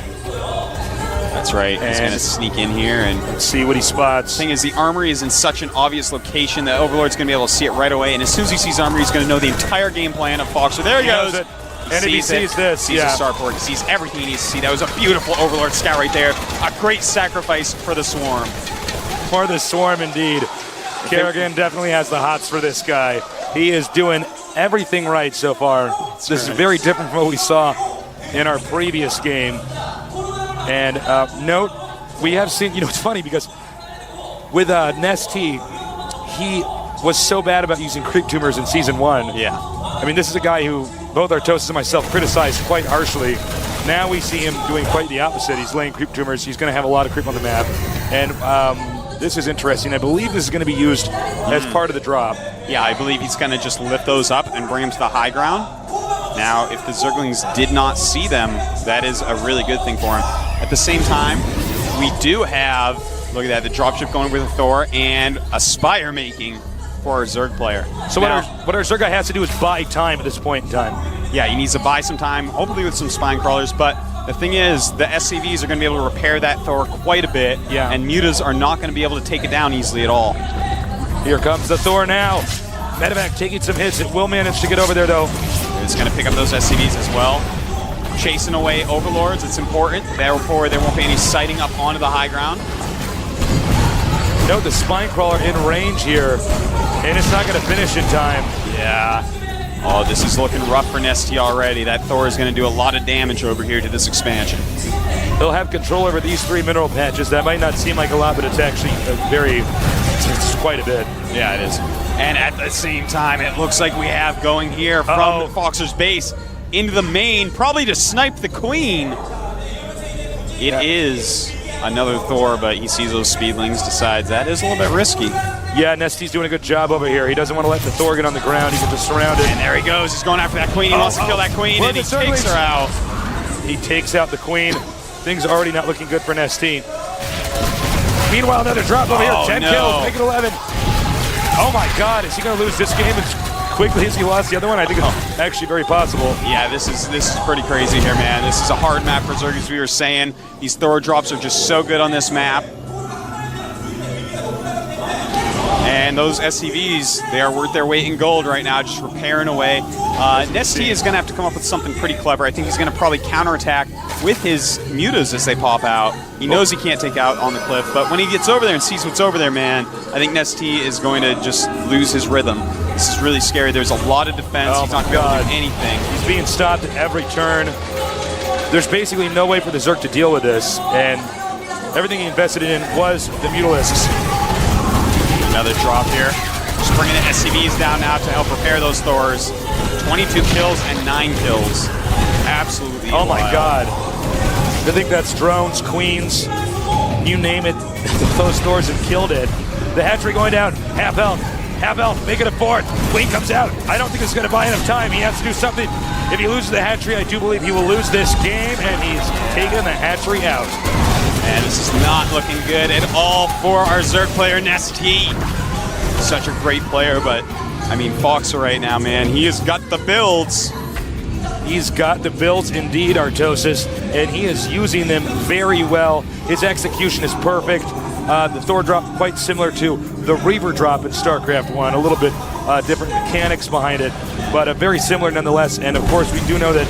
That's right. He's going to sneak in here and see what he spots. The thing is, the armory is in such an obvious location that Overlord's going to be able to see it right away. And as soon as he sees armory, he's going to know the entire game plan of Foxer. There he goes. And if he sees this, sees the starport, he sees everything he needs to see. That was a beautiful Overlord scout right there. A great sacrifice for the Swarm. For the Swarm, indeed. Kerrigan definitely has the hots for this guy. He is doing everything right so far. This is very different from what we saw in our previous game. And note, we have seen, it's funny because with Nesty, he was so bad about using creep tumors in Season 1. Yeah. I mean, this is a guy who both Artosis and myself criticized quite harshly. Now we see him doing quite the opposite. He's laying creep tumors. He's going to have a lot of creep on the map. And this is interesting. I believe this is going to be used as part of the drop. Yeah, I believe he's going to just lift those up and bring them to the high ground. Now, if the Zerglings did not see them, that is a really good thing for him. At the same time, we do have, look at that, the dropship going with a Thor and a Spire making for our Zerg player. So now, what our Zerg guy has to do is buy time at this point in time. Yeah, he needs to buy some time, hopefully with some spine crawlers, but the thing is, the SCVs are going to be able to repair that Thor quite a bit, and mutas are not going to be able to take it down easily at all. Here comes the Thor now. Medevac taking some hits. It will manage to get over there, though. It's going to pick up those SCVs as well. Chasing away Overlords, it's important. Therefore, there won't be any sighting up onto the high ground. Note the spine crawler in range here, and it's not going to finish in time. Yeah. Oh, this is looking rough for Nesty already. That Thor is going to do a lot of damage over here to this expansion. He'll have control over these 3 mineral patches. That might not seem like a lot, but it's actually it's quite a bit. Yeah, it is. And at the same time, it looks like we have going here from Foxer's base into the main, probably to snipe the Queen. It is another Thor, but he sees those speedlings, decides that is a little bit risky. Yeah, Nesty's doing a good job over here. He doesn't want to let the Thor get on the ground. He can just surround it. And there he goes. He's going after that Queen. He wants to kill that Queen, and he takes her out. He takes out the Queen. Things are already not looking good for Nesty. Meanwhile, another drop over here. 10 kills, make it 11. Oh my God, is he going to lose this game as quickly as he lost the other one? I think it's actually very possible. Yeah, this is pretty crazy here, man. This is a hard map for Zerg, as we were saying. These Thor drops are just so good on this map. And those SCVs, they are worth their weight in gold right now, just repairing away. Nesty is going to have to come up with something pretty clever. I think he's going to probably counterattack with his mutas as they pop out. He knows he can't take out on the cliff, but when he gets over there and sees what's over there, man, I think Nesty is going to just lose his rhythm. This is really scary. There's a lot of defense. He's not going to be able to do anything. He's being stopped at every turn. There's basically no way for the Zerg to deal with this, and everything he invested in was the Mutalisks. Another drop here. Just bringing the SCVs down now to help repair those Thors. 22 kills and 9 kills. Absolutely Oh my wild. God. I think that's drones, queens, you name it. Those Thors have killed it. The hatchery going down. Half elf, make it a 4th. Queen comes out. I don't think it's going to buy enough time. He has to do something. If he loses the hatchery, I do believe he will lose this game, and he's taking the hatchery out. And this is not looking good at all for our Zerg player, Nesty. Such a great player, but, I mean, Foxer right now, man, he has got the builds. He's got the builds indeed, Artosis, and he is using them very well. His execution is perfect. The Thor drop quite similar to the Reaver drop in StarCraft 1, a little bit different mechanics behind it, but very similar nonetheless. And of course, we do know that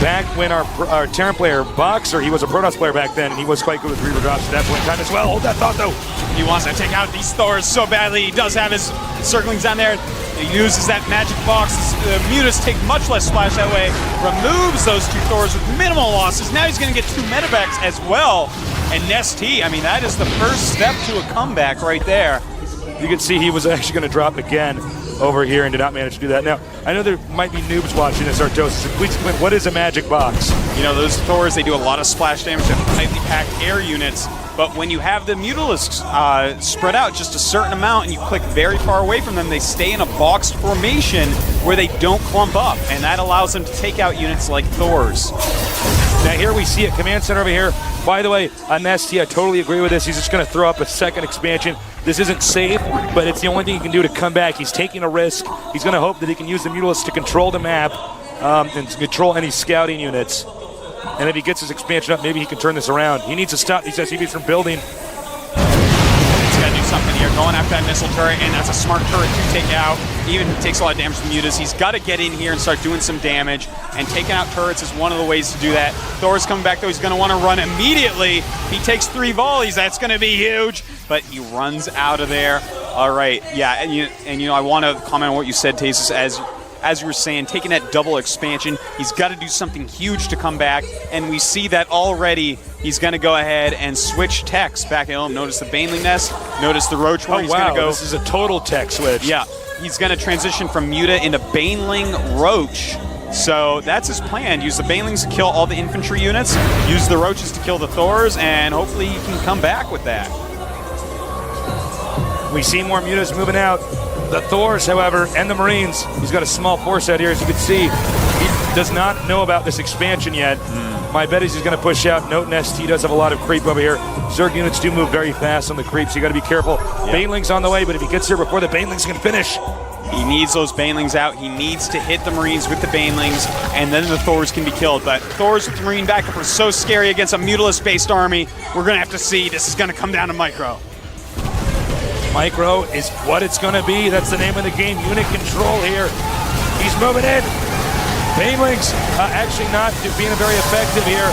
back when our Terran player, Boxer, he was a Protoss player back then, and he was quite good with Reaver drops at that point in time as well. Hold that thought, though. He wants to take out these Thors so badly. He does have his circlings down there. He uses that magic box. The Mutas take much less splash that way. Removes those 2 Thors with minimal losses. Now he's going to get 2 medevacs as well. And Nesty, I mean, that is the first step to a comeback right there. You can see he was actually going to drop again over here and did not manage to do that. Now, I know there might be noobs watching this, Artosis. Please explain, what is a magic box? You know, those Thors, they do a lot of splash damage. They have tightly packed air units. But when you have the Mutalisks spread out just a certain amount and you click very far away from them, they stay in a boxed formation where they don't clump up. And that allows them to take out units like Thors. Now here we see a command center over here. By the way, on Nesty, I totally agree with this. He's just going to throw up a second expansion. This isn't safe, but it's the only thing he can do to come back. He's taking a risk. He's going to hope that he can use the Mutalisks to control the map and to control any scouting units. And if he gets his expansion up, maybe he can turn this around. He needs to stop these SCVs from building. He's got to do something here. Going after that missile turret, and that's a smart turret to take out. Even takes a lot of damage from Mutas. He's got to get in here and start doing some damage. And taking out turrets is one of the ways to do that. Thor's coming back, though. He's going to want to run immediately. He takes 3 volleys. That's going to be huge. But he runs out of there. All right. Yeah, and you know, I want to comment on what you said, Tasis, as you were saying, taking that double expansion, he's got to do something huge to come back, and we see that already. He's going to go ahead and switch techs back at home. Notice the Baneling Nest, notice the Roach where he's going to go. This is a total tech switch. Yeah, he's going to transition from Muta into Baneling Roach. So that's his plan. Use the Banelings to kill all the infantry units, use the Roaches to kill the Thors, and hopefully he can come back with that. We see more Mutas moving out. The Thors, however, and the Marines, he's got a small force out here, as you can see. He does not know about this expansion yet. My bet is he's going to push out. Note Nest, he does have a lot of creep over here. Zerg units do move very fast on the creep, so you got to be careful. Yep. Baneling's on the way, but if he gets here before the Banelings can finish. He needs those Banelings out. He needs to hit the Marines with the Banelings, and then the Thors can be killed. But Thors with the Marine backup are so scary against a Mutalisk-based army. We're going to have to see. This is going to come down to Micro. Micro is what it's going to be. That's the name of the game. Unit control here. He's moving in. Banelings actually not being very effective here,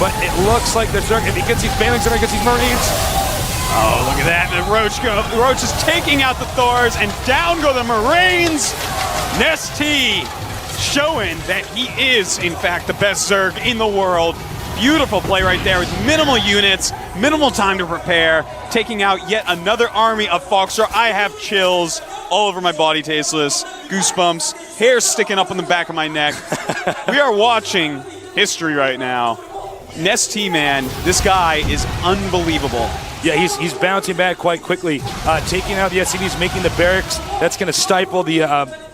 but it looks like the Zerg, if he gets these Banelings and he gets these Marines. Oh, look at that. The Roach is taking out the Thors, and down go the Marines. Nesty showing that he is, in fact, the best Zerg in the world. Beautiful play right there with minimal units, minimal time to prepare, taking out yet another army of Foxer. I have chills all over my body, Tasteless. Goosebumps, hair sticking up on the back of my neck. We are watching history right now. Nesty, man, this guy is unbelievable. Yeah, he's bouncing back quite quickly, taking out the SCVs, making the barracks. That's going to stifle the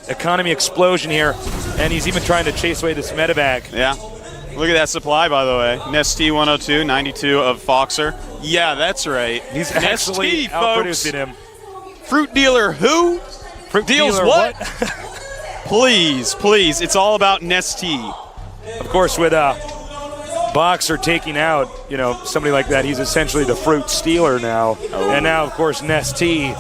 economy explosion here, and he's even trying to chase away this medevac. Yeah. Look at that supply, by the way. Nesty 102, 92 of Foxer. Yeah, that's right. He's actually outproducing him. Fruit dealer who? Fruit deals dealer what? Please, please. It's all about Nesty. Of course, with Boxer taking out, you know, somebody like that, he's essentially the fruit stealer now. Oh. And now, of course, Nesty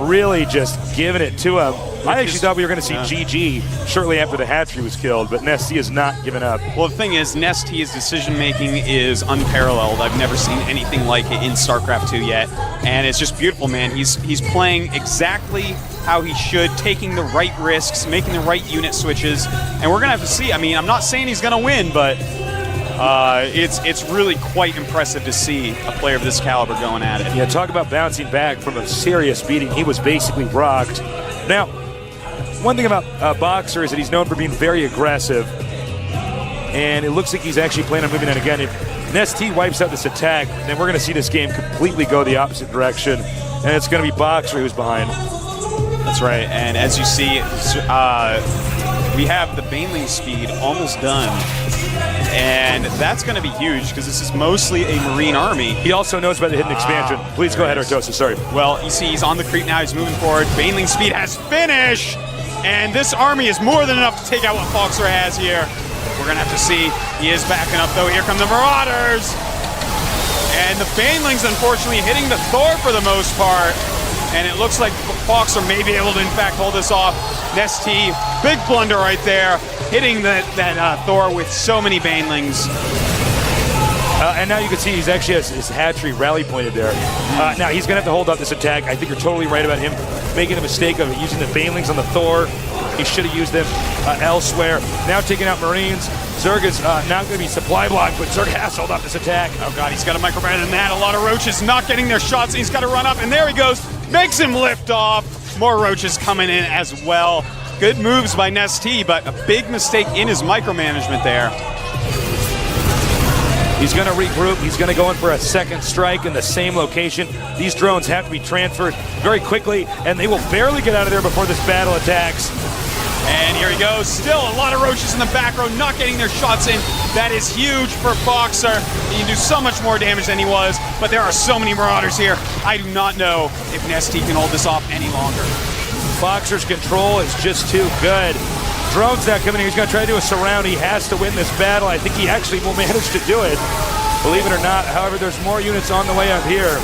really just giving it to him. I actually thought we were going to see GG shortly after the hatchery was killed, but Nesty is not giving up. Well, the thing is, Nesty's decision-making is unparalleled. I've never seen anything like it in StarCraft II yet, and it's just beautiful, man. He's playing exactly how he should, taking the right risks, making the right unit switches, and we're going to have to see. I mean, I'm not saying he's going to win, but it's really quite impressive to see a player of this caliber going at it. Yeah, talk about bouncing back from a serious beating. He was basically rocked. Now, one thing about Boxer is that he's known for being very aggressive, and it looks like he's actually planning on moving in again. If Nesty wipes out this attack, then we're going to see this game completely go the opposite direction, and it's going to be Boxer who's behind. That's right, and as you see, we have the Baneling speed almost done, and that's going to be huge because this is mostly a Marine army. He also knows about the hidden expansion. Please go ahead, Artosis, sorry. Well, you see he's on the creep now, he's moving forward. Baneling speed has finished, and this army is more than enough to take out what Foxer has here. We're going to have to see. He is backing up, though. Here come the Marauders. And the Banelings, unfortunately, hitting the Thor for the most part. And it looks like Foxer may be able to, in fact, hold this off. Nesty, big blunder right there, hitting that Thor with so many Banelings. And now you can see he's actually has his hatchery rally pointed there. Now he's going to have to hold up this attack. I think you're totally right about him making a mistake of using the Banelings on the Thor. He should have used them elsewhere. Now taking out Marines. Zerg is not going to be supply blocked, but Zerg has held up this attack. Oh god, he's got a micro better than that. A lot of Roaches not getting their shots. He's got to run up, and there he goes. Makes him lift off. More Roaches coming in as well. Good moves by Nesty, but a big mistake in his micromanagement there. He's going to regroup. He's going to go in for a second strike in the same location. These drones have to be transferred very quickly, and they will barely get out of there before this battle attacks. And here he goes. Still a lot of roaches in the back row, not getting their shots in. That is huge for Foxer. He can do so much more damage than he was, but there are so many Marauders here. I do not know if Nesty can hold this off any longer. Foxer's control is just too good. Drone's now coming in. He's going to try to do a surround. He has to win this battle. I think he actually will manage to do it, believe it or not. However, there's more units on the way up here.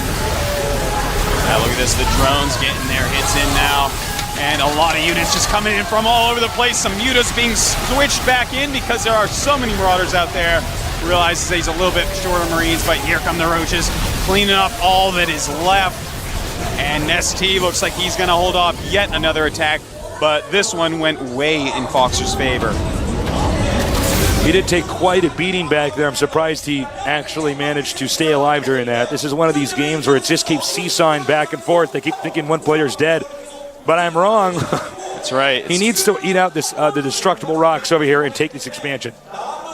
Now look at this. The drones getting their hits in now. And a lot of units just coming in from all over the place. Some mutas being switched back in because there are so many Marauders out there. Realizes that he's a little bit short of Marines, but here come the roaches, cleaning up all that is left. And Nesty looks like he's going to hold off yet another attack, but this one went way in Foxer's favor. He did take quite a beating back there. I'm surprised he actually managed to stay alive during that. This is one of these games where it just keeps seesawing back and forth. They keep thinking one player's dead. But I'm wrong. That's right. He needs to eat out this the destructible rocks over here and take this expansion.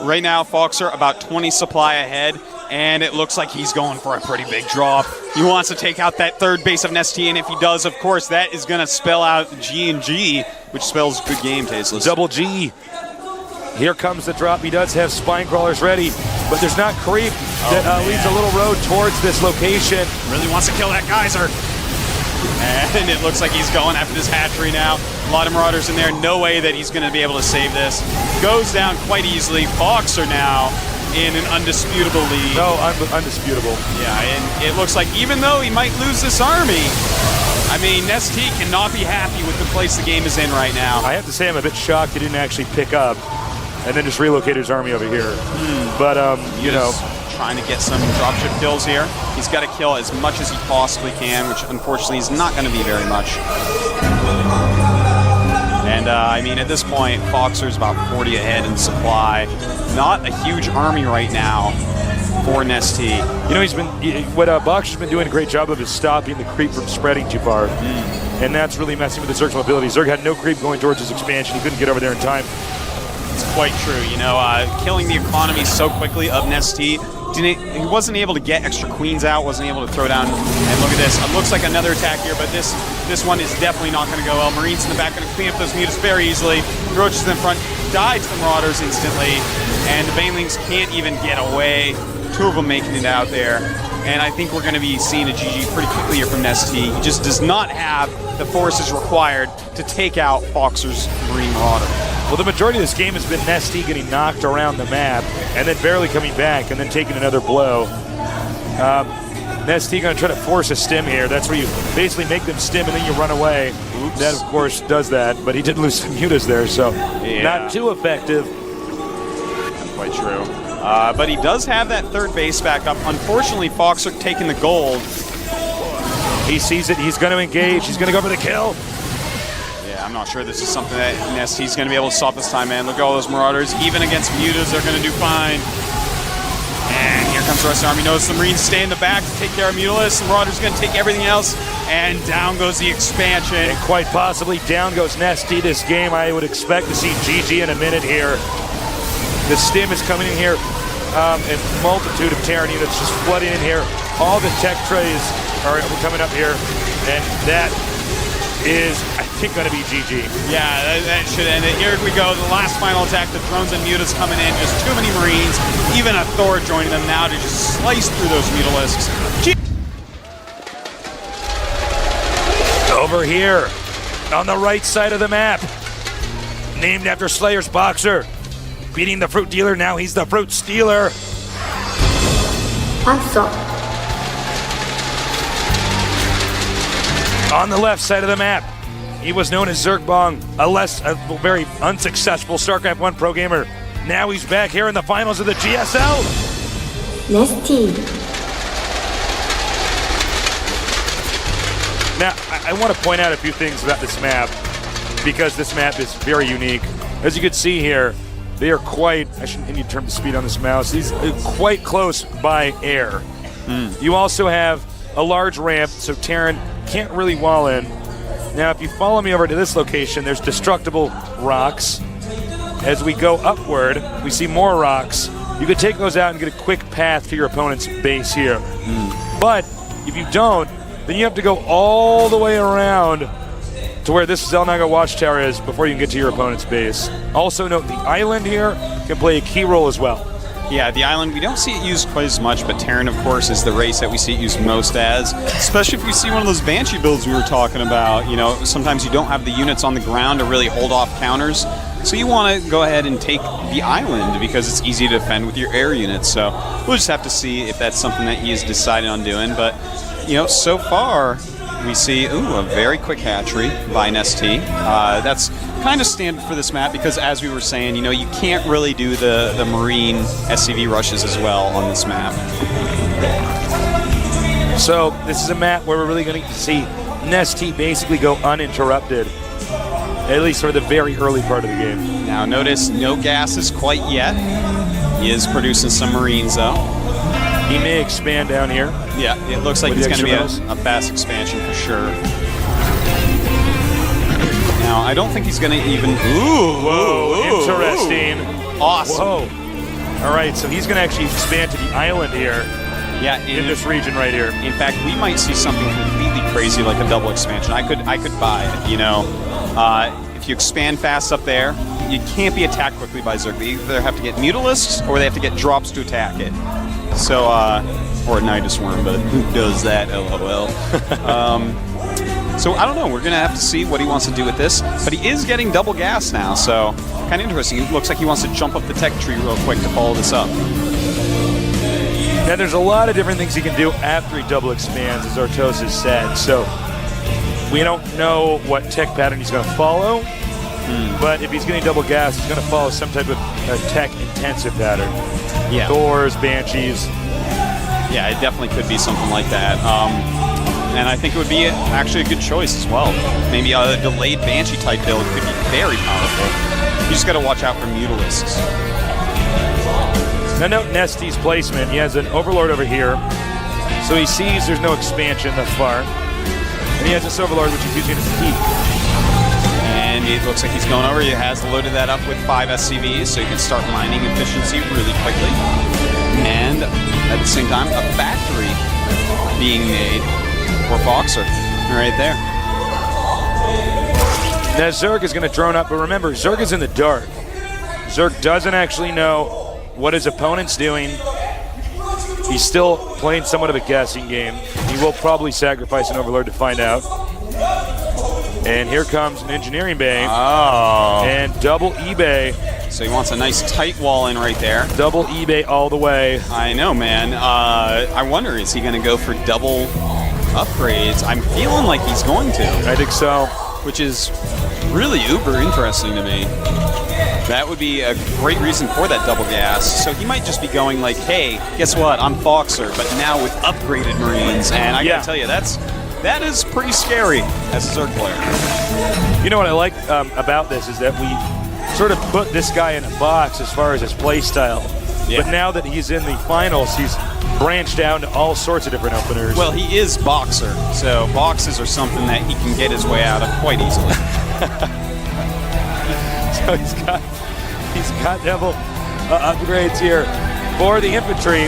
Right now, Foxer about 20 supply ahead, and it looks like he's going for a pretty big drop. He wants to take out that third base of Nesty, and if he does, of course, that is going to spell out G&G, which spells good game, Tasteless. Double G. Here comes the drop. He does have spine crawlers ready, but there's not creep that leads a little road towards this location. Really wants to kill that geyser. And it looks like he's going after this hatchery now. A lot of Marauders in there. No way that he's going to be able to save this. Goes down quite easily. Foxer now in an undisputable lead. No, undisputable. Yeah, and it looks like even though he might lose this army, I mean, Nesty cannot be happy with the place the game is in right now. I have to say I'm a bit shocked he didn't actually pick up and then just relocate his army over here. But, you know. Trying to get some dropship kills here. He's got to kill as much as he possibly can, which unfortunately is not going to be very much. And I mean, at this point, Foxer's about 40 ahead in supply. Not a huge army right now for Nesty. You know, what Boxer's been doing a great job of is stopping the creep from spreading too far. And that's really messing with the Zerg's mobility. Zerg had no creep going towards his expansion. He couldn't get over there in time. It's quite true. You know, killing the economy so quickly of Nesty. He wasn't able to get extra queens out, wasn't able to throw down. And look at this. It looks like another attack here, but this one is definitely not going to go well. Marines in the back going to clean up those mutas very easily. Roaches in the front died to the Marauders instantly, and the Banelings can't even get away. Two of them making it out there. And I think we're going to be seeing a GG pretty quickly here from Nesty. He just does not have the forces required to take out Foxer's Marine Marauder. Well, the majority of this game has been Nesty getting knocked around the map and then barely coming back and then taking another blow. Nesty going to try to force a stim here. That's where you basically make them stim and then you run away. Oops. That, of course, does that, but he did lose some mutas there, so not too effective. That's quite true. But he does have that third base back up. Unfortunately, Foxer taking the gold. He sees it. He's going to engage. He's going to go for the kill. I'm not sure this is something that Nesty's going to be able to stop this time, man. Look at all those Marauders. Even against mutas, they're going to do fine. And here comes the rest of the army. Notice the Marines stay in the back to take care of Mutalists. The Marauders going to take everything else. And down goes the expansion. And quite possibly down goes Nesty. This game, I would expect to see GG in a minute here. The stim is coming in here. A multitude of Terran units just flooding in here. All the tech trays are coming up here. And that is, I think, going to be GG. Yeah, that should end it. Here we go, the last final attack. The drones and mutas coming in. Just too many Marines. Even a Thor joining them now to just slice through those mutalisks. Over here, on the right side of the map, named after Slayer's Boxer, beating the fruit dealer. Now he's the fruit stealer. On the left side of the map, he was known as Zergbong, a very unsuccessful StarCraft 1 pro gamer. Now he's back here in the finals of the GSL. Nesty. Now, I want to point out a few things about this map, because this map is very unique. As you can see here, they are quite, I shouldn't need to turn the speed on this mouse, these are quite close by air. You also have a large ramp, so Terran can't really wall in. Now, if you follow me over to this location, there's destructible rocks. As we go upward, we see more rocks. you could take those out and get a quick path to your opponent's base here. But if you don't, then you have to go all the way around to where this Xel'Naga Watchtower is before you can get to your opponent's base. Also note the island here can play a key role as well. Yeah, the island, we don't see it used quite as much, but Terran, of course, is the race that we see it used most as, especially if you see one of those Banshee builds we were talking about. You know, sometimes you don't have the units on the ground to really hold off counters, so you want to go ahead and take the island because it's easy to defend with your air units. So we'll just have to see if that's something that he has decided on doing. But, you know, so far we see, a very quick hatchery by Nesty. That's kind of standard for this map because, as we were saying, you know, you can't really do the Marine SCV rushes as well on this map. So this is a map where we're really going to see Nesty basically go uninterrupted, at least for the very early part of the game. Now notice no gases quite yet. He is producing some Marines though. He may expand down here. Yeah, it looks like he's going to be a fast expansion for sure. Now, I don't think he's going to even... Whoa, interesting. Awesome. Whoa. All right, so he's going to actually expand to the island here. Yeah, in this region right here. In fact, we might see something completely crazy like a double expansion. I could buy it, you know. If you expand fast up there, you can't be attacked quickly by Zerg. They either have to get Mutalisks or they have to get drops to attack it. So, or a Nidus Worm, but who does that, LOL. So I don't know, we're going to have to see what he wants to do with this, but he is getting double gas now, so kind of interesting. It looks like he wants to jump up the tech tree real quick to follow this up. Now there's a lot of different things he can do after he double expands, as Artos has said, so we don't know what tech pattern he's going to follow, but if he's getting double gas, he's going to follow some type of tech-intensive pattern. Yeah. Thors, Banshees. Yeah, it definitely could be something like that. And I think it would be actually a good choice as well. Maybe a delayed Banshee type build could be very powerful. You just got to watch out for Mutalisks. Now note Nesty's placement. He has an Overlord over here, so he sees there's no expansion thus far. And he has this Overlord which he's using as a key. And it looks like he's going over. He has loaded that up with 5 SCVs, so you can start mining efficiency really quickly. And at the same time, a factory being made for Boxer right there. Now Zerg is going to drone up, but remember, Zerg is in the dark. Zerg doesn't actually know what his opponent's doing. He's still playing somewhat of a guessing game. He will probably sacrifice an Overlord to find out. And here comes an engineering bay. Oh. And double eBay. So he wants a nice tight wall in right there. Double eBay all the way. I know, man. I wonder, is he going to go for double upgrades? I'm feeling like he's going to. I think so. Which is really uber interesting to me. That would be a great reason for that double gas. So he might just be going like, hey, guess what? I'm Foxer, but now with upgraded Marines. And I gotta tell you, that is pretty scary as a Zerg player. You know what I like about this is that we sort of put this guy in a box as far as his play style. Yeah. But now that he's in the finals, he's branched out to all sorts of different openers. Well, he is Boxer, so boxes are something that he can get his way out of quite easily. So he's got double upgrades here for the infantry.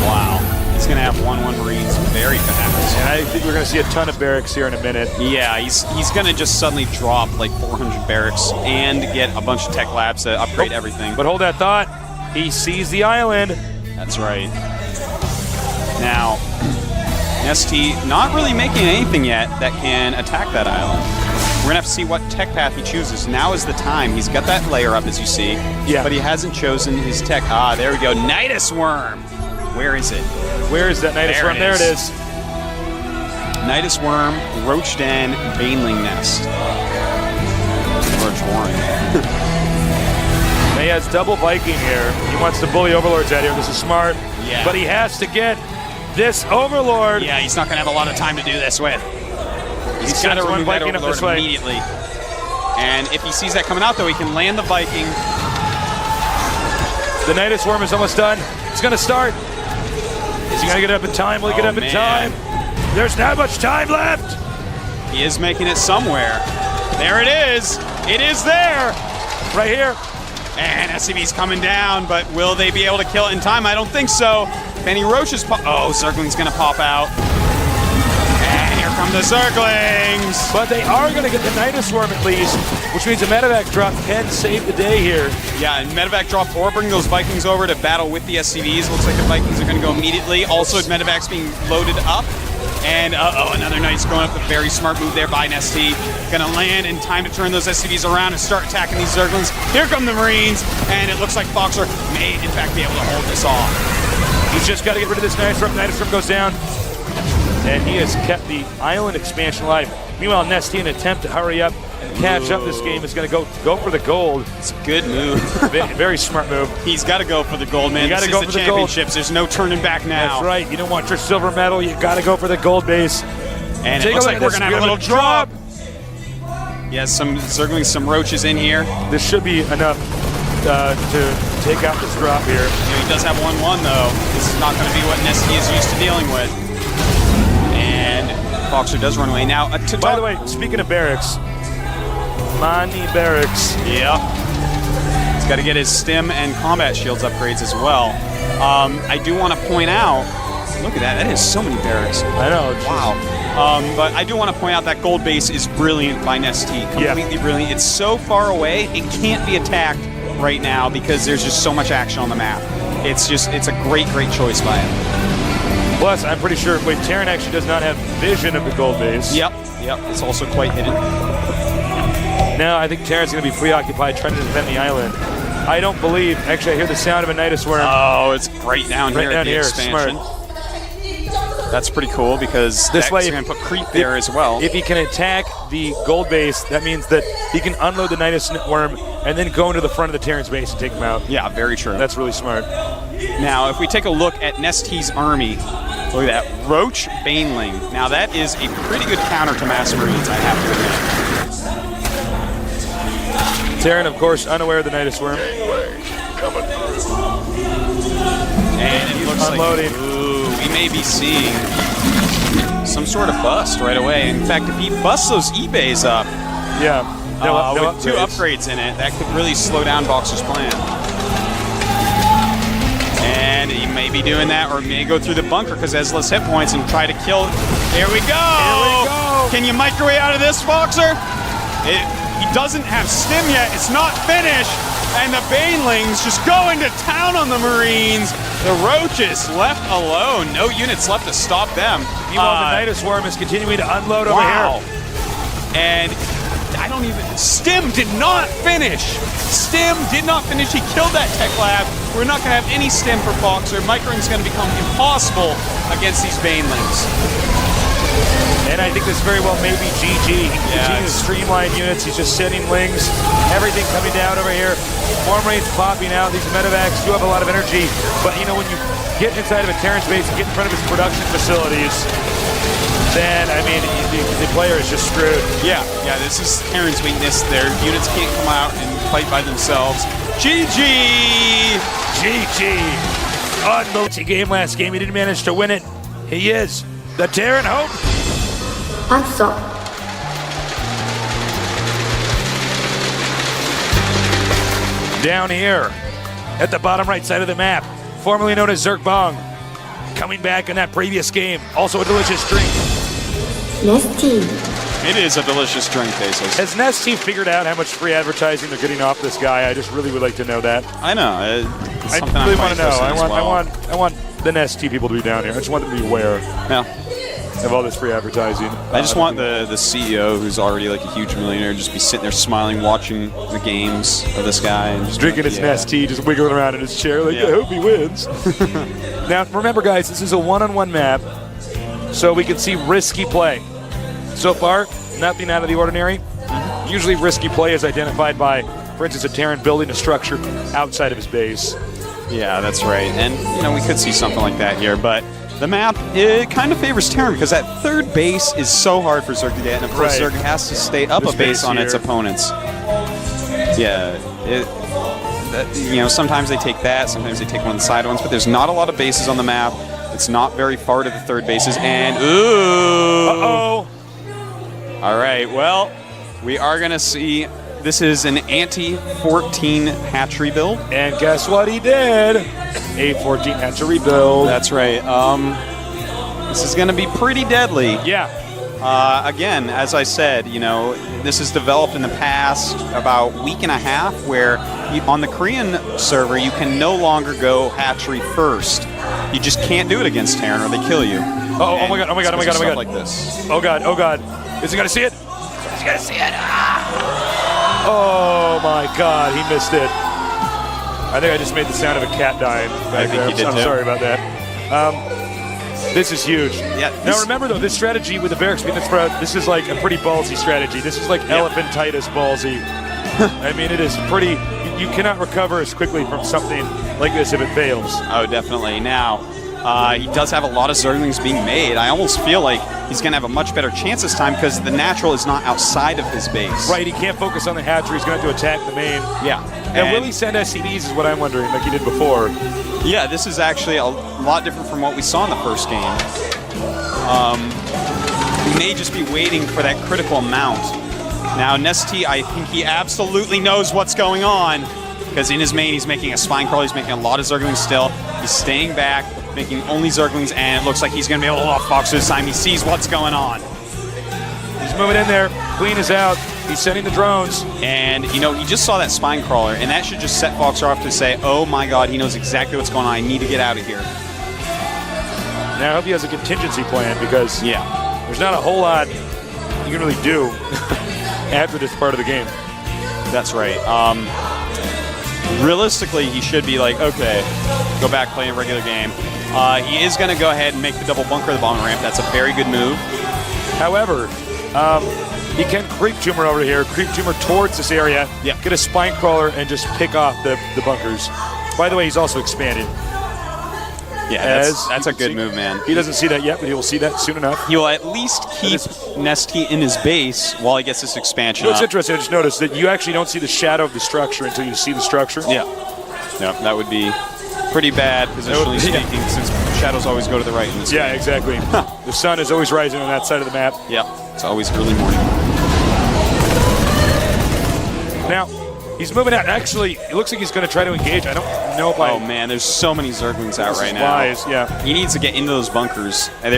Wow. He's going to have 1-1 Marines very fast. And I think we're going to see a ton of barracks here in a minute. Yeah, he's going to just suddenly drop like 400 barracks and get a bunch of tech labs to upgrade everything. But hold that thought. He sees the island. That's right. Now, ST not really making anything yet that can attack that island. We're going to have to see what tech path he chooses. Now is the time. He's got that layer up, as you see. Yeah. But he hasn't chosen his tech. Ah, there we go. Nidus Worm. Where is it? Where is that Nidus Worm? There it is. Nidus Worm, Roach Den, Baneling Nest. Roach Warren. He has double Viking here. He wants to bully Overlords out here. This is smart. Yeah. But he has to get this Overlord. Yeah, he's not going to have a lot of time to do this with. He's got to remove that Overlord immediately. And if he sees that coming out, though, he can land the Viking. The Nidus Worm is almost done. It's going to start. Is he going to get up in time? Will he get up in time? There's not much time left. He is making it somewhere. There it is. It is there. Right here. And SCV's coming down, but will they be able to kill it in time? I don't think so. Benny Roach is Zergling's gonna pop out. And here come the Zerglings! But they are gonna get the Nidus Swarm at least, which means a medevac drop can save the day here. Yeah, and medevac drop or bring those Vikings over to battle with the SCVs. Looks like the Vikings are gonna go immediately. Also, medevac's being loaded up. And another Knight's going up. A very smart move there by Nesty. Gonna land in time to turn those SCVs around and start attacking these Zerglings. Here come the Marines, and it looks like Foxer may, in fact, be able to hold this off. He's just got to get rid of this Nidus Swarm. Nidus Swarm goes down. And he has kept the island expansion alive. Meanwhile, Nesty, in an attempt to hurry up and catch up this game, is going to go for the gold. It's a good move. Very smart move. He's got to go for the gold, man. You got to go for the championships. There's no turning back now. That's right. You don't want your silver medal. You got to go for the gold base. And it looks like we're going to have a little drop. Yeah, some Zerglings, some Roaches in here. This should be enough to take out this drop here. He does have 1-1, though. This is not going to be what Nesty is used to dealing with. And Foxer does run away. Now, by the way, speaking of barracks, Mani Barracks. Yeah. He's got to get his stim and combat shields upgrades as well. I do want to point out, look at that. That is so many barracks. I know. Wow. But I do want to point out that gold base is brilliant by Nesty. Completely brilliant. It's so far away, it can't be attacked right now because there's just so much action on the map. It's a great choice by him. Plus, I'm pretty sure, Terran actually does not have vision of the gold base. Yep, it's also quite hidden. Now, I think Terran's going to be preoccupied trying to defend the island. I don't believe, actually, I hear the sound of a Nidus Swarm. Oh, it's right down here at the expansion. Smart. That's pretty cool because this way, he's going to put creep there as well. If he can attack the gold base, that means that he can unload the Nidus Worm and then go into the front of the Terran's base and take them out. Yeah, very true. That's really smart. Now, if we take a look at Nesty's army, look at that. Roach Baneling. Now, that is a pretty good counter to Mass Marines, I have to admit. Terran, of course, unaware of the Nidus Worm. And it looks unloading. Like, we may be seeing some sort of bust right away. In fact, if he busts those eBays up, with 2 upgrades in it, that could really slow down Boxer's plan. And he may be doing that, or may go through the bunker because has less hit points and try to kill. Here we go! Can you microwave out of this, Boxer? He doesn't have stim yet. It's not finished. And the Banelings just going to town on the Marines. The Roaches left alone. No units left to stop them. Meanwhile, the Nidus Swarm is continuing to unload over here. And I don't even... Stim did not finish. Stim did not finish. He killed that tech lab. We're not going to have any Stim for Foxer. Microing's going to become impossible against these Banelings. And I think this very well may be GG. He can continue to streamline units. He's just sending lings. Everything coming down over here. More Marines popping out. These medevacs do have a lot of energy. But, you know, when you get inside of a Terran base and get in front of his production facilities, then, I mean, the player is just screwed. Yeah, this is Terran's weakness. Their units can't come out and fight by themselves. GG! GG! Unbelievable game last game. He didn't manage to win it. He is the Terran Hope. Answer. Down here at the bottom right side of the map, formerly known as Zergbong, coming back in that previous game. Also a delicious drink. Nesty. It is a delicious drink, Bezos. Has Nesty figured out how much free advertising they're getting off this guy? I just really would like to know that. I know. I really want to know. I want the Nesty people to be down here. I just want them to be aware. Of all this free advertising. I just want the CEO, who's already like a huge millionaire, just be sitting there smiling, watching the games of this guy, and just drinking his Nestea, just wiggling around in his chair like, I hope he wins. Now, remember, guys, this is a one-on-one map, so we can see risky play. So far, nothing out of the ordinary. Usually, risky play is identified by, for instance, a Terran building a structure outside of his base. Yeah, that's right. And you know, we could see something like that here, but. The map, it kind of favors Terran because that third base is so hard for Zerg to get, and of course Zerg has to stay up a base on its opponents. Yeah, you know, sometimes they take that, sometimes they take one of the side ones, but there's not a lot of bases on the map. It's not very far to the third bases, and ooh! Uh-oh! All right, well, we are going to see this is an anti-14 hatchery build. And guess what he did? A 14 hatchery build. That's right. This is going to be pretty deadly. Yeah. Again, as I said, this is developed in the past about a week and a half where on the Korean server, you can no longer go hatchery first. You just can't do it against Terran or they kill you. Oh my god. Like this. Oh god. Is he going to see it? Is he going to see it? Ah! Oh my god, he missed it. I think I just made the sound of a cat dying. I think you did I'm too. sorry about that. This is huge. Yeah. Now remember though, this strategy with the barracks being spread, this is like a pretty ballsy strategy. This is like elephantitis ballsy. I mean, it is pretty. You cannot recover as quickly from something like this if it fails. Oh, definitely. Now, he does have a lot of Zerglings being made. I almost feel like he's going to have a much better chance this time because the natural is not outside of his base. Right, he can't focus on the hatchery. He's going to have to attack the main. Yeah. And will he send SCVs is what I'm wondering, like he did before. Yeah, this is actually a lot different from what we saw in the first game. He may just be waiting for that critical amount. Now, Nesty, I think he absolutely knows what's going on because in his main, he's making a spine crawl. He's making a lot of Zerglings still. He's staying back, making only Zerglings, and it looks like he's going to be able to off Fox this time. He sees what's going on. He's moving in there. Queen is out. He's sending the drones. And, he just saw that spine crawler, and that should just set Foxer off to say, oh my god, he knows exactly what's going on. I need to get out of here. Now, I hope he has a contingency plan because there's not a whole lot you can really do after this part of the game. That's right. Realistically, he should be like, okay, go back, play a regular game. He is going to go ahead and make the double bunker of the bomb ramp. That's a very good move. However, he can creep tumor over here, creep tumor towards this area, get a spine crawler, and just pick off the bunkers. By the way, he's also expanding. Yeah, that's a good move, man. He doesn't see that yet, but he will see that soon enough. He will at least keep Nesty in his base while he gets this expansion It's up. interesting. I just noticed that you actually don't see the shadow of the structure until you see the structure. Yeah. No, that would be pretty bad, positionally speaking, since shadows always go to the right in this game. Yeah, exactly. The sun is always rising on that side of the map. Yep, it's always early morning. Now, he's moving out. Actually, it looks like he's going to try to engage. I don't know if Oh man, there's so many Zerglings out right now. Wise, yeah. He needs to get into those bunkers. And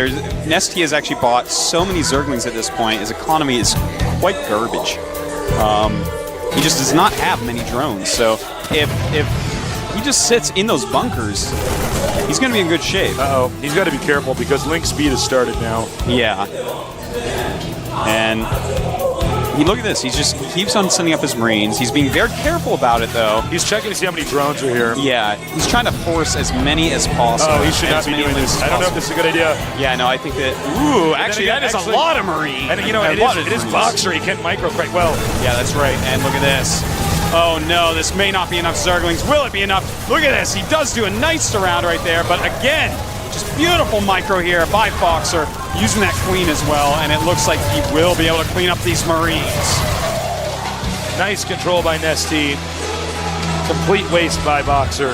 Nesty has actually bought so many Zerglings at this point. His economy is quite garbage. He just does not have many drones. So if he just sits in those bunkers, he's going to be in good shape. Uh-oh. He's got to be careful because link speed has started now. Yeah. And look at this. He keeps on sending up his Marines. He's being very careful about it, though. He's checking to see how many drones are here. Yeah. He's trying to force as many as possible. Oh, he should not be doing this. I don't know if this is a good idea. Yeah, no, I think that... Ooh, actually, that is a lot of Marines. And, it is Boxer. He can't micro quite well. Yeah, that's right. And look at this. Oh, no, this may not be enough Zerglings. Will it be enough? Look at this. He does do a nice surround right there. But, again, just beautiful micro here by Foxer, using that Queen as well. And it looks like he will be able to clean up these Marines. Nice control by Nesty. Complete waste by Boxer.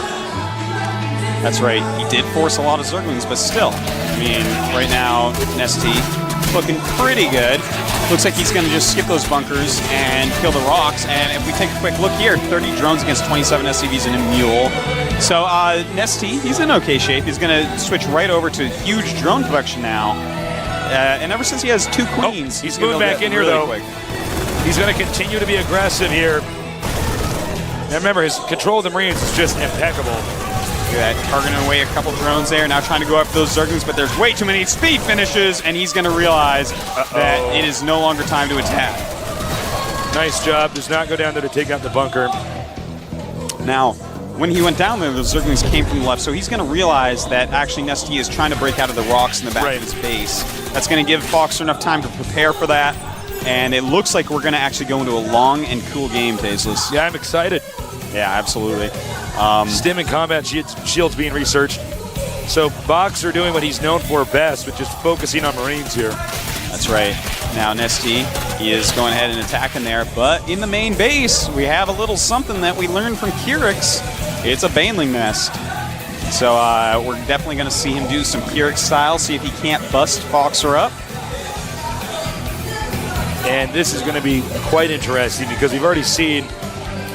That's right. He did force a lot of Zerglings, but still. I mean, right now, Nesty looking pretty good. Looks like he's going to just skip those bunkers and kill the rocks. And if we take a quick look here, 30 drones against 27 SCVs and a mule. So Nesty, he's in okay shape. He's going to switch right over to huge drone production now. And ever since he has two queens, he's moving back in here, though. Quick. He's going to continue to be aggressive here. Now remember, his control of the Marines is just impeccable. Look at that, targeting away a couple drones there. Now trying to go after those Zerglings, but there's way too many speed finishes, and he's going to realize that it is no longer time to attack. Nice job. Does not go down there to take out the bunker. Now, when he went down there, the Zerglings came from the left, so he's going to realize that actually Nesty is trying to break out of the rocks in the back of his base. That's going to give Foxer enough time to prepare for that, and it looks like we're going to actually go into a long and cool game, Tasteless. Yeah, I'm excited. Yeah, absolutely. Stim and combat shields being researched. So Boxer doing what he's known for best, but just focusing on Marines here. That's right. Now Nesty, he is going ahead and attacking there, but in the main base, we have a little something that we learned from Kyrix. It's a Baneling nest. So we're definitely going to see him do some Kyrix style, see if he can't bust Foxer up. And this is going to be quite interesting because we've already seen,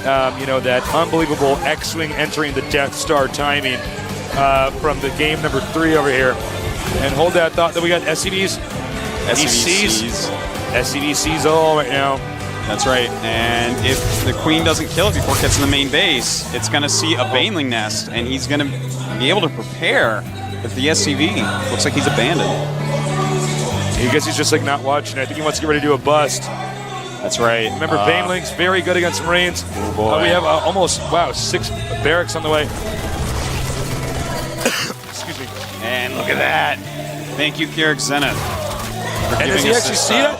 that unbelievable X-Wing entering the Death Star timing from the game number 3 over here. And hold that thought that we got SCVs. SCVs all right now. That's right. And if the Queen doesn't kill it before it gets in the main base, it's going to see a Baneling nest, and he's going to be able to prepare if the SCV looks like he's abandoned. I guess he's just like not watching. I think he wants to get ready to do a bust. That's right. Remember, Banelings, very good against Marines. Oh boy. We have almost, 6 barracks on the way. Excuse me. And look at that. Thank you, Kirik Zenith. And does he actually see it?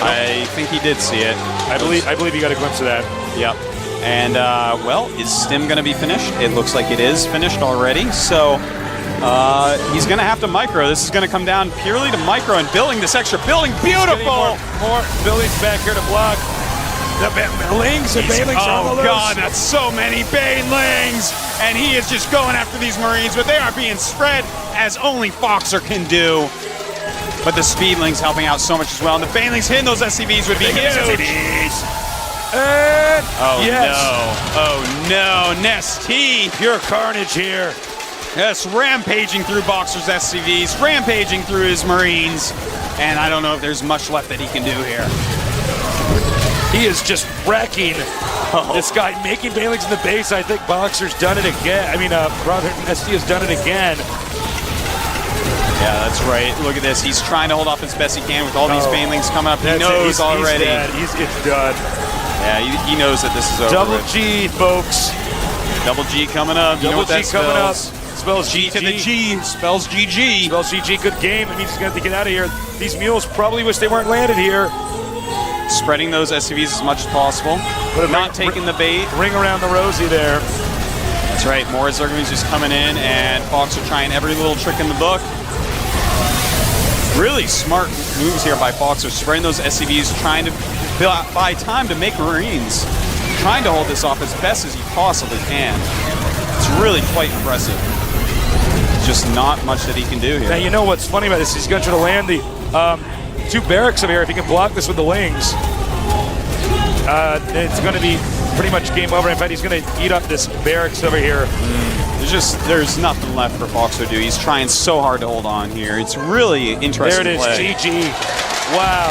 I think he did see it. I believe he got a glimpse of that. Yep. And, is Stim going to be finished? It looks like it is finished already. So he's going to have to micro. This is going to come down purely to micro and building this extra building. Beautiful! More buildings back here to block. The Banelings and Banelings are all Oh, God, that's so many Banelings! And he is just going after these Marines, but they are being spread as only Foxer can do. But the Speedlings helping out so much as well. And the Banelings hitting those SCVs would be huge. And yes. Oh no, Nest T. Pure carnage here. Yes, rampaging through Boxer's SCVs, rampaging through his Marines. And I don't know if there's much left that he can do here. He is just wrecking this guy, making Banelings in the base. I think Boxer's done it again. ST has done it again. Yeah, that's right. Look at this. He's trying to hold off as best he can with all these Banelings coming up. He knows already. He's done. Yeah, he knows that this is over. Double G, folks. Double G coming up. You know what that coming up. Spells G to the G. Spells GG. Spells GG. Good game. It means he's going to get out of here. These mules probably wish they weren't landed here. Spreading those SCVs as much as possible. But not taking the bait. Ring around the rosy there. That's right. More Zerglings just coming in, and Fox are trying every little trick in the book. Really smart moves here by Fox. They're spreading those SCVs, trying to buy time to make Marines. Trying to hold this off as best as he possibly can. It's really quite impressive. Just not much that he can do here. Now, you know what's funny about this? He's going to try to land the 2 barracks over here. If he can block this with the wings, it's going to be pretty much game over. In fact, he's going to eat up this barracks over here. There's nothing left for Fox to do. He's trying so hard to hold on here. It's really interesting. There it is, play. GG. Wow.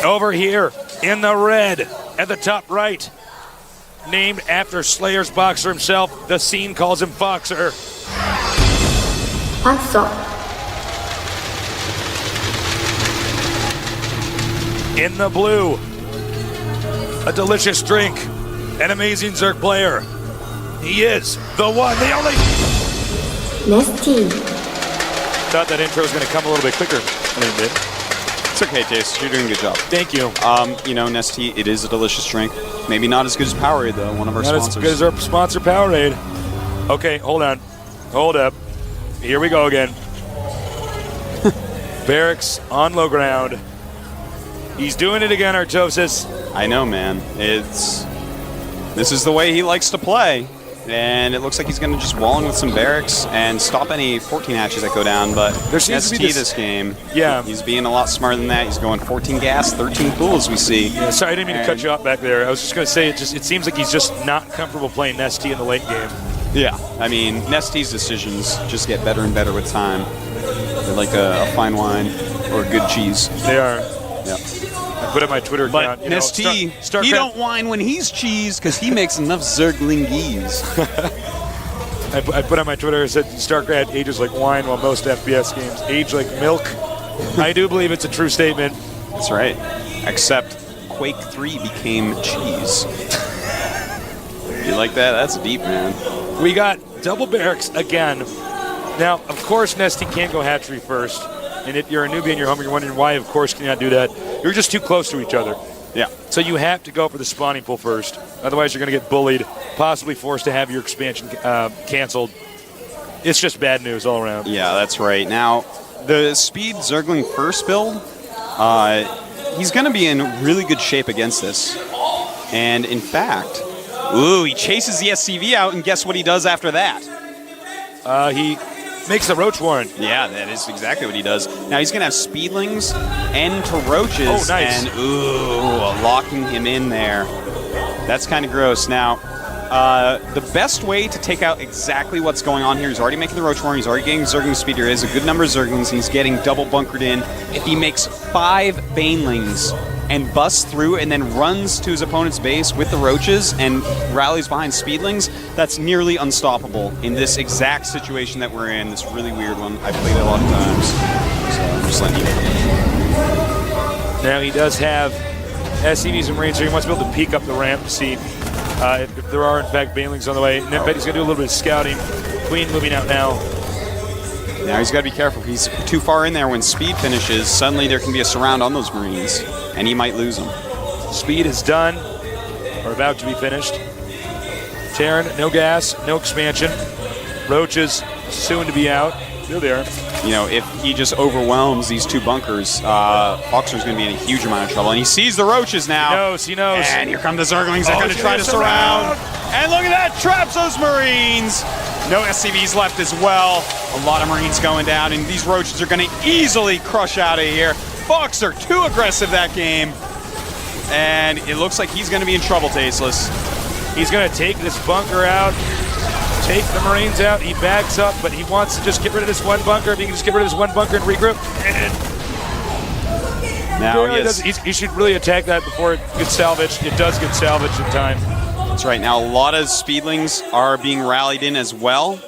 Over here in the red at the top right, named after Slayer's Boxer himself, the scene calls him Foxer. In the blue, a delicious drink, an amazing Zerg player. He is the one, the only. Nesty. Thought that intro was going to come a little bit quicker than it did. It's okay, Taste. You're doing a good job. Thank you. Nesty, it is a delicious drink. Maybe not as good as Powerade, though, one of our sponsors. Not as good as our sponsor, Powerade. Okay, hold on. Hold up. Here we go again. Barracks on low ground. He's doing it again, Artosis. I know, man. This is the way he likes to play. And it looks like he's going to just wall in with some barracks and stop any 14 hatches that go down. But there seems to be this game, he's being a lot smarter than that. He's going 14 gas, 13 pool, as we see. Yeah, sorry, I didn't mean to cut you off back there. I was just going to say it seems like he's just not comfortable playing Nesty in the late game. Yeah, I mean, Nesty's decisions just get better and better with time. They're like a fine wine or a good cheese. They are. Yeah. I put up my Twitter account. But Nesty, he don't whine when he's cheese because he makes enough Zerglingese. I put on my Twitter, it said StarCraft ages like wine while most FPS games age like milk. I do believe it's a true statement. That's right. Except Quake 3 became cheese. You like that? That's deep, man. We got double barracks again. Now, of course, Nesty can't go hatchery first. And if you're a newbie in your home, you're wondering why, of course, can you not do that? You're just too close to each other. Yeah. So you have to go for the spawning pool first. Otherwise, you're going to get bullied, possibly forced to have your expansion canceled. It's just bad news all around. Yeah, that's right. Now, the speed Zergling first build, he's going to be in really good shape against this. And in fact, he chases the SCV out, and guess what he does after that? He makes the Roach Warren. Yeah, that is exactly what he does. Now he's going to have Speedlings and to Roaches. Oh, nice. And, locking him in there. That's kind of gross. Now, the best way to take out exactly what's going on here, he's already making the Roach Warren, he's already getting Zergling speed. There is a good number of Zerglings, he's getting double bunkered in. If he makes 5 Banelings and busts through and then runs to his opponent's base with the Roaches and rallies behind Speedlings, that's nearly unstoppable in this exact situation that we're in, this really weird one. I've played it a lot of times, so I'm just letting you know. Now he does have SCVs and Marines, so he wants to be able to peek up the ramp to see if there are, in fact, Banelings on the way. And I bet he's going to do a little bit of scouting. Queen moving out now. Now he's got to be careful. He's too far in there. When speed finishes, suddenly there can be a surround on those Marines, and he might lose them. Speed is done, or about to be finished. Terran, no gas, no expansion. Roaches soon to be out. Still there. You know, if he just overwhelms these 2 bunkers, Foxer's going to be in a huge amount of trouble. And he sees the Roaches now. He knows. And here come the Zerglings. They're going to try to surround. And look at that, traps those Marines. No SCVs left as well. A lot of Marines going down, and these Roaches are going to easily crush out of here. Foxer, too aggressive that game. And it looks like he's going to be in trouble, Tasteless. He's going to take this bunker out, take the Marines out. He backs up, but he wants to just get rid of this 1 bunker. If he can just get rid of this 1 bunker and regroup. And now he should really attack that before it gets salvaged. It does get salvaged in time. That's right. Now a lot of Speedlings are being rallied in as well.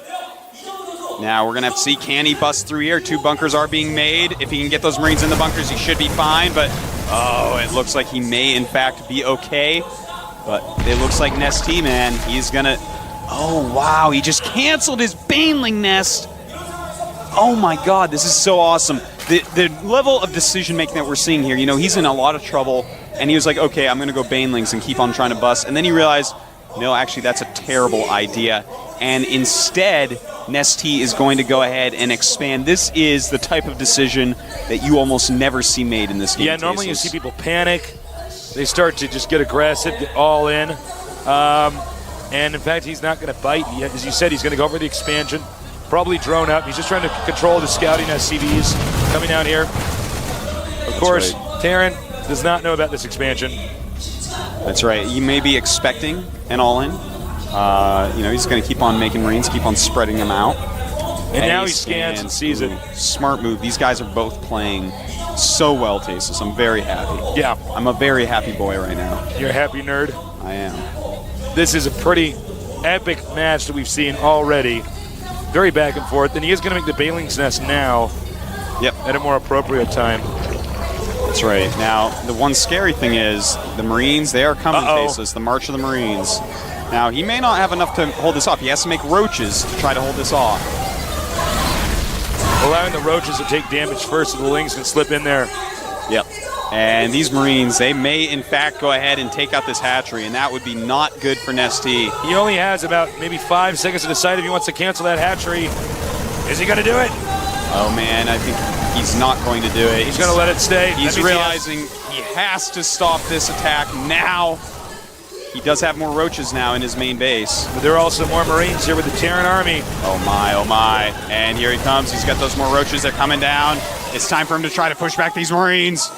Now we're going to have to see, can he bust through here? 2 bunkers are being made. If he can get those Marines in the bunkers, he should be fine. But, it looks like he may, in fact, be okay. But it looks like Nesty, man, he's going to... Oh, wow, he just canceled his Baneling nest. Oh, my God, this is so awesome. The level of decision-making that we're seeing here, you know, he's in a lot of trouble. And he was like, okay, I'm going to go Banelings and keep on trying to bust. And then he realized, no, actually, that's a terrible idea. And instead, Nesty is going to go ahead and expand. This is the type of decision that you almost never see made in this game. Yeah, normally you see people panic. They start to just get aggressive, get all in. And in fact, he's not going to bite. As you said, he's going to go for the expansion. Probably drone up. He's just trying to control the scouting SCVs coming out here. Of course, Terran does not know about this expansion. That's right. You may be expecting an all-in. You know, he's going to keep on making Marines, keep on spreading them out. And now he scans and sees it. Smart move. These guys are both playing so well, Tasteless. I'm very happy. Yeah. I'm a very happy boy right now. You're a happy nerd? I am. This is a pretty epic match that we've seen already. Very back and forth. And he is going to make the Baneling's nest now. Yep. At a more appropriate time. That's right. Now, the one scary thing is the Marines, they are coming, Tasteless. The March of the Marines. Now, he may not have enough to hold this off. He has to make Roaches to try to hold this off. Allowing the Roaches to take damage first so the Lings can slip in there. Yep. And these Marines, they may, in fact, go ahead and take out this hatchery, and that would be not good for Nesty. He only has about maybe 5 seconds to decide if he wants to cancel that hatchery. Is he going to do it? Oh, man, I think he's not going to do it. He's going to let it stay. He's realizing he has to stop this attack now. He does have more Roaches now in his main base. But there are also more Marines here with the Terran army. Oh my, oh my. And here he comes. He's got those more Roaches. They're coming down. It's time for him to try to push back these Marines.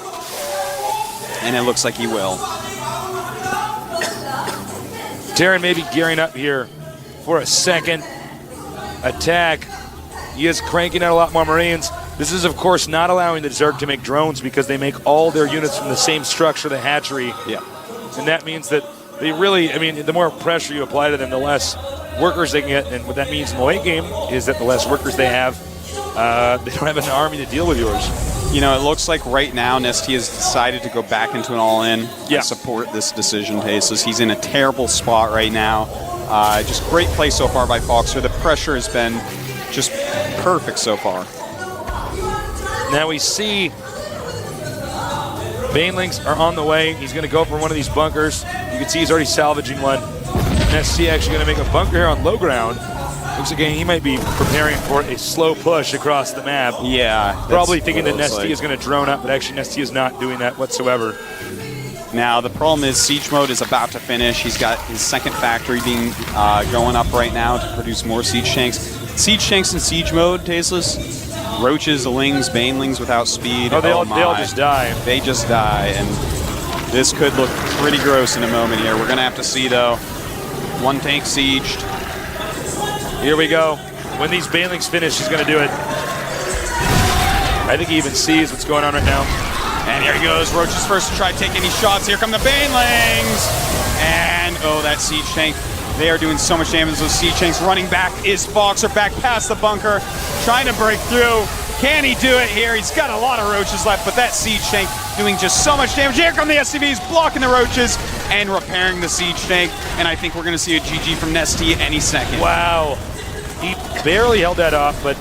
And it looks like he will. Terran may be gearing up here for a second attack. He is cranking out a lot more Marines. This is, of course, not allowing the Zerg to make drones because they make all their units from the same structure, the hatchery. Yeah. And that means that they really, I mean, the more pressure you apply to them, the less workers they can get. And what that means in the late game is that the less workers they have, they don't have an army to deal with yours. You know, it looks like right now Nesty has decided to go back into an all-in and support this decision, Tasteless. He's in a terrible spot right now. Just great play so far by Foxer. The pressure has been just perfect so far. Now we see Banelings are on the way. He's going to go for one of these bunkers. You can see he's already salvaging one. Nesty actually going to make a bunker here on low ground. Looks like he might be preparing for a slow push across the map. Yeah. Probably thinking that Nesty is going to drone up, but actually Nesty is not doing that whatsoever. Now, the problem is Siege Mode is about to finish. He's got his second factory being going up right now to produce more Siege Tanks. Siege Tanks in Siege Mode, Tasteless. Roaches, Lings, Banelings without speed. Oh, they all just die. They just die, and this could look pretty gross in a moment here. We're going to have to see, though. One tank sieged. Here we go. When these Banelings finish, he's going to do it. I think he even sees what's going on right now. And here he goes. Roaches first to try to take any shots. Here come the Banelings. And, oh, that Siege Tank. They are doing so much damage. Those Siege Tanks running back. Is Boxer back past the bunker, trying to break through. Can he do it here? He's got a lot of Roaches left, but that Siege Tank doing just so much damage. Here come the SCVs, blocking the Roaches and repairing the Siege Tank. And I think we're going to see a GG from Nesty any second. Wow. He barely held that off, but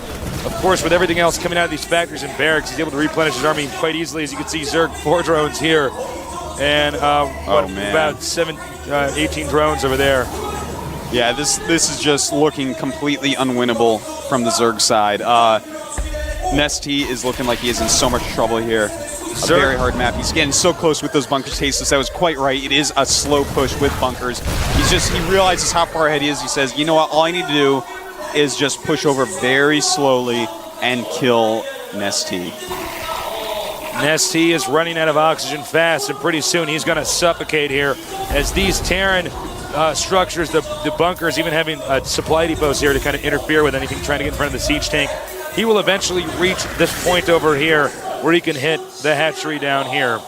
of course, with everything else coming out of these factories and barracks, he's able to replenish his army quite easily. As you can see, Zerg 4 drones here. And about 18 drones over there. Yeah, this is just looking completely unwinnable from the Zerg side. Nesty is looking like he is in so much trouble here. A very hard map. He's getting so close with those bunkers. Tasteless, that was quite right. It is a slow push with bunkers. He realizes how far ahead he is. He says, you know what, all I need to do is just push over very slowly and kill Nesty. Nesty is running out of oxygen fast, and pretty soon he's going to suffocate here as these Terran structures, the bunkers, even having supply depots here to kind of interfere with anything trying to get in front of the siege tank. He will eventually reach this point over here where he can hit the hatchery down here.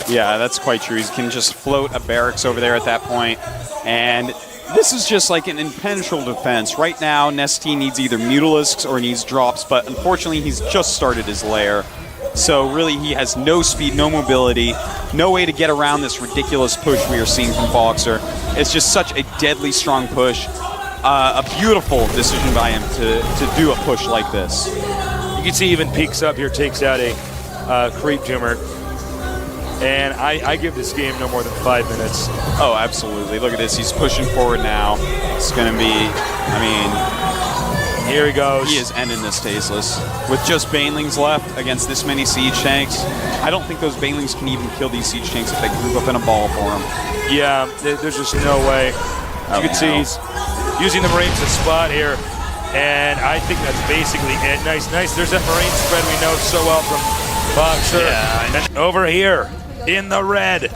Yeah, that's quite true. He can just float a barracks over there at that point. And this is just like an impenetrable defense. Right now, Nesty needs either Mutalisks or needs drops, but unfortunately he's just started his lair. So really he has no speed, no mobility, no way to get around this ridiculous push we are seeing from Boxer. It's just such a deadly strong push. A beautiful decision by him to do a push like this. You can see even peeks up here, takes out a creep tumor. And I give this game no more than 5 minutes. Oh, absolutely. Look at this. He's pushing forward now. It's going to be, I mean, here he goes. He is ending this Tasteless. With just Banelings left against this many Siege Tanks, I don't think those Banelings can even kill these Siege Tanks if they group up in a ball for him. Yeah, there's just no way. You can see he's using the Marines to spot here. And I think that's basically it. Nice. There's that Marine spread we know so well from Boxer. Yeah. And over here, in the red.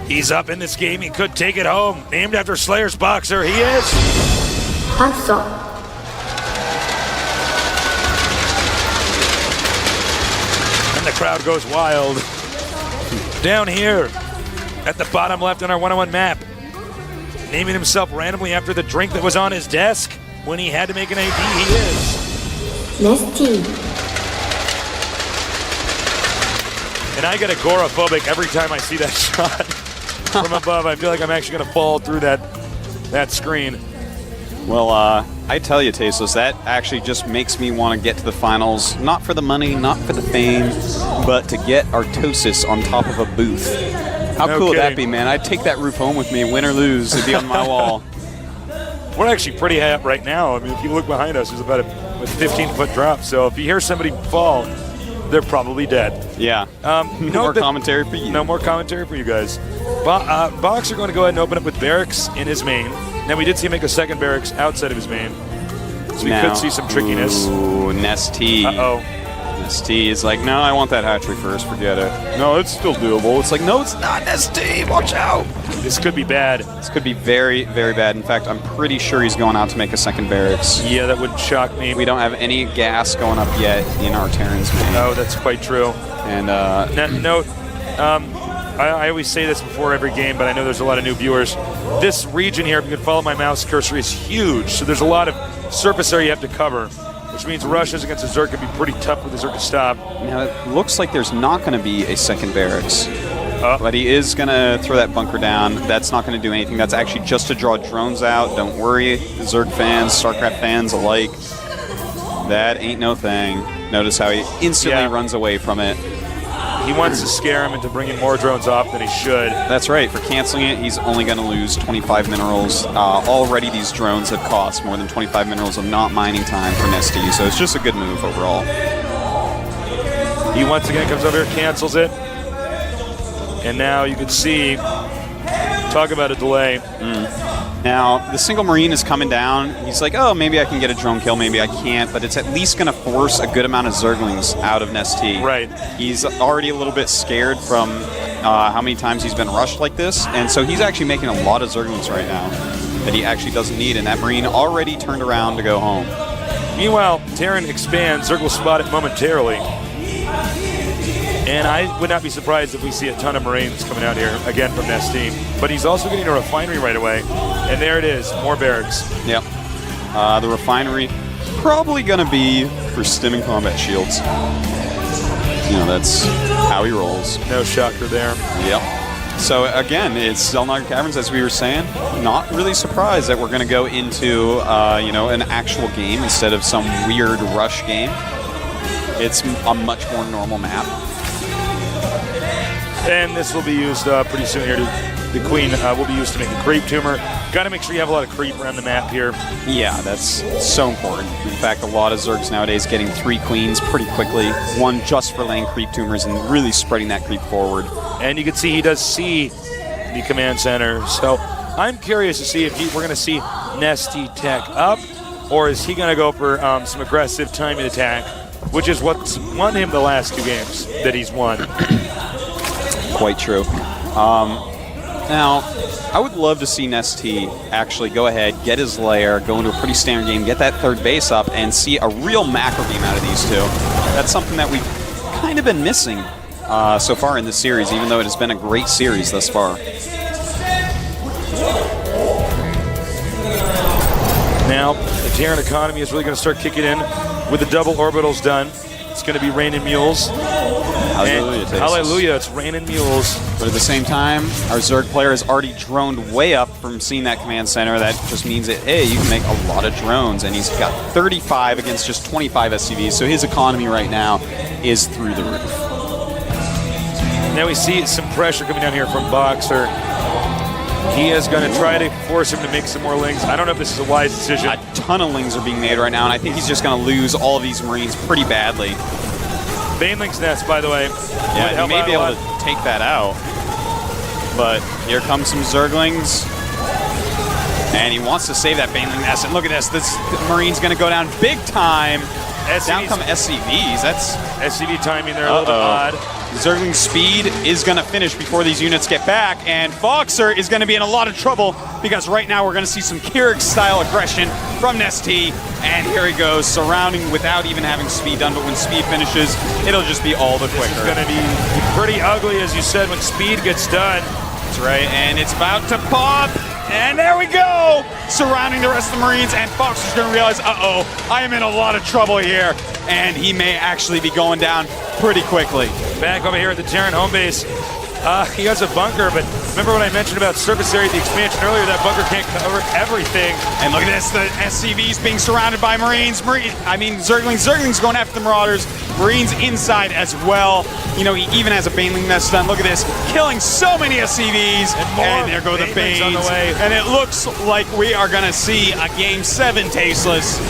He's up in this game. He could take it home. Named after Slayer's Boxer. He is. Answer. And the crowd goes wild. Down here, at the bottom left on our 101 map, naming himself randomly after the drink that was on his desk when he had to make an AD, he is. Nesty. And I get agoraphobic every time I see that shot from above. I feel like I'm actually going to fall through that screen. Well, I tell you, Tasteless, that actually just makes me want to get to the finals. Not for the money, not for the fame, but to get Artosis on top of a booth. How cool would that be, man? I'd take that roof home with me, win or lose. It'd be on my wall. We're actually pretty high up right now. I mean, if you look behind us, there's about a 15-foot drop. So if you hear somebody fall, they're probably dead. Yeah. No more commentary for you. No more commentary for you guys. Boxer going to go ahead and open up with barracks in his main. Now, we did see him make a second barracks outside of his main. So we could see some trickiness. Ooh, Nesty. Uh-oh. Nesty is like, no, I want that hatchery first. Forget it. No, it's still doable. It's like, no, it's not, Nesty. Watch out. This could be bad. This could be very, very bad. In fact, I'm pretty sure he's going out to make a second barracks. Yeah, that wouldn't shock me. We don't have any gas going up yet in our Terran's main. No, that's quite true. And note, I always say this before every game, but I know there's a lot of new viewers. This region here, if you can follow my mouse cursor, is huge. So there's a lot of surface area you have to cover, which means rushes against a Zerg can be pretty tough for the Zerg to stop. Now, it looks like there's not going to be a second barracks. But he is going to throw that bunker down. That's not going to do anything. That's actually just to draw drones out. Don't worry, Zerg fans, StarCraft fans alike. That ain't no thing. Notice how he instantly runs away from it. He wants to scare him into bringing more drones off than he should. That's right. For canceling it, he's only going to lose 25 minerals. Already these drones have cost more than 25 minerals of not mining time for Nesty, so it's just a good move overall. He once again comes over here, cancels it. And now you can see, talk about a delay. Now, the single Marine is coming down. He's like, oh, maybe I can get a drone kill, maybe I can't, but it's at least going to force a good amount of Zerglings out of Nestea. Right. He's already a little bit scared from how many times he's been rushed like this, and so he's actually making a lot of Zerglings right now that he actually doesn't need, and that Marine already turned around to go home. Meanwhile, Terran expands, Zerg spot it momentarily. And I would not be surprised if we see a ton of Marines coming out here, again, from Nestea. But he's also getting a refinery right away. And there it is, more barracks. Yep. The refinery probably going to be for stimming combat shields. You know, that's how he rolls. No shocker there. Yep. So again, it's Zelnaga Caverns, as we were saying. Not really surprised that we're going to go into, you know, an actual game instead of some weird rush game. It's a much more normal map. And this will be used pretty soon here. The Queen will be used to make a creep tumor. Got to make sure you have a lot of creep around the map here. Yeah, that's so important. In fact, a lot of Zergs nowadays getting 3 Queens pretty quickly. 1 just for laying creep tumors and really spreading that creep forward. And you can see he does see the command center. So I'm curious to see if we're going to see Nestea tech up, or is he going to go for some aggressive timing attack, which is what's won him the last 2 games that he's won. Quite true. Now, I would love to see Nestea actually go ahead, get his lair, go into a pretty standard game, get that 3rd base up, and see a real macro game out of these 2. That's something that we've kind of been missing so far in this series, even though it has been a great series thus far. Now, the Terran economy is really going to start kicking in with the double orbitals done. It's going to be raining mules. Hallelujah. Hallelujah, it's raining mules. But at the same time, our Zerg player has already droned way up from seeing that command center. That just means that, hey, you can make a lot of drones. And he's got 35 against just 25 SCVs. So his economy right now is through the roof. Now we see some pressure coming down here from Boxer. He is going to try to force him to make some more lings. I don't know if this is a wise decision. A ton of lings are being made right now, and I think he's just going to lose all of these Marines pretty badly. Baneling's nest, by the way. Yeah, he may be able to take that out. But here comes some Zerglings. And he wants to save that Baneling nest. And look at this Marine's going to go down big time. Down come SCVs. That's SCV timing there, a little bit odd. Zergling speed is going to finish before these units get back, and Boxer is going to be in a lot of trouble because right now we're going to see some Keurig-style aggression from Nestea, and here he goes, surrounding without even having speed done, but when speed finishes, it'll just be all the quicker. It's going to be pretty ugly, as you said, when speed gets done. That's right, and it's about to pop, and there we go! Surrounding the rest of the Marines, and Boxer's going to realize, uh-oh, I am in a lot of trouble here, and he may actually be going down pretty quickly. Back over here at the Terran home base. He has a bunker, but remember when I mentioned about surface area, the expansion earlier, that bunker can't cover everything. And look at this, the SCVs being surrounded by Marines. Zerglings going after the Marauders. Marines inside as well. You know, he even has a Baneling nest done. Look at this, killing so many SCVs. And there go the Banes. On the way. And it looks like we are going to see a Game 7 tasteless.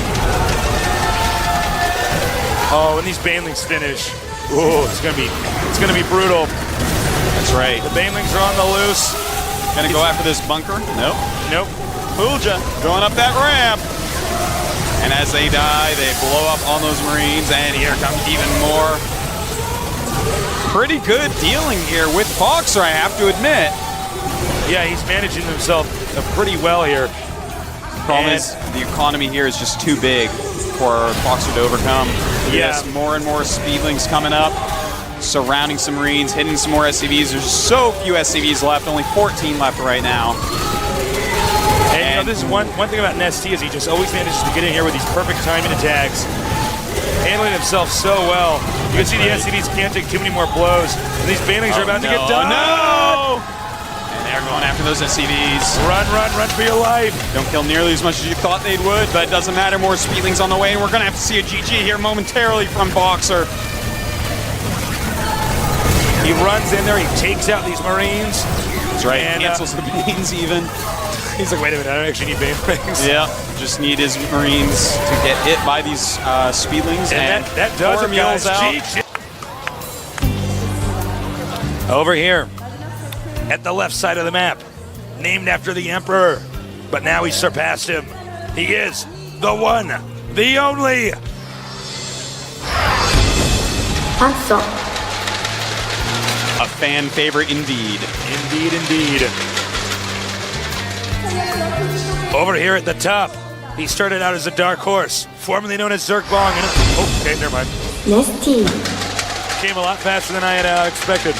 Oh, when these Banelings finish, oh, it's gonna be brutal. That's right. The Banelings are on the loose. Gonna go after this bunker? Nope. Nope. Pulja going up that ramp. And as they die, they blow up on those Marines, and here comes even more. Pretty good dealing here with Boxer, I have to admit. Yeah, he's managing himself pretty well here. Problem is, the economy here is just too big for Boxer to overcome. Yes, more and more Speedlings coming up, surrounding some Marines, hitting some more SCVs. There's so few SCVs left, only 14 left right now. And you know, this is one thing about Nestea is he just always manages to get in here with these perfect timing attacks, handling himself so well. You can see the SCVs can't take too many more blows. And these Banelings are about to get done. No! And they're going after those SCVs. Run for your life. Don't kill nearly as much as you thought they would, but it doesn't matter. More Speedlings on the way, and we're going to have to see a GG here momentarily from Boxer. He runs in there, he takes out these Marines. That's right, and cancels the Banes even. He's like, wait a minute, I don't actually need Banelings. Yeah, just need his Marines to get hit by these Speedlings. And that does it, guys. out. Over here, at the left side of the map, named after the Emperor. But now he surpassed him. He is the one, the only. A fan favorite indeed. Indeed, indeed. Over here at the top, he started out as a dark horse, formerly known as Zerkbong. Okay, never mind. Came a lot faster than I had expected.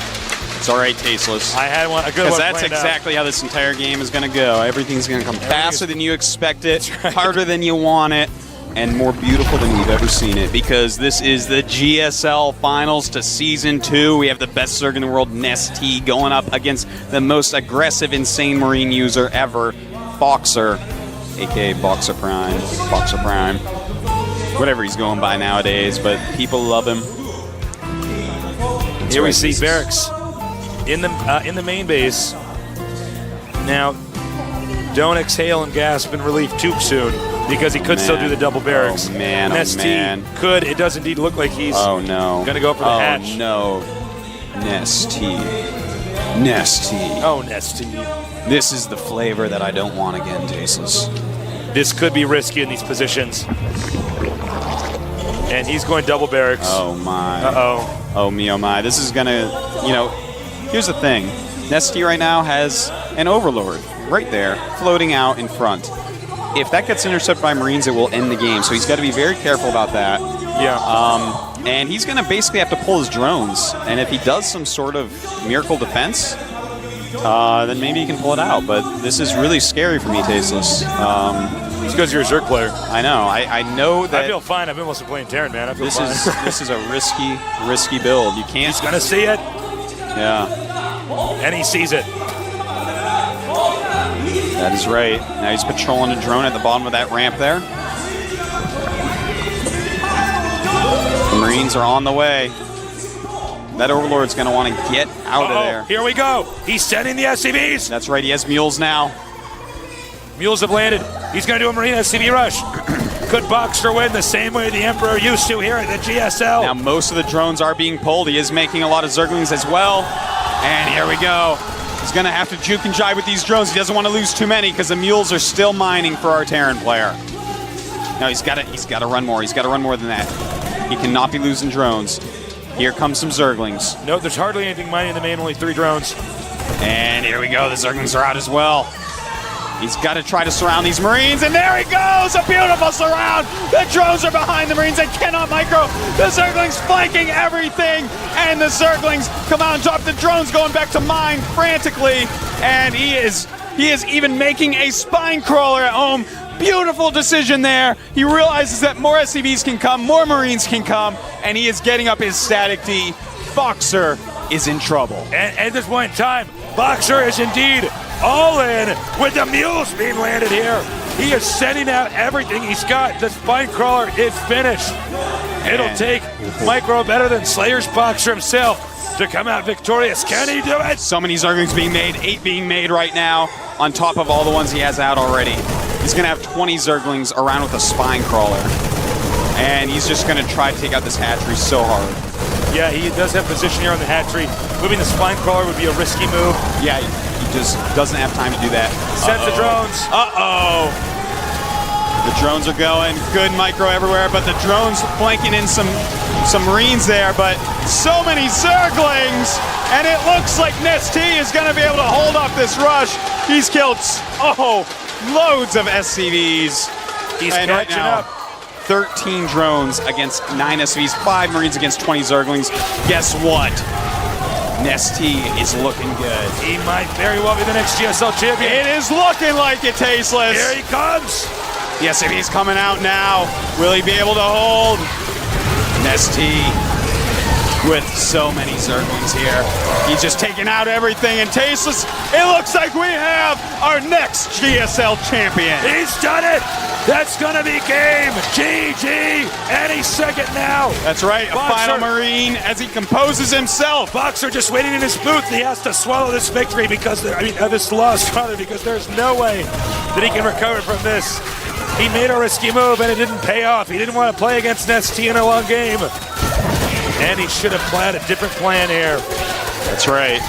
It's all right, Tasteless. I had a good one. Because that's exactly how this entire game is going to go. Everything's going to come faster than you expect it, harder than you want it, and more beautiful than you've ever seen it. Because this is the GSL Finals to Season 2. We have the best Zerg in the world, Nestea, going up against the most aggressive, insane Marine user ever, Boxer, a.k.a. Boxer Prime. Boxer Prime. Whatever he's going by nowadays, but people love him. Here we see Barracks in the main base. Now, don't exhale and gasp in relief too soon, because he could still do the double barracks. Oh, man. Nestea could. It does indeed look like he's going to go for the hatch. Oh, no. Nestea. Nestea. Oh, Nestea. This is the flavor that I don't want again, Tasteless. This could be risky in these positions. And he's going double barracks. Oh, my. Uh-oh. Oh, me, oh, my. This is going to, here's the thing. Nestea right now has an Overlord right there, floating out in front. If that gets intercepted by Marines, it will end the game. So he's got to be very careful about that. Yeah. And he's going to basically have to pull his drones. And if he does some sort of miracle defense, then maybe he can pull it out. But this is really scary for me, Tasteless. It's because you're a Zerg player. I know. I know that. I feel fine. I've been mostly playing Terran, man. I feel fine. This is a risky build. You can't. He's going to see it. Yeah. And he sees it. That is right. Now he's patrolling a drone at the bottom of that ramp there. The Marines are on the way. That Overlord's going to want to get out of there. Here we go. He's sending the SCVs. That's right. He has mules now. Mules have landed. He's going to do a Marine SCV rush. Could Boxer win the same way the Emperor used to here at the GSL? Now most of the drones are being pulled. He is making a lot of Zerglings as well. And here we go. He's going to have to juke and jive with these drones. He doesn't want to lose too many because the mules are still mining for our Terran player. No, he's got to run more. He's got to run more than that. He cannot be losing drones. Here comes some Zerglings. No, there's hardly anything mining in the main, only 3 drones. And here we go. The Zerglings are out as well. He's got to try to surround these Marines, and there he goes! A beautiful surround! The drones are behind the Marines, they cannot micro! The Zerglings flanking everything, and the Zerglings come out and drop the drones going back to mine frantically, and he is even making a spine crawler at home. Beautiful decision there. He realizes that more SCVs can come, more Marines can come, and he is getting up his static D. Boxer is in trouble. And at this point in time, Boxer is indeed all in with the mules being landed here. He is sending out everything he's got. The spine crawler is finished. It'll take Micro better than Slayer's Boxer himself to come out victorious. Can he do it? So many Zerglings being made, 8 being made right now, on top of all the ones he has out already. He's going to have 20 Zerglings around with a spine crawler. And he's just going to try to take out this hatchery so hard. Yeah, he does have position here on the hatchery. Moving the spine crawler would be a risky move. Yeah, he just doesn't have time to do that. Sends the drones. Uh-oh. The drones are going. Good micro everywhere, but the drones flanking in some Marines there, but so many Zerglings, and it looks like Nestea is going to be able to hold off this rush. He's killed, loads of SCVs. He's catching up. 13 drones against 9 SCVs, 5 Marines against 20 Zerglings. Guess what? Nestea is looking good. He might very well be the next GSL champion. It is looking like it, Tasteless. Here he comes. The SCV's coming out now. Will he be able to hold? Nestea with so many Zerglings here. He's just taking out everything, and Tasteless, it looks like we have our next GSL champion. He's done it. That's going to be game. GG. Any second now. That's right. Boxer. A final Marine as he composes himself. Boxer just waiting in his booth. He has to swallow this victory because, this loss, rather, because there's no way that he can recover from this. He made a risky move and it didn't pay off. He didn't want to play against Nestea in a long game. And he should have planned a different plan here. That's right.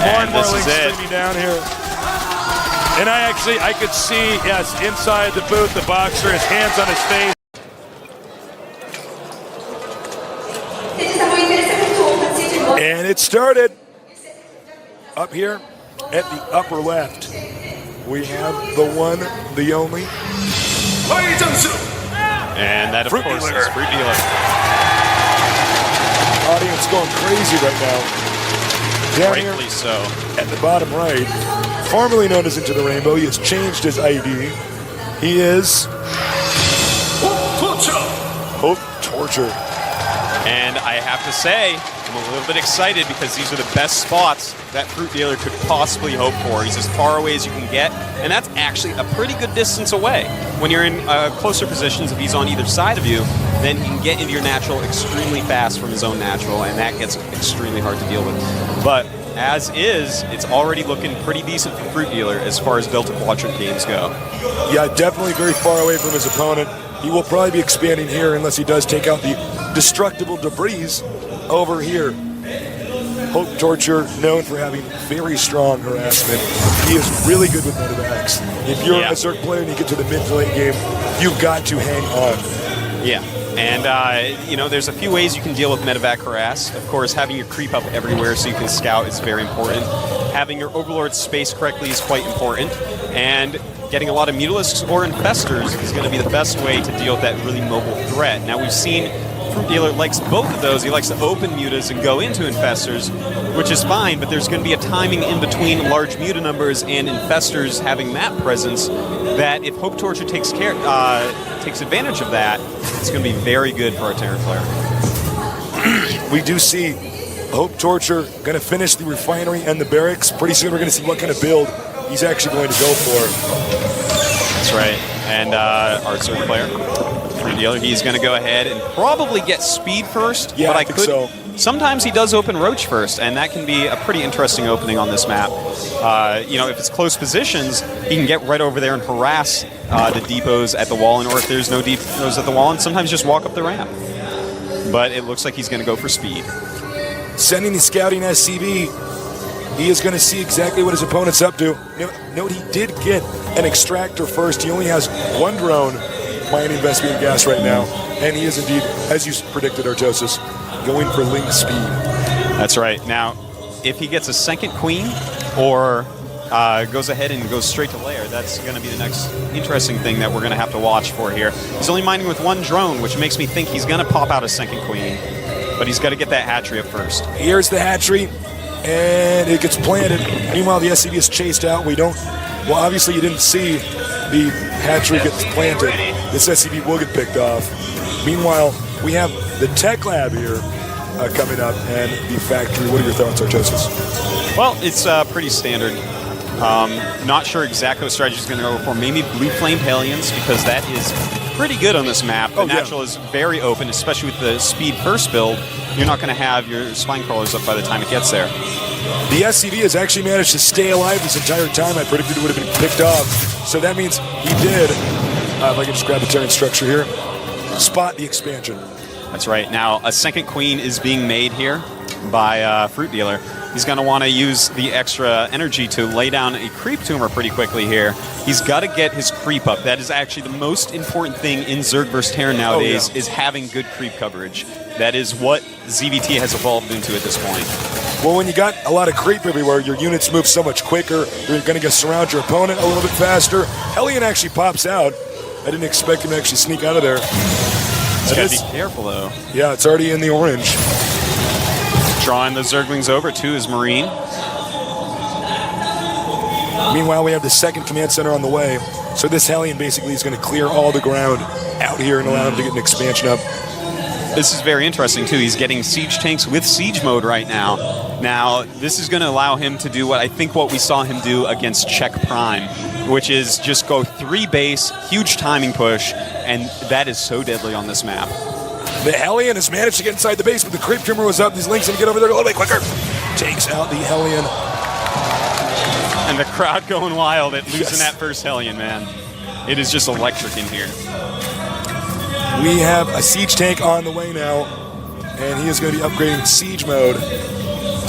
More and more this is links it. streaming down here. And I could see, yes, inside the booth, the boxer, his hands on his face. And it started up here at the upper left. We have the one, the only. And that, of Fruit course, Dealer. is Fruit Dealer. Audience going crazy right now. Down Rightfully here so. at the bottom right, formerly known as Into the Rainbow, he has changed his ID. He is Hope Torture. And I have to say, I'm a little bit excited because these are the best spots that Fruit Dealer could possibly hope for. He's as far away as you can get, and that's actually a pretty good distance away. When you're in closer positions, if he's on either side of you, then he can get into your natural extremely fast from his own natural, and that gets extremely hard to deal with. But as is, it's already looking pretty decent for Fruit Dealer as far as Delta Quadrant games go. Yeah, definitely very far away from his opponent. He will probably be expanding here unless he does take out the destructible debris over here. Hope Torture, known for having very strong harassment. He is really good with medevacs. If you're a Zerg player and you get to the mid to late game, you've got to hang on. Yeah. And, you know, there's a few ways you can deal with medevac harass. Of course, having your creep up everywhere so you can scout is very important. Having your overlord space correctly is quite important. And getting a lot of mutalisks or infestors is going to be the best way to deal with that really mobile threat. Now, we've seen Fruit Dealer likes both of those. He likes to open mutas and go into infestors, which is fine, but there's going to be a timing in between large muta numbers and infestors having map presence that if Hope Torture takes advantage of that, it's going to be very good for our Terran player. We do see Hope Torture going to finish the refinery and the barracks. Pretty soon we're going to see what kind of build he's actually going to go for. That's right. And our Zerg player, Fruit Dealer, he's going to go ahead and probably get speed first. Yeah, but I think so. Sometimes he does open Roach first, and that can be a pretty interesting opening on this map. You know, if it's close positions, he can get right over there and harass the depots at the wall, or if there's no depots at the wall, and sometimes just walk up the ramp. But it looks like he's going to go for speed. Sending the scouting SCV, he is going to see exactly what his opponent's up to. Note he did get an extractor first. He only has one drone mining Vespian gas right now, and he is indeed, as you predicted, Artosis, going for link speed. That's right. Now, if he gets a second queen or goes ahead and goes straight to lair, that's going to be the next interesting thing that we're going to have to watch for here. He's only mining with one drone, which makes me think he's going to pop out a second queen, but he's got to get that hatchery up first. Here's the hatchery, and it gets planted. Meanwhile, the SCV is chased out. Well, obviously you didn't see the hatchery get planted. This SCV will get picked off. Meanwhile, we have the tech lab here coming up and the factory. What are your thoughts, Artosis? Well, it's pretty standard. Not sure exactly what strategy is going to go for. Maybe blue flame Hellions, because that is pretty good on this map. The natural is very open, especially with the speed first build. You're not going to have your spine crawlers up by the time it gets there. The SCV has actually managed to stay alive this entire time. I predicted it would have been picked off. So that means he did, if I can just grab the Terran structure here, spot the expansion. That's right. Now, a second queen is being made here by Fruit Dealer. He's going to want to use the extra energy to lay down a creep tumor pretty quickly here. He's got to get his creep up. That is actually the most important thing in Zerg vs. Terran nowadays, is having good creep coverage. That is what ZVT has evolved into at this point. Well, when you got a lot of creep everywhere, your units move so much quicker. You're going to get surround your opponent a little bit faster. Hellion actually pops out. I didn't expect him to actually sneak out of there. He's got to be careful, though. Yeah, it's already in the orange. Drawing the Zerglings over to his Marine. Meanwhile, we have the second command center on the way. So this Hellion basically is going to clear all the ground out here and allow him to get an expansion up. This is very interesting, too. He's getting siege tanks with siege mode right now. Now, this is going to allow him to do what we saw him do against Czech Prime, which is just go 3 base, huge timing push, and that is so deadly on this map. The Hellion has managed to get inside the base, but the creep tumor was up. These links going to get over there a little bit quicker. Takes out the Hellion. And the crowd going wild at losing that first Hellion, man. It is just electric in here. We have a siege tank on the way now, and he is going to be upgrading siege mode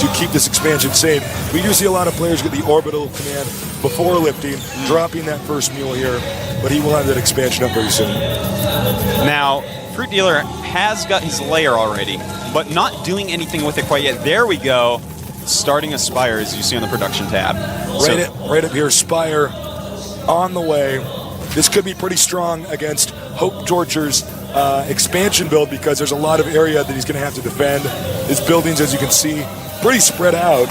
to keep this expansion safe. We do see a lot of players get the orbital command before lifting, dropping that first mule here, but he will have that expansion up very soon. Now, Fruit Dealer has got his lair already, but not doing anything with it quite yet. There we go. Starting a Spire, as you see on the production tab. Right up here, Spire on the way. This could be pretty strong against Hope Torture's expansion build because there's a lot of area that he's going to have to defend. His buildings, as you can see, pretty spread out.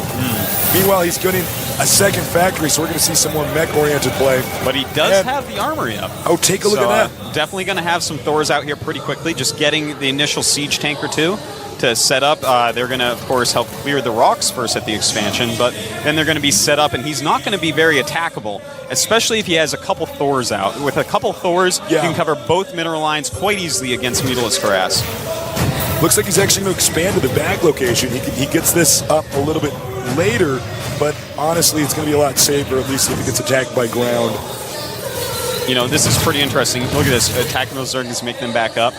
Meanwhile, he's getting a second factory, so we're going to see some more mech-oriented play. But he does have the armory up. Oh, take a look at that. Definitely going to have some Thors out here pretty quickly, just getting the initial siege tank or two to set up. They're going to, of course, help clear the rocks first at the expansion, but then they're going to be set up, and he's not going to be very attackable, especially if he has a couple Thors out. With a couple Thors, you can cover both mineral lines quite easily against Mutalisk Harass. Looks like he's actually going to expand to the back location. He gets this up a little bit later, but honestly, it's going to be a lot safer, at least if he gets attacked by ground. You know, this is pretty interesting. Look at this, attacking those Zerglings, make them back up.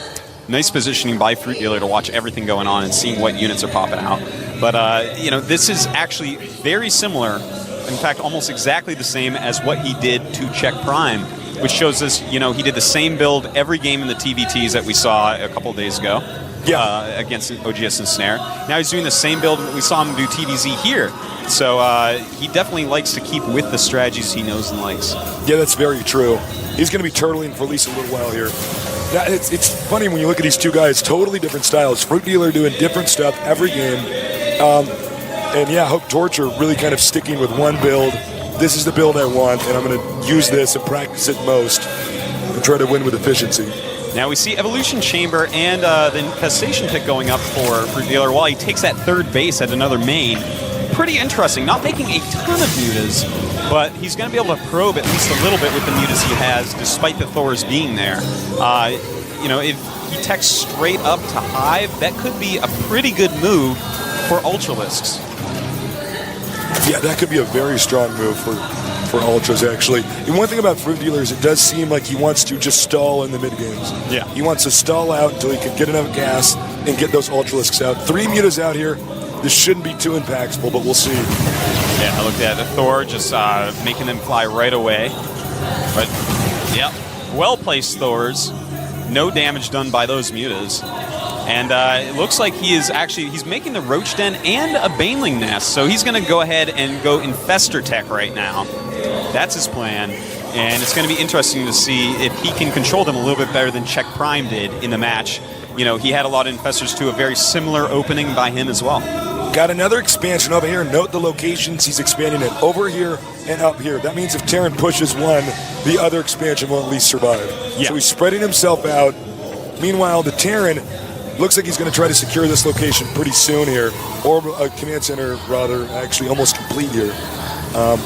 Nice positioning by Fruit Dealer to watch everything going on and seeing what units are popping out. But, you know, this is actually very similar, in fact, almost exactly the same as what he did to Check Prime, which shows us, you know, he did the same build every game in the TVTs that we saw a couple of days ago. Against OGS and Snare. Now he's doing the same build we saw him do TVZ here. So he definitely likes to keep with the strategies he knows and likes. Yeah, that's very true. He's going to be turtling for at least a little while here. Now, it's funny when you look at these two guys, totally different styles. Fruit Dealer doing different stuff every game. And yeah, Hope Torture really kind of sticking with one build. This is the build I want, and I'm going to use this and practice it most and try to win with efficiency. Now we see Evolution Chamber and the Infestation pick going up for Fruit Dealer while he takes that third base at another main. Pretty interesting. Not making a ton of mutas, but he's going to be able to probe at least a little bit with the mutas he has, despite the Thors being there. You know, if he techs straight up to Hive, that could be a pretty good move for Ultralisks. Yeah, that could be a very strong move for Ultras, actually. And one thing about Fruit Dealer is it does seem like he wants to just stall in the mid-games. Yeah. He wants to stall out until he can get enough gas and get those Ultralisks out. 3 mutas out here. This shouldn't be too impactful, but we'll see. Yeah, look at the Thor just making them fly right away. But, yeah, well-placed Thors. No damage done by those mutas. And it looks like he's making the Roach Den and a Baneling Nest. So he's going to go ahead and go Infestor Tech right now. That's his plan. And it's going to be interesting to see if he can control them a little bit better than Check Prime did in the match. You know, he had a lot of Infestors to a very similar opening by him as well. Got another expansion over here. Note the locations he's expanding it. Over here and up here. That means if Terran pushes one, the other expansion will at least survive. Yeah. So he's spreading himself out. Meanwhile, the Terran looks like he's going to try to secure this location pretty soon here. Or a command center, rather, actually almost complete here.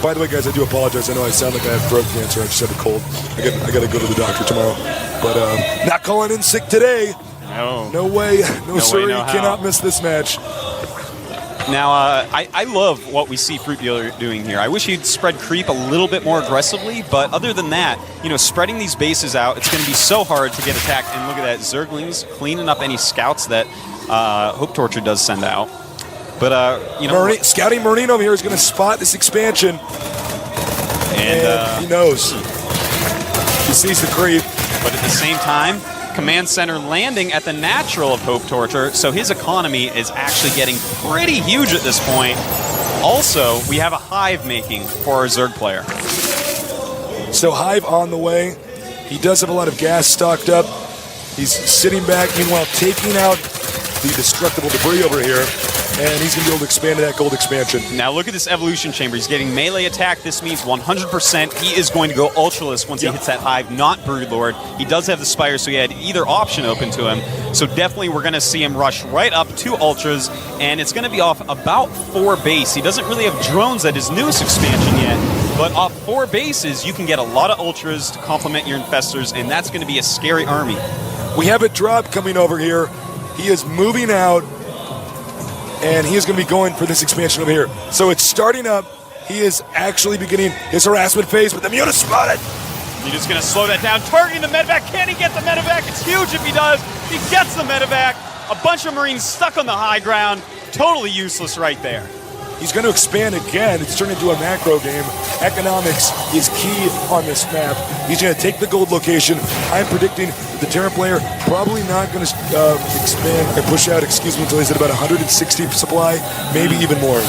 By the way, guys, I do apologize. I know I sound like I have throat cancer. I just had a cold. I got to go to the doctor tomorrow. But not calling in sick today. No way. No sir. You cannot miss this match. Now, I love what we see Fruit Dealer doing here. I wish he'd spread creep a little bit more aggressively, but other than that, you know, spreading these bases out, it's going to be so hard to get attacked. And look at that, Zerglings cleaning up any scouts that Hope Torture does send out. But, you know... Scouting Marino here is going to spot this expansion. And he knows. He sees the creep. But at the same time, Command Center landing at the natural of Hope Torture, so his economy is actually getting pretty huge at this point. Also, we have a Hive making for our Zerg player. So Hive on the way. He does have a lot of gas stocked up. He's sitting back, meanwhile taking out the destructible debris over here, and he's going to be able to expand to that gold expansion. Now look at this Evolution Chamber. He's getting melee attack. This means 100% he is going to go Ultralisk once he hits that Hive, not Broodlord. He does have the Spire, so he had either option open to him. So definitely we're going to see him rush right up to Ultras, and it's going to be off about 4 base. He doesn't really have drones at his newest expansion yet, but off 4 bases, you can get a lot of Ultras to complement your Infestors, and that's going to be a scary army. We have a drop coming over here. He is moving out, and he is going to be going for this expansion over here. So it's starting up. He is actually beginning his harassment phase, but the Muta spotted. He's just going to slow that down, targeting the medevac. Can he get the medevac? It's huge if he does. He gets the medevac. A bunch of Marines stuck on the high ground. Totally useless right there. He's going to expand again. It's turned into a macro game. Economics is key on this map. He's going to take the gold location. I'm predicting that the Terran player probably not going to expand or push out, until he's at about 160 supply, maybe even more.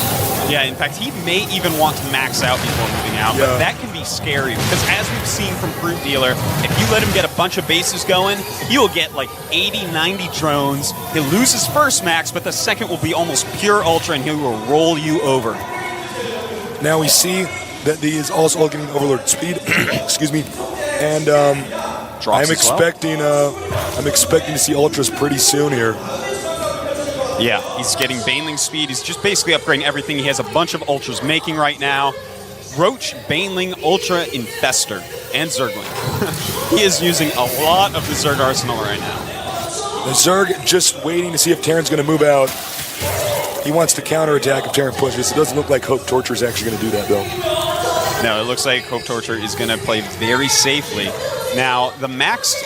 Yeah, in fact, he may even want to max out before moving out, but that can be scary because as we've seen from Fruit Dealer, if you let him get a bunch of bases going, he will get like 80, 90 drones. He'll lose his first max, but the second will be almost pure ultra and he will roll you over. Now we see that he is also all getting overlord speed, excuse me, and I'm expecting to see ultras pretty soon here. Yeah, he's getting Baneling speed. He's just basically upgrading everything. He has a bunch of ultras making right now. Roach, Baneling, Ultra, Infester, and Zergling. He is using a lot of the Zerg arsenal right now. The Zerg just waiting to see if Terran's going to move out. He wants to counterattack if Terran pushes. It doesn't look like Hope Torture is actually going to do that, though. No, it looks like Hope Torture is going to play very safely. Now, the maxed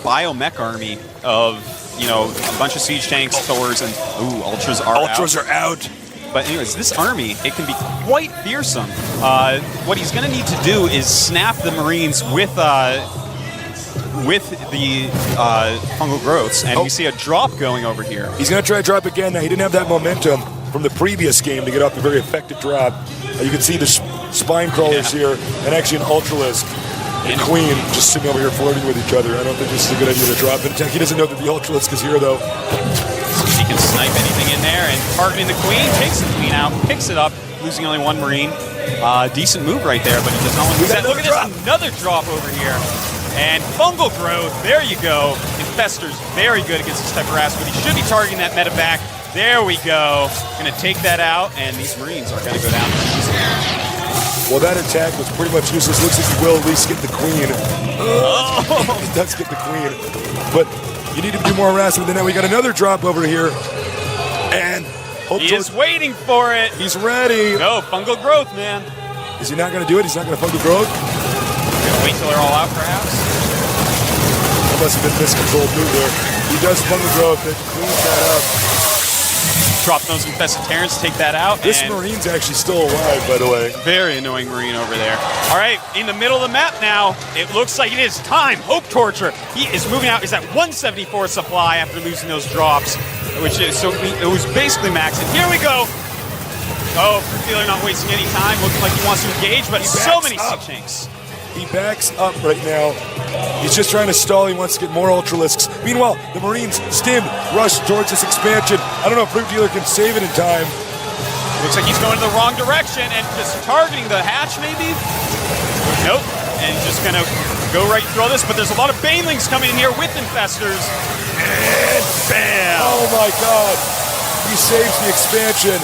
biomech army of, a bunch of siege tanks, Thors, and ultras are out. Ultras are out. But anyways, this army, it can be quite fearsome. What he's going to need to do is snap the Marines with the fungal growths, and we see a drop going over here. He's going to try to drop again. Now, he didn't have that momentum from the previous game to get off a very effective drop. You can see the spine crawlers here, and actually an Ultralisk and Queen just sitting over here flirting with each other. I don't think this is a good idea to drop. But he doesn't know that the Ultralisk is here, though. He can snipe anything in there, and targeting the Queen, takes the Queen out, picks it up, losing only one Marine. Decent move right there, but he does not want to lose that. Look at this, another drop over here. And fungal growth, there you go. Infester's very good against this type of harass, but he should be targeting that medevac. There we go. Gonna take that out, and these Marines are gonna go down. Well, that attack was pretty much useless. Looks like he will at least get the Queen. He does get the Queen. But you need to do more harassment than that. We got another drop over here. And he is waiting for it. He's ready. Go, fungal growth, man. Is he not gonna do it? He's not gonna fungal growth? Wait till they're all out, perhaps? That must have been miscontrolled move there. He does fungal growth and cleans that up. Drop those infested Terrans, take that out. This Marine's actually still alive, by the way. Very annoying Marine over there. All right, in the middle of the map now, it looks like it is time. Hope Torture. He is moving out. He's at 174 supply after losing those drops, which is so it was basically max. And here we go. Oh, Fruit Dealer not wasting any time. Looking like he wants to engage, but so many siege tanks. He backs up right now. He's just trying to stall. He wants to get more Ultralisks. Meanwhile, the Marines stimmed, rush towards this expansion. I don't know if Fruit Dealer can save it in time. Looks like he's going in the wrong direction and just targeting the hatch, maybe? Nope. And he's just going to go right through all this. But there's a lot of Banelings coming in here with Infestors. And bam! Oh my god. He saves the expansion.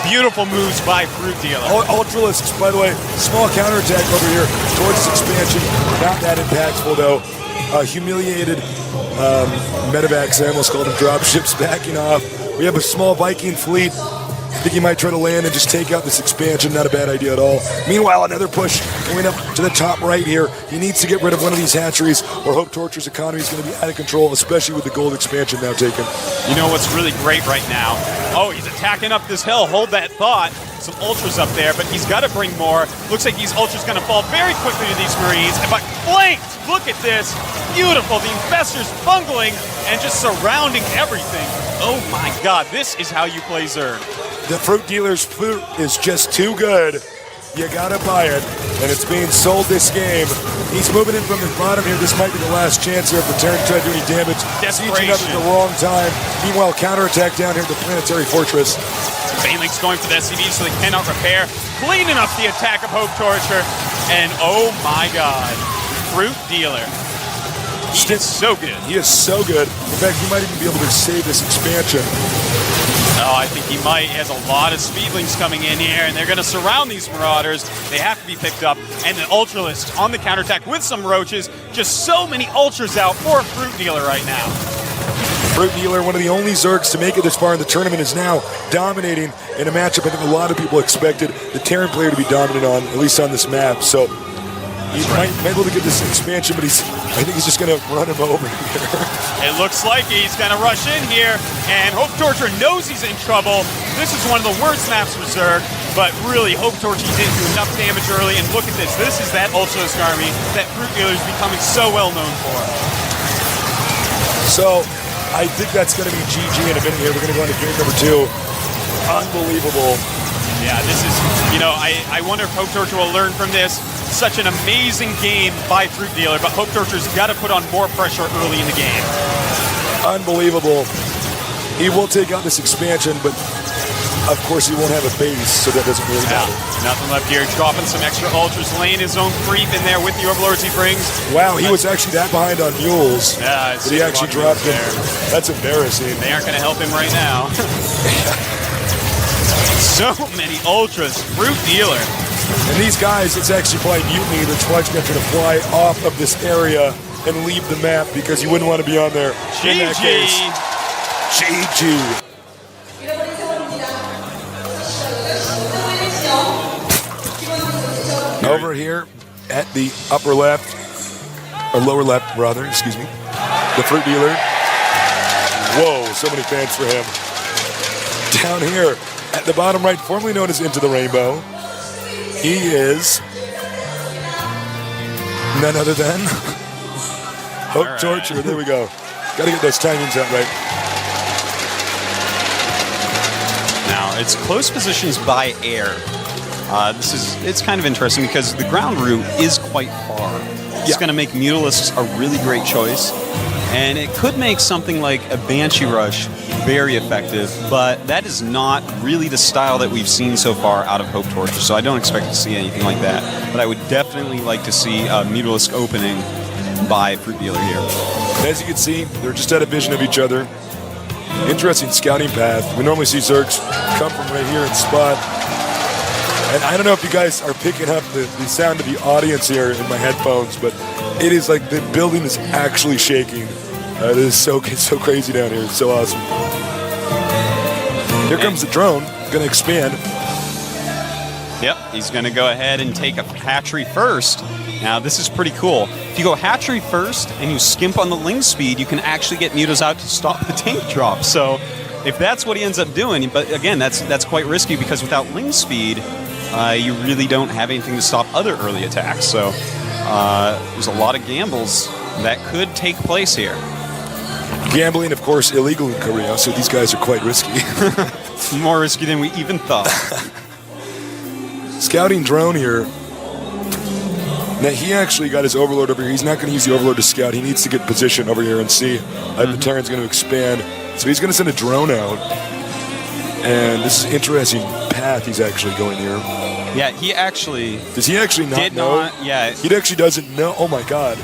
Beautiful moves by Fruit Dealer. Ultralisks, by the way, small counterattack over here towards this expansion. Not that impactful, though. Humiliated medevacs, I almost called them dropships, backing off. We have a small Viking fleet. I think he might try to land and just take out this expansion. Not a bad idea at all. Meanwhile, another push going up to the top right here. He needs to get rid of one of these hatcheries, or Hope Torture's economy is going to be out of control, especially with the gold expansion now taken. You know what's really great right now? Oh, he's attacking up this hill. Hold that thought. Some ultras up there, but he's got to bring more. Looks like these ultras going to fall very quickly to these Marines. But flanked! Look at this. Beautiful. The Infestors bungling and just surrounding everything. Oh my god, this is how you play Zerg. The Fruit Dealer's fruit is just too good. You gotta buy it, and it's being sold this game. He's moving in from the bottom here. This might be the last chance here if the Terran try to do any damage. Sieging up at the wrong time. Meanwhile, counterattack down here at the Planetary Fortress. Baneling's going for the SCV so they cannot repair. Cleaning up the attack of Hope Torture. And oh my god, Fruit Dealer. He is so good. He is so good. In fact, he might even be able to save this expansion. Oh, I think he might. He has a lot of Speedlings coming in here, and they're going to surround these Marauders. They have to be picked up. And an Ultralist on the counterattack with some Roaches. Just so many Ultras out for Fruit Dealer right now. Fruit Dealer, one of the only Zergs to make it this far in the tournament, is now dominating in a matchup I think a lot of people expected the Terran player to be dominant on, at least on this map. So He might be able to get this expansion, but I think he's just going to run him over here. It looks like he's going to rush in here, and Hope Torture knows he's in trouble. This is one of the worst maps for Zerg, but really, Hope Torture didn't do enough damage early, and look at this. This is that Ultralisk army that Fruit Dealer is becoming so well known for. So, I think that's going to be GG in a minute here. We're going to go into game number 2. Unbelievable. Yeah, this is, I wonder if Hope Torture will learn from this. Such an amazing game by Fruit Dealer, but Hope Torture's got to put on more pressure early in the game. Unbelievable. He will take out this expansion, but of course he won't have a base, so that doesn't really matter. Nothing left here. Dropping some extra ultras, laying his own creep in there with the overlords he brings. Wow, he was actually that behind on mules. Yeah, but he actually dropped him. That's embarrassing. They aren't going to help him right now. So many ultras. Fruit Dealer. And these guys, it's actually probably mutiny. That's why it's going to fly off of this area and leave the map because you wouldn't want to be on there. In that case. GG. Over here at the upper left, or lower left, rather, excuse me, the Fruit Dealer. Whoa, so many fans for him. Down here at the bottom right, formerly known as Into the Rainbow, he is none other than Hope Torture. There we go. Got to get those timings out right. Now, it's close positions by air. It's kind of interesting because the ground route is quite far. It's going to make Mutalisks a really great choice. And it could make something like a Banshee Rush very effective, but that is not really the style that we've seen so far out of Hope Torture, so I don't expect to see anything like that. But I would definitely like to see a Mutalisk opening by Fruit Dealer here. As you can see, they're just out of vision of each other. Interesting scouting path. We normally see Zergs come from right here and spot. And I don't know if you guys are picking up the sound of the audience here in my headphones, but it is like the building is actually shaking. It is so crazy down here. It's so awesome. Here comes the drone. Going to expand. Yep, he's going to go ahead and take a hatchery first. Now, this is pretty cool. If you go hatchery first and you skimp on the ling speed, you can actually get mutas out to stop the tank drop. So if that's what he ends up doing, but again, that's quite risky because without ling speed, you really don't have anything to stop other early attacks. So there's a lot of gambles that could take place here. Gambling, of course, illegal in Korea, so these guys are quite risky. More risky than we even thought. Scouting drone here. Now, he actually got his Overlord over here. He's not going to use the Overlord to scout. He needs to get position over here and see if the Terran's going to expand. So he's going to send a drone out. And this is an interesting path he's actually going here. Yeah, he actually... Does he actually not know? Yeah. He actually doesn't know. Oh, my God.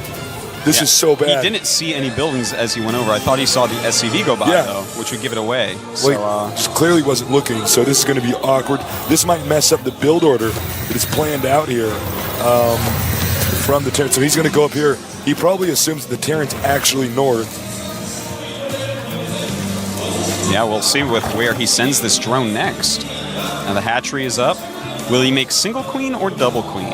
This is so bad. He didn't see any buildings as he went over. I thought he saw the SCV go by, though, which would give it away. Well, he just clearly wasn't looking, so this is going to be awkward. This might mess up the build order that is planned out here from the Terran. So he's going to go up here. He probably assumes the Terran's actually north. Yeah, we'll see with where he sends this drone next. Now the hatchery is up. Will he make single queen or double queen?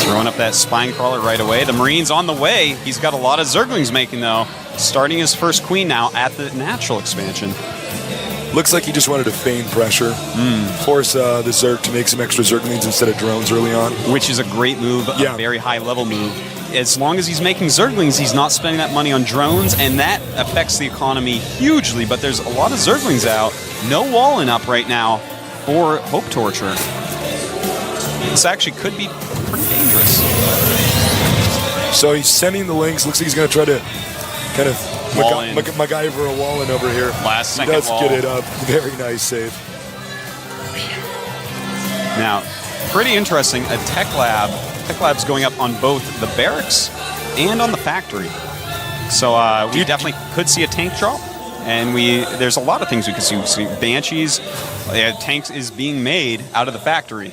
Throwing up that spine crawler right away. The Marine's on the way. He's got a lot of Zerglings making, though. Starting his first queen now at the natural expansion. Looks like he just wanted to feign pressure. Force the Zerg to make some extra Zerglings instead of drones early on. Which is a great move, a very high level move. As long as he's making Zerglings, he's not spending that money on drones, and that affects the economy hugely. But there's a lot of Zerglings out. No walling up right now for Hope Torture. This actually could be pretty dangerous. So he's sending the links. Looks like he's going to try to kind of MacGyver a wall in over here. Last second He does wall. get it up. Very nice save. Now, pretty interesting. A tech lab's going up on both the barracks and on the factory. So we definitely could see a tank drop. And there's a lot of things we could see. Banshees, tanks is being made out of the factory.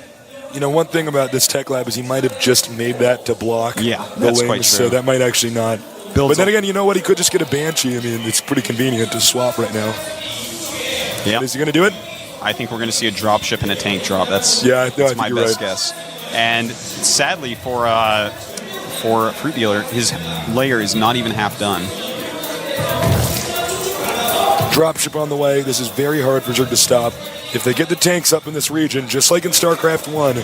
You know, one thing about this tech lab is he might have just made that to block the that's wings, quite true. so that might actually not. But then again, you know what? He could just get a Banshee. I mean, it's pretty convenient to swap right now. Yeah. Is he going to do it? I think we're going to see a drop ship and a tank drop. That's my best guess. And sadly for Fruit Dealer, his layer is not even half done. Dropship on the way. This is very hard for Zerg to stop. If they get the tanks up in this region, just like in StarCraft 1,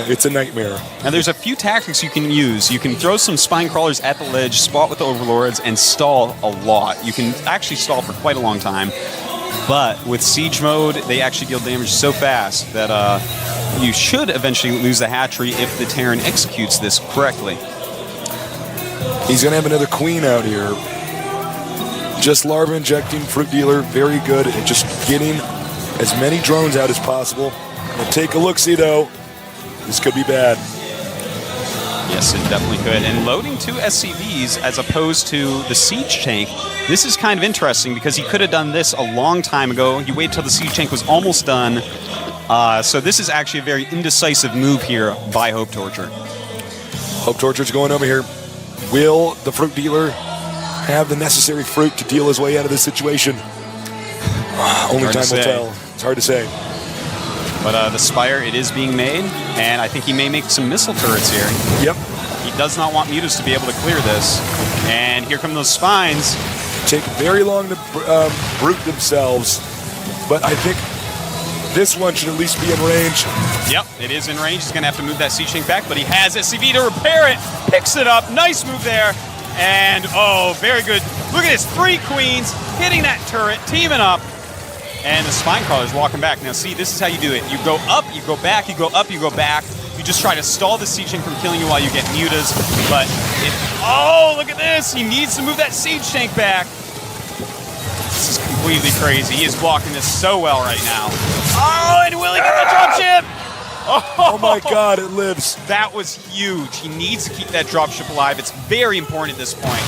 it's a nightmare. Now there's a few tactics you can use. You can throw some spine crawlers at the ledge, spot with the overlords, and stall a lot. You can actually stall for quite a long time. But with siege mode, they actually deal damage so fast that you should eventually lose the hatchery if the Terran executes this correctly. He's going to have another queen out here. Just larva injecting. Fruit Dealer, very good at just getting as many drones out as possible. We'll take a look-see, though. This could be bad. Yes, it definitely could. And loading 2 SCVs as opposed to the siege tank, this is kind of interesting because he could have done this a long time ago. You wait till the siege tank was almost done. So this is actually a very indecisive move here by Hope Torture. Hope Torture's going over here. Will the Fruit Dealer have the necessary fruit to deal his way out of this situation? Only time will tell. It's hard to say. But the Spire, it is being made, and I think he may make some missile turrets here. Yep. He does not want Mutas to be able to clear this. And here come those spines. Take very long to brute themselves, but I think this one should at least be in range. Yep, it is in range. He's going to have to move that siege tank back, but he has SCV to repair it. Picks it up. Nice move there. And, oh, very good. Look at this. 3 queens hitting that turret, teaming up. And the spine crawler's walking back. Now, see, this is how you do it. You go up, you go back, you go up, you go back. You just try to stall the siege tank from killing you while you get mutas. But, oh, look at this. He needs to move that siege tank back. This is completely crazy. He is blocking this so well right now. Oh, and will he get the dropship? Oh my God, it lives. That was huge. He needs to keep that dropship alive. It's very important at this point.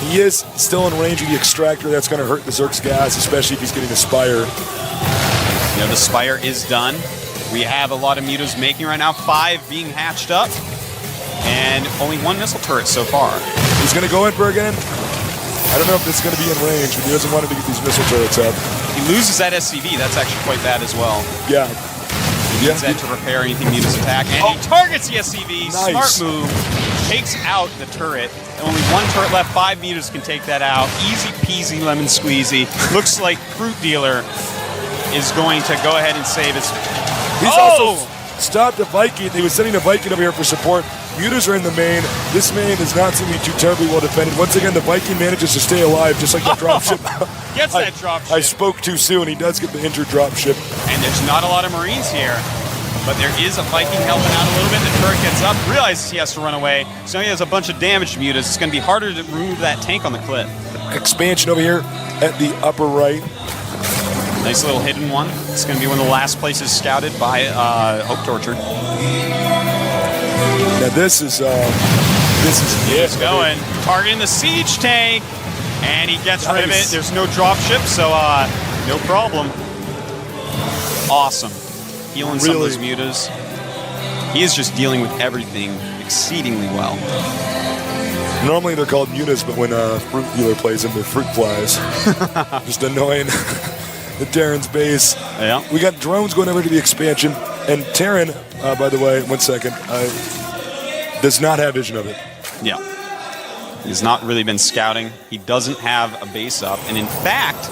He is still in range of the extractor. That's going to hurt the Zerg's gas, especially if he's getting a Spire. You know, the Spire is done. We have a lot of mutas making right now. 5 being hatched up. And only 1 missile turret so far. He's going to go in for again. I don't know if this is going to be in range, but he doesn't want to get these missile turrets up. He loses that SCV. That's actually quite bad as well. Yeah. He needs that to repair anything mutas attack. And he targets the SCV. Nice. Smart move. Takes out the turret. Only 1 turret left. 5 mutas can take that out. Easy peasy lemon squeezy. Looks like Fruit Dealer is going to go ahead and save his... He's also stopped a Viking. He was sending a Viking over here for support. Mutas are in the main. This main does not seem to be too terribly well defended. Once again, the Viking manages to stay alive, just like that dropship. Gets that dropship. I spoke too soon. He does get the injured dropship. And there's not a lot of Marines here. But there is a Viking helping out a little bit. The turret gets up, realizes he has to run away. So he has a bunch of damage to mutas. It's going to be harder to remove that tank on the cliff. Expansion over here at the upper right. Nice little hidden one. It's going to be one of the last places scouted by Hope Torture. Now this is He's going. Targeting the siege tank. And he gets rid of it. There's no dropship, so no problem. Awesome. Healing some of those mutas. He is just dealing with everything exceedingly well. Normally they're called mutas, but when Fruit Dealer plays them, they're fruit flies. Just annoying the Terran's base. Yeah. We got drones going over to the expansion, and Terran, by the way, 1 second, does not have vision of it. Yeah. He's not really been scouting. He doesn't have a base up, and in fact,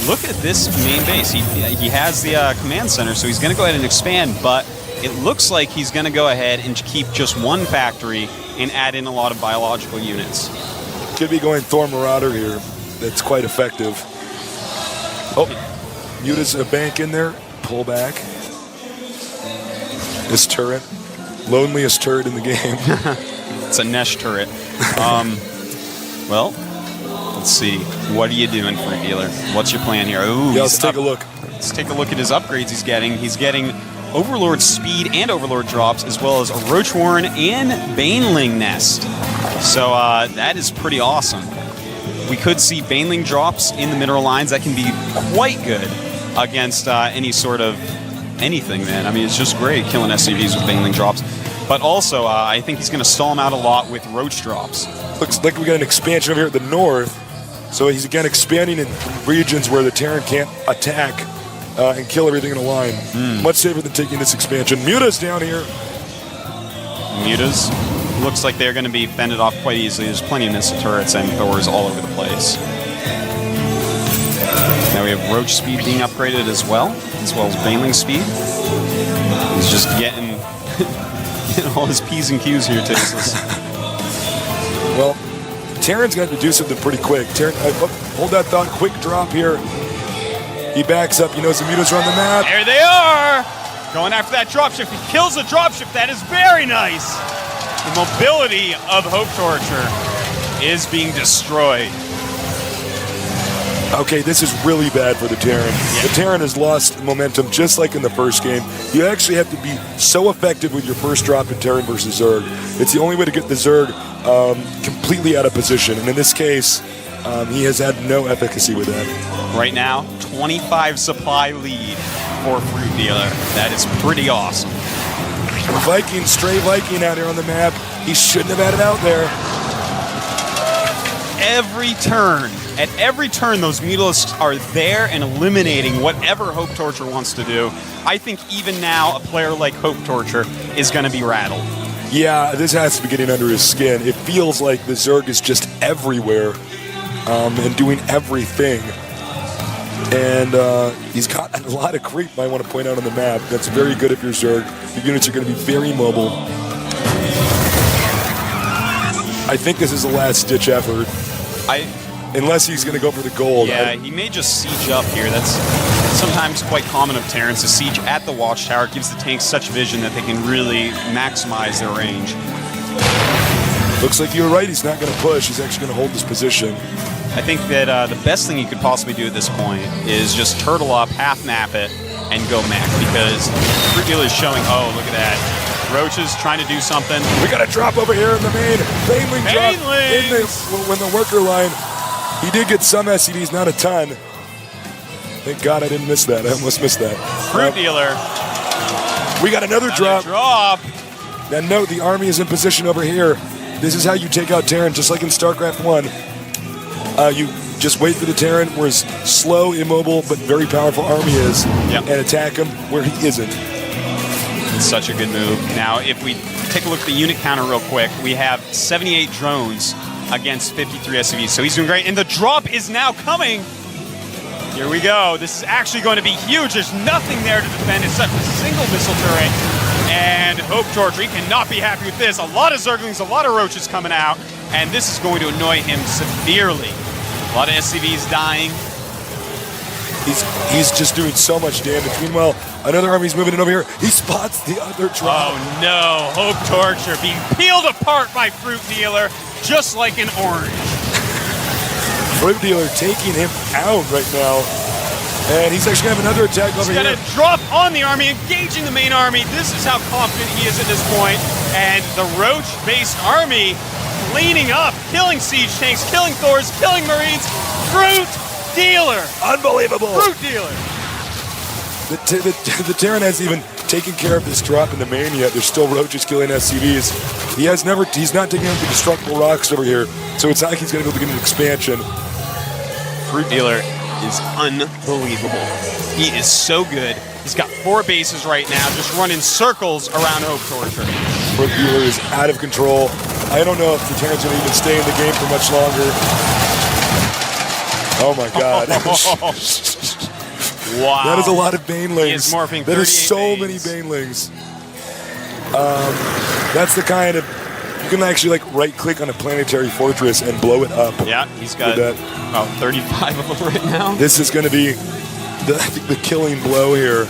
look at this main base. He has the command center, so he's going to go ahead and expand, but it looks like he's going to go ahead and keep just 1 factory and add in a lot of biological units. Could be going Thor Marauder here. That's quite effective. Oh, Muta's a bank in there. Pull back. This turret. Loneliest turret in the game. It's a Nesh turret. Well, let's see. What are you doing, Fruit Dealer? What's your plan here? Ooh, yeah, let's take a look. Let's take a look at his upgrades he's getting. He's getting Overlord speed and Overlord drops, as well as a Roach Warren and Baneling nest. So that is pretty awesome. We could see Baneling drops in the mineral lines. That can be quite good against any sort of anything, man. I mean, it's just great killing SCVs with Baneling drops. But also, I think he's going to stall him out a lot with Roach drops. Looks like we got an expansion over here at the north. So he's again expanding in regions where the Terran can't attack. and kill everything in a line. Much safer than taking this expansion. Muta's down here. Mutas looks like they're going to be fended off quite easily. There's plenty of missile turrets and Thors all over the place. Now we have Roach speed being upgraded as well as Baneling speed. He's just getting all his P's and Q's here, Tasteless. Well, Terran's going to have to do something pretty quick. Terran, hold that thought. Quick drop here. He backs up. He knows the mutas are on the map. There they are! Going after that dropship. He kills the dropship. That is very nice. The mobility of Hope Torture is being destroyed. Okay, this is really bad for the Terran. Yeah. The Terran has lost momentum just like in the first game. You actually have to be so effective with your first drop in Terran versus Zerg. It's the only way to get the Zerg completely out of position. And in this case, he has had no efficacy with that. Right now, 25 supply lead for Fruit Dealer. That is pretty awesome. Viking, stray Viking out here on the map. He shouldn't have had it out there. At every turn, those Mutalisks are there and eliminating whatever Hope Torture wants to do. I think even now, a player like Hope Torture is going to be rattled. Yeah, this has to be getting under his skin. It feels like the Zerg is just everywhere and doing everything. And he's got a lot of creep, I want to point out on the map. That's very good if you're Zerg. The units are going to be very mobile. I think this is a last-ditch effort. Unless he's going to go for the gold. Yeah, he may just siege up here. That's sometimes quite common of Terrans. To siege at the watchtower gives the tanks such vision that they can really maximize their range. Looks like you're right. He's not going to push. He's actually going to hold this position. I think that the best thing you could possibly do at this point is just turtle up, half map it, and go mech. Because Fruit Dealer is showing, oh, look at that. Roach is trying to do something. We got a drop over here in the main. Baneling drop in the worker line. He did get some SCVs, not a ton. Thank God I didn't miss that. I almost missed that. Fruit Dealer. We got another drop. Now note, the army is in position over here. This is how you take out Terran, just like in StarCraft 1. You just wait for the Terran where his slow, immobile, but very powerful army is, and attack him where he isn't. It's such a good move. Now, if we take a look at the unit counter real quick, we have 78 drones against 53 SCVs. So he's doing great. And the drop is now coming. Here we go. This is actually going to be huge. There's nothing there to defend. It's such a single missile turret. And Hope Torture, he cannot be happy with this. A lot of Zerglings, a lot of Roaches coming out. And this is going to annoy him severely. A lot of SCVs dying. He's just doing so much damage. Meanwhile, another army's moving in over here. He spots the other drop. Oh no, Hope Torture being peeled apart by Fruit Dealer, just like an orange. Fruit Dealer taking him out right now. And he's actually going to have another attack over here. He's going to drop on the army, engaging the main army. This is how confident he is at this point. And the Roach-based army cleaning up, killing siege tanks, killing Thors, killing Marines. Fruit Dealer! Unbelievable! Fruit Dealer! The Terran hasn't even taken care of this drop in the main yet. There's still Roaches killing SCVs. He's not taking out the destructible rocks over here, so it's not like he's going to be able to get an expansion. Fruit Dealer is unbelievable. He is so good. He's got 4 bases right now, just running circles around Hope Torture. Fruit Dealer is out of control. I don't know if the Terran's going to even stay in the game for much longer. Oh my God. Wow. That is a lot of Banelings. He is morphing 38 That is so banes. many Banelings. That's the kind of, you can actually like right click on a planetary fortress and blow it up. Yeah, he's got about 35 of them right now. This is going to be the killing blow here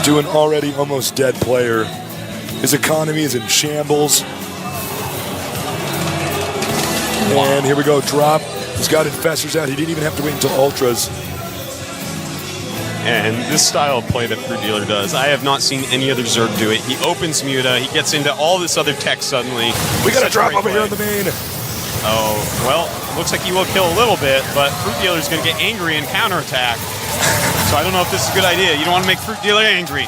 to an already almost dead player. His economy is in shambles. Wow. And here we go, drop. He's got Infestors out. He didn't even have to wait until Ultras. And this style of play that Fruit Dealer does, I have not seen any other Zerg do it. He opens Muta, he gets into all this other tech suddenly. We got a drop over here on the main. Oh, well, looks like he will kill a little bit, but Fruit Dealer is going to get angry and counterattack. So I don't know if this is a good idea. You don't want to make Fruit Dealer angry.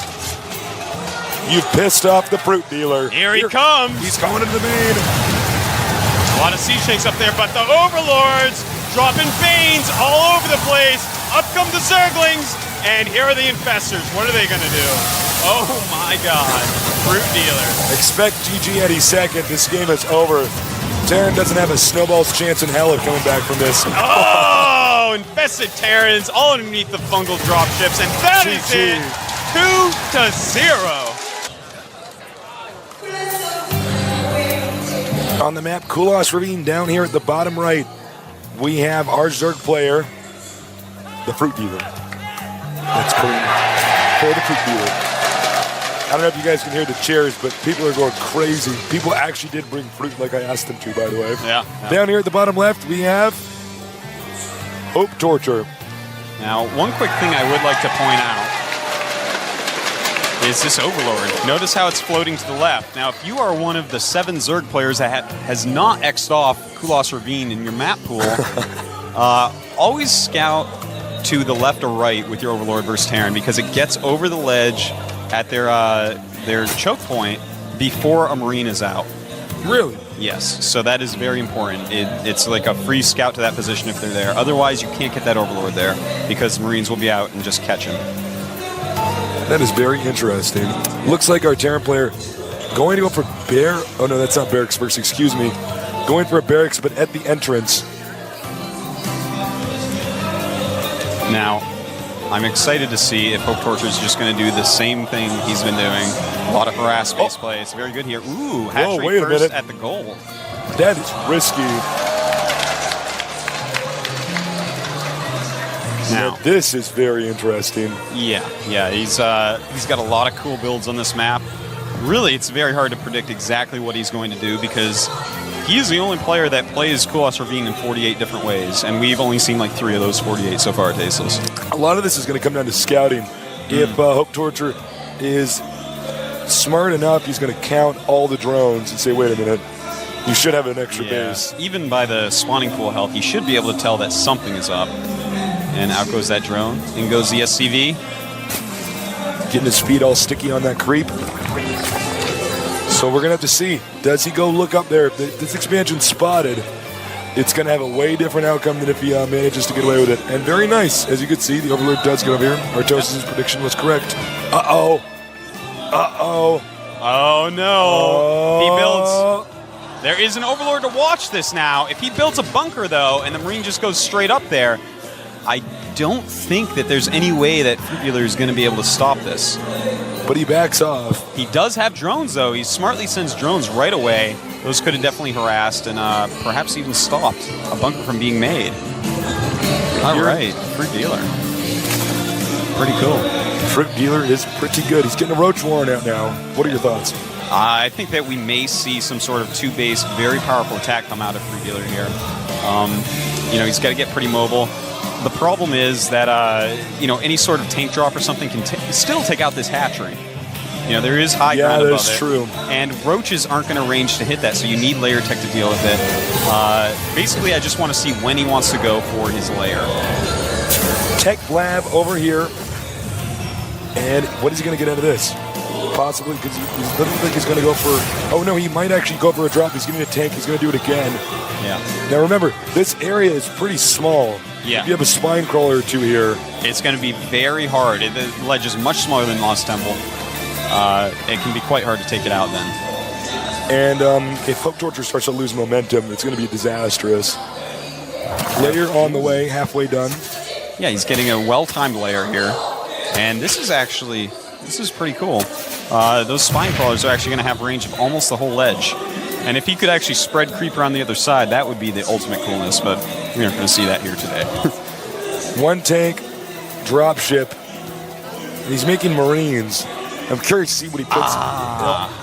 You've pissed off the Fruit Dealer. Here he comes. He's going into the main. A lot of siege tanks up there, but the Overlords dropping Banes all over the place. Up come the Zerglings. And here are the infestors. What are they going to do? Oh my god. Fruit dealer. Expect GG any second. This game is over. Terran doesn't have a snowball's chance in hell of coming back from this. Oh, infested Terrans all underneath the fungal dropships, and that is it. 2-0. On the map, Kulos Ravine down here at the bottom right. We have our Zerg player, the fruit dealer. That's clean. For the fruit dealer. I don't know if you guys can hear the cheers, but people are going crazy. People actually did bring fruit like I asked them to, by the way. Yeah. Down here at the bottom left, we have Hope Torture. Now, one quick thing I would like to point out is this Overlord. Notice how it's floating to the left. Now, if you are one of the 7 Zerg players that has not X'd off Kulos Ravine in your map pool, always scout to the left or right with your Overlord versus Terran, because it gets over the ledge at their choke point before a Marine is out. Really? Yes, so that is very important. It's like a free scout to that position if they're there. Otherwise, you can't get that Overlord there because Marines will be out and just catch him. That is very interesting. Looks like our Terran player going to go for Bear. Oh no, that's not Barracks first, excuse me. Going for a Barracks, but at the entrance. Now, I'm excited to see if Hope Torture is just going to do the same thing he's been doing. A lot of harass space plays. Very good here. Ooh, hatchery wait a first minute. at the goal. That is risky. Now, this is very interesting. Yeah, he's got a lot of cool builds on this map. Really, it's very hard to predict exactly what he's going to do because he is the only player that plays Kulos Ravine in 48 different ways, and we've only seen like 3 of those 48 so far at Tasteless. A lot of this is going to come down to scouting. If Hope Torture is smart enough, he's going to count all the drones and say, wait a minute, you should have an extra base. Even by the spawning pool health, he should be able to tell that something is up. And out goes that drone. In goes the SCV. Getting his feet all sticky on that creep. So we're going to have to see. Does he go look up there? If this expansion's spotted, it's going to have a way different outcome than if he manages to get away with it. And very nice. As you can see, the Overlord does get over here. Artos' prediction was correct. Uh-oh. Uh-oh. Oh, no. He builds... There is an Overlord to watch this now. If he builds a bunker, though, and the Marine just goes straight up there, I don't think that there's any way that Fruit Dealer is going to be able to stop this. But he backs off. He does have drones, though. He smartly sends drones right away. Those could have definitely harassed and perhaps even stopped a bunker from being made. All right, Fruit Dealer. Pretty cool. Fruit Dealer is pretty good. He's getting a Roach Warren out now. What are your thoughts? I think that we may see some sort of 2-base, very powerful attack come out of Fruit Dealer here. He's got to get pretty mobile. The problem is that, any sort of tank drop or something can still take out this hatchery. There is high ground above it. Yeah, that's true. And roaches aren't going to range to hit that, so you need layer tech to deal with it. Basically, I just want to see when he wants to go for his layer. Tech lab over here. And what is he going to get out of this? Possibly, because he doesn't think he's going to go for... Oh, no, he might actually go for a drop. He's getting a tank. He's going to do it again. Yeah. Now, remember, this area is pretty small. Yeah. If you have a spine crawler or two here... It's going to be very hard. The ledge is much smaller than Lost Temple. It can be quite hard to take it out then. And if Hope Torture starts to lose momentum, it's going to be disastrous. Layer on the way, halfway done. Yeah, he's getting a well-timed layer here. And this is pretty cool. Those spine crawlers are actually going to have range of almost the whole ledge. And if he could actually spread creep around the other side, that would be the ultimate coolness, but we aren't going to see that here today. One tank, drop ship, and he's making Marines. I'm curious to see what he puts.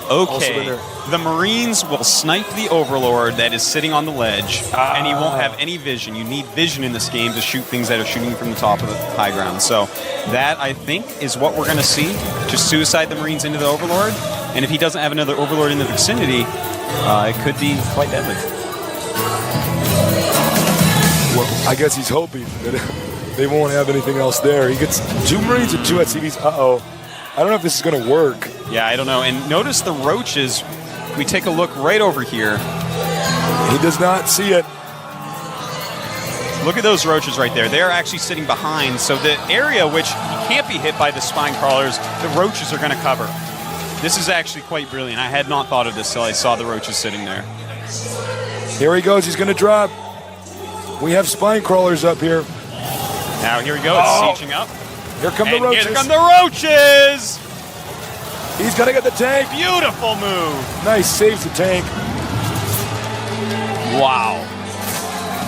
Okay. The Marines will snipe the Overlord that is sitting on the ledge, and he won't have any vision. You need vision in this game to shoot things that are shooting from the top of the high ground. So that, I think, is what we're going to see. Just suicide the Marines into the Overlord, and if he doesn't have another Overlord in the vicinity, it could be quite deadly. Well, I guess he's hoping that they won't have anything else there. He gets 2 Marines and 2 SCVs. Uh-oh. I don't know if this is going to work. Yeah, I don't know. And notice the roaches. We take a look right over here. He does not see it. Look at those roaches right there. They're actually sitting behind. So the area which he can't be hit by the spine crawlers, the roaches are going to cover. This is actually quite brilliant. I had not thought of this till I saw the roaches sitting there. Here he goes. He's going to drop. We have spine crawlers up here. Now here we go. It's sieging up. Here come the roaches. Here come the roaches. He's going to get the tank. Beautiful move. Nice. Saves the tank. Wow.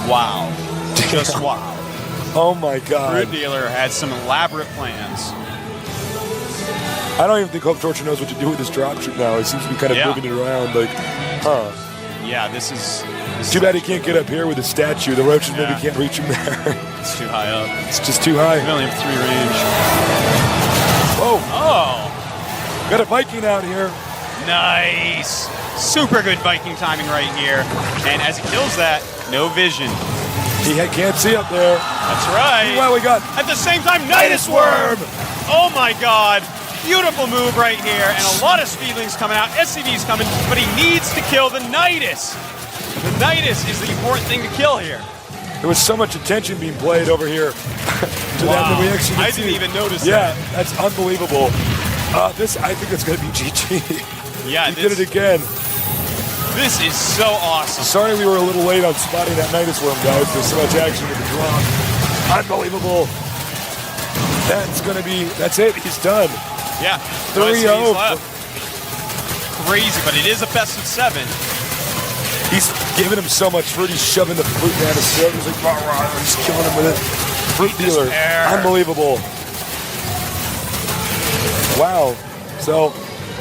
Wow. Just wow. Oh my God. Fruit Dealer had some elaborate plans. I don't even think Hope Torture knows what to do with this dropship now. He seems to be kind of moving it around like, Yeah, this is too bad he can't get up here with the statue. The roaches maybe can't reach him there. It's too high up. It's just too high. We only have 3 range. Whoa. Oh. Got a Viking out here. Nice. Super good Viking timing right here. And as he kills that, no vision. He can't see up there. That's right. Meanwhile, we got... At the same time, Nidus Worm. Oh my God. Beautiful move right here, and a lot of speedlings coming out. SCV's coming, but he needs to kill the Nidus. The Nidus is the important thing to kill here. There was so much attention being played over here to them that we actually I didn't even notice that. that. That's unbelievable. I think it's going to be GG. Yeah, he did it again. This is so awesome. Sorry we were a little late on spotting that Nidus Worm, guys. There's so much action with the drop. Unbelievable. That's it. He's done. Yeah, 3-0. Crazy, but it is a best of 7. He's giving him so much fruit. He's shoving the fruit down his throat. He's like, rah, rah, he's killing him with it. Fruit Dealer. Unbelievable. Wow. So,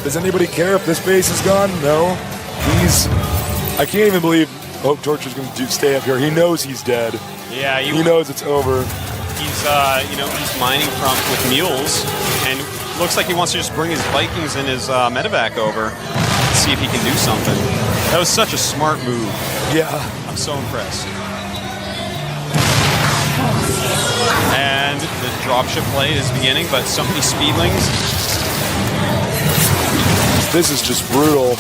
does anybody care if this base is gone? No. I can't even believe Hope Torture's going to stay up here. He knows he's dead. Yeah, he knows it's over. He's, he's mining with mules, and looks like he wants to just bring his Vikings and his medevac over and see if he can do something. That was such a smart move. Yeah. I'm so impressed. And the dropship play is beginning, but so many speedlings. This is just brutal.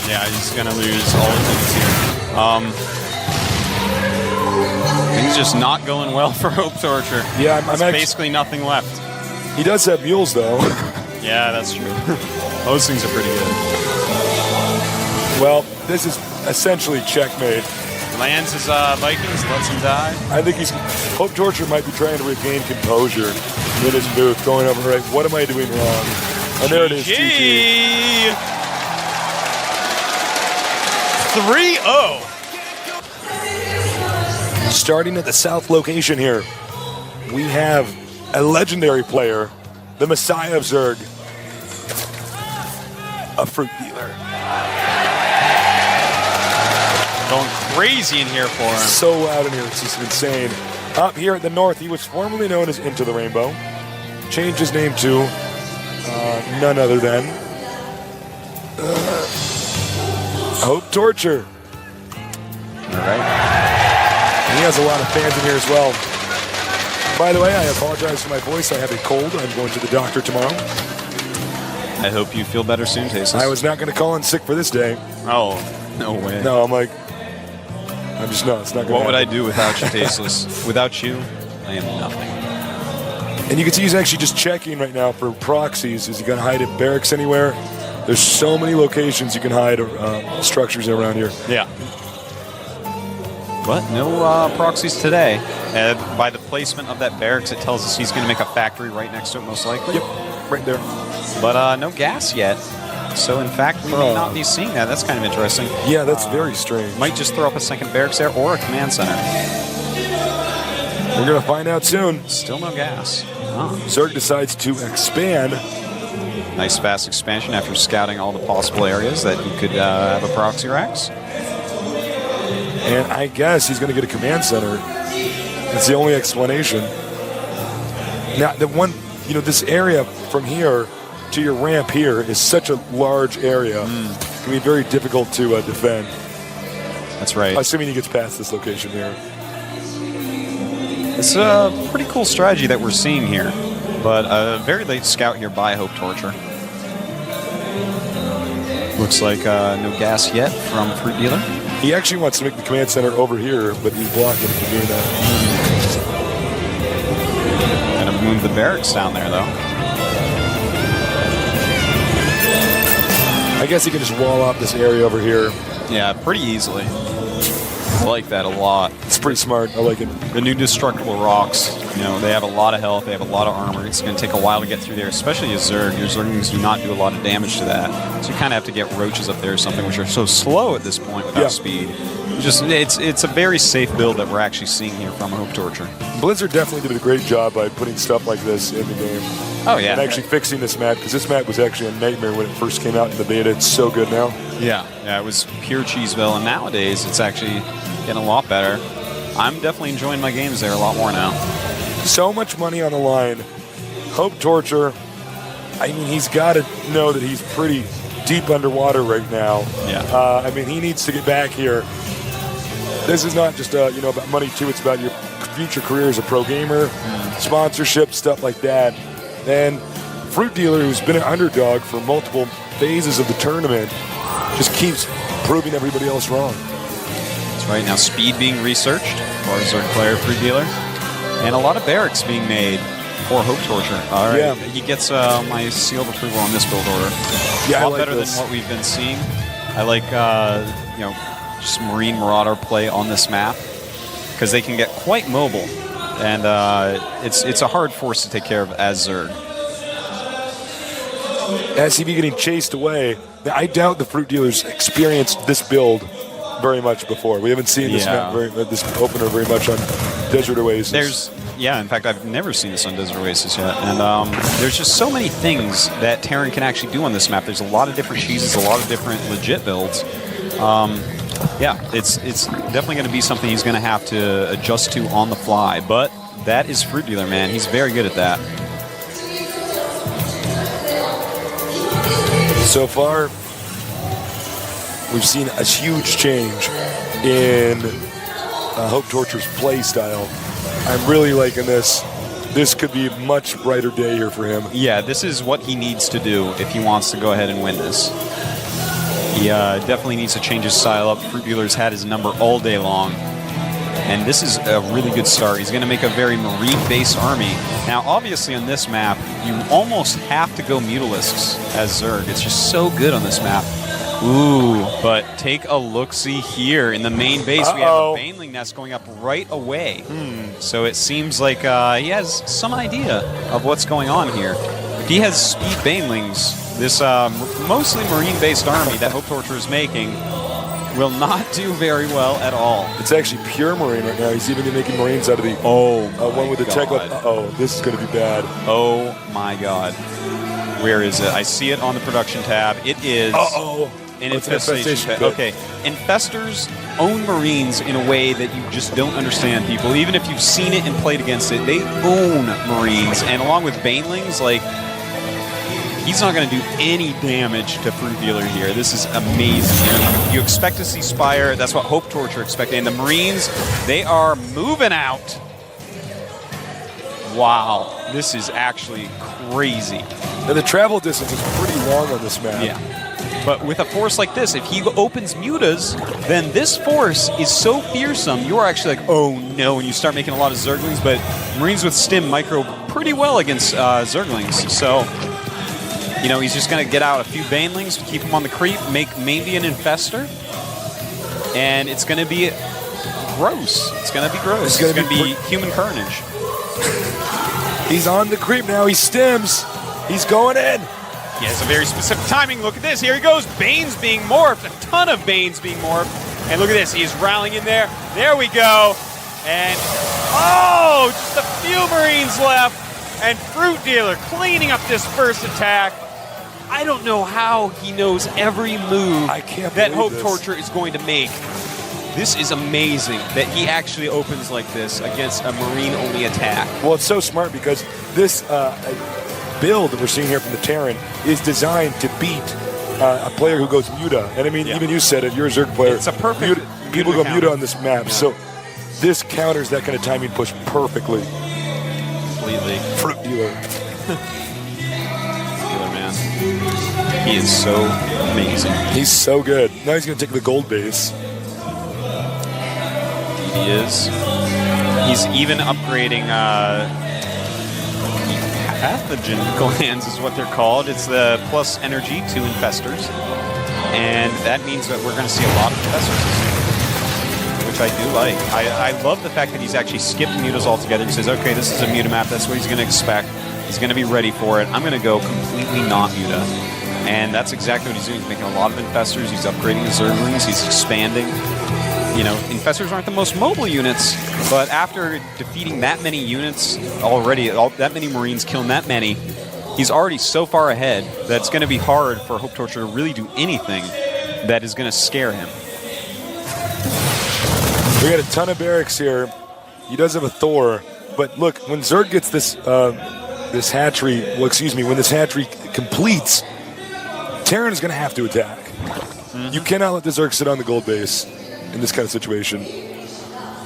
Yeah, he's going to lose all of these here. Things just not going well for Hope Torture. Yeah, There's basically nothing left. He does have mules, though. Yeah, that's true. Those things are pretty good. Well, this is essentially checkmate. Lands his Vikings, lets him die. I think Hope Torture might be trying to regain composure in his booth, going over, right, what am I doing wrong? And there it is, GG. 3-0. Starting at the south location here, we have a legendary player, the Messiah of Zerg, a Fruit Dealer. Going crazy in here for him. So loud in here, it's just insane. Up here at the north, he was formerly known as Into the Rainbow. Changed his name to none other than Hope Torture. All right. He has a lot of fans in here as well. By the way, I apologize for my voice. I have a cold. I'm going to the doctor tomorrow. I hope you feel better soon, Tasis. I was not going to call in sick for this day. Oh, no way. No, I'm just not. It's not going to What would I happen. do without you, Tasteless? Without you, I am nothing. And you can see he's actually just checking right now for proxies. Is he going to hide at barracks anywhere? There's so many locations you can hide structures around here. Yeah. But no proxies today. By the placement of that barracks, it tells us he's going to make a factory right next to it, most likely. Yep, right there. But no gas yet. So, in fact, we may not be seeing that. That's kind of interesting. Yeah, that's very strange. Might just throw up a second barracks there or a command center. We're going to find out soon. Still no gas. Oh. Zerg decides to expand. Nice fast expansion after scouting all the possible areas that you could have a proxy racks. And I guess he's going to get a command center. That's the only explanation. Now, this area from here to your ramp here is such a large area. It's going to be very difficult to defend. That's right. Assuming he gets past this location here. It's a pretty cool strategy that we're seeing here. But a very late scout here by Hope Torture. Looks like no gas yet from Fruit Dealer. He actually wants to make the command center over here, but he's blocking from doing that. And a moon the barracks down there, though. I guess he can just wall off this area over here. Yeah, pretty easily. I like that a lot. It's pretty smart. I like it. The new destructible rocks, you know, they have a lot of health, they have a lot of armor. It's going to take a while to get through there, especially as Zerg. Your Zerglings do not do a lot of damage to that. So you kind of have to get roaches up there or something, which are so slow at this point without speed. Just it's a very safe build that we're actually seeing here from Hope Torture. Blizzard definitely did a great job by putting stuff like this in the game. Oh, yeah. And actually fixing this map, because this map was actually a nightmare when it first came out in the beta. It's so good now. Yeah, it was pure Cheeseville, and nowadays it's actually getting a lot better. I'm definitely enjoying my games there a lot more now. So much money on the line. Hope Torture, I mean, he's got to know that he's pretty deep underwater right now. Yeah. I mean, he needs to get back here. This is not just about money too. It's about your future career as a pro gamer, sponsorship, stuff like that. And Fruit Dealer, who's been an underdog for multiple phases of the tournament, just keeps proving everybody else wrong. That's right. Now speed being researched for Zerg player Fruit Dealer, and a lot of barracks being made for Hope Torture. All right. Yeah. He gets my seal of approval on this build order. Yeah, a lot like better this. than what we've been seeing. I like just Marine Marauder play on this map because they can get quite mobile, and it's a hard force to take care of as Zerg. SCV getting chased away. Now, I doubt the Fruit Dealers experienced this build very much before. We haven't seen this map this opener very much on Desert Oasis. In fact, I've never seen this on Desert Oasis yet. And there's just so many things that Terran can actually do on this map. There's a lot of different cheeses, a lot of different legit builds. It's definitely going to be something he's going to have to adjust to on the fly. But that is Fruit Dealer, man. He's very good at that. So far, we've seen a huge change in Hope Torture's play style. I'm really liking this. This could be a much brighter day here for him. Yeah, this is what he needs to do if he wants to go ahead and win this. He definitely needs to change his style up. Fruit Dealer's had his number all day long. And this is a really good start. He's going to make a very marine-based army. Now, obviously on this map, you almost have to go Mutalisks as Zerg. It's just so good on this map. Ooh, but take a look-see here. In the main base, we have a Baneling nest going up right away. So it seems like he has some idea of what's going on here. If he has speed Banelings, this mostly marine-based army that Hope Torture is making will not do very well at all. It's actually pure Marine right now. He's even making Marines out of the one with the tech. This is going to be bad. Oh my God. Where is it? I see it on the production tab. It is an infestation. Okay. Infestors own Marines in a way that you just don't understand, people. Even if you've seen it and played against it, they own Marines. And along with Banelings, like, he's not going to do any damage to Fruit Dealer here. This is amazing. You expect to see Spire. That's what Hope Torture expected. And the Marines, they are moving out. Wow. This is actually crazy. Now, the travel distance is pretty long on this map. Yeah. But with a force like this, if he opens Mutas, then this force is so fearsome, you are actually like, oh no, and you start making a lot of Zerglings. But Marines with Stim micro pretty well against Zerglings. So, you know, he's just going to get out a few Banelings, keep him on the creep, make maybe an Infestor, and it's going to be gross. It's going to be gross. It's going to be human carnage. He's on the creep now. He stims. He's going in. He has a very specific timing. Look at this. Here he goes. Banes being morphed. A ton of Banes being morphed. And look at this. He's rallying in there. There we go. And, just a few Marines left. And Fruit Dealer cleaning up this first attack. I don't know how he knows every move that Hope Torture is going to make. This is amazing that he actually opens like this against a Marine-only attack. Well, it's so smart because this build that we're seeing here from the Terran is designed to beat a player who goes Muta. And I mean, even you said it, you're a Zerg player. It's a perfect people go Muta on this map. Yeah. So this counters that kind of timing push perfectly. Completely. Fruit Dealer. Dealer, man. He is so amazing. He's so good. Now he's going to take the gold base. He is. He's even upgrading. pathogen glands is what they're called. It's the plus energy to infestors. And that means that we're going to see a lot of infestors, which I do like. I love the fact that he's actually skipped mutas altogether. He says, okay, this is a muta map. That's what he's going to expect. He's going to be ready for it. I'm going to go completely not muta. And that's exactly what he's doing. He's making a lot of infestors. He's upgrading his Zerglings. He's expanding. You know, infestors aren't the most mobile units, but after defeating that many units already, that many Marines, killing that many, he's already so far ahead that it's going to be hard for Hope Torture to really do anything that is going to scare him. We got a ton of barracks here. He does have a Thor, but look, when Zerg gets this this hatchery, well, excuse me, when this hatchery completes, Terran is going to have to attack. Mm-hmm. You cannot let the Zerg sit on the gold base in this kind of situation.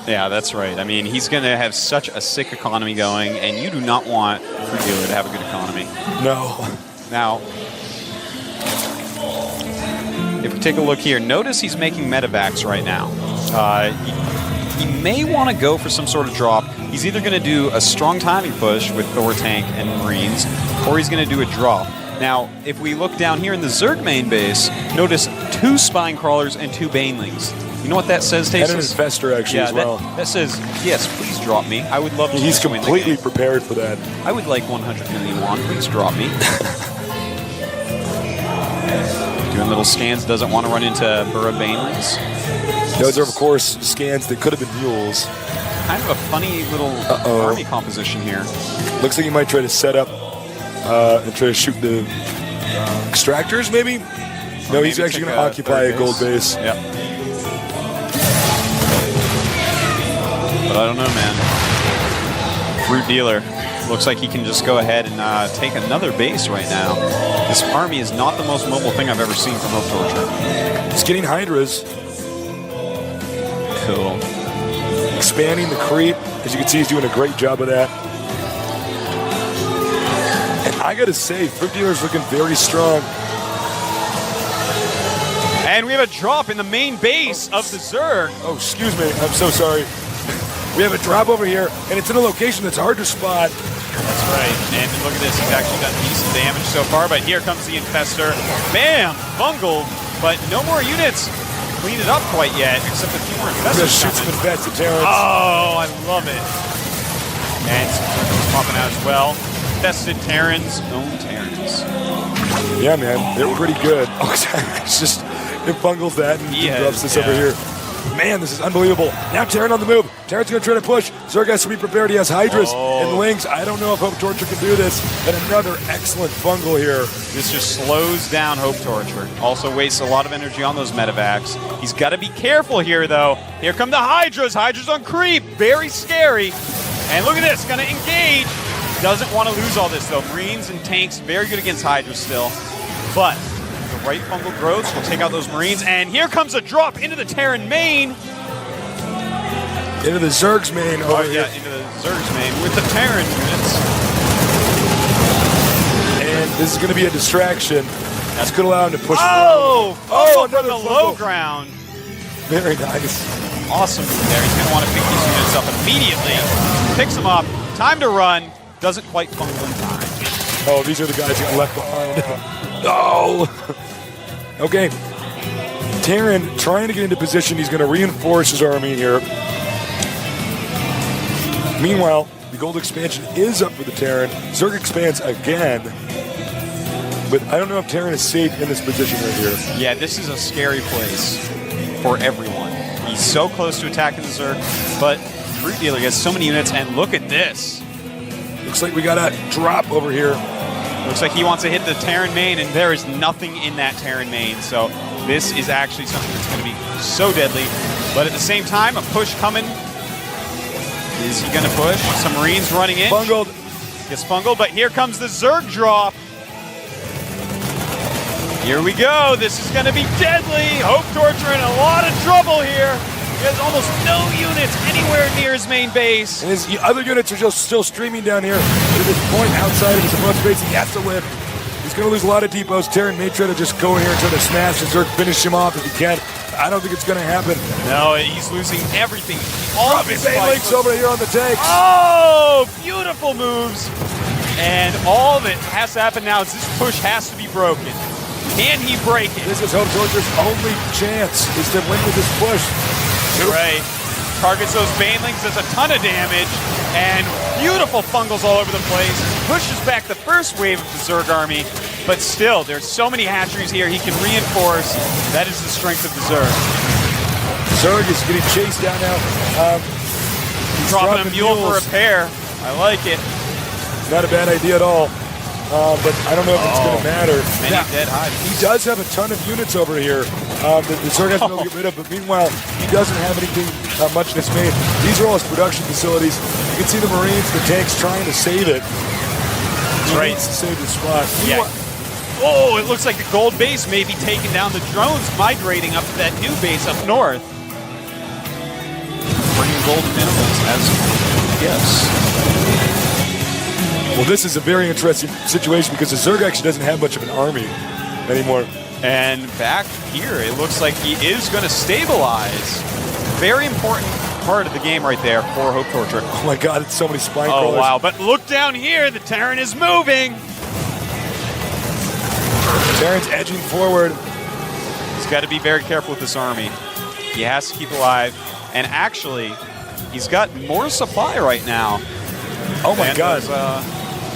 Yeah, that's right. I mean, he's going to have such a sick economy going, and you do not want Fruit Dealer to have a good economy. No. Now, if we take a look here, notice he's making medevacs right now. He may want to go for some sort of drop. He's either going to do a strong timing push with Thor Tank and Marines, or he's going to do a drop. Now, if we look down here in the Zerg main base, notice 2 Spine Crawlers and 2 Banelings. You know what that says, Tasis? And an Infestor, actually, as well. That says, yes, please drop me. I would love to. He's completely prepared for that. I would like 100 million won. Please drop me. Doing little scans, doesn't want to run into Burra Banelings. Those are, of course, scans that could have been mules. Kind of a funny little army composition here. Looks like he might try to set up and try to shoot the extractors, maybe? No, he's actually going to occupy a gold base. Yep. But I don't know, man. Fruit Dealer looks like he can just go ahead and take another base right now. This army is not the most mobile thing I've ever seen from Hope Torture. It's getting Hydras. Cool. Expanding the creep. As you can see, he's doing a great job of that. And I gotta say, Fruit Dealer's looking very strong. And we have a drop in the main base of the Zerg. Oh, excuse me. I'm so sorry. We have a drop over here, and it's in a location that's hard to spot. That's right. And look at this. He's actually done decent damage so far, but here comes the Infestor. Bam! Bungled, but no more units cleaned it up quite yet, except a few more Infestors. Just shoot some Infestor Terrans. Oh, I love it. And some popping out as well. Infested Terrans, own Terrans. Yeah, man. They're pretty good. Oh, it's just, it bungles that and drops this over here. Man, this is unbelievable. Now Terran on the move. Terran's going to try to push. Zerg has to be prepared. He has Hydras and Lings. I don't know if Hope Torture can do this. And another excellent bungle here. This just slows down Hope Torture. Also wastes a lot of energy on those medevacs. He's got to be careful here, though. Here come the Hydras. Hydras on creep. Very scary. And look at this. Going to engage. Doesn't want to lose all this, though. Marines and tanks, very good against Hydras still. But the right fungal growths will take out those Marines. And here comes a drop into the Terran main. Into the Zerg's main over here. Yeah, into the Zerg's main with the Terran units. And this is going to be a distraction. That's going to allow him to push forward. Oh, from the low ground. Very nice. Awesome move there. He's going to want to pick these units up immediately. Picks them up. Time to run. Doesn't quite fungal in time. Oh, these are the guys who got left behind. Oh! Okay. Terran trying to get into position. He's going to reinforce his army here. Meanwhile, the gold expansion is up for the Terran. Zerg expands again. But I don't know if Terran is safe in this position right here. Yeah, this is a scary place for everyone. He's so close to attacking the Zerg, but Fruit Dealer gets so many units, and look at this. Looks like we got a drop over here. Looks like he wants to hit the Terran main, and there is nothing in that Terran main. So this is actually something that's going to be so deadly. But at the same time, a push coming. Is he going to push? Some Marines running in. Bungled. Gets bungled, but here comes the Zerg drop. Here we go. This is going to be deadly. Hope Torture in a lot of trouble here. He has almost no units anywhere near his main base. And his other units are just still streaming down here. But at this point outside of his approach base, he has to live. He's going to lose a lot of depots. Terran may try to just go in here and try to smash the Zerg, finish him off if he can. I don't think it's going to happen. No, he's losing everything. All of his links over here on the tanks. Oh, beautiful moves. And all that has to happen now is this push has to be broken. Can he break it? This is Hope Torture's only chance is to win with this push. Right. Targets those Banelings, does a ton of damage, and beautiful fungals all over the place. Pushes back the first wave of the Zerg army, but still, there's so many hatcheries here he can reinforce. That is the strength of the Zerg. Zerg is getting chased down now. He's dropping a mule for repair. I like it. Not a bad idea at all. But I don't know if it's going to matter. Many dead hives. He does have a ton of units over here the Zerg has to get rid of, but meanwhile, he doesn't have anything much in his main. These are all his production facilities. You can see the Marines, the tanks trying to save it. He needs to save the spot. Yeah. Oh, it looks like the gold base may be taking down the drones, migrating up to that new base up north. Bringing golden minerals as yes. Well, this is a very interesting situation because the Zerg actually doesn't have much of an army anymore. And back here, it looks like he is going to stabilize. Very important part of the game right there for Hope Torture. Oh my god, it's so many spine crawlers. Oh wow, but look down here, the Terran is moving. Terran's edging forward. He's got to be very careful with this army. He has to keep alive. And actually, he's got more supply right now. Oh my god.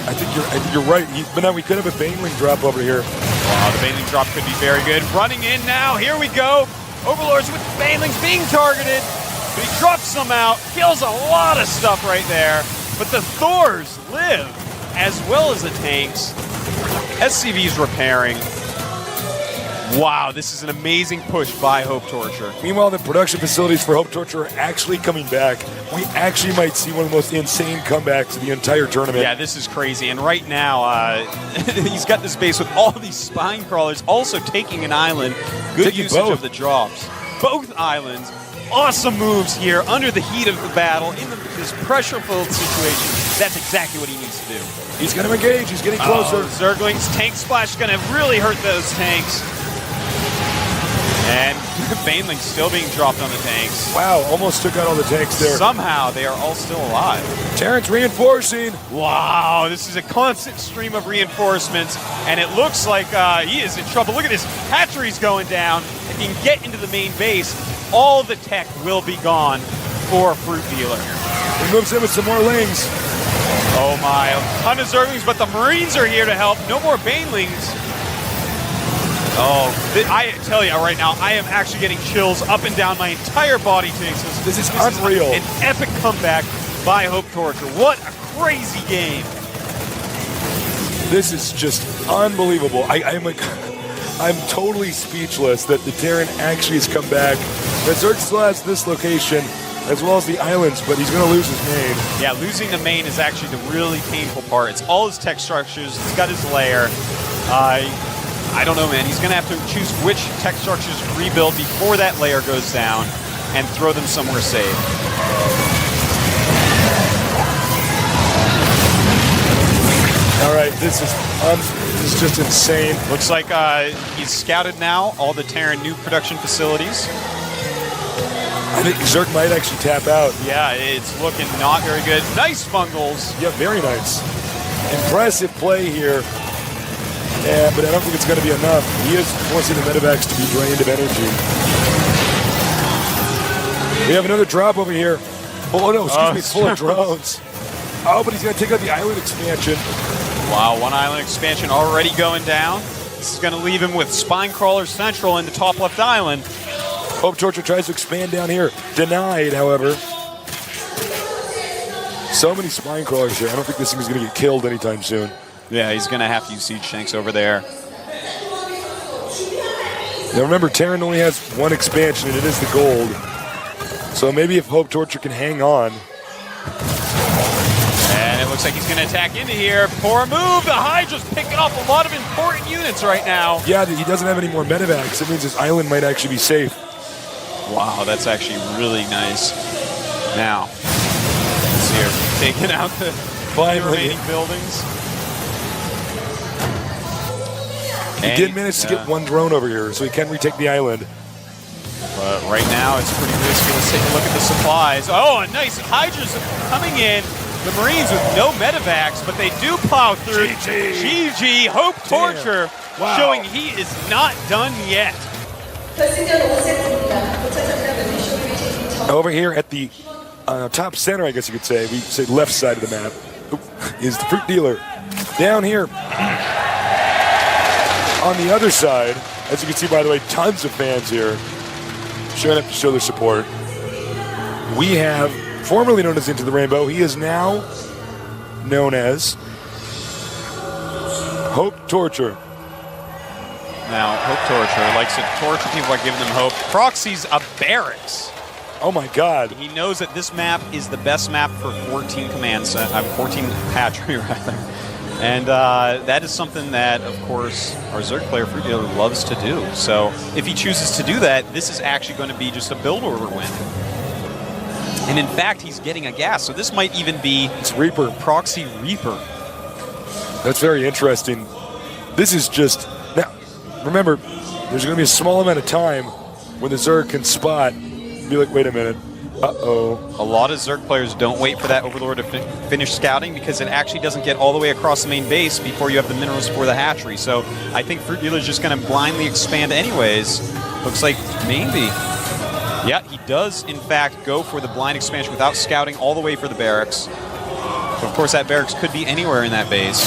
I think you're right. But now we could have a Baneling drop over here. Wow, the Baneling drop could be very good. Running in now. Here we go. Overlords with Banelings being targeted. But he drops them out. Kills a lot of stuff right there. But the Thors live as well as the tanks. SCV's repairing. Wow, this is an amazing push by Hope Torture. Meanwhile, the production facilities for Hope Torture are actually coming back. We actually might see one of the most insane comebacks of the entire tournament. Yeah, this is crazy. And right now, he's got this base with all these spine crawlers, also taking an island. Good usage of the drops. Both islands. Awesome moves here under the heat of the battle in this pressure-filled situation. That's exactly what he needs to do. He's going to engage. He's getting closer. Zergling's tank splash is going to really hurt those tanks. And Baneling's still being dropped on the tanks. Wow, almost took out all the tanks there. Somehow they are all still alive. Terran's reinforcing. Wow, this is a constant stream of reinforcements, and it looks like he is in trouble. Look at this, hatcheries going down. If he can get into the main base, all the tech will be gone for Fruit Dealer. He moves in with some more lings. Oh my, a ton of Zerglings, but the Marines are here to help. No more Banelings. Oh, I tell you right now, I am actually getting chills up and down my entire body, Jinx. This is unreal. An epic comeback by Hope Torture. What a crazy game. This is just unbelievable. I'm totally speechless that the Terran actually has come back. The Zerg still has this location, as well as the islands, but he's going to lose his main. Yeah, losing the main is actually the really painful part. It's all his tech structures. He's got his lair. I don't know, man. He's going to have to choose which tech structures to rebuild before that layer goes down and throw them somewhere safe. All right, this is just insane. Looks like he's scouted now all the Terran new production facilities. I think Zerg might actually tap out. Yeah, it's looking not very good. Nice fungals. Yeah, very nice. Impressive play here. Yeah, but I don't think it's going to be enough. He is forcing the medevacs to be drained of energy. We have another drop over here. Oh, no, excuse me, it's full of drones. Oh, but he's going to take out the island expansion. Wow, one island expansion already going down. This is going to leave him with Spine Crawler Central in the top left island. Hope Torture tries to expand down here. Denied, however. So many Spine Crawlers here. I don't think this thing is going to get killed anytime soon. Yeah, he's going to have to use siege tanks over there. Now remember, Terran only has one expansion, and it is the gold. So maybe if Hope Torture can hang on. And it looks like he's going to attack into here. Poor move. The Hydra's picking off a lot of important units right now. Yeah, he doesn't have any more medevacs. It means his island might actually be safe. Wow, that's actually really nice. Now, let's see here. Taking out the remaining buildings. He did manage to get one drone over here, so he can retake the island. But right now, it's pretty risky. Let's take a look at the supplies. Oh, a nice Hydra's coming in. the Marines with no medevacs, but they do plow through. GG, Hope Torture, Wow. showing he is not done yet. Over here at the top center, I guess you could say, we say left side of the map, is the Fruit Dealer. Down here on the other side, as you can see, by the way, tons of fans here showing up to show their support. We have, formerly known as Into the Rainbow, he is now known as Hope Torture. Now, Hope Torture likes to torture people by giving them hope. Proxy's a barracks. Oh my God. He knows that this map is the best map for 14 commands, 14 hatchery rather. And that is something that, of course, our Zerg player Fruit Dealer loves to do. So if he chooses to do that, this is actually going to be just a build order win. And in fact, he's getting a gas, so this might even be it's Reaper. Proxy Reaper. That's very interesting. This is just, now, remember, there's going to be a small amount of time when the Zerg can spot and be like, wait a minute, uh-oh. A lot of Zerg players don't wait for that Overlord to finish scouting because it actually doesn't get all the way across the main base before you have the minerals for the hatchery. So I think Fruit Dealer's just going to blindly expand anyways. Looks like maybe. Yeah, he does, in fact, go for the blind expansion without scouting all the way for the barracks. So of course, that barracks could be anywhere in that base.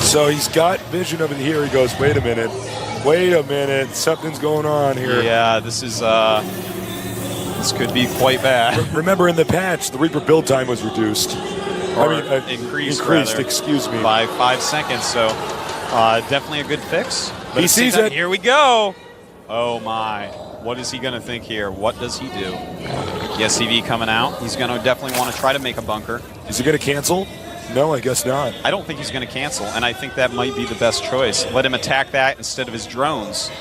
So he's got vision over here. He goes, wait a minute, something's going on here. Yeah, this is, this could be quite bad. Remember, in the patch, the Reaper build time was reduced. Or increased, rather, excuse me. By 5 seconds, so definitely a good fix. But He sees it. Here we go. Oh my. What is he going to think here? What does he do? The SCV coming out. He's going to definitely want to try to make a bunker. Is he going to cancel? No, I guess not. I don't think he's going to cancel, and I think that might be the best choice. Let him attack that instead of his drones.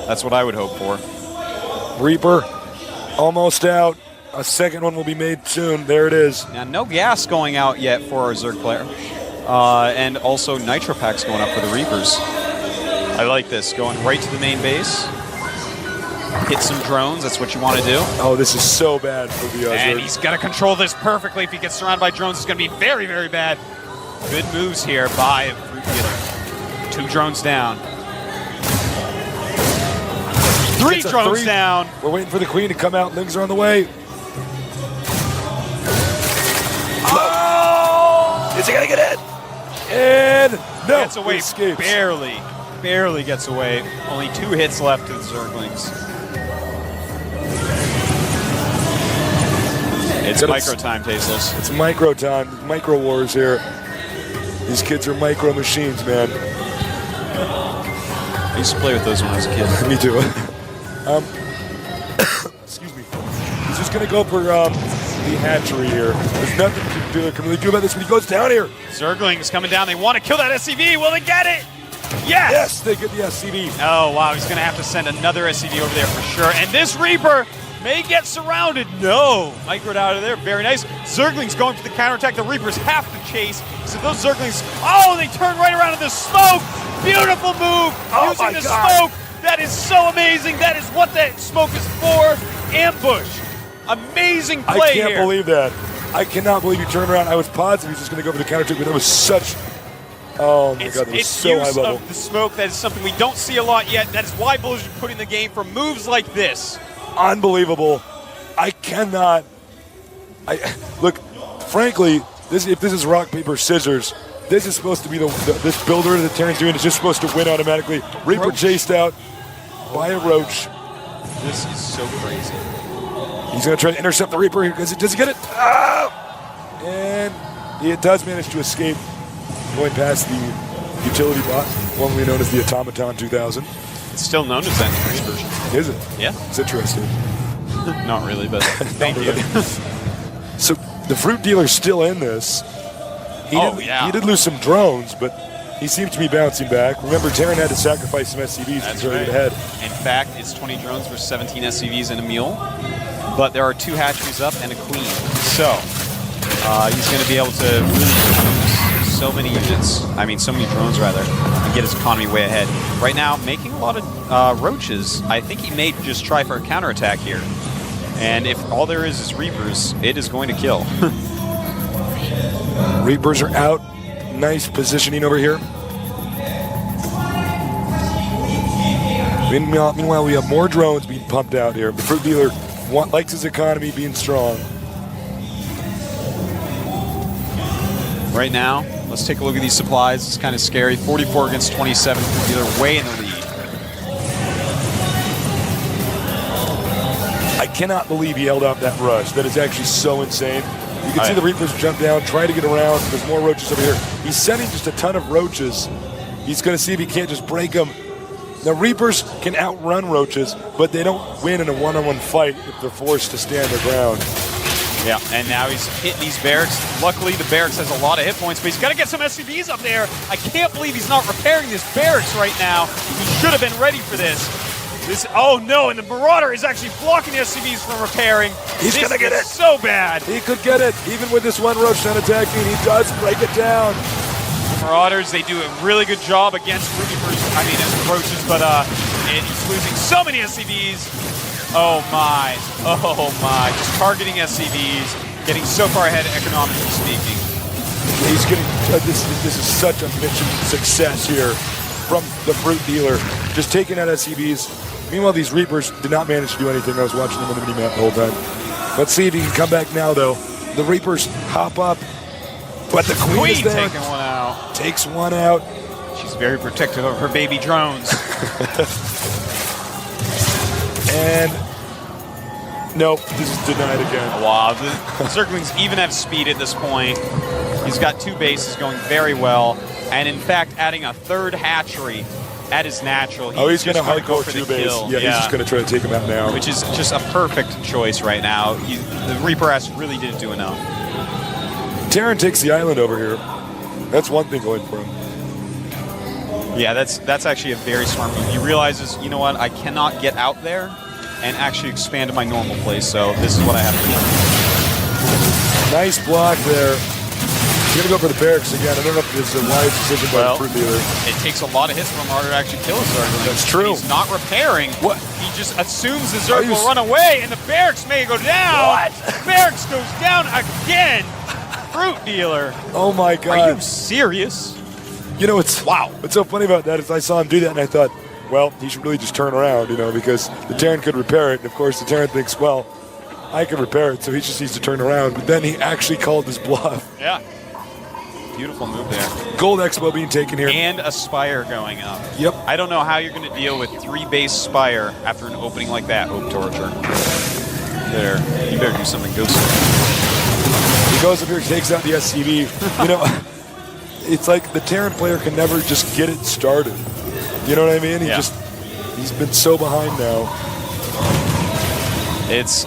That's what I would hope for. Reaper, almost out. A second one will be made soon. There it is. Now, no gas going out yet for our Zerg player. And also Nitro Packs going up for the Reapers. I like this. Going right to the main base. Hit some drones, that's what you want to do. Oh, this is so bad for the And Zerg. he's going to control this perfectly. If he gets surrounded by drones, it's going to be very, very bad. Good moves here by Fruit Dealer. 2 drones down. 3 drones down. We're waiting for the Queen to come out. Lings are on the way. Oh! Is he going to get it? And no, Gets away, escapes. barely gets away. Only 2 hits left to the Zerglings. It's micro time, Tasteless. It's micro time. Micro wars here. These kids are micro machines, man. I used to play with those when I was a kid. Me too. Excuse me. He's just going to go for the hatchery here. There's nothing Fruit can really do about this when he goes down here. Zerglings coming down. They want to kill that SCV. Will they get it? Yes! Yes, they get the SCV. Oh, wow. He's going to have to send another SCV over there for sure. And this Reaper may get surrounded. No. Microed out of there. Very nice. Zerglings going for the counterattack. The Reapers have to chase. So those Zerglings, oh, they turn right around in the smoke. Beautiful move. Using the smoke. That is so amazing. That is what that smoke is for. Ambush. Amazing play here. I can't believe that. I cannot believe you turned around. I was positive he was just going to go for the counterattack, but that was such... Oh my God, that was so high level. Of the smoke, that is something we don't see a lot yet. That is why Blizzard put in the game for moves like this. Unbelievable. I cannot. Look, frankly, if this is rock, paper, scissors, this is supposed to be this builder that Terran's doing is just supposed to win automatically. Reaper chased out by a Roach. This is so crazy. He's going to try to intercept the Reaper. Does he get it? Ah! And he does manage to escape, going past the utility bot, formerly known as the Automaton 2000. It's still known as that version. Is it? Yeah. It's interesting. Not really, but thank you. So the Fruit Dealer's still in this. He did lose some drones, but he seems to be bouncing back. Remember, Terran had to sacrifice some SCVs to try to get ahead. In fact, it's 20 drones versus 17 SCVs and a mule. But there are 2 hatcheries up and a queen. So he's going to be able to really use so many units. I mean, so many drones, rather, and get his economy way ahead. Right now, making a lot of roaches. I think he may just try for a counterattack here. And if all there is Reapers, it is going to kill. Reapers are out. Nice positioning over here. Meanwhile, we have more drones being pumped out here. The fruit dealer likes his economy being strong. Right now, let's take a look at these supplies. It's kind of scary. 44 against 27. Fruit dealer way in the lead. I cannot believe he held out that rush. That is actually so insane. You can see the Reapers jump down, try to get around. There's more roaches over here. He's sending just a ton of roaches. He's going to see if he can't just break them. Now, Reapers can outrun roaches, but they don't win in a one-on-one fight if they're forced to stand their ground. Yeah, and now he's hitting these barracks. Luckily, the barracks has a lot of hit points, but he's got to get some SCVs up there. I can't believe he's not repairing this barracks right now. He should have been ready for this. Oh no, and the Marauder is actually blocking the SCVs from repairing. He's going to get it. So bad. He could get it. Even with this one roach not attacking, he does break it down. The Marauders, they do a really good job against Reapers, roaches, but he's losing so many SCVs. Oh my. Just targeting SCVs, getting so far ahead economically speaking. He's getting, this is such a mission success here from the fruit dealer. Just taking out SCVs. Meanwhile, these Reapers did not manage to do anything. I was watching them on the minimap the whole time. Let's see if he can come back now, though. The Reapers hop up, but the Queen is there. Taking one out. Takes one out. She's very protective of her baby drones. And nope, this is denied again. Wow, the Zerglings even have speed at this point. He's got 2 bases going very well, and in fact, adding a 3rd hatchery at his natural. He's going to hardcore 2 base. Yeah, he's just going to try to take him out now. Which is just a perfect choice right now. The Reaper Ass really didn't do enough. Terran takes the island over here. That's one thing going for him. Yeah, that's actually a very smart move. He realizes, you know what, I cannot get out there and actually expand to my normal place, so this is what I have to do. Nice block there. He's going to go for the barracks again. I don't know if this is a wise decision by the fruit dealer. It takes a lot of hits from Martyr to actually kill a Zerg. That's true. He's not repairing. What? He just assumes the Zerg will run away, and the barracks may go down. What? The barracks goes down again. Fruit dealer. Oh my God. Are you serious? You know, what's so funny about that is I saw him do that, and I thought, well, he should really just turn around, because the Terran could repair it. And of course, the Terran thinks, well, I can repair it, so he just needs to turn around. But then he actually called his bluff. Yeah. Beautiful move there. Gold Expo being taken here. And a Spire going up. Yep. I don't know how you're going to deal with 3 base Spire after an opening like that, Hope Torture. There. You better do something ghostly. He goes up here, takes out the SCV. It's like the Terran player can never just get it started. You know what I mean? He's been so behind now.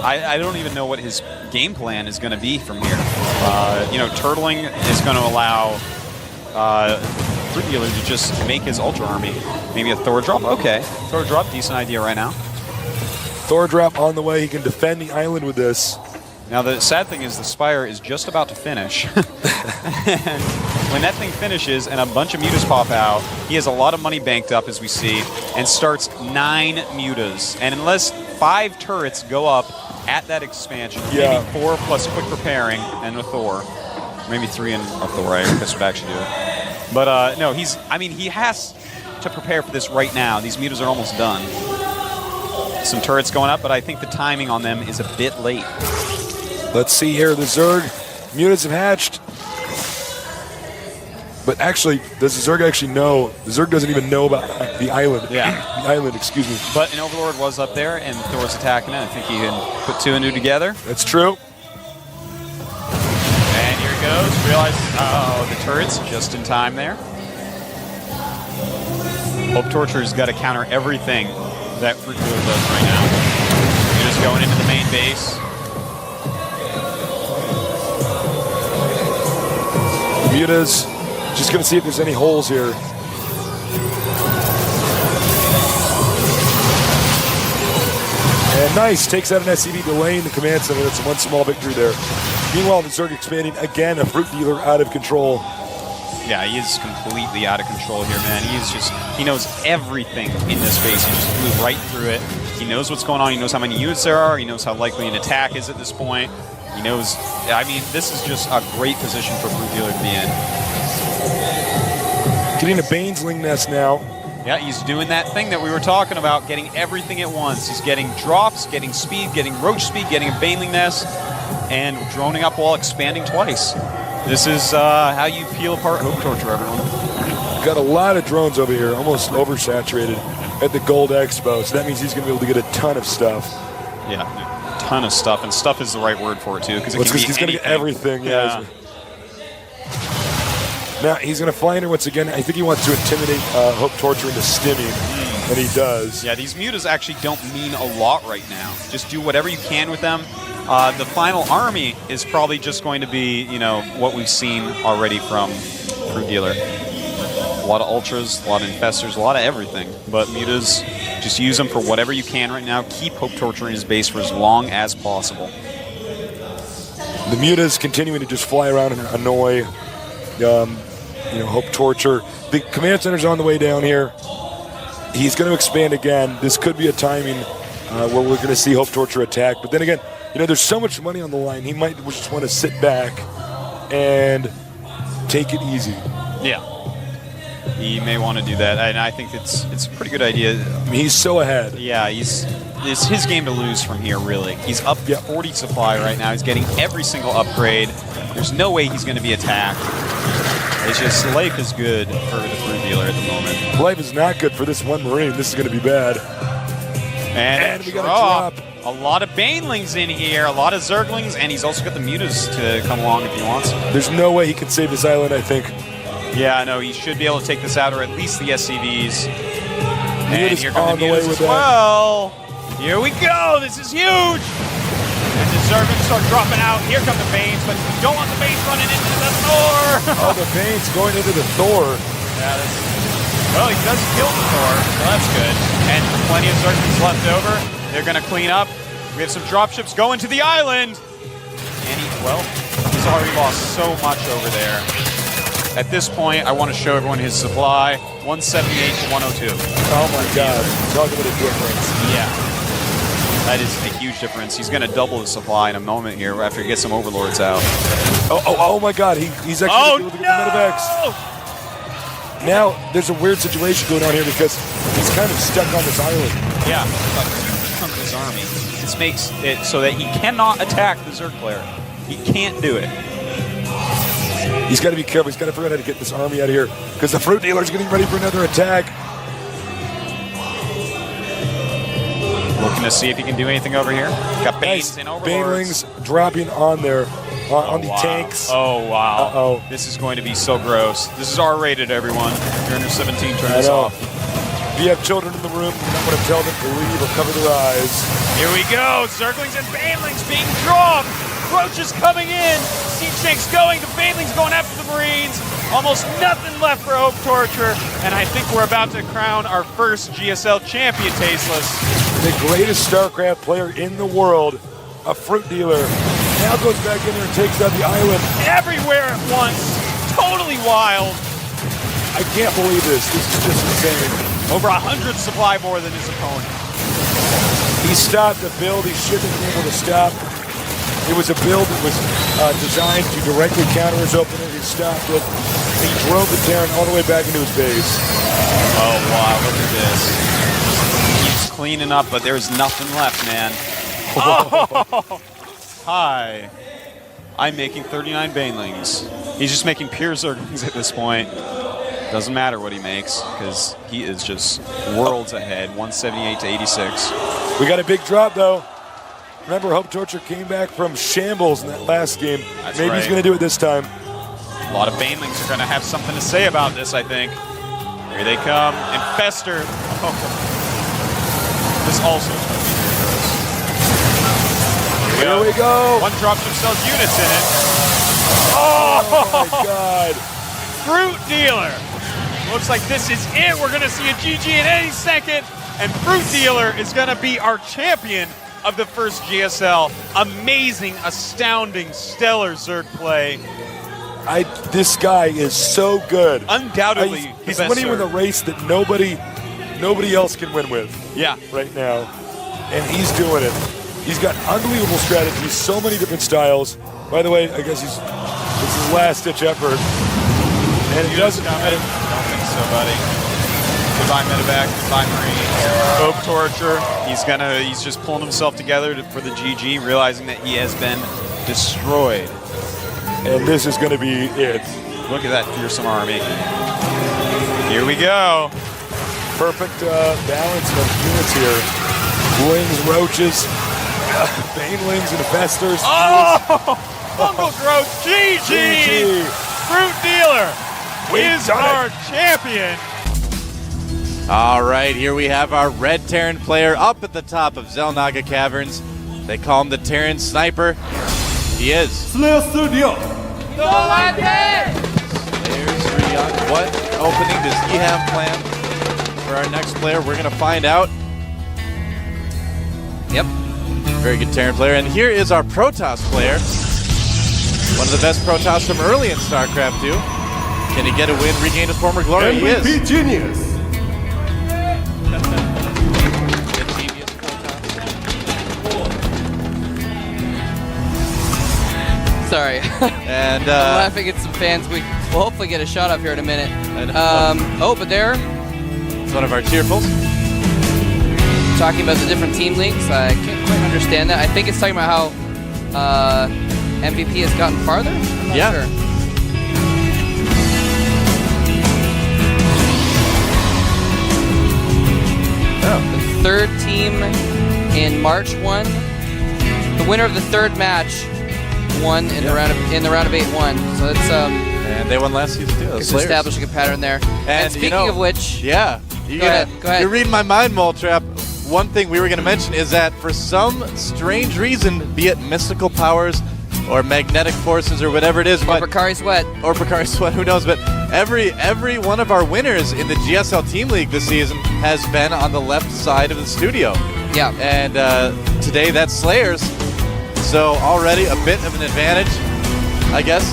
I don't even know what his game plan is going to be from here. Turtling is going to allow Fruit Dealer to just make his Ultra Army. Maybe a Thor drop? Okay. Thor drop, decent idea right now. Thor drop on the way. He can defend the island with this. Now, the sad thing is the Spire is just about to finish. And when that thing finishes and a bunch of mutas pop out, he has a lot of money banked up, as we see, and starts 9 mutas. And unless 5 turrets go up at that expansion, maybe 4 plus quick repairing and a Thor, maybe 3 and a Thor, I guess would actually do it. But no, he has to prepare for this right now. These mutas are almost done. Some turrets going up, but I think the timing on them is a bit late. Let's see here, the Zerg. Mutas have hatched. But actually, does the Zerg actually know? The Zerg doesn't even know about the island. Yeah. The island, excuse me. But an Overlord was up there, and Thor's attacking it. I think he can put 2 and 2 together. That's true. And here he goes. Realizes, the turret's just in time there. Hope Torture's got to counter everything that Fruit Dealer does right now. You're just going into the main base. Mutas, just going to see if there's any holes here. And nice, takes out an SCV, delaying the command center. That's one small victory there. Meanwhile, the Zerg expanding again, a Fruit Dealer out of control. Yeah, he is completely out of control here, man. He knows everything in this base. He just flew right through it. He knows what's going on. He knows how many units there are. He knows how likely an attack is at this point. He knows. I mean, this is just a great position for Fruit Dealer to be in. Getting a Baneling nest now. Yeah, he's doing that thing that we were talking about, getting everything at once. He's getting drops, getting speed, getting roach speed, getting a Baneling nest, and droning up while expanding twice. This is how you peel apart Hope Torture, everyone. Got a lot of drones over here, almost oversaturated at the Gold Expo, so that means he's going to be able to get a ton of stuff. Yeah, a ton of stuff, and stuff is the right word for it, too, because he's going to get everything, yeah. Now, he's going to fly in here once again. I think he wants to intimidate Hope Torture into stimming, and he does. Yeah, these mutas actually don't mean a lot right now. Just do whatever you can with them. The final army is probably just going to be, you know, what we've seen already from Fruit Dealer. A lot of ultras, a lot of infestors, a lot of everything. But mutas, just use them for whatever you can right now. Keep Hope Torture in his base for as long as possible. The mutas continuing to just fly around and annoy, Hope Torture. The command center's on the way down here. He's going to expand again. This could be a timing where we're going to see Hope Torture attack. But then again, there's so much money on the line. He might just want to sit back and take it easy. Yeah. He may want to do that, and I think it's a pretty good idea. I mean, he's so ahead. Yeah, it's his game to lose from here, really. He's up 40 supply right now. He's getting every single upgrade. There's no way he's going to be attacked. It's just life is good for the Fruit Dealer at the moment. Life is not good for this one Marine. This is going to be bad. And we got a drop. A lot of Banelings in here, a lot of Zerglings, and he's also got the mutas to come along if he wants. There's no way he can save this island, I think. Yeah, no, he should be able to take this out, or at least the SCVs. And here come the way mutas with as well. Here we go. This is huge. And the Zerglings start dropping out. Here come the Banes, but you don't want the Banes running into the Thor. Oh, the Banes going into the Thor. Yeah, well, he does kill the Thor, so that's good. And plenty of Zerglings left over. They're going to clean up. We have some dropships going to the island. And he's already lost so much over there. At this point, I want to show everyone his supply. 178 to 102. Oh my God. Talk about a difference. Yeah. That is a huge difference. He's going to double the supply in a moment here after he gets some overlords out. Oh my God. He's actually able to get the medivacs. Now, there's a weird situation going on here because he's kind of stuck on this island. Yeah. From his army. This makes it so that he cannot attack the Zerg player. He can't do it. He's got to be careful. He's got to figure out how to get this army out of here because the Fruit Dealer is getting ready for another attack. Looking to see if he can do anything over here. Got Banes and Overlords. Banelings dropping on there, on the tanks. Oh, wow. Uh-oh. This is going to be so gross. This is R-rated, everyone. If you're under 17, turn this off. If you have children in the room, you don't want to tell them to leave or cover their eyes. Here we go. Zerglings and Banelings being dropped. Roaches coming in. Siege tanks going. The Banelings going after the Marines. Almost nothing left for Hope Torture. And I think we're about to crown our first GSL champion, Tasteless. The greatest StarCraft player in the world, a Fruit Dealer, now goes back in there and takes out the island. Everywhere at once. Totally wild. I can't believe this. This is just insane. Over 100 supply more than his opponent. He stopped the build. He shouldn't have been able to stop. It was a build that was designed to directly counter his opener. He stopped it. He drove the Terran all the way back into his base. Oh, wow. Look at this. He's cleaning up, but there's nothing left, man. Oh! Hi. I'm making 39 Banelings. He's just making pure Zerglings at this point. Doesn't matter what he makes, because he is just worlds ahead, 178 to 86. We got a big drop, though. Remember, Hope Torture came back from shambles in that last game. That's Maybe right. He's going to do it this time. A lot of Banelings are going to have something to say about this, I think. Here they come. Infester. Oh. This also is going to be very gross. Here we go. One dropship sells units in it. Oh, my God. Fruit Dealer. Looks like this is it. We're going to see a GG in any second. And Fruit Dealer is going to be our champion of the first GSL. Amazing, astounding, stellar Zerg play. This guy is so good. Undoubtedly, he's winning with a race that nobody else can win with. Yeah, right now, and he's doing it. He's got unbelievable strategies, so many different styles. By the way, I guess this is his last-ditch effort. And he doesn't I don't think so, buddy. Goodbye, medevac. Goodbye, Marine. Hope torture. He's just pulling himself together for the GG, realizing that he has been destroyed. And this is going to be it. Look at that fearsome army. Here we go. Perfect balance of units here. Wings, roaches, banelings, and festers. Oh! Fungal growth, GG! Fruit Dealer is our champion. All right, here we have our red Terran player up at the top of Xel'Naga Caverns. They call him the Terran Sniper. He is. Slayer Studio. There's Ryung. What opening does he have planned for our next player? We're going to find out. Yep. Very good Terran player. And here is our Protoss player. One of the best Protoss from early in StarCraft II. Can he get a win, regain his former glory? He is. MVP Genius. Sorry. And I'm laughing at some fans. We'll hopefully get a shot up here in a minute. But there. It's one of our cheerfuls. Talking about the different team leagues. I can't quite understand that. I think it's talking about how MVP has gotten farther. I'm not sure. The third team in March won. The winner of the third match won in the round of 8-1. So it's and they won last season too. It's establishing a pattern there. And speaking of which, go ahead. You're reading my mind, Mole Trap. One thing we were going to mention is that for some strange reason, be it mystical powers or magnetic forces or whatever it is, or Picari Sweat, who knows? But every one of our winners in the GSL Team League this season has been on the left side of the studio. Yeah. And today that's Slayers. So already a bit of an advantage, I guess.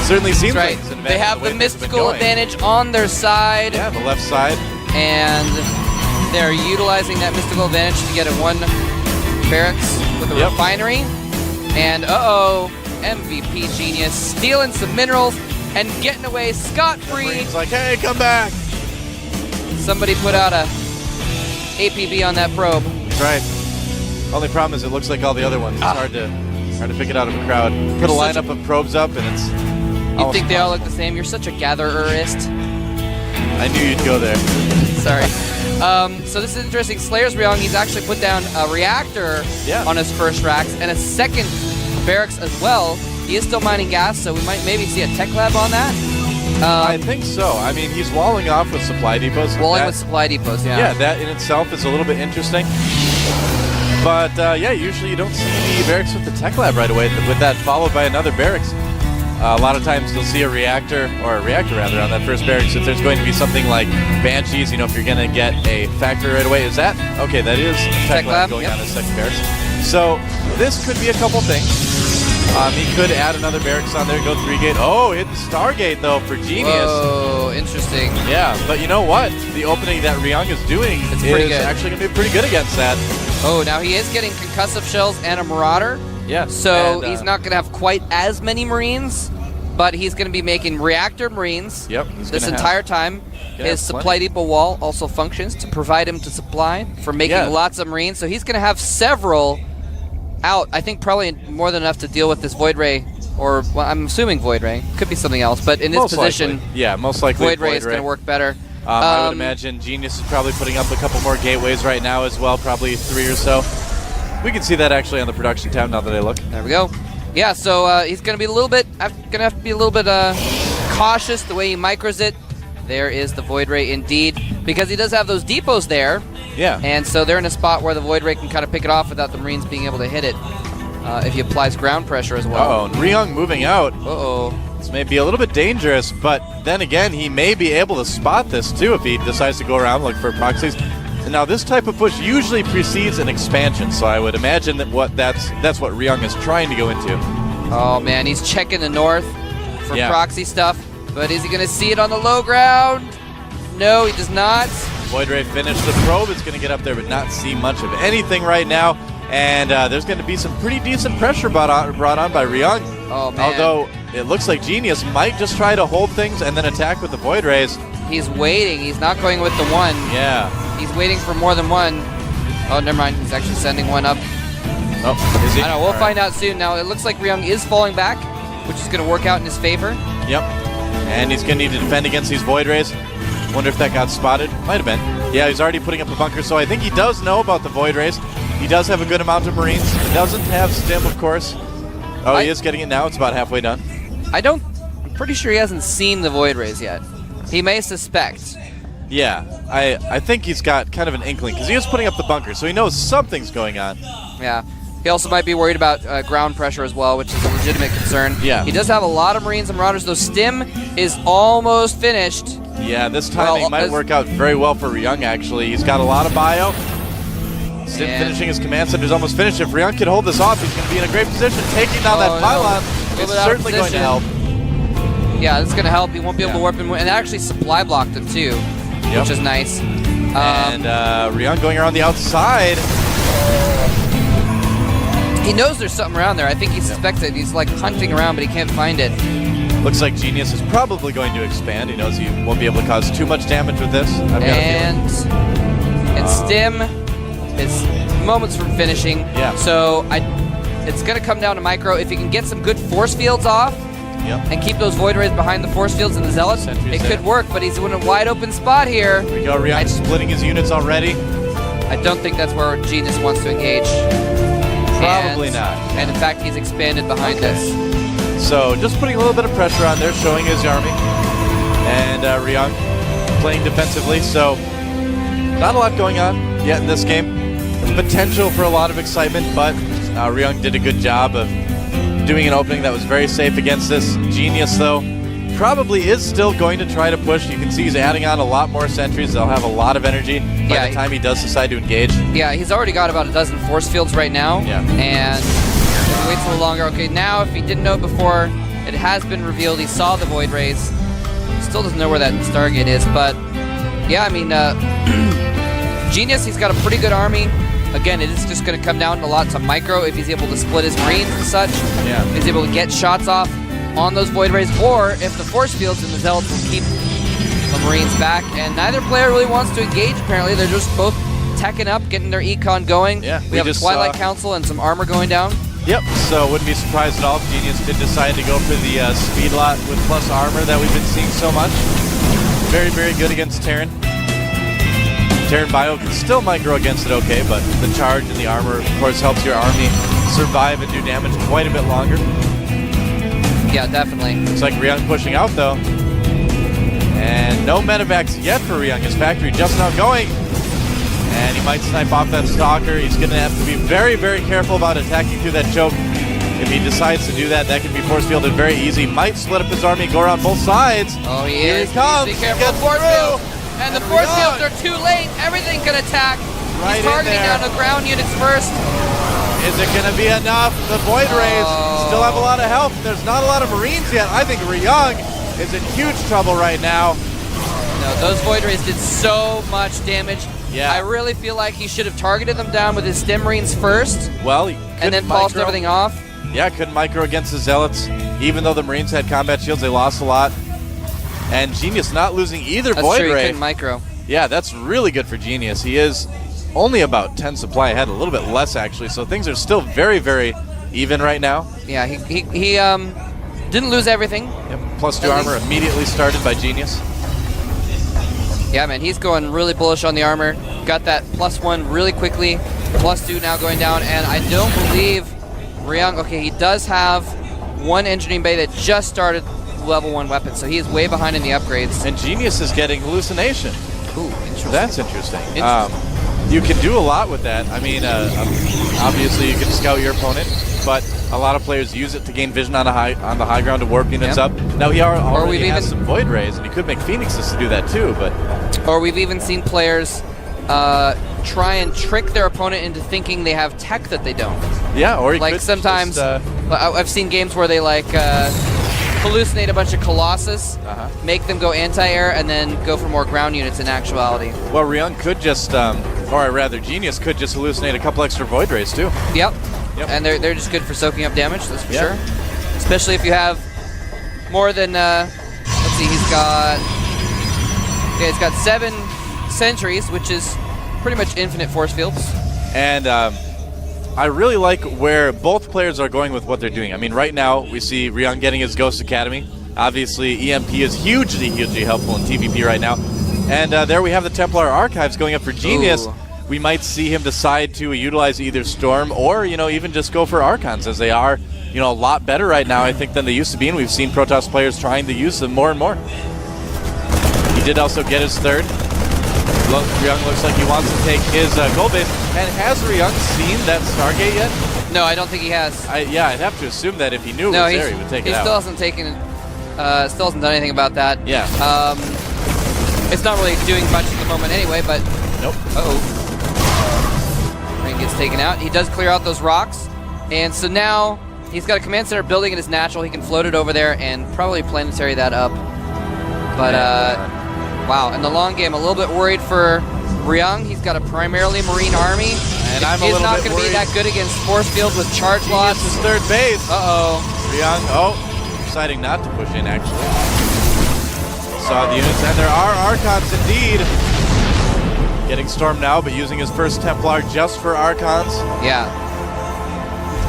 Certainly seems like it's an advantage. They have the mystical advantage on their side. Yeah, the left side. And they're utilizing that mystical advantage to get a one barracks with a refinery. And MVP Genius stealing some minerals and getting away scot-free. It's like, hey, come back. Somebody put out a APB on that probe. That's right. Only problem is it looks like all the other ones. It's hard to pick it out of a crowd. Put a lineup of probes up and it's You think they all look the same? You're such a gathererist. I knew you'd go there. Sorry. So this is interesting. Slayer's Ryung, he's actually put down a reactor on his first racks and a second barracks as well. He is still mining gas, so we might maybe see a tech lab on that. I think so. I mean, he's walling off with supply depots. With supply depots, yeah. Yeah, that in itself is a little bit interesting. But usually you don't see the barracks with the tech lab right away. With that followed by another barracks. A lot of times you'll see a reactor on that first barracks. If there's going to be something like Banshees, if you're going to get a factory right away. Is that? Okay, that is tech lab going on a second barracks. So this could be a couple things. He could add another barracks on there, go 3-gate. Oh, hit the Stargate though for Genius. Oh, interesting. Yeah, but you know what? The opening that Ryung is doing is actually going to be pretty good against that. Oh, now he is getting concussive shells and a Marauder. Yeah. So he's not going to have quite as many Marines, but he's going to be making reactor Marines this entire time. His supply depot wall also functions to provide him to supply for making lots of Marines. So he's going to have several out. I think probably more than enough to deal with this Void Ray, or I'm assuming Void Ray. Could be something else, but in this position, most likely Void Ray is going to work better. I would imagine Genius is probably putting up a couple more gateways right now as well, probably 3 or so. We can see that actually on the production tab now that I look. There we go. Yeah, so he's going to be a little bit, cautious the way he micros it. There is the Void Ray indeed, because he does have those depots there. Yeah. And so they're in a spot where the Void Ray can kind of pick it off without the Marines being able to hit it if he applies ground pressure as well. Oh, and Ryung moving out. This may be a little bit dangerous, but then again, he may be able to spot this too if he decides to go around looking for proxies. Now, this type of push usually precedes an expansion, so I would imagine that that's what Ryung is trying to go into. Oh man, he's checking the north for proxy stuff, but is he going to see it on the low ground? No, he does not. Void Ray finished the probe. It's going to get up there but not see much of anything right now. And there's going to be some pretty decent pressure brought on by Ryung. Oh, man. Although it looks like Genius might just try to hold things and then attack with the Void Rays. He's waiting. He's not going with the one. Yeah. He's waiting for more than one. Oh, never mind. He's actually sending one up. Oh, is he? I know. We'll find out soon. Now, it looks like Ryung is falling back, which is going to work out in his favor. Yep. And he's going to need to defend against these Void Rays. Wonder if that got spotted. Might have been. Yeah, he's already putting up a bunker, so I think he does know about the Void Rays. He does have a good amount of Marines. He doesn't have Stim, of course. Oh, he is getting it now. It's about halfway done. I'm pretty sure he hasn't seen the Void Rays yet. He may suspect. Yeah, I think he's got kind of an inkling, because he is putting up the bunker, so he knows something's going on. Yeah. He also might be worried about ground pressure as well, which is a legitimate concern. Yeah. He does have a lot of Marines and Marauders, though Stim is almost finished. Yeah, this timing might work out very well for Ryung, actually. He's got a lot of bio. Stim finishing his command center is almost finished. If Ryung can hold this off, he's going to be in a great position. Taking down that pylon is certainly going to help. Yeah, that's going to help. He won't be able to warp him, and actually supply blocked him too, which is nice. And Ryung going around the outside. He knows there's something around there. I think he suspects it. He's like hunting around, but he can't find it. Looks like Genius is probably going to expand. He knows he won't be able to cause too much damage with this. And Stim is moments from finishing. Yeah. So it's going to come down to Micro. If he can get some good force fields off and keep those Void Rays behind the force fields and the Zealots, it could work, but he's in a wide open spot here. Here we go, Ryung splitting his units already. I don't think that's where Genius wants to engage. Probably not. And in fact, he's expanded behind this. So just putting a little bit of pressure on there, showing his army. And Ryung playing defensively, so not a lot going on yet in this game. Potential for a lot of excitement, but Ryung did a good job of doing an opening that was very safe against this. Genius, though, probably is still going to try to push. You can see he's adding on a lot more sentries. They'll have a lot of energy by the time he does decide to engage. Yeah, he's already got about a dozen force fields right now. Yeah. And if he waits a little longer, okay, now if he didn't know it before, it has been revealed. He saw the Void Rays. Still doesn't know where that Stargate is, but yeah, I mean, Genius, he's got a pretty good army. Again, it is just going to come down a lot to Micro if he's able to split his Marines and such. Yeah. If he's able to get shots off on those Void Rays, or if the Force Fields and the Zealots will keep the Marines back. And neither player really wants to engage, apparently. They're just both teching up, getting their econ going. Yeah, we have a Twilight Council and some armor going down. Yep, so wouldn't be surprised at all if Genius did decide to go for the speed lot with plus armor that we've been seeing so much. Very, very good against Terran. Terran Bio can still micro against it okay, but the charge and the armor, of course, helps your army survive and do damage quite a bit longer. Yeah, definitely. Looks like Ryung pushing out, though. And no medevacs yet for Ryung. His factory just now going. And he might snipe off that Stalker. He's going to have to be very, very careful about attacking through that choke. If he decides to do that, that can be force fielded very easy. Might split up his army, go around both sides. Oh, he Here is. he comes. Be careful. Force field. And the force fields are too late. Everything can attack. Right He's targeting in there. down the ground units first. Is it going to be enough? The Void Rays still have a lot of health. There's not a lot of Marines yet. I think Ryung is in huge trouble right now. No, those Void Rays did so much damage. Yeah. I really feel like he should have targeted them down with his Stim Marines first. Well, he and then pulsed everything off. Yeah, couldn't micro against the Zealots. Even though the Marines had combat shields, they lost a lot. And Genius not losing either That's Void true, he Ray. couldn't micro. Yeah, that's really good for Genius. He is only about 10 supply ahead, a little bit less actually. So things are still very, very even right now. Yeah, he didn't lose everything. Yep. Plus 2 armor immediately started by Genius. Yeah, man, he's going really bullish on the armor. Got that +1 really quickly. +2 now going down, and I don't believe Ryung. Okay, he does have one engineering bay that just started level 1 weapon, so he is way behind in the upgrades. And Genius is getting hallucination. Ooh, interesting. That's interesting. You can do a lot with that. I mean, obviously you can scout your opponent, but a lot of players use it to gain vision on the high ground to warp units up. Now he already has some Void Rays, and he could make Phoenixes to do that too. But or we've even seen players try and trick their opponent into thinking they have tech that they don't. Yeah, or he like could sometimes just, I've seen games where they like hallucinate a bunch of Colossus, make them go anti-air, and then go for more ground units in actuality. Well, Ryung could just Or rather, Genius could just hallucinate a couple extra Void Rays too. Yep. And they're just good for soaking up damage, that's for sure. Especially if you have more than, let's see, he's got 7 sentries, which is pretty much infinite force fields. And I really like where both players are going with what they're doing. I mean, right now we see Ryung getting his Ghost Academy. Obviously, EMP is hugely helpful in TVP right now. And there we have the Templar Archives going up for Genius. Ooh. We might see him decide to utilize either Storm or, even just go for Archons, as they are, a lot better right now, I think, than they used to be. And we've seen Protoss players trying to use them more and more. He did also get his third. Ryung looks like he wants to take his gold base. And has Ryung seen that Stargate yet? No, I don't think he has. Yeah, I'd have to assume that if he knew it was there, he would take it out. He still hasn't taken, still hasn't done anything about that. Yeah. It's not really doing much at the moment anyway, but... Nope. Uh-oh. Ring gets taken out. He does clear out those rocks. And so now he's got a command center building in his natural. He can float it over there and probably planetary that up. But, wow. In the long game, a little bit worried for Ryung. He's got a primarily Marine army. And I'm a little bit worried. He's not going to be that good against force field with charge lots. His third base. Uh-oh. Ryung, deciding not to push in, actually. Saw the units, and there are Archons indeed. Getting Storm now, but using his first Templar just for Archons. Yeah.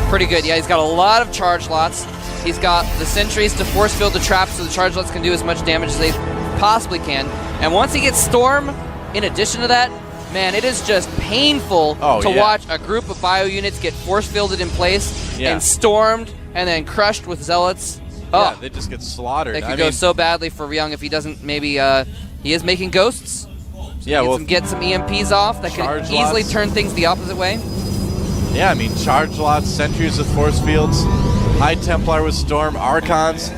Pretty good. Yeah, he's got a lot of charge lots. He's got the sentries to force field the traps so the charge lots can do as much damage as they possibly can. And once he gets Storm, in addition to that, man, it is just painful to watch a group of bio units get force fielded in place and stormed and then crushed with zealots. Yeah, they just get slaughtered. It could go so badly for Ryung if he doesn't maybe, he is making ghosts. So yeah, get some EMPs off that can easily turn things the opposite way. Yeah, I mean, charge lots, sentries with force fields, High Templar with Storm, Archons.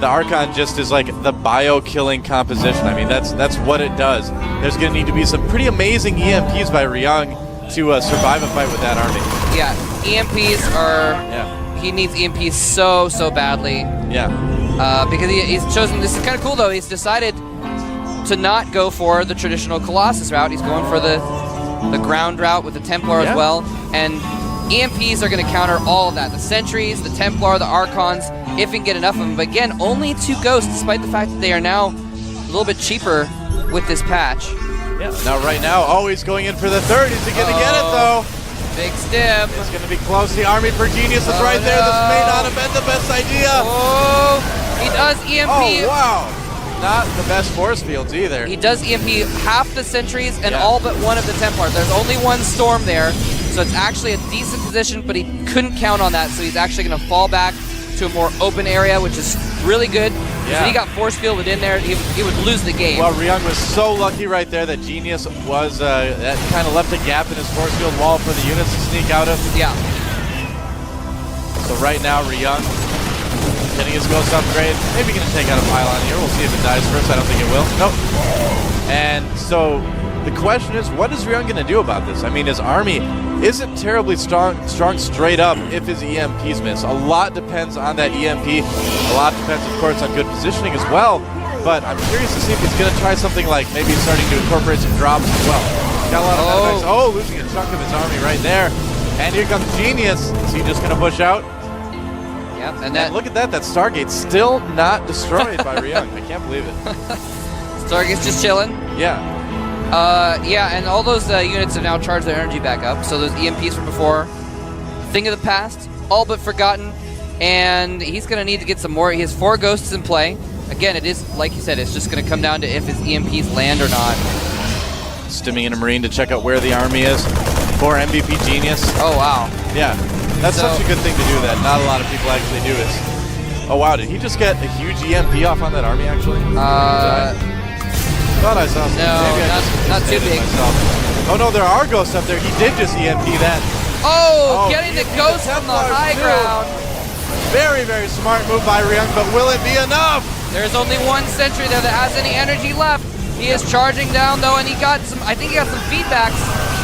The Archon just is like the bio-killing composition. I mean, that's what it does. There's going to need to be some pretty amazing EMPs by Ryung to survive a fight with that army. Yeah, EMPs are... Yeah. He needs EMPs so badly. Yeah. Because he's chosen... This is kind of cool, though. He's decided to not go for the traditional Colossus route. He's going for the ground route with the Templar as well. And EMPs are going to counter all of that. The Sentries, the Templar, the Archons, if he can get enough of them. But again, only 2 ghosts, despite the fact that they are now a little bit cheaper with this patch. Yeah. Now, right now, always going in for the third. Is he going to get it, though? Big stim. It's going to be close. The army for Genius is right there. This may not have been the best idea. Oh, he does EMP. Oh, wow. Not the best force fields either. He does EMP half the sentries and all but one of the Templars. There's only one Storm there, so it's actually a decent position, but he couldn't count on that, so he's actually going to fall back to a more open area, which is really good. Yeah. If he got force fielded in there, he would lose the game. Well, Ryung was so lucky right there that Genius was, that kind of left a gap in his force field wall for the units to sneak out of. Yeah. So right now, Ryung getting his ghost upgrade. Maybe going to take out a pylon here. We'll see if it dies first. I don't think it will. Nope. And so the question is, what is Ryung going to do about this? I mean, his army isn't terribly strong straight up if his EMPs miss. A lot depends on that EMP. A lot depends, of course, on good positioning as well. But I'm curious to see if he's going to try something like maybe starting to incorporate some drops as well. Got a lot of effects. Oh, losing a chunk of his army right there. And here comes Genius. Is he just going to push out? Yep, and look at that. That Stargate's still not destroyed by Ryung. I can't believe it. Stargate's just chilling. Yeah. Yeah, and all those units have now charged their energy back up. So those EMPs from before, thing of the past, all but forgotten. And he's going to need to get some more. He has 4 ghosts in play. Again, it is, like you said, it's just going to come down to if his EMPs land or not. Stimming in a Marine to check out where the army is for MVP Genius. Oh, wow. Yeah. That's such a good thing to do that not a lot of people actually do is. Oh, wow. Did he just get a huge EMP off on that army, actually? Thought I saw something. No, maybe not too big. Myself. Oh, no, there are ghosts up there. He did just EMP that. Oh, getting the ghost from the high ground. Very, very smart move by Ryung, but will it be enough? There's only 1 sentry there that has any energy left. He is charging down, though, and he got some, I think he got some feedbacks.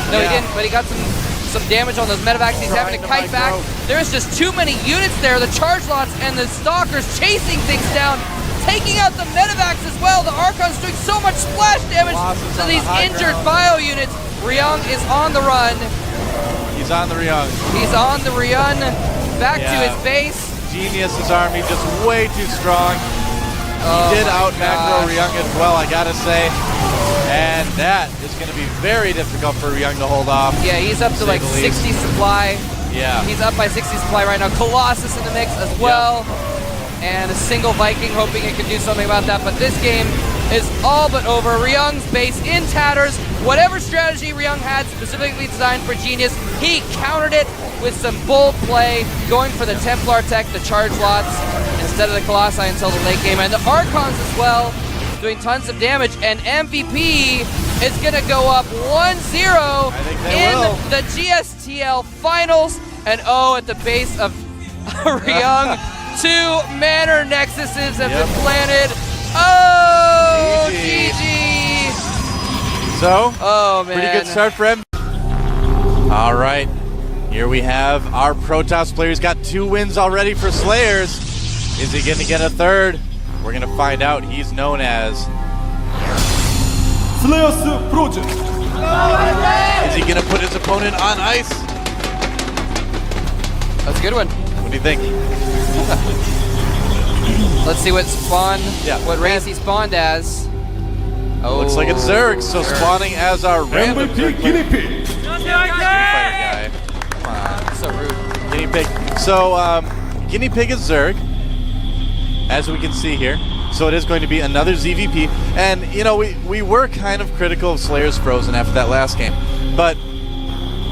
No, he didn't, but he got some damage on those medevacs. He's having to kite back. There's just too many units there. The charge lots and the stalkers chasing things down, taking out the medevacs as well. The Archon's doing so much splash damage to these injured bio units. Ryung is on the run. He's on the Ryung. He's on the Ryung. Back to his base. Genius's army just way too strong. Oh he did out macro Ryung as well, I gotta say. And that is going to be very difficult for Ryung to hold off. Yeah, he's up to like 60 supply. Yeah. He's up by 60 supply right now. Colossus in the mix as well. And a single Viking hoping it can do something about that. But this game is all but over. Ryung's base in tatters. Whatever strategy Ryung had specifically designed for Genius, he countered it with some bold play, going for the Templar tech, the charge lots, instead of the Colossi until the late game. And the Archons as well, doing tons of damage. And MVP is going to go up 1-0 in the GSTL finals. And at the base of Ryung, 2 Manor Nexuses have been planted. Oh, GG. So, man. Pretty good start for him. All right, here we have our Protoss player. He's got 2 wins already for Slayers. Is he going to get a third? We're going to find out. He's known as Slayers Project. Is he going to put his opponent on ice? That's a good one. What do you think? Let's see what what race he spawned as. Looks like it's Zerg, so spawning as our random MVP Guinea Pig. guy. Come on. So rude. Guinea Pig. So, Guinea Pig is Zerg, as we can see here. So it is going to be another ZVP. And, you know, we were kind of critical of Slayers Frozen after that last game. But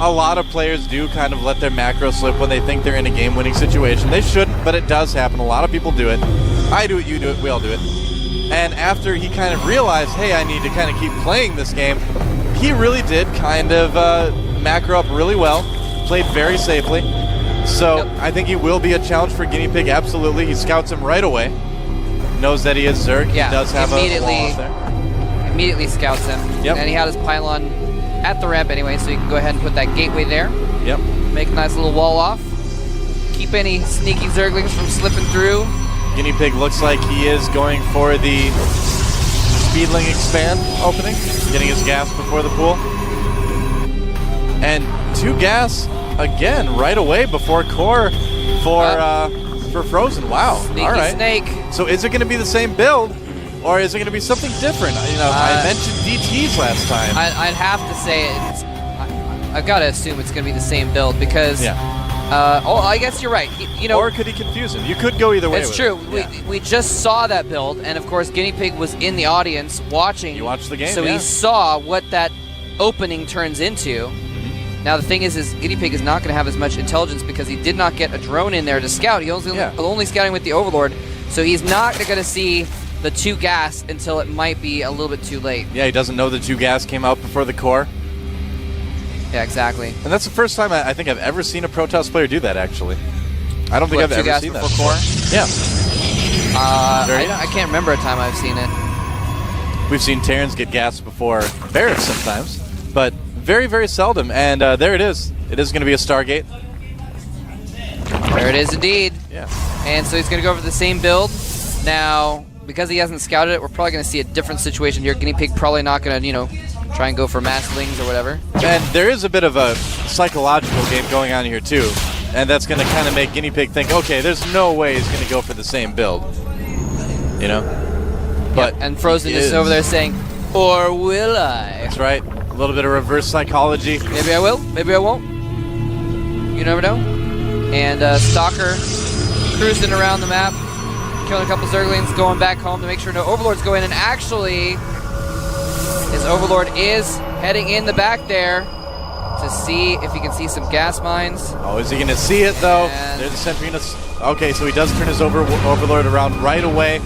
a lot of players do kind of let their macro slip when they think they're in a game-winning situation. They shouldn't, but it does happen. A lot of people do it. I do it, you do it, we all do it. And after he kind of realized, hey, I need to kind of keep playing this game, he really did kind of macro up really well, played very safely. So I think he will be a challenge for Guinea Pig, absolutely. He scouts him right away. Knows that he is Zerg. Yeah, he does have a wall there. Immediately scouts him. Yep. And he had his pylon at the ramp anyway, so you can go ahead and put that gateway there. Yep. Make a nice little wall off. Keep any sneaky Zerglings from slipping through. Guinea Pig looks like he is going for the Speedling expand opening, getting his gas before the pool. And 2 gas again right away before core for Frozen. Wow. Sneaky all right. snake. So is it going to be the same build, or is it going to be something different? You know, I mentioned DTs last time. I'd have to say I've got to assume it's going to be the same build because. Yeah. I guess you're right. Or could he confuse him? You could go either way. It's true. We just saw that build, and of course, Guinea Pig was in the audience watching. He watched the game, so he saw what that opening turns into. Now the thing is Guinea Pig is not going to have as much intelligence because he did not get a drone in there to scout. He only scouting with the Overlord, so he's not going to see the 2 gas until it might be a little bit too late. Yeah, he doesn't know the 2 gas came out before the core. Yeah, exactly. And that's the first time I think I've ever seen a Protoss player do that, actually. I don't think I've ever seen that before. Core? Yeah. I can't remember a time I've seen it. We've seen Terrans get gas before Barracks sometimes, but very, very seldom. And there it is. It is going to be a Stargate. There it is indeed. Yeah. And so he's going to go over the same build. Now, because he hasn't scouted it, we're probably going to see a different situation here. Guinea Pig probably not going to, try and go for masslings or whatever. And there is a bit of a psychological game going on here too, and that's going to kind of make Guinea Pig think, okay, there's no way he's going to go for the same build, But and Frozen is over there saying, or will I? That's right. A little bit of reverse psychology. Maybe I will. Maybe I won't. You never know. And Stalker cruising around the map, killing a couple Zerglings, going back home to make sure no Overlords go in, and actually his Overlord is heading in the back there to see if he can see some gas mines. Oh, is he going to see it, though? And there's the Centrina. Okay, so he does turn his Overlord around right away.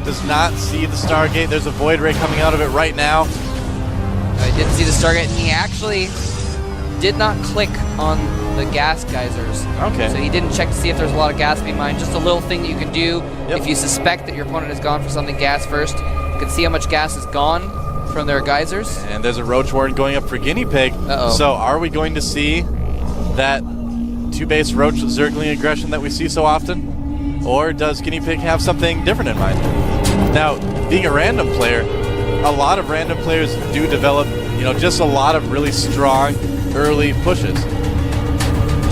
Does not see the Stargate. There's a Void Ray coming out of it right now. I didn't see the Stargate, and he actually did not click on the gas geysers. Okay. So he didn't check to see if there's a lot of gas being mined. Just a little thing that you can do if you suspect that your opponent has gone for something gas first. You can see how much gas is gone from their geysers. And there's a Roach Warden going up for Guinea Pig. So are we going to see that 2-base Roach Zergling aggression that we see so often? Or does Guinea Pig have something different in mind? Now, being a random player, a lot of random players do develop You know, just a lot of really strong early pushes.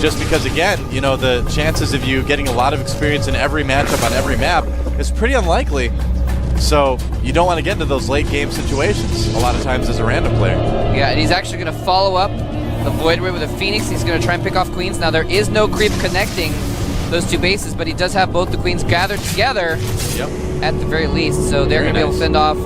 Just because, again, you know, the chances of you getting a lot of experience in every matchup on every map is pretty unlikely. So you don't want to get into those late game situations a lot of times as a random player. Yeah, and he's actually going to follow up the Void Ray with a Phoenix. He's going to try and pick off Queens. Now, there is no creep connecting those two bases, but he does have both the Queens gathered together at the very least. So they're going to be able to fend off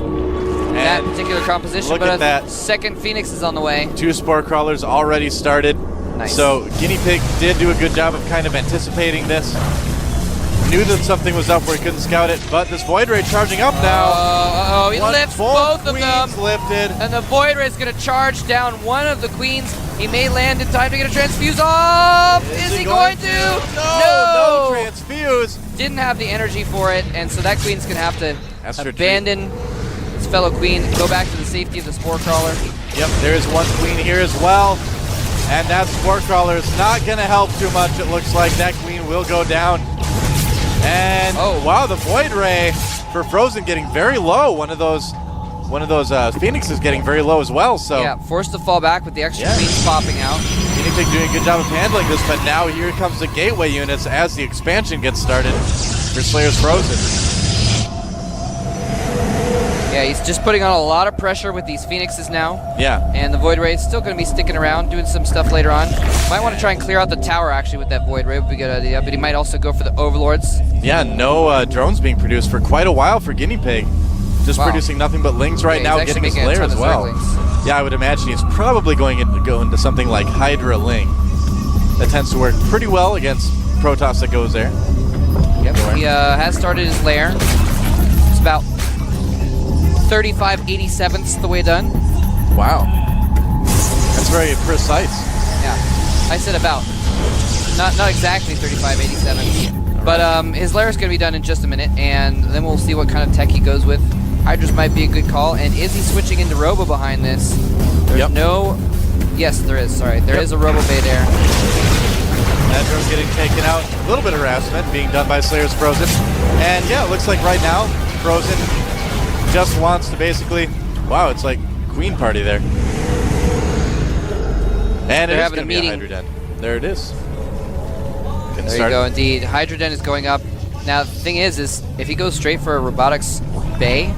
that particular composition. Look But at that. Second Phoenix is on the way. 2 Spore Crawlers already started. Nice. So Guinea Pig did do a good job of kind of anticipating this. Knew that something was up where he couldn't scout it, but this Void Ray charging up now. He lifts both of them. Lifted. And the Void Ray is going to charge down one of the Queens. He may land in time to get a transfuse off. Is he going to? No transfuse. Didn't have the energy for it, and so that Queen's going to have to abandon his fellow Queen, go back to the safety of the Spore Crawler. Yep, there is one Queen here as well. And that Spore Crawler is not going to help too much. It looks like that Queen will go down. And wow, the Void Ray for Frozen getting very low. One of those Phoenixes getting very low as well. So yeah, forced to fall back with the extra Queens popping out. Guinea Pig doing a good job of handling this, but now here comes the gateway units as the expansion gets started for Slayer's Frozen. Yeah, he's just putting on a lot of pressure with these Phoenixes now. Yeah. And the Void Ray is still going to be sticking around, doing some stuff later on. Might want to try and clear out the tower, actually, with that Void Ray. Would be a good idea. But he might also go for the Overlords. Yeah, no drones being produced for quite a while for Guinea Pig. Just producing nothing but Lings right now, getting his lair as well. Yeah, I would imagine he's probably going to go into something like Hydra Ling. That tends to work pretty well against Protoss that goes there. Yep, he has started his lair. It's about 35/87ths the way done. Wow. That's very precise. Yeah, I said about. Not exactly 35/87. But his lair is going to be done in just a minute, and then we'll see what kind of tech he goes with. Hydras might be a good call, and is he switching into Robo behind this? There's no... Yes, there is, sorry. There is a Robo Bay there. That drone getting taken out. A little bit of harassment being done by Slayer's Frozen. And yeah, it looks like right now, Frozen just wants to basically... Wow, it's like Queen Party there. And They're it is having going to be a Hydra Den. There it is. There you go, indeed. Hydra Den is going up. Now, the thing is if he goes straight for a robotics bay,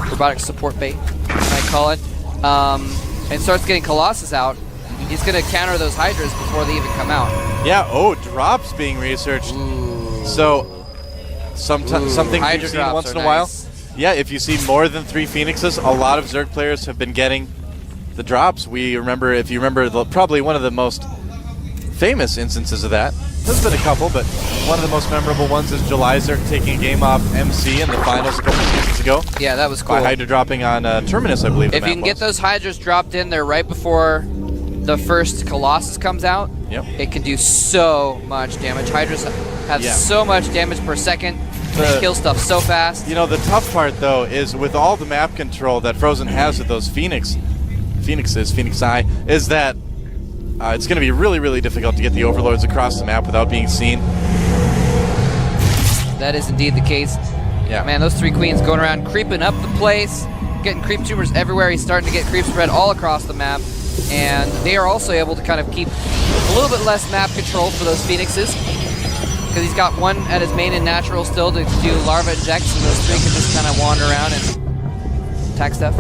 robotics support bay, I call it, and starts getting Colossus out, he's going to counter those Hydras before they even come out. Yeah, drops being researched. Ooh. So, something we've seen once in a while. Yeah, if you see more than 3 Phoenixes, a lot of Zerg players have been getting the drops. We remember, if you remember, probably one of the most famous instances of that. There's been a couple, but one of the most memorable ones is July Zerg taking a game off MC in the finals a couple of seasons ago. Yeah, that was cool. By Hydra dropping on Terminus, I believe. If you can get those Hydras dropped in there right before the first Colossus comes out, it can do so much damage. Hydras have so much damage per second. They kill stuff so fast. You know, the tough part, though, is with all the map control that Frozen has with those Phoenix Eye, is that it's going to be really, really difficult to get the Overlords across the map without being seen. That is indeed the case. Yeah. Man, those 3 Queens going around creeping up the place, getting creep tumors everywhere. He's starting to get creep spread all across the map. And they are also able to kind of keep a little bit less map control for those Phoenixes. Because he's got one at his main and natural still to do larva injects, and those 3 can just kind of wander around and attack stuff.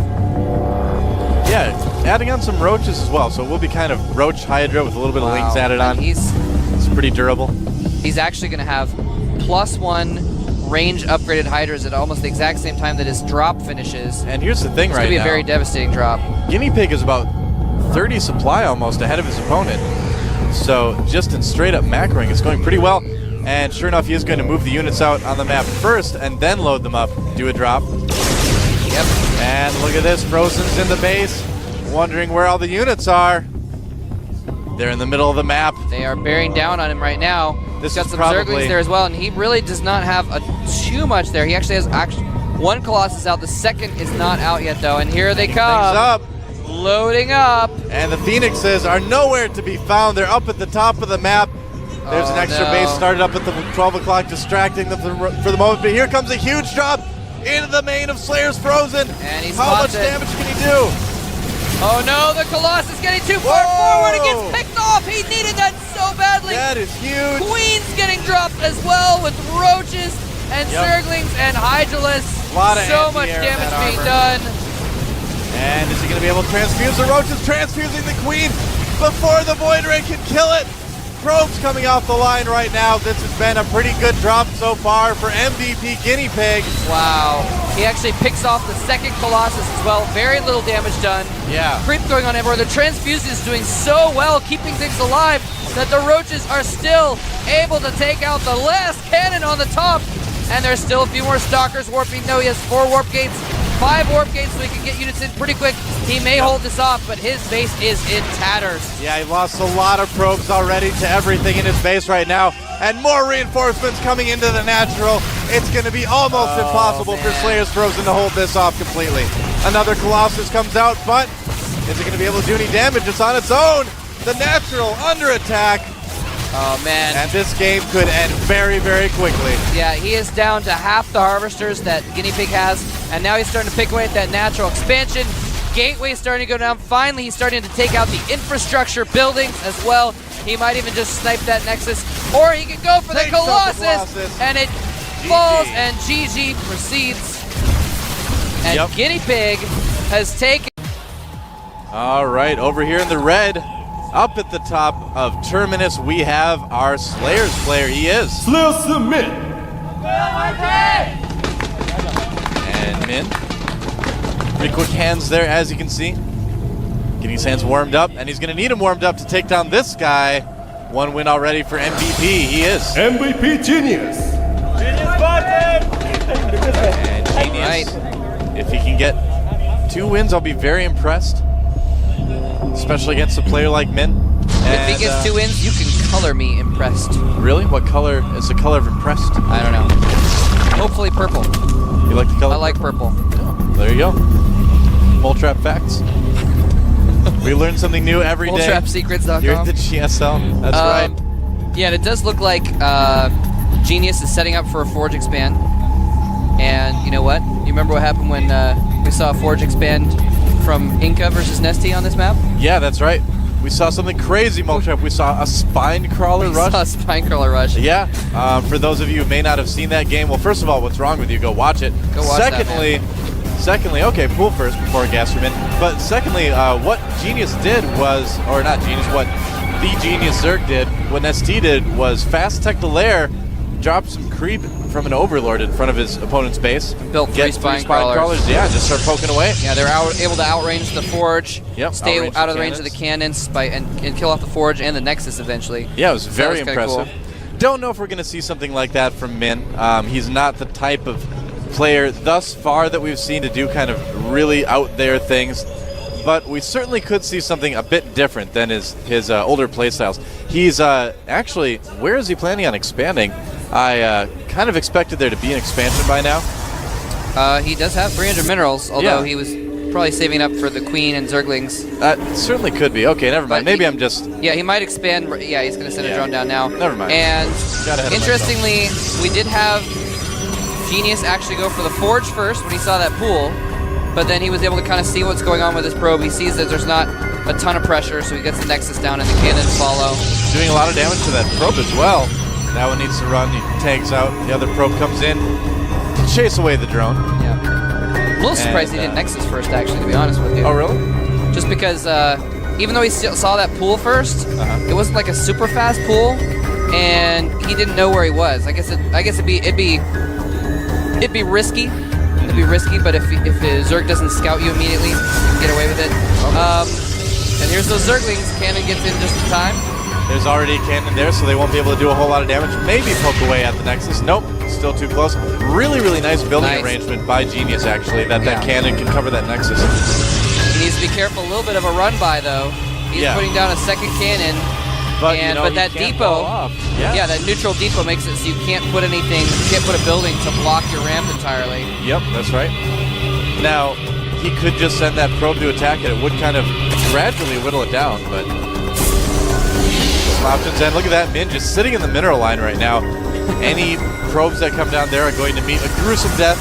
Yeah, adding on some roaches as well, so we'll be kind of roach Hydra with a little bit of Lings added on. It's pretty durable. He's actually going to have +1 range upgraded Hydras at almost the exact same time that his drop finishes. And here's the thing right now. It's going to be a very devastating drop. Guinea Pig is about 30 supply almost ahead of his opponent. So just in straight up macroing, it's going pretty well. And sure enough, he is going to move the units out on the map first and then load them up, do a drop. Yep. And look at this, Frozen's in the base, wondering where all the units are. They're in the middle of the map. They are bearing down on him right now. He's got some Zerglings there as well, and he really does not have too much there. He actually has one Colossus out. The second is not out yet, though, and here they come. Up. Loading up. And the Phoenixes are nowhere to be found. They're up at the top of the map. There's an extra base started up at the 12 o'clock, distracting them for the moment. But here comes a huge drop into the main of Slayer's Frozen. And he's How much damage can he do? Oh no, the Colossus getting too far forward. It gets picked off. He needed that so badly. That is huge. Queen's getting dropped as well with roaches and Zerglings and Hydralis. So much damage being done. And is he going to be able to transfuse the roaches? Transfusing the Queen before the Void Ray can kill it. Probes coming off the line right now. This has been a pretty good drop so far for MVP Guinea Pig. Wow. He actually picks off the second Colossus as well. Very little damage done. Yeah. Creep going on everywhere. The Transfusion is doing so well, keeping things alive, that the roaches are still able to take out the last cannon on the top. And there's still a few more Stalkers warping. No, he has 4 warp gates. 5 warp gates, so he can get units in pretty quick. He may hold this off, but his base is in tatters. Yeah, he lost a lot of probes already to everything in his base right now. And more reinforcements coming into the natural. It's going to be almost impossible for Slayer's Frozen to hold this off completely. Another Colossus comes out, but is it going to be able to do any damage? It's on its own. The natural under attack. Oh, man. And this game could end very, very quickly. Yeah, he is down to half the harvesters that Guinea Pig has, and now he's starting to pick away at that natural expansion. Gateway's starting to go down. Finally, he's starting to take out the infrastructure buildings as well. He might even just snipe that Nexus, or he could go for the Colossus, and it falls, and GG proceeds. And Guinea Pig has taken... All right, over here in the red, up at the top of Terminus, we have our Slayers player. He is Slayer submit. And Min. Pretty quick hands there, as you can see. Getting his hands warmed up, and he's going to need them warmed up to take down this guy. 1 win already for MVP. He is MVP Genius. And Genius. If he can get 2 wins, I'll be very impressed. Especially against a player like Min. If he gets 2 wins, you can color me impressed. Really? What color is the color of impressed? I don't know. Hopefully purple. You like the color? I like purple. There you go. Mole Trap facts. We learn something new every day. MoleTrapSecrets.com. You're at the GSL. That's right. Yeah, and it does look like Genius is setting up for a Forge expand. And you know what? You remember what happened when we saw a Forge expand from Inca versus Nesty on this map? Yeah, that's right. We saw something crazy, Motrap. We saw a Spine Crawler rush. We saw a Spine Crawler rush. Yeah. For those of you who may not have seen that game, well, first of all, what's wrong with you? Go watch it. Go watch Secondly, okay, pool first before Gasterman. But secondly, what Genius did was, or not Genius, what the Genius Zerg did, what ST did was fast tech the lair, drop some creep from an Overlord in front of his opponent's base. Built 3 Spine Crawlers. Yeah, just start poking away. Yeah, they're able to outrange the Forge, stay out of the range of the cannons and kill off the Forge and the Nexus eventually. Yeah, it was very impressive. Cool. Don't know if we're going to see something like that from Min. He's not the type of player thus far that we've seen to do kind of really out there things, but we certainly could see something a bit different than his older playstyles. He's actually, where is he planning on expanding? I kind of expected there to be an expansion by now. He does have 300 minerals, although he was probably saving up for the Queen and Zerglings. That certainly could be. Okay, never mind. Maybe I'm just... Yeah, he might expand. Yeah, he's going to send a drone down now. Never mind. And interestingly, we did have Genius actually go for the Forge first when he saw that pool, but then he was able to kind of see what's going on with his probe. He sees that there's not a ton of pressure, so he gets the Nexus down and the cannons follow. Doing a lot of damage to that probe as well. That one needs to run. He tags out. The other probe comes in. Chase away the drone. Yeah. A little surprised he did Nexus first, actually, to be honest with you. Oh, really? Just because even though he saw that pool first, it wasn't like a super fast pool, and he didn't know where he was. I guess it'd be risky. It'd be risky, but if Zerg doesn't scout you immediately, you can get away with it. And here's those Zerglings. Cannon gets in just in time. There's already a cannon there, so they won't be able to do a whole lot of damage. Maybe poke away at the Nexus. Nope, still too close. Really, really nice building arrangement by Genius, actually, that cannon can cover that Nexus. He needs to be careful. A little bit of a run by, though. He's putting down a second cannon. But that depot, that neutral depot makes it so you can't put anything, you can't put a building to block your ramp entirely. Yep, that's right. Now, he could just send that probe to attack it. It would kind of gradually whittle it down, but some options. And look at that, Min just sitting in the mineral line right now. Any probes that come down there are going to meet a gruesome death.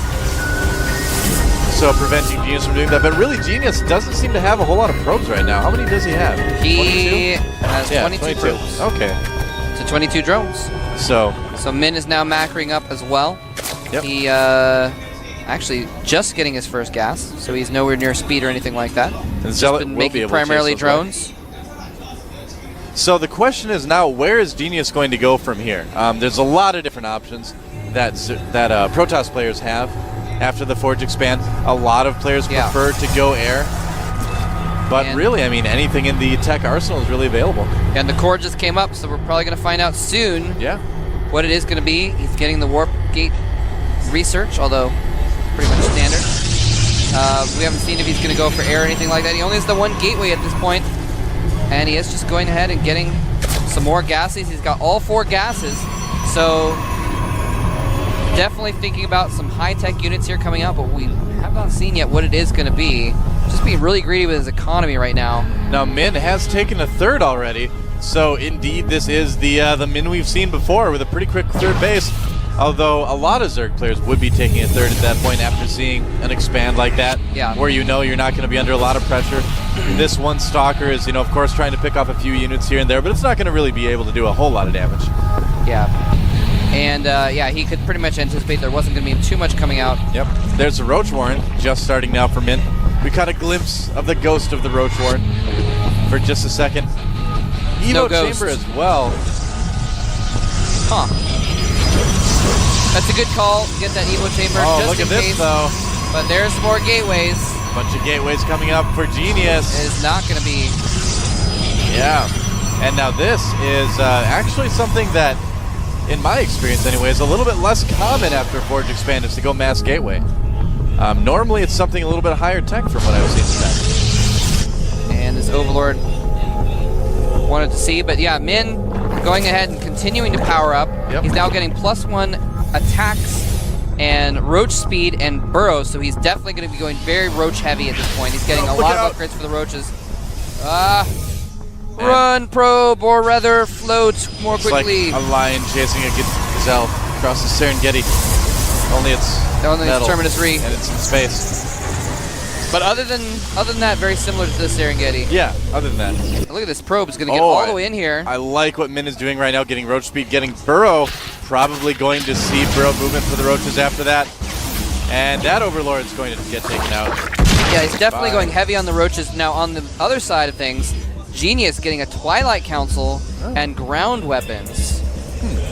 So so preventing Genius from doing that. But really, Genius doesn't seem to have a whole lot of probes right now. How many does he have? He 22? has Yeah, 22 probes. Okay. To 22 drones. So Min is now macroing up as well. Yep. He actually just getting his first gas, so he's nowhere near speed or anything like that. And He's Zealot been will be making able to primarily chase those drones. So the question is now, where is Genius going to go from here? There's a lot of different options that Protoss players have after the Forge expand. A lot of players prefer to go air. But really, I mean, anything in the tech arsenal is really available. And the core just came up, so we're probably going to find out soon what it is going to be. He's getting the warp gate research, although pretty much standard. We haven't seen if he's going to go for air or anything like that. He only has the one gateway at this point, and he is just going ahead and getting some more gases. He's got all 4 gases, so definitely thinking about some high-tech units here coming out, but we have not seen yet what it is going to be. Just being really greedy with his economy right now. Now, Min has taken a third already, so indeed this is the Min we've seen before with a pretty quick third base. Although a lot of Zerg players would be taking a third at that point after seeing an expand like that, where you know you're not going to be under a lot of pressure. This one Stalker is, of course, trying to pick off a few units here and there, but it's not going to really be able to do a whole lot of damage. Yeah. And, he could pretty much anticipate there wasn't going to be too much coming out. Yep. There's the Roach Warren just starting now for Min. We caught a glimpse of the ghost of the Roach Warren for just a second. Evo Chamber as well. Huh. That's a good call. Get that Evo Chamber just look in at this, case. though. But there's more gateways. Bunch of gateways coming up for Genius. It is not going to be. Yeah. And now this is actually something that, in my experience anyway, is a little bit less common after Forge Expand is to go mass gateway. Normally it's something a little bit higher tech from what I've seen today. And this Overlord wanted to see, but yeah, Min going ahead and continuing to power up. He's now getting +1 attacks and roach speed and burrows, so he's definitely going to be going very roach heavy at this point. He's getting a lot of upgrades for the roaches. Run, probe, or rather float more quickly. It's like a lion chasing a gazelle across the Serengeti. Only it's metal, Terminus Re. and it's in space. But other than that, very similar to the Serengeti. Yeah, other than that. Look at this probe. It's going to get all the way in here. I like what Min is doing right now, getting roach speed, getting burrow. Probably going to see burrow movement for the roaches after that. And that Overlord's going to get taken out. Yeah, he's definitely going heavy on the roaches. Now, on the other side of things, Genius getting a Twilight Council and ground weapons.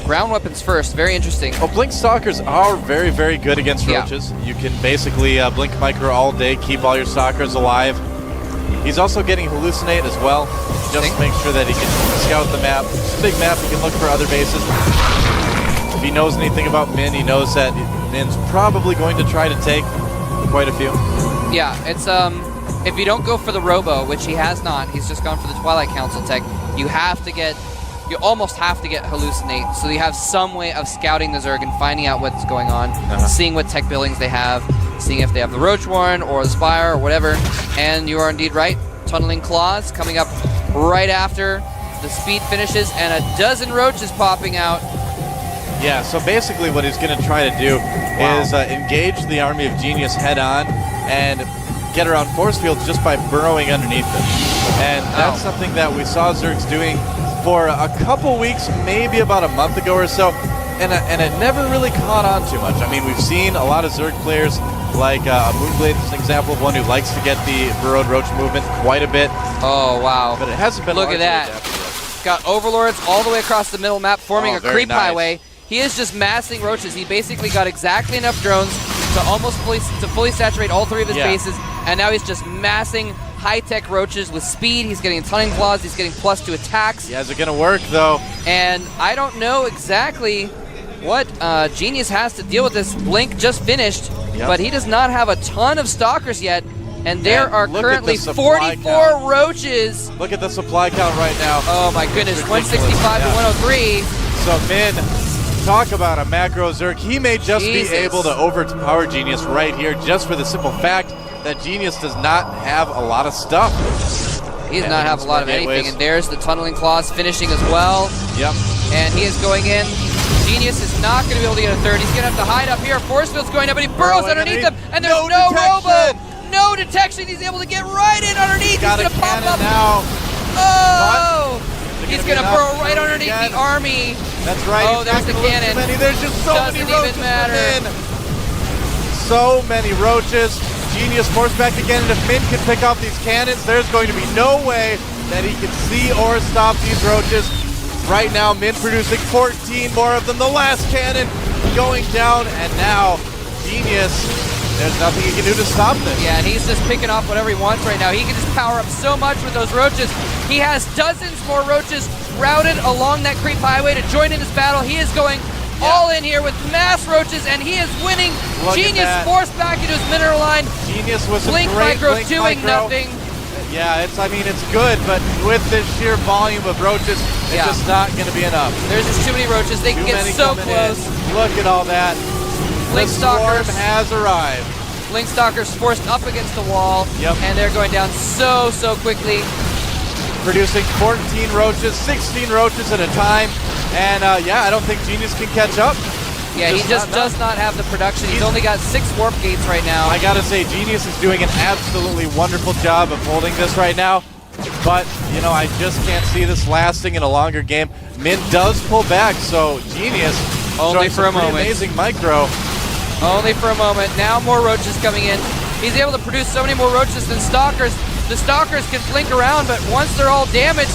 Ground weapons first, very interesting. Well, Blink Stalkers are very, very good against roaches. You can basically Blink Micro all day, keep all your Stalkers alive. He's also getting Hallucinate as well, just to make sure that he can scout the map. It's a big map, he can look for other bases. If he knows anything about Min, he knows that Min's probably going to try to take quite a few. Yeah, it's if you don't go for the Robo, which he has not, he's just gone for the Twilight Council tech, you almost have to get Hallucinate, so you have some way of scouting the Zerg and finding out what's going on, seeing what tech buildings they have, seeing if they have the Roach Warren or the Spire or whatever, and you are indeed right. Tunneling Claws coming up right after the speed finishes, and a dozen roaches popping out. Yeah, so basically what he's going to try to do is engage the Army of Genius head-on and get around force fields just by burrowing underneath them. And that's something that we saw Zergs doing for a couple weeks, maybe about a month ago or so, and it never really caught on too much. I mean, we've seen a lot of Zerg players, like Moonblade is an example of one who likes to get the burrowed roach movement quite a bit. Oh, wow. But it hasn't been Look at that. Got Overlords all the way across the middle map, forming a creep highway. He is just massing roaches. He basically got exactly enough drones to almost fully saturate all 3 of his bases, and now he's just massing high-tech roaches with speed. He's getting Tunneling Claws. He's getting +2 attacks. Yeah, is it going to work, though? And I don't know exactly what Genius has to deal with this. Blink just finished, but he does not have a ton of Stalkers yet, and there are currently 44 roaches. Look at the supply count right now. Oh, my goodness, 165 to 103. So, Min, talk about a macro Zerg. He may just be able to overpower Genius right here just for the simple fact that Genius does not have a lot of stuff. He does not have a lot of anything, and there's the Tunneling Claws finishing as well. Yep. And he is going in. Genius is not going to be able to get a third. He's going to have to hide up here. Force field's going up, but he burrows underneath him, and there's no robo. No detection. He's able to get right in underneath. He's going to pop up. Now. Oh! He's going to burrow right underneath the army. That's right. Oh, there's the cannon. There's just so many roaches. Doesn't even matter. So many roaches. Genius forced back again, and if Min can pick off these cannons, there's going to be no way that he can see or stop these roaches. Right now, Min producing 14 more of them. The last cannon going down, and now Genius, there's nothing he can do to stop this. Yeah, and he's just picking off whatever he wants right now. He can just power up so much with those roaches. He has dozens more roaches routed along that creep highway to join in this battle. He is going all in here with mass roaches, and he is winning. Genius forced back into his mineral line. Genius was Blink Micro's doing nothing. Yeah, it's good, but with this sheer volume of roaches, it's just not going to be enough. There's just too many roaches. They can get so close. Look at all that. Blink Stalkers has arrived. Blink Stalkers forced up against the wall, and they're going down so quickly. Producing 14 roaches, 16 roaches at a time, and I don't think Genius can catch up. Yeah, he just does not have the production. He's only got 6 warp gates right now. I gotta say, Genius is doing an absolutely wonderful job of holding this right now. But, I just can't see this lasting in a longer game. Min does pull back, so Genius only for a moment. Amazing micro. Only for a moment. Now more roaches coming in. He's able to produce so many more roaches than Stalkers. The Stalkers can blink around, but once they're all damaged,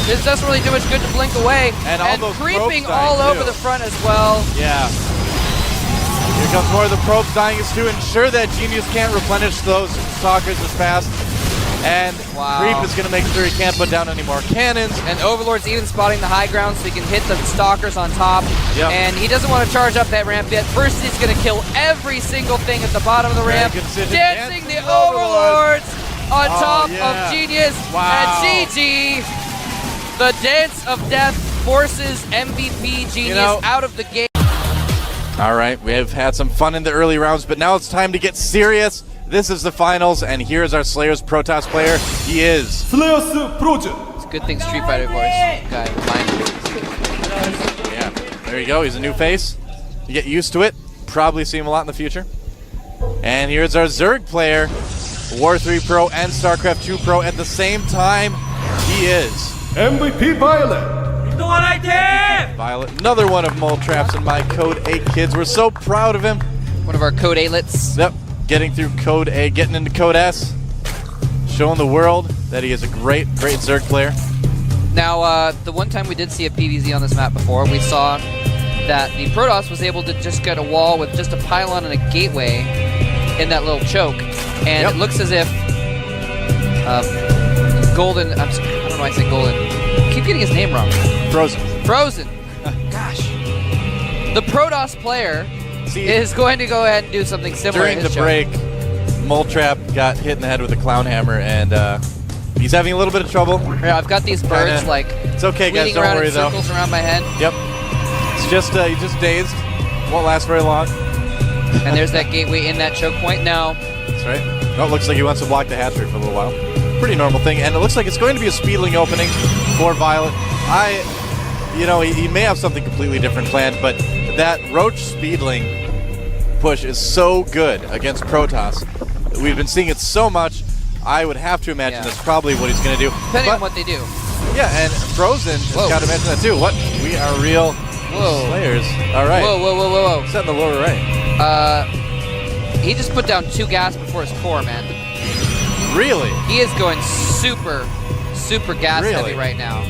this doesn't really do much good to blink away. And all those creeping all over the front as well. Yeah. Here comes more of the probes dying is to ensure that Genius can't replenish those Stalkers as fast. And Creep is going to make sure he can't put down any more cannons. And Overlord's even spotting the high ground so he can hit the Stalkers on top. And he doesn't want to charge up that ramp yet. First, he's going to kill every single thing at the bottom of the ramp. Dancing the Overlords on top of Genius. And GG, the Dance of Death forces MVP Genius out of the game. All right, we have had some fun in the early rounds, but now it's time to get serious. This is the finals, and here's our Slayers Protoss player. He is Slayers Project. It's a good thing Street Fighter voice guy. Yeah, there you go. He's a new face. You get used to it. Probably see him a lot in the future. And here's our Zerg player, War 3 Pro and StarCraft II Pro at the same time. He is MVP Violet. Violet, another one of Mole Traps and my Code 8 kids. We're so proud of him. One of our Code 8lets. Yep, getting through Code A, getting into Code S, showing the world that he is a great Zerg player. Now, the one time we did see a PvZ on this map before, we saw that the Protoss was able to just get a wall with just a pylon and a gateway in that little choke. And it looks as if Golden, I don't know why I say Golden. I keep getting his name wrong. Frozen. Gosh. The Protoss player is going to go ahead and do something similar. During the break, Mole Trap got hit in the head with a clown hammer, and he's having a little bit of trouble. Yeah, I've got these birds it's okay, guys. Don't around worry in though. circles around my head. Yep. It's just he's just dazed. Won't last very long. And there's that gateway in that choke point now. That's right. Oh, it looks like he wants to block the hatchery for a little while. Pretty normal thing, and it looks like it's going to be a speedling opening for Violet. He may have something completely different planned, but that Roach speedling push is so good against Protoss. We've been seeing it so much. I would have to imagine that's probably what he's going to do. Depending on what they do. Yeah, and Frozen has got to mention that too. What? We are real Slayers. All right. Whoa. Set in the lower right. He just put down 2 gas before his core, man. Really? He is going super gas heavy right now.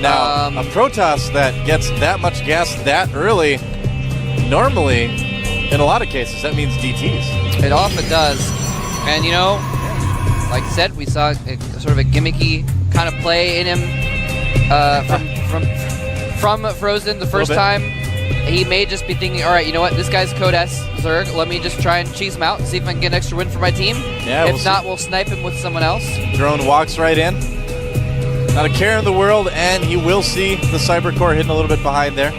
Now, a Protoss that gets that much gas that early, normally, in a lot of cases, that means DTs. It often does. And, like I said, we saw sort of a gimmicky kind of play in him from Frozen the first time. He may just be thinking, all right, you know what? This guy's Code S Zerg. Let me just try and cheese him out and see if I can get an extra win for my team. Yeah, if not, we'll snipe him with someone else. Drone walks right in. Not a care in the world, and he will see the Cyber Core hidden a little bit behind there.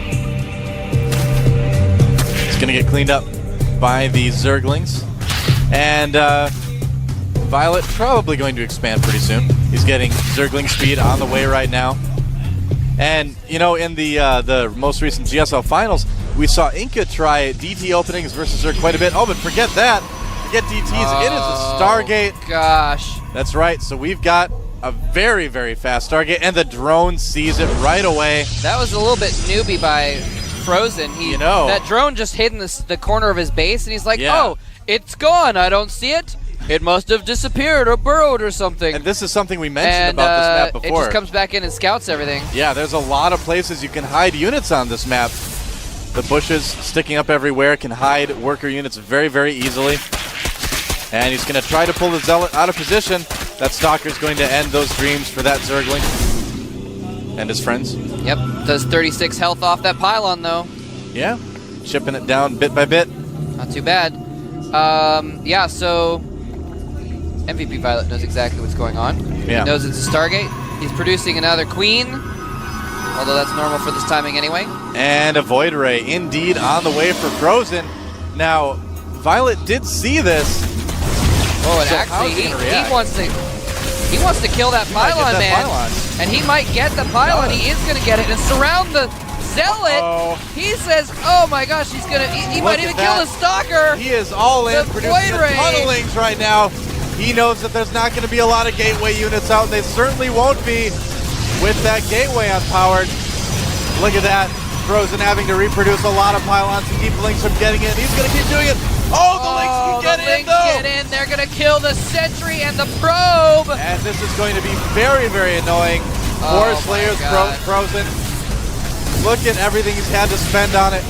It's going to get cleaned up by the Zerglings. And Violet probably going to expand pretty soon. He's getting Zergling speed on the way right now. And, in the most recent GSL finals, We saw Inca try DT openings versus her quite a bit. Oh, but forget that. Forget DTs. It is a Stargate. Gosh. That's right. So we've got a very, very fast Stargate, and the drone sees it right away. That was a little bit newbie by Frozen. That drone just hid in the corner of his base, and he's like, oh, it's gone. I don't see it. It must have disappeared or burrowed or something. And this is something we mentioned about this map before. It just comes back in and scouts everything. Yeah, there's a lot of places you can hide units on this map. The bushes sticking up everywhere can hide worker units very, very easily. And he's going to try to pull the Zealot out of position. That Stalker's going to end those dreams for that Zergling and his friends. Yep, does 36 health off that pylon, though. Yeah, chipping it down bit by bit. Not too bad. Yeah, so MVP Violet knows exactly what's going on. Yeah. He knows it's a Stargate. He's producing another Queen, although that's normal for this timing anyway. And a Void Ray, indeed, on the way for Frozen. Now, Violet did see this. Oh, and So actually, how's he gonna he wants to kill that pylon, that man. pylon. And he might get the pylon. He is going to get it and surround the Zealot. He says, "Oh my gosh, he's gonna. He might even kill the Stalker." He is all in, producing a ton of Lings right now. He knows that there's not going to be a lot of Gateway units out, and they certainly won't be with that Gateway unpowered. Look at that. Frozen having to reproduce a lot of pylons to keep the Lings from getting in. He's going to keep doing it. Oh, the Lings can get in, though. Get in. They're going to kill the Sentry and the Probe. And this is going to be very, very annoying for Slayer's Frozen. Look at everything he's had to spend on it.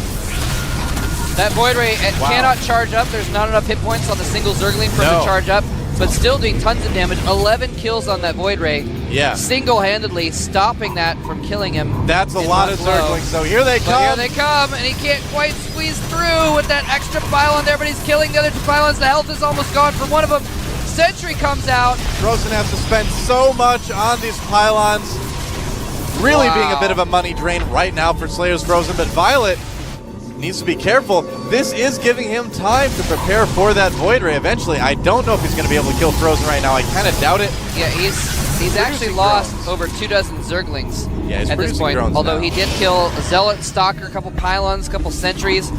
That Void Ray cannot charge up. There's not enough hit points on the single Zergling for him to charge up, but still doing tons of damage. 11 kills on that Void Ray. Yeah. Single-handedly stopping that from killing him. That's a lot of Zerglings. So here they come. Here they come, and he can't quite squeeze through with that extra pylon there, but he's killing the other two pylons. The health is almost gone from one of them. Sentry comes out. Frozen has to spend so much on these pylons. Really being a bit of a money drain right now for Slayer's Frozen, but Violet needs to be careful. This is giving him time to prepare for that Void Ray eventually. I don't know if he's going to be able to kill Frozen right now. I kind of doubt it. Yeah, he's actually lost over 24 Zerglings at this point. Although he did kill a Zealot, Stalker, a couple pylons, a couple sentries.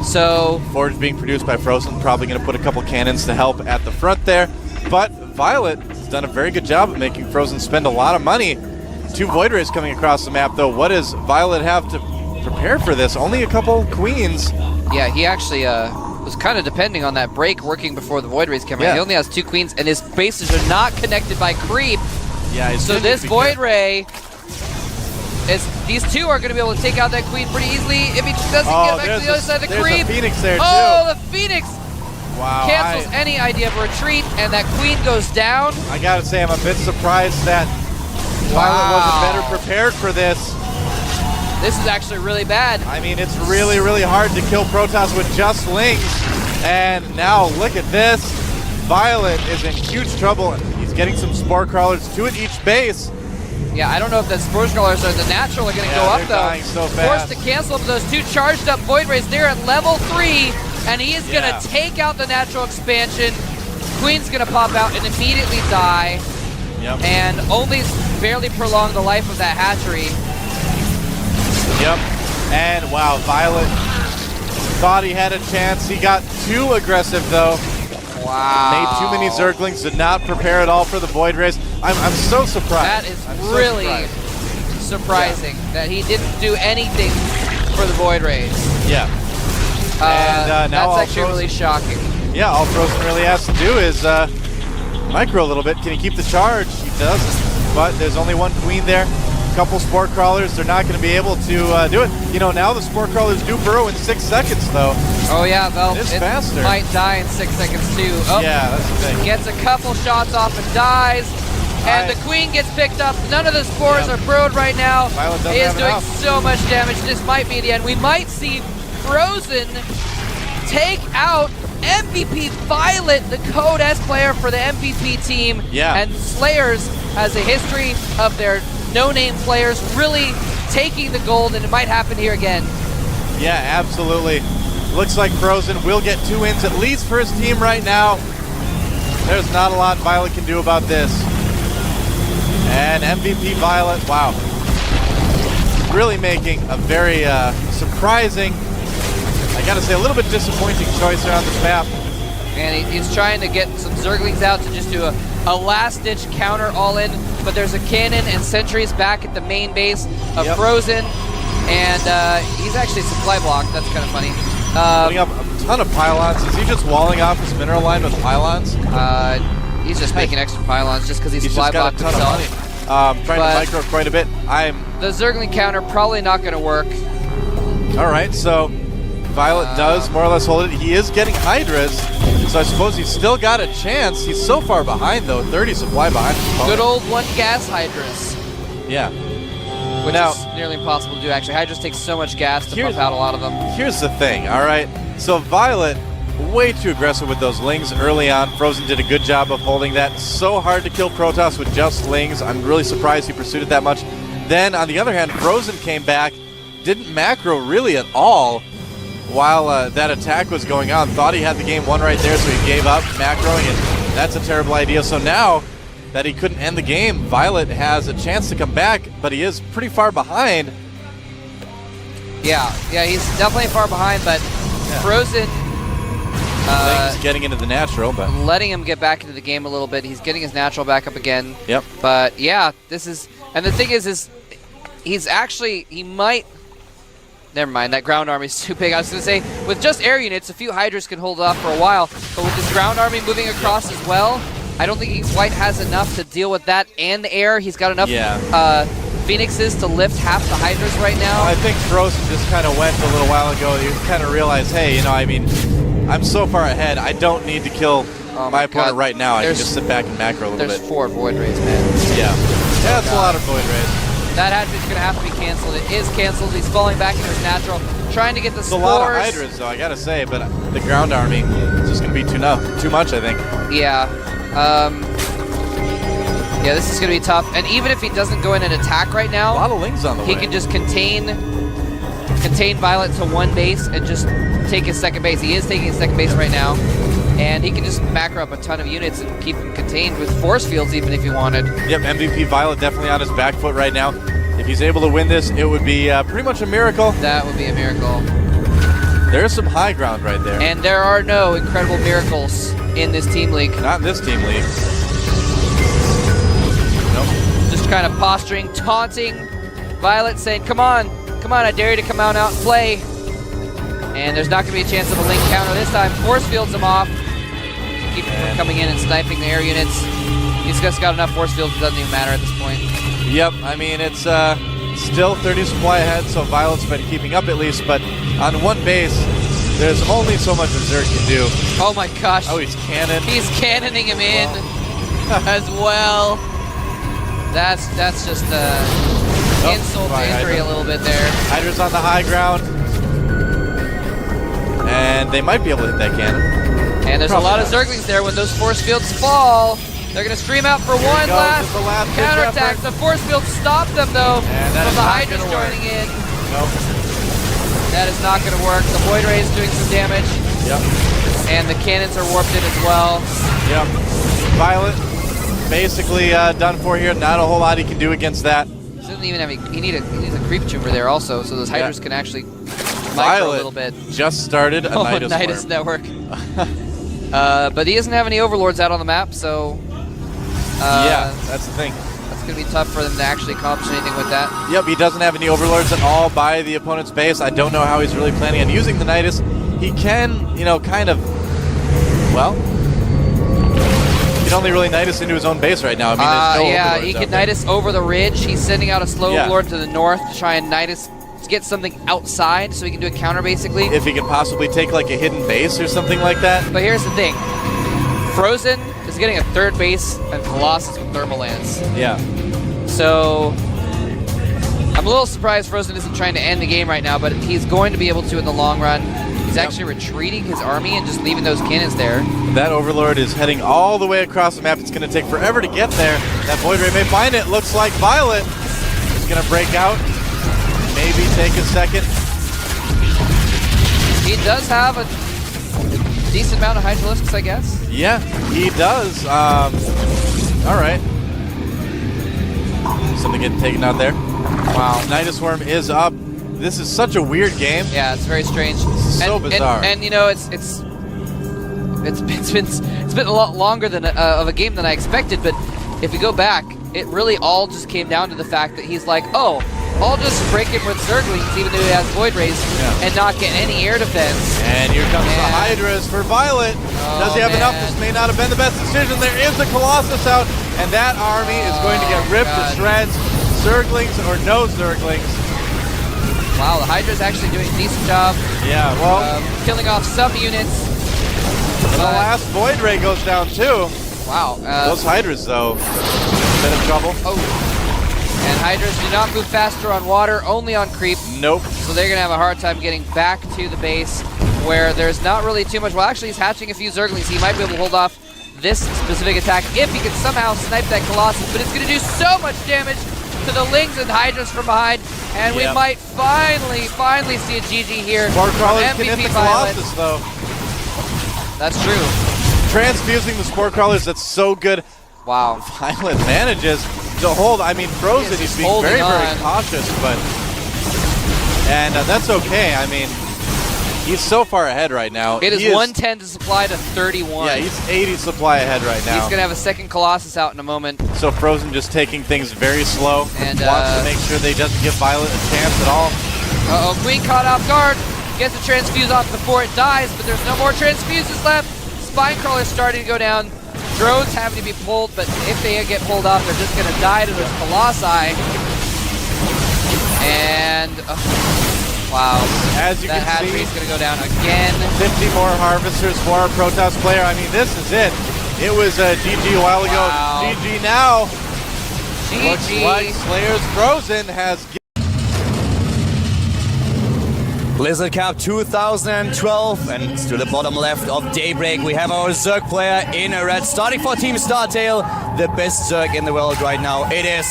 So Forge being produced by Frozen, probably going to put a couple cannons to help at the front there. But Violet has done a very good job of making Frozen spend a lot of money. 2 Void Rays coming across the map, though. What does Violet have to prepare for this? Only a couple Queens. Yeah, he actually was kind of depending on that break working before the Void Rays come in. He only has 2 Queens, and his bases are not connected by creep. Yeah, so this Void Ray these 2 are going to be able to take out that Queen pretty easily if he doesn't get back to the other side of the creep. There's a Phoenix there, too. The Phoenix cancels Wow, any idea of a retreat, and that Queen goes down. I gotta say, I'm a bit surprised that Violet wasn't better prepared for this. This is actually really bad. I mean, it's really, really hard to kill Protoss with just Lings. And now look at this. Violet is in huge trouble. He's getting some Spore Crawlers, 2 at each base. Yeah, I don't know if the Spore Crawlers or the Natural are going to go up, though. Dying so fast. Forced to cancel them. Those 2 charged up Void Rays there at level 3. And he is going to take out the Natural expansion. Queen's going to pop out and immediately die. Yep. And only barely prolong the life of that hatchery. Yep. And wow, Violet thought he had a chance. He got too aggressive, though. Wow. Made too many Zerglings, did not prepare at all for the Void Rays. I'm so surprised. That is really surprising that he didn't do anything for the Void Rays. Yeah. And now that's actually really shocking. Yeah, all Frozen really has to do is micro a little bit. Can he keep the charge? He doesn't. But there's only 1 Queen there. A couple Spore Crawlers. They're not going to be able to do it. You know, now the Spore Crawlers do burrow in 6 seconds, though. Oh, yeah. Well, it faster. Might die in 6 seconds, too. Oh, yeah, that's the thing. Gets a couple shots off and dies. And the Queen gets picked up. None of the Spores are burrowed right now. He is doing so much damage. This might be the end. We might see Frozen take out MVP Violet, the Code S player for the MVP team. Yeah. And Slayers has a history of their no-name players really taking the gold, and it might happen here again. Yeah, absolutely. Looks like Frozen will get 2 wins at least for his team right now. There's not a lot Violet can do about this. And MVP Violet, wow. Really making a very surprising I gotta say, a little bit disappointing choice around this map. And he's trying to get some Zerglings out to just do a last-ditch counter all-in, but there's a cannon and sentries back at the main base of Frozen, and he's actually supply blocked. That's kind of funny. Putting up a ton of pylons. Is he just walling off his mineral line with pylons? He's just making extra pylons just because he's supply blocked himself. Trying to micro quite a bit. The Zergling counter probably not going to work. All right, so Violet does more or less hold it. He is getting Hydras, so I suppose he's still got a chance. He's so far behind, though. 30 supply behind. Good old one gas Hydras. Yeah. Which is nearly impossible to do, actually. Hydras take so much gas to pump out a lot of them. Here's the thing, all right? So Violet, way too aggressive with those Lings early on. Frozen did a good job of holding that. So hard to kill Protoss with just Lings. I'm really surprised he pursued it that much. Then, on the other hand, Frozen came back, didn't macro really at all while that attack was going on. Thought he had the game won right there, so he gave up macroing, and that's a terrible idea. So now that he couldn't end the game, Violet has a chance to come back, but he is pretty far behind. Yeah, he's definitely far behind, but Frozen getting into the natural, but letting him get back into the game a little bit. He's getting his natural back up again. Yep. But yeah, this is, and the thing is he's actually, he might, never mind, that ground army is too big. I was going to say, with just air units, a few Hydras can hold it off for a while, but with this ground army moving across as well, I don't think he quite has enough to deal with that and the air. He's got enough Phoenixes to lift half the Hydras right now. Well, I think Frozen just kind of went a little while ago. You kind of realized, hey, you know, I mean, I'm so far ahead, I don't need to kill my opponent right now. I can just sit back and macro a little bit. There's 4 Void Rays, man. Yeah, that's a lot of Void Rays. That hatchery's going to have to be canceled. It is canceled. He's falling back into his natural, trying to get the spores. It's a lot of Hydras, though, I gotta say, but the ground army is just going to be too much, I think. Yeah. Yeah, this is going to be tough. And even if he doesn't go in and attack right now, a lot of Lings on the way. He can just contain Violet to one base and just take his second base. He is taking his second base right now. And he can just macro up a ton of units and keep him contained with force fields even if he wanted. Yep, MVP Violet definitely on his back foot right now. If he's able to win this, it would be pretty much a miracle. That would be a miracle. There's some high ground right there. And there are no incredible miracles in this team league. Not in this team league. Nope. Just kind of posturing, taunting Violet, saying, come on, I dare you to come out and play. And there's not going to be a chance of a link counter this time. Force fields him off. Keep him from coming in and sniping the air units. He's just got enough force fields, it doesn't even matter at this point. Yep, I mean, it's still 30 supply ahead, so Violet's been keeping up at least, but on one base, there's only so much Berserk can do. Oh my gosh. Oh, he's cannon. He's cannoning him in as well. That's just insult to injury a little bit there. Hydra's on the high ground. And they might be able to hit that cannon. And there's a lot of Zerglings there. When those force fields fall, they're going to stream out for one last counterattack. The force fields stop them, though, from the Hydras joining in. Nope. That is not going to work. The Void Ray is doing some damage. Yep. And the cannons are warped in as well. Yep. Violet basically done for here. Not a whole lot he can do against that. He doesn't even have he needs a creep tumor there also, so those Hydras can actually micro a little bit. Just started a Nidus Nidus network. But he doesn't have any overlords out on the map, so yeah, that's the thing. That's going to be tough for them to actually accomplish anything with that. Yep, he doesn't have any overlords at all by the opponent's base. I don't know how he's really planning on using the Nidus. He can, you know, kind of, well, he can only really Nidus into his own base right now. I mean, there's no yeah, overlords he out can there. Nidus over the ridge. He's sending out a slow overlord to the north to try and Nidus to get something outside so he can do a counter, basically. If he can possibly take, like, a hidden base or something like that. But here's the thing. Frozen is getting a third base and Colossus with Thermal Lance. Yeah. So I'm a little surprised Frozen isn't trying to end the game right now, but he's going to be able to in the long run. He's actually retreating his army and just leaving those cannons there. That Overlord is heading all the way across the map. It's going to take forever to get there. That Void Ray may find it. Looks like Violet is going to break out. Maybe take a second. He does have a decent amount of Hydralisks, I guess. Yeah, he does. All right. Something getting taken out there. Wow. Nidus Worm is up. This is such a weird game. Yeah, it's very strange. So bizarre. And you know, it's been a lot longer than of a game than I expected. But if we go back, it really all just came down to the fact that he's like, oh, I'll just break him with Zerglings, even though he has Void Rays, and not get any air defense. And here comes the Hydras for Violet. Does he have enough? This may not have been the best decision. There is a Colossus out, and that army is going to get ripped to shreds. Zerglings or no Zerglings. Wow, the Hydra's actually doing a decent job. Yeah, well, killing off some units. The last Void Ray goes down too. Wow. Those Hydras, though, a bit of trouble. Oh. And Hydras do not move faster on water, only on creep. Nope. So they're going to have a hard time getting back to the base where there's not really too much. Well, actually, he's hatching a few Zerglings. He might be able to hold off this specific attack if he can somehow snipe that Colossus, but it's going to do so much damage to the Lings and Hydras from behind, and we might finally see a GG here from Crawlers can hit the Violet. Colossus, though. That's true. Transfusing the Spore Crawlers, that's so good. Wow. Violet manages to hold. I mean, Frozen, he's being very, very cautious, but... And that's okay. I mean, he's so far ahead right now. It is 110 to supply to 31. Yeah, he's 80 supply ahead right now. He's going to have a second Colossus out in a moment. So Frozen just taking things very slow. And wants to make sure they doesn't give Violet a chance at all. Uh-oh, Queen caught off guard. Gets a transfuse off before it dies, but there's no more transfuses left. Spine Crawler's starting to go down. Drones having to be pulled, but if they get pulled off, they're just going to die to those Colossi. And, wow. As you that can see, Hatchery's going to go down again. 50 more Harvesters for our Protoss player. I mean, this is it. It was GG a while ago. GG now. GG. Looks like Slayer's Frozen has... Blizzard Cup 2012, and to the bottom left of Daybreak we have our Zerg player in a red, starting for Team Startail, the best Zerg in the world right now. It is...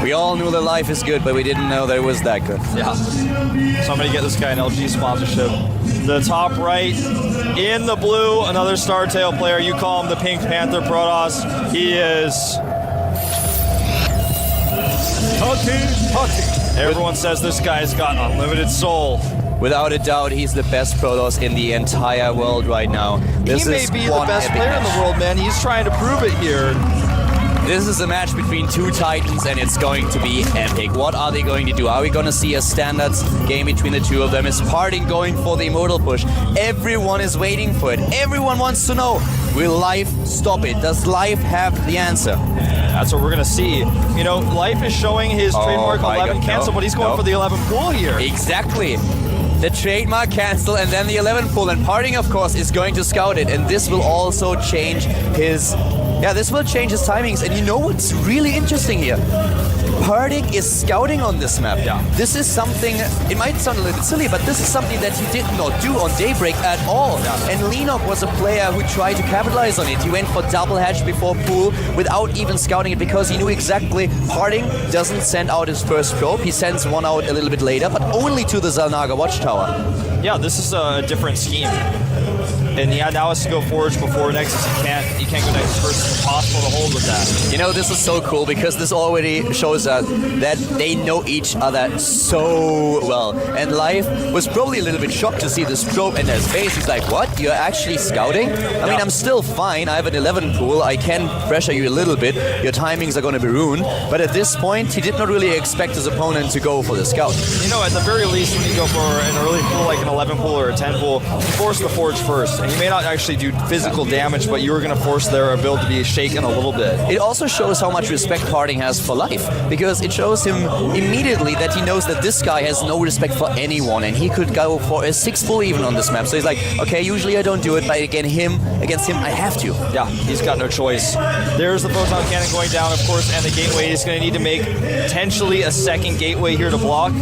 We all knew that life is good, but we didn't know that it was that good. Yeah. Somebody get this guy an LG sponsorship. The top right, in the blue, another Startail player. You call him the Pink Panther Protoss. He is... Everyone says this guy's got unlimited soul. Without a doubt, he's the best Protoss in the entire world right now. He may be the best player in the world, man. He's trying to prove it here. This is a match between two Titans, and it's going to be epic. What are they going to do? Are we going to see a standards game between the two of them? Is Parting going for the Immortal push? Everyone is waiting for it. Everyone wants to know, will Life stop it? Does Life have the answer? That's what we're going to see. You know, Life is showing his trademark 11 cancel, but he's going for the 11 pull here. Exactly. The trademark cancel and then the 11 pull, and Parting, of course, is going to scout it, and this will also change his... Yeah, this will change his timings, and you know what's really interesting here? Parting is scouting on this map. Yeah. This is something, it might sound a little bit silly, but this is something that he did not do on Daybreak at all. Yeah. And Lenok was a player who tried to capitalize on it. He went for double hatch before pool without even scouting it, because he knew exactly Parting doesn't send out his first probe. He sends one out a little bit later, but only to the Zalnaga watchtower. Yeah, this is a different scheme. And yeah, now has to go Forge before Nexus. You can't go Nexus first. It's impossible to hold with that. You know, this is so cool because this already shows us that they know each other so well. And Life was probably a little bit shocked to see this probe in his face. He's like, what? You're actually scouting? I mean, I'm still fine. I have an 11 pool. I can pressure you a little bit. Your timings are going to be ruined. But at this point, he did not really expect his opponent to go for the scout. You know, at the very least, when you go for an early pool like an 11 pool or a 10 pool, force the Forge first. And you may not actually do physical damage, but you're going to force their ability to be shaken a little bit. It also shows how much respect Parting has for Life, because it shows him immediately that he knows that this guy has no respect for anyone, and he could go for a 6 full even on this map. So he's like, okay, usually I don't do it, but against him, I have to. Yeah, he's got no choice. There's the photon cannon going down, of course, and the gateway. He's going to need to make potentially a second gateway here to block.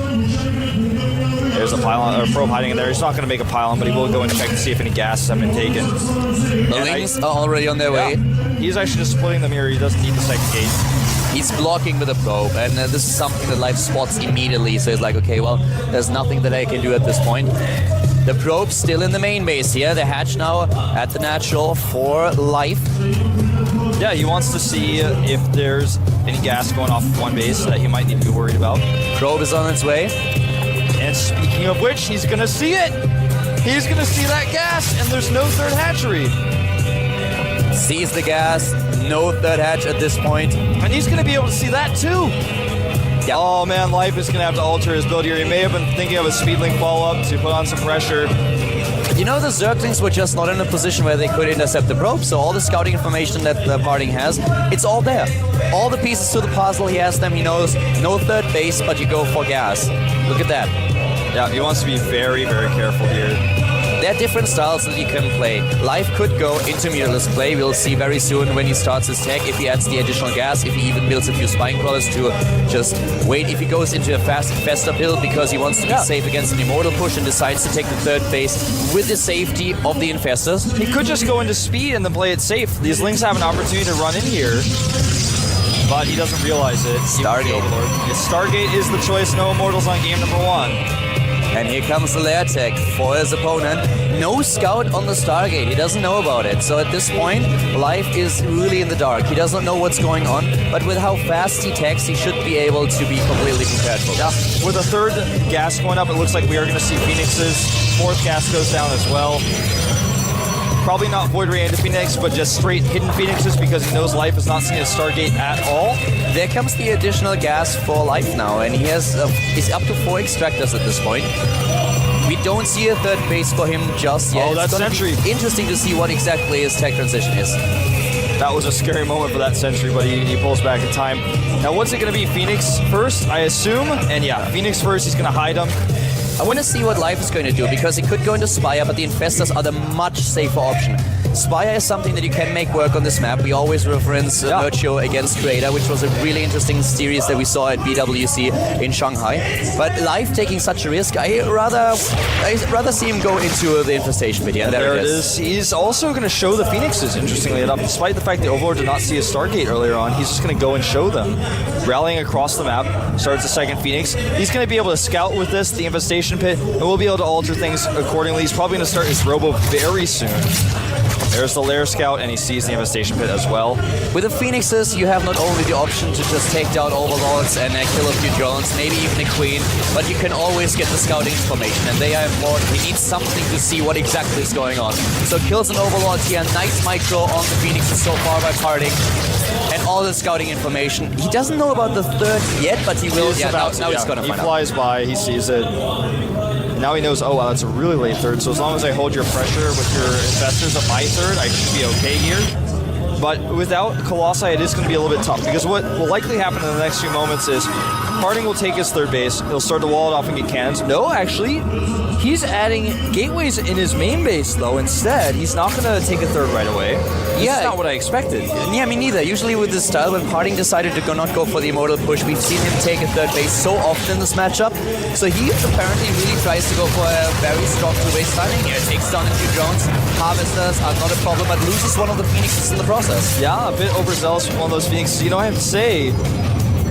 There's a pylon, or probe hiding in there. He's not going to make a pylon, but he will go and check to see if any gases have been taken. The Lings are already on their way. He's actually just splitting them here. He doesn't need the second gate. He's blocking with a probe, and this is something that Life spots immediately. So he's like, okay, well, there's nothing that I can do at this point. The probe's still in the main base here. The hatch now at the natural for Life. Yeah, he wants to see if there's any gas going off of one base that he might need to be worried about. Probe is on its way. And speaking of which, he's going to see it. He's going to see that gas, and there's no third hatchery. Sees the gas, no third hatch at this point. And he's going to be able to see that too. Yeah. Oh man, Life is going to have to alter his build here. He may have been thinking of a speedling follow-up to put on some pressure. You know, the Zerglings were just not in a position where they could intercept the probe, so all the scouting information that the party has, it's all there. All the pieces to the puzzle, he has them, he knows no third base, but you go for gas. Look at that. Yeah, he wants to be very, very careful here. There are different styles that you can play. Life could go into mirrorless play. We'll see very soon when he starts his tech, if he adds the additional gas, if he even builds a few spine crawlers to just wait. If he goes into a faster build because he wants to be safe against an immortal push and decides to take the third base with the safety of the infestors. He could just go into speed and then play it safe. These Lings have an opportunity to run in here, but he doesn't realize it. Stargate. Stargate is the choice. No immortals on game number 1. And here comes the lair tech for his opponent. No scout on the Stargate. He doesn't know about it. So at this point, Life is really in the dark. He doesn't know what's going on. But with how fast he techs, he should be able to be completely prepared for this. Yeah. With a third gas going up, it looks like we are going to see Phoenixes. Fourth gas goes down as well. Probably not Void Ray into Phoenix, but just straight hidden Phoenixes because he knows Life is not seeing a Stargate at all. There comes the additional gas for Life now, and he has he's up to 4 extractors at this point. We don't see a third base for him just yet. Oh, that's Sentry. Interesting to see what exactly his tech transition is. That was a scary moment for that Sentry, but he pulls back in time. Now, what's it going to be? Phoenix first, I assume? And yeah, Phoenix first, he's going to hide him. I want to see what Life is going to do, because he could go into Spire, but the Infestors are the much safer option. Spire is something that you can make work on this map. We always reference Merchio against Creator, which was a really interesting series that we saw at BWC in Shanghai. But Life taking such a risk, I rather see him go into the Infestation pit. And there it is. He's also going to show the Phoenixes, interestingly enough. Despite the fact that Overlord did not see a Stargate earlier on, he's just going to go and show them. Rallying across the map, starts the second Phoenix. He's going to be able to scout with this, the Infestation pit, and we'll be able to alter things accordingly. He's probably going to start his Robo very soon. There's the Lair Scout, and he sees the Infestation pit as well. With the Phoenixes, you have not only the option to just take down Overlords and kill a few drones, maybe even a Queen, but you can always get the scouting information, and they are important. He needs something to see what exactly is going on. So kills an Overlord here, nice micro on the Phoenixes so far by parting, and all the scouting information. He doesn't know about the third yet, but he will. Now he's going to find out. He flies by, he sees it. Now he knows, oh wow, that's a really late third, so as long as I hold your pressure with your Infestors at my third, I should be okay here. But without Colossi, it is going to be a little bit tough, because what will likely happen in the next few moments is Parting will take his third base, he'll start to wall it off and get cannons. No, actually, he's adding gateways in his main base, though, instead. He's not going to take a third right away. That's not what I expected. Yeah, me neither. Usually with this style, when Parting decided to not go for the Immortal push, we've seen him take a third base so often in this matchup. So he apparently really tries to go for a very strong two-base styling here. Takes down a few drones. Harvesters are not a problem, but loses one of the Phoenixes in the process. Yeah, a bit overzealous with one of those Phoenixes. You know, I have to say,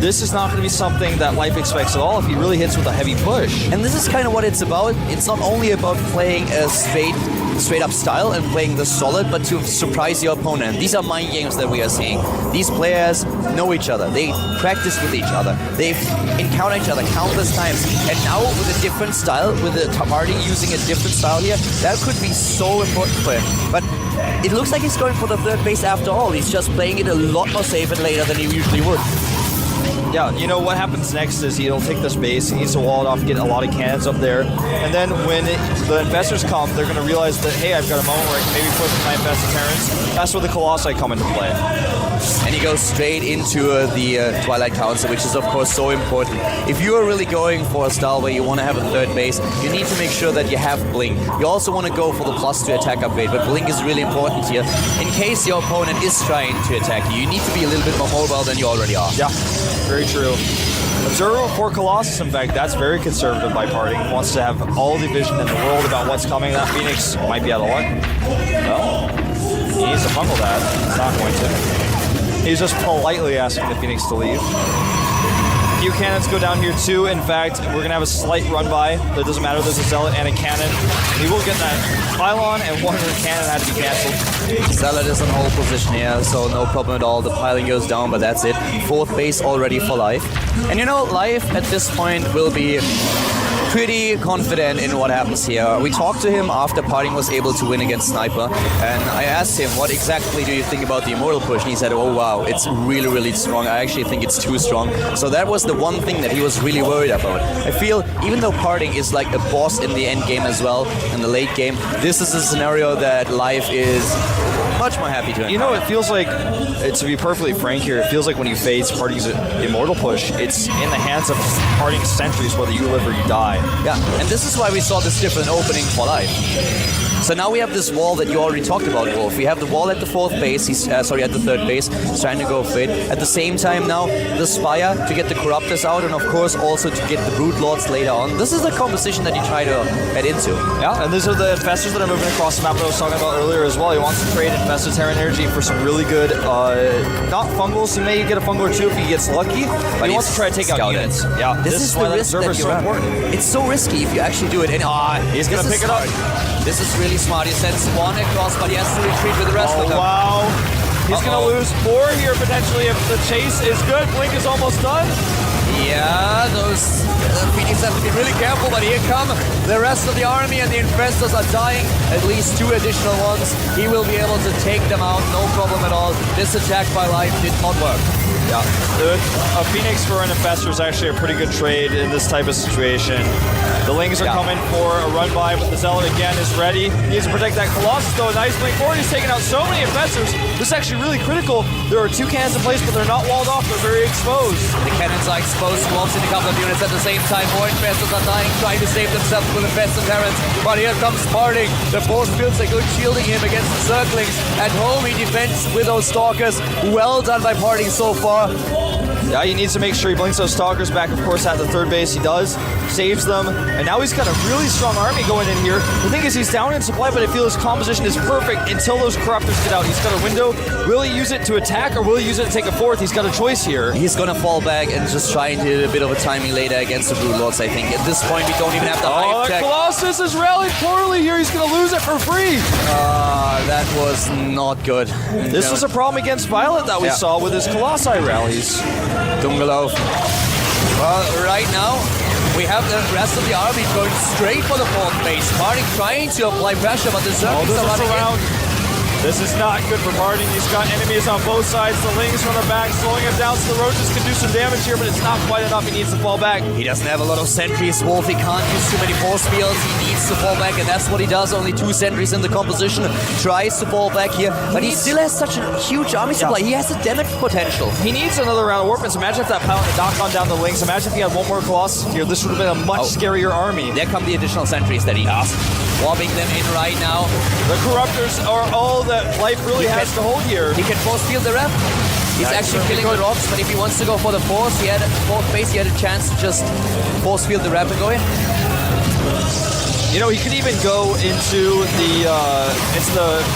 this is not going to be something that Life expects at all if he really hits with a heavy push. And this is kind of what it's about. It's not only about playing a straight up style and playing the solid, but to surprise your opponent. These are mind games that we are seeing. These players know each other. They practice with each other. They've encountered each other countless times. And now with a different style, with the party using a different style here, that could be so important for him. But it looks like he's going for the third base after all. He's just playing it a lot more safe and later than he usually would. Yeah, you know what happens next is he'll take this base, he needs to wall it off, get a lot of cannons up there, and then when the Infestors come, they're going to realize that, hey, I've got a moment where I can maybe push my Infestor Terrans. That's where the Colossi come into play. And he goes straight into the Twilight Council, which is of course so important. If you are really going for a style where you want to have a third base, you need to make sure that you have Blink. You also want to go for the +2 attack upgrade, but Blink is really important here. In case your opponent is trying to attack you, you need to be a little bit more mobile than you already are. Yeah, very true. Observer for Colossus, in fact, that's very conservative by Parting. Wants to have all the vision in the world about what's coming. That Phoenix might be out of luck. Well, he needs to fumble that. He's not going to. He's just politely asking the Phoenix to leave. new cannons go down here too. In fact, we're going to have a slight run by. It doesn't matter, there's a Zealot and a cannon. He will get that pylon, and one cannon had to be cancelled. Zealot is in whole position here, so no problem at all. The piling goes down, but that's it. 4th base already for Life. And you know, Life at this point will be pretty confident in what happens here. We talked to him after Parting was able to win against Sniper, and I asked him, what exactly do you think about the Immortal push? And he said, oh wow, it's really, really strong. I actually think it's too strong. So that was the one thing that he was really worried about. I feel, even though Parting is like a boss in the end game as well, in the late game, this is a scenario that Life is much more happy to. You know, it feels like, to be perfectly frank here, it feels like when you face Parting's Immortal push, it's in the hands of Parting's sentries whether you live or you die. Yeah, and this is why we saw this different opening for Life. So now we have this wall that you already talked about, Wolf. We have the wall at the 4th base, at the 3rd base. He's trying to go for it. At the same time now, the Spire to get the Corruptors out, and of course also to get the Brood Lords later on. This is the composition that you try to head into. Yeah, and these are the Infestors that are moving across the map that I was talking about earlier as well. He wants to trade Infestor Terran Energy for some really good, not fungals. He may get a fungal or two if he gets lucky, but he wants to try to take out units. Yeah, this is why the risk that you're so important. It's so risky if you actually do it. And he's going to pick it up. This is really smart. He sends one across, but he has to retreat with the rest of them. Wow. He's going to lose 4 here potentially if the chase is good. Blink is almost done. Yeah, those Phoenix have to be really careful, but here come the rest of the army, and the Infestors are dying. At least 2 additional ones. He will be able to take them out, no problem at all. This attack by Life did not work. Yeah, a Phoenix for an Infestor is actually a pretty good trade in this type of situation. The Lings are coming for a run by, but the Zealot again is ready. He needs to protect that Colossus though. Nice blink forward. He's taking out so many Infestors. This is actually really critical. There are 2 cannons in place, but they're not walled off. They're very exposed. The cannons are exposed. Walks in a couple of units at the same time. More Infestors are dying, trying to save themselves with Infestor Terrans. But here comes Parting. The force fields are good, shielding him against the Circlings. At home, he defends with those Stalkers. Well done by Parting so far. Yeah, he needs to make sure he blinks those Stalkers back, of course, at the 3rd base. He does. Saves them. And now he's got a really strong army going in here. The thing is, he's down in supply, but I feel his composition is perfect until those Corruptors get out. He's got a window. Will he use it to attack, or will he use it to take a 4th? He's got a choice here. He's going to fall back and just try and do a bit of a timing later against the Brood Lords, I think. At this point, we don't even have the hive tech. Colossus is rallied poorly here. He's going to lose it for free. That was not good. This was a problem against Violet that we saw with his Colossi rallies. Dungalov. Well, right now, we have the rest of the army going straight for the 4th base. Parting trying to apply pressure, but the Zerglings are running around. This is not good for Parting. He's got enemies on both sides. The Lings from the back, slowing him down so the Roaches can do some damage here, but it's not quite enough. He needs to fall back. He doesn't have a lot of sentries. Wolf, he can't use too many force fields. He needs to fall back, and that's what he does. Only 2 sentries in the composition. Tries to fall back here, but he still has such a huge army supply. He has a damage potential. He needs another round of Warpins. Imagine if that pylon had not gone down the Lings. Imagine if he had one more Colossus here. This would have been a much scarier army. There come the additional sentries that he asked. Warping them in right now. The Corruptors are all that Life really has to hold here. He can force field the rep. He's actually killing the rocks, but if he wants to go for the 4th base, he had a chance to just force field the rep and go in. You know, he could even go into the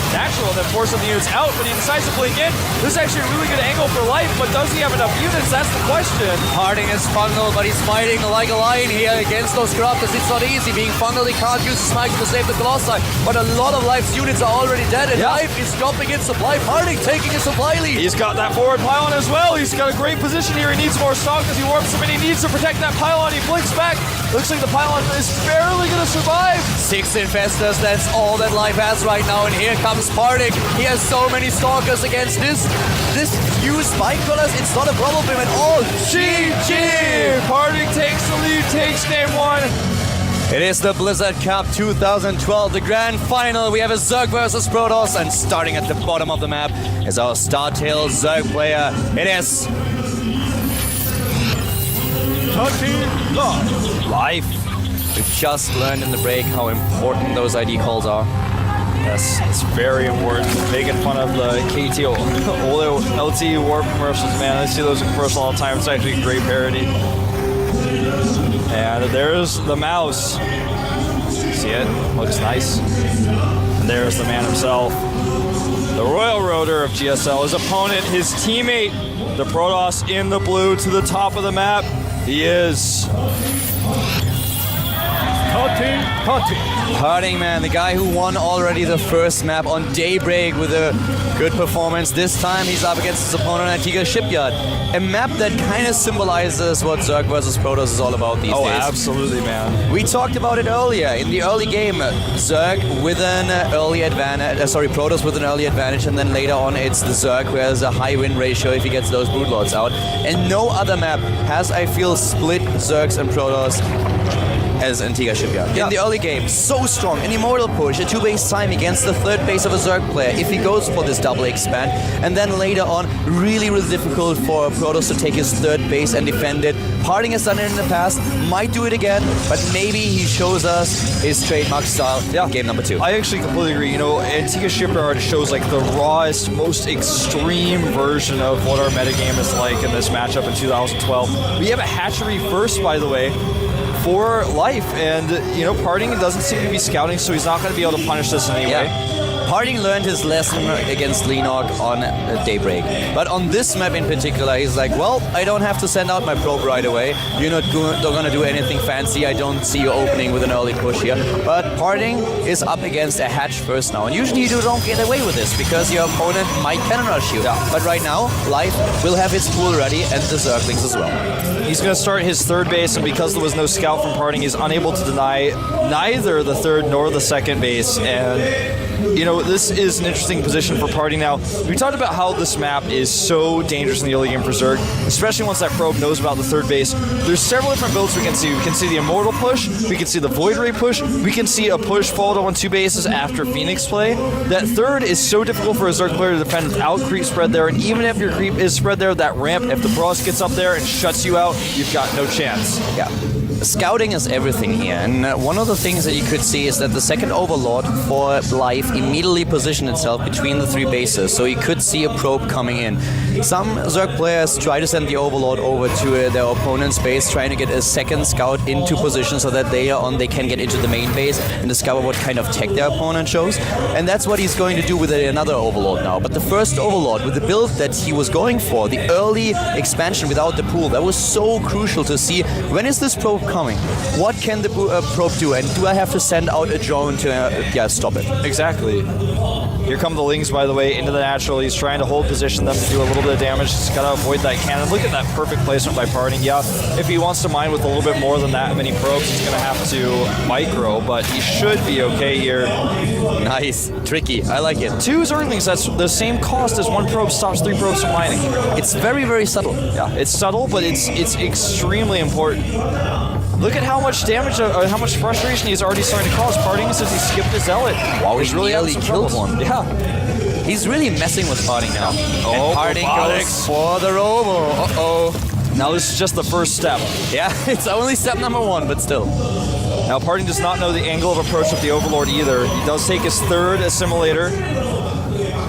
natural and then force some of the units out, but he decides to blink in. This is actually a really good angle for Life, but does he have enough units? That's the question. Parting is fungal, but he's fighting like a lion here against those Corruptors. It's not easy. Being fungal, he can't use the smite to save the Colossi, but a lot of Life's units are already dead, and Life is dropping in supply. Parting taking a supply lead. He's got that forward pylon as well. He's got a great position here. He needs more stock as he warps him, and he needs to protect that pylon. He blinks back. Looks like the pylon is barely going to survive. 6 Infestors, that's all that Life has right now, and here comes Parting. He has so many Stalkers against this few Spike Crawlers. It's not a problem for him at all. GG! Parting takes the lead, takes game 1. It is the Blizzard Cup 2012, the grand final. We have a Zerg versus Protoss, and starting at the bottom of the map is our Startail Zerg player. It is Life. We just learned in the break how important those ID calls are. Yes, it's very important. Making fun of the KT LT Warp commercials, man. I see those in commercial all the time. It's actually a great parody. And there's the mouse. See it? Looks nice. And there's the man himself. The Royal Roader of GSL. His opponent, his teammate, the Protoss in the blue to the top of the map. He is. Harding, man, the guy who won already the first map on Daybreak with a good performance. This time he's up against his opponent Antigua Shipyard. A map that kind of symbolizes what Zerg versus Protoss is all about these days. Oh, absolutely, man. We talked about it earlier. In the early game, Zerg with an early advantage, Protoss with an early advantage, and then later on it's the Zerg who has a high win ratio if he gets those Broodlords out. And no other map has, I feel, split Zergs and Protoss as Antigua Shipyard. In the early game, so strong, an immortal push, a 2-base time against the 3rd base of a Zerg player if he goes for this double expand, and then later on, really, really difficult for Protoss to take his 3rd base and defend it. Parting has done it in the past, might do it again, but maybe he shows us his trademark style. Game number 2. I actually completely agree. You know, Antigua Shipyard shows like the rawest, most extreme version of what our metagame is like in this matchup in 2012. We have a hatchery first, by the way, for life, and you know, Parting doesn't seem to be scouting, so he's not going to be able to punish this in any way. Parting learned his lesson against Leenock on Daybreak, but on this map in particular, he's like, well, I don't have to send out my probe right away. You're not going to do anything fancy. I don't see you opening with an early push here. But Parting is up against a hatch first now, and usually you don't get away with this because your opponent might cannon rush you. But right now, Life will have his pool ready and the Zerglings as well. He's going to start his 3rd base, and because there was no scout from Parting, he's unable to deny neither the 3rd nor the 2nd base, and you know, this is an interesting position for Parting now. We talked about how this map is so dangerous in the early game for Zerg, especially once that probe knows about the 3rd base. There's several different builds we can see. We can see the Immortal push, we can see the Void Ray push, we can see a push followed on 2 bases after Phoenix play. That 3rd is so difficult for a Zerg player to defend without creep spread there, and even if your creep is spread there, that ramp, if the Frost gets up there and shuts you out, you've got no chance. Yeah. Scouting is everything here, and one of the things that you could see is that the 2nd Overlord for Life immediately positioned itself between the 3 bases, so you could see a probe coming in. Some Zerg players try to send the Overlord over to their opponent's base, trying to get a 2nd scout into position so that later on they can get into the main base and discover what kind of tech their opponent shows, and that's what he's going to do with another Overlord now. But the first Overlord, with the build that he was going for, the early expansion without the pool, that was so crucial to see when is this probe coming? What can the probe do? And do I have to send out a drone to stop it? Exactly. Here come the Lings, by the way, into the natural. He's trying to hold position them to do a little bit of damage. He's got to avoid that cannon. Look at that perfect placement by Parting. Yeah, if he wants to mine with a little bit more than that many probes, he's going to have to micro, but he should be okay here. Nice. Tricky. I like it. 2 Zerglings, that's the same cost as 1 probe stops 3 probes from mining. It's very, very subtle. Yeah, it's subtle, but it's extremely important. Look at how much damage, how much frustration he's already starting to cause. Parting says he skipped his Zealot. Wow, he's really killed one. Yeah. He's really messing with Parting now. Oh, and Parting goes for the Robo. Uh-oh. Now this is just the first step. Yeah, it's only step number 1, but still. Now Parting does not know the angle of approach with the Overlord either. He does take his 3rd assimilator.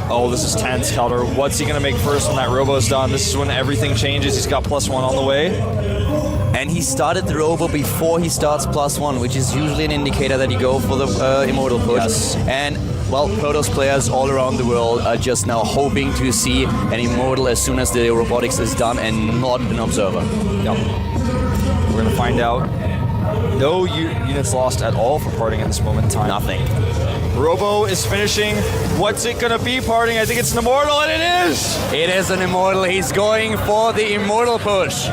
Oh, this is tense, Calder. What's he going to make first when that Robo's done? This is when everything changes. He's got +1 on the way. And he started the Robo before he starts +1, which is usually an indicator that you go for the Immortal push. Yes. And, well, Protoss players all around the world are just now hoping to see an Immortal as soon as the robotics is done and not an Observer. Yep. We're going to find out. No units lost at all for Parting at this moment in time. Nothing. Robo is finishing. What's it going to be, Parting? I think it's an Immortal, and it is! It is an Immortal. He's going for the Immortal push.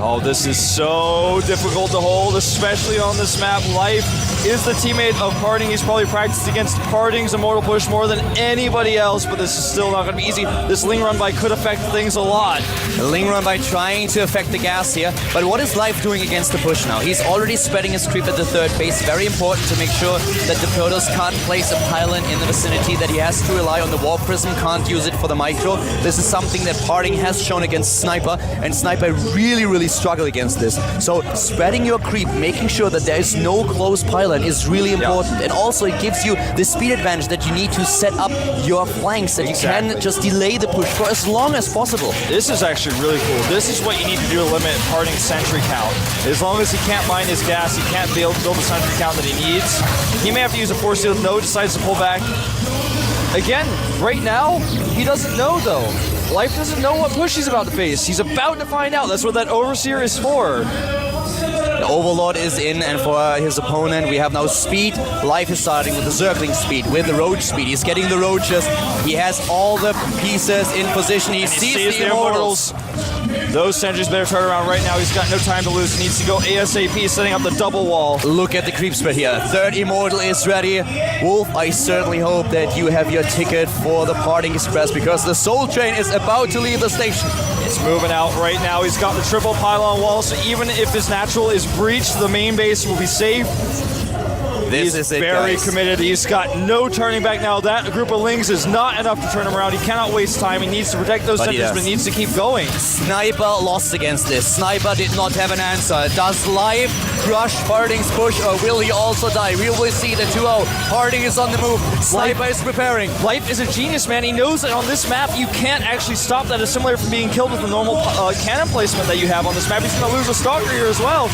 Oh, this is so difficult to hold, especially on this map. Life is the teammate of Parting. He's probably practiced against Parting's Immortal push more than anybody else, but this is still not going to be easy. This Ling run by could affect things a lot. The Ling run by trying to affect the gas here, but what is Life doing against the push now? He's already spreading his creep at the 3rd base. Very important to make sure that the Protoss can't place a pylon in the vicinity, that he has to rely on the Warp Prism, can't use it for the micro. This is something that Parting has shown against Sniper, and Sniper really struggle against this. So spreading your creep, making sure that there is no close pylon is really important. Yeah. And also it gives you the speed advantage that you need to set up your flanks, that you can just delay the push for as long as possible. This is actually really cool. This is what you need to do to limit Parting's sentry count. As long as he can't mine his gas, he can't build the sentry count that he needs. He may have to use a force field. No, decides to pull back. Again, right now, he doesn't know though. Life doesn't know what push he's about to face. He's about to find out. That's what that Overseer is for. The Overlord is in, and for his opponent, we have now speed. Life is starting with the circling speed, with the roach speed. He's getting the roaches. He has all the pieces in position. He sees the immortals. Those sentries better turn around right now. He's got no time to lose. He needs to go ASAP, setting up the double wall. Look at the creep spread here. Third immortal is ready. Wolf, I certainly hope that you have your ticket for the Parting Express, because the Soul Train is about to leave the station. It's moving out right now. He's got the triple pylon wall, so even if his natural is breached, the main base will be safe. He's very committed. He's got no turning back now. That group of Lings is not enough to turn him around. He cannot waste time. He needs to protect those sentries, but he needs to keep going. Sniper lost against this. Sniper did not have an answer. Does Live crush Parting's push, or will he also die? We will see the 2-0. Parting is on the move. Sniper is preparing. Life is a genius, man. He knows that on this map, you can't actually stop that assimilator from being killed with the normal cannon placement that you have on this map. He's going to lose a Stalker here as well.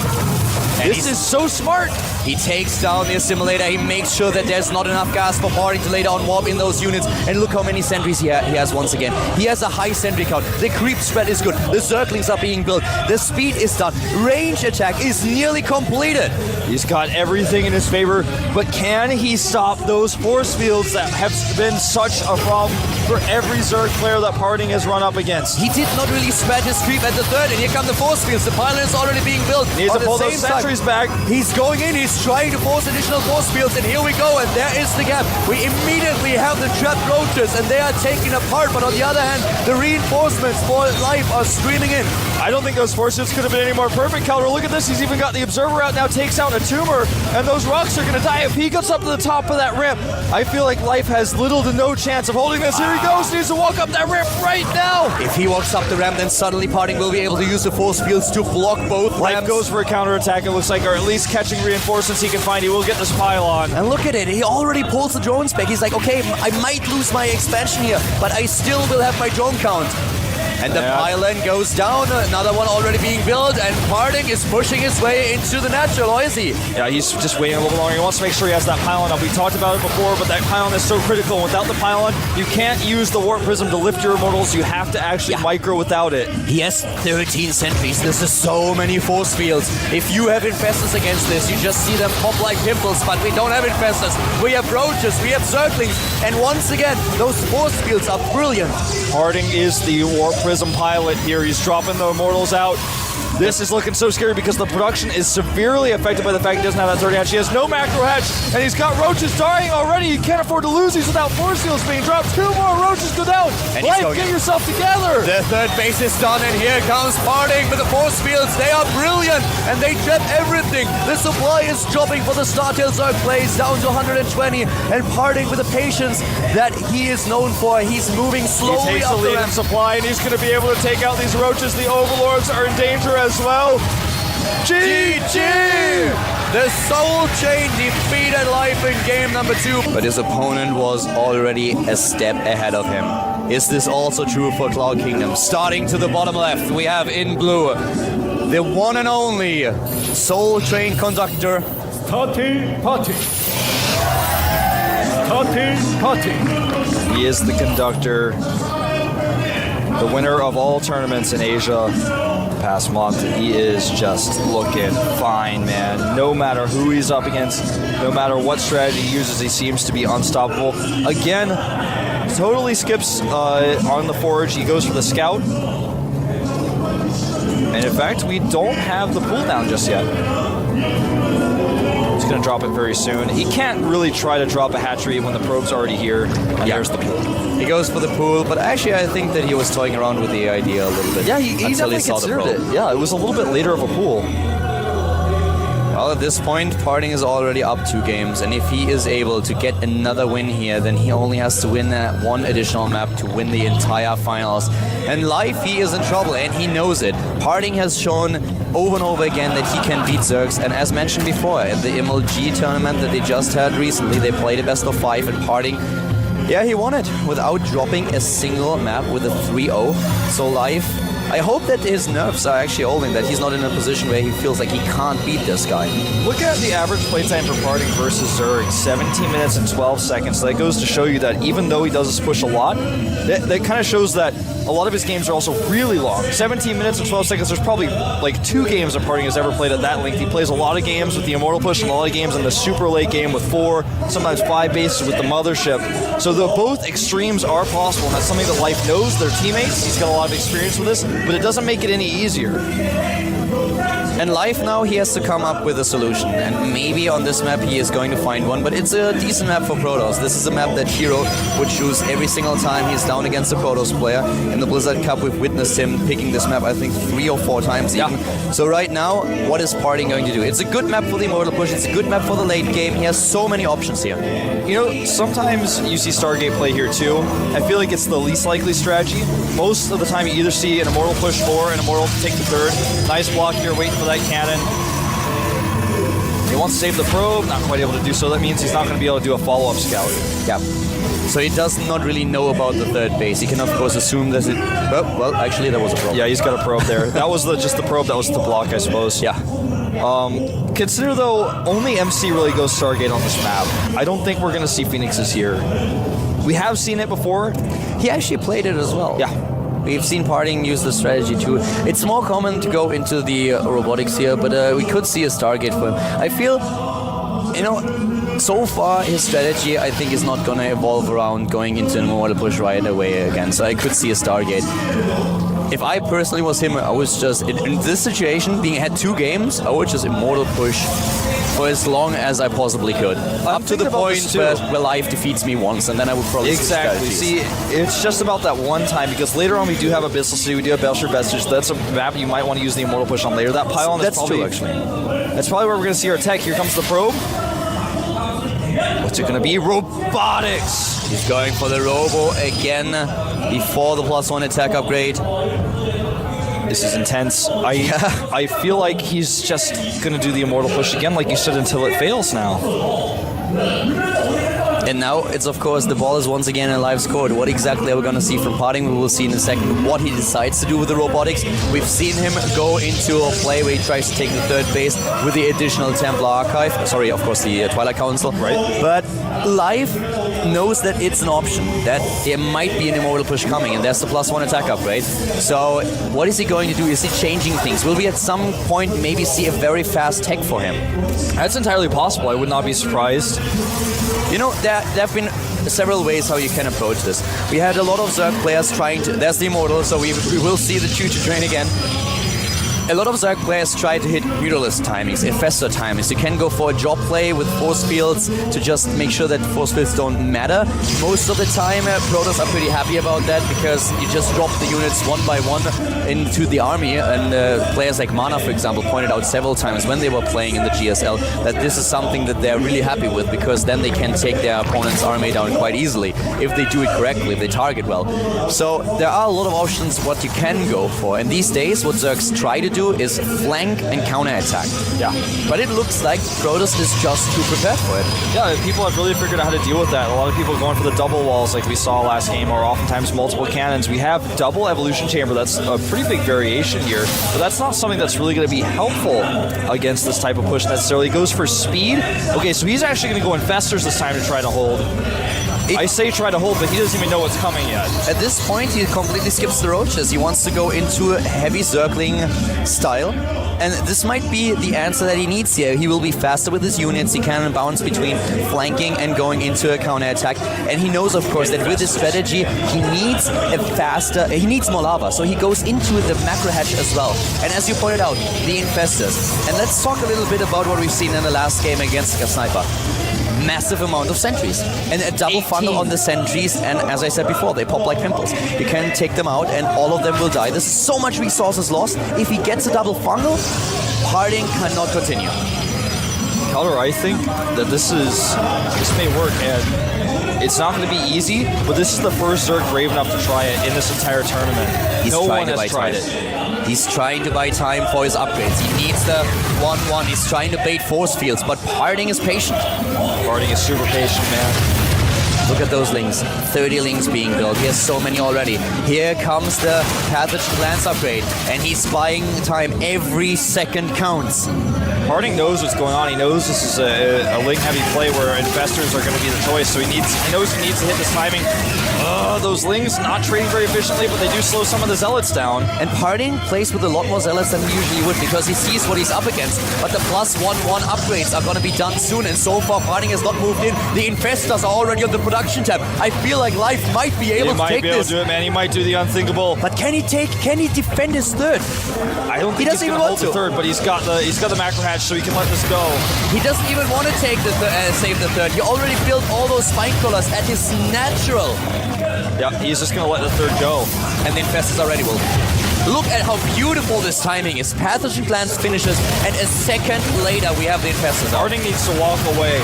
And this is so smart. He takes down the assimilator. He makes sure that there's not enough gas for Parting to later on warp in those units. And look how many sentries he has once again. He has a high sentry count. The creep spread is good. The circlings are being built. The speed is done. Range attack is nearly completed. He's got everything in his favor, but can he stop those force fields that have been such a problem for every Zerg player that Parting has run up against? He did not really spread his creep at the third, and here come the force fields. The pylon is already being built. He needs to pull those sentries back. He's going in. He's trying to force additional force fields, and here we go, and there is the gap. We immediately have the trapped roaches, and they are taken apart, but on the other hand, the reinforcements for Life are streaming in. I don't think those force fields could have been any more perfect, Calder. Look at this. He's even got the Observer out now, takes out a tumor, and those rocks are going to die if he gets up to the top of that ramp. I feel like Life has little to no chance of holding this. Here he goes. He needs to walk up that ramp right now. If he walks up the ramp, then suddenly Parting will be able to use the force fields to block both Life ramps. goes for a counterattack, it looks like, or at least catching reinforcements he can find. He will get this pylon. And look at it. He already pulls the drones back. He's like, okay, I might lose my expansion here, but I still will have my drone count. And the pylon goes down, another one already being built, and Parting is pushing his way into the natural, or is he? Yeah, he's just waiting a little bit longer. He wants to make sure he has that pylon up. We talked about it before, but that pylon is so critical. Without the pylon, you can't use the Warp Prism to lift your immortals. You have to actually micro without it. He has 13 sentries. This is so many force fields. If you have infestors against this, you just see them pop like pimples, but we don't have infestors. We have roaches, we have circlings, and once again, those force fields are brilliant. Parting is the Warp Prism pilot here. He's dropping the immortals out. This is looking so scary because the production is severely affected by the fact he doesn't have that 30 hatch. He has no macro hatch, and he's got roaches dying already. He can't afford to lose these without force fields being dropped. 2 more roaches go down. Life, get yourself together. The third base is done, and here comes Parting with the force fields. They are brilliant, and they trap everything. The supply is dropping for the Startail Zerg plays down to 120, and Parting with the patience that he is known for. He's moving slowly He takes up the lead in supply, and he's going to be able to take out these roaches. The Overlords are in danger as well. GG! The Soul Chain defeated Life in game number 2. But his opponent was already a step ahead of him. Is this also true for Cloud Kingdom? Starting to the bottom left, we have in blue the one and only Soul Train conductor. Party, party. Party, party. He is the conductor, the winner of all tournaments in Asia the past month. He is just looking fine, man. No matter who he's up against, no matter what strategy he uses, he seems to be unstoppable. Again, totally skips on the forge. He goes for the scout. And in fact, we don't have the pull down just yet. He's going to drop it very soon. He can't really try to drop a hatchery when the probe's already here. And there's the pool. He goes for the pool, but actually I think that he was toying around with the idea a little bit. Yeah, he definitely considered it. Yeah, it was a little bit later of a pool. Well, at this point, Parting is already up 2 games, and if he is able to get another win here, then he only has to win that one additional map to win the entire finals. And Life, he is in trouble, and he knows it. Parting has shown over and over again that he can beat Zergs, and as mentioned before, at the MLG tournament that they just had recently, they played a best of 5, and Parting, yeah, he won it without dropping a single map with a 3-0. So Life, I hope that his nerves are actually holding, that he's not in a position where he feels like he can't beat this guy. Look at the average playtime for Parting versus Zerg, 17 minutes and 12 seconds. So that goes to show you that even though he does this push a lot, that kind of shows that a lot of his games are also really long. 17 minutes and 12 seconds. There's probably like 2 games that Parting has ever played at that length. He plays a lot of games with the Immortal Push and a lot of games in the super late game with 4, sometimes 5 bases with the Mothership. So both extremes are possible, and that's something that Life knows. Their teammates, he's got a lot of experience with this, but it doesn't make it any easier. And Life now, he has to come up with a solution, and maybe on this map he is going to find one, but it's a decent map for Protoss. This is a map that Hero would choose every single time he's down against a Protoss player. In the Blizzard Cup, we've witnessed him picking this map, I think, 3 or 4 times even. So right now, what is Parting going to do? It's a good map for the Immortal Push, it's a good map for the late game. He has so many options here. You know, sometimes you see Stargate play here too. I feel like it's the least likely strategy. Most of the time you either see an Immortal push 4 and Immortal to take the 3rd. Nice block here, waiting for that cannon. He wants to save the probe, not quite able to do so. That means he's not going to be able to do a follow-up scout. Yeah. So he does not really know about the 3rd base. He can of course assume that it... Oh, well, actually there was a probe. Yeah, he's got a probe there. That was just the probe that was the block, I suppose. Yeah. Consider though, only MC really goes Stargate on this map. I don't think we're going to see Phoenixes here. We have seen it before. He actually played it as well. Yeah. We've seen Parting use the strategy too. It's more common to go into the robotics here, but we could see a Stargate for him. I feel, you know, so far his strategy I think is not going to evolve around going into an Immortal Push right away again, so I could see a Stargate. If I personally was him, I was just, in this situation, being had 2 games, I would just Immortal Push for as long as I possibly could. Up to the point where Life defeats me once, and then I would probably Exactly. See, it's just about that one time, because later on we do have Abyssal City, we do have Belcher Vestige. That's a map you might want to use the Immortal Push on later. That pylon is probably... true, actually. That's probably where we're going to see our tech. Here comes the probe. What's it going to be? Robotics! He's going for the Robo again before the +1 attack upgrade. This is intense. I feel like he's just going to do the Immortal Push again, like you said, until it fails now. And now it's, of course, the ball is once again in Life's court. What exactly are we going to see from Parting? We will see in a second what he decides to do with the robotics. We've seen him go into a play where he tries to take the 3rd base with the additional Templar Archive. Sorry, of course, the Twilight Council. Right. But Life knows that it's an option, that there might be an Immortal Push coming, and there's the +1 attack upgrade. So what is he going to do? Is he changing things? Will we at some point maybe see a very fast tech for him? That's entirely possible. I would not be surprised. You know, there have been several ways how you can approach this. We had a lot of Zerg players trying to... There's the Immortal, so we will see the choo-choo train again. A lot of Zerg players try to hit Mutalisk timings, Infestor timings. You can go for a job play with force fields to just make sure that force fields don't matter. Most of the time, Protoss are pretty happy about that because you just drop the units one by one into the army. And players like Mana, for example, pointed out several times when they were playing in the GSL that this is something that they're really happy with, because then they can take their opponent's army down quite easily if they do it correctly, if they target well. So there are a lot of options what you can go for. And these days, what Zergs try to do is flank and counterattack. Yeah. But it looks like Protoss is just too prepared for it. Yeah, people have really figured out how to deal with that. A lot of people going for the double walls like we saw last game, or oftentimes multiple cannons. We have double evolution chamber. That's a pretty big variation here, but that's not something that's really going to be helpful against this type of push necessarily. He goes for speed. Okay, so he's actually going to go Infestors this time to try to hold. I say try to hold, but he doesn't even know what's coming yet. At this point, he completely skips the roaches. He wants to go into a heavy circling style. And this might be the answer that he needs here. He will be faster with his units. He can bounce between flanking and going into a counterattack. And he knows, of course, that with this strategy, he needs he needs more lava. So he goes into the macro hatch as well. And as you pointed out, the Infestors. And let's talk a little bit about what we've seen in the last game against a Sniper. Massive amount of sentries and a double funnel on the sentries, and as I said before, they pop like pimples. You can take them out and all of them will die. There's so much resources lost. If he gets a double funnel, Parting cannot continue. Color, I think that this may work, and it's not going to be easy, but this is the first Zerg brave enough to try it in this entire tournament. No one has tried it. He's trying to buy time for his upgrades. He needs the 1-1. He's trying to bait force fields, but Parting is patient. Parting is super patient, man. Look at those lings. 30 lings being built. He has so many already. Here comes the Pathogen Lance upgrade, and he's buying time. Every second counts. Harding knows what's going on. He knows this is a ling-heavy play where infestors are going to be the choice, so he knows he needs to hit this timing. Those lings not trading very efficiently, but they do slow some of the zealots down. And Harding plays with a lot more zealots than he usually would because he sees what he's up against. But the +1/1 upgrades are going to be done soon, and so far Harding has not moved in. The infestors are already on the production tab. I feel like Life might be able to take this. He might be able to do it, man. He might do the unthinkable. But can he defend his third? I don't think he doesn't even want to. The third, but he's got the macro hatch, so he can let this go. He doesn't even want to take save the third. He already built all those spine crawlers at his natural. Yeah, he's just going to let the third go. And the infestors already will. Look at how beautiful this timing is. Pathogen Glance finishes, and a second later we have the infestors. Harding needs to walk away.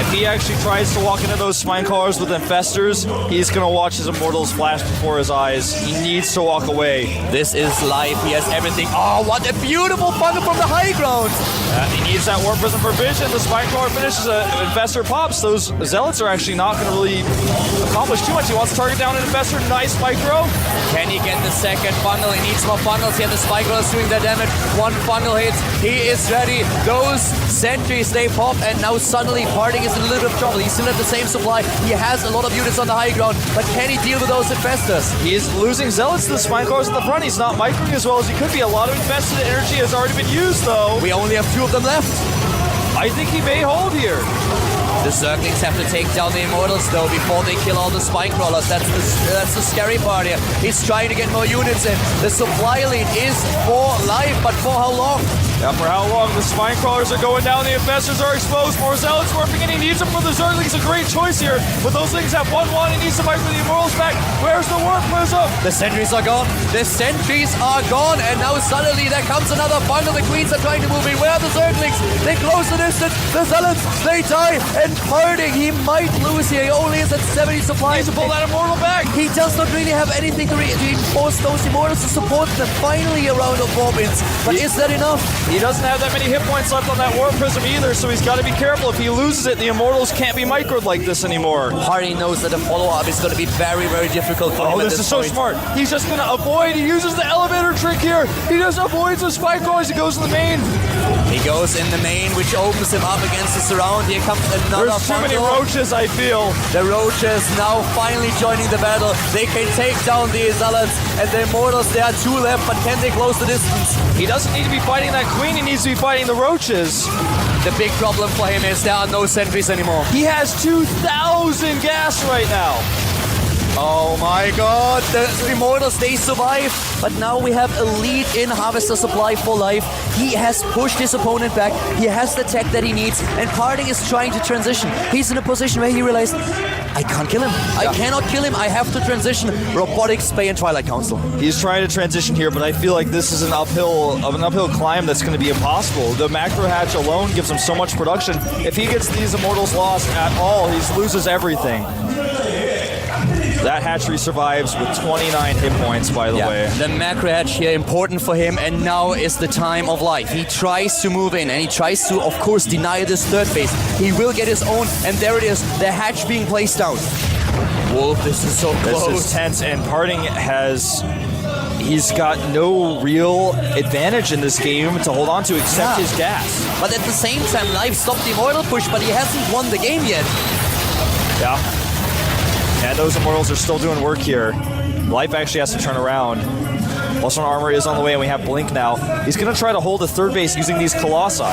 If he actually tries to walk into those spine crawlers with infestors, he's going to watch his immortals flash before his eyes. He needs to walk away. This is Life. He has everything. Oh, what a beautiful funnel from the high ground. He needs that Warp Prism for vision. The spine crawler finishes, infestor pops. Those zealots are actually not going to really accomplish too much. He wants to target down an infestor. Nice micro. Can he get the second funnel? He needs more funnels here. The spike crawlers doing their damage. One funnel hits. He is ready. Those sentries, they pop, and now suddenly Harding is in a little bit of trouble. He's still at the same supply. He has a lot of units on the high ground, but can he deal with those infestors? He's losing zealots to the spine crawlers at the front. He's not microing as well as he could be. A lot of infested energy has already been used, though. We only have 2 of them left. I think he may hold here. The Zerglings have to take down the Immortals, though, before they kill all the spine crawlers. That's the scary part here. He's trying to get more units in. The supply lead is for Life, but for how long? Yeah, for how long? The spine crawlers are going down. The infestors are exposed. More zealots warping in. He needs them for the Zerglings. A great choice here. But those things have 1/1. He needs to fight for the Immortals back. Where's the Warp Prism? The sentries are gone. The sentries are gone. And now suddenly there comes another bundle. The Queens are trying to move in. Where are the Zerglings? They close the distance. The zealots, they die. And Harding, he might lose here. He only is at 70 supply. He needs to pull that Immortal back. He does not really have anything to reinforce those Immortals to support them. Finally a round of warp-ins. But is that enough? He doesn't have that many hit points left on that Warp Prism either, so he's got to be careful. If he loses it, the Immortals can't be microed like this anymore. Harding knows that the follow-up is going to be very, very difficult for him. Oh, this is so smart. He's just going to avoid. He uses the elevator trick here. He just avoids the spike crawlers. He goes to the main. He goes in the main, which opens him up against the surround. Here comes another There's too many roaches, I feel. The roaches now finally joining the battle. They can take down the zealots, and the Immortals, there are 2 left, but can they close the distance? He doesn't need to be fighting that queen. He needs to be fighting the roaches. The big problem for him is there are no sentries anymore. He has 2,000 gas right now. Oh my god, the Immortals, they survive. But now we have a lead in Harvester supply for Life. He has pushed his opponent back. He has the tech that he needs. And Harding is trying to transition. He's in a position where he realized, I can't kill him. I cannot kill him. I have to transition. Robotics, Spay, and Twilight Council. He's trying to transition here, but I feel like this is an uphill climb that's going to be impossible. The macro hatch alone gives him so much production. If he gets these Immortals lost at all, he loses everything. That hatchery survives with 29 hit points, by the way. The macro hatch here important for him, and now is the time of Life. He tries to move in, and he tries to, of course, deny this third phase. He will get his own, and there it is, the hatch being placed down. Wolf, this is so close. This is tense, and Harding he's got no real advantage in this game to hold on to except his gas. But at the same time, Life stopped the Immortal push, but he hasn't won the game yet. Yeah. And those Immortals are still doing work here. Life actually has to turn around. Also, armor is on the way, and we have Blink now. He's going to try to hold the third base using these Colossi.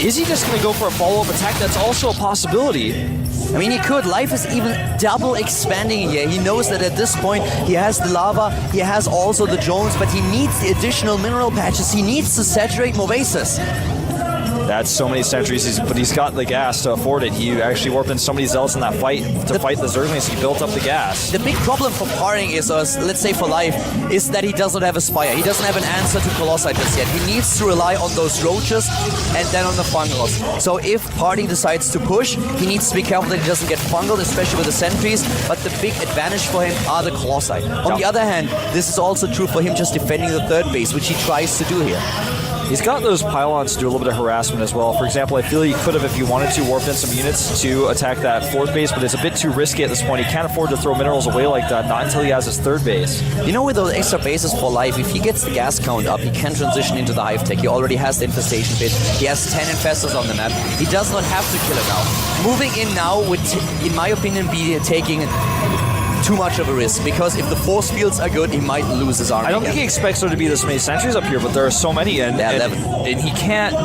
Is he just going to go for a follow-up attack? That's also a possibility. I mean, he could. Life is even double expanding here. He knows that at this point, he has the lava, he has also the drones, but he needs the additional mineral patches. He needs to saturate more bases. That's so many sentries, but he's got the gas to afford it. He actually warped in so many zealots in that fight to fight the Zerglings. He built up the gas. The big problem for Harding is, let's say for Life, is that he doesn't have a Spire. He doesn't have an answer to Colossi just yet. He needs to rely on those roaches and then on the fungals. So if Harding decides to push, he needs to be careful that he doesn't get fungal, especially with the sentries. But the big advantage for him are the Colossi. On the other hand, this is also true for him just defending the third base, which he tries to do here. He's got those pylons to do a little bit of harassment as well. For example, I feel he could have, if he wanted to, warped in some units to attack that fourth base, but it's a bit too risky at this point. He can't afford to throw minerals away like that, not until he has his third base. You know, with those extra bases for life, if he gets the gas count up, he can transition into the hive tech. He already has the infestation base. He has 10 infestors on the map. He does not have to kill it now. Moving in now would, in my opinion, be taking too much of a risk, because if the force fields are good, he might lose his army. I don't think he expects there to be this many sentries up here, but there are so many, and, and he can't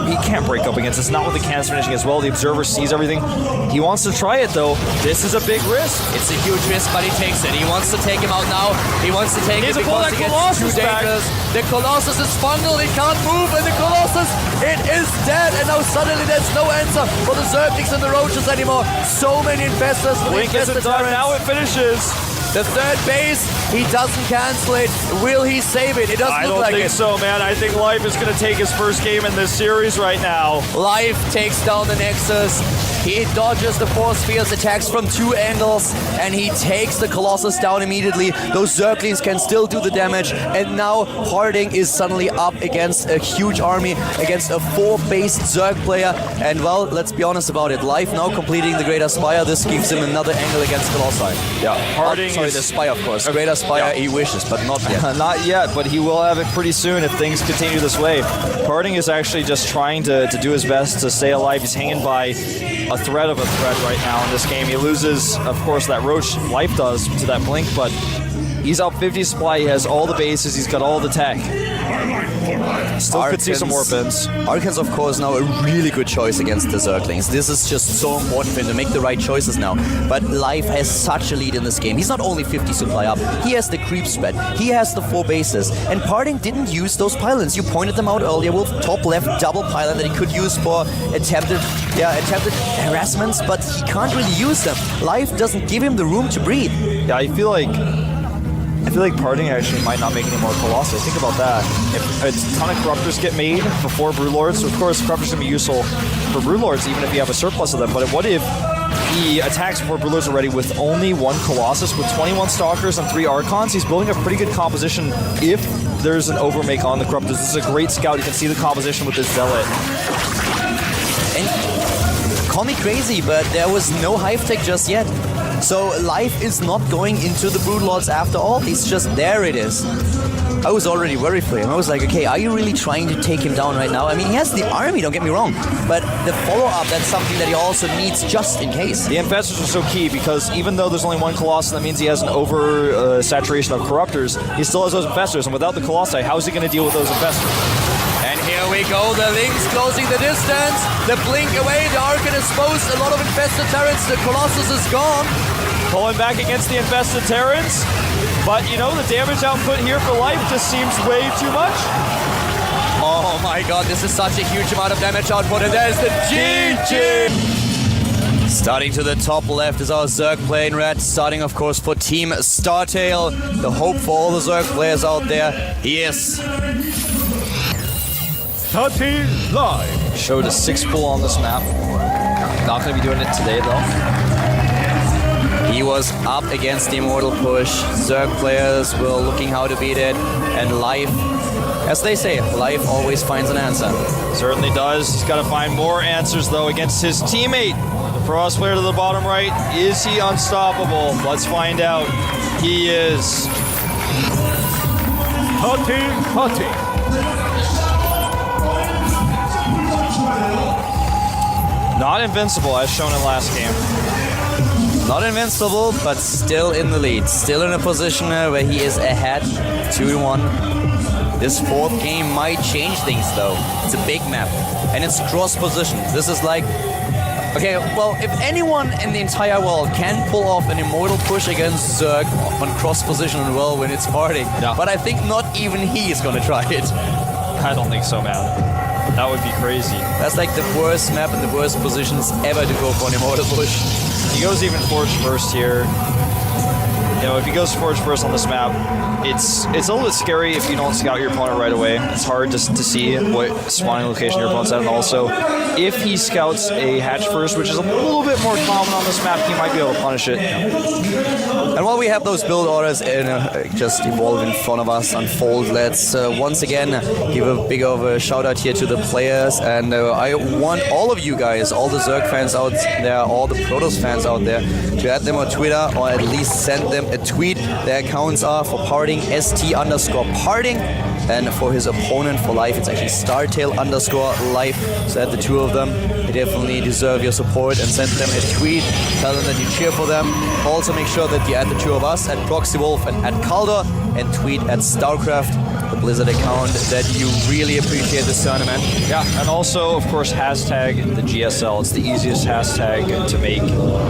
break up against this. Not with the cannons finishing as well. The observer sees everything. He wants to try it though. This is a big risk. It's a huge risk, but he takes it. He wants to take him out now. He wants to take it because he gets too dangerous. The Colossus is fungal. He can't move, and the Colossus, it is dead. And now suddenly there's no answer for the Zerglings and the Roaches anymore. So many infestors. Blink isn't done. Now it finishes. The third base, he doesn't cancel it. Will he save it? It doesn't look like it. I don't think so, man. I think Life is going to take his first game in this series right now. Life takes down the Nexus. He dodges the force fields, attacks from two angles, and he takes the Colossus down immediately. Those Zerglings can still do the damage, and now Harding is suddenly up against a huge army, against a 4-based Zerg player. And well, let's be honest about it. Life now completing the Greater Spire. This gives him another angle against Colossi. Yeah, Harding. Sorry, the Spire, of course. Greater Spire, he wishes, but not yet. Not yet, but he will have it pretty soon if things continue this way. Harding is actually just trying to do his best to stay alive. He's hanging by a thread of a thread right now in this game. He loses, of course, that Roach. Life does to that Blink, but he's up 50 supply. He has all the bases. He's got all the tech. Still could see some warp-ins. Arcan's, of course, now a really good choice against the Zerglings. This is just so important for him to make the right choices now. But Life has such a lead in this game. He's not only 50 supply up, he has the creep spread, he has the 4 bases. And Parting didn't use those pylons. You pointed them out earlier with top left double pylon that he could use for attempted harassments, but he can't really use them. Life doesn't give him the room to breathe. Yeah, I feel like Parting actually might not make any more Colossi. Think about that. If a ton of Corruptors get made before Broodlords, so of course Corruptors can be useful for Broodlords even if you have a surplus of them, but what if he attacks before Broodlords are ready with only 1 Colossus with 21 Stalkers and 3 Archons? He's building a pretty good composition if there's an overmake on the Corruptors. This is a great scout. You can see the composition with this Zealot. And call me crazy, but there was no hive tech just yet. So Life is not going into the Broodlords after all. He's just, there it is. I was already worried for him. I was like, okay, are you really trying to take him down right now? I mean, he has the army, don't get me wrong. But the follow-up, that's something that he also needs just in case. The Infestors are so key because even though there's only 1 Colossus, that means he has an over-saturation of Corruptors. He still has those Infestors, and without the Colossi, how is he going to deal with those Infestors? And here we go, the Lynx closing the distance. The Blink away, the Arcan exposed, a lot of infested Terrans, the Colossus is gone. Pulling back against the infested Terrans, but you know, the damage output here for Life just seems way too much. Oh my god, this is such a huge amount of damage output, and there's the GG! Starting to the top left is our Zerg player in red, starting of course for Team Startail. The hope for all the Zerg players out there, he is. Starting live. Showed a 6 pull on this map. Not going to be doing it today though. He was up against the Immortal push. Zerg players were looking how to beat it, and Life, as they say, Life always finds an answer. Certainly does. He's got to find more answers though against his teammate. The Frost player to the bottom right, is he unstoppable? Let's find out. He is. Cutting. Not invincible as shown in last game. Not invincible, but still in the lead. Still in a position where he is ahead, 2-1. This 4th game might change things though. It's a big map, and it's cross positions. This is like, okay, well, if anyone in the entire world can pull off an Immortal push against Zerg on cross position and when it's Parting, but I think not even he is gonna try it. I don't think so, man. That would be crazy. That's like the worst map and the worst positions ever to go for an Immortal push. He goes even Forge first here. if he goes forward first on this map, it's a little bit scary if you don't scout your opponent right away. It's hard just to see what spawning location your opponent's at, and also if he scouts a hatch first, which is a little bit more common on this map, he might be able to punish it. And while we have those build orders just evolve in front of us, unfold, let's once again give a big of a shout out here to the players, and I want all of you guys, all the Zerg fans out there, all the Protoss fans out there, to add them on Twitter or at least send them a tweet. Their accounts are for Parting, ST_Parting, and for his opponent for life, it's actually StarTale_life. So add the two of them. They definitely deserve your support, and send them a tweet. Tell them that you cheer for them. Also make sure that you add the two of us at ProxyWolf and at Calder, and tweet at StarCraft, the Blizzard account, that you really appreciate this tournament. Yeah, and also, of course, hashtag the GSL. It's the easiest hashtag to make.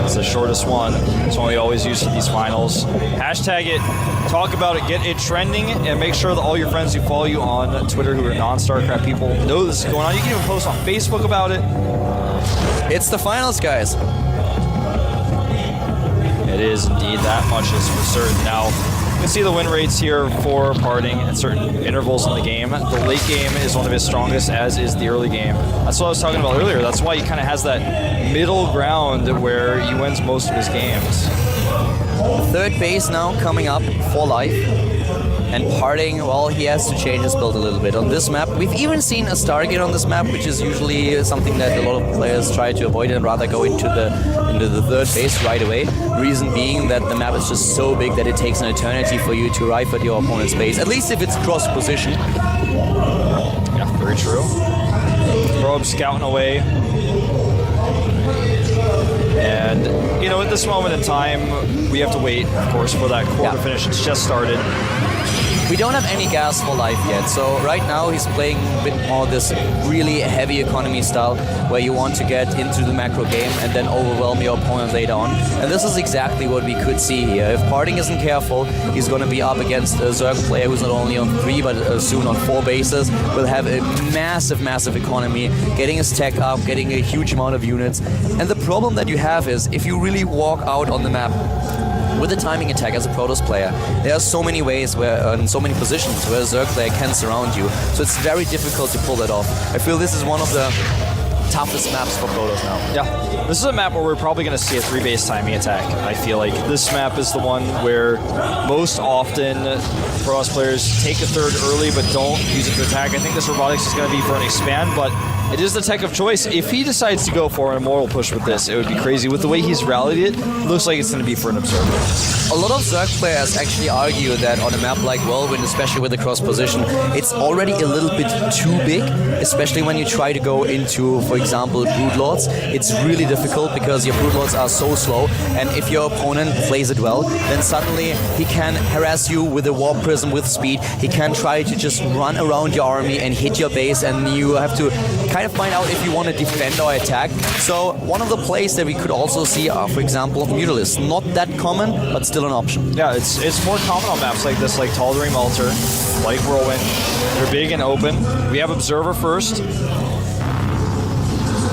It's the shortest one. It's one we always use for these finals. Hashtag it, talk about it, get it trending, and make sure that all your friends who follow you on Twitter who are non-StarCraft people know this is going on. You can even post on Facebook about it. It's the finals, guys. It is indeed, that much is for certain. Now, you can see the win rates here for Parting at certain intervals in the game. The late game is one of his strongest, as is the early game. That's what I was talking about earlier. That's why he kind of has that middle ground where he wins most of his games. Third base now coming up for life. And Parting, well, he has to change his build a little bit on this map. We've even seen a Stargate on this map, which is usually something that a lot of players try to avoid and rather go into the third base right away. Reason being that the map is just so big that it takes an eternity for you to arrive at your opponent's base, at least if it's cross position. Yeah, very true. Probe scouting away. And, at this moment in time, we have to wait, of course, for that quarter finish. It's just started. We don't have any gas for life yet, so right now he's playing a bit more this really heavy economy style where you want to get into the macro game and then overwhelm your opponent later on. And this is exactly what we could see here. If Parting isn't careful, he's going to be up against a Zerg player who's not only on 3 but soon on 4 bases, will have a massive, massive economy, getting his tech up, getting a huge amount of units. And the problem that you have is if you really walk out on the map with a timing attack as a Protoss player, there are so many ways in so many positions where a Zerg player can surround you. So it's very difficult to pull that off. I feel this is one of the toughest maps for Protoss now. Yeah, this is a map where we're probably going to see a 3-base timing attack. I feel like this map is the one where most often Protoss players take a third early but don't use it to attack. I think this robotics is going to be for an expand, but it is the tech of choice. If he decides to go for an immortal push with this, it would be crazy. With the way he's rallied it, looks like it's going to be for an observer. A lot of Zerg players actually argue that on a map like Whirlwind, especially with the cross position, it's already a little bit too big, especially when you try to go into, for example, Broodlords. It's really difficult because your Broodlords are so slow, and if your opponent plays it well, then suddenly he can harass you with a Warp Prism with speed. He can try to just run around your army and hit your base, and you have to kind of find out if you want to defend or attack. So one of the plays that we could also see are, for example, Mutalisks. Not that common, but still an option. Yeah, it's more common on maps like this, like Tal'Darim Altar, like Whirlwind. They're big and open. We have Observer first.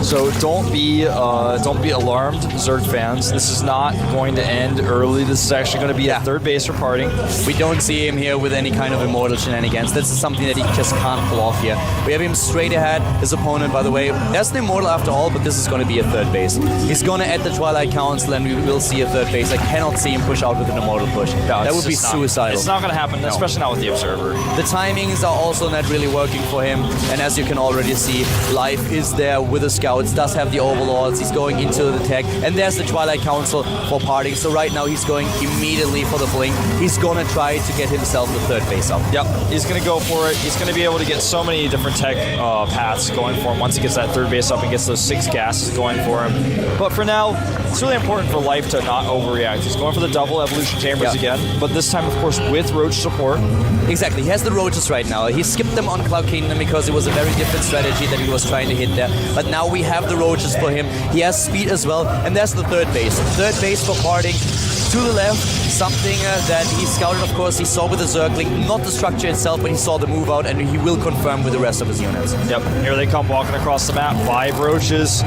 So don't be alarmed, Zerg fans. This is not going to end early. This is actually going to be a third base for Parting. We don't see him here with any kind of immortal shenanigans. This is something that he just can't pull off here. We have him straight ahead. His opponent, by the way, there's an immortal after all, but this is going to be a third base. He's going to add the Twilight Council, and we will see a third base. I cannot see him push out with an immortal push. No, that would be suicidal. It's not going to happen, especially not with the Observer. The timings are also not really working for him, and as you can already see, Life is there with the Scouts, does have the Overlords, he's going into the tech, and there's the Twilight Council for Parting. So right now he's going immediately for the blink. He's going to try to get himself the third base up. Yep, he's going to go for it. He's going to be able to get so many different tech paths going for him once he gets that third base up and gets those 6 gases going for him. But for now, it's really important for Life to not overreact. He's going for the double evolution chambers again, but this time, of course, with Roach support. Exactly, he has the Roaches right now. He skipped them on Cloud Kingdom because it was a very different strategy that he was trying to hit there. But now we have the Roaches for him. He has speed as well, and there's the third base. Third base for Parting. To the left, something that he scouted, of course, he saw with the Zergling, not the structure itself, but he saw the move out, and he will confirm with the rest of his units. Yep, here they come walking across the map. 5 Roaches.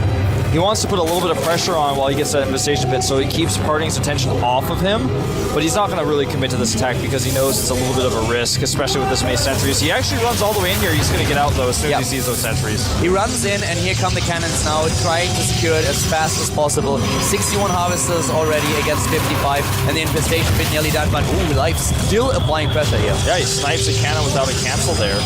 He wants to put a little bit of pressure on while he gets that infestation bit, so he keeps Parting's attention off of him, but he's not going to really commit to this attack because he knows it's a little bit of a risk, especially with this many sentries. He actually runs all the way in here. He's going to get out, though, as soon as he sees those sentries. He runs in, and here come the cannons now, trying to secure it as fast as possible. 61 harvesters already against 55, and the infestation bit nearly done, but Life's still applying pressure here. Yeah, he snipes a cannon without a cancel there.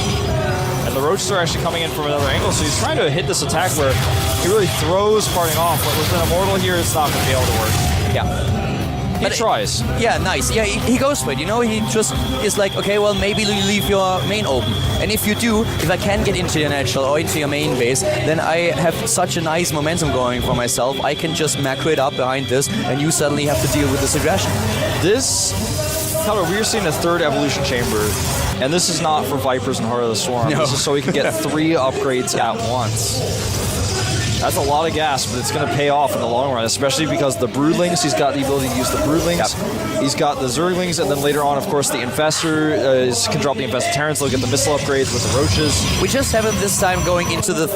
And the roaches are actually coming in from another angle, so he's trying to hit this attack where he really throws Parting off, but with an Immortal here, it's not going to be able to work. Yeah. He tries. Yeah, nice. Yeah, he goes for it. You know, he just is like, okay, well, maybe you leave your main open. And if you do, if I can get into your natural or into your main base, then I have such a nice momentum going for myself. I can just macro it up behind this, and you suddenly have to deal with this aggression. We're seeing a third evolution chamber, and this is not for Vipers and Heart of the Swarm. No. This is so he can get 3 upgrades at once. That's a lot of gas, but it's going to pay off in the long run, especially because the Broodlings, he's got the ability to use the Broodlings. Yep. He's got the Zerglings, and then later on, of course, the Infestor can drop the Infestor Terrans. They'll get the missile upgrades with the Roaches. We just have him this time going into the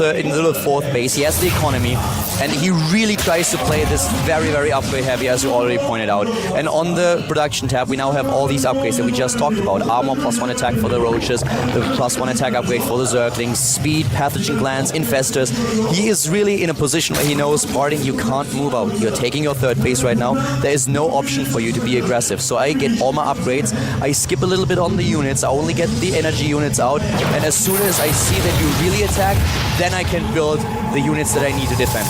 fourth base. He has the economy, and he really tries to play this very, very upgrade heavy, as you already pointed out. And on the production tab, we now have all these upgrades that we just talked about. Armor +1 attack for the Roaches, the +1 attack upgrade for the Zerglings, speed, pathogen glands, Infestors. He is really in a position where he knows, Parting, you can't move out. You're taking your third base right now. There is no option for you to be aggressive. So I get all my upgrades. I skip a little bit on the units. I only get the energy units out. And as soon as I see that you really attack, then I can build the units that I need to defend.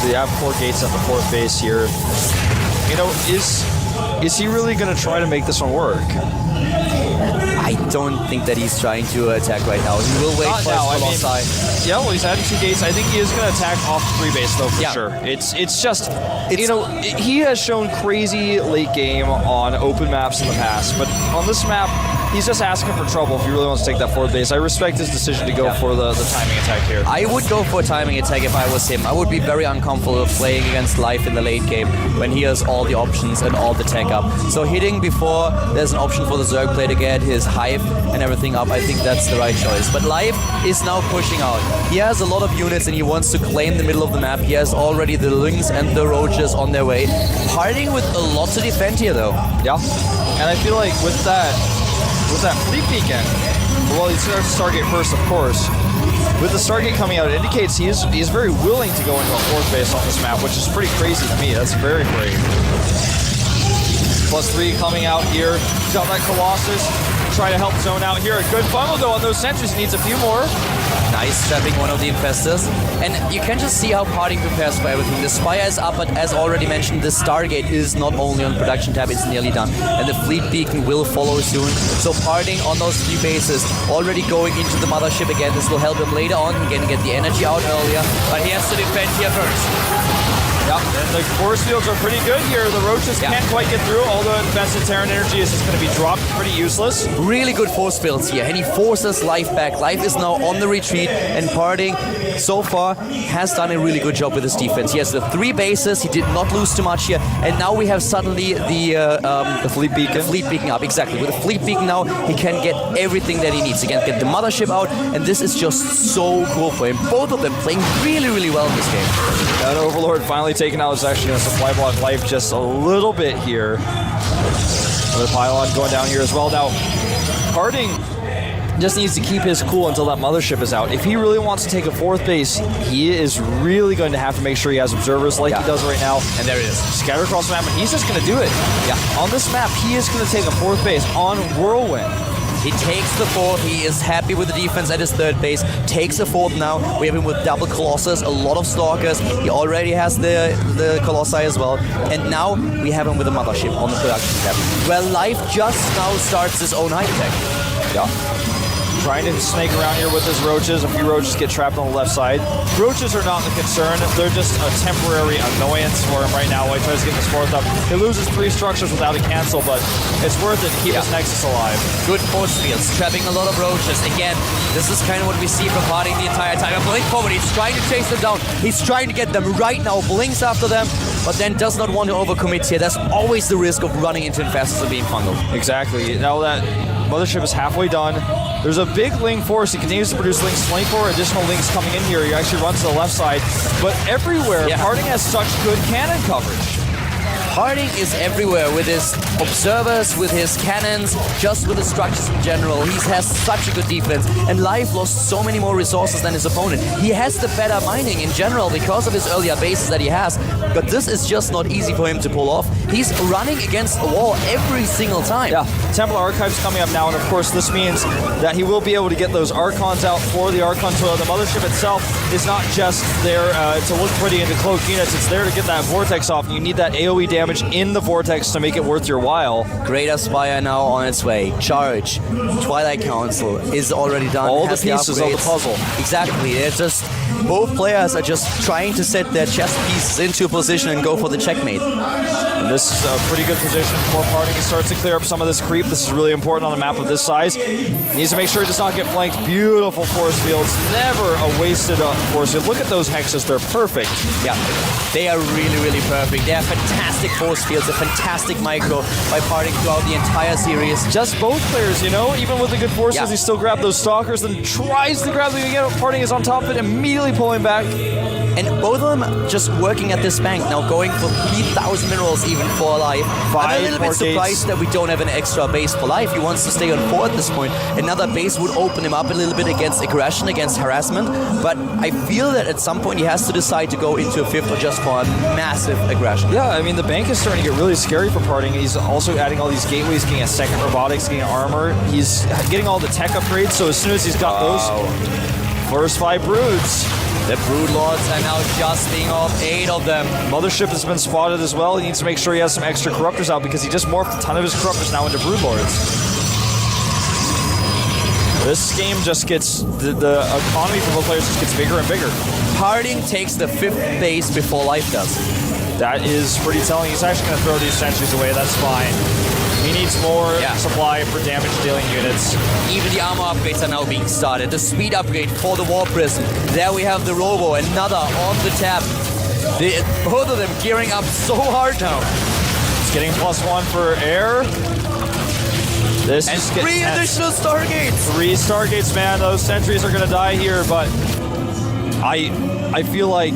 So you have 4 gates at the 4th base here. You know, is he really going to try to make this one work? I don't think that he's trying to attack right now. He will wait for his Colossi. Yeah, well, he's adding 2 gates. I think he is going to attack off the 3 base, though, for sure. He has shown crazy late game on open maps in the past, but on this map, he's just asking for trouble if he really wants to take that 4th base. I respect his decision to go for the timing attack here. I would go for a timing attack if I was him. I would be very uncomfortable playing against Life in the late game when he has all the options and all the tech up. So hitting before there's an option for the Zerg player to get his Hive and everything up, I think that's the right choice. But Life is now pushing out. He has a lot of units and he wants to claim the middle of the map. He has already the Lynx and the Roaches on their way. Parting with a lot to defend here, though. Yeah, and I feel like with that Fleet Beacon, well, he starts Stargate first, of course. With the Stargate coming out, it indicates he is very willing to go into a 4th base on this map, which is pretty crazy to me. That's very brave. +3 coming out here. He's got that Colossus. Trying to help zone out here. A good funnel, though, on those sentries. He needs a few more. Nice trapping one of the Infestors. And you can just see how Parting prepares for everything. The Spire is up, but as already mentioned, the Stargate is not only on production tab, it's nearly done. And the Fleet Beacon will follow soon. So Parting on those 3 bases, already going into the Mothership again. This will help him later on. He can get the energy out earlier, but he has to defend here first. Yep, and the force fields are pretty good here. The Roaches can't quite get through, although invested Terran energy is just going to be dropped. Pretty useless. Really good force fields here, and he forces Life back. Life is now on the retreat, and Parting, so far, has done a really good job with his defense. He has the 3 bases, he did not lose too much here, and now we have suddenly the Fleet Beacon. The Fleet Beacon up, exactly. With the Fleet Beacon now, he can get everything that he needs. He can get the Mothership out, and this is just so cool for him. Both of them playing really, really well in this game. That Overlord finally taken out is actually going to supply block Life just a little bit here. The pylon going down here as well. Now, Parting just needs to keep his cool until that Mothership is out. If he really wants to take a 4th base, he is really going to have to make sure he has observers like he does right now. And there it is. Scatter across the map, and he's just going to do it. Yeah. On this map, he is going to take a 4th base on Whirlwind. He takes the 4th, he is happy with the defense at his 3rd base, takes a 4th now. We have him with double Colossus, a lot of Stalkers. He already has the Colossi as well. And now we have him with a Mothership on the production tab. Where Life just now starts his own high tech. Yeah. Trying to snake around here with his Roaches. A few Roaches get trapped on the left side. Roaches are not the concern. They're just a temporary annoyance for him right now while he tries to get this 4th up. He loses 3 structures without a cancel, but it's worth it to keep his Nexus alive. Good force fields, trapping a lot of Roaches. Again, this is kind of what we see from Parting the entire time. Blink forward, he's trying to chase them down. He's trying to get them right now, blinks after them, but then does not want to overcommit here. That's always the risk of running into Infestors and being funneled. Exactly. Now that Mothership is halfway done. There's a big Ling force. He continues to produce Lings. 24 additional Lings coming in here. He actually runs to the left side. But everywhere, Parting has such good cannon coverage. Parting is everywhere with his observers, with his cannons, just with the structures in general. He has such a good defense, and Live lost so many more resources than his opponent. He has the better mining in general because of his earlier bases that he has, but this is just not easy for him to pull off. He's running against a wall every single time. Yeah, Temple Archives coming up now, and of course this means that he will be able to get those Archons out for the Archon Toil. The Mothership itself is not just there to look pretty and to cloak units, it's there to get that Vortex off, and you need that AoE damage in the Vortex to make it worth your while. Great Aspire now on its way. Charge. Twilight Council is already done. All the pieces of the puzzle. Exactly. It's just both players are just trying to set their chess pieces into a position and go for the checkmate. And this is a pretty good position for Parting. He starts to clear up some of this creep. This is really important on a map of this size. He needs to make sure he does not get flanked. Beautiful force fields. Never a wasted force field. Look at those hexes. They're perfect. Yeah, they are really, really perfect. They are fantastic force fields, a fantastic micro by Parting throughout the entire series. Just both players, you know, even with the good forces, he still grabbed those stalkers and tries to grab them again. Parting is on top of it, immediately pulling back. And both of them just working at this bank now, going for 3,000 minerals even for Life. I'm a little bit surprised that we don't have an extra base for Life. He wants to stay on 4 at this point. Another base would open him up a little bit against aggression, against harassment. But I feel that at some point he has to decide to go into a 5th or just for a massive aggression. Yeah, I mean, the bank is starting to get really scary for Parting. He's also adding all these gateways, getting a second robotics, getting armor. He's getting all the tech upgrades, so as soon as he's got those, first 5 broods. The Brood Lords are now just being off 8 of them. Mothership has been spotted as well. He needs to make sure he has some extra Corruptors out because he just morphed a ton of his Corruptors now into Brood Lords. This game just gets, the economy for both players just gets bigger and bigger. Parting takes the 5th base before Life does. That is pretty telling. He's actually going to throw these sentries away. That's fine. He needs more supply for damage-dealing units. Even the armor upgrades are now being started. The speed upgrade for the War Prism. There we have the Robo, another on the tap. Both of them gearing up so hard now. It's getting +1 for air. This and is 3 additional Stargates. 3 Stargates, man. Those sentries are going to die here, but I feel like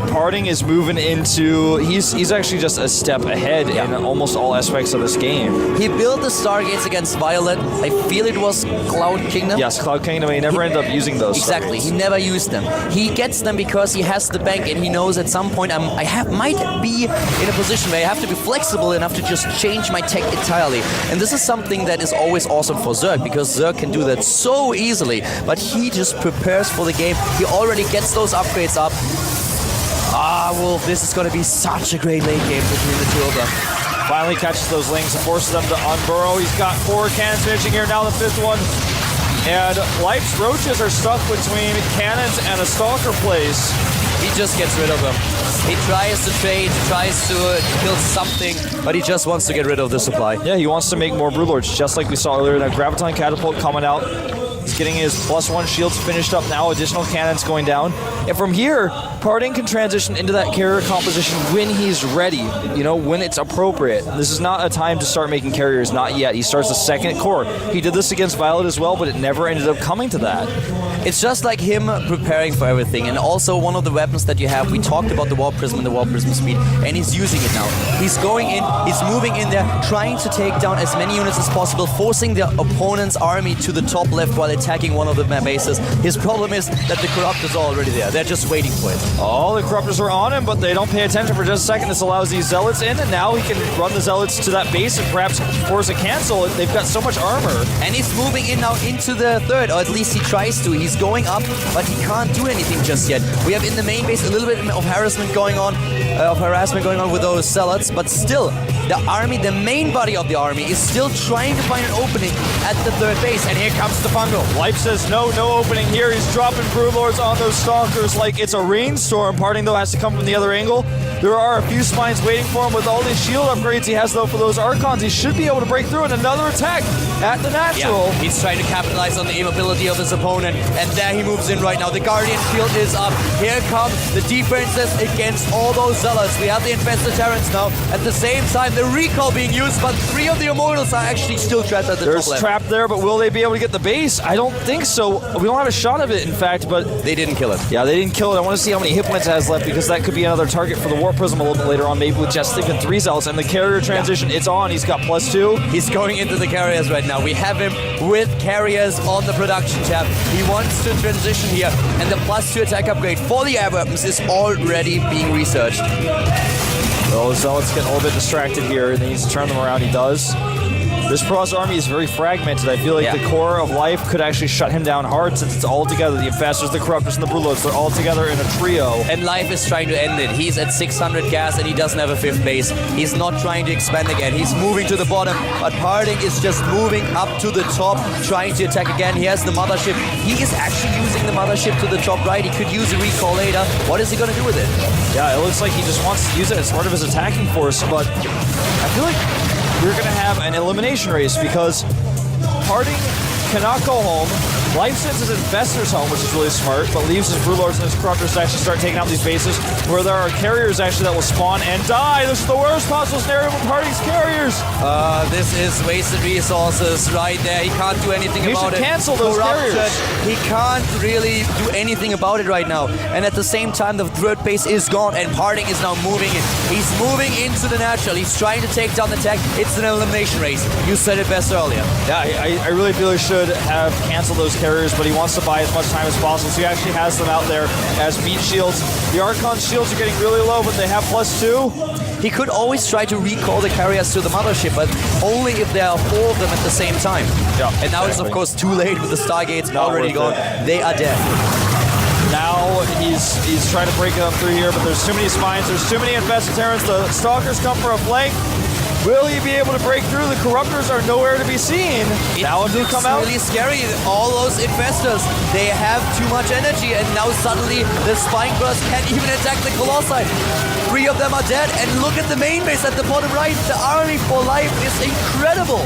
Parting is moving into, he's actually just a step ahead in almost all aspects of this game. He built the Stargates against Violet. I feel it was Cloud Kingdom. Yes, Cloud Kingdom. He never ended up using those. Exactly. Stargates. He never used them. He gets them because he has the bank and he knows at some point might be in a position where I have to be flexible enough to just change my tech entirely. And this is something that is always awesome for Zerg because Zerg can do that so easily. But he just prepares for the game. He already gets those upgrades up. Wolf, this is going to be such a great late game between the two of them. Finally catches those Lings and forces them to unburrow. He's got 4 cannons finishing here, now the 5th one. And Life's Roaches are stuck between cannons and a Stalker place. He just gets rid of them. He tries to trade, tries to kill something, but he just wants to get rid of the supply. Yeah, he wants to make more Broodlords, just like we saw earlier. That Graviton Catapult coming out. He's getting his +1 shields finished up now, additional cannons going down. And from here, Parting can transition into that carrier composition when he's ready, you know, when it's appropriate. This is not a time to start making carriers, not yet. He starts the 2nd core. He did this against Violet as well, but it never ended up coming to that. It's just like him preparing for everything, and also one of the weapons that you have, we talked about the War Prism and the War Prism speed, and he's using it now. He's going in, he's moving in there, trying to take down as many units as possible, forcing the opponent's army to the top left while attacking one of the bases. His problem is that the Corruptors are already there. They're just waiting for it. All the Corruptors are on him, but they don't pay attention for just a second. This allows these Zealots in, and now he can run the Zealots to that base and perhaps force a cancel. They've got so much armor. And he's moving in now into the 3rd, or at least he tries to. He's going up, but he can't do anything just yet. We have in the main base a little bit of harassment going on with those Zealots, but still, the army, the main body of the army, is still trying to find an opening at the 3rd base, and here comes the fungal. Life says no opening here. He's dropping Broodlords on those Stalkers like it's a rainstorm. Parting, though, has to come from the other angle. There are a few spines waiting for him with all these shield upgrades he has, though, for those Archons. He should be able to break through, and another attack at the natural. Yeah, he's trying to capitalize on the immobility of his opponent, And there he moves in right now. The Guardian shield is up. Here come the defenses against all those Zealots. We have the Infested Terrans now. At the same time, the recall being used, but 3 of the Immortals are actually still trapped at the There's top left. trap there, but will they be able to get the base? I don't think so. We don't have a shot of it, in fact, but... They didn't kill it. Yeah, they didn't kill it. I want to see how many hit points it has left, because that could be another target for the Warp Prism a little bit later on, maybe with just even 3 Zealots. And the carrier transition, it's on. He's got +2. He's going into the carriers right now. We have him with carriers on the production tab. He wants to transition here, and the +2 attack upgrade for the air weapons is already being researched. Well, Zealot's getting a little bit distracted here, and he needs to turn them around. He does. This Protoss army is very fragmented. I feel like the core of life could actually shut him down hard since it's all together. The Infestors, the Corruptors, and the Broodlords, they're all together in a trio. And life is trying to end it. He's at 600 gas and he doesn't have a 5th base. He's not trying to expand again. He's moving to the bottom, but Parting is just moving up to the top, trying to attack again. He has the Mothership. He is actually using the Mothership to the top right. He could use a recall later. What is he going to do with it? Yeah, it looks like he just wants to use it as part of his attacking force, but I feel like we're going to have an elimination race because Parting cannot go home. Life sends his Infestors home, which is really smart, but leaves his Broodlords and his Corruptors to actually start taking out these bases where there are carriers actually that will spawn and die. This is the worst possible scenario for Parting's carriers. This is wasted resources right there. He can't do anything about it. He should cancel those carriers. He can't really do anything about it right now. And at the same time, the third base is gone and Parting is now moving in. He's moving into the natural. He's trying to take down the tech. It's an elimination race. You said it best earlier. Yeah, I really feel he should have canceled those carriers, but he wants to buy as much time as possible, so he actually has them out there as beat shields. The Archon's shields are getting really low, but they have +2. He could always try to recall the carriers to the Mothership, but only if there are 4 of them at the same time. Yeah, and now it's of course too late with the Stargates already gone. They are dead. Now he's trying to break it up through here, but there's too many spines, there's too many Infested Terrans. The Stalkers come for a flank. Will he be able to break through? The Corruptors are nowhere to be seen. Now if they come out, really scary. All those Infestors, they have too much energy, and now suddenly the Spine Burst can't even attack the Colossi. 3 of them are dead, and look at the main base at the bottom right. The army for life is incredible.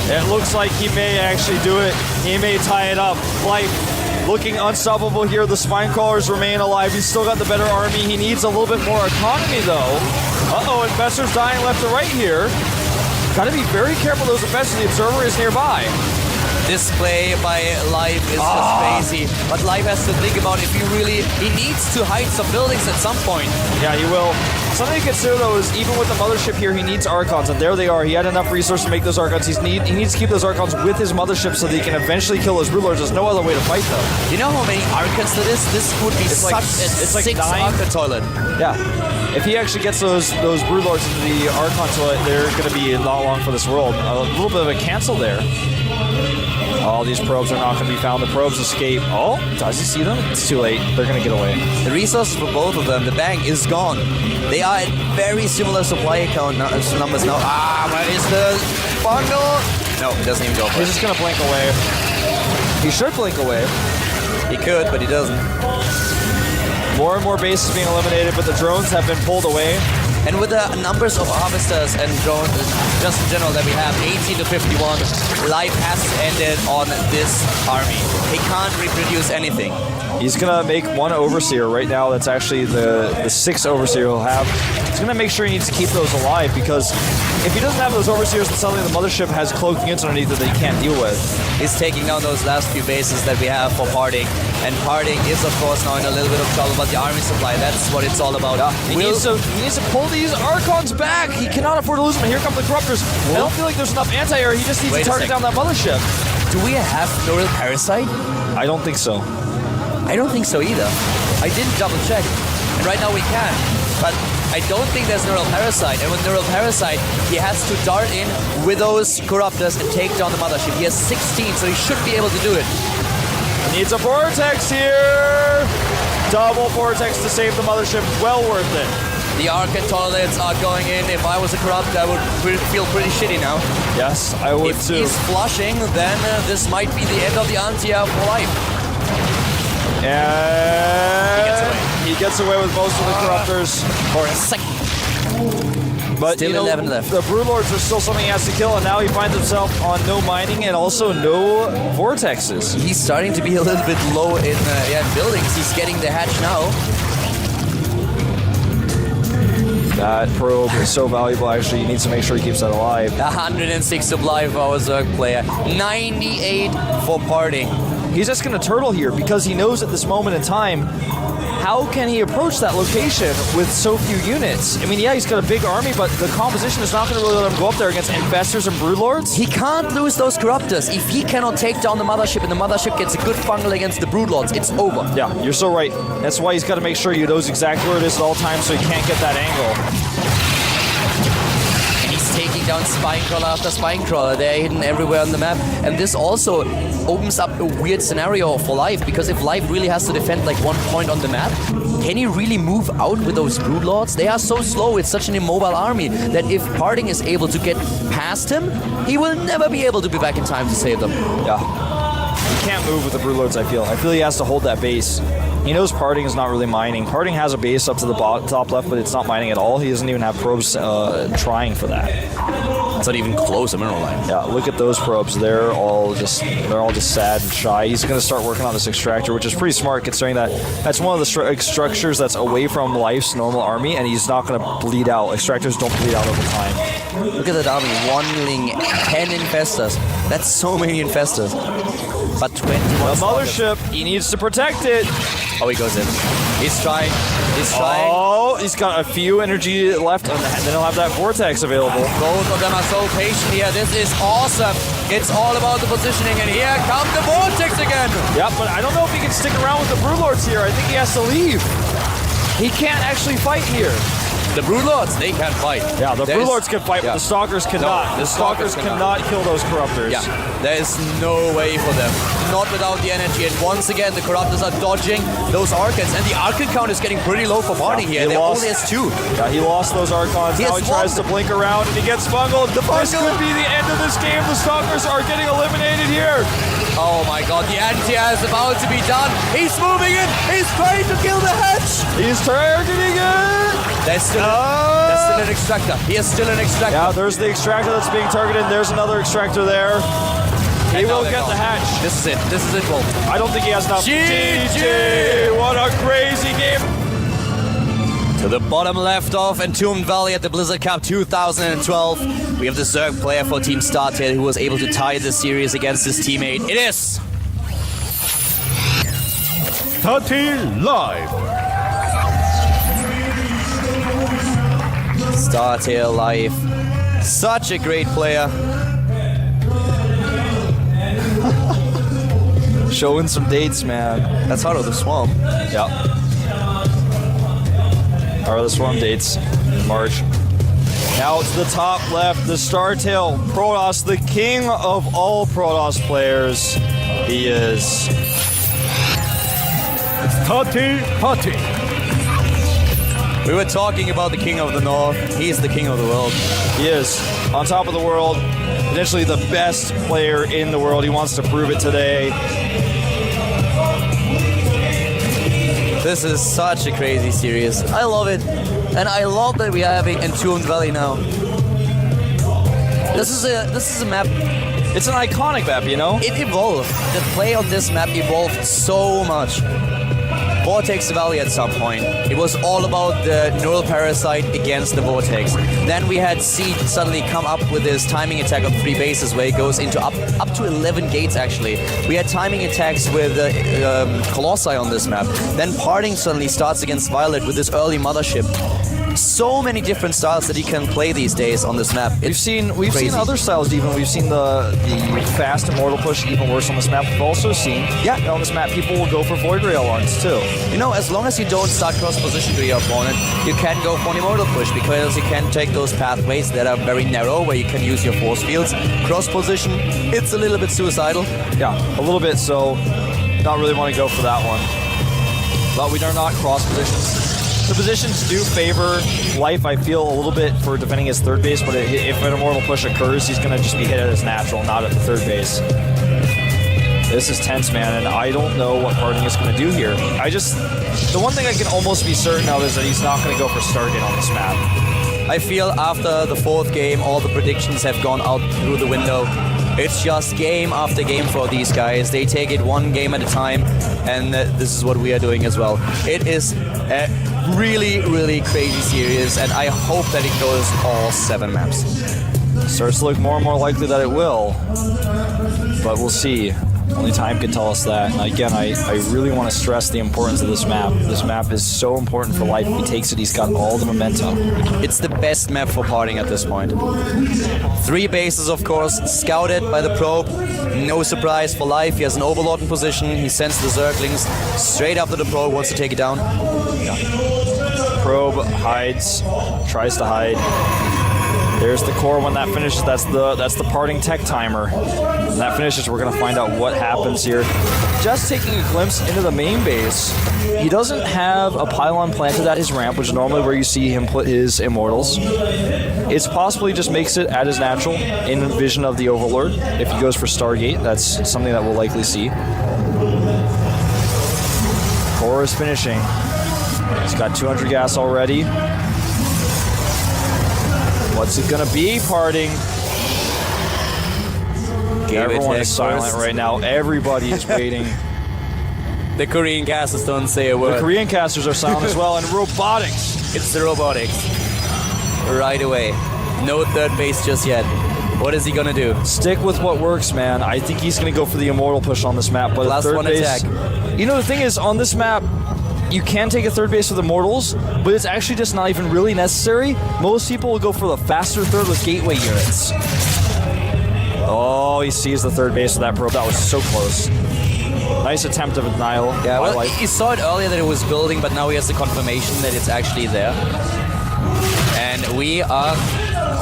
It looks like he may actually do it. He may tie it up. Life looking unstoppable here. The Spine Crawlers remain alive. He's still got the better army. He needs a little bit more economy, though. Uh-oh, Infestors dying left to right here. Gotta be very careful those Infestors. The Observer is nearby. This play by Life is just crazy. But Life has to think about if he needs to hide some buildings at some point. Yeah, he will. Something to consider, though, is even with the Mothership here, he needs Archons, and there they are. He had enough resources to make those Archons. He needs to keep those Archons with his Mothership so that he can eventually kill those Broodlords. There's no other way to fight them. You know how many Archons there is? This would be such a 6 Archon toilet. Yeah. If he actually gets those Broodlords into the Archon toilet, they're going to be not long for this world. A little bit of a cancel there. All these probes are not going to be found. The probes escape. Oh, does he see them? It's too late. They're going to get away. The resources for both of them, the bank is gone. They are at very similar supply account numbers now. Where is the bundle? No, it doesn't even go for it. He's just going to blink away. He should blink away. He could, but he doesn't. More and more bases being eliminated, but the drones have been pulled away. And with the numbers of harvesters and drones, just in general, that we have 18 to 51, Life has ended on this army. He can't reproduce anything. He's going to make 1 Overseer right now. That's actually the 6th Overseer he'll have. He's going to make sure he needs to keep those alive, because if he doesn't have those Overseers, then suddenly the Mothership has cloaked units underneath that he can't deal with. He's taking down those last few bases that we have for Parting. And Parting is, of course, now in a little bit of trouble, but the army supply, that's what it's all about. He needs to pull these Archons back. He cannot afford to lose them. And here come the Corruptors. I don't feel like there's enough anti-air. He just needs to target down that Mothership. Do we have Neural Parasite? I don't think so. I don't think so either. I didn't double check. And right now we can. But I don't think there's Neural Parasite. And with Neural Parasite, he has to dart in with those Corruptors and take down the Mothership. He has 16, so he should be able to do it. Needs a Vortex here. Double Vortex to save the Mothership. Well worth it. The Archon toilets are going in. If I was a Corrupt, I would feel pretty shitty now. Yes, I would too. If he's flushing, then this might be the end of the anti-air for Life. And he gets away with most of the Corruptors. For a second. But Still you know, 11 left. the Broodlords are still something he has to kill, and now he finds himself on no mining and also no vortexes. He's starting to be a little bit low in buildings. He's getting the hatch now. That probe is so valuable, actually. You need to make sure he keeps that alive. 106 supply for our Zerg player. 98 for parting. He's just going to turtle here because he knows at this moment in time, how can he approach that location with so few units? I mean, yeah, he's got a big army, but the composition is not going to really let him go up there against Infestors and Broodlords. He can't lose those Corruptors. If he cannot take down the Mothership and the Mothership gets a good fungal against the Broodlords, it's over. Yeah, you're so right. That's why he's got to make sure he knows exactly where it is at all times so he can't get that angle. Taking down Spinecrawler after Spinecrawler. They're hidden everywhere on the map. And this also opens up a weird scenario for Life, because if Life really has to defend like one point on the map, can he really move out with those Broodlords? They are so slow, it's such an immobile army, that if Parting is able to get past him, he will never be able to be back in time to save them. Yeah. He can't move with the Broodlords, I feel. I feel he has to hold that base. He knows Parting is not really mining. Parting has a base up to the top left, but it's not mining at all. He doesn't even have probes trying for that. It's not even close to mineral line. Yeah, look at those probes. They're all just sad and shy. He's going to start working on this extractor, which is pretty smart considering that that's one of the structures that's away from Life's normal army, and he's not going to bleed out. Extractors don't bleed out over time. Look at that army. 1 Ling, 10 Infestors. That's so many Infestors. But 21. The Mothership, he needs to protect it. Oh, he goes in. He's trying. He's trying. Oh, he's got a few energy left, and then he'll have that Vortex available. Both of them are so patient here. This is awesome. It's all about the positioning, and here comes the Vortex again. Yeah, but I don't know if he can stick around with the Broodlords here. I think he has to leave. He can't actually fight here. The Broodlords, they can't fight. Yeah, the Broodlords can fight, but the Stalkers cannot. No, the Stalkers cannot kill those Corruptors. Yeah, there is no way for them. Not without the energy. And once again, the Corruptors are dodging those Archons. And the Archon count is getting pretty low for Parting here. They only has 2. Yeah, he lost those Archons. Now he tries to blink around, and he gets bungled. This could be the end of this game. The Stalkers are getting eliminated here. Oh my god, the anti-air is about to be done. He's moving in. He's trying to kill the hatch. He's targeting it. That's still an extractor. He is still an extractor. Yeah, there's the extractor that's being targeted. There's another extractor there. He will get the hatch. This is it. This is it, Wolf. I don't think he has enough. GG! What a crazy game. To the bottom left of Entombed Valley at the Blizzard Cup 2012, we have the Zerg player for Team StarTale who was able to tie the series against his teammate. It is StarTale Live. StarTale Live. Such a great player. Showing some dates, man. That's Heart of the Swamp. Yeah. Heart of the Swarm dates in March. Now to the top left, the StarTale Protoss, the king of all Protoss players. He is StarTale Party. We were talking about the king of the north. He's the king of the world. He is on top of the world, potentially the best player in the world. He wants to prove it today. This is such a crazy series. I love it. And I love that we are having Entombed Valley now. This is a map. It's an iconic map, you know? It evolved. The play on this map evolved so much. Vortex Valley at some point. It was all about the neural parasite against the Vortex. Then we had Seed suddenly come up with this timing attack on 3 bases where it goes into up to 11 gates actually. We had timing attacks with Colossi on this map. Then Parting suddenly starts against Violet with this early Mothership. So many different styles that you can play these days on this map. We've seen other styles even. We've seen the fast Immortal push even worse on this map. We've also seen on this map people will go for Void Ray Alarms too. You know, as long as you don't start cross position to your opponent, you can go for an Immortal push because you can take those pathways that are very narrow where you can use your force fields. Cross position, it's a little bit suicidal. Yeah, a little bit, so not really want to go for that one. But we are not cross positions. The positions do favor Life, I feel, a little bit for defending his third base, but if an Immortal push occurs, he's going to just be hit at his natural, not at the third base. This is tense, man, and I don't know what Parting is going to do here. The one thing I can almost be certain of is that he's not going to go for Stargate on this map. I feel after the 4th game, all the predictions have gone out through the window. It's just game after game for these guys. They take it one game at a time, and this is what we are doing as well. It is a really, really crazy series, and I hope that it goes all 7 maps. Starts to look more and more likely that it will, but we'll see. Only time can tell us that. And again, I really want to stress the importance of this map. This map is so important for Life. If he takes it, he's got all the momentum. It's the best map for partying at this point. 3 bases, of course, scouted by the probe. No surprise for Life. He has an overlord in position. He sends the Zerglings straight after the probe, wants to take it down. Yeah. Probe hides, tries to hide. There's the core. When that finishes, that's the parting tech timer. When that finishes, we're going to find out what happens here. Just taking a glimpse into the main base, he doesn't have a pylon planted at his ramp, which is normally where you see him put his immortals. It's possible he just makes it at his natural in vision of the Overlord. If he goes for Stargate, that's something that we'll likely see. Core is finishing. He's got 200 gas already. What's it gonna be, parting? Everyone is silent right now. Everybody is waiting. The Korean casters don't say a word. The Korean casters are silent as well, and robotics. It's the robotics. Right away. No 3rd base just yet. What is he gonna do? Stick with what works, man. I think he's gonna go for the immortal push on this map, but Last 3rd one base. attack. You know, the thing is, on this map, you can take a 3rd base with immortals, but it's actually just not even really necessary. Most people will go for the faster 3rd with gateway units. Oh, he sees the 3rd base with that probe. That was so close. Nice attempt of a denial. Yeah, well, he saw it earlier that it was building, but now he has the confirmation that it's actually there. And we are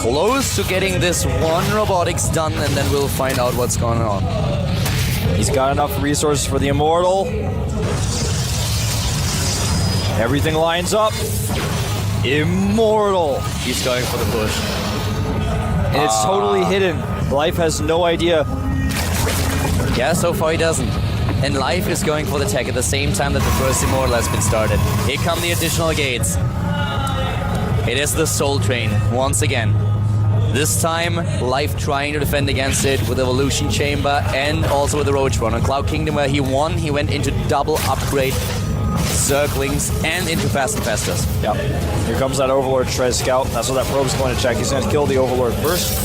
close to getting this one robotics done, and then we'll find out what's going on. He's got enough resources for the immortal. Everything lines up. Immortal. He's going for the push. And it's totally hidden. Life has no idea. Yeah, so far he doesn't. And Life is going for the tech at the same time that the first immortal has been started. Here come the additional gates. It is the Soul Train once again. This time, Life trying to defend against it with Evolution Chamber and also with the Roach Run. On Cloud Kingdom where he won, he went into double upgrade Zerglings and into Fast and Fastest. Yep. Here comes that Overlord to try to scout. That's what that probe's going to check. He's going to kill the Overlord first.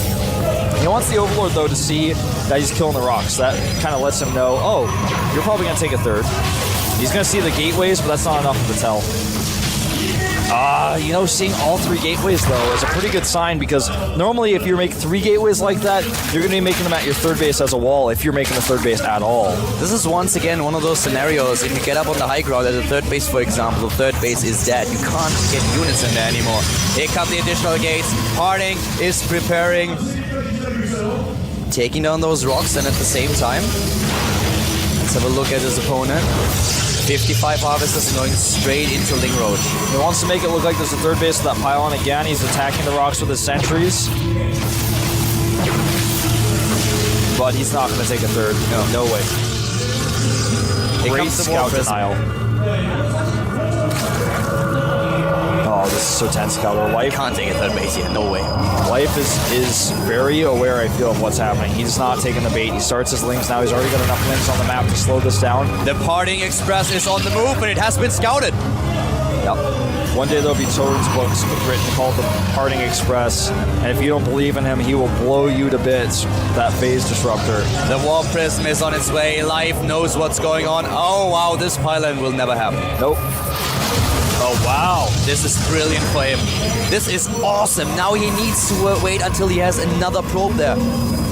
He wants the Overlord, though, to see that he's killing the rocks. That kind of lets him know, oh, you're probably going to take a 3rd. He's going to see the gateways, but that's not enough to tell. You know, seeing all 3 gateways, though, is a pretty good sign, because normally if you make 3 gateways like that, you're going to be making them at your 3rd base as a wall if you're making a 3rd base at all. This is once again one of those scenarios. If you get up on the high ground at the 3rd base, for example, the 3rd base is dead. You can't get units in there anymore. Here come the additional gates. Harding is preparing. Taking down those rocks, and at the same time, let's have a look at his opponent. 55 harvesters and going straight into Ling Roach. He wants to make it look like there's a 3rd base with that pylon again. He's attacking the rocks with his sentries. But he's not going to take a 3rd. No way. Great scout denial. Oh, this is so tense, Scout. Life can't take a 3rd base yet. No way. Life is very aware, I feel, of what's happening. He's not taking the bait. He starts his links now. He's already got enough links on the map to slow this down. The Parting Express is on the move, and it has been scouted. Yep. One day there'll be children's books written called The Parting Express, and if you don't believe in him, he will blow you to bits. That phase disruptor. The Warp Prism is on its way. Life knows what's going on. Oh, wow, this pylon will never happen. Nope. Oh, wow. This is brilliant for him. This is awesome. Now he needs to wait until he has another probe there.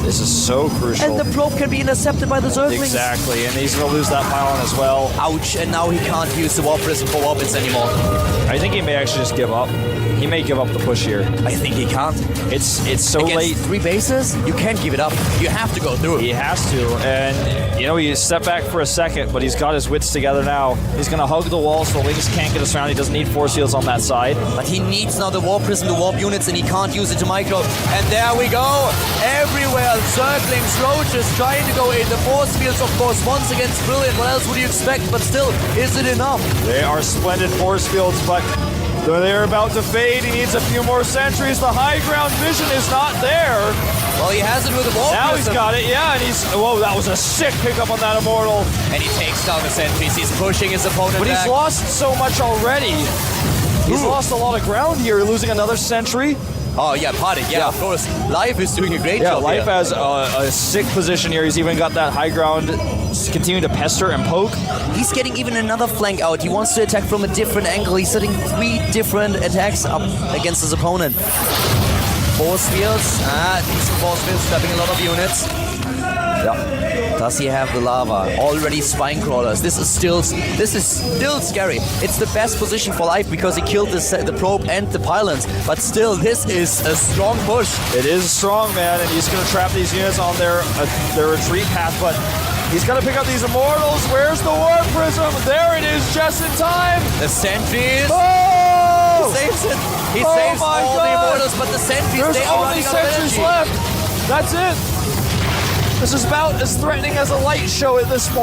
This is so crucial. And the probe can be intercepted by the Zerglings. Exactly, and he's going to lose that pylon as well. Ouch, and now he can't use the Warp Prism for weapons anymore. I think he may actually just give up. He may give up the push here. I think he can't. It's so Against late. 3 bases? You can't give it up. You have to go through it. He has to, and you know, he stepped back for a second, but he's got his wits together now. He's going to hug the wall so the Lynx can't get us around. He doesn't need force fields on that side. But he needs now the Warp Prism to warp units, and he can't use it to micro. And there we go. Everywhere, Zerglings, Roaches trying to go in. The force fields, of course, once again, brilliant. What else would you expect? But still, is it enough? They are splendid force fields, but They're about to fade. He needs a few more sentries. The high ground vision is not there. Well, he has it with the wall. Now he's got it, yeah, and he's... Whoa, that was a sick pickup on that Immortal. And he takes down the sentries. He's pushing his opponent But back. he's lost so much already. He's lost a lot of ground here, losing another sentry. Oh, yeah, Party. Yeah, of course. Life is doing a great job. Yeah, Life here. has a sick position here. He's even got that high ground, continuing to pester and poke. He's getting even another flank out. He wants to attack from a different angle. He's setting 3 different attacks up against his opponent. Force fields. Decent force fields, trapping a lot of units. Yeah. Does he have the lava? Already spine crawlers. This is still scary. It's the best position for Life because he killed the probe and the pylons. But still, this is a strong push. It is strong, man, and he's going to trap these units on their retreat path. But he's got to pick up these Immortals. Where's the Warp Prism? There it is, just in time. The sentries. Oh! He saves it. He saves all the Immortals, but the sentries, they are running out of energy. Left. That's it. This is about as threatening as a light show at this point.